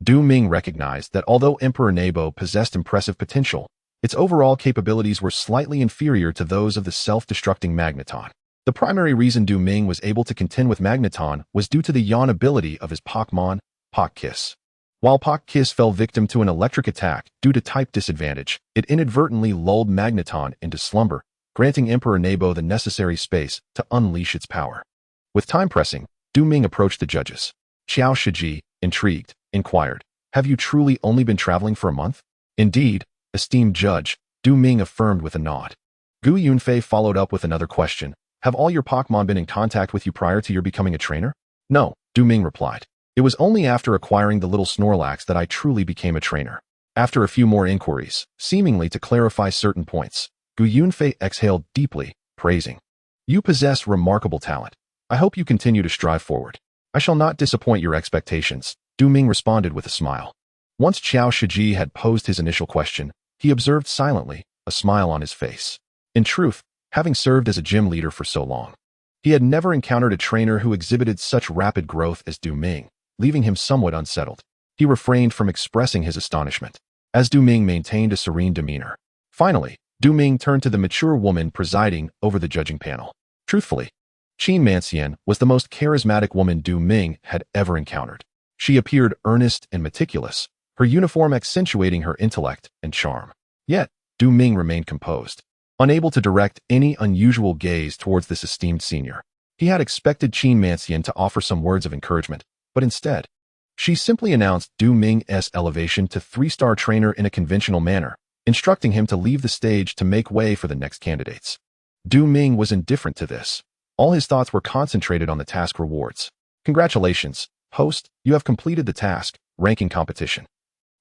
Du Ming recognized that although Emperor Nebo possessed impressive potential, its overall capabilities were slightly inferior to those of the self-destructing Magneton. The primary reason Du Ming was able to contend with Magneton was due to the yawn ability of his Pokémon, Togekiss. While Togekiss fell victim to an electric attack due to type disadvantage, it inadvertently lulled Magneton into slumber, granting Emperor Nebo the necessary space to unleash its power. With time pressing, Du Ming approached the judges. Xiao Shiji, intrigued, inquired, "Have you truly only been traveling for a month?" "Indeed, esteemed judge," Du Ming affirmed with a nod. Gu Yunfei followed up with another question. "Have all your Pokémon been in contact with you prior to your becoming a trainer?" "No," Du Ming replied. "It was only after acquiring the little Snorlax that I truly became a trainer." After a few more inquiries, seemingly to clarify certain points, Gu Yunfei exhaled deeply, praising, "You possess remarkable talent. I hope you continue to strive forward." "I shall not disappoint your expectations," Du Ming responded with a smile. Once Xiao Shiji had posed his initial question, he observed silently, a smile on his face. In truth, having served as a gym leader for so long, he had never encountered a trainer who exhibited such rapid growth as Du Ming, leaving him somewhat unsettled. He refrained from expressing his astonishment, as Du Ming maintained a serene demeanor. Finally, Du Ming turned to the mature woman presiding over the judging panel. Truthfully, Qin Manxian was the most charismatic woman Du Ming had ever encountered. She appeared earnest and meticulous, her uniform accentuating her intellect and charm. Yet, Du Ming remained composed, unable to direct any unusual gaze towards this esteemed senior. He had expected Qin Manxian to offer some words of encouragement, but instead, she simply announced Du Ming's elevation to 3-star trainer in a conventional manner, instructing him to leave the stage to make way for the next candidates. Du Ming was indifferent to this. All his thoughts were concentrated on the task rewards. Congratulations, host, you have completed the task, ranking competition.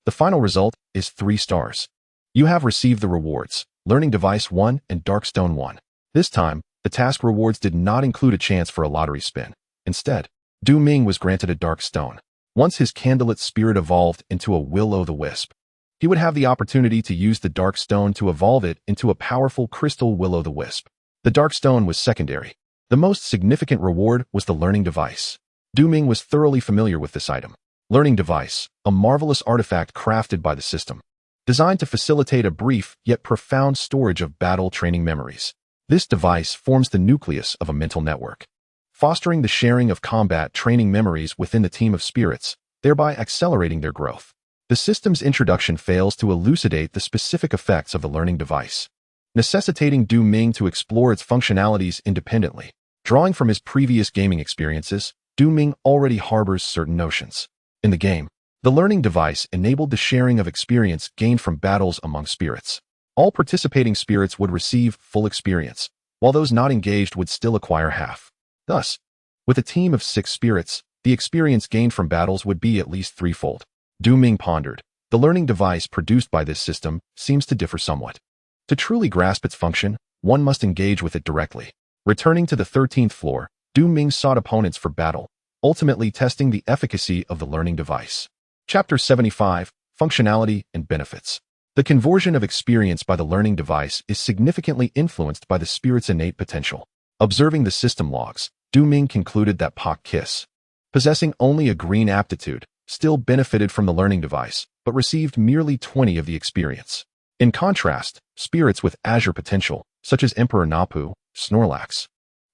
The final result is 3 stars. You have received the rewards, Learning Device 1 and Darkstone 1. This time, the task rewards did not include a chance for a lottery spin. Instead, Du Ming was granted a dark stone. Once his candlelit spirit evolved into a will-o'-the-wisp, he would have the opportunity to use the dark stone to evolve it into a powerful crystal will-o'-the-wisp. The dark stone was secondary. The most significant reward was the learning device. Du Ming was thoroughly familiar with this item. Learning device, a marvelous artifact crafted by the system, designed to facilitate a brief yet profound storage of battle training memories. This device forms the nucleus of a mental network, fostering the sharing of combat training memories within the team of spirits, thereby accelerating their growth. The system's introduction fails to elucidate the specific effects of the learning device, necessitating Du Ming to explore its functionalities independently. Drawing from his previous gaming experiences, Du Ming already harbors certain notions. In the game, the learning device enabled the sharing of experience gained from battles among spirits. All participating spirits would receive full experience, while those not engaged would still acquire half. Thus, with a team of 6 spirits, the experience gained from battles would be at least 3-fold. Du Ming pondered. The learning device produced by this system seems to differ somewhat. To truly grasp its function, one must engage with it directly. Returning to the 13th floor, Du Ming sought opponents for battle, ultimately testing the efficacy of the learning device. Chapter 75, Functionality and Benefits. The conversion of experience by the learning device is significantly influenced by the spirit's innate potential. Observing the system logs, Du Ming concluded that Pokékiss, possessing only a green aptitude, still benefited from the learning device, but received merely 20 of the experience. In contrast, spirits with azure potential, such as Emperor Napu, Snorlax,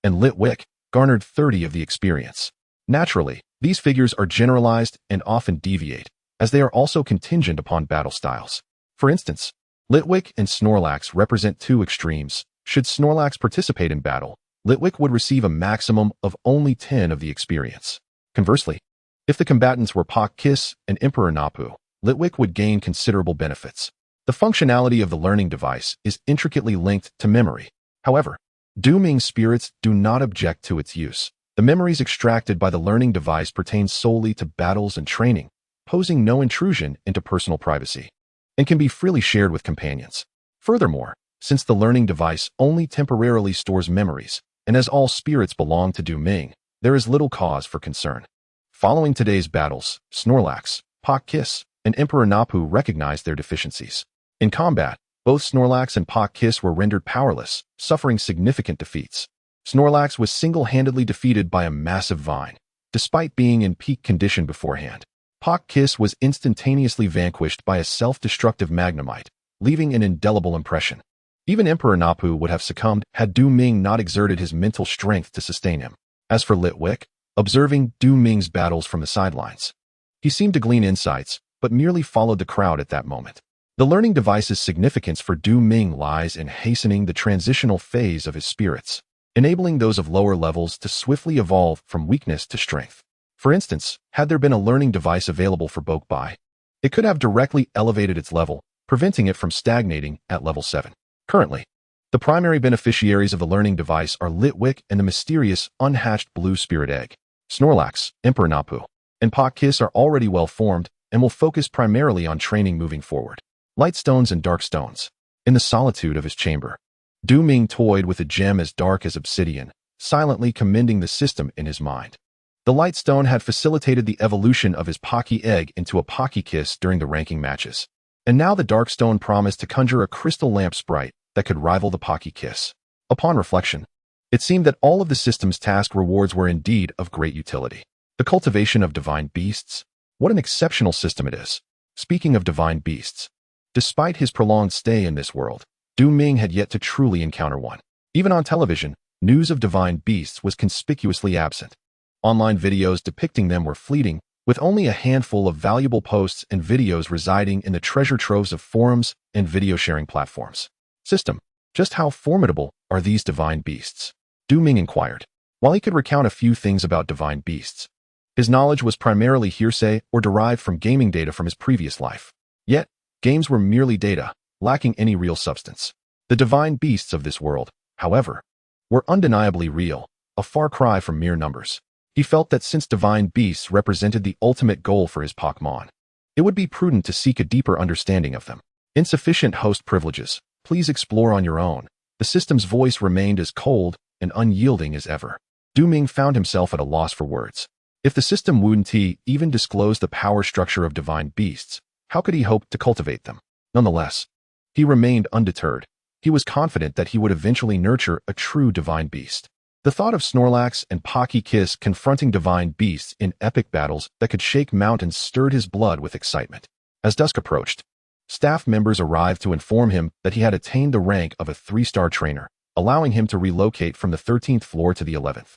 and Litwick, garnered 30 of the experience. Naturally, these figures are generalized and often deviate, as they are also contingent upon battle styles. For instance, Litwick and Snorlax represent 2 extremes. Should Snorlax participate in battle, Litwick would receive a maximum of only 10 of the experience. Conversely, if the combatants were Pokékiss and Emperor Napu, Litwick would gain considerable benefits. The functionality of the learning device is intricately linked to memory. However, Du Ming's spirits do not object to its use. The memories extracted by the learning device pertain solely to battles and training, posing no intrusion into personal privacy, and can be freely shared with companions. Furthermore, since the learning device only temporarily stores memories, and as all spirits belong to Du Ming, there is little cause for concern. Following today's battles, Snorlax, Pokékiss, and Emperor Napu recognized their deficiencies. In combat, both Snorlax and Pokékiss were rendered powerless, suffering significant defeats. Snorlax was single-handedly defeated by a massive vine, despite being in peak condition beforehand. Pokékiss was instantaneously vanquished by a self-destructive Magnemite, leaving an indelible impression. Even Emperor Napu would have succumbed had Du Ming not exerted his mental strength to sustain him. As for Litwick, observing Du Ming's battles from the sidelines, he seemed to glean insights, but merely followed the crowd at that moment. The learning device's significance for Du Ming lies in hastening the transitional phase of his spirits, enabling those of lower levels to swiftly evolve from weakness to strength. For instance, had there been a learning device available for Bokbai, it could have directly elevated its level, preventing it from stagnating at level 7. Currently, the primary beneficiaries of the learning device are Litwick and the mysterious, unhatched blue spirit egg. Snorlax, Emperor Napu, and Pokékiss are already well formed and will focus primarily on training moving forward. Light stones and dark stones. In the solitude of his chamber, Du Ming toyed with a gem as dark as obsidian, silently commending the system in his mind. The light stone had facilitated the evolution of his Poké egg into a Pokékiss during the ranking matches. And now the Darkstone promised to conjure a crystal lamp sprite that could rival the Togekiss. Upon reflection, it seemed that all of the system's task rewards were indeed of great utility. The cultivation of divine beasts? What an exceptional system it is. Speaking of divine beasts, despite his prolonged stay in this world, Ming had yet to truly encounter one. Even on television, news of divine beasts was conspicuously absent. Online videos depicting them were fleeting, with only a handful of valuable posts and videos residing in the treasure troves of forums and video-sharing platforms. System, just how formidable are these divine beasts? Ming inquired. While he could recount a few things about divine beasts, his knowledge was primarily hearsay or derived from gaming data from his previous life. Yet, games were merely data, lacking any real substance. The divine beasts of this world, however, were undeniably real, a far cry from mere numbers. He felt that since divine beasts represented the ultimate goal for his Pokémon, it would be prudent to seek a deeper understanding of them. Insufficient host privileges. Please explore on your own. The system's voice remained as cold and unyielding as ever. Ming found himself at a loss for words. If the system wouldn't even disclose the power structure of divine beasts, how could he hope to cultivate them? Nonetheless, he remained undeterred. He was confident that he would eventually nurture a true divine beast. The thought of Snorlax and Togekiss confronting divine beasts in epic battles that could shake mountains stirred his blood with excitement. As dusk approached, staff members arrived to inform him that he had attained the rank of a 3-star trainer, allowing him to relocate from the 13th floor to the 11th,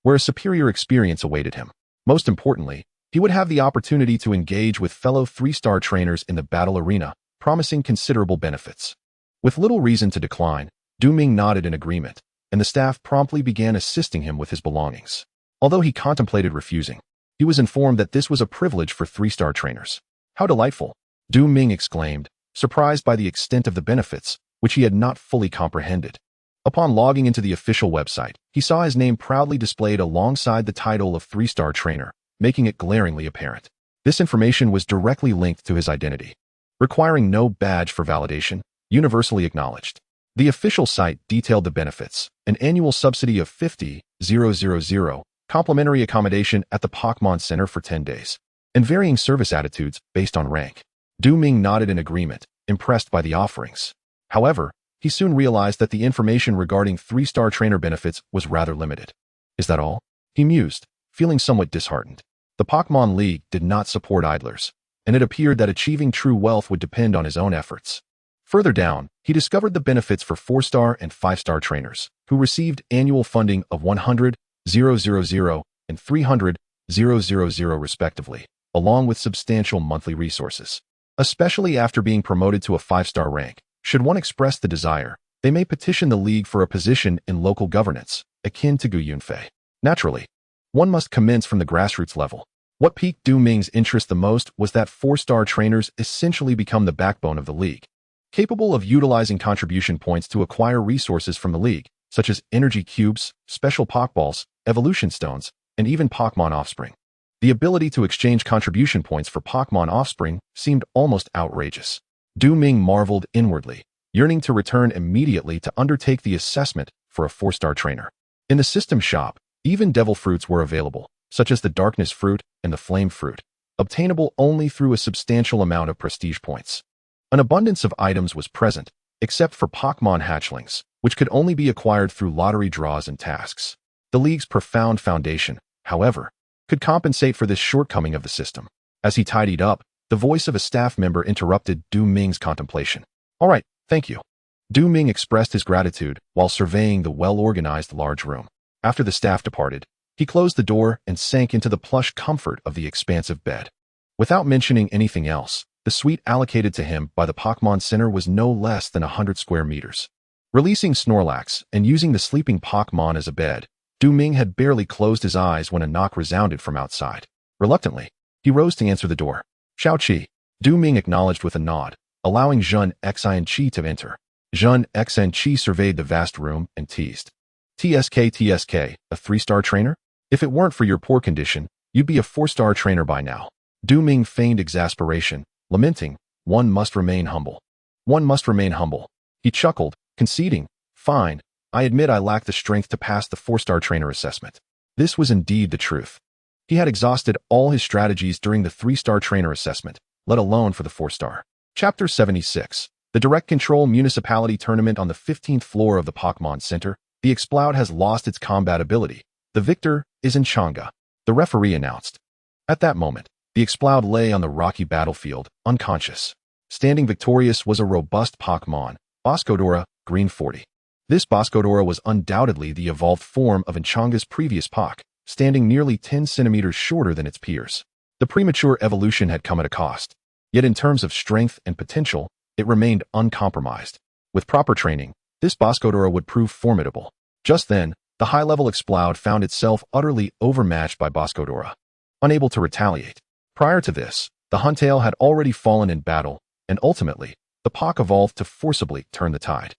where a superior experience awaited him. Most importantly, he would have the opportunity to engage with fellow 3-star trainers in the battle arena, promising considerable benefits. With little reason to decline, Ming nodded in agreement, and the staff promptly began assisting him with his belongings. Although he contemplated refusing, he was informed that this was a privilege for 3-star trainers. How delightful! Ming exclaimed, surprised by the extent of the benefits, which he had not fully comprehended. Upon logging into the official website, he saw his name proudly displayed alongside the title of 3-star trainer, making it glaringly apparent. This information was directly linked to his identity, requiring no badge for validation, universally acknowledged. The official site detailed the benefits: an annual subsidy of 50,000, complimentary accommodation at the Pokémon Center for 10 days, and varying service attitudes based on rank. Ming nodded in agreement, impressed by the offerings. However, he soon realized that the information regarding 3-star trainer benefits was rather limited. Is that all? He mused, feeling somewhat disheartened. The Pokémon League did not support idlers, and it appeared that achieving true wealth would depend on his own efforts. Further down, he discovered the benefits for 4-star and 5-star trainers, who received annual funding of 100,000 and 300,000 respectively, along with substantial monthly resources. Especially after being promoted to a 5-star rank, should one express the desire, they may petition the League for a position in local governance, akin to Yunfei. Naturally, one must commence from the grassroots level. What piqued Ming's interest the most was that 4-star trainers essentially become the backbone of the League, capable of utilizing contribution points to acquire resources from the League, such as energy cubes, special Pokeballs, evolution stones, and even Pokémon offspring. The ability to exchange contribution points for Pokémon offspring seemed almost outrageous. Ming marveled inwardly, yearning to return immediately to undertake the assessment for a 4-star trainer. In the system shop, even devil fruits were available, such as the darkness fruit and the flame fruit, obtainable only through a substantial amount of prestige points. An abundance of items was present, except for Pokémon hatchlings, which could only be acquired through lottery draws and tasks. The League's profound foundation, however, could compensate for this shortcoming of the system. As he tidied up, the voice of a staff member interrupted Ming's contemplation. All right, thank you. Ming expressed his gratitude while surveying the well-organized large room. After the staff departed, he closed the door and sank into the plush comfort of the expansive bed. Without mentioning anything else, the suite allocated to him by the Pokémon Center was no less than 100 square meters. Releasing Snorlax and using the sleeping Pokémon as a bed, Ming had barely closed his eyes when a knock resounded from outside. Reluctantly, he rose to answer the door. Xiao-Qi. Ming acknowledged with a nod, allowing Zhen Xin to enter. Zhen Xin surveyed the vast room and teased. TSK, a 3-star trainer? If it weren't for your poor condition, you'd be a 4-star trainer by now. Ming feigned exasperation, lamenting, one must remain humble. One must remain humble. He chuckled, conceding, fine, I admit I lack the strength to pass the 4-star trainer assessment. This was indeed the truth. He had exhausted all his strategies during the 3-star trainer assessment, let alone for the 4-star. Chapter 76. The Direct Control Municipality Tournament. On the 15th floor of the Pokémon Center, the Exploud has lost its combat ability. The victor is Enchanga, the referee announced. At that moment, the Exploud lay on the rocky battlefield, unconscious. Standing victorious was a robust Pokémon, Boscodora, green 40. This Boscodora was undoubtedly the evolved form of Enchanga's previous Poké, standing nearly 10 centimeters shorter than its peers. The premature evolution had come at a cost. Yet in terms of strength and potential, it remained uncompromised. With proper training, this Boscodora would prove formidable. Just then, the high-level Exploud found itself utterly overmatched by Boscodora. Unable to retaliate. Prior to this, the Huntail had already fallen in battle, and ultimately, the Poké evolved to forcibly turn the tide.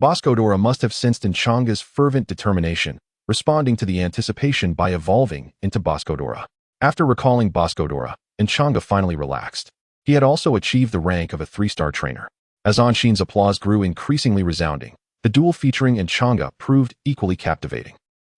Boscodora must have sensed Enchanga's fervent determination, responding to the anticipation by evolving into Boscodora. After recalling Boscodora, Enchanga finally relaxed. He had also achieved the rank of a 3-star trainer. As Anshin's applause grew increasingly resounding, the duel featuring Enchanga proved equally captivating.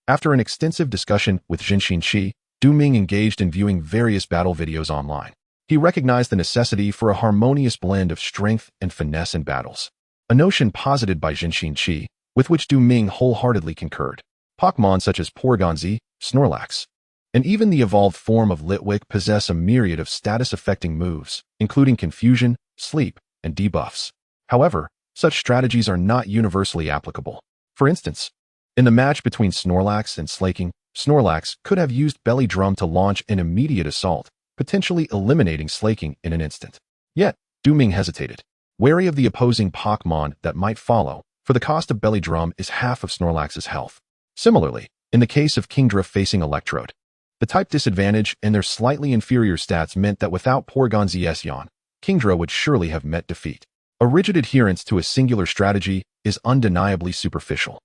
After an extensive discussion with Jinshin Qi, Ming engaged in viewing various battle videos online. He recognized the necessity for a harmonious blend of strength and finesse in battles, a notion posited by Jinshin Qi, with which Ming wholeheartedly concurred. Pokémon such as Porygon-Z, Snorlax, and even the evolved form of Litwick possess a myriad of status-affecting moves, including confusion, sleep, and debuffs. However, such strategies are not universally applicable. For instance, in the match between Snorlax and Slaking, Snorlax could have used Belly Drum to launch an immediate assault, potentially eliminating Slaking in an instant. Yet, Ming hesitated, wary of the opposing Pokémon that might follow, for the cost of Belly Drum is half of Snorlax's health. Similarly, in the case of Kingdra facing Electrode, the type disadvantage and their slightly inferior stats meant that without Porygon-Z's Yawn, Kingdra would surely have met defeat. A rigid adherence to a singular strategy is undeniably superficial.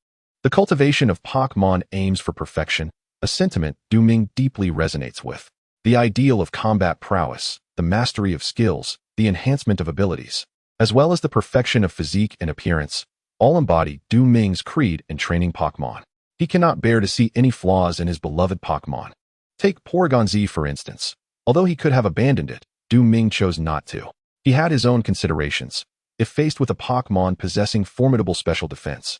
The cultivation of Pokémon aims for perfection, a sentiment Ming deeply resonates with. The ideal of combat prowess, the mastery of skills, the enhancement of abilities, as well as the perfection of physique and appearance, all embody Ming's creed in training Pokémon. He cannot bear to see any flaws in his beloved Pokémon. Take Porygon-Z for instance. Although he could have abandoned it, Ming chose not to. He had his own considerations. If faced with a Pokémon possessing formidable special defense,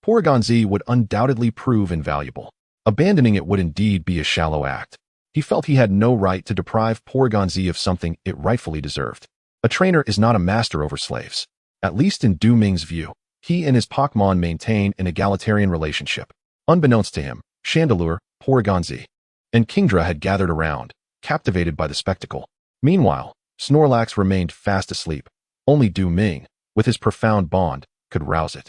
Porygon-Z would undoubtedly prove invaluable. Abandoning it would indeed be a shallow act. He felt he had no right to deprive Porygon-Z of something it rightfully deserved. A trainer is not a master over slaves. At least in Ming's view, he and his Pokémon maintain an egalitarian relationship. Unbeknownst to him, Chandelure, Porygon-Z, and Kingdra had gathered around, captivated by the spectacle. Meanwhile, Snorlax remained fast asleep. Only Ming, with his profound bond, could rouse it.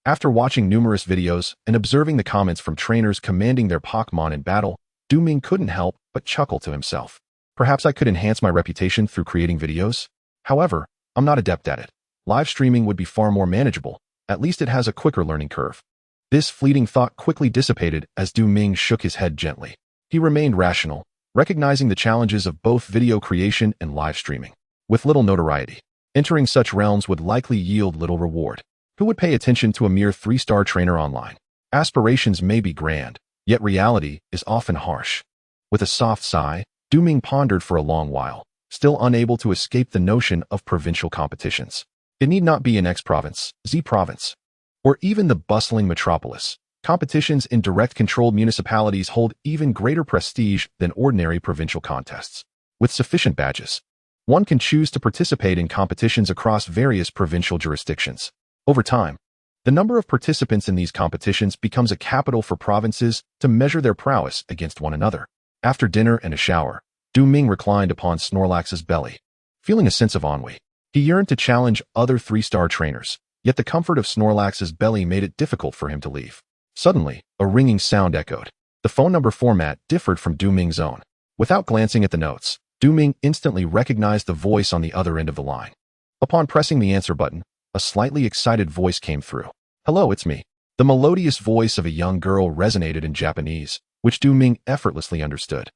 After watching numerous videos and observing the comments from trainers commanding their Pokémon in battle, Ming couldn't help but chuckle to himself. Perhaps I could enhance my reputation through creating videos? However, I'm not adept at it. Live streaming would be far more manageable. At least it has a quicker learning curve. This fleeting thought quickly dissipated as Ming shook his head gently. He remained rational, recognizing the challenges of both video creation and live streaming. With little notoriety, entering such realms would likely yield little reward. Who would pay attention to a mere 3-star trainer online? Aspirations may be grand, yet reality is often harsh. With a soft sigh, Ming pondered for a long while, still unable to escape the notion of provincial competitions. It need not be an X-province, Z-province, or even the bustling metropolis. Competitions in direct-controlled municipalities hold even greater prestige than ordinary provincial contests. With sufficient badges, one can choose to participate in competitions across various provincial jurisdictions. Over time, the number of participants in these competitions becomes a capital for provinces to measure their prowess against one another. After dinner and a shower, Ming reclined upon Snorlax's belly, feeling a sense of ennui. He yearned to challenge other 3-star trainers, yet the comfort of Snorlax's belly made it difficult for him to leave. Suddenly, a ringing sound echoed. The phone number format differed from Ming's own. Without glancing at the notes, Ming instantly recognized the voice on the other end of the line. Upon pressing the answer button, a slightly excited voice came through. "Hello, it's me." The melodious voice of a young girl resonated in Japanese, which Ming effortlessly understood.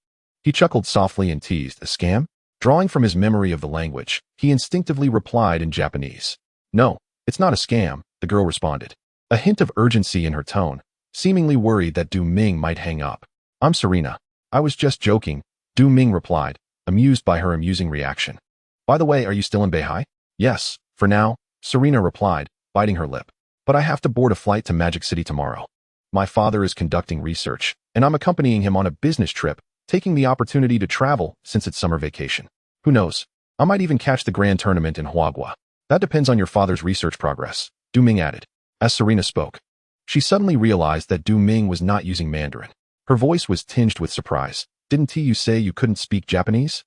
He chuckled softly and teased, "A scam?" Drawing from his memory of the language, he instinctively replied in Japanese. "No, it's not a scam," the girl responded, a hint of urgency in her tone, seemingly worried that Ming might hang up. "I'm Serena. I was just joking," Ming replied, amused by her amusing reaction. "By the way, are you still in Beihai?" Yes, for now, Serena replied, biting her lip. But I have to board a flight to Magic City tomorrow. My father is conducting research, and I'm accompanying him on a business trip, taking the opportunity to travel since it's summer vacation. Who knows? I might even catch the grand tournament in Huagua. That depends on your father's research progress, Du Ming added. As Serena spoke, she suddenly realized that Du Ming was not using Mandarin. Her voice was tinged with surprise. Didn't you say you couldn't speak Japanese?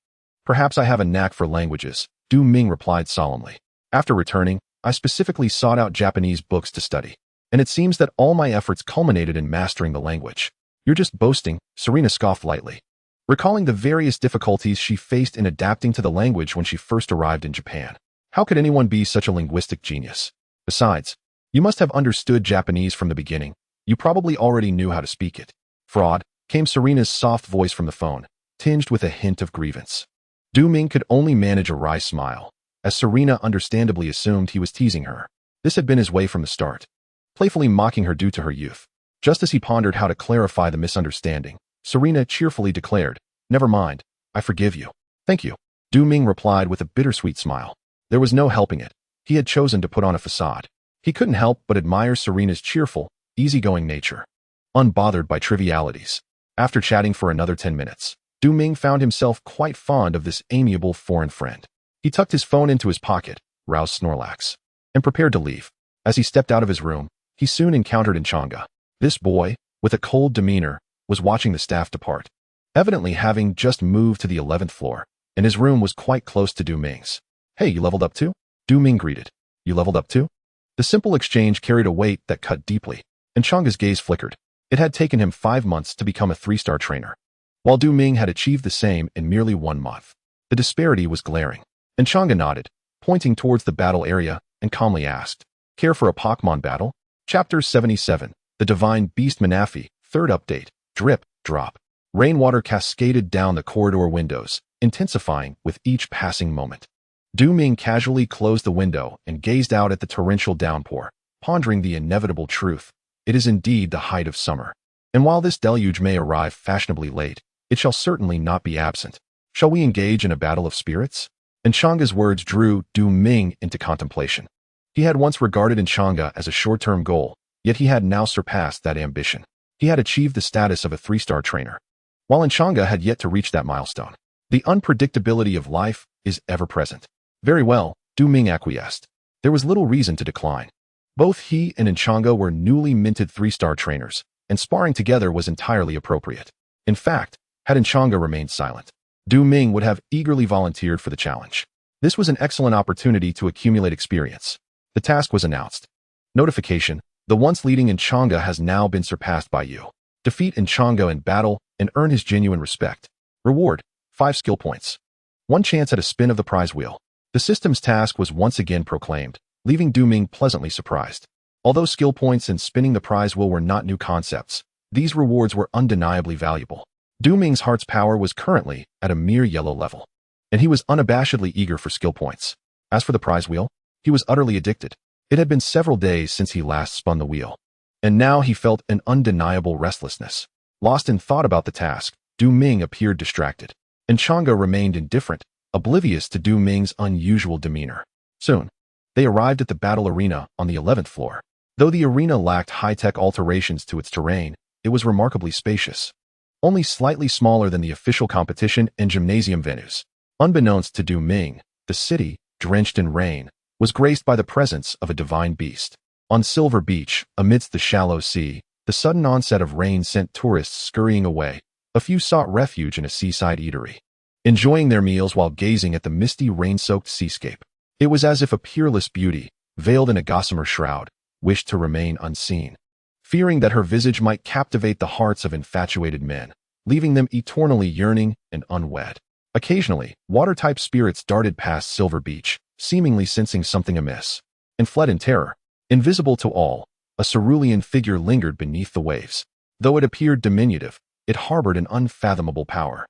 Perhaps I have a knack for languages, Du Ming replied solemnly. After returning, I specifically sought out Japanese books to study, and it seems that all my efforts culminated in mastering the language. You're just boasting, Serena scoffed lightly, recalling the various difficulties she faced in adapting to the language when she first arrived in Japan. How could anyone be such a linguistic genius? Besides, you must have understood Japanese from the beginning. You probably already knew how to speak it. Fraud, came Serena's soft voice from the phone, tinged with a hint of grievance. Du Ming could only manage a wry smile, as Serena understandably assumed he was teasing her. This had been his way from the start, playfully mocking her due to her youth. Just as he pondered how to clarify the misunderstanding, Serena cheerfully declared, "Never mind, I forgive you." "Thank you," Du Ming replied with a bittersweet smile. There was no helping it. He had chosen to put on a facade. He couldn't help but admire Serena's cheerful, easygoing nature, unbothered by trivialities. After chatting for another 10 minutes, Du Ming found himself quite fond of this amiable foreign friend. He tucked his phone into his pocket, roused Snorlax, and prepared to leave. As he stepped out of his room, he soon encountered Enchanga. This boy, with a cold demeanor, was watching the staff depart, evidently having just moved to the 11th floor, and his room was quite close to Du Ming's. "Hey, you leveled up too?" Du Ming greeted. "You leveled up too?" The simple exchange carried a weight that cut deeply, and Enchanga's gaze flickered. It had taken him 5 months to become a 3-star trainer, while Du Ming had achieved the same in merely 1 month. The disparity was glaring. Enchanga nodded, pointing towards the battle area, and calmly asked, "Care for a Pokémon battle?" Chapter 77, The Divine Beast Manaphy, 3rd update, Drip, Drop. Rainwater cascaded down the corridor windows, intensifying with each passing moment. Du Ming casually closed the window and gazed out at the torrential downpour, pondering the inevitable truth. It is indeed the height of summer. And while this deluge may arrive fashionably late, it shall certainly not be absent. Shall we engage in a battle of spirits? Enchanga's words drew Du Ming into contemplation. He had once regarded Enchanga as a short-term goal, yet he had now surpassed that ambition. He had achieved the status of a 3-star trainer, while Enchanga had yet to reach that milestone. The unpredictability of life is ever present. Very well, Du Ming acquiesced. There was little reason to decline. Both he and Enchanga were newly minted 3-star trainers, and sparring together was entirely appropriate. In fact, had Enchanga remained silent, Du Ming would have eagerly volunteered for the challenge. This was an excellent opportunity to accumulate experience. The task was announced. Notification: the once leading Enchanga has now been surpassed by you. Defeat Enchanga in battle and earn his genuine respect. Reward: 5 skill points. 1 chance at a spin of the prize wheel. The system's task was once again proclaimed, leaving Du Ming pleasantly surprised. Although skill points and spinning the prize wheel were not new concepts, these rewards were undeniably valuable. Du Ming's heart's power was currently at a mere yellow level, and he was unabashedly eager for skill points. As for the prize wheel, he was utterly addicted. It had been several days since he last spun the wheel, and now he felt an undeniable restlessness. Lost in thought about the task, Du Ming appeared distracted. Enchanga remained indifferent, oblivious to Du Ming's unusual demeanor. Soon, they arrived at the battle arena on the 11th floor. Though the arena lacked high-tech alterations to its terrain, it was remarkably spacious, only slightly smaller than the official competition and gymnasium venues. Unbeknownst to Du Ming, the city, drenched in rain, was graced by the presence of a divine beast. On Silver Beach, amidst the shallow sea, the sudden onset of rain sent tourists scurrying away. A few sought refuge in a seaside eatery, enjoying their meals while gazing at the misty rain-soaked seascape. It was as if a peerless beauty, veiled in a gossamer shroud, wished to remain unseen, fearing that her visage might captivate the hearts of infatuated men, leaving them eternally yearning and unwed. Occasionally, water-type spirits darted past Silver Beach, seemingly sensing something amiss, and fled in terror. Invisible to all, a cerulean figure lingered beneath the waves. Though it appeared diminutive, it harbored an unfathomable power.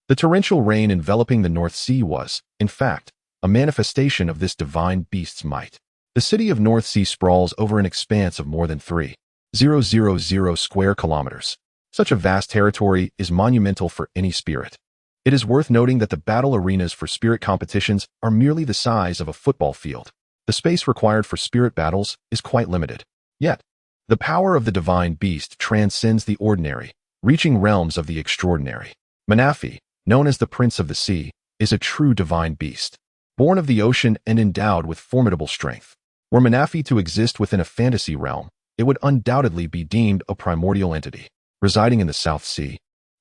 The torrential rain enveloping the North Sea was, in fact, a manifestation of this divine beast's might. The city of North Sea sprawls over an expanse of more than 3,000 square kilometers. Such a vast territory is monumental for any spirit. It is worth noting that the battle arenas for spirit competitions are merely the size of a football field. The space required for spirit battles is quite limited. Yet, the power of the divine beast transcends the ordinary, reaching realms of the extraordinary. Manaphy, known as the Prince of the Sea, is a true divine beast, born of the ocean and endowed with formidable strength. Were Manaphy to exist within a fantasy realm, it would undoubtedly be deemed a primordial entity. Residing in the South Sea,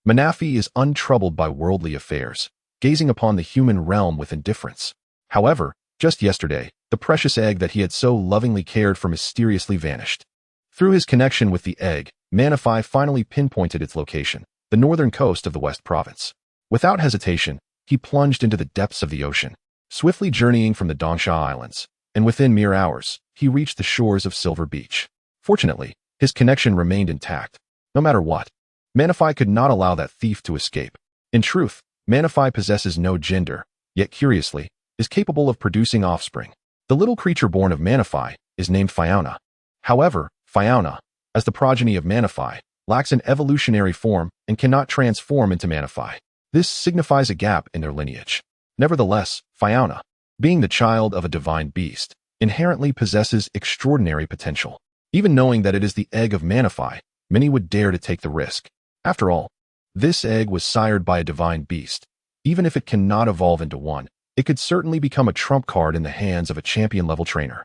Manaphy is untroubled by worldly affairs, gazing upon the human realm with indifference. However, just yesterday, the precious egg that he had so lovingly cared for mysteriously vanished. Through his connection with the egg, Manaphy finally pinpointed its location, the northern coast of the West Province. Without hesitation, he plunged into the depths of the ocean, swiftly journeying from the Dongsha Islands, and within mere hours, he reached the shores of Silver Beach. Fortunately, his connection remained intact. No matter what, Manaphy could not allow that thief to escape. In truth, Manaphy possesses no gender, yet curiously, is capable of producing offspring. The little creature born of Manaphy is named Fiona. However, Fiona, as the progeny of Manaphy, lacks an evolutionary form and cannot transform into Manaphy. This signifies a gap in their lineage. Nevertheless, Fiona, being the child of a divine beast, inherently possesses extraordinary potential. Even knowing that it is the egg of Manaphy, many would dare to take the risk. After all, this egg was sired by a divine beast. Even if it cannot evolve into one, it could certainly become a trump card in the hands of a champion-level trainer.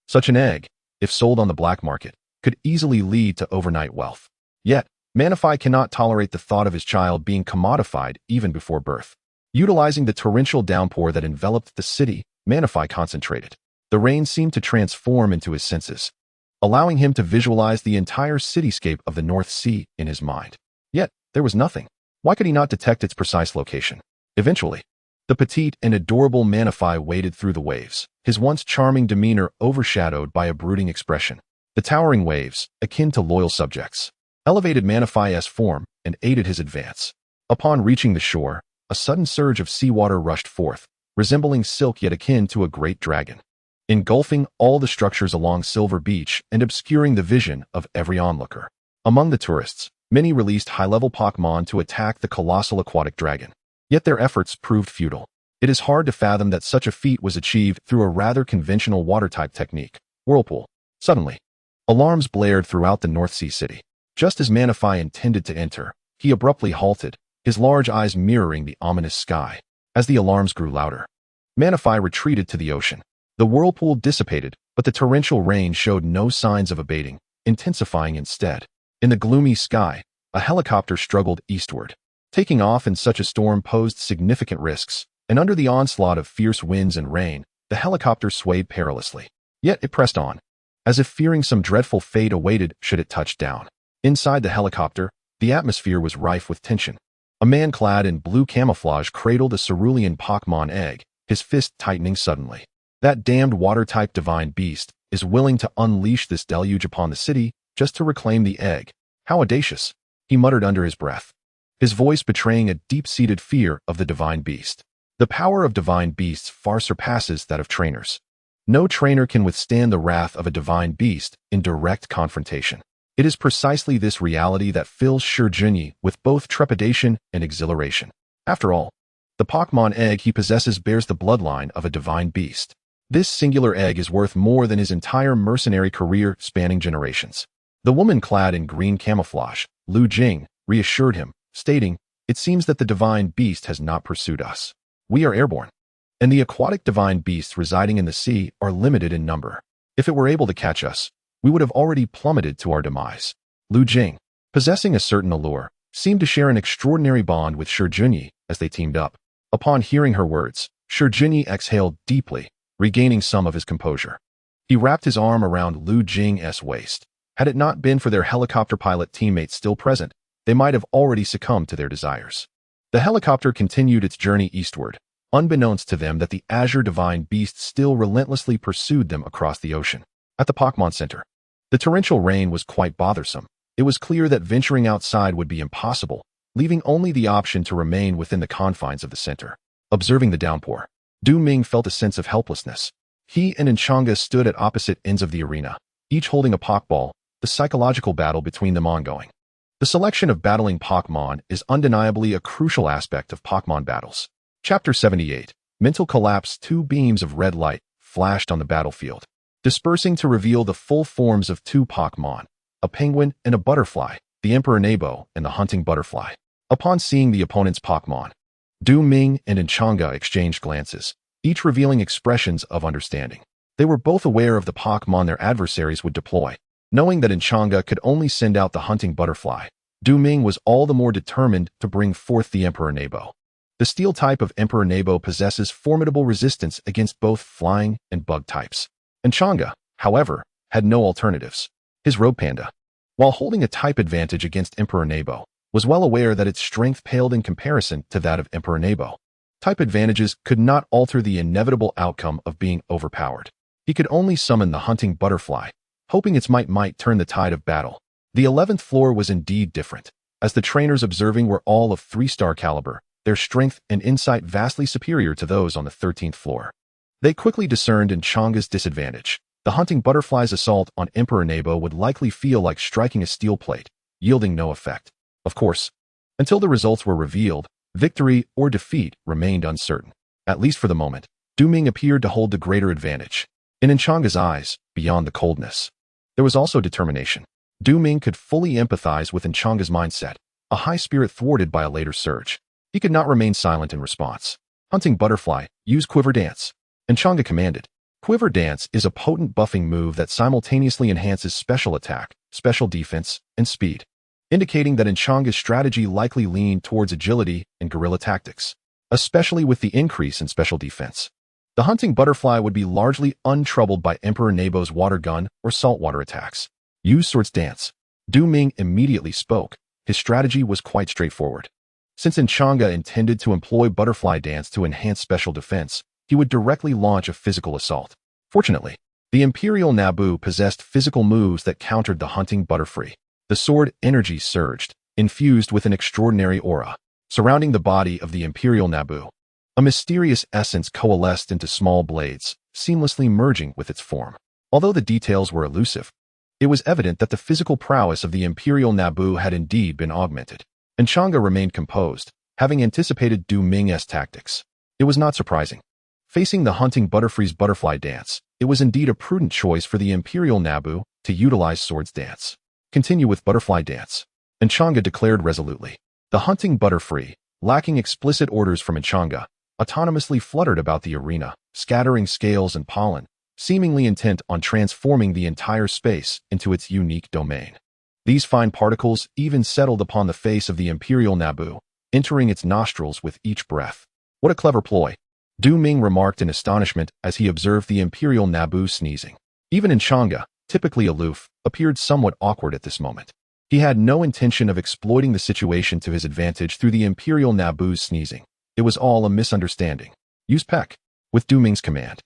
Such an egg, if sold on the black market, could easily lead to overnight wealth. Yet, Manaphy cannot tolerate the thought of his child being commodified even before birth. Utilizing the torrential downpour that enveloped the city, Manaphy concentrated. The rain seemed to transform into his senses, allowing him to visualize the entire cityscape of the North Sea in his mind. Yet, there was nothing. Why could he not detect its precise location? Eventually, the petite and adorable Manaphy waded through the waves, his once charming demeanor overshadowed by a brooding expression. The towering waves, akin to loyal subjects, elevated Manaphy's form and aided his advance. Upon reaching the shore, a sudden surge of seawater rushed forth, resembling silk yet akin to a great dragon, engulfing all the structures along Silver Beach and obscuring the vision of every onlooker. Among the tourists, many released high-level Pokémon to attack the colossal aquatic dragon. Yet their efforts proved futile. It is hard to fathom that such a feat was achieved through a rather conventional water-type technique, Whirlpool. Suddenly, alarms blared throughout the North Sea city. Just as Manaphy intended to enter, he abruptly halted, his large eyes mirroring the ominous sky. As the alarms grew louder, Manaphy retreated to the ocean. The whirlpool dissipated, but the torrential rain showed no signs of abating, intensifying instead. In the gloomy sky, a helicopter struggled eastward. Taking off in such a storm posed significant risks, and under the onslaught of fierce winds and rain, the helicopter swayed perilously. Yet it pressed on, as if fearing some dreadful fate awaited should it touch down. Inside the helicopter, the atmosphere was rife with tension. A man clad in blue camouflage cradled a cerulean Pokémon egg, his fist tightening suddenly. That damned water-type divine beast is willing to unleash this deluge upon the city just to reclaim the egg. How audacious, he muttered under his breath, his voice betraying a deep-seated fear of the divine beast. The power of divine beasts far surpasses that of trainers. No trainer can withstand the wrath of a divine beast in direct confrontation. It is precisely this reality that fills Shurjunyi with both trepidation and exhilaration. After all, the Pokémon egg he possesses bears the bloodline of a divine beast. This singular egg is worth more than his entire mercenary career spanning generations. The woman clad in green camouflage, Lu Jing, reassured him, stating, "It seems that the divine beast has not pursued us. We are airborne, and the aquatic divine beasts residing in the sea are limited in number. If it were able to catch us, we would have already plummeted to our demise." Lu Jing, possessing a certain allure, seemed to share an extraordinary bond with Shurjunyi as they teamed up. Upon hearing her words, Shurjunyi exhaled deeply, regaining some of his composure. He wrapped his arm around Lu Jing's waist. Had it not been for their helicopter pilot teammates still present, they might have already succumbed to their desires. The helicopter continued its journey eastward, unbeknownst to them that the azure divine beast still relentlessly pursued them across the ocean. At the Pokémon Center, the torrential rain was quite bothersome. It was clear that venturing outside would be impossible, leaving only the option to remain within the confines of the center. Observing the downpour, Ming felt a sense of helplessness. He and Enchanga stood at opposite ends of the arena, each holding a Pokeball, the psychological battle between them ongoing. The The selection of battling Pokémon is undeniably a crucial aspect of Pokémon battles. Chapter 78. Mental Collapse. 2 beams of red light flashed on the battlefield, dispersing to reveal the full forms of 2 Pokémon, a penguin and a butterfly, the Emperor Nebo and the hunting butterfly. Upon seeing the opponent's Pokémon, Ming and Enchanga exchanged glances, each revealing expressions of understanding. They were both aware of the Pokémon their adversaries would deploy. Knowing that Enchanga could only send out the hunting butterfly, Ming was all the more determined to bring forth the Emperor Nebo. The steel type of Emperor Nebo possesses formidable resistance against both flying and bug types. Enchanga, however, had no alternatives. His rogue panda, while holding a type advantage against Emperor Nebo, was well aware that its strength paled in comparison to that of Emperor Nebo. Type advantages could not alter the inevitable outcome of being overpowered. He could only summon the hunting butterfly, hoping its might turn the tide of battle. The 11th floor was indeed different, as the trainers observing were all of 3-star caliber, their strength and insight vastly superior to those on the 13th floor. They quickly discerned Enchanga's disadvantage. The hunting butterfly's assault on Emperor Nebo would likely feel like striking a steel plate, yielding no effect. Of course, until the results were revealed, victory or defeat remained uncertain. At least for the moment, Ming appeared to hold the greater advantage. In Enchanga's eyes, beyond the coldness, there was also determination. Ming could fully empathize with Enchanga's mindset, a high spirit thwarted by a later surge. He could not remain silent in response. Hunting butterfly, use Quiver Dance. Enchanga commanded. Quiver Dance is a potent buffing move that simultaneously enhances special attack, special defense, and speed, indicating that Enchanga's strategy likely leaned towards agility and guerrilla tactics, especially with the increase in special defense. The hunting butterfly would be largely untroubled by Emperor Nebo's water gun or saltwater attacks. Use Swords Dance. Ming immediately spoke. His strategy was quite straightforward. Since Enchanga intended to employ Butterfly Dance to enhance special defense, he would directly launch a physical assault. Fortunately, the Imperial Nebo possessed physical moves that countered the hunting Butterfree. The sword energy surged, infused with an extraordinary aura, surrounding the body of the Imperial Nebo. A mysterious essence coalesced into small blades, seamlessly merging with its form. Although the details were elusive, it was evident that the physical prowess of the Imperial Nebo had indeed been augmented. Enchanga remained composed, having anticipated Ming's tactics. It was not surprising. Facing the hunting Butterfree's Butterfly Dance, it was indeed a prudent choice for the Imperial Nebo to utilize Swords Dance. Continue with Butterfly Dance. Enchanga declared resolutely. The hunting Butterfree, lacking explicit orders from Enchanga, autonomously fluttered about the arena, scattering scales and pollen, seemingly intent on transforming the entire space into its unique domain. These fine particles even settled upon the face of the Imperial Nebo, entering its nostrils with each breath. What a clever ploy, Ming remarked in astonishment as he observed the Imperial Nebo sneezing. Even Enchanga, typically aloof, appeared somewhat awkward at this moment. He had no intention of exploiting the situation to his advantage through the Imperial Nebo's sneezing. It was all a misunderstanding. Use Peck. With Ming's command,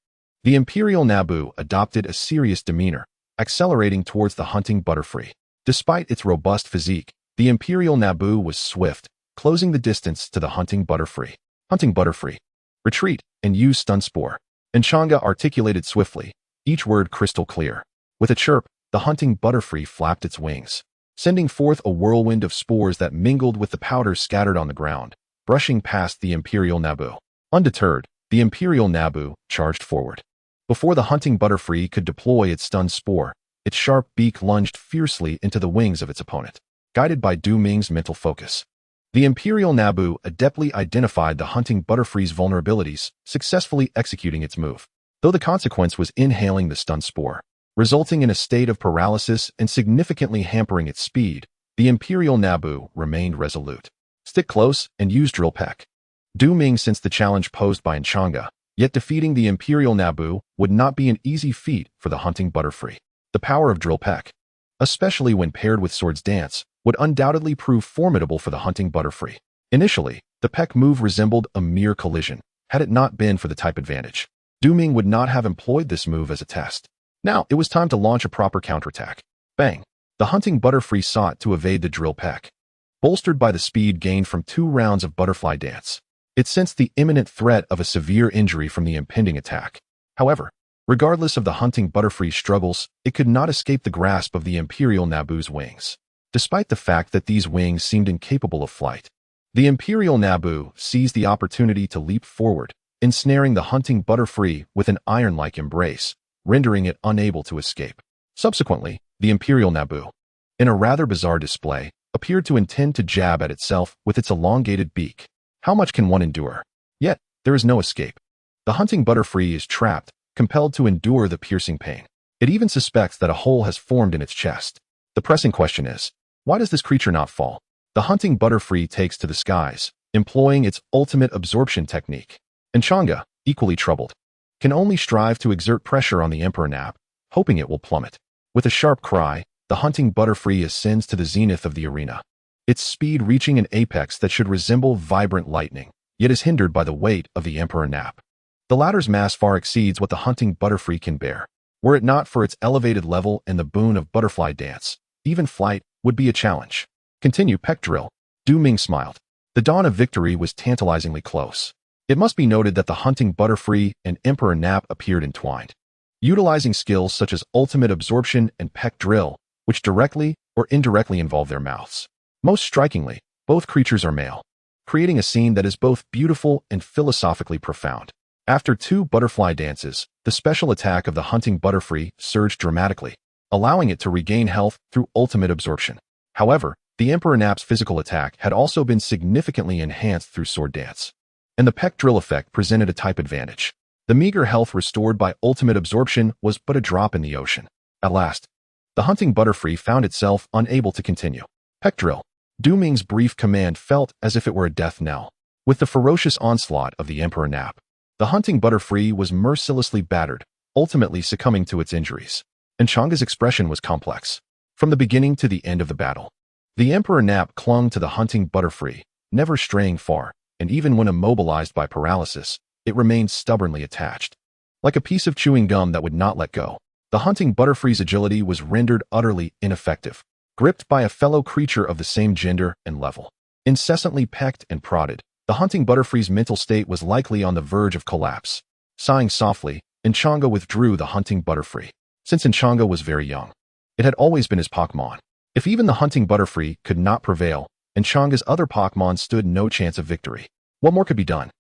the Imperial Nebo adopted a serious demeanor, accelerating towards the hunting Butterfree. Despite its robust physique, the Imperial Nebo was swift, closing the distance to the hunting Butterfree. Hunting Butterfree, retreat and use Stun Spore. Enchanga articulated swiftly, each word crystal clear. With a chirp, the hunting Butterfree flapped its wings, sending forth a whirlwind of spores that mingled with the powder scattered on the ground, brushing past the Imperial Nebo. Undeterred, the Imperial Nebo charged forward. Before the hunting Butterfree could deploy its Stun Spore, its sharp beak lunged fiercely into the wings of its opponent. Guided by Ming's mental focus, the Imperial Nebo adeptly identified the hunting Butterfree's vulnerabilities, successfully executing its move. Though the consequence was inhaling the Stun Spore, resulting in a state of paralysis and significantly hampering its speed, the Imperial Nebo remained resolute. Stick close and use Drill Peck. Ming sensed the challenge posed by Enchanga, yet defeating the Imperial Nebo would not be an easy feat for the hunting Butterfree. The power of Drill Peck, especially when paired with Swords Dance, would undoubtedly prove formidable for the hunting Butterfree. Initially, the Peck move resembled a mere collision. Had it not been for the type advantage, Ming would not have employed this move as a test. Now, it was time to launch a proper counterattack. Bang! The hunting Butterfree sought to evade the Drill Peck. Bolstered by the speed gained from 2 rounds of Butterfly Dance, it sensed the imminent threat of a severe injury from the impending attack. However, regardless of the hunting Butterfree's struggles, it could not escape the grasp of the Imperial Nebo's wings. despite the fact that these wings seemed incapable of flight. The Imperial Nebo seized the opportunity to leap forward, ensnaring the hunting Butterfree with an iron-like embrace, rendering it unable to escape. Subsequently, the Imperial Nebo, in a rather bizarre display, appeared to intend to jab at itself with its elongated beak. How much can one endure? Yet, there is no escape. The hunting Butterfree is trapped, compelled to endure the piercing pain. It even suspects that a hole has formed in its chest. The pressing question is, why does this creature not fall? The hunting Butterfree takes to the skies, employing its ultimate absorption technique. And Chang'e, equally troubled, can only strive to exert pressure on the Emperor Nap, hoping it will plummet. With a sharp cry, the hunting Butterfree ascends to the zenith of the arena, its speed reaching an apex that should resemble vibrant lightning, yet is hindered by the weight of the Emperor Nap. The latter's mass far exceeds what the hunting Butterfree can bear. Were it not for its elevated level and the boon of butterfly dance, even flight would be a challenge. Continue peck drill. Ming smiled. The dawn of victory was tantalizingly close. It must be noted that the hunting Butterfree and Emperor Nap appeared entwined, utilizing skills such as ultimate absorption and peck drill, which directly or indirectly involve their mouths. Most strikingly, both creatures are male, creating a scene that is both beautiful and philosophically profound. After 2 butterfly dances, the special attack of the hunting Butterfree surged dramatically, allowing it to regain health through ultimate absorption. However, the Emperor Nap's physical attack had also been significantly enhanced through sword dance, and the peck drill effect presented a type advantage. The meager health restored by ultimate absorption was but a drop in the ocean. At last, the hunting Butterfree found itself unable to continue. Peck drill. Ming's brief command felt as if it were a death knell. With the ferocious onslaught of the Emperor Nap, the hunting Butterfree was mercilessly battered, ultimately succumbing to its injuries. And Chang'e's expression was complex. From the beginning to the end of the battle, the Emperor Nap clung to the hunting Butterfree, never straying far, and even when immobilized by paralysis, it remained stubbornly attached. Like a piece of chewing gum that would not let go, the hunting Butterfree's agility was rendered utterly ineffective. Gripped by a fellow creature of the same gender and level, incessantly pecked and prodded, the hunting Butterfree's mental state was likely on the verge of collapse. Sighing softly, Chang'e withdrew the hunting Butterfree. Since Chang'e was very young, it had always been his Pokémon. If even the hunting Butterfree could not prevail, Chang'e's other Pokémon stood no chance of victory, what more could be done?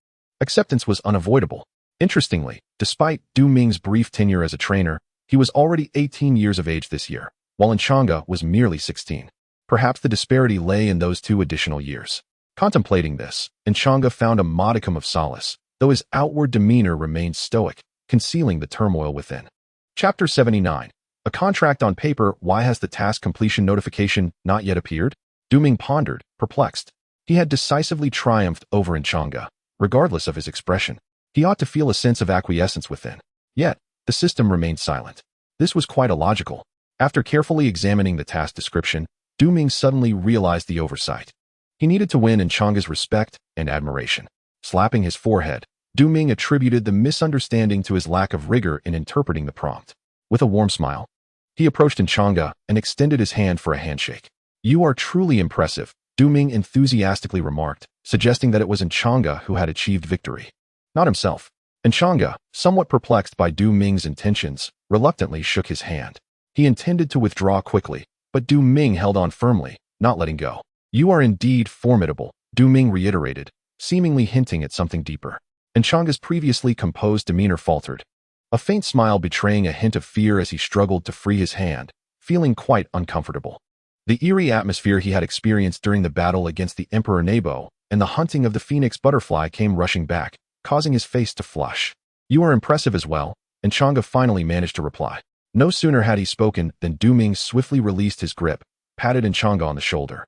Acceptance was unavoidable. Interestingly, despite Ming's brief tenure as a trainer, he was already 18 years of age this year, while Chang'e was merely 16. Perhaps the disparity lay in those 2 additional years. Contemplating this, Chang'e found a modicum of solace, though his outward demeanor remained stoic, concealing the turmoil within. Chapter 79. A contract on paper. Why has the task completion notification not yet appeared? Ming pondered, perplexed. He had decisively triumphed over Chang'e. Regardless of his expression, he ought to feel a sense of acquiescence within. Yet, the system remained silent. This was quite illogical. After carefully examining the task description, Ming suddenly realized the oversight. He needed to win Chang'e's respect and admiration. Slapping his forehead, Ming attributed the misunderstanding to his lack of rigor in interpreting the prompt. With a warm smile, he approached Chang'e and extended his hand for a handshake. "You are truly impressive," Ming enthusiastically remarked, suggesting that it was Chang'e who had achieved victory, not himself. Chang'e, somewhat perplexed by Ming's intentions, reluctantly shook his hand. He intended to withdraw quickly, but Ming held on firmly, not letting go. "You are indeed formidable," Ming reiterated, seemingly hinting at something deeper. Chang'e's previously composed demeanor faltered, a faint smile betraying a hint of fear as he struggled to free his hand, feeling quite uncomfortable. The eerie atmosphere he had experienced during the battle against the Emperor Nebo and the hunting of the phoenix butterfly came rushing back, causing his face to flush. "You are impressive as well," Chang'e finally managed to reply. No sooner had he spoken than Ming swiftly released his grip, patted Chang'e on the shoulder,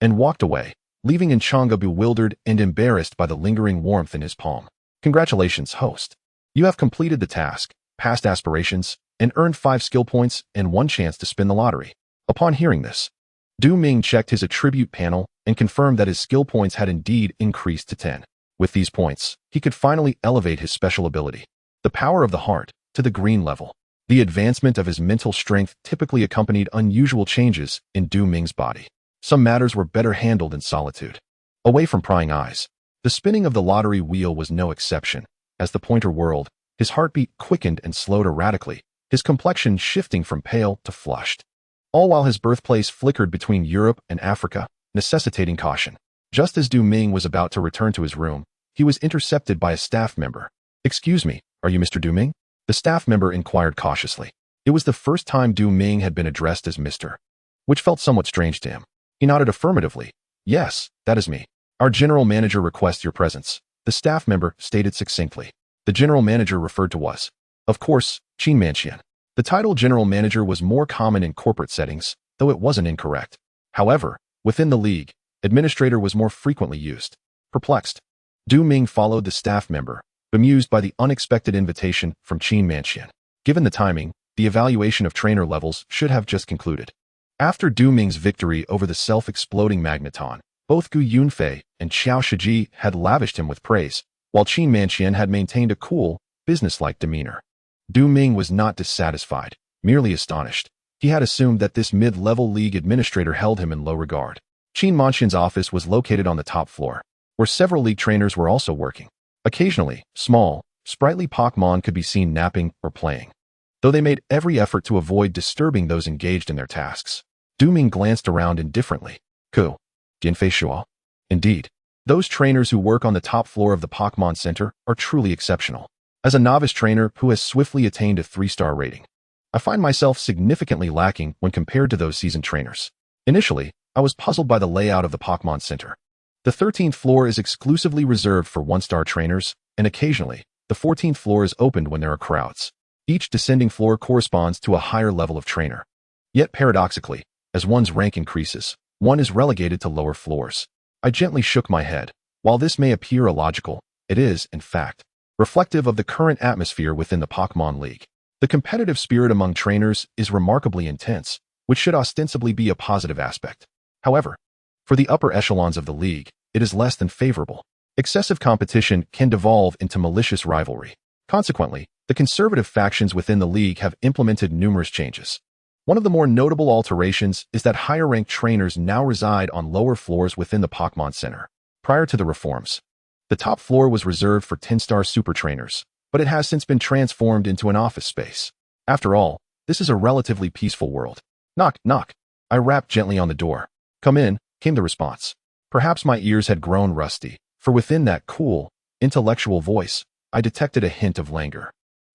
and walked away, leaving Chang'e bewildered and embarrassed by the lingering warmth in his palm. "Congratulations, host. You have completed the task, passed aspirations, and earned 5 skill points and 1 chance to spin the lottery." Upon hearing this, Ming checked his attribute panel and confirmed that his skill points had indeed increased to 10. With these points, he could finally elevate his special ability, the power of the heart, to the green level. The advancement of his mental strength typically accompanied unusual changes in Ming's body. Some matters were better handled in solitude, away from prying eyes. The spinning of the lottery wheel was no exception. As the pointer whirled, his heartbeat quickened and slowed erratically, his complexion shifting from pale to flushed. all while his birthplace flickered between Europe and Africa, necessitating caution. Just as Du Ming was about to return to his room, he was intercepted by a staff member. "Excuse me, are you Mr. Du Ming?" The staff member inquired cautiously. It was the first time Du Ming had been addressed as Mr., which felt somewhat strange to him. He nodded affirmatively. "Yes, that is me. Our general manager requests your presence," the staff member stated succinctly. The general manager referred to was, of course, Qin Manqian. The title general manager was more common in corporate settings, though it wasn't incorrect. However, within the league, administrator was more frequently used. Perplexed, Du Ming followed the staff member, bemused by the unexpected invitation from Qin Manqian. Given the timing, the evaluation of trainer levels should have just concluded. After Du Ming's victory over the self-exploding magneton, both Gu Yunfei and Xiao Shiji had lavished him with praise, while Qin Manqian had maintained a cool, businesslike demeanor. Du Ming was not dissatisfied, merely astonished. He had assumed that this mid-level league administrator held him in low regard. Qin Manqian's office was located on the top floor, where several league trainers were also working. Occasionally, small, sprightly Pokémon could be seen napping or playing, though they made every effort to avoid disturbing those engaged in their tasks. Du Ming glanced around indifferently. Ku. Jinfei Shuo. Indeed, those trainers who work on the top floor of the Pokémon Center are truly exceptional. As a novice trainer who has swiftly attained a 3-star rating, I find myself significantly lacking when compared to those seasoned trainers. Initially, I was puzzled by the layout of the Pokémon Center. The 13th floor is exclusively reserved for 1-star trainers, and occasionally, the 14th floor is opened when there are crowds. Each descending floor corresponds to a higher level of trainer. Yet paradoxically, as one's rank increases, one is relegated to lower floors. I gently shook my head. While this may appear illogical, it is, in fact, reflective of the current atmosphere within the Pokémon League. The competitive spirit among trainers is remarkably intense, which should ostensibly be a positive aspect. However, for the upper echelons of the league, it is less than favorable. Excessive competition can devolve into malicious rivalry. Consequently, the conservative factions within the league have implemented numerous changes. One of the more notable alterations is that higher-ranked trainers now reside on lower floors within the Pokémon Center. Prior to the reforms, the top floor was reserved for 10-star super trainers, but it has since been transformed into an office space. After all, this is a relatively peaceful world. Knock, knock. I rapped gently on the door. "Come in," came the response. Perhaps my ears had grown rusty, for within that cool, intellectual voice, I detected a hint of languor.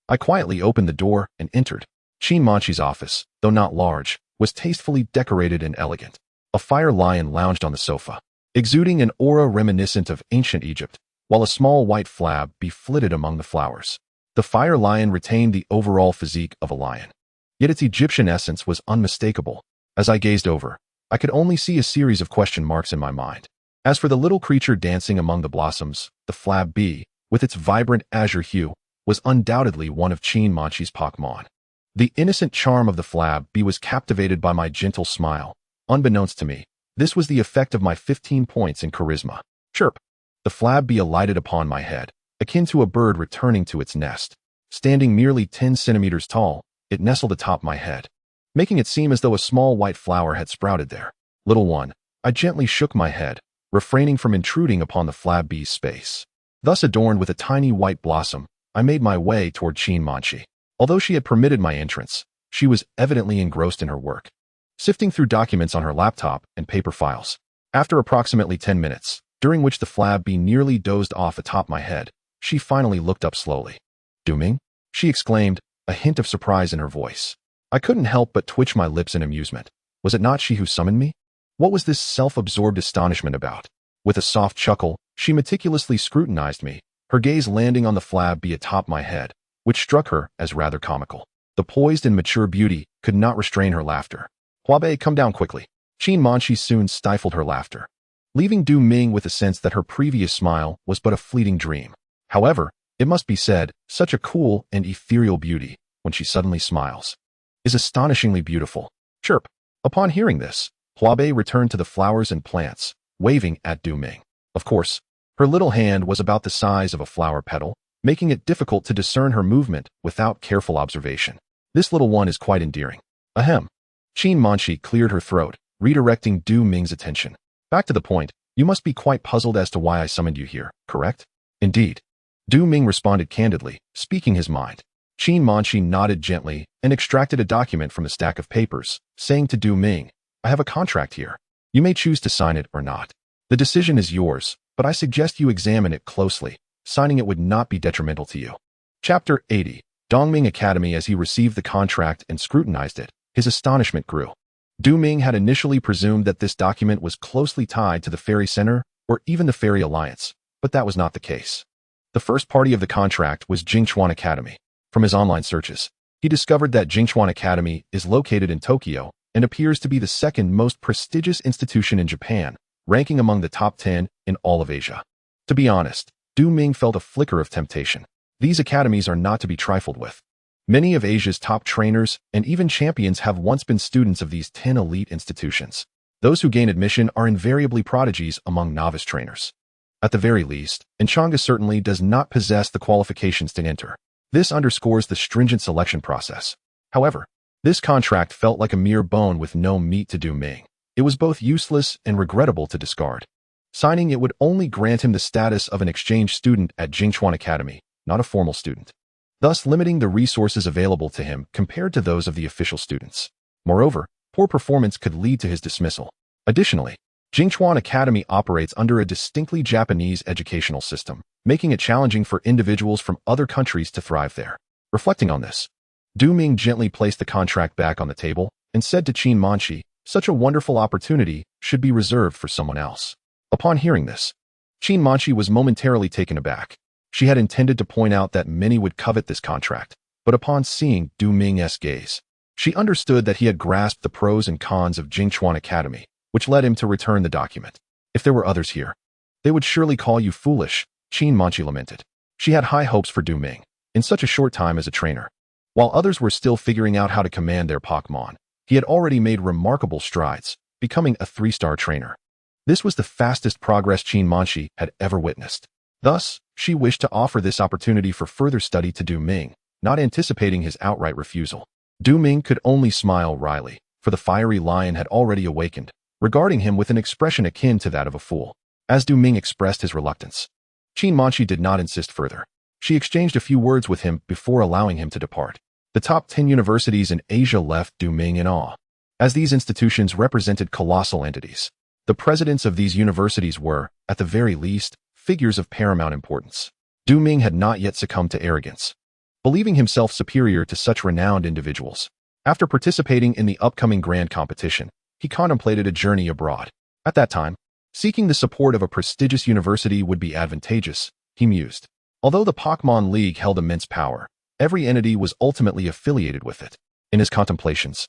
I quietly opened the door and entered. Qin Manqi's office, though not large, was tastefully decorated and elegant. A fire lion lounged on the sofa, exuding an aura reminiscent of ancient Egypt, while a small white flab flitted among the flowers. The fire lion retained the overall physique of a lion, yet its Egyptian essence was unmistakable. As I gazed over, I could only see a series of question marks in my mind. As for the little creature dancing among the blossoms, the flab bee, with its vibrant azure hue, was undoubtedly one of Qin Manqi's Pokémon. The innocent charm of the flab bee was captivated by my gentle smile. Unbeknownst to me, this was the effect of my 15 points in charisma. Chirp. The flab bee alighted upon my head, akin to a bird returning to its nest. Standing merely 10 centimeters tall, it nestled atop my head, making it seem as though a small white flower had sprouted there. "Little one," I gently shook my head, refraining from intruding upon the flab bee's space. Thus adorned with a tiny white blossom, I made my way toward Qin Manqi. Although she had permitted my entrance, she was evidently engrossed in her work, sifting through documents on her laptop and paper files. After approximately 10 minutes, during which the flab bee nearly dozed off atop my head, she finally looked up slowly. "Du Ming?" she exclaimed, a hint of surprise in her voice. I couldn't help but twitch my lips in amusement. Was it not she who summoned me? What was this self-absorbed astonishment about? With a soft chuckle, she meticulously scrutinized me, her gaze landing on the flab bee atop my head, which struck her as rather comical. The poised and mature beauty could not restrain her laughter. "Huabe, come down quickly." Qin Manqi soon stifled her laughter, leaving Du Ming with a sense that her previous smile was but a fleeting dream. However, it must be said, such a cool and ethereal beauty, when she suddenly smiles, is astonishingly beautiful. Chirp. Upon hearing this, Huabe returned to the flowers and plants, waving at Du Ming. Of course, her little hand was about the size of a flower petal, making it difficult to discern her movement without careful observation. "This little one is quite endearing." Ahem. Qin Manqi cleared her throat, redirecting Du Ming's attention. "Back to the point, you must be quite puzzled as to why I summoned you here, correct?" "Indeed." Du Ming responded candidly, speaking his mind. Qin Manchi nodded gently and extracted a document from the stack of papers, saying to Du Ming, I have a contract here. You may choose to sign it or not. The decision is yours, but I suggest you examine it closely. Signing it would not be detrimental to you. Chapter 80. Dongming Academy. As he received the contract and scrutinized it, his astonishment grew. Du Ming had initially presumed that this document was closely tied to the Fairy Center or even the Fairy Alliance, but that was not the case. The first party of the contract was Jingchuan Academy. From his online searches, he discovered that Jingchuan Academy is located in Tokyo and appears to be the second most prestigious institution in Japan, ranking among the top 10 in all of Asia. To be honest, Du Ming felt a flicker of temptation. These academies are not to be trifled with. Many of Asia's top trainers and even champions have once been students of these 10 elite institutions. Those who gain admission are invariably prodigies among novice trainers. At the very least, Enchanga certainly does not possess the qualifications to enter. This underscores the stringent selection process. However, this contract felt like a mere bone with no meat to Du Ming. It was both useless and regrettable to discard. Signing it would only grant him the status of an exchange student at Jingchuan Academy, not a formal student, thus limiting the resources available to him compared to those of the official students. Moreover, poor performance could lead to his dismissal. Additionally, Jingchuan Academy operates under a distinctly Japanese educational system, making it challenging for individuals from other countries to thrive there. Reflecting on this, Du Ming gently placed the contract back on the table and said to Qin Manchi, such a wonderful opportunity should be reserved for someone else. Upon hearing this, Qin Manchi was momentarily taken aback. She had intended to point out that many would covet this contract, but upon seeing Du Ming's gaze, she understood that he had grasped the pros and cons of Jingchuan Academy, which led him to return the document. If there were others here, they would surely call you foolish, Qin Manchi lamented. She had high hopes for Du Ming in such a short time as a trainer. While others were still figuring out how to command their Pokémon, he had already made remarkable strides, becoming a 3-star trainer. This was the fastest progress Qin Manchi had ever witnessed. Thus, she wished to offer this opportunity for further study to Du Ming, not anticipating his outright refusal. Du Ming could only smile wryly, for the fiery lion had already awakened, regarding him with an expression akin to that of a fool. As Du Ming expressed his reluctance, Qin Manchi did not insist further. She exchanged a few words with him before allowing him to depart. The top 10 universities in Asia left Du Ming in awe, as these institutions represented colossal entities. The presidents of these universities were, at the very least, figures of paramount importance. Du Ming had not yet succumbed to arrogance, believing himself superior to such renowned individuals. After participating in the upcoming grand competition, he contemplated a journey abroad. At that time, seeking the support of a prestigious university would be advantageous, he mused. Although the Pokémon League held immense power, every entity was ultimately affiliated with it. In his contemplations,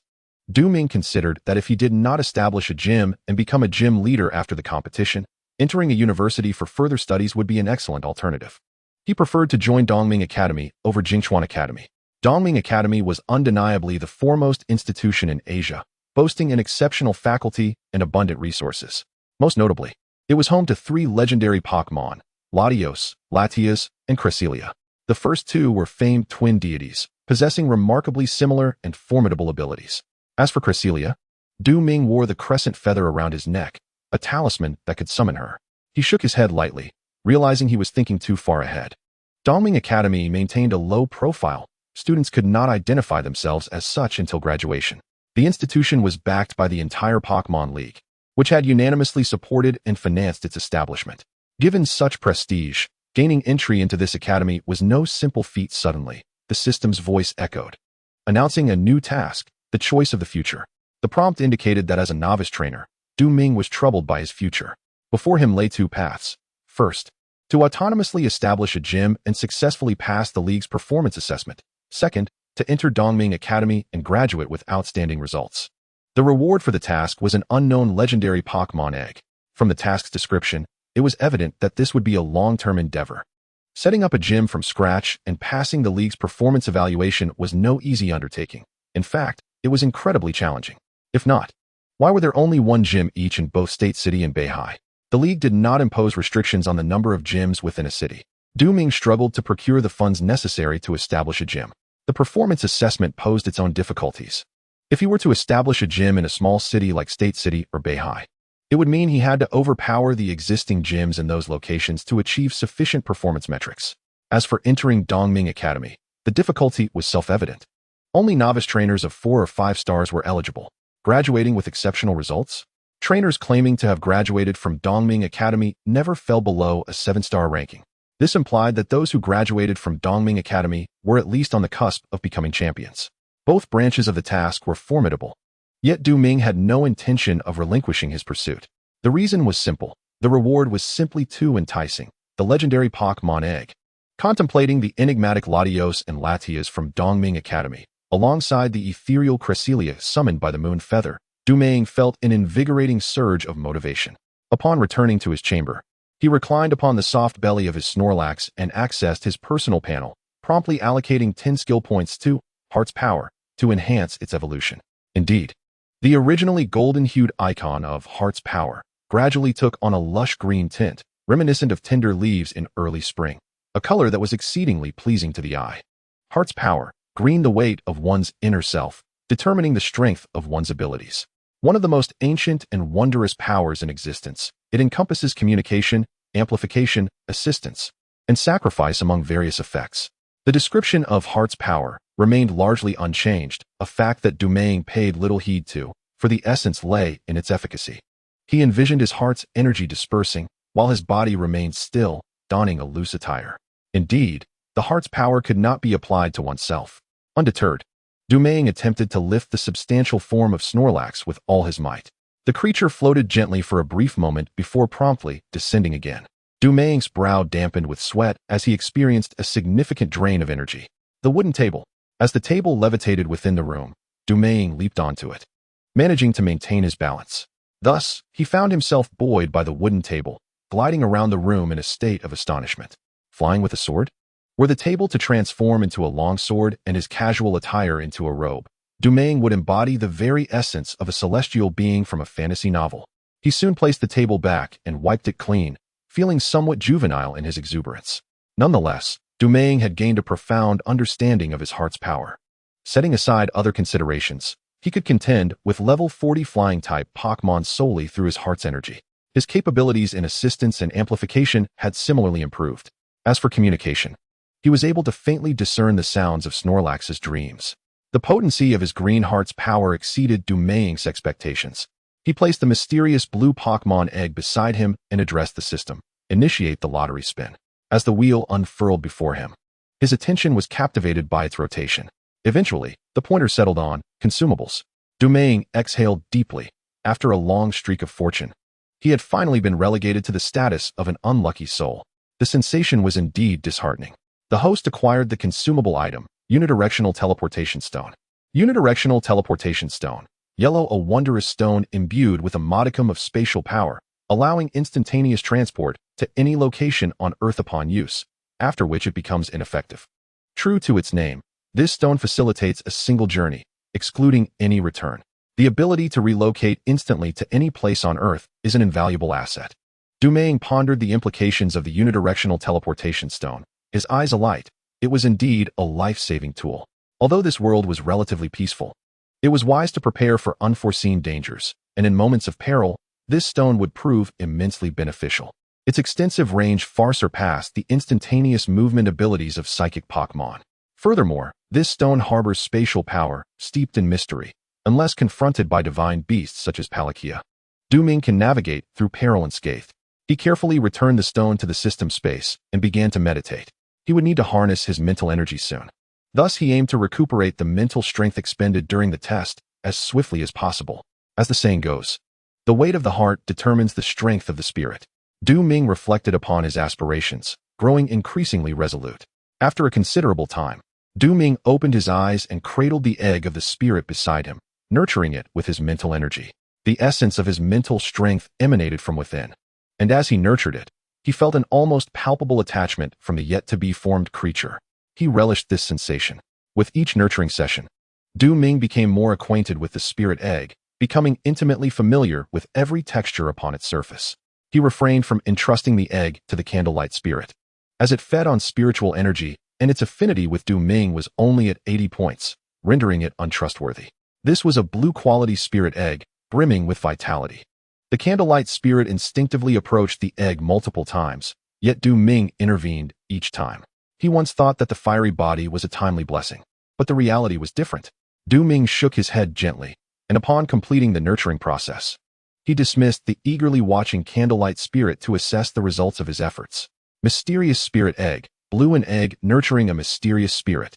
Du Ming considered that if he did not establish a gym and become a gym leader after the competition, entering a university for further studies would be an excellent alternative. He preferred to join Dongming Academy over Jingchuan Academy. Dongming Academy was undeniably the foremost institution in Asia, boasting an exceptional faculty and abundant resources. Most notably, it was home to 3 legendary Pokémon, Latios, Latias, and Cresselia. The first 2 were famed twin deities, possessing remarkably similar and formidable abilities. As for Cresselia, Du Ming wore the crescent feather around his neck, a talisman that could summon her. He shook his head lightly, realizing he was thinking too far ahead. Dongming Academy maintained a low profile. Students could not identify themselves as such until graduation. The institution was backed by the entire Pokémon League, which had unanimously supported and financed its establishment. Given such prestige, gaining entry into this academy was no simple feat. Suddenly, the system's voice echoed, announcing a new task, the choice of the future. The prompt indicated that as a novice trainer, Du Ming was troubled by his future. Before him lay 2 paths. First, to autonomously establish a gym and successfully pass the league's performance assessment. Second, to enter Dongming Academy and graduate with outstanding results. The reward for the task was an unknown legendary Pokémon egg. From the task's description, it was evident that this would be a long-term endeavor. Setting up a gym from scratch and passing the league's performance evaluation was no easy undertaking. In fact, it was incredibly challenging. If not, why were there only 1 gym each in both State City and Beihai? The league did not impose restrictions on the number of gyms within a city. Du Ming struggled to procure the funds necessary to establish a gym. The performance assessment posed its own difficulties. If he were to establish a gym in a small city like State City or Beihai, it would mean he had to overpower the existing gyms in those locations to achieve sufficient performance metrics. As for entering Dongming Academy, The difficulty was self-evident. Only novice trainers of 4 or 5 stars were eligible, graduating with exceptional results. Trainers claiming to have graduated from Dongming Academy never fell below a 7-star ranking. This implied that those who graduated from Dongming Academy were at least on the cusp of becoming champions. Both branches of the task were formidable, yet Du Ming had no intention of relinquishing his pursuit. The reason was simple. The reward was simply too enticing: the legendary Pokémon egg. Contemplating the enigmatic Latios and Latias from Dongming Academy, alongside the ethereal Cresselia summoned by the moon feather, Du Ming felt an invigorating surge of motivation. Upon returning to his chamber, he reclined upon the soft belly of his Snorlax and accessed his personal panel, promptly allocating 10 skill points to Heart's Power to enhance its evolution. Indeed, the originally golden-hued icon of Heart's Power gradually took on a lush green tint, reminiscent of tender leaves in early spring, a color that was exceedingly pleasing to the eye. Heart's Power, green, the weight of one's inner self, determining the strength of one's abilities. One of the most ancient and wondrous powers in existence, it encompasses communication, amplification, assistance, and sacrifice among various effects. The description of Heart's Power remained largely unchanged, a fact that Du Ming paid little heed to, for the essence lay in its efficacy. He envisioned his heart's energy dispersing, while his body remained still, donning a loose attire. Indeed, the heart's power could not be applied to oneself. Undeterred, Du Ming attempted to lift the substantial form of Snorlax with all his might. The creature floated gently for a brief moment before promptly descending again. Du Ming's brow dampened with sweat as he experienced a significant drain of energy. The wooden table. As the table levitated within the room, Du Ming leaped onto it, managing to maintain his balance. Thus, he found himself buoyed by the wooden table, gliding around the room in a state of astonishment. Flying with a sword? Were the table to transform into a long sword and his casual attire into a robe, Du Ming would embody the very essence of a celestial being from a fantasy novel. He soon placed the table back and wiped it clean, feeling somewhat juvenile in his exuberance. Nonetheless, Du Ming had gained a profound understanding of his heart's power. Setting aside other considerations, he could contend with level 40 flying-type Pokémon solely through his heart's energy. His capabilities in assistance and amplification had similarly improved. As for communication, he was able to faintly discern the sounds of Snorlax's dreams. The potency of his green heart's power exceeded Du Ming's expectations. He placed the mysterious blue Pokémon egg beside him and addressed the system. Initiate the lottery spin. As the wheel unfurled before him, his attention was captivated by its rotation. Eventually, the pointer settled on consumables. Du Ming exhaled deeply. After a long streak of fortune, he had finally been relegated to the status of an unlucky soul. The sensation was indeed disheartening. The host acquired the consumable item, Unidirectional Teleportation Stone. Unidirectional Teleportation Stone. Yellow, a wondrous stone imbued with a modicum of spatial power, allowing instantaneous transport to any location on Earth upon use, after which it becomes ineffective. True to its name, this stone facilitates a single journey, excluding any return. The ability to relocate instantly to any place on Earth is an invaluable asset. Du Ming pondered the implications of the unidirectional teleportation stone, his eyes alight. It was indeed a life-saving tool. Although this world was relatively peaceful, it was wise to prepare for unforeseen dangers, and in moments of peril, this stone would prove immensely beneficial. Its extensive range far surpassed the instantaneous movement abilities of psychic Pokémon. Furthermore, this stone harbors spatial power, steeped in mystery. Unless confronted by divine beasts such as Palkia, Du Ming can navigate through peril unscathed. He carefully returned the stone to the system space and began to meditate. He would need to harness his mental energy soon. Thus, he aimed to recuperate the mental strength expended during the test as swiftly as possible. As the saying goes, the weight of the heart determines the strength of the spirit. Du Ming reflected upon his aspirations, growing increasingly resolute. After a considerable time, Du Ming opened his eyes and cradled the egg of the spirit beside him, nurturing it with his mental energy. The essence of his mental strength emanated from within, and as he nurtured it, he felt an almost palpable attachment from the yet-to-be-formed creature. He relished this sensation. With each nurturing session, Du Ming became more acquainted with the spirit egg, becoming intimately familiar with every texture upon its surface. He refrained from entrusting the egg to the candlelight spirit, as it fed on spiritual energy, and its affinity with Du Ming was only at 80 points, rendering it untrustworthy. This was a blue-quality spirit egg, brimming with vitality. The candlelight spirit instinctively approached the egg multiple times, yet Du Ming intervened each time. He once thought that the fiery body was a timely blessing, but the reality was different. Ming shook his head gently, and upon completing the nurturing process, he dismissed the eagerly watching candlelight spirit to assess the results of his efforts. Mysterious spirit egg, blue an egg nurturing a mysterious spirit,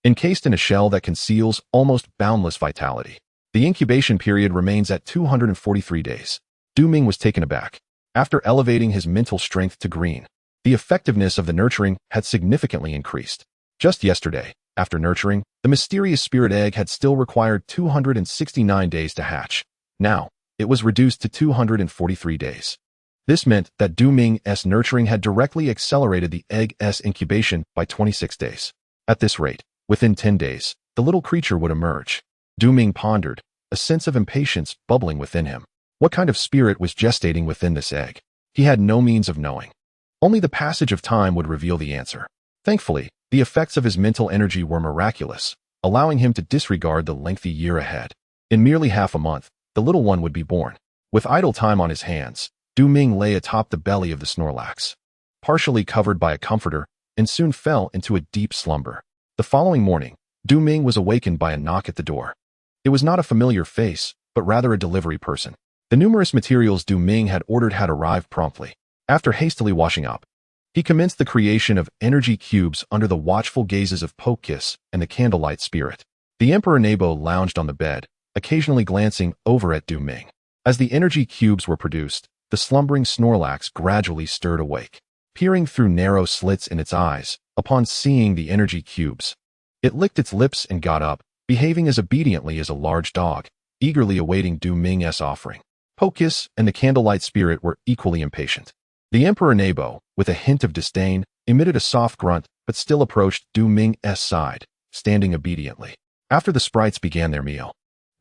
encased in a shell that conceals almost boundless vitality. The incubation period remains at 243 days. Ming was taken aback. After elevating his mental strength to green, the effectiveness of the nurturing had significantly increased. Just yesterday, after nurturing, the mysterious spirit egg had still required 269 days to hatch. Now, it was reduced to 243 days. This meant that Ming's nurturing had directly accelerated the egg's incubation by 26 days. At this rate, within 10 days, the little creature would emerge. Ming pondered, a sense of impatience bubbling within him. What kind of spirit was gestating within this egg? He had no means of knowing. Only the passage of time would reveal the answer. Thankfully, the effects of his mental energy were miraculous, allowing him to disregard the lengthy year ahead. In merely half a month, the little one would be born. With idle time on his hands, Ming lay atop the belly of the Snorlax, partially covered by a comforter, and soon fell into a deep slumber. The following morning, Ming was awakened by a knock at the door. It was not a familiar face, but rather a delivery person. The numerous materials Ming had ordered had arrived promptly. After hastily washing up, he commenced the creation of energy cubes under the watchful gazes of Togekiss and the candlelight spirit. The Emperor Nebo lounged on the bed, occasionally glancing over at Ming. As the energy cubes were produced, the slumbering Snorlax gradually stirred awake, peering through narrow slits in its eyes. Upon seeing the energy cubes, it licked its lips and got up, behaving as obediently as a large dog, eagerly awaiting Ming's offering. Togekiss and the candlelight spirit were equally impatient. The Emperor Nebo, with a hint of disdain, emitted a soft grunt, but still approached Ming's side, standing obediently. After the sprites began their meal,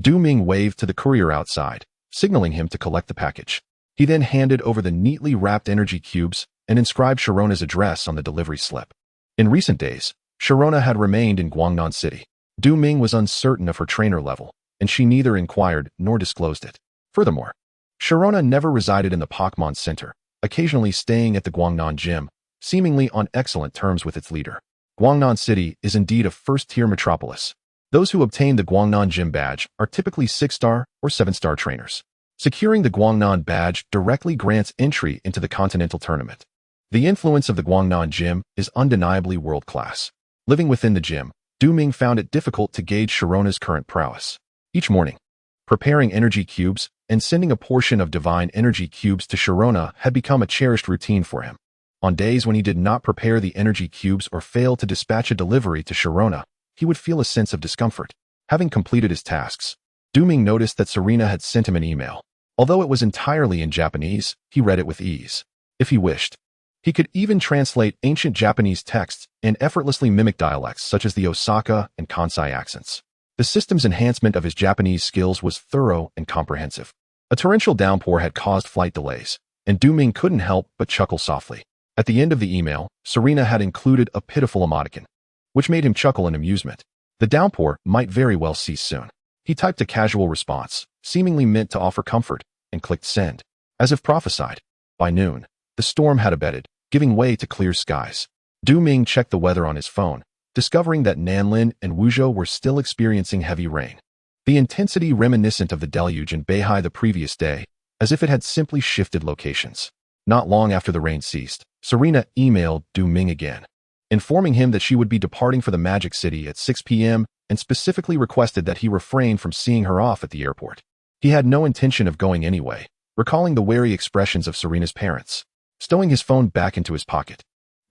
Ming waved to the courier outside, signaling him to collect the package. He then handed over the neatly wrapped energy cubes and inscribed Sharona's address on the delivery slip. In recent days, Sharona had remained in Guangnan City. Ming was uncertain of her trainer level, and she neither inquired nor disclosed it. Furthermore, Sharona never resided in the Pokémon Center, occasionally staying at the Guangnan Gym, seemingly on excellent terms with its leader. Guangnan City is indeed a first-tier metropolis. Those who obtain the Guangnan Gym badge are typically 6-star or 7-star trainers. Securing the Guangnan badge directly grants entry into the continental tournament. The influence of the Guangnan Gym is undeniably world-class. Living within the gym, Ming found it difficult to gauge Sharona's current prowess. Each morning, preparing energy cubes and sending a portion of divine energy cubes to Sharona had become a cherished routine for him. On days when he did not prepare the energy cubes or failed to dispatch a delivery to Sharona, he would feel a sense of discomfort. Having completed his tasks, Ming noticed that Serena had sent him an email. Although it was entirely in Japanese, he read it with ease. If he wished, he could even translate ancient Japanese texts and effortlessly mimic dialects such as the Osaka and Kansai accents. The system's enhancement of his Japanese skills was thorough and comprehensive. A torrential downpour had caused flight delays, and Ming couldn't help but chuckle softly. At the end of the email, Serena had included a pitiful emoticon, which made him chuckle in amusement. The downpour might very well cease soon. He typed a casual response, seemingly meant to offer comfort, and clicked send. As if prophesied, by noon, the storm had abated, giving way to clear skies. Ming checked the weather on his phone, discovering that Nanlin and Wuzhou were still experiencing heavy rain. The intensity reminiscent of the deluge in Beihai the previous day, as if it had simply shifted locations. Not long after the rain ceased, Serena emailed Ming again, informing him that she would be departing for the Magic City at 6 p.m. and specifically requested that he refrain from seeing her off at the airport. He had no intention of going anyway, recalling the wary expressions of Serena's parents. Stowing his phone back into his pocket,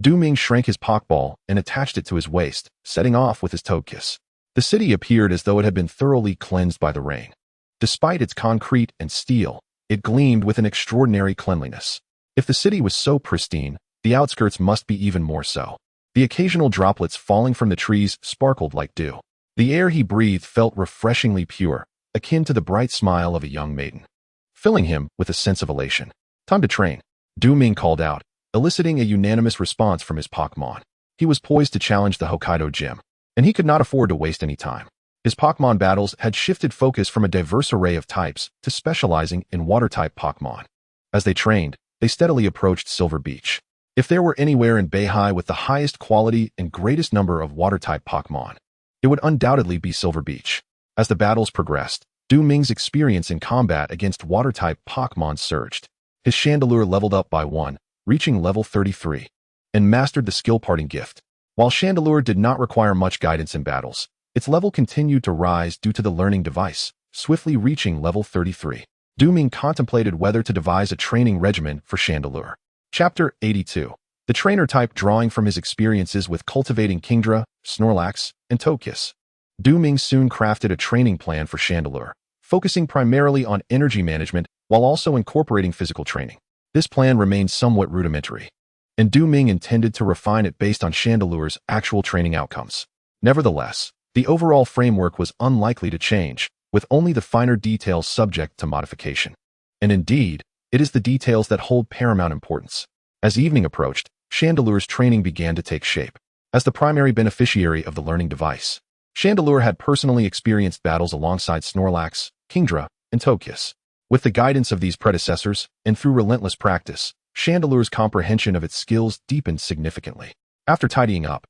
Ming shrank his Pokeball and attached it to his waist, setting off with his Togekiss. The city appeared as though it had been thoroughly cleansed by the rain. Despite its concrete and steel, it gleamed with an extraordinary cleanliness. If the city was so pristine, the outskirts must be even more so. The occasional droplets falling from the trees sparkled like dew. The air he breathed felt refreshingly pure, akin to the bright smile of a young maiden, filling him with a sense of elation. Time to train, Ming called out, eliciting a unanimous response from his Pokémon. He was poised to challenge the Hokkaido gym, and he could not afford to waste any time. His Pokémon battles had shifted focus from a diverse array of types to specializing in water-type Pokémon. As they trained, they steadily approached Silver Beach. If there were anywhere in Beihai with the highest quality and greatest number of water-type Pokémon, it would undoubtedly be Silver Beach. As the battles progressed, Du Ming's experience in combat against water-type Pokémon surged. His Chandelure leveled up by 1, reaching level 33, and mastered the skill parting gift. While Chandelure did not require much guidance in battles, its level continued to rise due to the learning device, swiftly reaching level 33. Du Ming contemplated whether to devise a training regimen for Chandelure. Chapter 82. The trainer type drawing from his experiences with cultivating Kingdra, Snorlax, and Togekiss. Du Ming soon crafted a training plan for Chandelure, focusing primarily on energy management while also incorporating physical training. This plan remained somewhat rudimentary, and Du Ming intended to refine it based on Chandelure's actual training outcomes. Nevertheless, the overall framework was unlikely to change, with only the finer details subject to modification. And indeed, it is the details that hold paramount importance. As evening approached, Chandelure's training began to take shape. As the primary beneficiary of the learning device, Chandelure had personally experienced battles alongside Snorlax, Kingdra, and Togekiss. With the guidance of these predecessors, and through relentless practice, Chandelure's comprehension of its skills deepened significantly. After tidying up,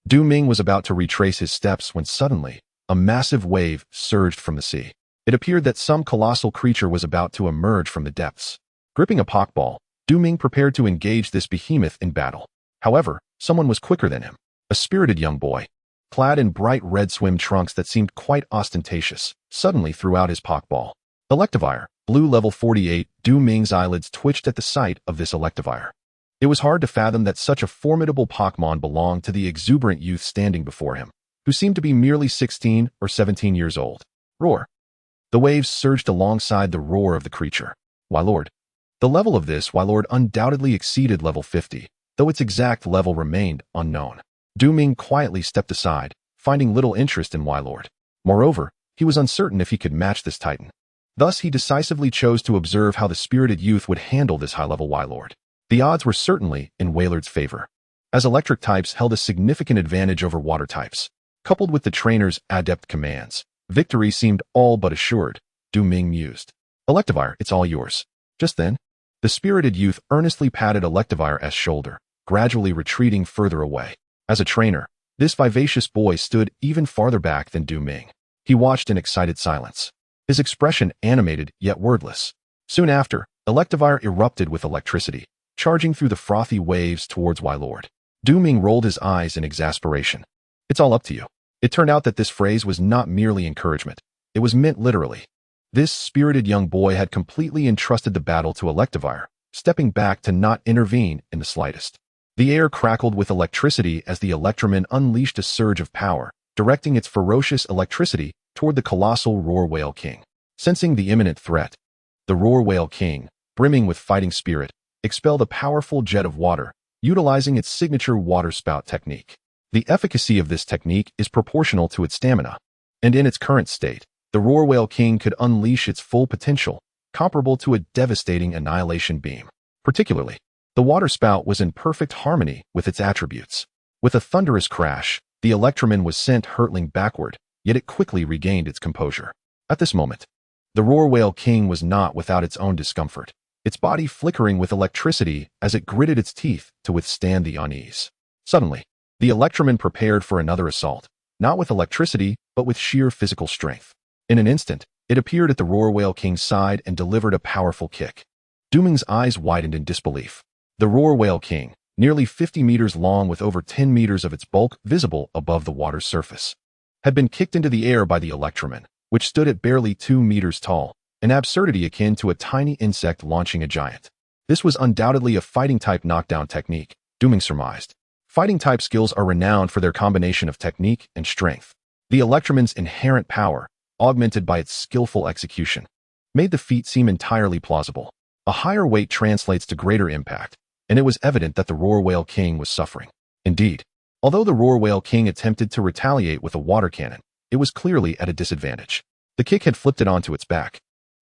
Du Ming was about to retrace his steps when suddenly, a massive wave surged from the sea. It appeared that some colossal creature was about to emerge from the depths. Gripping a Pokeball, Du Ming prepared to engage this behemoth in battle. However, someone was quicker than him. A spirited young boy, clad in bright red swim trunks that seemed quite ostentatious, suddenly threw out his Pokeball. Electivire, blue level 48, Du Ming's eyelids twitched at the sight of this Electivire. It was hard to fathom that such a formidable Pokémon belonged to the exuberant youth standing before him, who seemed to be merely 16 or 17 years old. Roar. The waves surged alongside the roar of the creature. Wailord. The level of this Wailord undoubtedly exceeded level 50, though its exact level remained unknown. Du Ming quietly stepped aside, finding little interest in Wailord. Moreover, he was uncertain if he could match this titan. Thus, he decisively chose to observe how the spirited youth would handle this high-level Wailord. The odds were certainly in Wailord's favor, as electric types held a significant advantage over water types. Coupled with the trainer's adept commands, victory seemed all but assured. Du Ming mused. Electivire, it's all yours. Just then, the spirited youth earnestly patted Electivire's shoulder, gradually retreating further away. As a trainer, this vivacious boy stood even farther back than Du Ming. He watched in excited silence, his expression animated yet wordless. Soon after, Electivire erupted with electricity, charging through the frothy waves towards Wailord. Du Ming rolled his eyes in exasperation. It's all up to you. It turned out that this phrase was not merely encouragement. It was meant literally. This spirited young boy had completely entrusted the battle to Electivire, stepping back to not intervene in the slightest. The air crackled with electricity as the Electroman unleashed a surge of power, directing its ferocious electricity toward the colossal Roar Whale King. Sensing the imminent threat, the Roar Whale King, brimming with fighting spirit, expelled a powerful jet of water, utilizing its signature water spout technique. The efficacy of this technique is proportional to its stamina, and in its current state, the Roar Whale King could unleash its full potential, comparable to a devastating annihilation beam. Particularly, the water spout was in perfect harmony with its attributes. With a thunderous crash, the Electroman was sent hurtling backward, yet it quickly regained its composure. At this moment, the Roar Whale King was not without its own discomfort, its body flickering with electricity as it gritted its teeth to withstand the unease. Suddenly, the Electroman prepared for another assault, not with electricity, but with sheer physical strength. In an instant, it appeared at the Roar Whale King's side and delivered a powerful kick. Du Ming's eyes widened in disbelief. The Roar Whale King, nearly 50 meters long with over 10 meters of its bulk visible above the water's surface, had been kicked into the air by the Electroman, which stood at barely 2 meters tall, an absurdity akin to a tiny insect launching a giant. This was undoubtedly a fighting-type knockdown technique, Du Ming surmised. Fighting-type skills are renowned for their combination of technique and strength. The Electroman's inherent power, augmented by its skillful execution, made the feat seem entirely plausible. A higher weight translates to greater impact, and it was evident that the Roar Whale King was suffering. Indeed, although the Roar Whale King attempted to retaliate with a water cannon, it was clearly at a disadvantage. The kick had flipped it onto its back,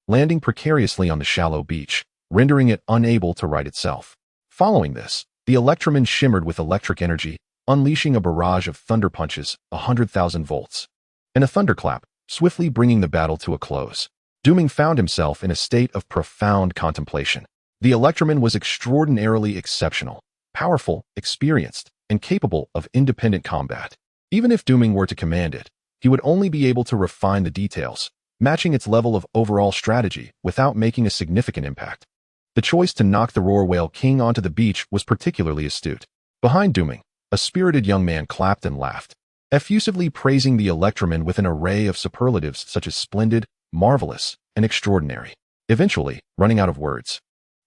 landing precariously on the shallow beach, rendering it unable to right itself. Following this, the Electroman shimmered with electric energy, unleashing a barrage of thunder punches, 100,000 volts, and a thunderclap, swiftly bringing the battle to a close. Du Ming found himself in a state of profound contemplation. The Electroman was extraordinarily exceptional, powerful, experienced, and capable of independent combat. Even if Du Ming were to command it, he would only be able to refine the details, matching its level of overall strategy without making a significant impact. The choice to knock the roar whale king onto the beach was particularly astute. Behind Du Ming, a spirited young man clapped and laughed, effusively praising the Electroman with an array of superlatives such as splendid, marvelous, and extraordinary. Eventually, running out of words,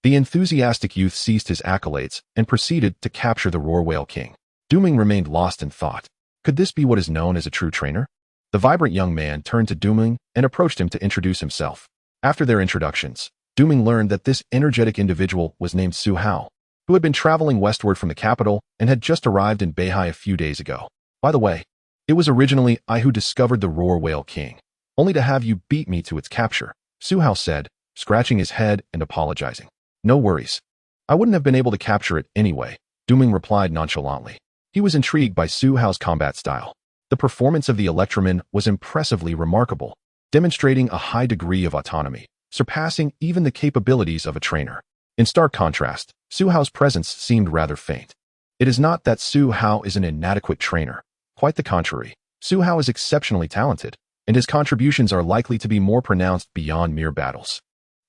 the enthusiastic youth ceased his accolades and proceeded to capture the roar whale king. Du Ming remained lost in thought. Could this be what is known as a true trainer? The vibrant young man turned to Du Ming and approached him to introduce himself. After their introductions, Du Ming learned that this energetic individual was named Su Hao, who had been traveling westward from the capital and had just arrived in Beihai a few days ago. By the way, it was originally I who discovered the roar whale king, only to have you beat me to its capture, Su Hao said, scratching his head and apologizing. No worries. I wouldn't have been able to capture it anyway, Du Ming replied nonchalantly. He was intrigued by Su Hao's combat style. The performance of the Electroman was impressively remarkable, demonstrating a high degree of autonomy, surpassing even the capabilities of a trainer. In stark contrast, Su Hao's presence seemed rather faint. It is not that Su Hao is an inadequate trainer. Quite the contrary. Su Hao is exceptionally talented, and his contributions are likely to be more pronounced beyond mere battles.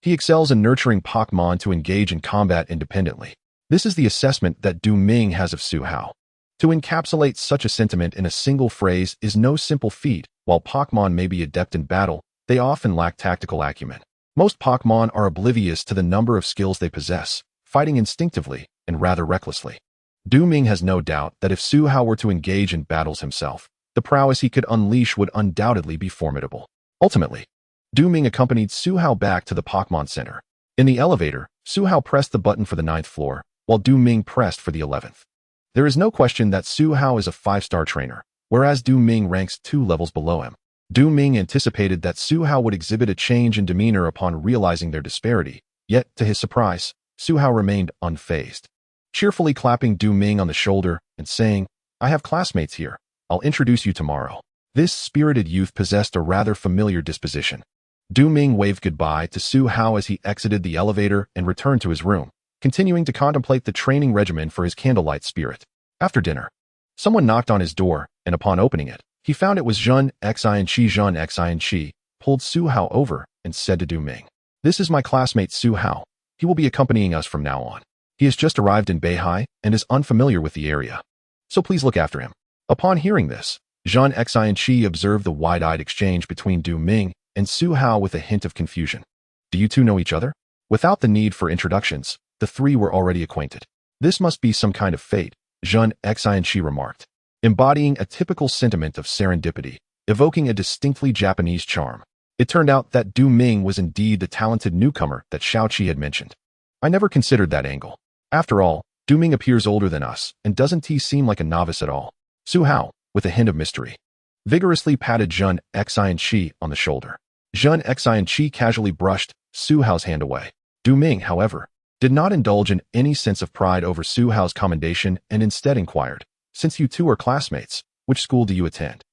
He excels in nurturing Pokémon to engage in combat independently. This is the assessment that Du Ming has of Su Hao. To encapsulate such a sentiment in a single phrase is no simple feat. While Pokémon may be adept in battle, they often lack tactical acumen. Most Pokémon are oblivious to the number of skills they possess, fighting instinctively and rather recklessly. Du Ming has no doubt that if Su Hao were to engage in battles himself, the prowess he could unleash would undoubtedly be formidable. Ultimately, Du Ming accompanied Su Hao back to the Pokémon Center. In the elevator, Su Hao pressed the button for the 9th floor, while Du Ming pressed for the 11th. There is no question that Su Hao is a 5-star trainer, whereas Du Ming ranks 2 levels below him. Du Ming anticipated that Su Hao would exhibit a change in demeanor upon realizing their disparity, yet, to his surprise, Su Hao remained unfazed, cheerfully clapping Du Ming on the shoulder and saying, "I have classmates here. I'll introduce you tomorrow." This spirited youth possessed a rather familiar disposition. Du Ming waved goodbye to Su Hao as he exited the elevator and returned to his room, continuing to contemplate the training regimen for his candlelight spirit. After dinner, someone knocked on his door, and upon opening it, he found it was Zhun Xinqi. Zhun Xinqi pulled Su Hao over and said to Du Ming, "This is my classmate Su Hao. He will be accompanying us from now on. He has just arrived in Beihai and is unfamiliar with the area. So please look after him." Upon hearing this, Zhun Xinqi observed the wide-eyed exchange between Du Ming and Su Hao with a hint of confusion. Do you two know each other? Without the need for introductions, the three were already acquainted. This must be some kind of fate, Zhun Xinqi remarked, embodying a typical sentiment of serendipity, evoking a distinctly Japanese charm. It turned out that Du Ming was indeed the talented newcomer that Xiaoqi had mentioned. I never considered that angle. After all, Du Ming appears older than us, and doesn't he seem like a novice at all? Su Hao, with a hint of mystery, vigorously patted Zhun Xinqi on the shoulder. Zhun Xinqi casually brushed Su Hao's hand away. Du Ming, however, did not indulge in any sense of pride over Su Hao's commendation and instead inquired, "Since you two are classmates, which school do you attend?"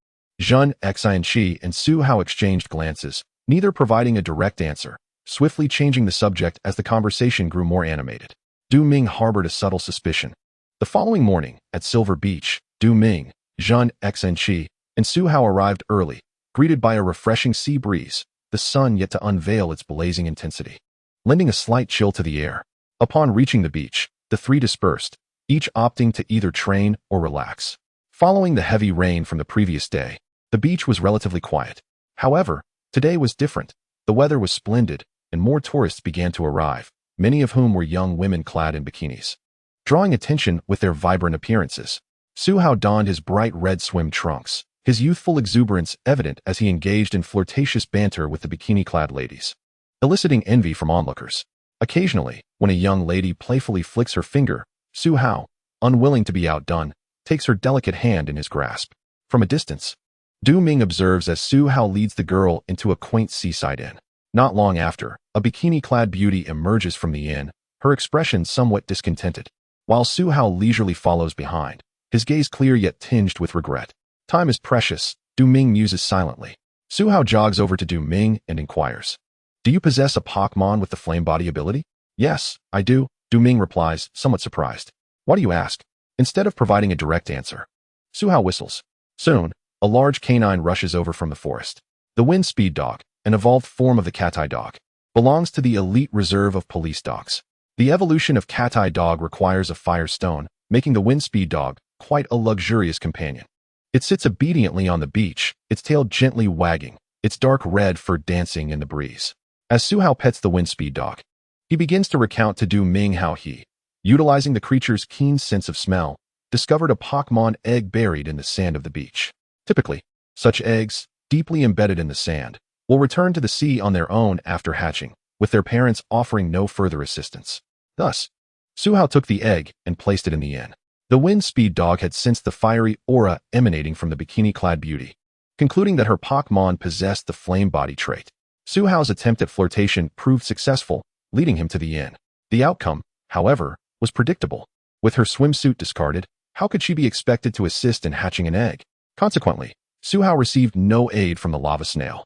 Zhun Xinqi and Su Hao exchanged glances, neither providing a direct answer, swiftly changing the subject as the conversation grew more animated. Du Ming harbored a subtle suspicion. The following morning, at Silver Beach, Du Ming, Zhun Xinqi, and Su Hao arrived early, greeted by a refreshing sea breeze, the sun yet to unveil its blazing intensity, lending a slight chill to the air. Upon reaching the beach, the three dispersed, each opting to either train or relax. Following the heavy rain from the previous day, the beach was relatively quiet. However, today was different. The weather was splendid, and more tourists began to arrive, many of whom were young women clad in bikinis, drawing attention with their vibrant appearances. Su Hao donned his bright red swim trunks, his youthful exuberance evident as he engaged in flirtatious banter with the bikini-clad ladies, eliciting envy from onlookers. Occasionally, when a young lady playfully flicks her finger, Su Hao, unwilling to be outdone, takes her delicate hand in his grasp. From a distance, Du Ming observes as Su Hao leads the girl into a quaint seaside inn. Not long after, a bikini-clad beauty emerges from the inn, her expression somewhat discontented, while Su Hao leisurely follows behind, his gaze clear yet tinged with regret. Time is precious, Du Ming muses silently. Su Hao jogs over to Du Ming and inquires, "Do you possess a Pokémon with the flame body ability?" "Yes, I do," Du Ming replies, somewhat surprised. Why do you ask? Instead of providing a direct answer, Suhao whistles. Soon, a large canine rushes over from the forest. The wind speed dog, an evolved form of the cat-eye dog, belongs to the elite reserve of police dogs. The evolution of cat-eye dog requires a firestone, making the wind speed dog quite a luxurious companion. It sits obediently on the beach, its tail gently wagging, its dark red fur dancing in the breeze. As Suhao pets the wind speed dog, he begins to recount to Du Ming how he, utilizing the creature's keen sense of smell, discovered a Pokémon egg buried in the sand of the beach. Typically, such eggs, deeply embedded in the sand, will return to the sea on their own after hatching, with their parents offering no further assistance. Thus, Suhao took the egg and placed it in the inn. The wind speed dog had sensed the fiery aura emanating from the bikini-clad beauty, concluding that her Pokémon possessed the flame body trait. Suhao's attempt at flirtation proved successful, leading him to the inn. The outcome, however, was predictable. With her swimsuit discarded, how could she be expected to assist in hatching an egg? Consequently, Suhao received no aid from the lava snail.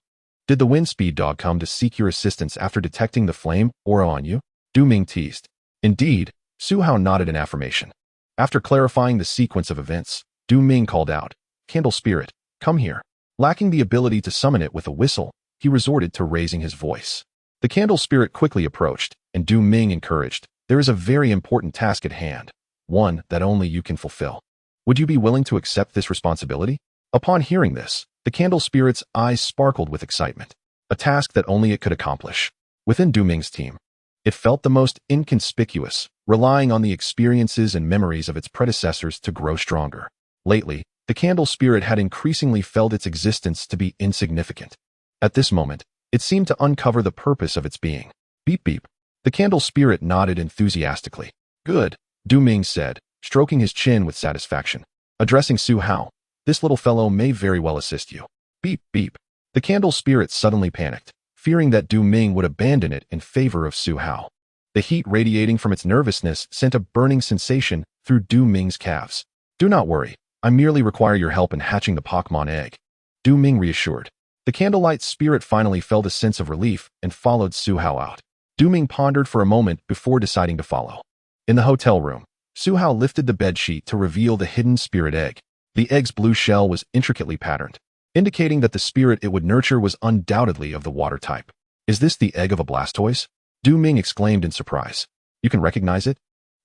Did the wind speed dog come to seek your assistance after detecting the flame aura on you? Du Ming teased. Indeed, Suhao nodded in affirmation. After clarifying the sequence of events, Du Ming called out, "Candle spirit, come here." Lacking the ability to summon it with a whistle, he resorted to raising his voice. The candle spirit quickly approached, and Du Ming encouraged, "There is a very important task at hand, one that only you can fulfill. Would you be willing to accept this responsibility?" Upon hearing this, the candle spirit's eyes sparkled with excitement, a task that only it could accomplish. Within Du Ming's team, it felt the most inconspicuous, relying on the experiences and memories of its predecessors to grow stronger. Lately, the candle spirit had increasingly felt its existence to be insignificant. At this moment, it seemed to uncover the purpose of its being. Beep beep. The candle spirit nodded enthusiastically. "Good," Du Ming said, stroking his chin with satisfaction. Addressing Suhao, "This little fellow may very well assist you." Beep beep. The candle spirit suddenly panicked, fearing that Du Ming would abandon it in favor of Suhao. The heat radiating from its nervousness sent a burning sensation through Du Ming's calves. "Do not worry, I merely require your help in hatching the Pokémon egg," Du Ming reassured. The candlelight spirit finally felt a sense of relief and followed Suhao out. Du Ming pondered for a moment before deciding to follow. In the hotel room, Suhao lifted the bedsheet to reveal the hidden spirit egg. The egg's blue shell was intricately patterned, indicating that the spirit it would nurture was undoubtedly of the water type. "Is this the egg of a Blastoise?" Du Ming exclaimed in surprise. "You can recognize it?"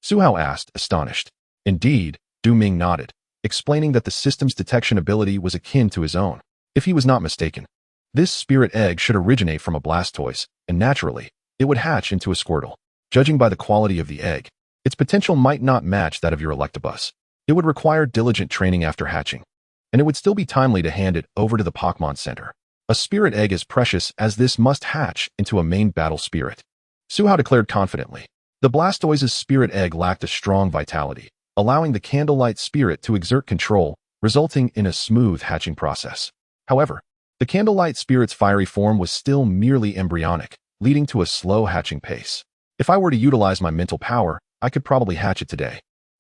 Suhao asked, astonished. Indeed, Du Ming nodded, explaining that the system's detection ability was akin to his own. If he was not mistaken, this spirit egg should originate from a Blastoise, and naturally, it would hatch into a Squirtle. Judging by the quality of the egg, its potential might not match that of your Electabuzz. It would require diligent training after hatching, and it would still be timely to hand it over to the Pokémon Center. A spirit egg is precious as this must hatch into a main battle spirit. Suhao declared confidently. The Blastoise's spirit egg lacked a strong vitality, allowing the candlelight spirit to exert control, resulting in a smooth hatching process. However, the candlelight spirit's fiery form was still merely embryonic, leading to a slow hatching pace. "If I were to utilize my mental power, I could probably hatch it today,"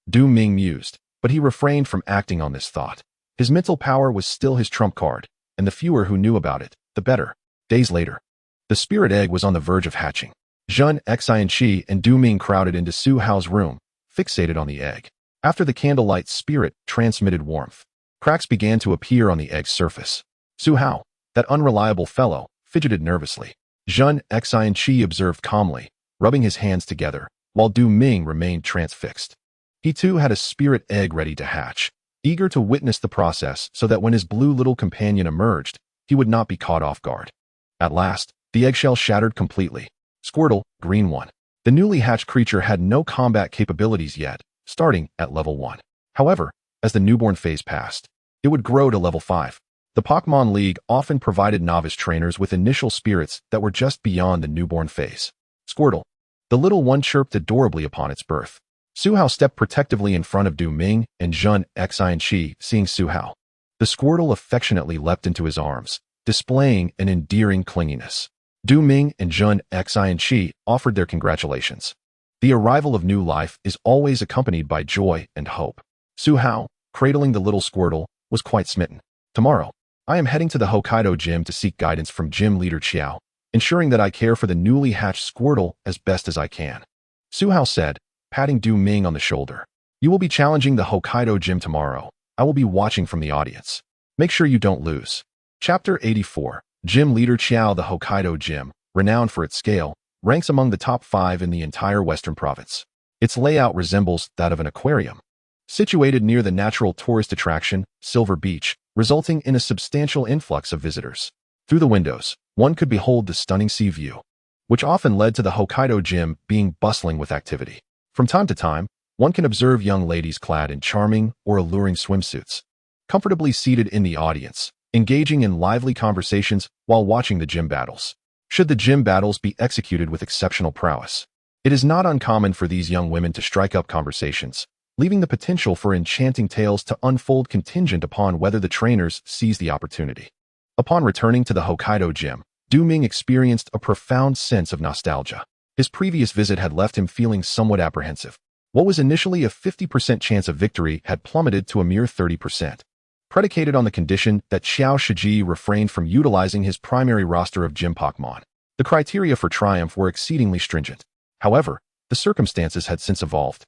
Du Ming mused, but he refrained from acting on this thought. His mental power was still his trump card, and the fewer who knew about it, the better. Days later, the spirit egg was on the verge of hatching. Zhen, Xianqi, and Du Ming crowded into Suhao's room, fixated on the egg. After the candlelight spirit transmitted warmth, cracks began to appear on the egg's surface. Suhao, that unreliable fellow, fidgeted nervously. Zhen, Xianqi observed calmly, rubbing his hands together, while Du Ming remained transfixed. He too had a spirit egg ready to hatch, eager to witness the process so that when his blue little companion emerged, he would not be caught off guard. At last, the eggshell shattered completely. Squirtle, green 1. The newly hatched creature had no combat capabilities yet, starting at level 1. However, as the newborn phase passed, it would grow to level 5. The Pokémon League often provided novice trainers with initial spirits that were just beyond the newborn phase. Squirtle. The little one chirped adorably upon its birth. Suhao stepped protectively in front of Du Ming and Zhen Xianqi, seeing Suhao. The Squirtle affectionately leapt into his arms, displaying an endearing clinginess. Du Ming and Zhen Xianqi offered their congratulations. The arrival of new life is always accompanied by joy and hope. Suhao, cradling the little Squirtle, was quite smitten. "Tomorrow, I am heading to the Hokkaido gym to seek guidance from gym leader Qiao, ensuring that I care for the newly hatched Squirtle as best as I can," Suhao said, patting Du Ming on the shoulder. You will be challenging the Hokkaido gym tomorrow. I will be watching from the audience. Make sure you don't lose. Chapter 84. Gym Leader Xiao. The Hokkaido gym, renowned for its scale, ranks among the top 5 in the entire Western province. Its layout resembles that of an aquarium, situated near the natural tourist attraction, Silver Beach, resulting in a substantial influx of visitors. Through the windows, one could behold the stunning sea view, which often led to the Hokkaido gym being bustling with activity. From time to time, one can observe young ladies clad in charming or alluring swimsuits, comfortably seated in the audience, engaging in lively conversations while watching the gym battles. Should the gym battles be executed with exceptional prowess, it is not uncommon for these young women to strike up conversations, leaving the potential for enchanting tales to unfold contingent upon whether the trainers seize the opportunity. Upon returning to the Hokkaido gym, Ming experienced a profound sense of nostalgia. His previous visit had left him feeling somewhat apprehensive. What was initially a 50% chance of victory had plummeted to a mere 30%, predicated on the condition that Xiao Shiji refrained from utilizing his primary roster of gym Pokémon. The criteria for triumph were exceedingly stringent. However, the circumstances had since evolved.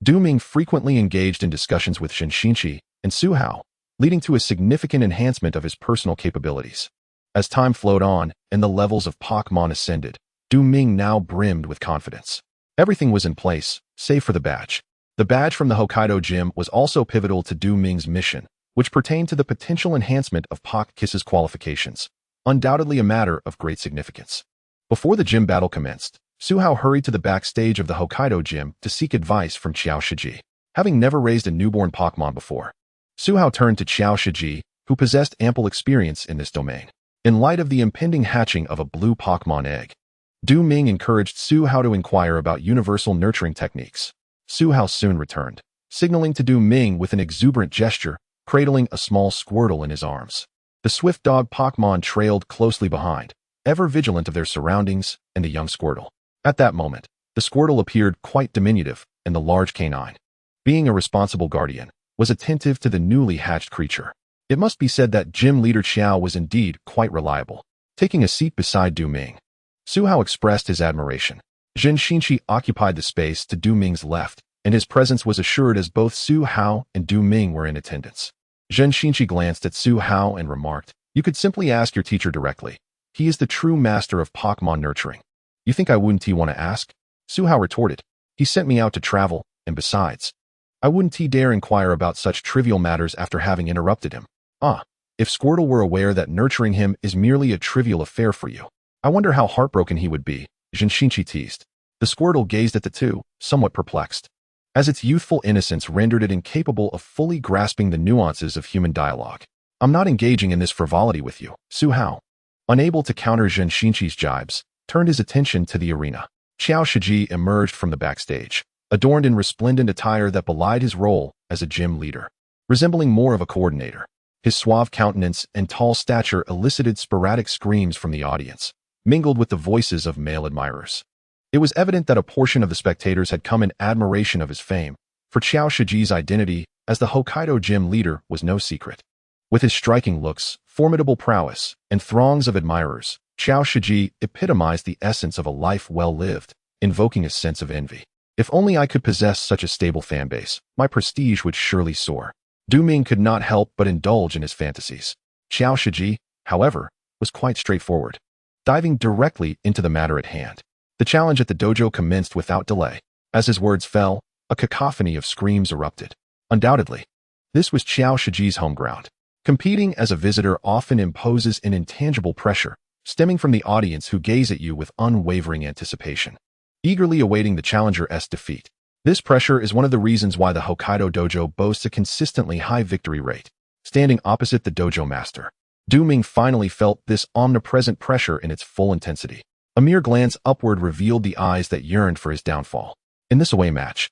Ming frequently engaged in discussions with Shinxinxi and Su Hao, leading to a significant enhancement of his personal capabilities. As time flowed on and the levels of Pokémon ascended, Ming now brimmed with confidence. Everything was in place, save for the badge. The badge from the Hokkaido gym was also pivotal to Ming's mission, which pertained to the potential enhancement of Pokékiss's qualifications, undoubtedly a matter of great significance. Before the gym battle commenced, Su Hao hurried to the backstage of the Hokkaido gym to seek advice from Xiao Shiji. Having never raised a newborn Pokémon before, Su Hao turned to Xiao Shiji, who possessed ample experience in this domain. In light of the impending hatching of a blue Pokémon egg, Ming encouraged Su Hao to inquire about universal nurturing techniques. Su Hao soon returned, signaling to Ming with an exuberant gesture, cradling a small Squirtle in his arms. The swift dog Pokémon trailed closely behind, ever vigilant of their surroundings and the young Squirtle. At that moment, the Squirtle appeared quite diminutive, and the large canine, being a responsible guardian, was attentive to the newly hatched creature. It must be said that Gym Leader Xiao was indeed quite reliable. Taking a seat beside Ming, Su Hao expressed his admiration. Zhen Xinqi occupied the space to Ming's left, and his presence was assured as both Su Hao and Ming were in attendance. Zhen Xinqi glanced at Su Hao and remarked, "You could simply ask your teacher directly. He is the true master of Pokémon nurturing." "You think I wouldn't want to ask?" Su Hao retorted. "He sent me out to travel, and besides, I wouldn't dare inquire about such trivial matters after having interrupted him." If Squirtle were aware that nurturing him is merely a trivial affair for you, I wonder how heartbroken he would be, Zhen Xinqi teased. The Squirtle gazed at the two, somewhat perplexed, as its youthful innocence rendered it incapable of fully grasping the nuances of human dialogue. "I'm not engaging in this frivolity with you," Su Hao, unable to counter Zhen Xinqi's jibes, turned his attention to the arena. Xiao Shiji emerged from the backstage, adorned in resplendent attire that belied his role as a gym leader, resembling more of a coordinator. His suave countenance and tall stature elicited sporadic screams from the audience, mingled with the voices of male admirers. It was evident that a portion of the spectators had come in admiration of his fame, for Xiao Shiji's identity as the Hokkaido gym leader was no secret. With his striking looks, formidable prowess, and throngs of admirers, Xiao Shiji epitomized the essence of a life well lived, invoking a sense of envy. "If only I could possess such a stable fanbase, my prestige would surely soar." Ming could not help but indulge in his fantasies. Xiao Shiji, however, was quite straightforward, diving directly into the matter at hand. The challenge at the dojo commenced without delay. As his words fell, a cacophony of screams erupted. Undoubtedly, this was Xiao Shiji's home ground. Competing as a visitor often imposes an intangible pressure, stemming from the audience who gaze at you with unwavering anticipation, eagerly awaiting the challenger's defeat. This pressure is one of the reasons why the Hokkaido dojo boasts a consistently high victory rate. Standing opposite the dojo master, Ming finally felt this omnipresent pressure in its full intensity. A mere glance upward revealed the eyes that yearned for his downfall. In this away match,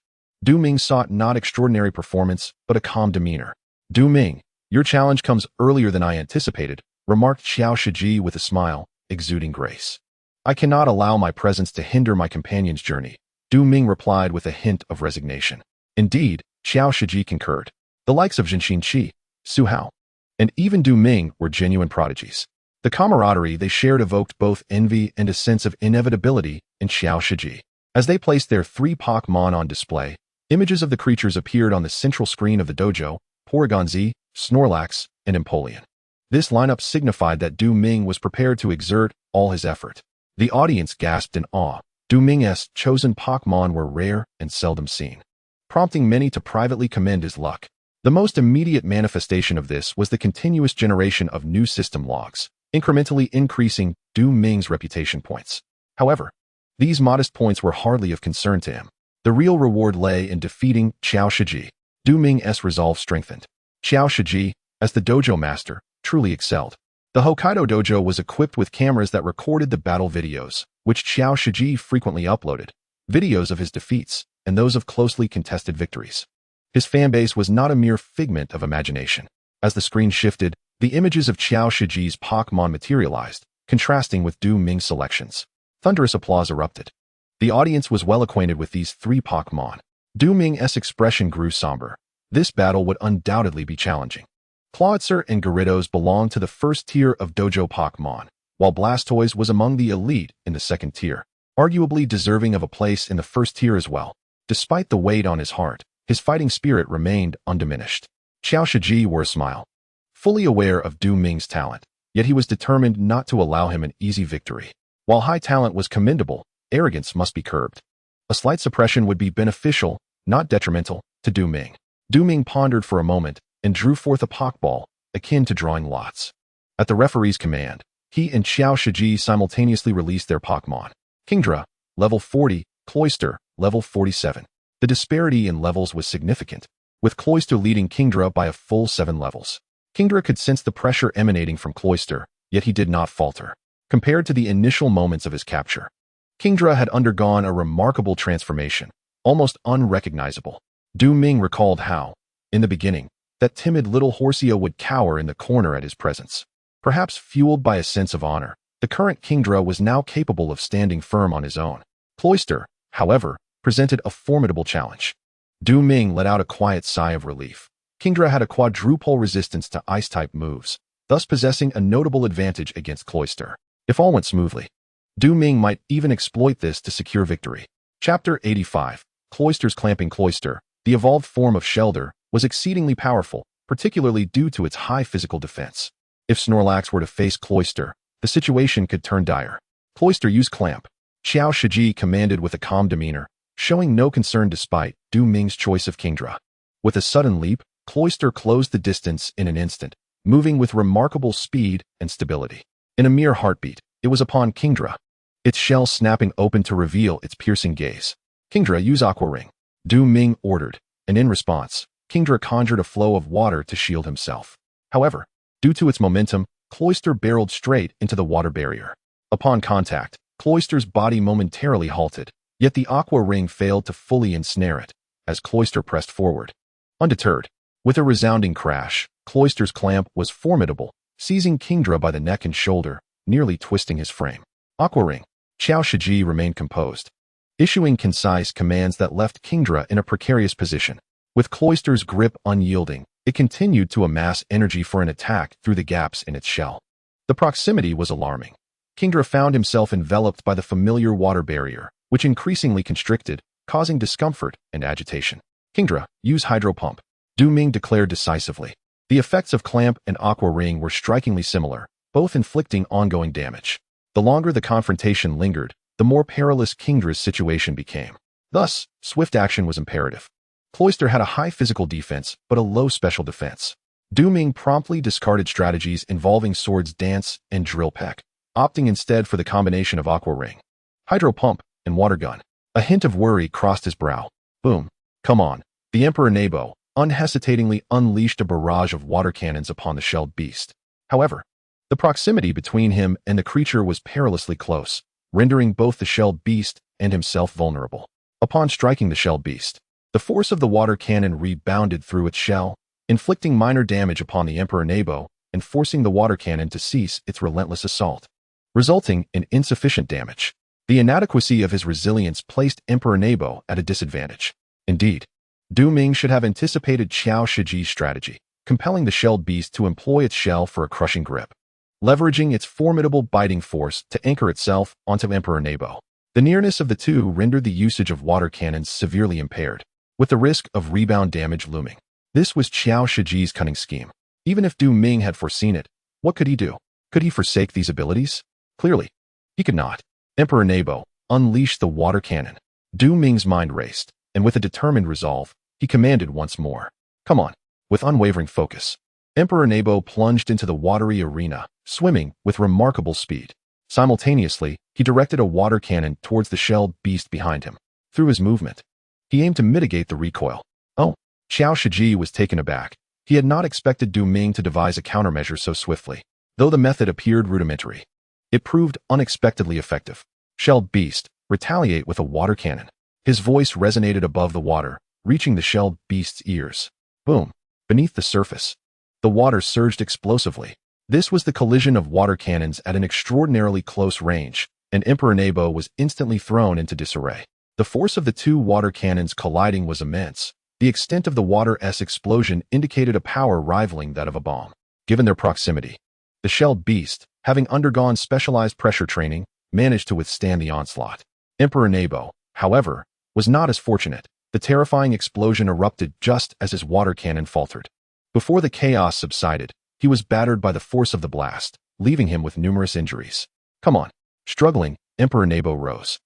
Ming sought not extraordinary performance, but a calm demeanor. "Ming, your challenge comes earlier than I anticipated," remarked Xiao Shiji with a smile, exuding grace. "I cannot allow my presence to hinder my companion's journey," Ming replied with a hint of resignation. Indeed, Xiao Shiji concurred. The likes of Shinxinxi, Su Hao, and even Ming were genuine prodigies. The camaraderie they shared evoked both envy and a sense of inevitability in Xiao Shiji. As they placed their 3 Pokémon on display, Images of the creatures appeared on the central screen of the dojo: Porygon-Z, Snorlax, and Empoleon. This lineup signified that Du Ming was prepared to exert all his effort. The audience gasped in awe. Du Ming's chosen Pokémon were rare and seldom seen, prompting many to privately commend his luck. The most immediate manifestation of this was the continuous generation of new system logs, incrementally increasing Du Ming's reputation points. However, these modest points were hardly of concern to him. The real reward lay in defeating Xiao Shiji. Du Ming's resolve strengthened. Xiao Shiji, as the dojo master, truly excelled. The Hokkaido dojo was equipped with cameras that recorded the battle videos, which Xiao Shiji frequently uploaded, videos of his defeats and those of closely contested victories. His fanbase was not a mere figment of imagination. As the screen shifted, the images of Xiao Shiji's Pokémon materialized, contrasting with Du Ming's selections. Thunderous applause erupted. The audience was well acquainted with these three Pokémon. Du Ming's expression grew somber. This battle would undoubtedly be challenging. Clawitzer and Gyarados belonged to the first tier of dojo Pokémon, while Blastoise was among the elite in the second tier, arguably deserving of a place in the first tier as well. Despite the weight on his heart, his fighting spirit remained undiminished. Xiao Shiji wore a smile, fully aware of Du Ming's talent, yet he was determined not to allow him an easy victory. While high talent was commendable, arrogance must be curbed. A slight suppression would be beneficial, not detrimental, to Du Ming. Du Ming pondered for a moment and drew forth a Pokeball, akin to drawing lots. At the referee's command, he and Xiao Shiji simultaneously released their Pokémon. Kingdra, level 40, Cloyster, level 47. The disparity in levels was significant, with Cloyster leading Kingdra by a full 7 levels. Kingdra could sense the pressure emanating from Cloyster, yet he did not falter. Compared to the initial moments of his capture, Kingdra had undergone a remarkable transformation, almost unrecognizable. Du Ming recalled how, in the beginning, that timid little Horsea would cower in the corner at his presence. Perhaps fueled by a sense of honor, the current Kingdra was now capable of standing firm on his own. Cloyster, however, presented a formidable challenge. Du Ming let out a quiet sigh of relief. Kingdra had a quadruple resistance to Ice-type moves, thus possessing a notable advantage against Cloyster. If all went smoothly, Du Ming might even exploit this to secure victory. Chapter 85. Cloyster's Clamping. Cloyster, the evolved form of Shelder, was exceedingly powerful, particularly due to its high physical defense. If Snorlax were to face Cloyster, the situation could turn dire. Cloyster used Clamp. Xiao Shiji commanded with a calm demeanor, showing no concern despite Du Ming's choice of Kingdra. With a sudden leap, Cloyster closed the distance in an instant, moving with remarkable speed and stability. In a mere heartbeat, it was upon Kingdra, its shell snapping open to reveal its piercing gaze. Kingdra, use Aqua Ring, Du Ming ordered, and in response, Kingdra conjured a flow of water to shield himself. However, due to its momentum, Cloyster barreled straight into the water barrier. Upon contact, Cloyster's body momentarily halted, yet the Aqua Ring failed to fully ensnare it, as Cloyster pressed forward. Undeterred, with a resounding crash, Cloyster's clamp was formidable, seizing Kingdra by the neck and shoulder, nearly twisting his frame. Aqua Ring. Xiao Shiji remained composed, issuing concise commands that left Kingdra in a precarious position. With Cloyster's grip unyielding, it continued to amass energy for an attack through the gaps in its shell. The proximity was alarming. Kingdra found himself enveloped by the familiar water barrier, which increasingly constricted, causing discomfort and agitation. Kingdra, use Hydro Pump, Du Ming declared decisively. The effects of Clamp and Aqua Ring were strikingly similar, both inflicting ongoing damage. The longer the confrontation lingered, the more perilous Kingdra's situation became. Thus, swift action was imperative. Cloyster had a high physical defense, but a low special defense. Du Ming promptly discarded strategies involving Swords Dance and Drill Peck, opting instead for the combination of Aqua Ring, Hydro Pump, and Water Gun. A hint of worry crossed his brow. Boom. Come on. The Emperor Nebo unhesitatingly unleashed a barrage of water cannons upon the shelled beast. However, the proximity between him and the creature was perilously close, rendering both the shelled beast and himself vulnerable. Upon striking the shelled beast, the force of the water cannon rebounded through its shell, inflicting minor damage upon the Emperor Nebo and forcing the water cannon to cease its relentless assault, resulting in insufficient damage. The inadequacy of his resilience placed Emperor Nebo at a disadvantage. Indeed, Du Ming should have anticipated Xiao Shiji's strategy, compelling the shelled beast to employ its shell for a crushing grip, leveraging its formidable biting force to anchor itself onto Emperor Nebo. The nearness of the two rendered the usage of water cannons severely impaired. with the risk of rebound damage looming. This was Qiao Shiji's cunning scheme. Even if Du Ming had foreseen it, what could he do? Could he forsake these abilities? Clearly, he could not. Emperor Nebo unleashed the water cannon. Du Ming's mind raced, and with a determined resolve, he commanded once more. Come on. With unwavering focus, Emperor Nebo plunged into the watery arena, swimming with remarkable speed. Simultaneously, he directed a water cannon towards the shelled beast behind him. Through his movement, he aimed to mitigate the recoil. Oh, Qiao Shiji was taken aback. He had not expected Du Ming to devise a countermeasure so swiftly. Though the method appeared rudimentary, it proved unexpectedly effective. Shelled beast, retaliate with a water cannon. His voice resonated above the water, reaching the shelled beast's ears. Boom. Beneath the surface, the water surged explosively. This was the collision of water cannons at an extraordinarily close range, and Emperor Nebo was instantly thrown into disarray. The force of the two water cannons colliding was immense. The extent of the water's explosion indicated a power rivaling that of a bomb. Given their proximity, the shelled beast, having undergone specialized pressure training, managed to withstand the onslaught. Emperor Nebo, however, was not as fortunate. The terrifying explosion erupted just as his water cannon faltered. Before the chaos subsided, he was battered by the force of the blast, leaving him with numerous injuries. Come on. Struggling, Emperor Nebo rose,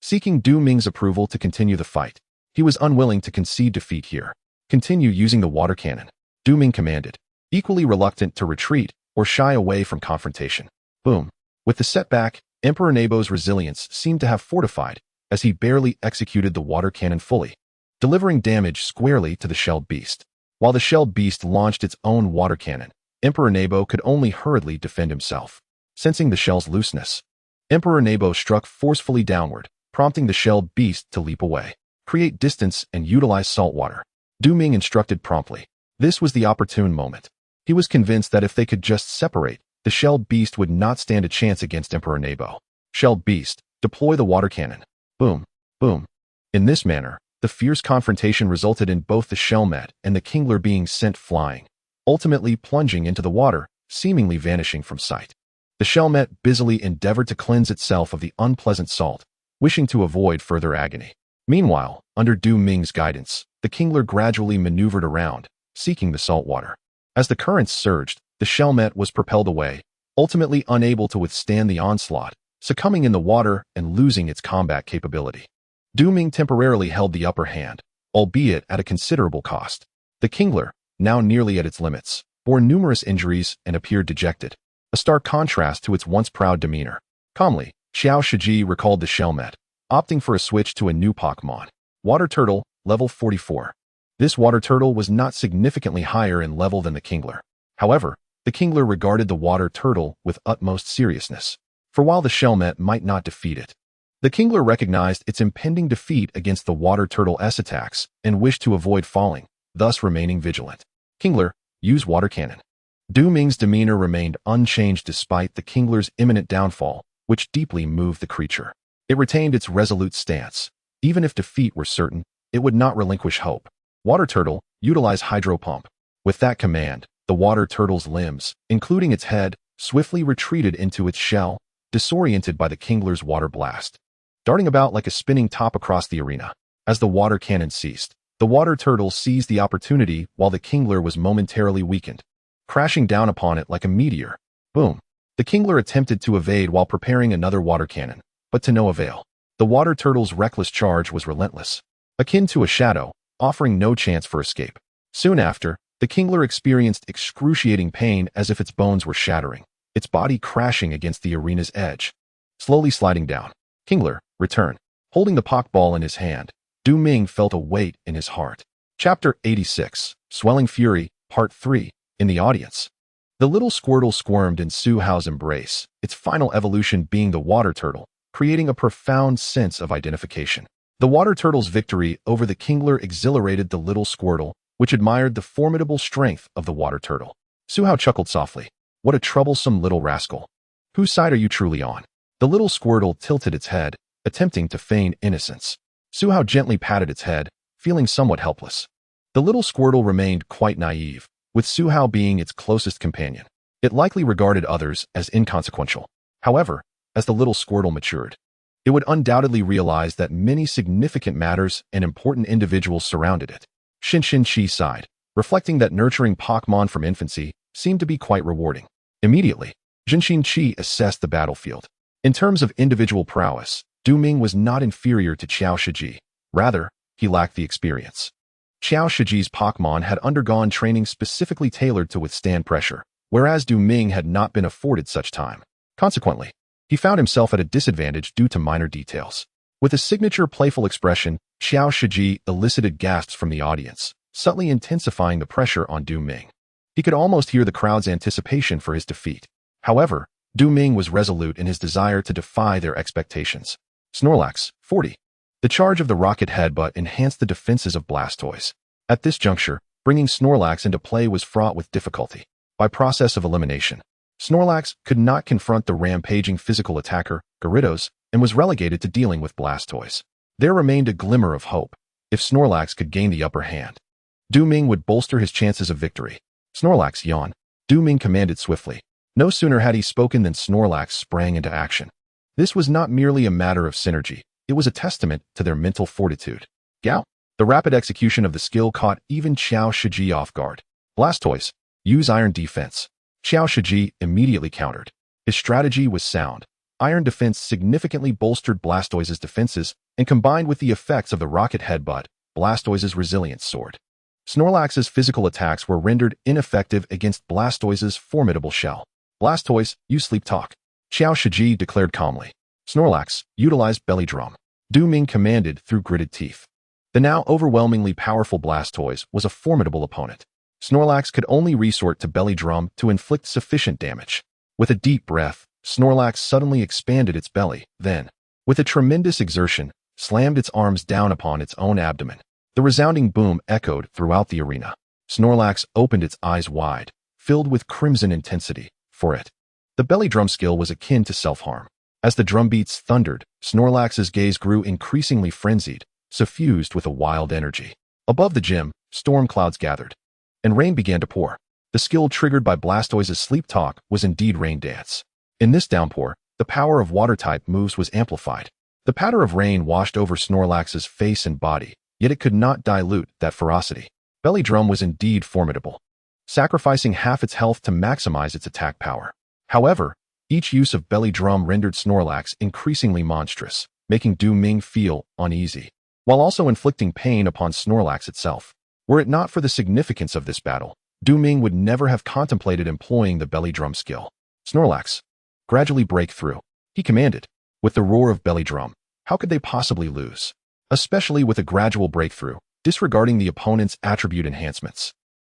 seeking Du Ming's approval to continue the fight. He was unwilling to concede defeat here. Continue using the water cannon, Du Ming commanded, equally reluctant to retreat or shy away from confrontation. Boom. With the setback, Emperor Nebo's resilience seemed to have fortified as he barely executed the water cannon fully, delivering damage squarely to the shelled beast. While the shelled beast launched its own water cannon, Emperor Nebo could only hurriedly defend himself. Sensing the shell's looseness, Emperor Nebo struck forcefully downward, prompting the shelled beast to leap away. Create distance and utilize salt water, Du Ming instructed promptly. This was the opportune moment. He was convinced that if they could just separate, the shelled beast would not stand a chance against Emperor Nebo. Shelled beast, deploy the water cannon. Boom, boom. In this manner, the fierce confrontation resulted in both the shellmet and the kingler being sent flying, ultimately plunging into the water, seemingly vanishing from sight. The shellmet busily endeavored to cleanse itself of the unpleasant salt, wishing to avoid further agony. Meanwhile, under Du Ming's guidance, the kingler gradually maneuvered around, seeking the salt water. As the currents surged, the shellmet was propelled away, ultimately unable to withstand the onslaught, succumbing in the water and losing its combat capability. Du Ming temporarily held the upper hand, albeit at a considerable cost. The kingler, now nearly at its limits, bore numerous injuries and appeared dejected, a stark contrast to its once proud demeanor. Calmly, Qiao Shiji recalled the shellmet, opting for a switch to a new Pokémon. Water Turtle, level 44. This water turtle was not significantly higher in level than the kingler. However, the kingler regarded the water turtle with utmost seriousness, for while the shellmet might not defeat it, the kingler recognized its impending defeat against the water turtle's attacks and wished to avoid falling, thus remaining vigilant. Kingler, use water cannon. Du Ming's demeanor remained unchanged despite the kingler's imminent downfall, which deeply moved the creature. It retained its resolute stance. Even if defeat were certain, it would not relinquish hope. Water turtle, utilize hydro pump. With that command, the water turtle's limbs, including its head, swiftly retreated into its shell, disoriented by the kingler's water blast, darting about like a spinning top across the arena. As the water cannon ceased, the water turtle seized the opportunity while the kingler was momentarily weakened, crashing down upon it like a meteor. Boom. The kingler attempted to evade while preparing another water cannon, but to no avail. The water turtle's reckless charge was relentless, akin to a shadow, offering no chance for escape. Soon after, the kingler experienced excruciating pain as if its bones were shattering, its body crashing against the arena's edge. Slowly sliding down. Kingler, return. Holding the Pokeball in his hand, Du Ming felt a weight in his heart. Chapter 86, Swelling Fury, Part 3, in the audience. The little Squirtle squirmed in Su-Hao's embrace, its final evolution being the water turtle, creating a profound sense of identification. The water turtle's victory over the kingler exhilarated the little Squirtle, which admired the formidable strength of the water turtle. Su-Hao chuckled softly. What a troublesome little rascal. Whose side are you truly on? The little Squirtle tilted its head, attempting to feign innocence. Su-Hao gently patted its head, feeling somewhat helpless. The little Squirtle remained quite naive, with Su-Hao being its closest companion. It likely regarded others as inconsequential. However, as the little Squirtle matured, it would undoubtedly realize that many significant matters and important individuals surrounded it. Xin Chi sighed, reflecting that nurturing Pokémon from infancy seemed to be quite rewarding. Immediately, Xin Chi assessed the battlefield. In terms of individual prowess, Du Ming was not inferior to Qiao Shiji. Rather, he lacked the experience. Qiao Shiji's Pokémon had undergone training specifically tailored to withstand pressure, whereas Du Ming had not been afforded such time. Consequently, he found himself at a disadvantage due to minor details. With a signature playful expression, Qiao Shiji elicited gasps from the audience, subtly intensifying the pressure on Du Ming. He could almost hear the crowd's anticipation for his defeat. However, Du Ming was resolute in his desire to defy their expectations. Snorlax, 40. The charge of the rocket headbutt enhanced the defenses of Blastoise. At this juncture, bringing Snorlax into play was fraught with difficulty. By process of elimination, Snorlax could not confront the rampaging physical attacker, Gyarados, and was relegated to dealing with Blastoise. There remained a glimmer of hope. If Snorlax could gain the upper hand, Du Ming would bolster his chances of victory. Snorlax yawned. Du Ming commanded swiftly. No sooner had he spoken than Snorlax sprang into action. This was not merely a matter of synergy. It was a testament to their mental fortitude. Gao! The rapid execution of the skill caught even Qiao Shiji off guard. Blastoise, use Iron Defense. Qiao Shiji immediately countered. His strategy was sound. Iron Defense significantly bolstered Blastoise's defenses, and combined with the effects of the rocket headbutt, Blastoise's resilience soared. Snorlax's physical attacks were rendered ineffective against Blastoise's formidable shell. Blastoise, use Sleep Talk. Qiao Shiji declared calmly. Snorlax, utilized Belly Drum. Du Ming commanded through gritted teeth. The now overwhelmingly powerful Blastoise was a formidable opponent. Snorlax could only resort to Belly Drum to inflict sufficient damage. With a deep breath, Snorlax suddenly expanded its belly, then, with a tremendous exertion, slammed its arms down upon its own abdomen. The resounding boom echoed throughout the arena. Snorlax opened its eyes wide, filled with crimson intensity. For it, the belly drum skill was akin to self-harm. As the drum beats thundered, Snorlax's gaze grew increasingly frenzied, suffused with a wild energy. Above the gym, storm clouds gathered, and rain began to pour. The skill triggered by Blastoise's Sleep Talk was indeed Rain Dance. In this downpour, the power of water-type moves was amplified. The patter of rain washed over Snorlax's face and body, yet it could not dilute that ferocity. Belly Drum was indeed formidable, sacrificing half its health to maximize its attack power. However, each use of Belly Drum rendered Snorlax increasingly monstrous, making Du Ming feel uneasy, while also inflicting pain upon Snorlax itself. Were it not for the significance of this battle, Du Ming would never have contemplated employing the Belly Drum skill. Snorlax, gradually break through, he commanded. With the roar of Belly Drum, how could they possibly lose? Especially with a gradual breakthrough, disregarding the opponent's attribute enhancements.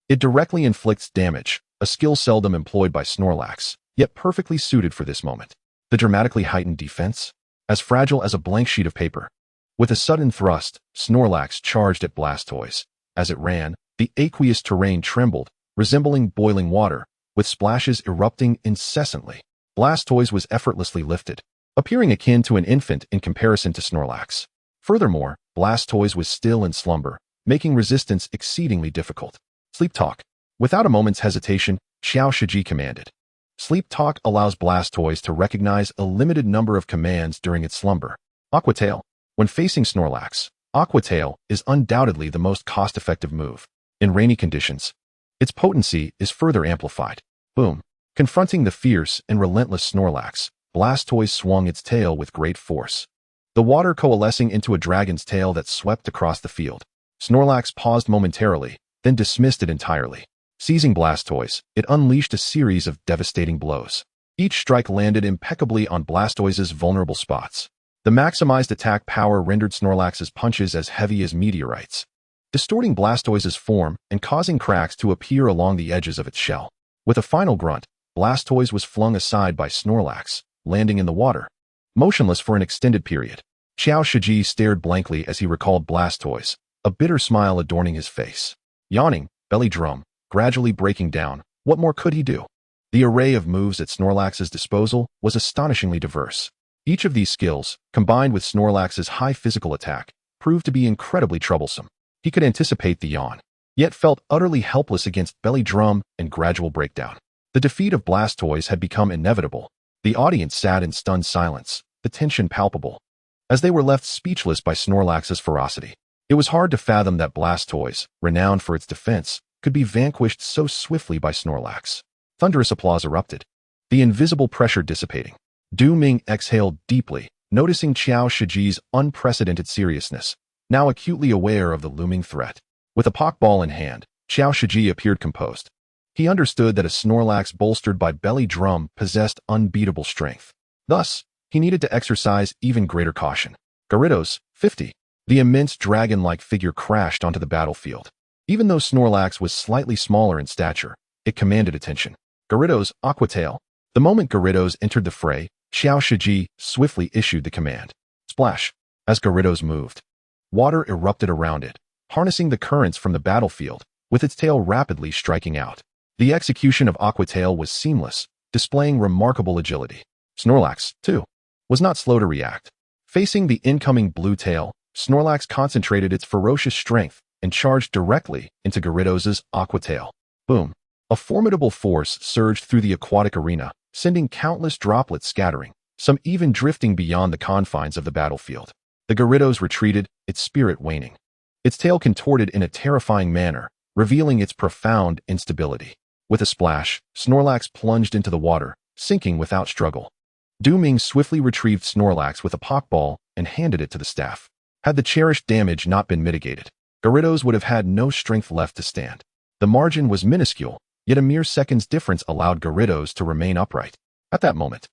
It directly inflicts damage, a skill seldom employed by Snorlax, yet perfectly suited for this moment. The dramatically heightened defense, as fragile as a blank sheet of paper. With a sudden thrust, Snorlax charged at Blastoise. As it ran, the aqueous terrain trembled, resembling boiling water, with splashes erupting incessantly. Blastoise was effortlessly lifted, appearing akin to an infant in comparison to Snorlax. Furthermore, Blastoise was still in slumber, making resistance exceedingly difficult. Sleep Talk. Without a moment's hesitation, Qiao Shiji commanded. Sleep Talk allows Blastoise to recognize a limited number of commands during its slumber. Aqua Tail. When facing Snorlax, Aqua Tail is undoubtedly the most cost-effective move. In rainy conditions, its potency is further amplified. Boom. Confronting the fierce and relentless Snorlax, Blastoise swung its tail with great force, the water coalescing into a dragon's tail that swept across the field. Snorlax paused momentarily, then dismissed it entirely. Seizing Blastoise, it unleashed a series of devastating blows. Each strike landed impeccably on Blastoise's vulnerable spots. The maximized attack power rendered Snorlax's punches as heavy as meteorites, distorting Blastoise's form and causing cracks to appear along the edges of its shell. With a final grunt, Blastoise was flung aside by Snorlax, landing in the water, motionless for an extended period. Qiao Shiji stared blankly as he recalled Blastoise, a bitter smile adorning his face. Yawning, Belly Drum, gradually breaking down, what more could he do? The array of moves at Snorlax's disposal was astonishingly diverse. Each of these skills, combined with Snorlax's high physical attack, proved to be incredibly troublesome. He could anticipate the yawn, yet felt utterly helpless against Belly Drum and gradual breakdown. The defeat of Blastoise had become inevitable. The audience sat in stunned silence, the tension palpable. as they were left speechless by Snorlax's ferocity. It was hard to fathom that Blastoise, renowned for its defense, could be vanquished so swiftly by Snorlax. Thunderous applause erupted, the invisible pressure dissipating. Ming exhaled deeply, noticing Qiao Shiji's unprecedented seriousness, now acutely aware of the looming threat. With a Pokeball in hand, Qiao Shiji appeared composed. He understood that a Snorlax bolstered by Belly Drum possessed unbeatable strength. Thus, he needed to exercise even greater caution. Gyarados, 50. The immense dragon-like figure crashed onto the battlefield. Even though Snorlax was slightly smaller in stature, it commanded attention. Gyarados, Aqua Tail. The moment Gyarados entered the fray, Qiao Shiji swiftly issued the command. Splash. As Gyarados moved, water erupted around it, harnessing the currents from the battlefield, with its tail rapidly striking out. The execution of Aqua Tail was seamless, displaying remarkable agility. Snorlax, too, was not slow to react. Facing the incoming blue tail, Snorlax concentrated its ferocious strength and charged directly into Gyarados' Aqua Tail. Boom. A formidable force surged through the aquatic arena, sending countless droplets scattering, some even drifting beyond the confines of the battlefield. The Gyarados retreated, its spirit waning. Its tail contorted in a terrifying manner, revealing its profound instability. With a splash, Snorlax plunged into the water, sinking without struggle. Ming swiftly retrieved Snorlax with a Pokeball and handed it to the staff. Had the cherished damage not been mitigated, Gyarados would have had no strength left to stand. The margin was minuscule, yet a mere second's difference allowed Gyarados to remain upright. At that moment,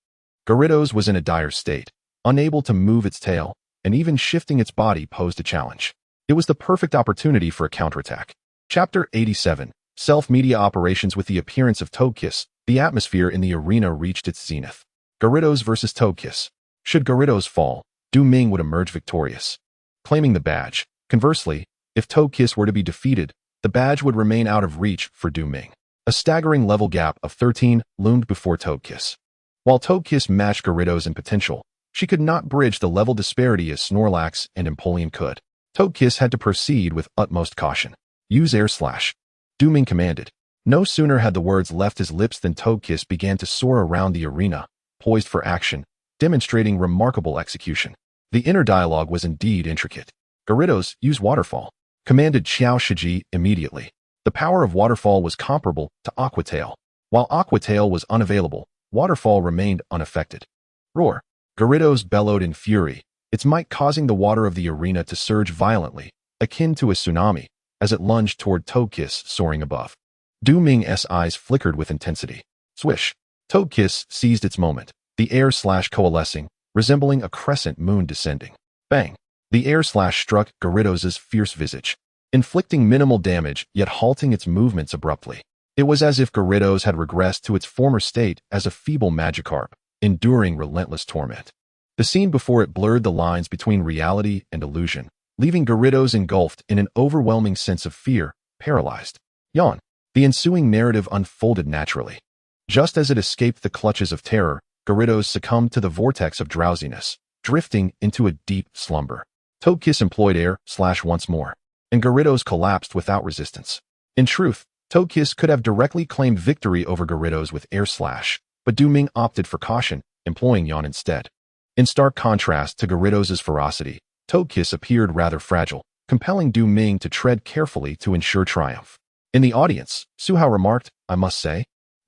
Gyarados was in a dire state, unable to move its tail, and even shifting its body posed a challenge. It was the perfect opportunity for a counterattack. Chapter 87. Self-media operations. With the appearance of Togekiss, the atmosphere in the arena reached its zenith. Gyarados versus Togekiss. Should Gyarados fall, Ming would emerge victorious, claiming the badge. Conversely, if Togekiss were to be defeated, the badge would remain out of reach for Ming. A staggering level gap of 13 loomed before Togekiss. While Togekiss matched Gyarados in potential, she could not bridge the level disparity as Snorlax and Empoleon could. Togekiss had to proceed with utmost caution. Use Air Slash, Ming commanded. No sooner had the words left his lips than Togekiss began to soar around the arena, poised for action, demonstrating remarkable execution. The inner dialogue was indeed intricate. Gyarados, use Waterfall, commanded Qiao Shiji immediately. The power of Waterfall was comparable to Aqua Tail. While Aqua Tail was unavailable, Waterfall remained unaffected. Roar. Gyarados bellowed in fury, its might causing the water of the arena to surge violently, akin to a tsunami, as it lunged toward Togekiss soaring above. Ming's eyes flickered with intensity. Swish. Togekiss seized its moment, the air slash coalescing, resembling a crescent moon descending. Bang. The air slash struck Gyarados' fierce visage, inflicting minimal damage yet halting its movements abruptly. It was as if Gyarados had regressed to its former state as a feeble Magikarp, enduring relentless torment. The scene before it blurred the lines between reality and illusion, leaving Gyarados engulfed in an overwhelming sense of fear, paralyzed. Yawn. The ensuing narrative unfolded naturally. Just as it escaped the clutches of terror, Gyarados succumbed to the vortex of drowsiness, drifting into a deep slumber. Togekiss employed Air Slash once more, and Gyarados collapsed without resistance. In truth, Togekiss could have directly claimed victory over Gyarados with Air Slash, but Ming opted for caution, employing Yawn instead. In stark contrast to Gyarados' ferocity, Togekiss appeared rather fragile, compelling Ming to tread carefully to ensure triumph. In the audience, Suhao remarked, I must say,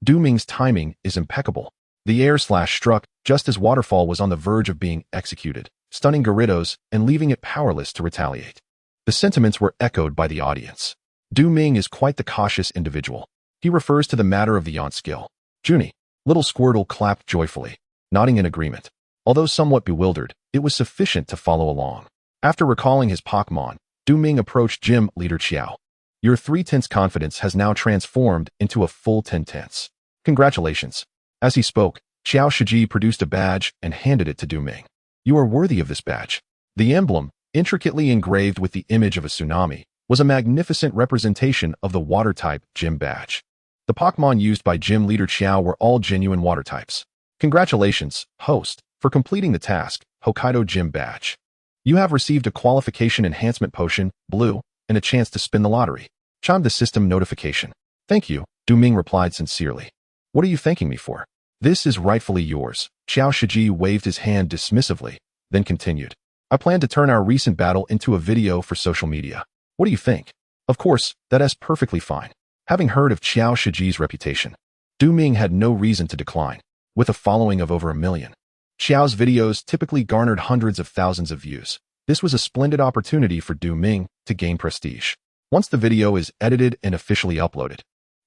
Ming's timing is impeccable. The Air Slash struck just as Waterfall was on the verge of being executed, stunning Gyarados and leaving it powerless to retaliate. The sentiments were echoed by the audience. Ming is quite the cautious individual. He refers to the matter of the Yawn skill. Junie. Little Squirtle clapped joyfully, nodding in agreement. Although somewhat bewildered, it was sufficient to follow along. After recalling his Pokémon, Ming approached Gym Leader Qiao. Your 3/10 confidence has now transformed into a full 10/10. Congratulations. As he spoke, Qiao Shiji produced a badge and handed it to Ming. You are worthy of this badge. The emblem, intricately engraved with the image of a tsunami, was a magnificent representation of the water-type Gym badge. The Pokémon used by Gym Leader Qiao were all genuine water types. Congratulations, host, for completing the task, Hokkaido Gym badge. You have received a qualification enhancement potion, blue, and a chance to spin the lottery. Chimed the system notification. Thank you, Ming replied sincerely. What are you thanking me for? This is rightfully yours. Qiao Shiji waved his hand dismissively, then continued. I plan to turn our recent battle into a video for social media. What do you think? Of course, that is perfectly fine. Having heard of Xiao Shiji's reputation, Du Ming had no reason to decline. With a following of over 1 million, Xiao's videos typically garnered hundreds of thousands of views. This was a splendid opportunity for Du Ming to gain prestige. Once the video is edited and officially uploaded,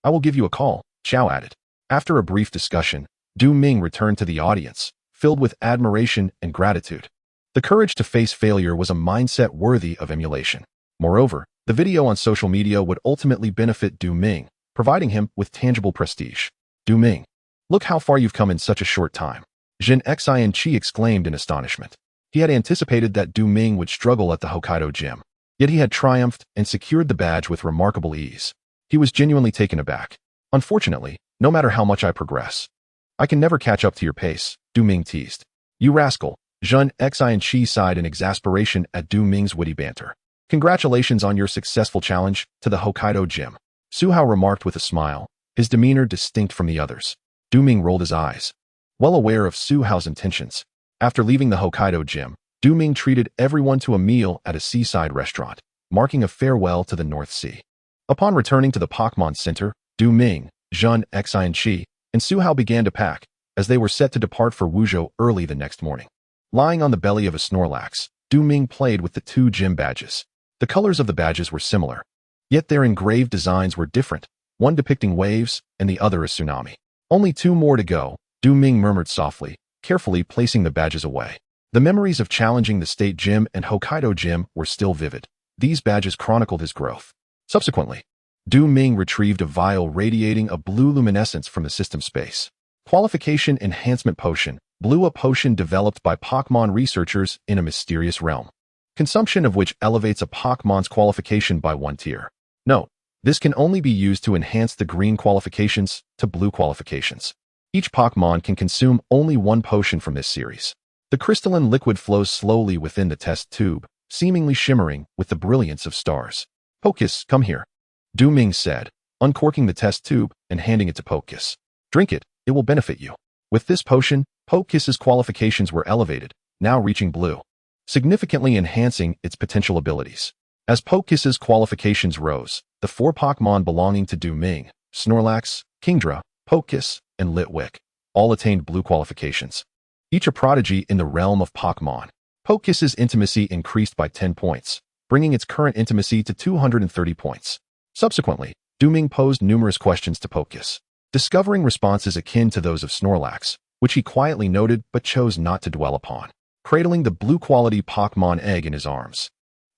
I will give you a call, Xiao added. After a brief discussion, Du Ming returned to the audience, filled with admiration and gratitude. The courage to face failure was a mindset worthy of emulation. Moreover, the video on social media would ultimately benefit Du Ming, providing him with tangible prestige. Du Ming, look how far you've come in such a short time. Jin Xin exclaimed in astonishment. He had anticipated that Du Ming would struggle at the Hokkaido gym, yet he had triumphed and secured the badge with remarkable ease. He was genuinely taken aback. Unfortunately, no matter how much I progress, I can never catch up to your pace, Du Ming teased. You rascal, Jin Xin sighed in exasperation at Du Ming's witty banter. Congratulations on your successful challenge to the Hokkaido gym, Su Hao remarked with a smile, his demeanor distinct from the others. Du Ming rolled his eyes. Well aware of Su Hao's intentions, after leaving the Hokkaido gym, Du Ming treated everyone to a meal at a seaside restaurant, marking a farewell to the North Sea. Upon returning to the Pokémon Center, Du Ming, Jin Xin, and Su Hao began to pack, as they were set to depart for Wuzhou early the next morning. Lying on the belly of a Snorlax, Du Ming played with the 2 gym badges. The colors of the badges were similar, yet their engraved designs were different, one depicting waves and the other a tsunami. Only 2 more to go, Du Ming murmured softly, carefully placing the badges away. The memories of challenging the State Gym and Hokkaido Gym were still vivid. These badges chronicled his growth. Subsequently, Du Ming retrieved a vial radiating a blue luminescence from the system space. Qualification Enhancement Potion, blue, a potion developed by Pokémon researchers in a mysterious realm, consumption of which elevates a Pokémon's qualification by 1 tier. Note, this can only be used to enhance the green qualifications to blue qualifications. Each Pokémon can consume only 1 potion from this series. The crystalline liquid flows slowly within the test tube, seemingly shimmering with the brilliance of stars. Pokékiss, come here, Du Ming said, uncorking the test tube and handing it to Pokékiss. Drink it, it will benefit you. With this potion, Pokekiss's qualifications were elevated, now reaching blue, significantly enhancing its potential abilities. As Pokekiss's qualifications rose, the 4 Pokémon belonging to Du Ming, Snorlax, Kingdra, Pokékiss, and Litwick, all attained blue qualifications. Each a prodigy in the realm of Pokémon. Pokekiss's intimacy increased by 10 points, bringing its current intimacy to 230 points. Subsequently, Du Ming posed numerous questions to Pokékiss, discovering responses akin to those of Snorlax, which he quietly noted but chose not to dwell upon. Cradling the blue-quality Pokémon egg in his arms,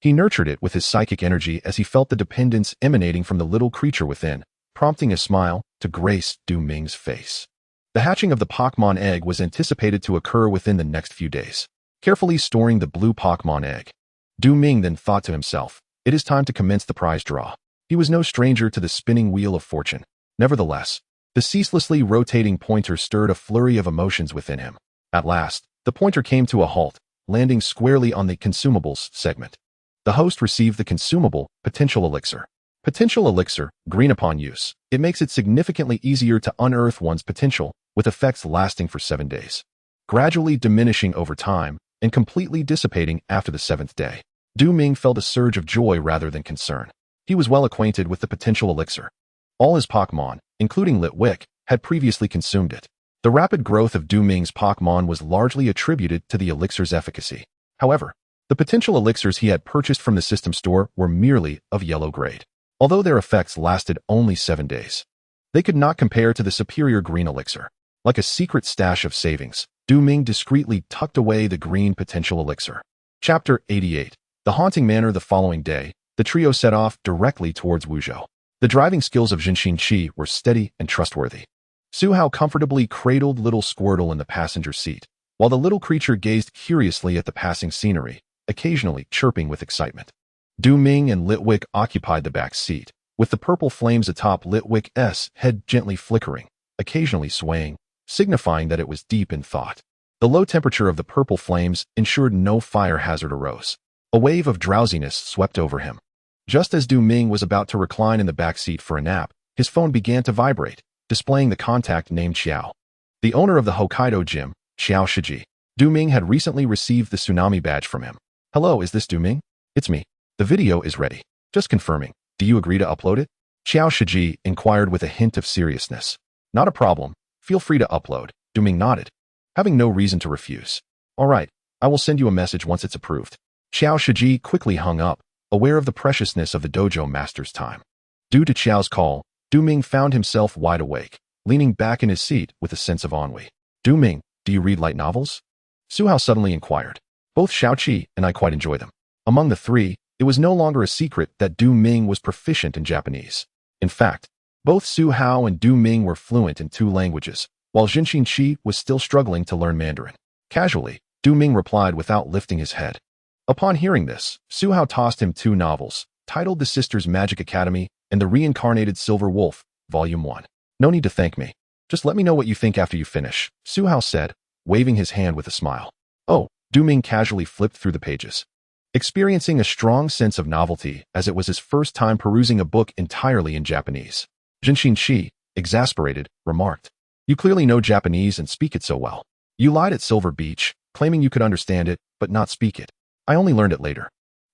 he nurtured it with his psychic energy as he felt the dependence emanating from the little creature within, prompting a smile to grace Du Ming's face. The hatching of the Pokémon egg was anticipated to occur within the next few days. Carefully storing the blue Pokémon egg, Du Ming then thought to himself, it is time to commence the prize draw. He was no stranger to the spinning wheel of fortune. Nevertheless, the ceaselessly rotating pointer stirred a flurry of emotions within him. At last, the pointer came to a halt, landing squarely on the consumables segment. The host received the consumable potential elixir. Potential elixir, green upon use. It makes it significantly easier to unearth one's potential, with effects lasting for 7 days, gradually diminishing over time and completely dissipating after the 7th day. Du Ming felt a surge of joy rather than concern. He was well acquainted with the potential elixir. All his Pokémon, including Litwick, had previously consumed it. The rapid growth of Du Ming's Pokémon was largely attributed to the elixir's efficacy. However, the potential elixirs he had purchased from the system store were merely of yellow grade. Although their effects lasted only 7 days, they could not compare to the superior green elixir. Like a secret stash of savings, Du Ming discreetly tucked away the green potential elixir. Chapter 88. The haunting manor. The following day, the trio set off directly towards Wuzhou. The driving skills of Jinxin were steady and trustworthy. Su Hao comfortably cradled little Squirtle in the passenger seat, while the little creature gazed curiously at the passing scenery, occasionally chirping with excitement. Du Ming and Litwick occupied the back seat, with the purple flames atop Litwick's head gently flickering, occasionally swaying, signifying that it was deep in thought. The low temperature of the purple flames ensured no fire hazard arose. A wave of drowsiness swept over him. Just as Du Ming was about to recline in the back seat for a nap, his phone began to vibrate, displaying the contact named Xiao, the owner of the Hokkaido gym, Xiao Shiji. Du Ming had recently received the tsunami badge from him. Hello, is this Ming? It's me. The video is ready. Just confirming. Do you agree to upload it? Xiao Shiji inquired with a hint of seriousness. Not a problem. Feel free to upload. Ming nodded, having no reason to refuse. All right, I will send you a message once it's approved. Xiao Shiji quickly hung up, aware of the preciousness of the dojo master's time. Due to Xiao's call, Ming found himself wide awake, leaning back in his seat with a sense of ennui. Ming, do you read light novels? Su Hao suddenly inquired. Both Xiaoqi and I quite enjoy them. Among the three, it was no longer a secret that Ming was proficient in Japanese. In fact, both Su Hao and Ming were fluent in 2 languages, while Jinxin Qi was still struggling to learn Mandarin. Casually, Ming replied without lifting his head. Upon hearing this, Su Hao tossed him 2 novels, titled The Sisters' Magic Academy and The Reincarnated Silver Wolf, Volume 1. No need to thank me. Just let me know what you think after you finish, Su Hao said, waving his hand with a smile. Oh, Ming casually flipped through the pages, experiencing a strong sense of novelty as it was his first time perusing a book entirely in Japanese. Jinxin Qi, exasperated, remarked, "You clearly know Japanese and speak it so well. You lied at Silver Beach, claiming you could understand it, but not speak it. I only learned it later."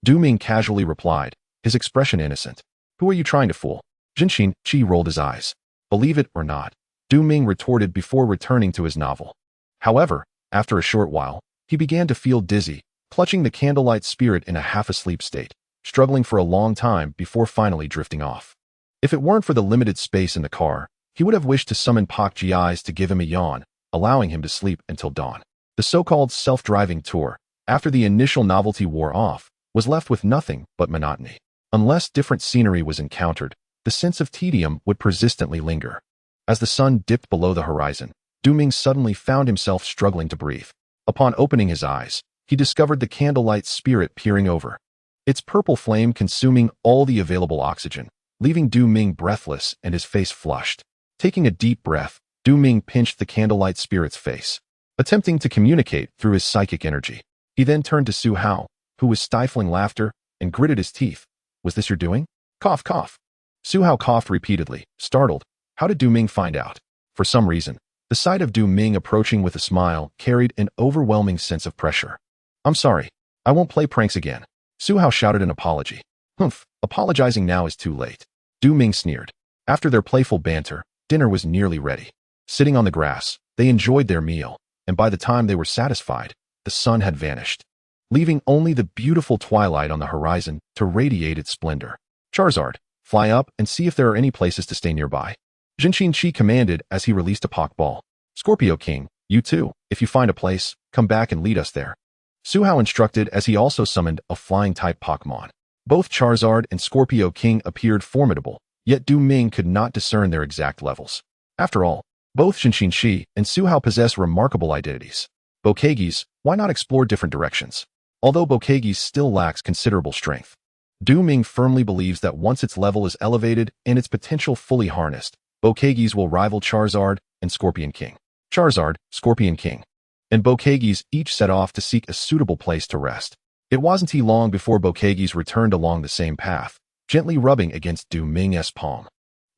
Ming casually replied, his expression innocent. "Who are you trying to fool?" Jinxin Qi rolled his eyes. "Believe it or not," Ming retorted before returning to his novel. However, after a short while, he began to feel dizzy, clutching the candlelight spirit in a half-asleep state, struggling for a long time before finally drifting off. If it weren't for the limited space in the car, he would have wished to summon Pak Jiai's to give him a yawn, allowing him to sleep until dawn. The so-called self-driving tour, after the initial novelty wore off, was left with nothing but monotony. Unless different scenery was encountered, the sense of tedium would persistently linger. As the sun dipped below the horizon, Ming suddenly found himself struggling to breathe. Upon opening his eyes, he discovered the candlelight spirit peering over, its purple flame consuming all the available oxygen, leaving Ming breathless and his face flushed. Taking a deep breath, Ming pinched the candlelight spirit's face, attempting to communicate through his psychic energy. He then turned to Su Hao, who was stifling laughter, and gritted his teeth. "Was this your doing?" Cough, cough. Su Hao coughed repeatedly, startled. How did Ming find out? For some reason, the sight of Ming approaching with a smile carried an overwhelming sense of pressure. "I'm sorry. I won't play pranks again." Su Hao shouted an apology. "Humph, apologizing now is too late." Ming sneered. After their playful banter, dinner was nearly ready. Sitting on the grass, they enjoyed their meal, and by the time they were satisfied, the sun had vanished, leaving only the beautiful twilight on the horizon to radiate its splendor. "Charizard, fly up and see if there are any places to stay nearby," Jinxin Qi commanded as he released a Pokeball. "Scorpio King, you too, if you find a place, come back and lead us there," Su Hao instructed as he also summoned a flying-type Pokemon. Both Charizard and Scorpio King appeared formidable, yet Ming could not discern their exact levels. After all, both Jinxin Qi and Su Hao possess remarkable identities. Bokegi's, why not explore different directions? Although Bokegi's still lacks considerable strength, Ming firmly believes that once its level is elevated and its potential fully harnessed, Bokegi's will rival Charizard and Scorpion King. Charizard, Scorpion King, and Bokegi's each set off to seek a suitable place to rest. It wasn't long before Bokegi's returned along the same path, gently rubbing against Ming's palm.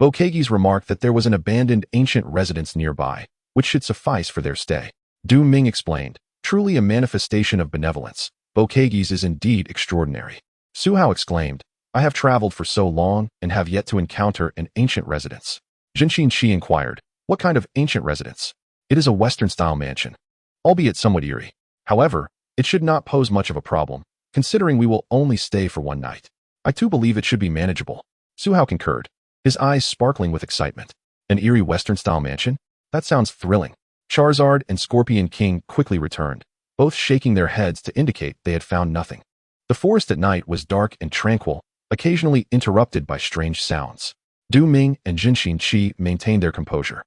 Bokegi's remarked that there was an abandoned ancient residence nearby, which should suffice for their stay. Ming explained, "Truly a manifestation of benevolence. Bokegi's is indeed extraordinary." Su Hao exclaimed, "I have traveled for so long and have yet to encounter an ancient residence." Jinxin Qi inquired, "What kind of ancient residence?" "It is a Western-style mansion, albeit somewhat eerie. However, it should not pose much of a problem, considering we will only stay for 1 night. I too believe it should be manageable." Su Hao concurred, his eyes sparkling with excitement. "An eerie Western-style mansion? That sounds thrilling." Charizard and Scorpion King quickly returned, both shaking their heads to indicate they had found nothing. The forest at night was dark and tranquil, occasionally interrupted by strange sounds. Ming and Jinxin Qi maintained their composure,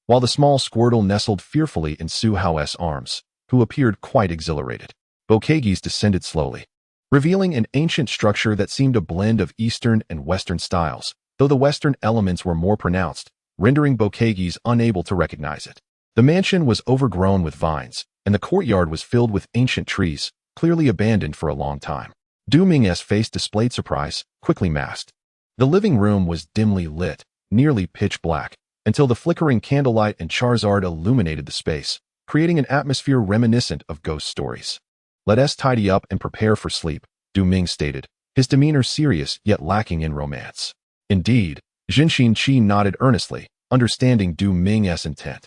while the small Squirtle nestled fearfully in Su Hao's arms, who appeared quite exhilarated. Bokegi's descended slowly, revealing an ancient structure that seemed a blend of Eastern and Western styles, though the Western elements were more pronounced, rendering Bokegi's unable to recognize it. The mansion was overgrown with vines, and the courtyard was filled with ancient trees, clearly abandoned for a long time. Ming's face displayed surprise, quickly masked. The living room was dimly lit, nearly pitch black, until the flickering candlelight and Charizard illuminated the space, creating an atmosphere reminiscent of ghost stories. Let us tidy up and prepare for sleep, Du Ming stated, his demeanor serious yet lacking in romance. Indeed, Jinxin Qi nodded earnestly, understanding Du Ming's intent.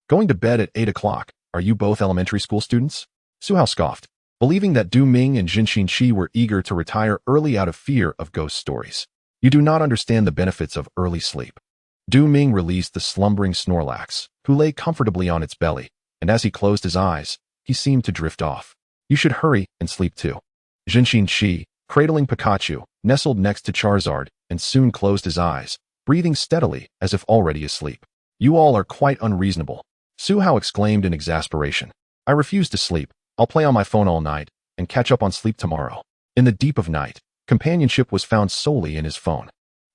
Going to bed at 8 o'clock, are you both elementary school students? Su Hao scoffed, believing that Du Ming and Jinxin Qi were eager to retire early out of fear of ghost stories. You do not understand the benefits of early sleep. Du Ming released the slumbering Snorlax, who lay comfortably on its belly, and as he closed his eyes, he seemed to drift off. You should hurry and sleep too. Jinxin Qi, cradling Pikachu, nestled next to Charizard and soon closed his eyes, breathing steadily as if already asleep. You all are quite unreasonable, Su Hao exclaimed in exasperation. I refuse to sleep. I'll play on my phone all night and catch up on sleep tomorrow. In the deep of night, companionship was found solely in his phone.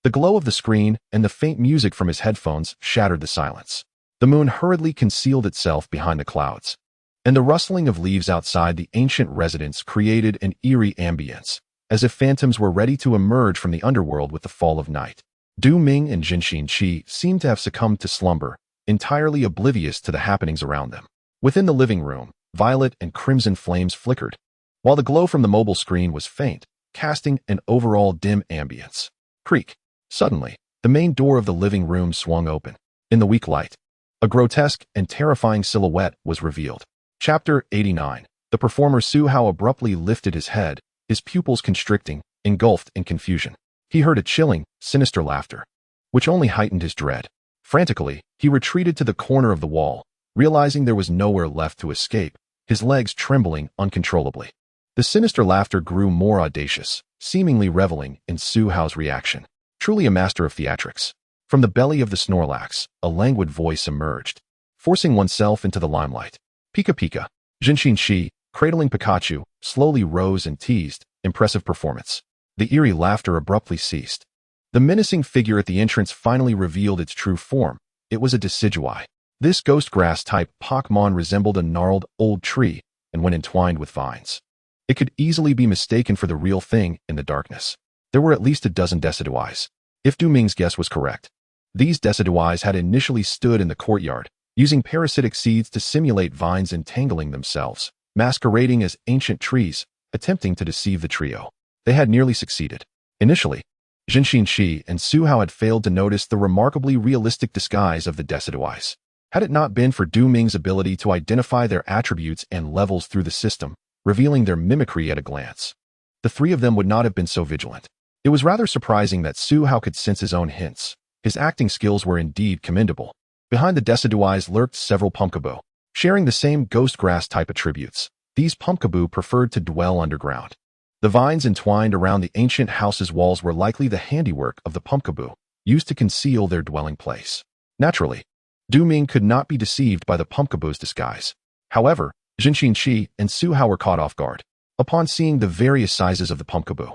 The glow of the screen and the faint music from his headphones shattered the silence. The moon hurriedly concealed itself behind the clouds, and the rustling of leaves outside the ancient residence created an eerie ambience, as if phantoms were ready to emerge from the underworld with the fall of night. Du Ming and Jinxin Qi seemed to have succumbed to slumber, entirely oblivious to the happenings around them. Within the living room, violet and crimson flames flickered, while the glow from the mobile screen was faint, casting an overall dim ambience. Creak. Suddenly, the main door of the living room swung open. In the weak light, a grotesque and terrifying silhouette was revealed. Chapter 89. The performer Su Hao abruptly lifted his head, his pupils constricting, engulfed in confusion. He heard a chilling, sinister laughter, which only heightened his dread. Frantically, he retreated to the corner of the wall, realizing there was nowhere left to escape, his legs trembling uncontrollably. The sinister laughter grew more audacious, seemingly reveling in Su Hao's reaction. Truly a master of theatrics. From the belly of the Snorlax, a languid voice emerged, forcing oneself into the limelight. Pika Pika. Jinxin Qi, cradling Pikachu, slowly rose and teased, impressive performance. The eerie laughter abruptly ceased. The menacing figure at the entrance finally revealed its true form. It was a Decidueye. This ghost grass-type Pokémon resembled a gnarled, old tree, and when entwined with vines, it could easily be mistaken for the real thing in the darkness. There were at least a dozen Decidueyes. If Du Ming's guess was correct, these Decidueyes had initially stood in the courtyard, using parasitic seeds to simulate vines entangling themselves, masquerading as ancient trees, attempting to deceive the trio. They had nearly succeeded. Initially, Jinxin Qi and Su Hao had failed to notice the remarkably realistic disguise of the Decidueyes. Had it not been for Du Ming's ability to identify their attributes and levels through the system, revealing their mimicry at a glance, the three of them would not have been so vigilant. It was rather surprising that Su Hao could sense his own hints. His acting skills were indeed commendable. Behind the Decidueyes lurked several Pumpkaboo. Sharing the same ghost grass-type attributes, these Pumpkaboo preferred to dwell underground. The vines entwined around the ancient house's walls were likely the handiwork of the Pumpkaboo, used to conceal their dwelling place. Naturally, Du Ming could not be deceived by the Pumpkaboo's disguise. However, Jinxin Qi and Su Hao were caught off guard. Upon seeing the various sizes of the Pumpkaboo,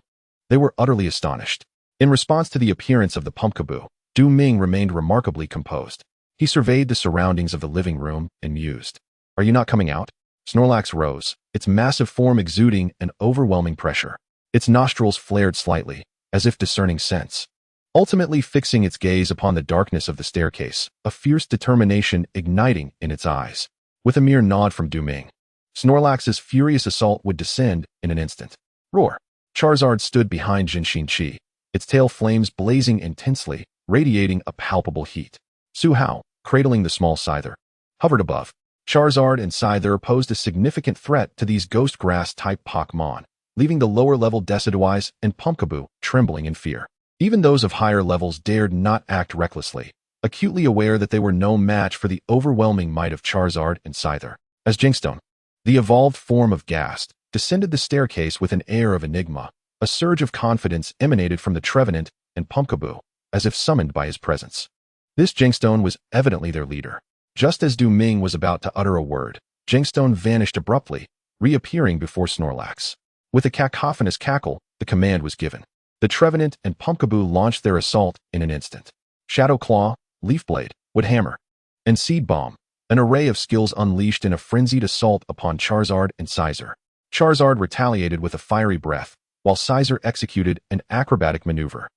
they were utterly astonished. In response to the appearance of the Pumpkaboo, Du Ming remained remarkably composed. He surveyed the surroundings of the living room and mused. Are you not coming out? Snorlax rose, its massive form exuding an overwhelming pressure. Its nostrils flared slightly, as if discerning scents. Ultimately fixing its gaze upon the darkness of the staircase, a fierce determination igniting in its eyes. With a mere nod from Du Ming, Snorlax's furious assault would descend in an instant. Roar! Charizard stood behind Jinxin Qi, its tail flames blazing intensely, radiating a palpable heat. Su Hao, cradling the small Scyther, hovered above. Charizard and Scyther posed a significant threat to these ghost grass-type Pokémon, leaving the lower-level Decidueyes and Pumpkaboo trembling in fear. Even those of higher levels dared not act recklessly, acutely aware that they were no match for the overwhelming might of Charizard and Scyther. As Jingstone, the evolved form of Ghast, descended the staircase with an air of enigma, a surge of confidence emanated from the Trevenant and Pumpkaboo, as if summoned by his presence. This Jingstone was evidently their leader. Just as Du Ming was about to utter a word, Jingstone vanished abruptly, reappearing before Snorlax. With a cacophonous cackle, the command was given. The Trevenant and Pumpkaboo launched their assault in an instant. Shadow Claw, Leaf Blade, Wood Hammer, and Seed Bomb, an array of skills unleashed in a frenzied assault upon Charizard and Scyther. Charizard retaliated with a fiery breath, while Scyther executed an acrobatic maneuver.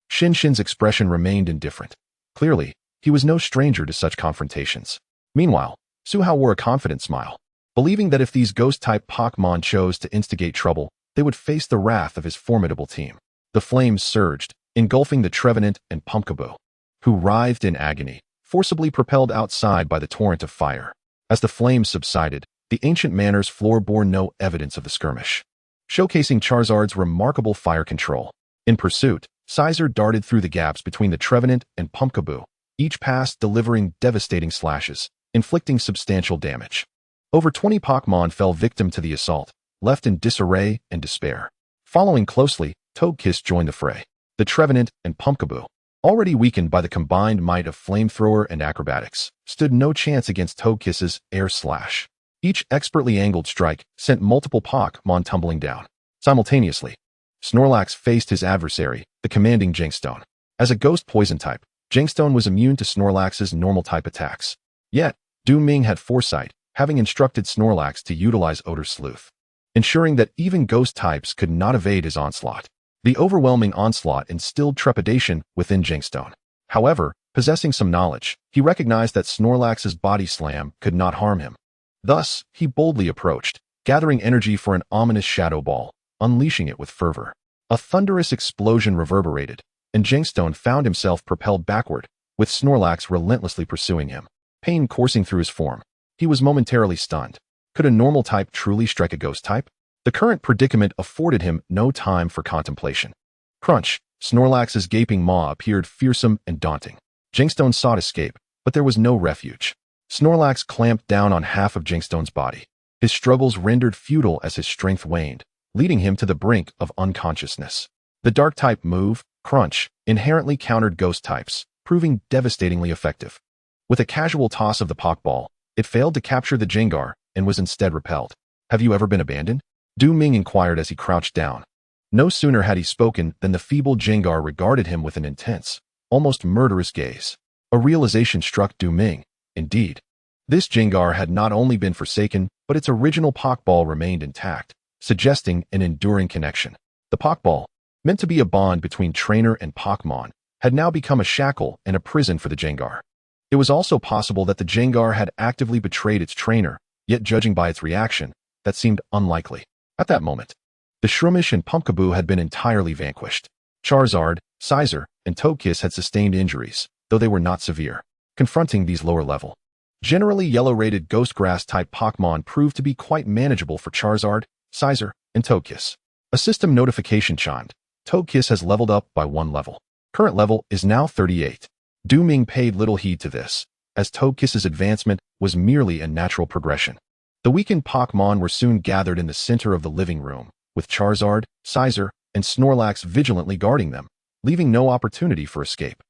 Shin's expression remained indifferent. Clearly, he was no stranger to such confrontations. Meanwhile, Su Hao wore a confident smile. believing that if these ghost-type Pokémon chose to instigate trouble, they would face the wrath of his formidable team. The flames surged, engulfing the Trevenant and Pumpkaboo, who writhed in agony, forcibly propelled outside by the torrent of fire. As the flames subsided, the ancient manor's floor bore no evidence of the skirmish, showcasing Charizard's remarkable fire control. In pursuit, Scizor darted through the gaps between the Trevenant and Pumpkaboo, each pass delivering devastating slashes, inflicting substantial damage. Over 20 Pokémon fell victim to the assault, left in disarray and despair. Following closely, Togekiss joined the fray. The Trevenant and Pumpkaboo, already weakened by the combined might of Flamethrower and Acrobatics, stood no chance against Togekiss's Air Slash. Each expertly angled strike sent multiple Pokémon tumbling down. Simultaneously, Snorlax faced his adversary, the commanding Jinkstone. As a ghost poison type, Jinkstone was immune to Snorlax's normal-type attacks. Yet, Ming had foresight, having instructed Snorlax to utilize Odor Sleuth, ensuring that even ghost types could not evade his onslaught. The overwhelming onslaught instilled trepidation within Jinkstone. However, possessing some knowledge, he recognized that Snorlax's body slam could not harm him. Thus, he boldly approached, gathering energy for an ominous shadow ball, unleashing it with fervor. A thunderous explosion reverberated, and Jinkstone found himself propelled backward, with Snorlax relentlessly pursuing him, pain coursing through his form. He was momentarily stunned. Could a normal type truly strike a ghost type? The current predicament afforded him no time for contemplation. Crunch! Snorlax's gaping maw appeared fearsome and daunting. Jinkstone sought escape, but there was no refuge. Snorlax clamped down on half of Jinkstone's body. His struggles rendered futile as his strength waned, leading him to the brink of unconsciousness. The Dark-type move, Crunch, inherently countered ghost types, proving devastatingly effective. With a casual toss of the Pokeball, it failed to capture the Jengar and was instead repelled. "Have you ever been abandoned?" Ming inquired as he crouched down. No sooner had he spoken than the feeble Jengar regarded him with an intense, almost murderous gaze. A realization struck Ming. Indeed, this Jengar had not only been forsaken, but its original Pokeball remained intact, suggesting an enduring connection. The Pokeball, meant to be a bond between trainer and Pokémon, had now become a shackle and a prison for the Jengar. It was also possible that the Jengar had actively betrayed its trainer, yet judging by its reaction, that seemed unlikely. At that moment, the Shroomish and Pumpkaboo had been entirely vanquished. Charizard, Scizor, and Togekiss had sustained injuries, though they were not severe. Confronting these lower-level, generally yellow-rated ghost grass-type Pokémon proved to be quite manageable for Charizard, Scizor, and Togekiss. A system notification chimed. Togekiss has leveled up by 1 level. Current level is now 38. Ming paid little heed to this, as Togekiss's advancement was merely a natural progression. The weakened Pokémon were soon gathered in the center of the living room, with Charizard, Scizor, and Snorlax vigilantly guarding them, leaving no opportunity for escape.